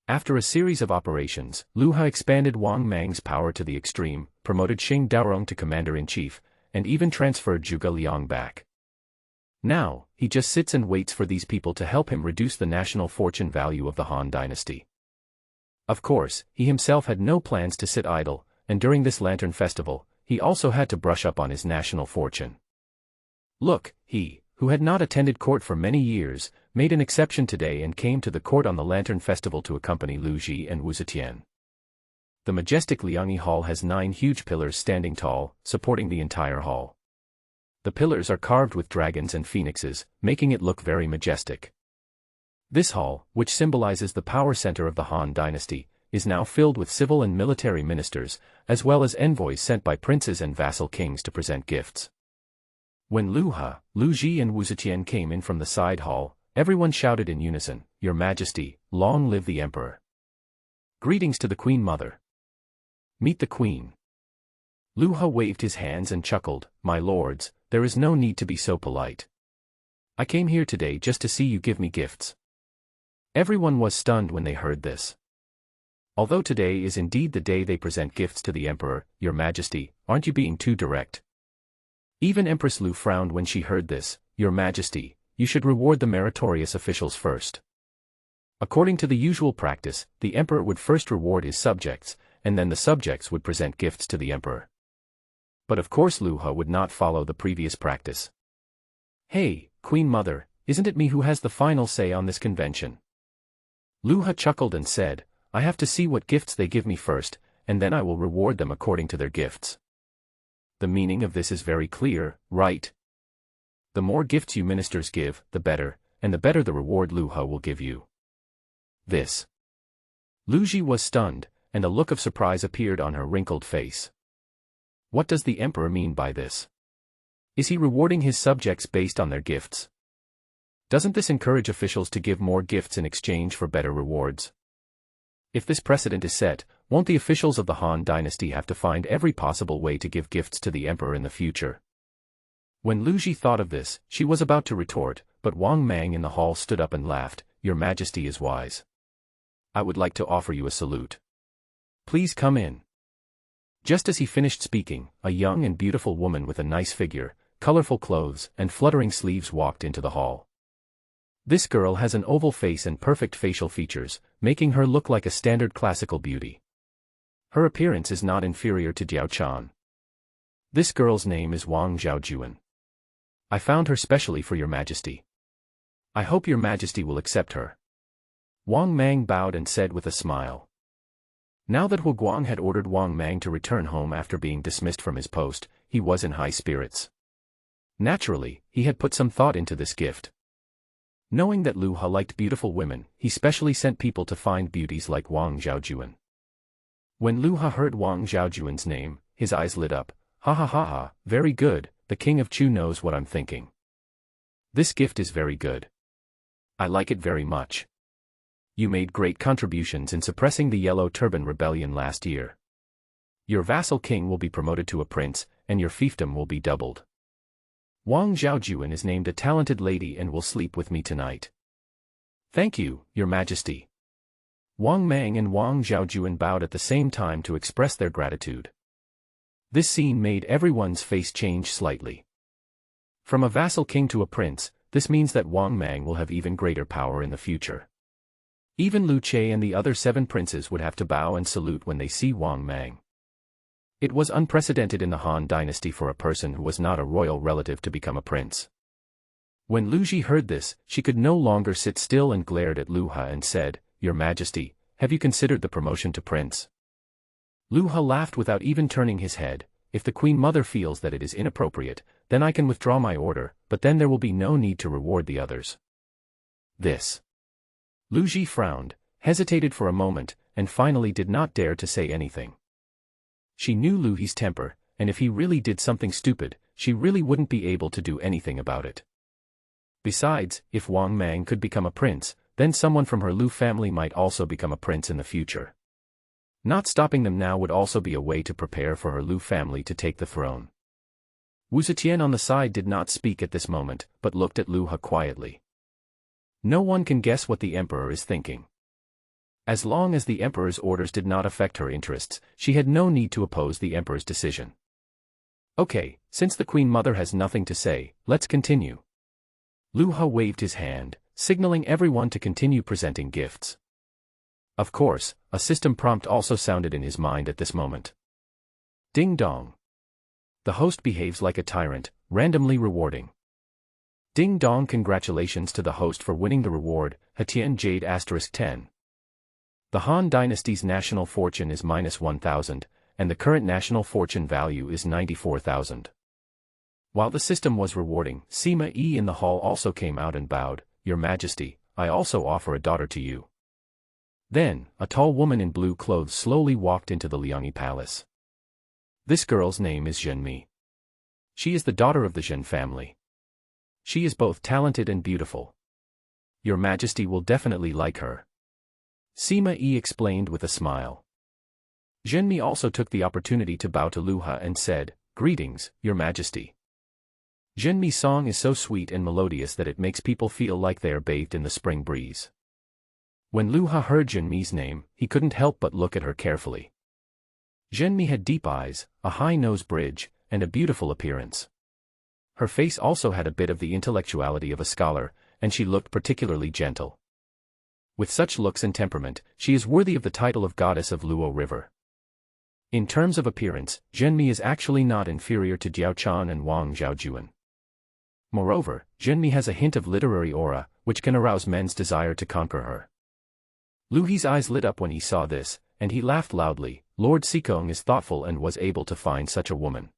After a series of operations, Lu He expanded Wang Mang's power to the extreme, promoted Xing Daorong to commander-in-chief, and even transferred Zhuge Liang back. Now, he just sits and waits for these people to help him reduce the national fortune value of the Han dynasty. Of course, he himself had no plans to sit idle, and during this Lantern Festival, he also had to brush up on his national fortune. Look, he, who had not attended court for many years, made an exception today and came to the court on the Lantern Festival to accompany Lu Ji and Wu Zetian. The majestic Liangyi Hall has 9 huge pillars standing tall, supporting the entire hall. The pillars are carved with dragons and phoenixes, making it look very majestic. This hall, which symbolizes the power center of the Han dynasty, is now filled with civil and military ministers, as well as envoys sent by princes and vassal kings to present gifts. When Lu He, Lu Ji and Wu Zetian came in from the side hall, everyone shouted in unison, "Your Majesty, long live the Emperor! Greetings to the Queen Mother! Meet the Queen!" Lu He waved his hands and chuckled, "My lords, there is no need to be so polite. I came here today just to see you give me gifts." Everyone was stunned when they heard this. Although today is indeed the day they present gifts to the Emperor, Your Majesty, aren't you being too direct? Even Empress Lu frowned when she heard this. Your Majesty, you should reward the meritorious officials first. According to the usual practice, the Emperor would first reward his subjects, and then the subjects would present gifts to the Emperor. But of course Lu He would not follow the previous practice. "Hey, Queen Mother, isn't it me who has the final say on this convention?" Lu He chuckled and said, "I have to see what gifts they give me first, and then I will reward them according to their gifts." The meaning of this is very clear, right? The more gifts you ministers give, the better, and the better the reward Lu He will give you. This. Lu Ji was stunned, and a look of surprise appeared on her wrinkled face. What does the Emperor mean by this? Is he rewarding his subjects based on their gifts? Doesn't this encourage officials to give more gifts in exchange for better rewards? If this precedent is set, won't the officials of the Han dynasty have to find every possible way to give gifts to the Emperor in the future? When Lu Ji thought of this, she was about to retort, but Wang Mang in the hall stood up and laughed, "Your Majesty is wise. I would like to offer you a salute. Please come in." Just as he finished speaking, a young and beautiful woman with a nice figure, colorful clothes, and fluttering sleeves walked into the hall. This girl has an oval face and perfect facial features, making her look like a standard classical beauty. Her appearance is not inferior to Diao Chan. This girl's name is Wang Zhaojuan. I found her specially for your majesty. I hope your majesty will accept her. Wang Mang bowed and said with a smile. Now that Hu Guang had ordered Wang Mang to return home after being dismissed from his post, he was in high spirits. Naturally, he had put some thought into this gift. Knowing that Lu Ha liked beautiful women, he specially sent people to find beauties like Wang Zhaojuan. When Lu Ha heard Wang Zhaojuan's name, his eyes lit up. Ha ha ha ha, very good, the king of Chu knows what I'm thinking. This gift is very good. I like it very much. You made great contributions in suppressing the Yellow Turban Rebellion last year. Your vassal king will be promoted to a prince, and your fiefdom will be doubled. Wang Zhaojuan is named a talented lady and will sleep with me tonight. Thank you, your majesty. Wang Mang and Wang Zhaojuan bowed at the same time to express their gratitude. This scene made everyone's face change slightly. From a vassal king to a prince, this means that Wang Mang will have even greater power in the future. Even Lu Che and the other 7 princes would have to bow and salute when they see Wang Mang. It was unprecedented in the Han dynasty for a person who was not a royal relative to become a prince. When Lu Ji heard this, she could no longer sit still and glared at Lu Ha and said, Your Majesty, have you considered the promotion to prince? Lu Ha laughed without even turning his head. If the Queen Mother feels that it is inappropriate, then I can withdraw my order, but then there will be no need to reward the others. This. Lu Ji frowned, hesitated for a moment, and finally did not dare to say anything. She knew Lu He's temper, and if he really did something stupid, she really wouldn't be able to do anything about it. Besides, if Wang Mang could become a prince, then someone from her Lu family might also become a prince in the future. Not stopping them now would also be a way to prepare for her Lu family to take the throne. Wu Zetian on the side did not speak at this moment, but looked at Lu Ha quietly. No one can guess what the emperor is thinking. As long as the emperor's orders did not affect her interests, she had no need to oppose the emperor's decision. Okay, since the Queen Mother has nothing to say, let's continue. Lu Ha waved his hand, signaling everyone to continue presenting gifts. Of course, a system prompt also sounded in his mind at this moment. Ding dong. The host behaves like a tyrant, randomly rewarding. Ding dong, congratulations to the host for winning the reward, Hetian Jade *10. The Han dynasty's national fortune is -1,000, and the current national fortune value is 94,000. While the system was rewarding, Sima Yi in the hall also came out and bowed, Your Majesty, I also offer a daughter to you. Then, a tall woman in blue clothes slowly walked into the Liangyi palace. This girl's name is Zhenmi. She is the daughter of the Zhen family. She is both talented and beautiful. Your Majesty will definitely like her. Sima Yi explained with a smile. Zhenmi also took the opportunity to bow to Lu Ha and said, Greetings, Your Majesty. Zhenmi's song is so sweet and melodious that it makes people feel like they are bathed in the spring breeze. When Lu Ha heard Zhenmi's name, he couldn't help but look at her carefully. Zhenmi had deep eyes, a high nose bridge, and a beautiful appearance. Her face also had a bit of the intellectuality of a scholar, and she looked particularly gentle. With such looks and temperament, she is worthy of the title of Goddess of Luo River. In terms of appearance, Zhenmi is actually not inferior to Jiao Chan and Wang Zhaojuan. Moreover, Zhenmi has a hint of literary aura, which can arouse men's desire to conquer her. Lu He's eyes lit up when he saw this, and he laughed loudly. Lord Sikong is thoughtful and was able to find such a woman.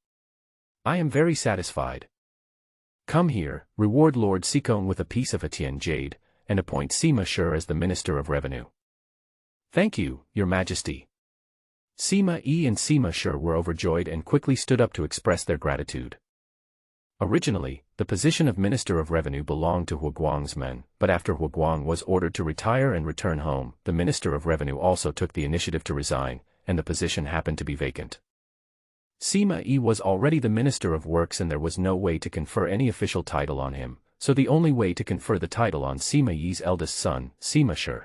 I am very satisfied. Come here, reward Lord Sikong with a piece of Hetian jade, and appoint Sima Shi as the Minister of Revenue. Thank you, Your Majesty. Sima Yi and Sima Shi were overjoyed and quickly stood up to express their gratitude. Originally, the position of Minister of Revenue belonged to Hu Guang's men, but after Hu Guang was ordered to retire and return home, the Minister of Revenue also took the initiative to resign, and the position happened to be vacant. Sima Yi was already the Minister of Works and there was no way to confer any official title on him, so the only way to confer the title on Sima Yi's eldest son, Sima Shi.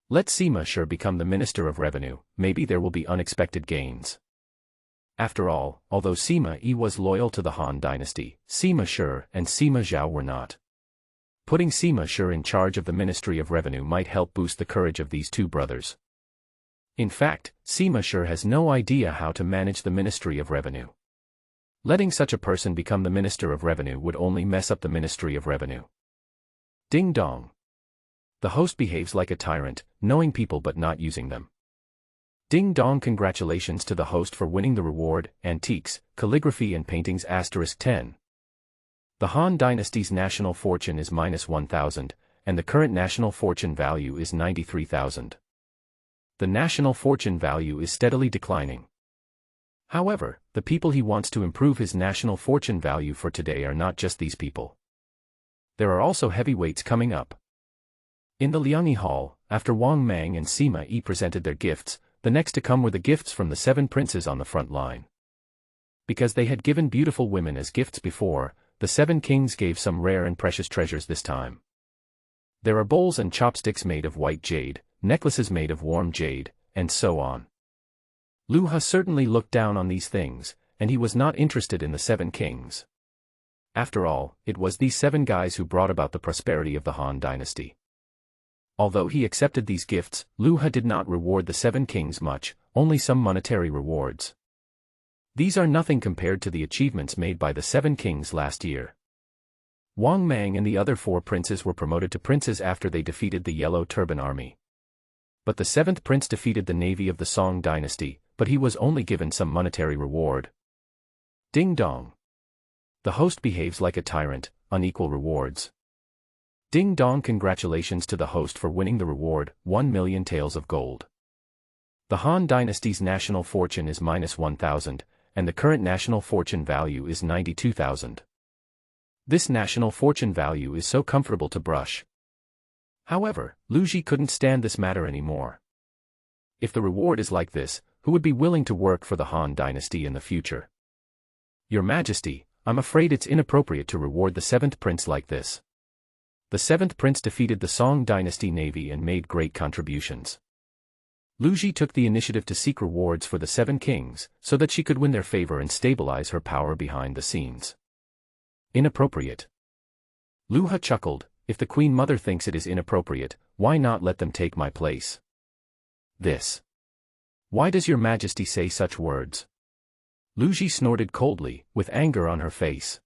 Let Sima Shi become the Minister of Revenue, maybe there will be unexpected gains. After all, although Sima Yi was loyal to the Han dynasty, Sima Shi and Sima Zhao were not. Putting Sima Shi in charge of the Ministry of Revenue might help boost the courage of these two brothers. In fact, Sima Shi has no idea how to manage the Ministry of Revenue. Letting such a person become the Minister of Revenue would only mess up the Ministry of Revenue. Ding dong. The host behaves like a tyrant, knowing people but not using them. Ding dong. Congratulations to the host for winning the reward, Antiques, Calligraphy and Paintings *10. The Han Dynasty's national fortune is -1,000, and the current national fortune value is 93,000. The national fortune value is steadily declining. However, the people he wants to improve his national fortune value for today are not just these people. There are also heavyweights coming up. In the Liangyi Hall, after Wang Mang and Sima Yi presented their gifts, the next to come were the gifts from the 7 princes on the front line. Because they had given beautiful women as gifts before, the 7 kings gave some rare and precious treasures this time. There are bowls and chopsticks made of white jade, necklaces made of warm jade, and so on. Lu Ha certainly looked down on these things, and he was not interested in the 7 kings. After all, it was these 7 guys who brought about the prosperity of the Han dynasty. Although he accepted these gifts, Lu Ha did not reward the 7 kings much, only some monetary rewards. These are nothing compared to the achievements made by the 7 kings last year. Wang Mang and the other 4 princes were promoted to princes after they defeated the Yellow Turban Army. But the 7th prince defeated the navy of the Song dynasty, but he was only given some monetary reward. Ding dong. The host behaves like a tyrant, unequal rewards. Ding dong. Congratulations to the host for winning the reward, 1 million taels of gold. The Han dynasty's national fortune is -1,000, and the current national fortune value is 92,000. This national fortune value is so comfortable to brush. However, Lu Ji couldn't stand this matter anymore. If the reward is like this, who would be willing to work for the Han dynasty in the future? Your Majesty, I'm afraid it's inappropriate to reward the 7th prince like this. The 7th prince defeated the Song dynasty navy and made great contributions. Lu Ji took the initiative to seek rewards for the 7 kings, so that she could win their favor and stabilize her power behind the scenes. Inappropriate. Lu Ha chuckled, if the Queen Mother thinks it is inappropriate, why not let them take my place? This. Why does your Majesty say such words? Lu Ji snorted coldly, with anger on her face.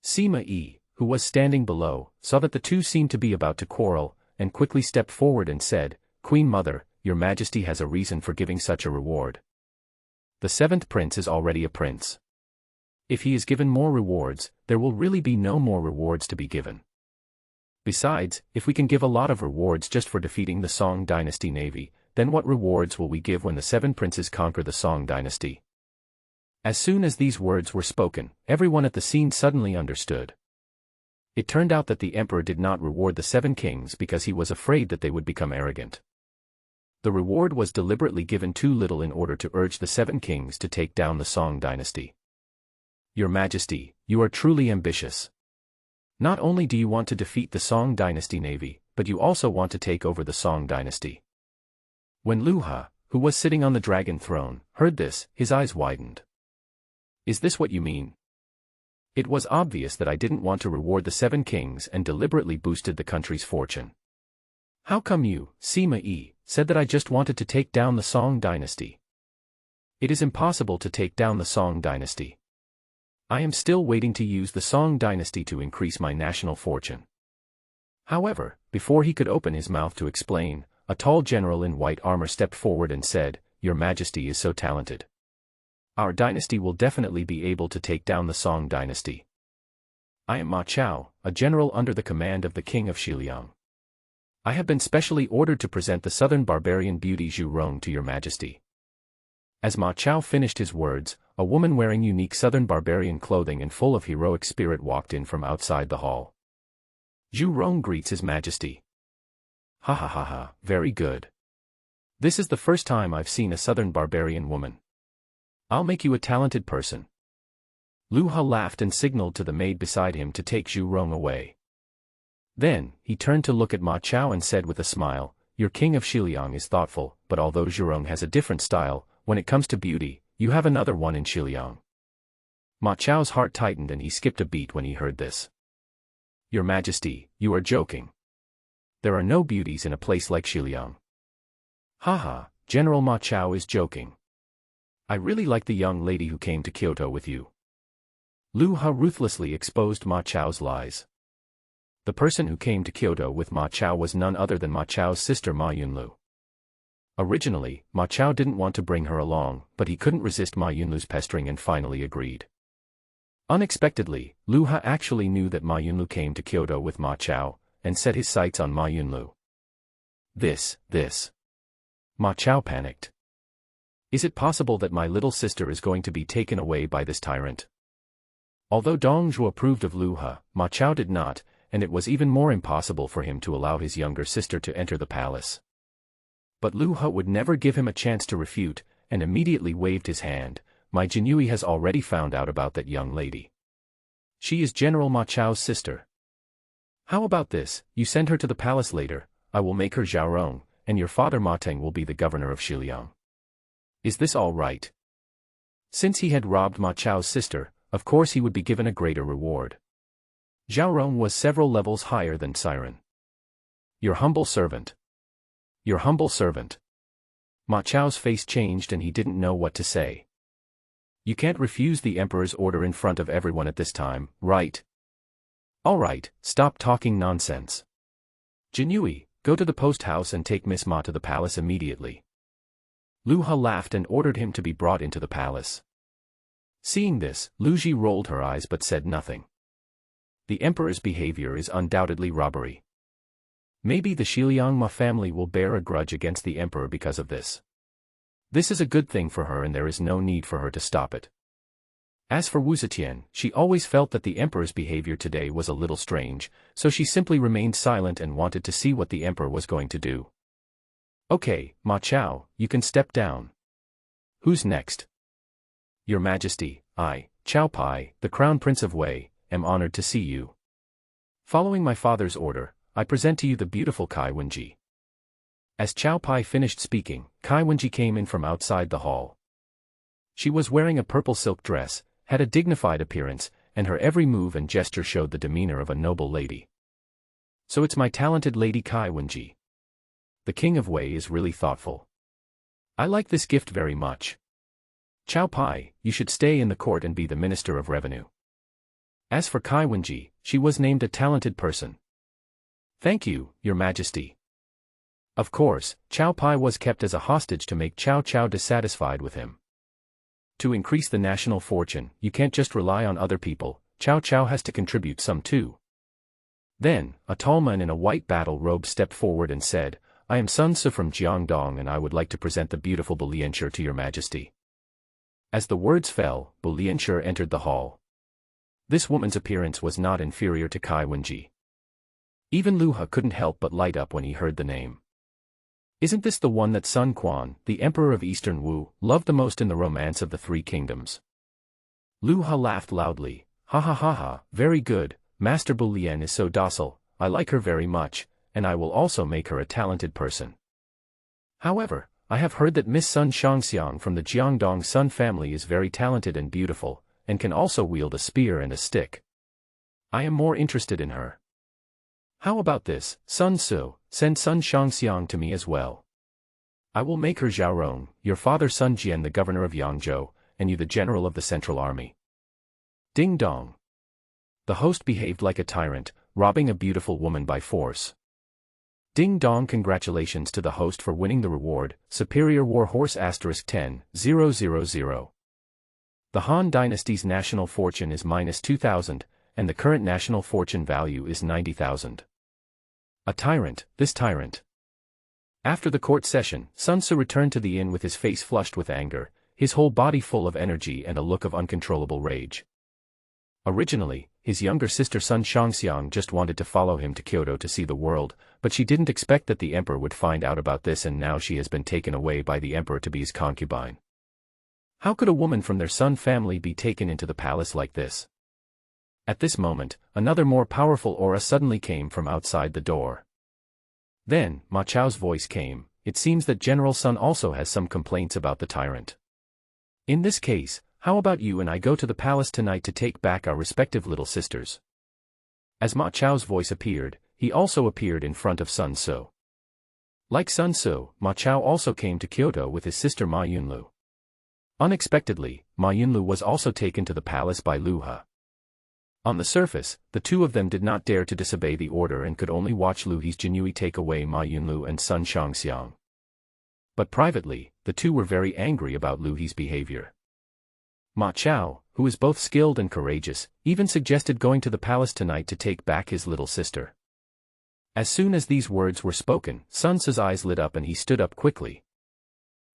Sima Yi, who was standing below, saw that the two seemed to be about to quarrel, and quickly stepped forward and said, Queen Mother, your Majesty has a reason for giving such a reward. The 7th prince is already a prince. If he is given more rewards, there will really be no more rewards to be given. Besides, if we can give a lot of rewards just for defeating the Song dynasty navy, then what rewards will we give when the 7 princes conquer the Song dynasty? As soon as these words were spoken, everyone at the scene suddenly understood. It turned out that the emperor did not reward the 7 kings because he was afraid that they would become arrogant. The reward was deliberately given too little in order to urge the 7 kings to take down the Song dynasty. Your Majesty, you are truly ambitious. Not only do you want to defeat the Song dynasty navy, but you also want to take over the Song dynasty. When Lu Ha, who was sitting on the dragon throne, heard this, his eyes widened. Is this what you mean? It was obvious that I didn't want to reward the 7 kings and deliberately boosted the country's fortune. How come you, Sima Yi, said that I just wanted to take down the Song dynasty? It is impossible to take down the Song dynasty. I am still waiting to use the Song dynasty to increase my national fortune. However, before he could open his mouth to explain, a tall general in white armor stepped forward and said, Your Majesty is so talented. Our dynasty will definitely be able to take down the Song dynasty. I am Ma Chao, a general under the command of the King of Xiliang. I have been specially ordered to present the southern barbarian beauty Zhu Rong to your Majesty. As Ma Chao finished his words, a woman wearing unique southern barbarian clothing and full of heroic spirit walked in from outside the hall. Zhu Rong greets His Majesty. Ha ha ha ha, very good. This is the first time I've seen a southern barbarian woman. I'll make you a talented person. Lu Ha laughed and signaled to the maid beside him to take Zhu Rong away. Then, he turned to look at Ma Chao and said with a smile, Your King of Xiliang is thoughtful, but although Zhu Rong has a different style, when it comes to beauty, you have another one in Xiliang. Ma Chao's heart tightened and he skipped a beat when he heard this. Your Majesty, you are joking. There are no beauties in a place like Xiliang. Haha, General Ma Chao is joking. I really like the young lady who came to Kyoto with you. Lu He ruthlessly exposed Ma Chao's lies. The person who came to Kyoto with Ma Chao was none other than Ma Chao's sister Ma Yunlu. Originally, Ma Chao didn't want to bring her along, but he couldn't resist Ma Yunlu's pestering and finally agreed. Unexpectedly, Lu He actually knew that Ma Yunlu came to Kyoto with Ma Chao, and set his sights on Ma Yunlu. This. Ma Chao panicked. Is it possible that my little sister is going to be taken away by this tyrant? Although Dong Zhuo approved of Lu He, Ma Chao did not, and it was even more impossible for him to allow his younger sister to enter the palace. But Lu He would never give him a chance to refute, and immediately waved his hand. My Jinyui has already found out about that young lady. She is General Ma Chao's sister. How about this, you send her to the palace later, I will make her Zhaorong, and your father Ma Teng will be the governor of Xiliang. Is this all right? Since he had robbed Ma Chao's sister, of course he would be given a greater reward. Zhaorong was several levels higher than Siren. Your humble servant. Your humble servant. Ma Chao's face changed and he didn't know what to say. You can't refuse the emperor's order in front of everyone at this time, right? All right, stop talking nonsense. Jinyui, go to the post house and take Miss Ma to the palace immediately. Lu He laughed and ordered him to be brought into the palace. Seeing this, Lu Ji rolled her eyes but said nothing. The emperor's behavior is undoubtedly robbery. Maybe the Xiliang Ma family will bear a grudge against the emperor because of this. This is a good thing for her and there is no need for her to stop it. As for Wu Zetian, she always felt that the emperor's behavior today was a little strange, so she simply remained silent and wanted to see what the emperor was going to do. Okay, Ma Chao, you can step down. Who's next? Your Majesty, I, Chao Pai, the Crown Prince of Wei, am honored to see you. Following my father's order, I present to you the beautiful Kai Wenji. As Chao Pai finished speaking, Kai Wenji came in from outside the hall. She was wearing a purple silk dress, had a dignified appearance, and her every move and gesture showed the demeanor of a noble lady. So it's my talented lady Kai Wenji. The King of Wei is really thoughtful. I like this gift very much. Chao Pai, you should stay in the court and be the Minister of Revenue. As for Kai Wenji, she was named a talented person. Thank you, Your Majesty. Of course, Chao Pai was kept as a hostage to make Cao Cao dissatisfied with him. To increase the national fortune, you can't just rely on other people, Cao Cao has to contribute some too. Then, a tall man in a white battle robe stepped forward and said, I am Sun Tzu from Jiangdong and I would like to present the beautiful Bu Lianshi to Your Majesty. As the words fell, Bu Lianshi entered the hall. This woman's appearance was not inferior to Kai Wenji. Even Lu He couldn't help but light up when he heard the name. Isn't this the one that Sun Quan, the Emperor of Eastern Wu, loved the most in the Romance of the Three Kingdoms? Lu He laughed loudly, ha ha ha ha, very good, Master Bu Lian is so docile, I like her very much, and I will also make her a talented person. However, I have heard that Miss Sun Shangxiang from the Jiangdong Sun family is very talented and beautiful, and can also wield a spear and a stick. I am more interested in her. How about this, Sun Tzu, send Sun Shangxiang to me as well. I will make her Zhaorong, your father Sun Jian the governor of Yangzhou, and you the general of the Central Army. Ding dong. The host behaved like a tyrant, robbing a beautiful woman by force. Ding dong, congratulations to the host for winning the reward, Superior War Horse *10,000. The Han Dynasty's national fortune is -2,000, and the current national fortune value is 90,000. A tyrant, this tyrant. After the court session, Sun Tzu returned to the inn with his face flushed with anger, his whole body full of energy and a look of uncontrollable rage. Originally, his younger sister Sun Shangxiang just wanted to follow him to Kyoto to see the world, but she didn't expect that the emperor would find out about this, and now she has been taken away by the emperor to be his concubine. How could a woman from their Sun family be taken into the palace like this? At this moment, another more powerful aura suddenly came from outside the door. Then, Ma Chao's voice came, it seems that General Sun also has some complaints about the tyrant. In this case, how about you and I go to the palace tonight to take back our respective little sisters? As Ma Chao's voice appeared, he also appeared in front of Sun Tzu. Like Sun Tzu, Ma Chao also came to Kyoto with his sister Ma Yunlu. Unexpectedly, Ma Yunlu was also taken to the palace by Lu He. On the surface, the two of them did not dare to disobey the order and could only watch Lu He's Jinui take away Ma Yunlu and Sun Shangxiang. But privately, the two were very angry about Lu He's behavior. Ma Chao, who is both skilled and courageous, even suggested going to the palace tonight to take back his little sister. As soon as these words were spoken, Sun Ce's eyes lit up and he stood up quickly.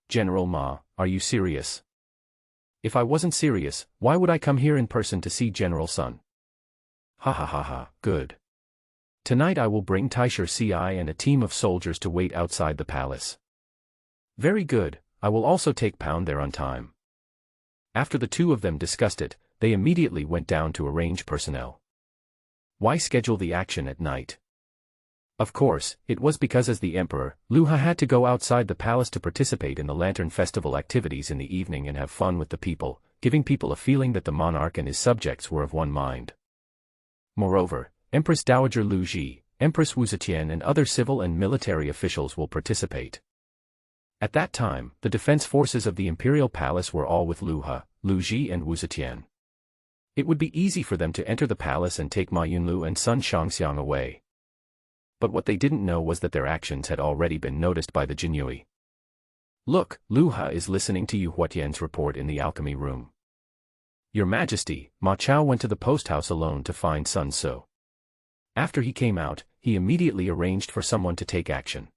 General Ma, are you serious? If I wasn't serious, why would I come here in person to see General Sun? Ha ha ha ha, good. Tonight I will bring Taisher Ci and a team of soldiers to wait outside the palace. Very good, I will also take Pound there on time. After the two of them discussed it, they immediately went down to arrange personnel. Why schedule the action at night? Of course, it was because as the emperor, Lu Ha had to go outside the palace to participate in the Lantern Festival activities in the evening and have fun with the people, giving people a feeling that the monarch and his subjects were of one mind. Moreover, Empress Dowager Lu Ji, Empress Wu Zetian and other civil and military officials will participate. At that time, the defense forces of the imperial palace were all with Lu Ha, Lu Ji and Wu Zetian. It would be easy for them to enter the palace and take Ma Yunlu and Sun Shangxiang away. But what they didn't know was that their actions had already been noticed by the Jinui. Look, Lu Ha is listening to Yu Huatian's report in the alchemy room. Your Majesty, Ma Chao went to the post house alone to find Sun Ce. After he came out, he immediately arranged for someone to take action.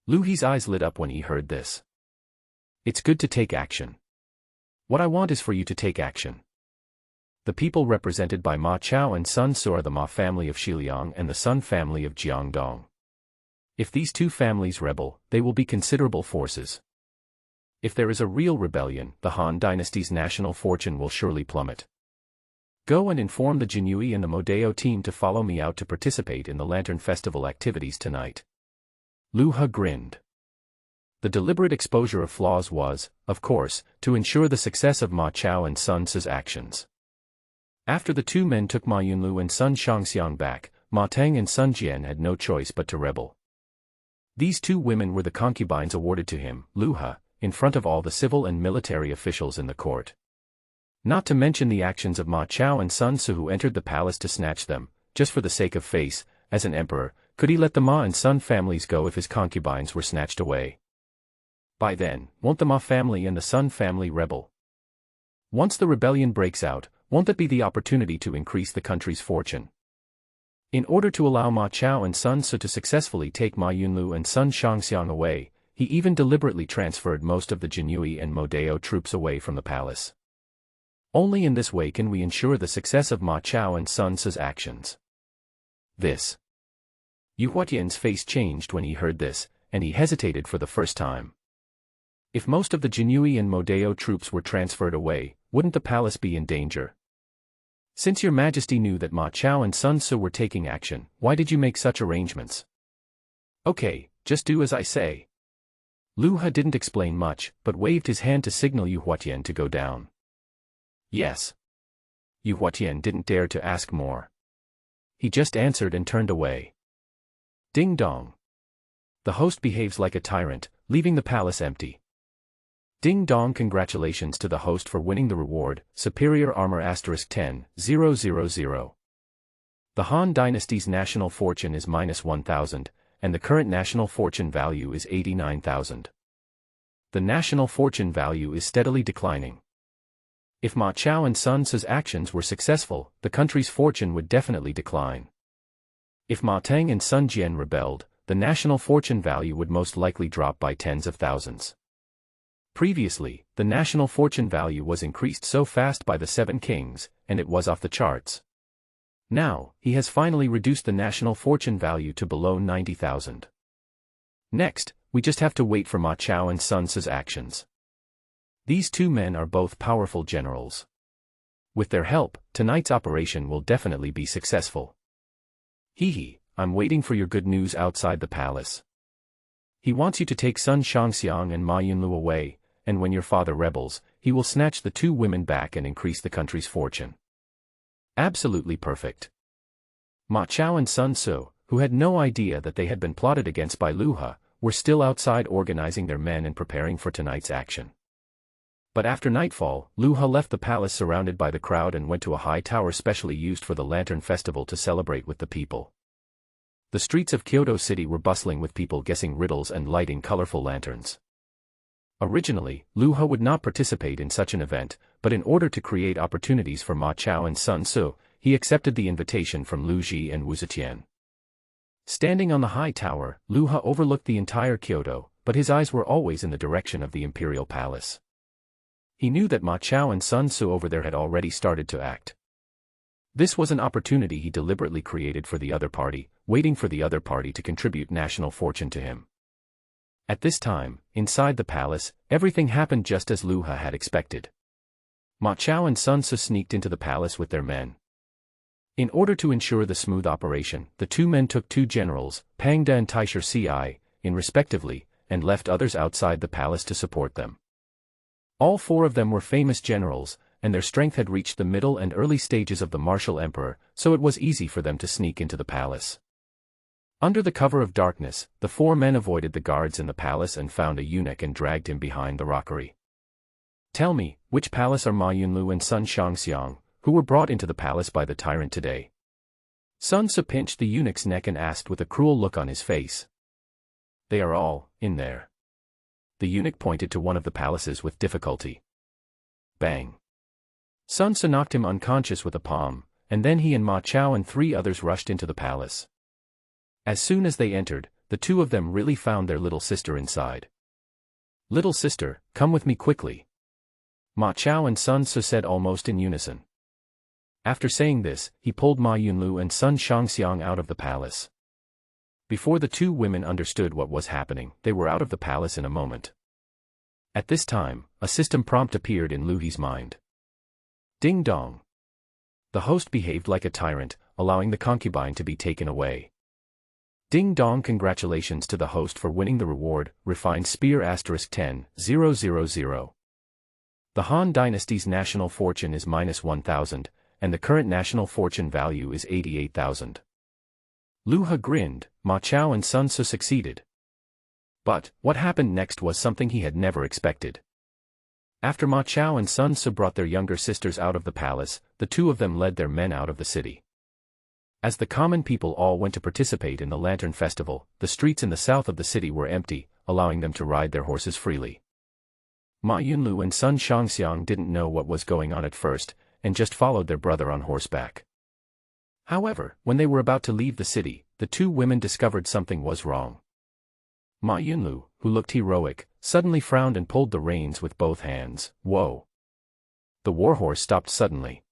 Lu He's eyes lit up when he heard this. It's good to take action. What I want is for you to take action. The people represented by Ma Chao and Sun Ce are the Ma family of Xiliang and the Sun family of Jiangdong. If these two families rebel, they will be considerable forces. If there is a real rebellion, the Han dynasty's national fortune will surely plummet. Go and inform the Jinui and the Modeo team to follow me out to participate in the Lantern Festival activities tonight. Lu Ha grinned. The deliberate exposure of flaws was, of course, to ensure the success of Ma Chao and Sun Ce's actions. After the two men took Ma Yunlu and Sun Shangxiang back, Ma Teng and Sun Jian had no choice but to rebel. These two women were the concubines awarded to him, Lu Ha, in front of all the civil and military officials in the court. Not to mention the actions of Ma Chao and Sun Ce who entered the palace to snatch them, just for the sake of face, as an emperor, could he let the Ma and Sun families go if his concubines were snatched away? By then, won't the Ma family and the Sun family rebel? Once the rebellion breaks out, won't that be the opportunity to increase the country's fortune? In order to allow Ma Chao and Sun Ce to successfully take Ma Yunlu and Sun Shangxiang away, he even deliberately transferred most of the Jinui and Modeo troops away from the palace. Only in this way can we ensure the success of Ma Chao and Sun Ce's actions. This. Yu Huatian's face changed when he heard this, and he hesitated for the first time. If most of the Jinui and Modeo troops were transferred away, wouldn't the palace be in danger? Since your Majesty knew that Ma Chao and Sun Ce were taking action, why did you make such arrangements? Okay, just do as I say. Lu Ha didn't explain much, but waved his hand to signal Yu Huatian to go down. Yes. Yu Huatian didn't dare to ask more. He just answered and turned away. Ding dong. The host behaves like a tyrant, leaving the palace empty. Ding dong. Congratulations to the host for winning the reward, Superior Armor *10,000. The Han dynasty's national fortune is -1,000, and the current national fortune value is 89,000. The national fortune value is steadily declining. If Ma Chao and Sun Ce's actions were successful, the country's fortune would definitely decline. If Ma Teng and Sun Jian rebelled, the national fortune value would most likely drop by tens of thousands. Previously, the national fortune value was increased so fast by the Seven Kings, and it was off the charts. Now, he has finally reduced the national fortune value to below 90,000. Next, we just have to wait for Ma Chao and Sun Ce's actions. These two men are both powerful generals. With their help, tonight's operation will definitely be successful. Hee, I'm waiting for your good news outside the palace. He wants you to take Sun Shangxiang and Ma Yunlu away, and when your father rebels, he will snatch the two women back and increase the country's fortune. Absolutely perfect. Ma Chao and Sun Ce, who had no idea that they had been plotted against by Lu Ha, were still outside organizing their men and preparing for tonight's action. But after nightfall, Lu He left the palace surrounded by the crowd and went to a high tower specially used for the Lantern Festival to celebrate with the people. The streets of Kyoto City were bustling with people guessing riddles and lighting colorful lanterns. Originally, Lu He would not participate in such an event, but in order to create opportunities for Ma Chao and Sun Ce, he accepted the invitation from Lu Ji and Wu Zetian. Standing on the high tower, Lu He overlooked the entire Kyoto, but his eyes were always in the direction of the imperial palace. He knew that Ma Chao and Sun Ce over there had already started to act. This was an opportunity he deliberately created for the other party, waiting for the other party to contribute national fortune to him. At this time, inside the palace, everything happened just as Lu He had expected. Ma Chao and Sun Ce sneaked into the palace with their men. In order to ensure the smooth operation, the two men took two generals, Pang De and Taisher Ci, in respectively, and left others outside the palace to support them. All four of them were famous generals, and their strength had reached the middle and early stages of the martial emperor, so it was easy for them to sneak into the palace. Under the cover of darkness, the four men avoided the guards in the palace and found a eunuch and dragged him behind the rockery. Tell me, which palace are Ma Yunlu and Sun Shangxiang, who were brought into the palace by the tyrant today? Sun Ce pinched the eunuch's neck and asked with a cruel look on his face. They are all in there. The eunuch pointed to one of the palaces with difficulty. Bang! Sun Ce knocked him unconscious with a palm, and then he and Ma Chao and three others rushed into the palace. As soon as they entered, the two of them really found their little sister inside. Little sister, come with me quickly. Ma Chao and Sun Ce said almost in unison. After saying this, he pulled Ma Yunlu and Sun Shangxiang out of the palace. Before the two women understood what was happening, they were out of the palace in a moment. At this time, a system prompt appeared in Lu He's mind. Ding dong. The host behaved like a tyrant, allowing the concubine to be taken away. Ding dong, congratulations to the host for winning the reward, refined spear *10,000. The Han dynasty's national fortune is -1,000, and the current national fortune value is 88,000. Lu He grinned. Ma Chao and Sun Ce succeeded. But what happened next was something he had never expected. After Ma Chao and Sun Ce brought their younger sisters out of the palace, the two of them led their men out of the city. As the common people all went to participate in the Lantern Festival, the streets in the south of the city were empty, allowing them to ride their horses freely. Ma Yunlu and Sun Shangxiang didn't know what was going on at first, and just followed their brother on horseback. However, when they were about to leave the city, the two women discovered something was wrong. Ma Yunlu, who looked heroic, suddenly frowned and pulled the reins with both hands. Whoa! The warhorse stopped suddenly.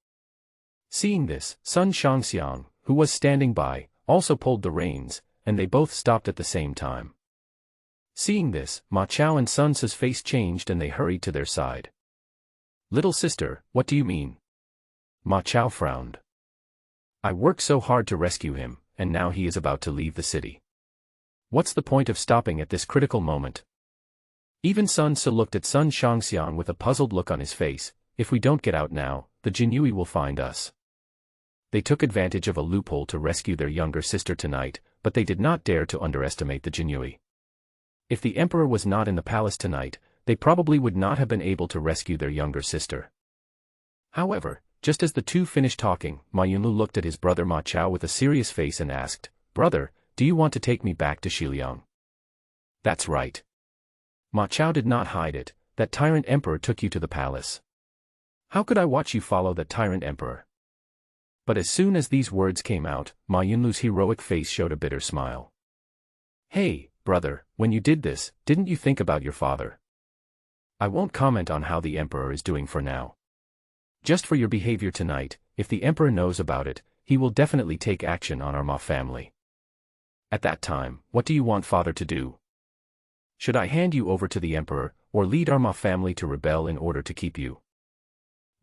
Seeing this, Sun Shangxiang, who was standing by, also pulled the reins, and they both stopped at the same time. Seeing this, Ma Chao and Sun Ce's face changed and they hurried to their side. Little sister, what do you mean? Ma Chao frowned. I worked so hard to rescue him, and now he is about to leave the city. What's the point of stopping at this critical moment? Even Sun Ce looked at Sun Shangxiang with a puzzled look on his face. If we don't get out now, the Jinhui will find us. They took advantage of a loophole to rescue their younger sister tonight, but they did not dare to underestimate the Jinhui. If the emperor was not in the palace tonight, they probably would not have been able to rescue their younger sister. However, just as the two finished talking, Ma Yunlu looked at his brother Ma Chao with a serious face and asked, Brother, do you want to take me back to Xiliang? That's right. Ma Chao did not hide it, that Tyrant Emperor took you to the palace. How could I watch you follow that Tyrant Emperor? But as soon as these words came out, Ma Yunlu's heroic face showed a bitter smile. Hey, brother, when you did this, didn't you think about your father? I won't comment on how the emperor is doing for now. Just for your behavior tonight, if the emperor knows about it, he will definitely take action on our Ma family. At that time, what do you want father to do? Should I hand you over to the emperor, or lead our Ma family to rebel in order to keep you?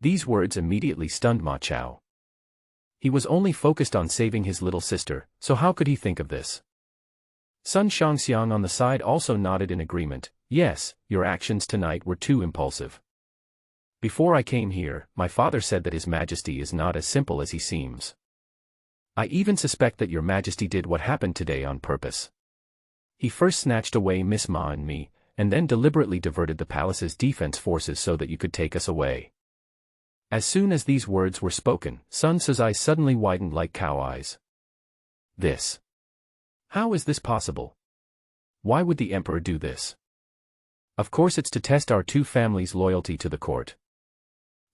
These words immediately stunned Ma Chao. He was only focused on saving his little sister, so how could he think of this? Sun Shangxiang on the side also nodded in agreement. Yes, your actions tonight were too impulsive. Before I came here, my father said that His Majesty is not as simple as he seems. I even suspect that your Majesty did what happened today on purpose. He first snatched away Miss Ma and me, and then deliberately diverted the palace's defense forces so that you could take us away. As soon as these words were spoken, Sun Tzu's eyes suddenly widened like cow eyes. This. How is this possible? Why would the emperor do this? Of course it's to test our two families' loyalty to the court.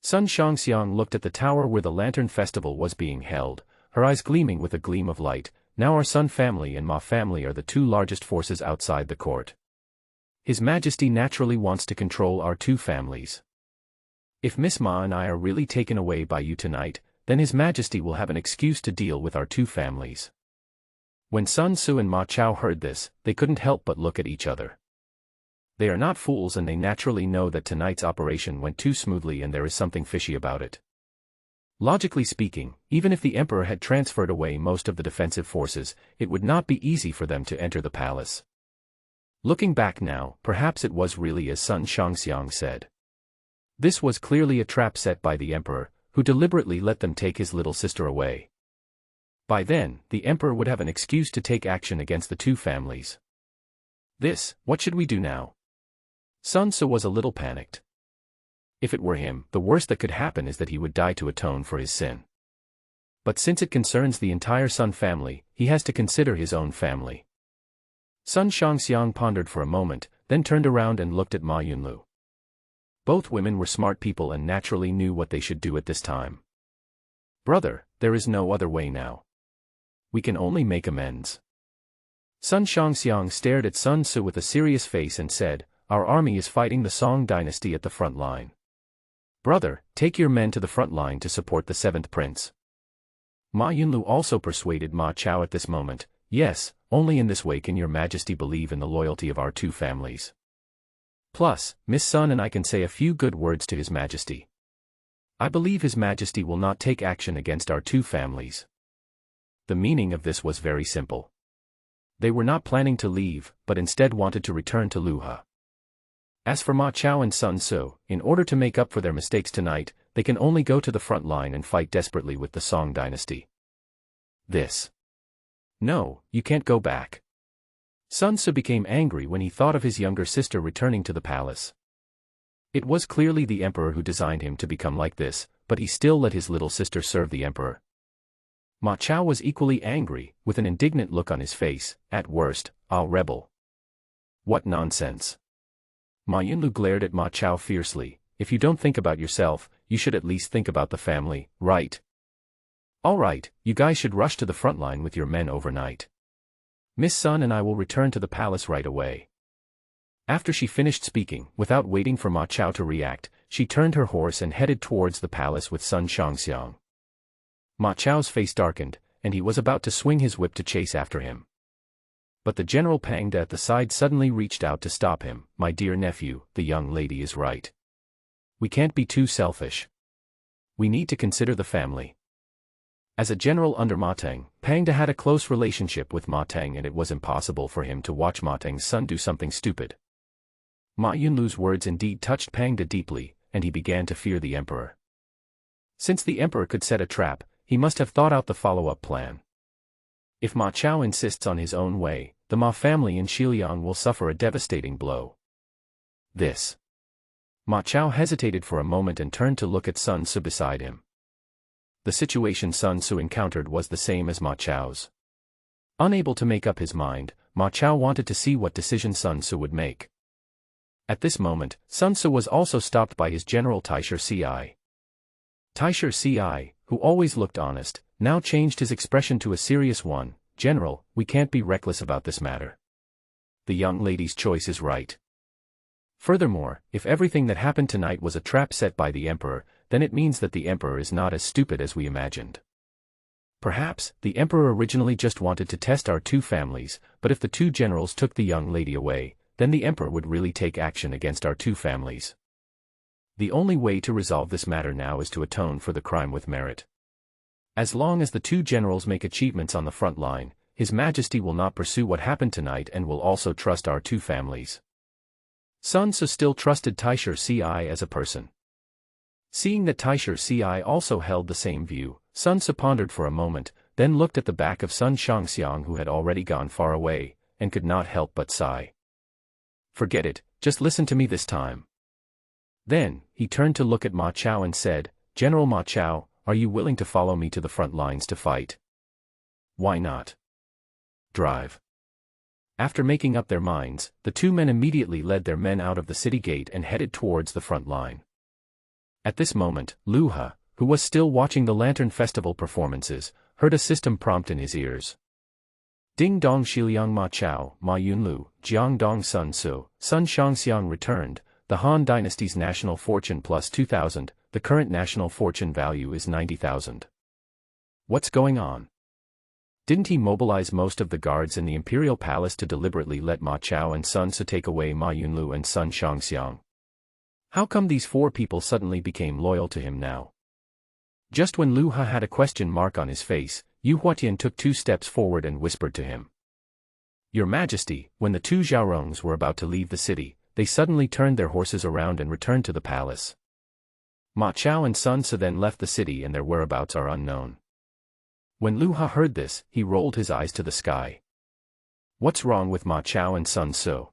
Sun Shangxiang looked at the tower where the Lantern Festival was being held, her eyes gleaming with a gleam of light. Now our Sun family and Ma family are the two largest forces outside the court. His Majesty naturally wants to control our two families. If Miss Ma and I are really taken away by you tonight, then His Majesty will have an excuse to deal with our two families. When Sun Tzu and Ma Chao heard this, they couldn't help but look at each other. They are not fools and they naturally know that tonight's operation went too smoothly and there is something fishy about it. Logically speaking, even if the emperor had transferred away most of the defensive forces, it would not be easy for them to enter the palace. Looking back now, perhaps it was really as Sun Shangxiang said. This was clearly a trap set by the emperor, who deliberately let them take his little sister away. By then, the emperor would have an excuse to take action against the two families. What should we do now? Sun Tzu was a little panicked. If it were him, the worst that could happen is that he would die to atone for his sin. But since it concerns the entire Sun family, he has to consider his own family. Sun Shangxiang pondered for a moment, then turned around and looked at Ma Yunlu. Both women were smart people and naturally knew what they should do at this time. Brother, there is no other way now. We can only make amends. Sun Shangxiang stared at Sun Tzu with a serious face and said, our army is fighting the Song dynasty at the front line. Brother, take your men to the front line to support the seventh prince. Ma Yunlu also persuaded Ma Chao at this moment, yes, only in this way can your Majesty believe in the loyalty of our two families. Plus, Miss Sun and I can say a few good words to His Majesty. I believe His Majesty will not take action against our two families. The meaning of this was very simple. They were not planning to leave, but instead wanted to return to Luhe. As for Ma Chao and Sun Tzu, in order to make up for their mistakes tonight, they can only go to the front line and fight desperately with the Song dynasty. No, you can't go back. Sun Tzu became angry when he thought of his younger sister returning to the palace. It was clearly the emperor who designed him to become like this, but he still let his little sister serve the emperor. Ma Chao was equally angry, with an indignant look on his face. At worst, I'll rebel. What nonsense. Ma Yunlu glared at Ma Chao fiercely. If you don't think about yourself, you should at least think about the family, right? All right, you guys should rush to the front line with your men overnight. Miss Sun and I will return to the palace right away. After she finished speaking, without waiting for Ma Chao to react, she turned her horse and headed towards the palace with Sun Shangxiang. Ma Chao's face darkened, and he was about to swing his whip to chase after him. But the General Pang De at the side suddenly reached out to stop him. My dear nephew, the young lady is right. We can't be too selfish. We need to consider the family. As a general under Ma Teng, Pang De had a close relationship with Ma Teng and it was impossible for him to watch Ma Teng's son do something stupid. Ma Yunlu's words indeed touched Pang De deeply, and he began to fear the emperor. Since the emperor could set a trap, he must have thought out the follow-up plan. If Ma Chao insists on his own way, the Ma family in Xiliang will suffer a devastating blow. Ma Chao hesitated for a moment and turned to look at Sun Tzu beside him. The situation Sun Tzu encountered was the same as Ma Chao's. Unable to make up his mind, Ma Chao wanted to see what decision Sun Tzu would make. At this moment, Sun Tzu was also stopped by his general Taisher Ci. Taisher Ci, who always looked honest, now changed his expression to a serious one. General, we can't be reckless about this matter. The young lady's choice is right. Furthermore, if everything that happened tonight was a trap set by the emperor, then it means that the emperor is not as stupid as we imagined. Perhaps, the emperor originally just wanted to test our two families, but if the two generals took the young lady away, then the emperor would really take action against our two families. The only way to resolve this matter now is to atone for the crime with merit. As long as the two generals make achievements on the front line, His Majesty will not pursue what happened tonight and will also trust our two families. Sun Tzu still trusted Taisher Ci as a person. Seeing that Taisher Ci also held the same view, Sun Tzu pondered for a moment, then looked at the back of Sun Shangxiang who had already gone far away, and could not help but sigh. Forget it, just listen to me this time. Then, he turned to look at Ma Chao and said, General Ma Chao, are you willing to follow me to the front lines to fight? Why not? Drive. After making up their minds, the two men immediately led their men out of the city gate and headed towards the front line. At this moment, Lu He, who was still watching the Lantern Festival performances, heard a system prompt in his ears. Ding dong Shiliang Ma Chao, Ma Yunlu, Jiang Dong Sun Su, Sun Shangxiang returned, the Han Dynasty's national fortune plus 2,000, the current national fortune value is 90,000. What's going on? Didn't he mobilize most of the guards in the Imperial Palace to deliberately let Ma Chao and Sun Su take away Ma Yunlu and Sun Shangxiang? How come these four people suddenly became loyal to him now? Just when Lu He had a question mark on his face, Yu Huatian took 2 steps forward and whispered to him. Your Majesty, when the 2 Zhaorongs were about to leave the city, they suddenly turned their horses around and returned to the palace. Ma Chao and Sun Su then left the city and their whereabouts are unknown. When Lu He heard this, he rolled his eyes to the sky. What's wrong with Ma Chao and Sun Su?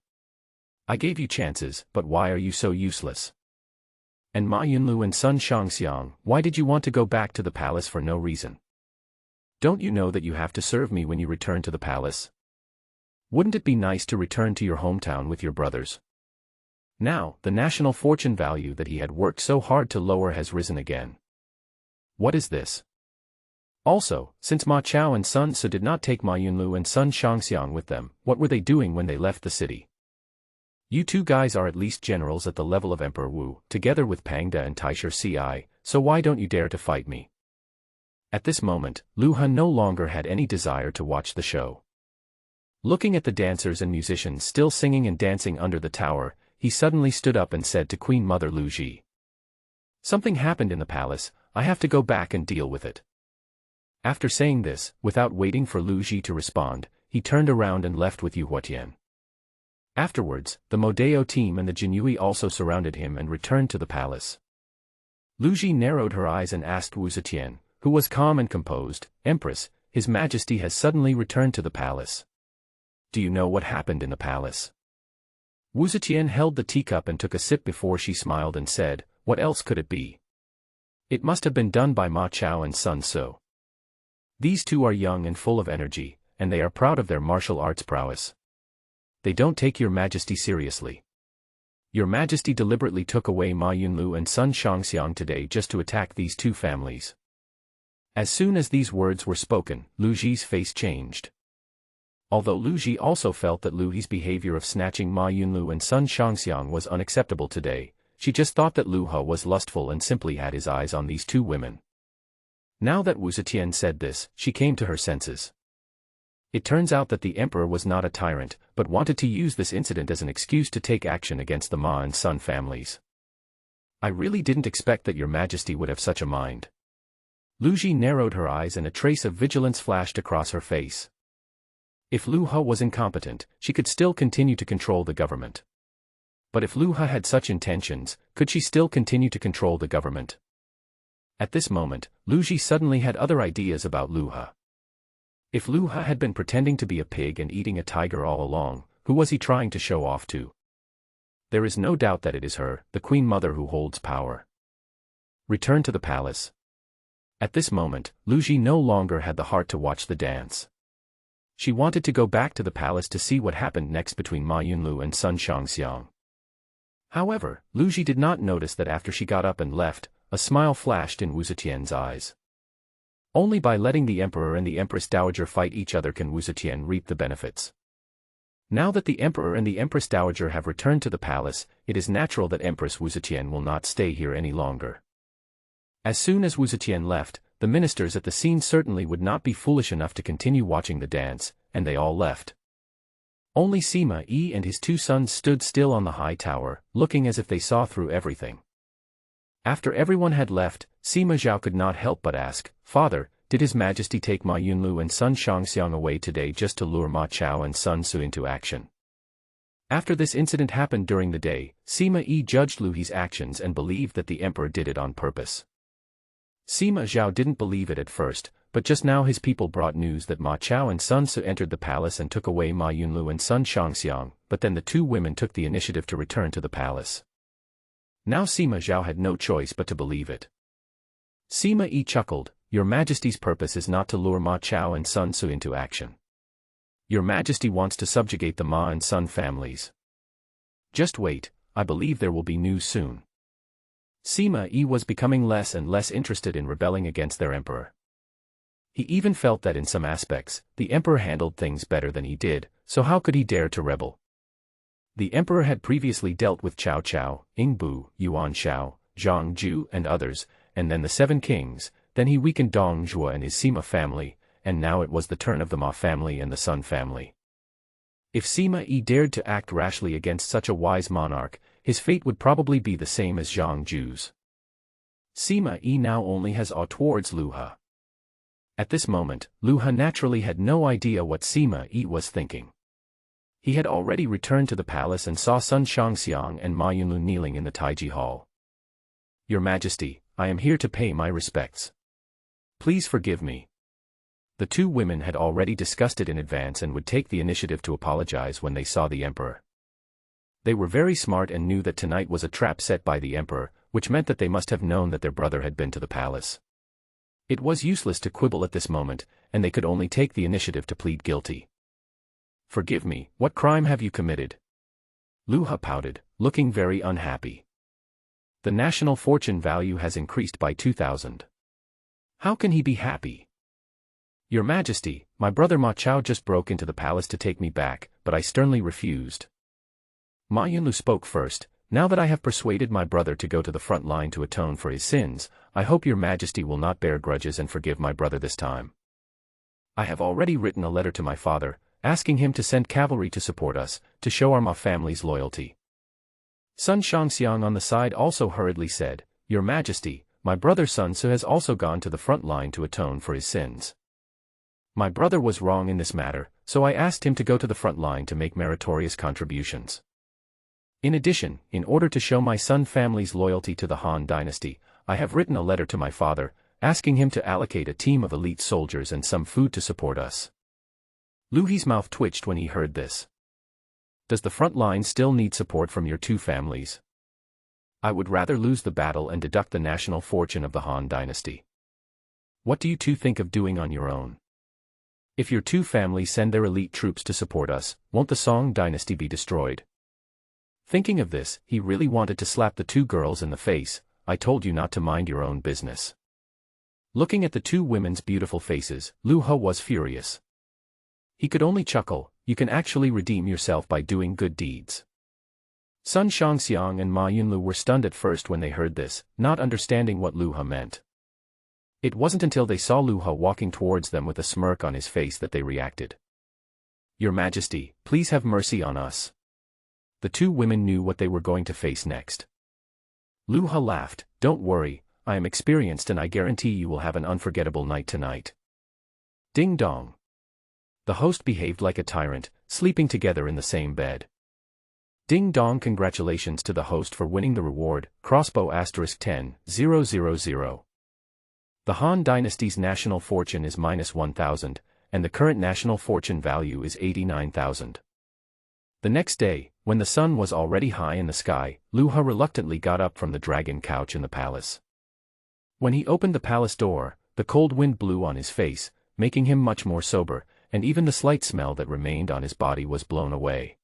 I gave you chances, but why are you so useless? And Ma Yunlu and Sun Shangxiang, why did you want to go back to the palace for no reason? Don't you know that you have to serve me when you return to the palace? Wouldn't it be nice to return to your hometown with your brothers? Now, the national fortune value that he had worked so hard to lower has risen again. What is this? Also, since Ma Chao and Sun Su did not take Ma Yunlu and Sun Shangxiang with them, what were they doing when they left the city? You 2 guys are at least generals at the level of Emperor Wu, together with Pangda and Taisher Ci, so why don't you dare to fight me? At this moment, Lu He no longer had any desire to watch the show. Looking at the dancers and musicians still singing and dancing under the tower, he suddenly stood up and said to Queen Mother Lu Ji. Something happened in the palace, I have to go back and deal with it. After saying this, without waiting for Lu Ji to respond, he turned around and left with Yu Huatian. Afterwards, the Modeo team and the Jinyui also surrounded him and returned to the palace. Lu Ji narrowed her eyes and asked Wu Zetian, who was calm and composed, Empress, His Majesty has suddenly returned to the palace. Do you know what happened in the palace? Wu Zetian held the teacup and took a sip before she smiled and said, what else could it be? It must have been done by Ma Chao and Sun Su. These 2 are young and full of energy, and they are proud of their martial arts prowess. They don't take your Majesty seriously. Your Majesty deliberately took away Ma Yunlu and Sun Shangxiang today just to attack these 2 families. As soon as these words were spoken, Lu Ji's face changed. Although Lu Ji also felt that Lu He's behavior of snatching Ma Yunlu and Sun Shangxiang was unacceptable today, she just thought that Lu He was lustful and simply had his eyes on these 2 women. Now that Wu Zetian said this, she came to her senses. It turns out that the emperor was not a tyrant, but wanted to use this incident as an excuse to take action against the Ma and Sun families. I really didn't expect that your Majesty would have such a mind. Lu Ji narrowed her eyes and a trace of vigilance flashed across her face. If Lu He was incompetent, she could still continue to control the government. But if Lu He had such intentions, could she still continue to control the government? At this moment, Lu Ji suddenly had other ideas about Lu He. If Lu He had been pretending to be a pig and eating a tiger all along, who was he trying to show off to? There is no doubt that it is her, the Queen Mother, who holds power. Return to the palace. At this moment, Lu Ji no longer had the heart to watch the dance. She wanted to go back to the palace to see what happened next between Ma Yunlu and Sun Shangxiang. However, Lu Ji did not notice that after she got up and left, a smile flashed in Wu Zetian's eyes. Only by letting the Emperor and the Empress Dowager fight each other can Wu Zetian reap the benefits. Now that the Emperor and the Empress Dowager have returned to the palace, it is natural that Empress Wu Zetian will not stay here any longer. As soon as Wu Zetian left, the ministers at the scene certainly would not be foolish enough to continue watching the dance, and they all left. Only Sima Yi and his 2 sons stood still on the high tower, looking as if they saw through everything. After everyone had left, Sima Zhao could not help but ask, Father, did His Majesty take Ma Yunlu and Sun Shangxiang away today just to lure Ma Chao and Sun Su into action? After this incident happened during the day, Sima Yi judged Lu He's actions and believed that the emperor did it on purpose. Sima Zhao didn't believe it at first, but just now his people brought news that Ma Chao and Sun Ce entered the palace and took away Ma Yunlu and Sun Shangxiang, but then the two women took the initiative to return to the palace. Now Sima Zhao had no choice but to believe it. Sima Yi chuckled, "Your Majesty's purpose is not to lure Ma Chao and Sun Ce into action. Your Majesty wants to subjugate the Ma and Sun families. Just wait, I believe there will be news soon." Sima Yi was becoming less and less interested in rebelling against their emperor. He even felt that in some aspects, the emperor handled things better than he did, so how could he dare to rebel? The emperor had previously dealt with Cao Cao, Yingbu, Yuan Shao, Zhang Ju and others, and then the seven kings, then he weakened Dong Zhuo and his Sima family, and now it was the turn of the Ma family and the Sun family. If Sima Yi dared to act rashly against such a wise monarch, his fate would probably be the same as Zhang Ju's. Sima Yi now only has awe towards Lu He. At this moment, Lu He naturally had no idea what Sima Yi was thinking. He had already returned to the palace and saw Sun Shangxiang and Ma Yunlu kneeling in the Taiji Hall. "Your Majesty, I am here to pay my respects. Please forgive me." The two women had already discussed it in advance and would take the initiative to apologize when they saw the emperor. They were very smart and knew that tonight was a trap set by the emperor, which meant that they must have known that their brother had been to the palace. It was useless to quibble at this moment, and they could only take the initiative to plead guilty. "Forgive me, what crime have you committed?" Lu He pouted, looking very unhappy. "The national fortune value has increased by 2,000. How can he be happy?" "Your Majesty, my brother Ma Chao just broke into the palace to take me back, but I sternly refused." Ma Yunlu spoke first. "Now that I have persuaded my brother to go to the front line to atone for his sins, I hope your Majesty will not bear grudges and forgive my brother this time. I have already written a letter to my father, asking him to send cavalry to support us, to show our Ma family's loyalty." Sun Shangxiang on the side also hurriedly said, "Your Majesty, my brother Sun Ce has also gone to the front line to atone for his sins. My brother was wrong in this matter, so I asked him to go to the front line to make meritorious contributions. In addition, in order to show my Sun family's loyalty to the Han dynasty, I have written a letter to my father, asking him to allocate a team of elite soldiers and some food to support us." Lu He's mouth twitched when he heard this. "Does the front line still need support from your two families? I would rather lose the battle and deduct the national fortune of the Han dynasty. What do you two think of doing on your own? If your two families send their elite troops to support us, won't the Song dynasty be destroyed?" Thinking of this, he really wanted to slap the two girls in the face. "I told you not to mind your own business." Looking at the two women's beautiful faces, Lu He was furious. He could only chuckle. You can actually redeem yourself by doing good deeds. Sun Shangxiang and Ma Yunlu were stunned at first when they heard this, not understanding what Lu He meant. It wasn't until they saw Lu He walking towards them with a smirk on his face that they reacted. "Your Majesty, please have mercy on us." The two women knew what they were going to face next. Lu He laughed, "Don't worry, I am experienced and I guarantee you will have an unforgettable night tonight." Ding dong. The host behaved like a tyrant, sleeping together in the same bed. Ding dong. Congratulations to the host for winning the reward, crossbow *10,000. The Han dynasty's national fortune is -1,000, and the current national fortune value is 89,000. The next day, when the sun was already high in the sky, Lu He reluctantly got up from the dragon couch in the palace. When he opened the palace door, the cold wind blew on his face, making him much more sober, and even the slight smell that remained on his body was blown away.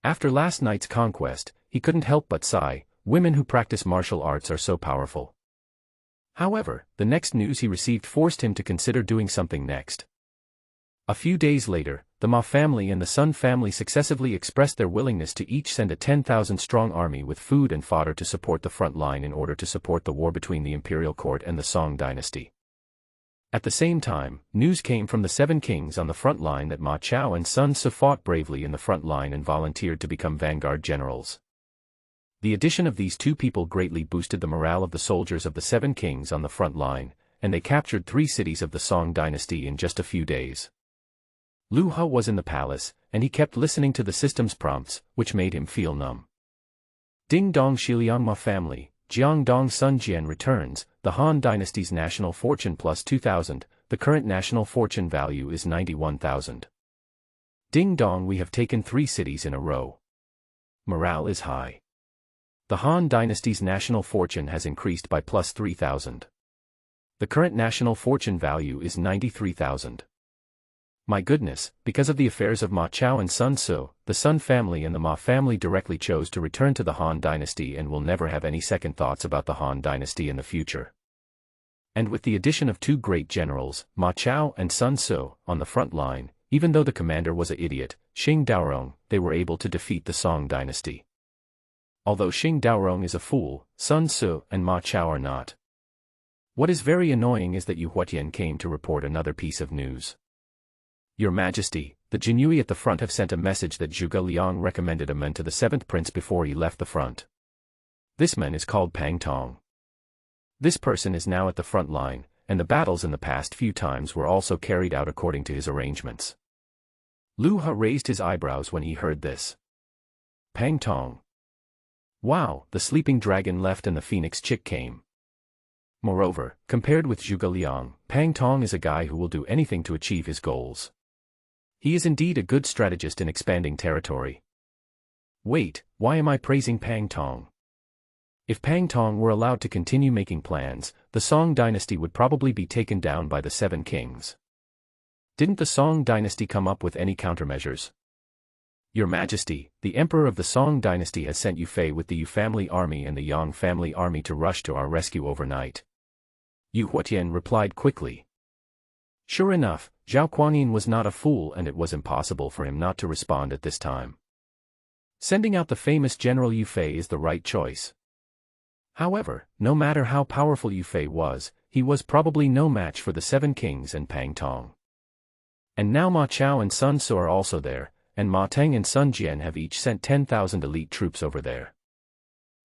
After last night's conquest, he couldn't help but sigh. Women who practice martial arts are so powerful. However, the next news he received forced him to consider doing something next. A few days later, the Ma family and the Sun family successively expressed their willingness to each send a 10,000-strong army with food and fodder to support the front line in order to support the war between the imperial court and the Song dynasty. At the same time, news came from the seven kings on the front line that Ma Chao and Sun Ce fought bravely in the front line and volunteered to become vanguard generals. The addition of these two people greatly boosted the morale of the soldiers of the seven kings on the front line, and they captured 3 cities of the Song dynasty in just a few days. Lu He was in the palace, and he kept listening to the system's prompts, which made him feel numb. Ding dong. Shiliang Ma family, Jiangdong Sun Jian returns, the Han dynasty's national fortune plus 2,000, the current national fortune value is 91,000. Ding dong, we have taken 3 cities in a row. Morale is high. The Han Dynasty's national fortune has increased by plus 3,000. The current national fortune value is 93,000. My goodness, because of the affairs of Ma Chao and Sun Tzu, the Sun family and the Ma family directly chose to return to the Han Dynasty and will never have any second thoughts about the Han Dynasty in the future. And with the addition of 2 great generals, Ma Chao and Sun Tzu, on the front line, even though the commander was an idiot, Xing Daorong, they were able to defeat the Song Dynasty. Although Xing Daorong is a fool, Sun Tzu and Ma Chao are not. What is very annoying is that Yu Huatian came to report another piece of news. Your Majesty, the Jinhui at the front have sent a message that Zhuge Liang recommended a man to the 7th prince before he left the front. This man is called Pang Tong. This person is now at the front line, and the battles in the past few times were also carried out according to his arrangements. Lu Ha raised his eyebrows when he heard this. Pang Tong. Wow, the sleeping dragon left and the phoenix chick came. Moreover, compared with Zhuge Liang, Pang Tong is a guy who will do anything to achieve his goals. He is indeed a good strategist in expanding territory. Wait, why am I praising Pang Tong? If Pang Tong were allowed to continue making plans, the Song Dynasty would probably be taken down by the 7 kings. Didn't the Song Dynasty come up with any countermeasures? Your Majesty, the Emperor of the Song Dynasty has sent Yu Fei with the Yu family army and the Yang family army to rush to our rescue overnight. Yu Huatian replied quickly. Sure enough, Zhao Guanyin was not a fool and it was impossible for him not to respond at this time. Sending out the famous General Yu Fei is the right choice. However, no matter how powerful Yu Fei was, he was probably no match for the 7 kings and Pang Tong. And now Ma Chao and Sun Tzu are also there, and Ma Teng and Sun Jian have each sent 10,000 elite troops over there.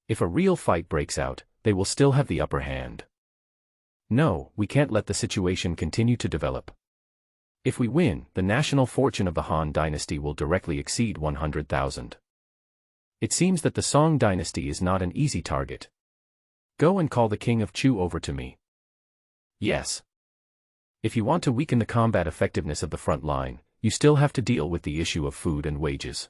If a real fight breaks out, they will still have the upper hand. No, we can't let the situation continue to develop. If we win, the national fortune of the Han Dynasty will directly exceed 100,000. It seems that the Song Dynasty is not an easy target. Go and call the King of Chu over to me. Yes. If you want to weaken the combat effectiveness of the front line, you still have to deal with the issue of food and wages.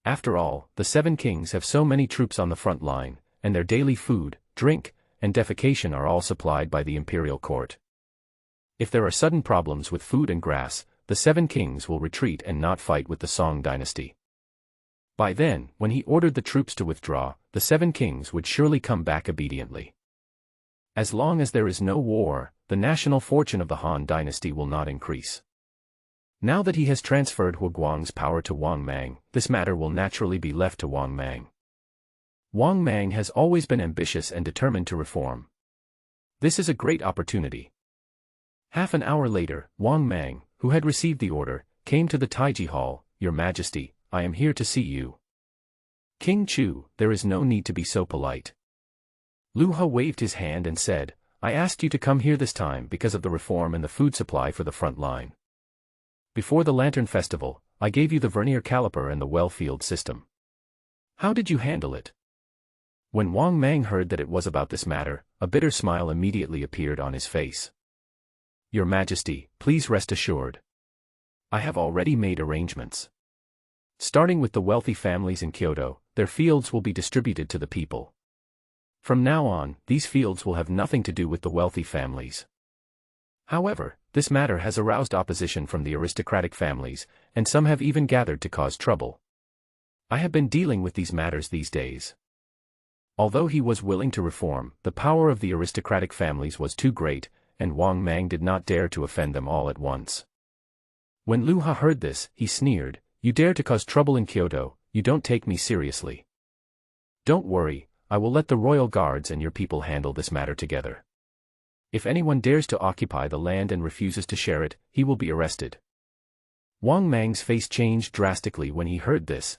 After all, the 7 kings have so many troops on the front line, and their daily food, drink, and defecation are all supplied by the imperial court. If there are sudden problems with food and grass, the 7 kings will retreat and not fight with the Song Dynasty. By then, when he ordered the troops to withdraw, the 7 kings would surely come back obediently. As long as there is no war, the national fortune of the Han Dynasty will not increase. Now that he has transferred Huguang's power to Wang Mang, this matter will naturally be left to Wang Mang. Wang Mang has always been ambitious and determined to reform. This is a great opportunity. Half an hour later, Wang Mang, who had received the order, came to the Taiji Hall. Your Majesty, I am here to see you. King Chu, there is no need to be so polite. Lu Ha waved his hand and said, I asked you to come here this time because of the reform and the food supply for the front line. Before the Lantern Festival, I gave you the vernier caliper and the well-field system. How did you handle it? When Wang Mang heard that it was about this matter, a bitter smile immediately appeared on his face. Your Majesty, please rest assured. I have already made arrangements. Starting with the wealthy families in Kyoto, their fields will be distributed to the people. From now on, these fields will have nothing to do with the wealthy families. However, this matter has aroused opposition from the aristocratic families, and some have even gathered to cause trouble. I have been dealing with these matters these days. Although he was willing to reform, the power of the aristocratic families was too great, and Wang Mang did not dare to offend them all at once. When Lu Ha heard this, he sneered, You dare to cause trouble in Kyoto, you don't take me seriously. Don't worry, I will let the royal guards and your people handle this matter together. If anyone dares to occupy the land and refuses to share it, he will be arrested. Wang Mang's face changed drastically when he heard this.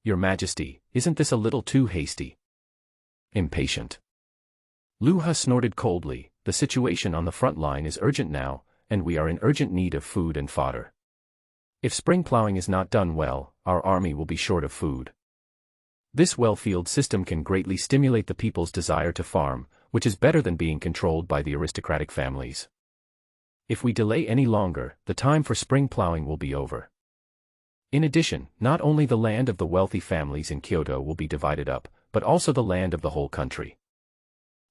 Your Majesty, isn't this a little too hasty? Impatient. Lu Ha snorted coldly, the situation on the front line is urgent now, and we are in urgent need of food and fodder. If spring plowing is not done well, our army will be short of food. This well-field system can greatly stimulate the people's desire to farm, which is better than being controlled by the aristocratic families. If we delay any longer, the time for spring plowing will be over. In addition, not only the land of the wealthy families in Kyoto will be divided up, but also the land of the whole country.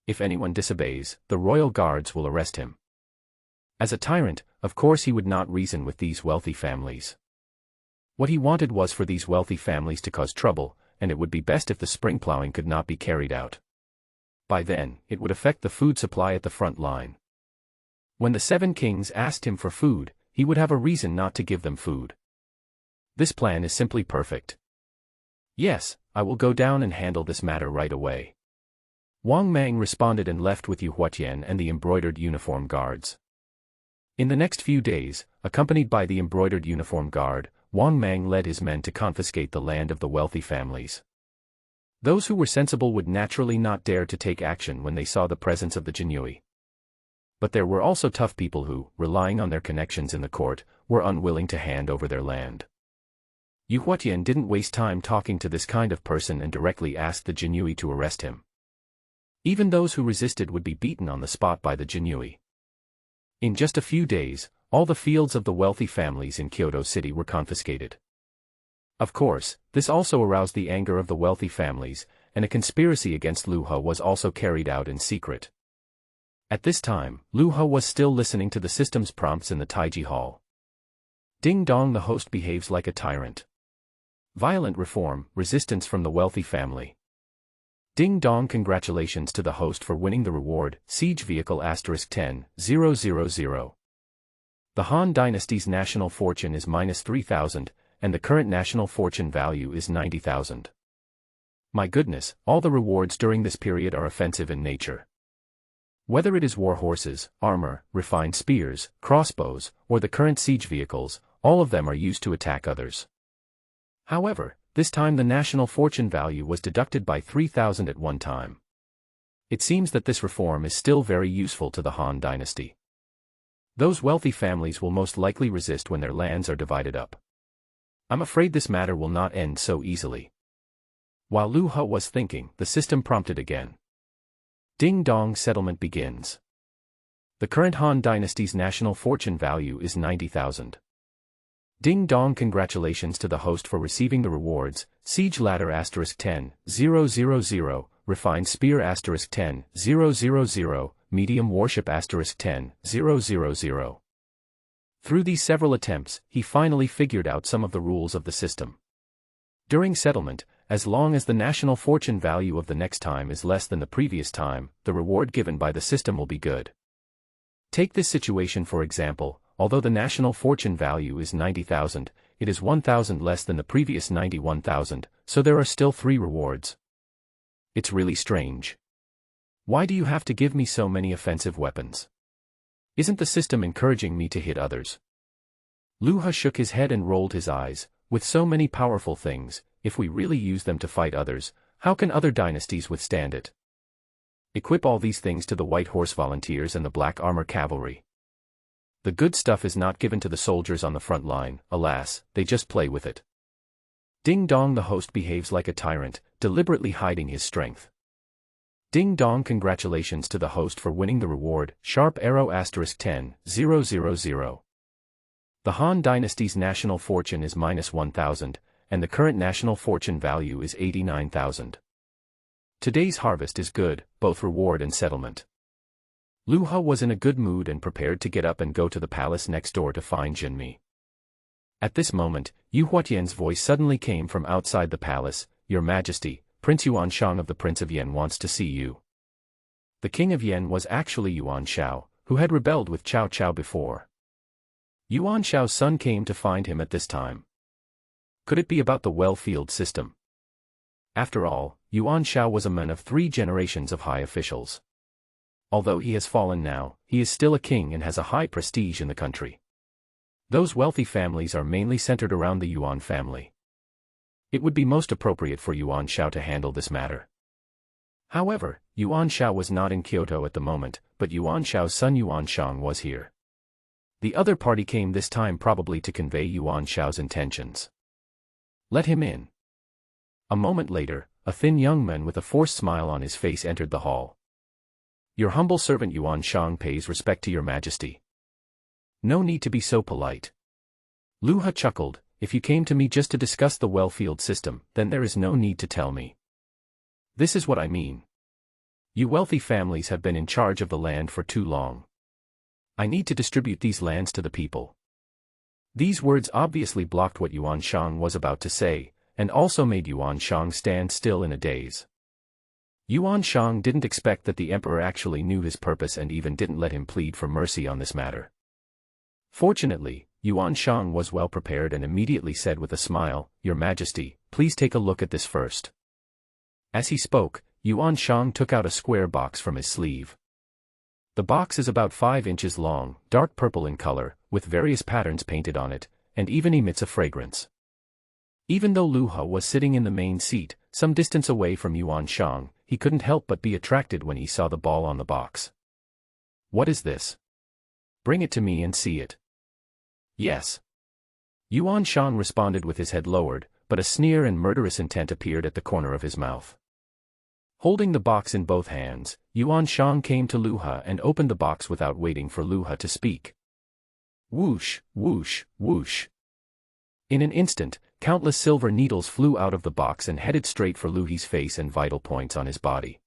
If anyone disobeys, the royal guards will arrest him. As a tyrant, of course he would not reason with these wealthy families. What he wanted was for these wealthy families to cause trouble, and it would be best if the spring plowing could not be carried out. By then, it would affect the food supply at the front line. When the 7 kings asked him for food, he would have a reason not to give them food. This plan is simply perfect. Yes, I will go down and handle this matter right away. Wang Mang responded and left with Yu Huatian and the embroidered uniform guards. In the next few days, accompanied by the embroidered uniform guard, Wang Mang led his men to confiscate the land of the wealthy families. Those who were sensible would naturally not dare to take action when they saw the presence of the Jinyui. But there were also tough people who, relying on their connections in the court, were unwilling to hand over their land. Yu Huatian didn't waste time talking to this kind of person and directly asked the Jinyui to arrest him. Even those who resisted would be beaten on the spot by the Jinyui. In just a few days, all the fields of the wealthy families in Kyoto City were confiscated. Of course, this also aroused the anger of the wealthy families, and a conspiracy against Lu He was also carried out in secret. At this time, Lu He was still listening to the system's prompts in the Taiji Hall. Ding dong, the host behaves like a tyrant. Violent reform, resistance from the wealthy family. Ding dong, congratulations to the host for winning the reward, siege vehicle *10,000. The Han dynasty's national fortune is -3,000, and the current national fortune value is 90,000. My goodness, all the rewards during this period are offensive in nature. Whether it is war horses, armor, refined spears, crossbows, or the current siege vehicles, all of them are used to attack others. However, this time the national fortune value was deducted by 3,000 at one time. It seems that this reform is still very useful to the Han dynasty. Those wealthy families will most likely resist when their lands are divided up. I'm afraid this matter will not end so easily. While Lu He was thinking, the system prompted again. Ding dong, settlement begins. The current Han dynasty's national fortune value is 90,000. Ding dong, congratulations to the host for receiving the rewards, siege ladder *10,000, refined spear *10,000, medium warship *10,000. Through these several attempts, he finally figured out some of the rules of the system. During settlement, as long as the national fortune value of the next time is less than the previous time, the reward given by the system will be good. Take this situation for example. Although the national fortune value is 90,000, it is 1,000 less than the previous 91,000, so there are still 3 rewards. It's really strange. Why do you have to give me so many offensive weapons? Isn't the system encouraging me to hit others? Lu He shook his head and rolled his eyes. With so many powerful things, if we really use them to fight others, how can other dynasties withstand it? Equip all these things to the White Horse Volunteers and the Black Armor Cavalry. The good stuff is not given to the soldiers on the front line, alas, they just play with it. Ding dong, the host behaves like a tyrant, deliberately hiding his strength. Ding dong, congratulations to the host for winning the reward, sharp arrow *10,000. The Han dynasty's national fortune is -1,000, and the current national fortune value is 89,000. Today's harvest is good, both reward and settlement. Lu He was in a good mood and prepared to get up and go to the palace next door to find Jinmi. At this moment, Yu Huatian's voice suddenly came from outside the palace. Your Majesty, Prince Yuan Shang of the Prince of Yen wants to see you. The King of Yen was actually Yuan Shao, who had rebelled with Cao Cao before. Yuan Shao's son came to find him at this time. Could it be about the well-field system? After all, Yuan Shao was a man of 3 generations of high officials. Although he has fallen now, he is still a king and has a high prestige in the country. Those wealthy families are mainly centered around the Yuan family. It would be most appropriate for Yuan Shao to handle this matter. However, Yuan Shao was not in Kyoto at the moment, but Yuan Shao's son Yuan Shang was here. The other party came this time probably to convey Yuan Shao's intentions. Let him in. A moment later, a thin young man with a forced smile on his face entered the hall. Your humble servant Yuan Shang pays respect to your Majesty. No need to be so polite. Lu Ha chuckled, if you came to me just to discuss the well-field system, then there is no need to tell me. This is what I mean. You wealthy families have been in charge of the land for too long. I need to distribute these lands to the people. These words obviously blocked what Yuan Shang was about to say, and also made Yuan Shang stand still in a daze. Yuan Shang didn't expect that the emperor actually knew his purpose and even didn't let him plead for mercy on this matter. Fortunately, Yuan Shang was well prepared and immediately said with a smile, Your Majesty, please take a look at this first. As he spoke, Yuan Shang took out a square box from his sleeve. The box is about 5 inches long, dark purple in color, with various patterns painted on it, and even emits a fragrance. Even though Lu Ha was sitting in the main seat, some distance away from Yuan Shang, he couldn't help but be attracted when he saw the ball on the box. What is this? Bring it to me and see it. Yes. Yuan Shang responded with his head lowered, but a sneer and murderous intent appeared at the corner of his mouth. Holding the box in both hands, Yuan Shang came to Lu Ha and opened the box without waiting for Lu Ha to speak. Whoosh, whoosh, whoosh. In an instant, countless silver needles flew out of the box and headed straight for Lu He's face and vital points on his body.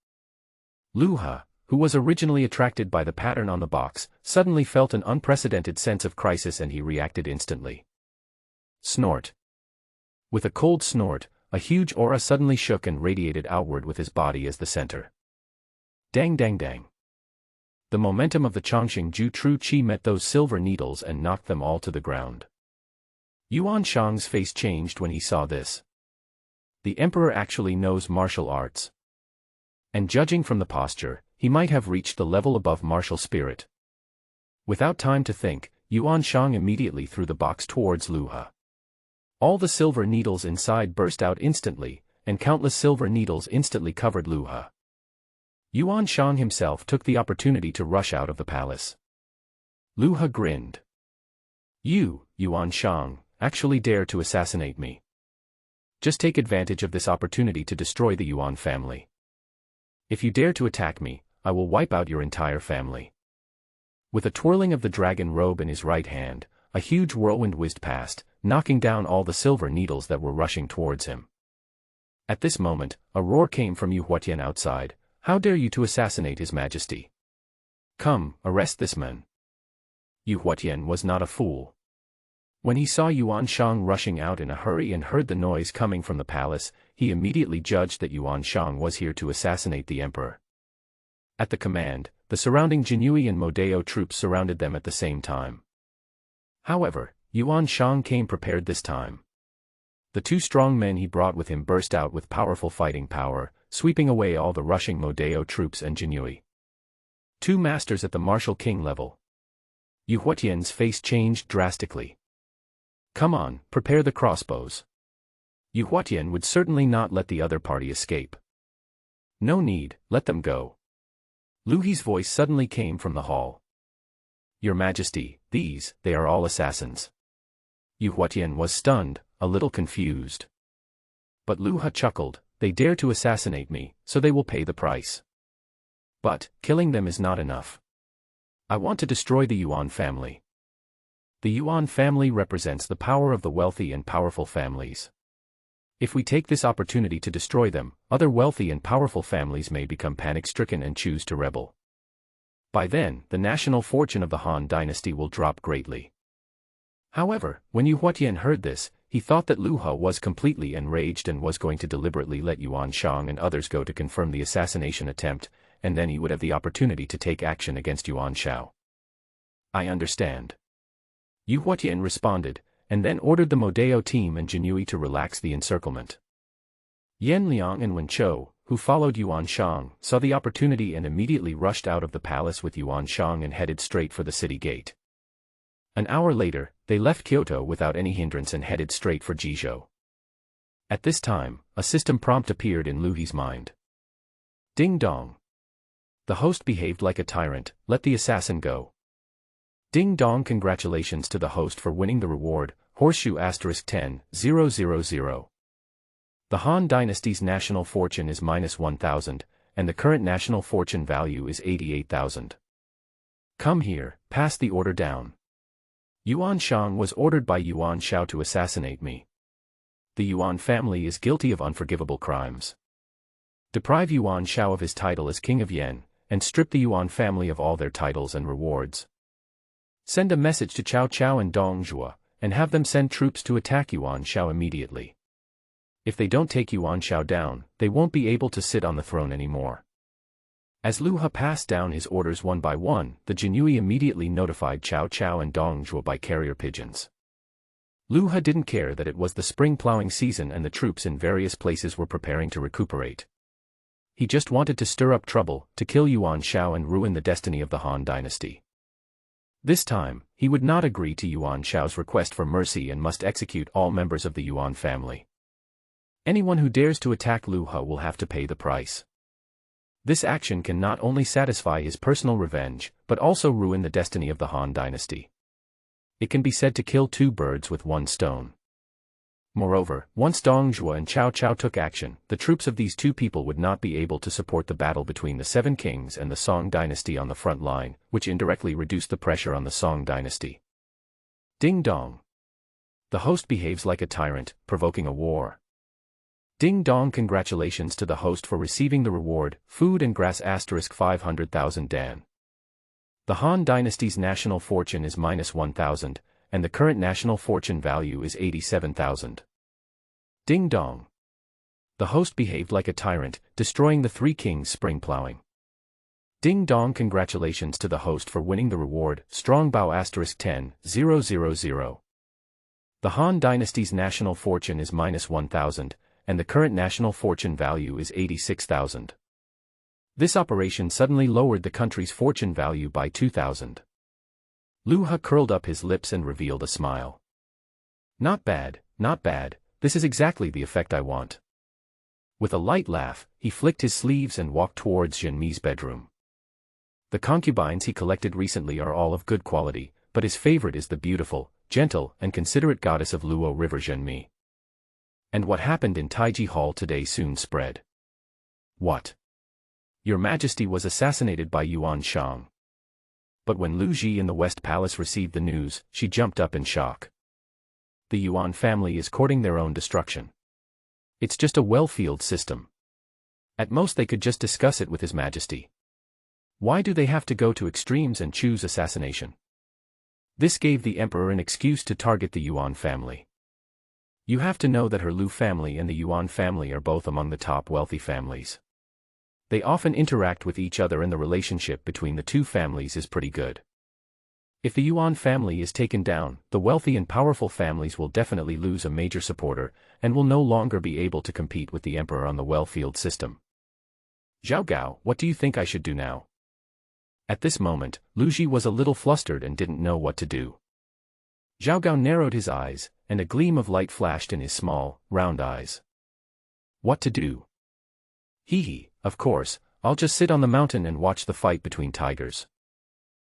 Lu Ha, who was originally attracted by the pattern on the box, suddenly felt an unprecedented sense of crisis and he reacted instantly. Snort. With a cold snort, a huge aura suddenly shook and radiated outward with his body as the center. Dang dang dang. The momentum of the Chongqing Ju True Qi met those silver needles and knocked them all to the ground. Yuan Shang's face changed when he saw this. The emperor actually knows martial arts. And judging from the posture, he might have reached the level above martial spirit. Without time to think, Yuan Shang immediately threw the box towards Lu Ha. All the silver needles inside burst out instantly, and countless silver needles instantly covered Lu Ha. Yuan Shang himself took the opportunity to rush out of the palace. Lu Ha grinned. You, Yuan Shang, actually dare to assassinate me. Just take advantage of this opportunity to destroy the Yuan family. If you dare to attack me, I will wipe out your entire family. With a twirling of the dragon robe in his right hand, a huge whirlwind whizzed past, knocking down all the silver needles that were rushing towards him. At this moment, a roar came from Yu Huatian outside. How dare you to assassinate His Majesty? Come, arrest this man. Yu Huatian was not a fool. When he saw Yuan Shang rushing out in a hurry and heard the noise coming from the palace, he immediately judged that Yuan Shang was here to assassinate the emperor. At the command, the surrounding Jinui and Modeo troops surrounded them at the same time. However, Yuan Shang came prepared this time. The 2 strong men he brought with him burst out with powerful fighting power, sweeping away all the rushing Modeo troops and Jinui. 2 masters at the martial king level. Yu Huatian's face changed drastically. Come on, prepare the crossbows. Yu Huatian would certainly not let the other party escape. No need, let them go. Lu He's voice suddenly came from the hall. Your Majesty, they are all assassins. Yu Huatian was stunned, a little confused. But Lu Ha chuckled, they dare to assassinate me, so they will pay the price. But, killing them is not enough. I want to destroy the Yuan family. The Yuan family represents the power of the wealthy and powerful families. If we take this opportunity to destroy them, other wealthy and powerful families may become panic-stricken and choose to rebel. By then, the national fortune of the Han dynasty will drop greatly. However, when Yu Huatian heard this, he thought that Lu Ha was completely enraged and was going to deliberately let Yuan Shang and others go to confirm the assassination attempt, and then he would have the opportunity to take action against Yuan Shao. I understand. Yu Huatian responded, and then ordered the Modeo team and Jinui to relax the encirclement. Yan Liang and Wen Chou, who followed Yuan Shang, saw the opportunity and immediately rushed out of the palace with Yuan Shang and headed straight for the city gate. An hour later, they left Kyoto without any hindrance and headed straight for Jizhou. At this time, a system prompt appeared in Lu He's mind. Ding dong. The host behaved like a tyrant, let the assassin go. Ding dong, congratulations to the host for winning the reward, horseshoe *10,000. The Han dynasty's national fortune is -1,000, and the current national fortune value is 88,000. Come here, pass the order down. Yuan Shang was ordered by Yuan Shao to assassinate me. The Yuan family is guilty of unforgivable crimes. Deprive Yuan Shao of his title as King of Yan, and strip the Yuan family of all their titles and rewards. Send a message to Cao Cao and Dong Zhuo, and have them send troops to attack Yuan Shao immediately. If they don't take Yuan Shao down, they won't be able to sit on the throne anymore. As Lu He passed down his orders one by one, the Jinhui immediately notified Cao Cao and Dong Zhuo by carrier pigeons. Lu He didn't care that it was the spring plowing season and the troops in various places were preparing to recuperate. He just wanted to stir up trouble, to kill Yuan Shao and ruin the destiny of the Han dynasty. This time, he would not agree to Yuan Shao's request for mercy and must execute all members of the Yuan family. Anyone who dares to attack Lu He will have to pay the price. This action can not only satisfy his personal revenge, but also ruin the destiny of the Han dynasty. It can be said to kill two birds with one stone. Moreover, once Dong Zhuo and Cao Cao took action, the troops of these two people would not be able to support the battle between the Seven Kings and the Song dynasty on the front line, which indirectly reduced the pressure on the Song dynasty. Ding dong. The host behaves like a tyrant, provoking a war. Ding dong, congratulations to the host for receiving the reward, food and grass * 500,000 Dan. The Han dynasty's national fortune is -1,000, and the current national fortune value is 87,000. Ding dong. The host behaved like a tyrant, destroying the three kings' spring plowing. Ding dong, congratulations to the host for winning the reward, strong bow * 10,000. The Han dynasty's national fortune is -1,000, and the current national fortune value is 86,000. This operation suddenly lowered the country's fortune value by 2,000. Lu He curled up his lips and revealed a smile. Not bad, not bad, this is exactly the effect I want. With a light laugh, he flicked his sleeves and walked towards Zhenmi's bedroom. The concubines he collected recently are all of good quality, but his favorite is the beautiful, gentle, and considerate goddess of Luo River Zhenmi. And what happened in Taiji Hall today soon spread. What? Your Majesty was assassinated by Yuan Shang. But when Lu Ji in the West Palace received the news, she jumped up in shock. The Yuan family is courting their own destruction. It's just a well-field system. At most they could just discuss it with His Majesty. Why do they have to go to extremes and choose assassination? This gave the emperor an excuse to target the Yuan family. You have to know that her Lu family and the Yuan family are both among the top wealthy families. They often interact with each other and the relationship between the two families is pretty good. If the Yuan family is taken down, the wealthy and powerful families will definitely lose a major supporter, and will no longer be able to compete with the emperor on the well-field system. Zhao Gao, what do you think I should do now? At this moment, Lu Ji was a little flustered and didn't know what to do. Zhao Gao narrowed his eyes, and a gleam of light flashed in his small, round eyes. What to do? Hee, of course, I'll just sit on the mountain and watch the fight between tigers.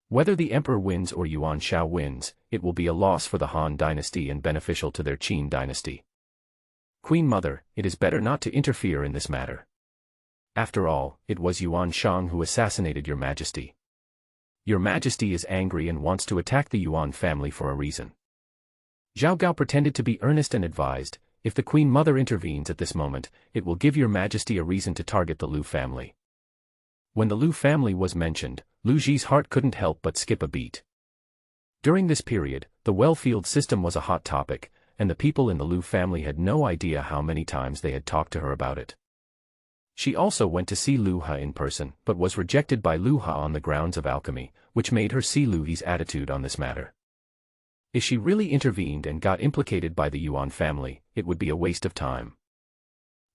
Whether the emperor wins or Yuan Shao wins, it will be a loss for the Han dynasty and beneficial to their Qin dynasty. Queen Mother, it is better not to interfere in this matter. After all, it was Yuan Shang who assassinated Your Majesty. Your Majesty is angry and wants to attack the Yuan family for a reason. Zhao Gao pretended to be earnest and advised, if the Queen Mother intervenes at this moment, it will give Your Majesty a reason to target the Lu family. When the Lu family was mentioned, Lu Ji's heart couldn't help but skip a beat. During this period, the well-field system was a hot topic, and the people in the Lu family had no idea how many times they had talked to her about it. She also went to see Lu He in person, but was rejected by Lu He on the grounds of alchemy, which made her see Lu He's attitude on this matter. If she really intervened and got implicated by the Yuan family, it would be a waste of time.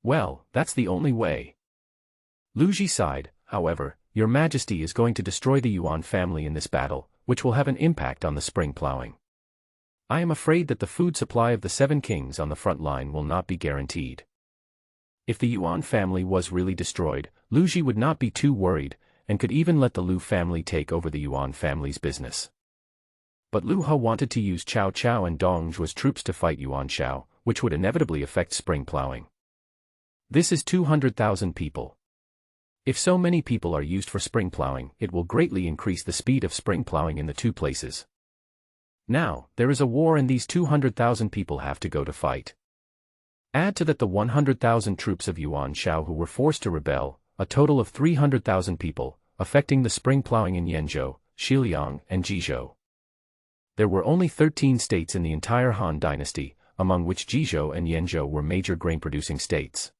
Well, that's the only way. Lu Ji sighed, however, Your Majesty is going to destroy the Yuan family in this battle, which will have an impact on the spring plowing. I am afraid that the food supply of the Seven Kings on the front line will not be guaranteed. If the Yuan family was really destroyed, Lu Ji would not be too worried, and could even let the Lu family take over the Yuan family's business. But Lu He wanted to use Cao Cao and Dong Zhuo's troops to fight Yuan Shao, which would inevitably affect spring plowing. This is 200,000 people. If so many people are used for spring plowing, it will greatly increase the speed of spring plowing in the two places. Now, there is a war and these 200,000 people have to go to fight. Add to that the 100,000 troops of Yuan Shao who were forced to rebel, a total of 300,000 people, affecting the spring plowing in Yanzhou, Xiliang, and Jizhou. There were only 13 states in the entire Han dynasty, among which Jizhou and Yanzhou were major grain-producing states.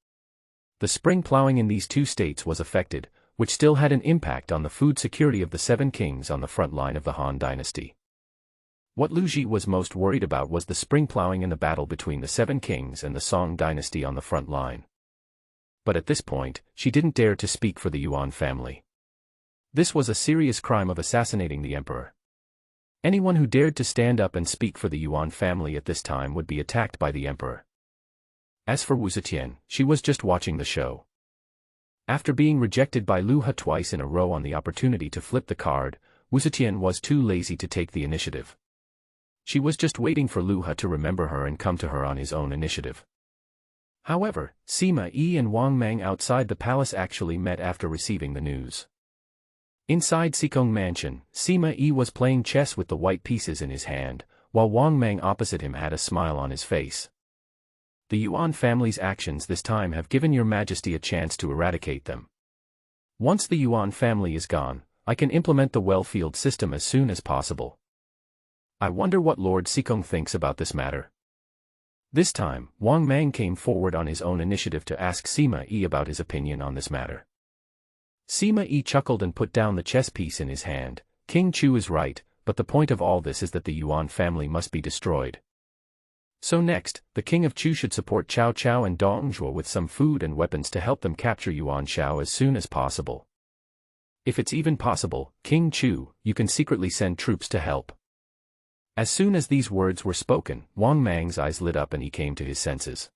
The spring plowing in these two states was affected, which still had an impact on the food security of the seven kings on the front line of the Han dynasty. What Lu Ji was most worried about was the spring plowing and the battle between the seven kings and the Song dynasty on the front line. But at this point, she didn't dare to speak for the Yuan family. This was a serious crime of assassinating the emperor. Anyone who dared to stand up and speak for the Yuan family at this time would be attacked by the emperor. As for Wu Zetian, she was just watching the show. After being rejected by Lu He twice in a row on the opportunity to flip the card, Wu Zetian was too lazy to take the initiative. She was just waiting for Lu He to remember her and come to her on his own initiative. However, Sima Yi and Wang Mang outside the palace actually met after receiving the news. Inside Sikong Mansion, Sima Yi was playing chess with the white pieces in his hand, while Wang Mang opposite him had a smile on his face. The Yuan family's actions this time have given your majesty a chance to eradicate them. Once the Yuan family is gone, I can implement the well-field system as soon as possible. I wonder what Lord Sikong thinks about this matter. This time, Wang Mang came forward on his own initiative to ask Sima Yi about his opinion on this matter. Sima Yi chuckled and put down the chess piece in his hand. King Chu is right, but the point of all this is that the Yuan family must be destroyed. So next, the king of Chu should support Cao Cao and Dong Zhuo with some food and weapons to help them capture Yuan Shao as soon as possible. If it's even possible, King Chu, you can secretly send troops to help. As soon as these words were spoken, Wang Mang's eyes lit up and he came to his senses.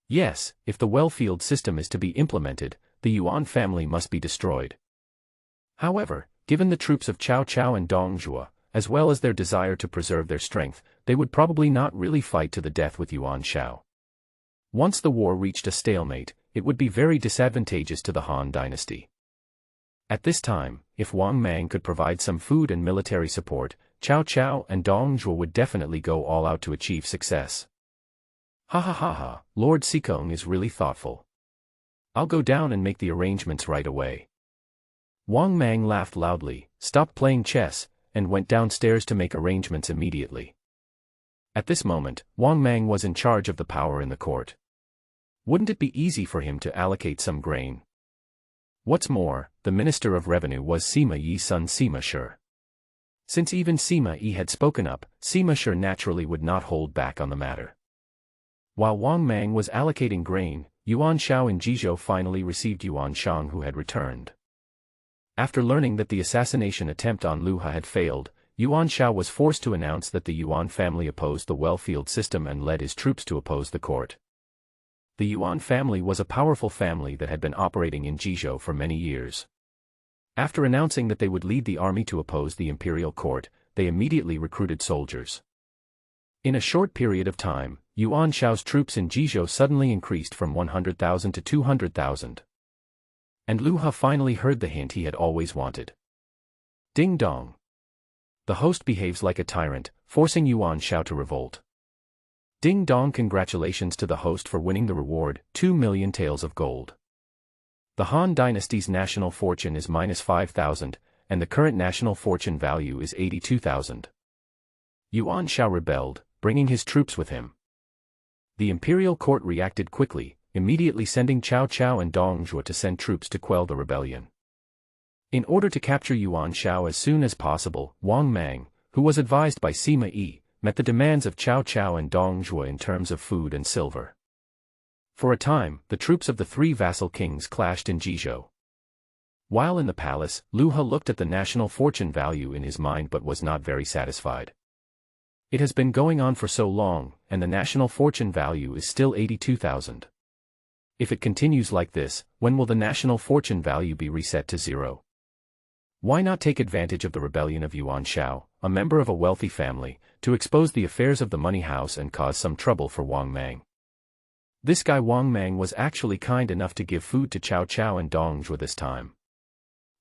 Yes, if the well-field system is to be implemented, the Yuan family must be destroyed. However, given the troops of Cao Cao and Dong Zhuo, as well as their desire to preserve their strength, they would probably not really fight to the death with Yuan Shao. Once the war reached a stalemate, it would be very disadvantageous to the Han dynasty. At this time, if Wang Mang could provide some food and military support, Cao Cao and Dong Zhuo would definitely go all out to achieve success. Ha ha ha ha, Lord Sikong is really thoughtful. I'll go down and make the arrangements right away. Wang Mang laughed loudly, stopped playing chess, and went downstairs to make arrangements immediately. At this moment, Wang Mang was in charge of the power in the court. Wouldn't it be easy for him to allocate some grain? What's more, the Minister of Revenue was Sima Yi's son Sima Shi. Since even Sima Yi had spoken up, Sima Shi naturally would not hold back on the matter. While Wang Mang was allocating grain, Yuan Shao in Jizhou finally received Yuan Shang who had returned. After learning that the assassination attempt on Lu He had failed, Yuan Shao was forced to announce that the Yuan family opposed the well-field system and led his troops to oppose the court. The Yuan family was a powerful family that had been operating in Jizhou for many years. After announcing that they would lead the army to oppose the imperial court, they immediately recruited soldiers. In a short period of time, Yuan Shao's troops in Jizhou suddenly increased from 100,000 to 200,000. And Lu He finally heard the hint he had always wanted. Ding dong. The host behaves like a tyrant, forcing Yuan Shao to revolt. Ding dong, congratulations to the host for winning the reward, 2 million taels of gold. The Han dynasty's national fortune is -5,000, and the current national fortune value is 82,000. Yuan Shao rebelled, bringing his troops with him. The imperial court reacted quickly, immediately sending Cao Cao and Dong Zhuo to send troops to quell the rebellion. In order to capture Yuan Shao as soon as possible, Wang Mang, who was advised by Sima Yi, met the demands of Cao Cao and Dong Zhuo in terms of food and silver. For a time, the troops of the three vassal kings clashed in Jizhou. While in the palace, Lu He looked at the national fortune value in his mind but was not very satisfied. It has been going on for so long, and the national fortune value is still 82,000. If it continues like this, when will the national fortune value be reset to zero? Why not take advantage of the rebellion of Yuan Shao, a member of a wealthy family, to expose the affairs of the money house and cause some trouble for Wang Mang? This guy Wang Mang was actually kind enough to give food to Cao Cao and Dong Zhuo this time.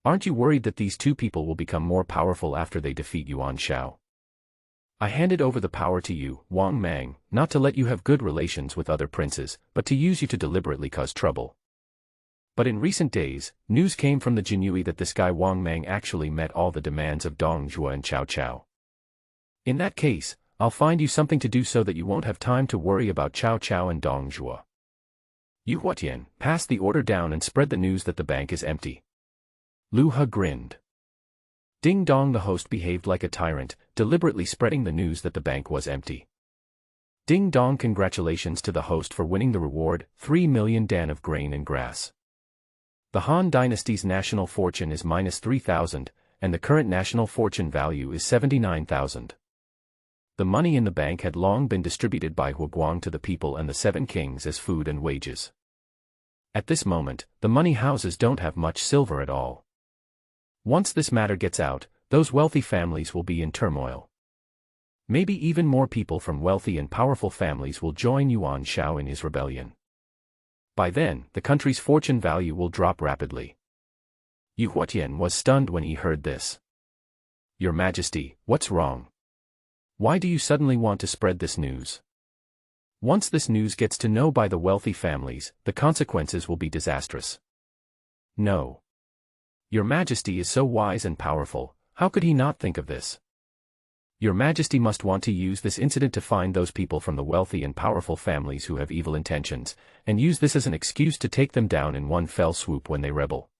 Aren't you worried that these two people will become more powerful after they defeat Yuan Shao? I handed over the power to you, Wang Mang, not to let you have good relations with other princes, but to use you to deliberately cause trouble. But in recent days, news came from the Jinhui that this guy Wang Mang actually met all the demands of Dong Zhuo and Cao Cao. In that case, I'll find you something to do so that you won't have time to worry about Cao Cao and Dong Zhuo. Yu Huatian, pass the order down and spread the news that the bank is empty. Lu He grinned. Ding Dong, the host behaved like a tyrant, deliberately spreading the news that the bank was empty. Ding Dong, congratulations to the host for winning the reward, 3 million dan of grain and grass. The Han dynasty's national fortune is minus 3,000, and the current national fortune value is 79,000. The money in the bank had long been distributed by Huguang to the people and the 7 kings as food and wages. At this moment, the money houses don't have much silver at all. Once this matter gets out, those wealthy families will be in turmoil. Maybe even more people from wealthy and powerful families will join Yuan Shao in his rebellion. By then, the country's fortune value will drop rapidly. Yu Huatian was stunned when he heard this. Your Majesty, what's wrong? Why do you suddenly want to spread this news? Once this news gets to know by the wealthy families, the consequences will be disastrous. No. Your Majesty is so wise and powerful, how could he not think of this? Your Majesty must want to use this incident to find those people from the wealthy and powerful families who have evil intentions, and use this as an excuse to take them down in one fell swoop when they rebel.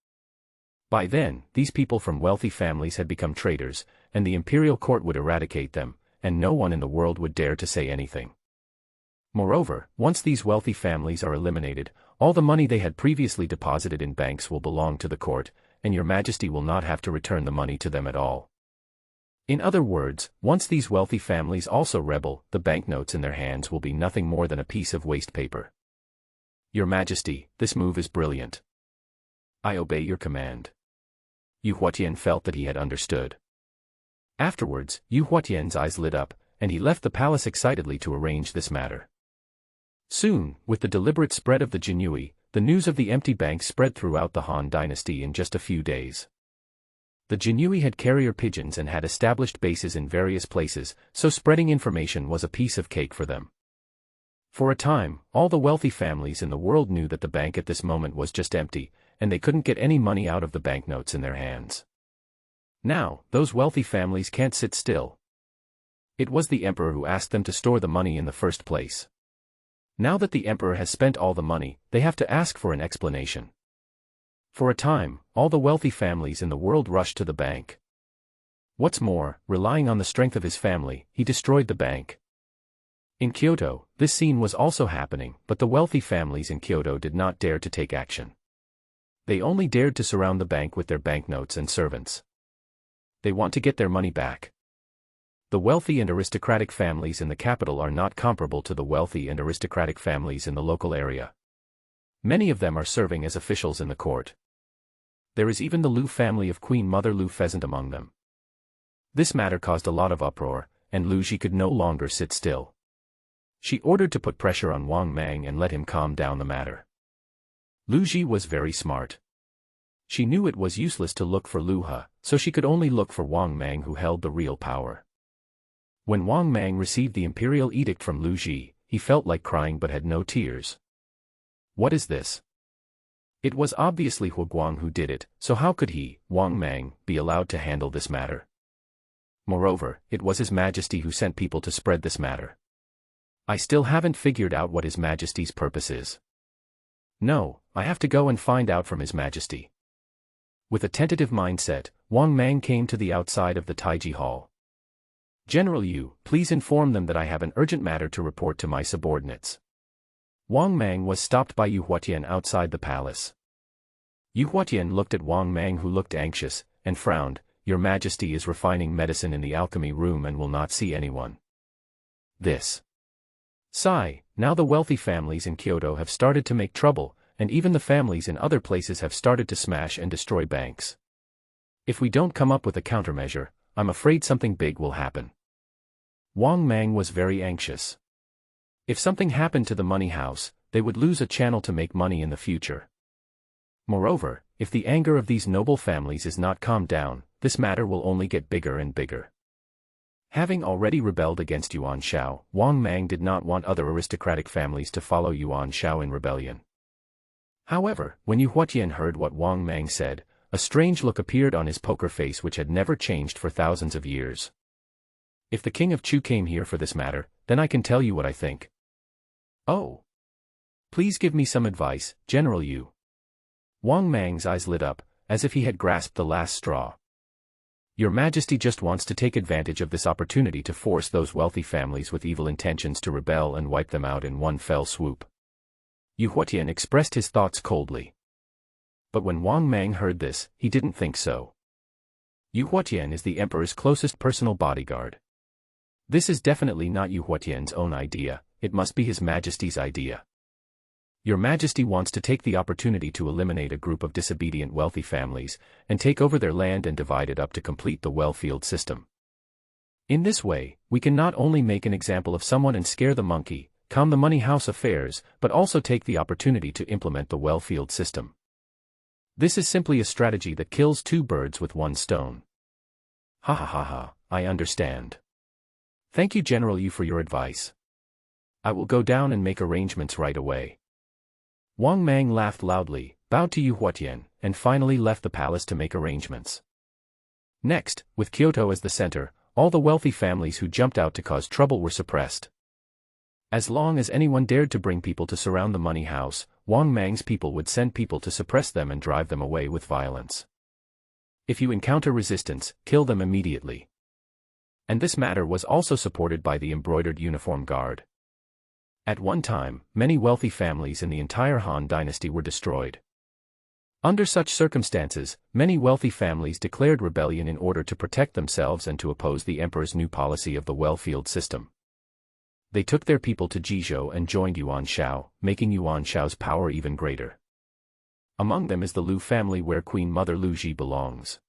By then, these people from wealthy families had become traitors, and the imperial court would eradicate them, and no one in the world would dare to say anything. Moreover, once these wealthy families are eliminated, all the money they had previously deposited in banks will belong to the court, and your Majesty will not have to return the money to them at all. In other words, once these wealthy families also rebel, the banknotes in their hands will be nothing more than a piece of waste paper. Your Majesty, this move is brilliant. I obey your command. Yu Huatian felt that he had understood. Afterwards, Yu Huatian's eyes lit up, and he left the palace excitedly to arrange this matter. Soon, with the deliberate spread of the Jinhui, the news of the empty bank spread throughout the Han dynasty in just a few days. The Jinhui had carrier pigeons and had established bases in various places, so spreading information was a piece of cake for them. For a time, all the wealthy families in the world knew that the bank at this moment was just empty, and they couldn't get any money out of the banknotes in their hands. Now, those wealthy families can't sit still. It was the emperor who asked them to store the money in the first place. Now that the emperor has spent all the money, they have to ask for an explanation. For a time, all the wealthy families in the world rushed to the bank. What's more, relying on the strength of his family, he destroyed the bank. In Kyoto, this scene was also happening, but the wealthy families in Kyoto did not dare to take action. They only dared to surround the bank with their banknotes and servants. They want to get their money back. The wealthy and aristocratic families in the capital are not comparable to the wealthy and aristocratic families in the local area. Many of them are serving as officials in the court. There is even the Lu family of Queen Mother Lu Pheasant among them. This matter caused a lot of uproar, and Lu Ji could no longer sit still. She ordered to put pressure on Wang Mang and let him calm down the matter. Lu Ji was very smart. She knew it was useless to look for Lu He, so she could only look for Wang Mang, who held the real power. When Wang Mang received the imperial edict from Lu Ji, he felt like crying but had no tears. What is this? It was obviously Huguang who did it, so how could he, Wang Mang, be allowed to handle this matter? Moreover, it was His Majesty who sent people to spread this matter. I still haven't figured out what His Majesty's purpose is. No, I have to go and find out from His Majesty. With a tentative mindset, Wang Mang came to the outside of the Taiji Hall. General Yu, please inform them that I have an urgent matter to report to my subordinates. Wang Mang was stopped by Yu Huatian outside the palace. Yu Huatian looked at Wang Mang, who looked anxious, and frowned. Your Majesty is refining medicine in the alchemy room and will not see anyone. This. Sigh, now the wealthy families in Kyoto have started to make trouble, and even the families in other places have started to smash and destroy banks. If we don't come up with a countermeasure, I'm afraid something big will happen. Wang Mang was very anxious. If something happened to the money house, they would lose a channel to make money in the future. Moreover, if the anger of these noble families is not calmed down, this matter will only get bigger and bigger. Having already rebelled against Yuan Shao, Wang Mang did not want other aristocratic families to follow Yuan Shao in rebellion. However, when Yu Huatian heard what Wang Mang said, a strange look appeared on his poker face which had never changed for thousands of years. If the king of Chu came here for this matter, then I can tell you what I think. Oh. Please give me some advice, General Yu. Wang Mang's eyes lit up, as if he had grasped the last straw. Your Majesty just wants to take advantage of this opportunity to force those wealthy families with evil intentions to rebel and wipe them out in one fell swoop. Yu Huatian expressed his thoughts coldly. But when Wang Mang heard this, he didn't think so. Yu Huatian is the emperor's closest personal bodyguard. This is definitely not Yu Huatian's own idea, it must be His Majesty's idea. Your Majesty wants to take the opportunity to eliminate a group of disobedient wealthy families, and take over their land and divide it up to complete the well-field system. In this way, we can not only make an example of someone and scare the monkey, calm the money house affairs, but also take the opportunity to implement the well-field system. This is simply a strategy that kills two birds with one stone. Ha ha ha ha, I understand. Thank you General Yu for your advice. I will go down and make arrangements right away. Wang Mang laughed loudly, bowed to Yu Huatian, and finally left the palace to make arrangements. Next, with Kyoto as the center, all the wealthy families who jumped out to cause trouble were suppressed. As long as anyone dared to bring people to surround the money house, Wang Mang's people would send people to suppress them and drive them away with violence. If you encounter resistance, kill them immediately. And this matter was also supported by the embroidered uniform guard. At one time, many wealthy families in the entire Han dynasty were destroyed. Under such circumstances, many wealthy families declared rebellion in order to protect themselves and to oppose the emperor's new policy of the well-field system. They took their people to Jizhou and joined Yuan Shao, making Yuan Shao's power even greater. Among them is the Lu family where Queen Mother Lu Ji belongs.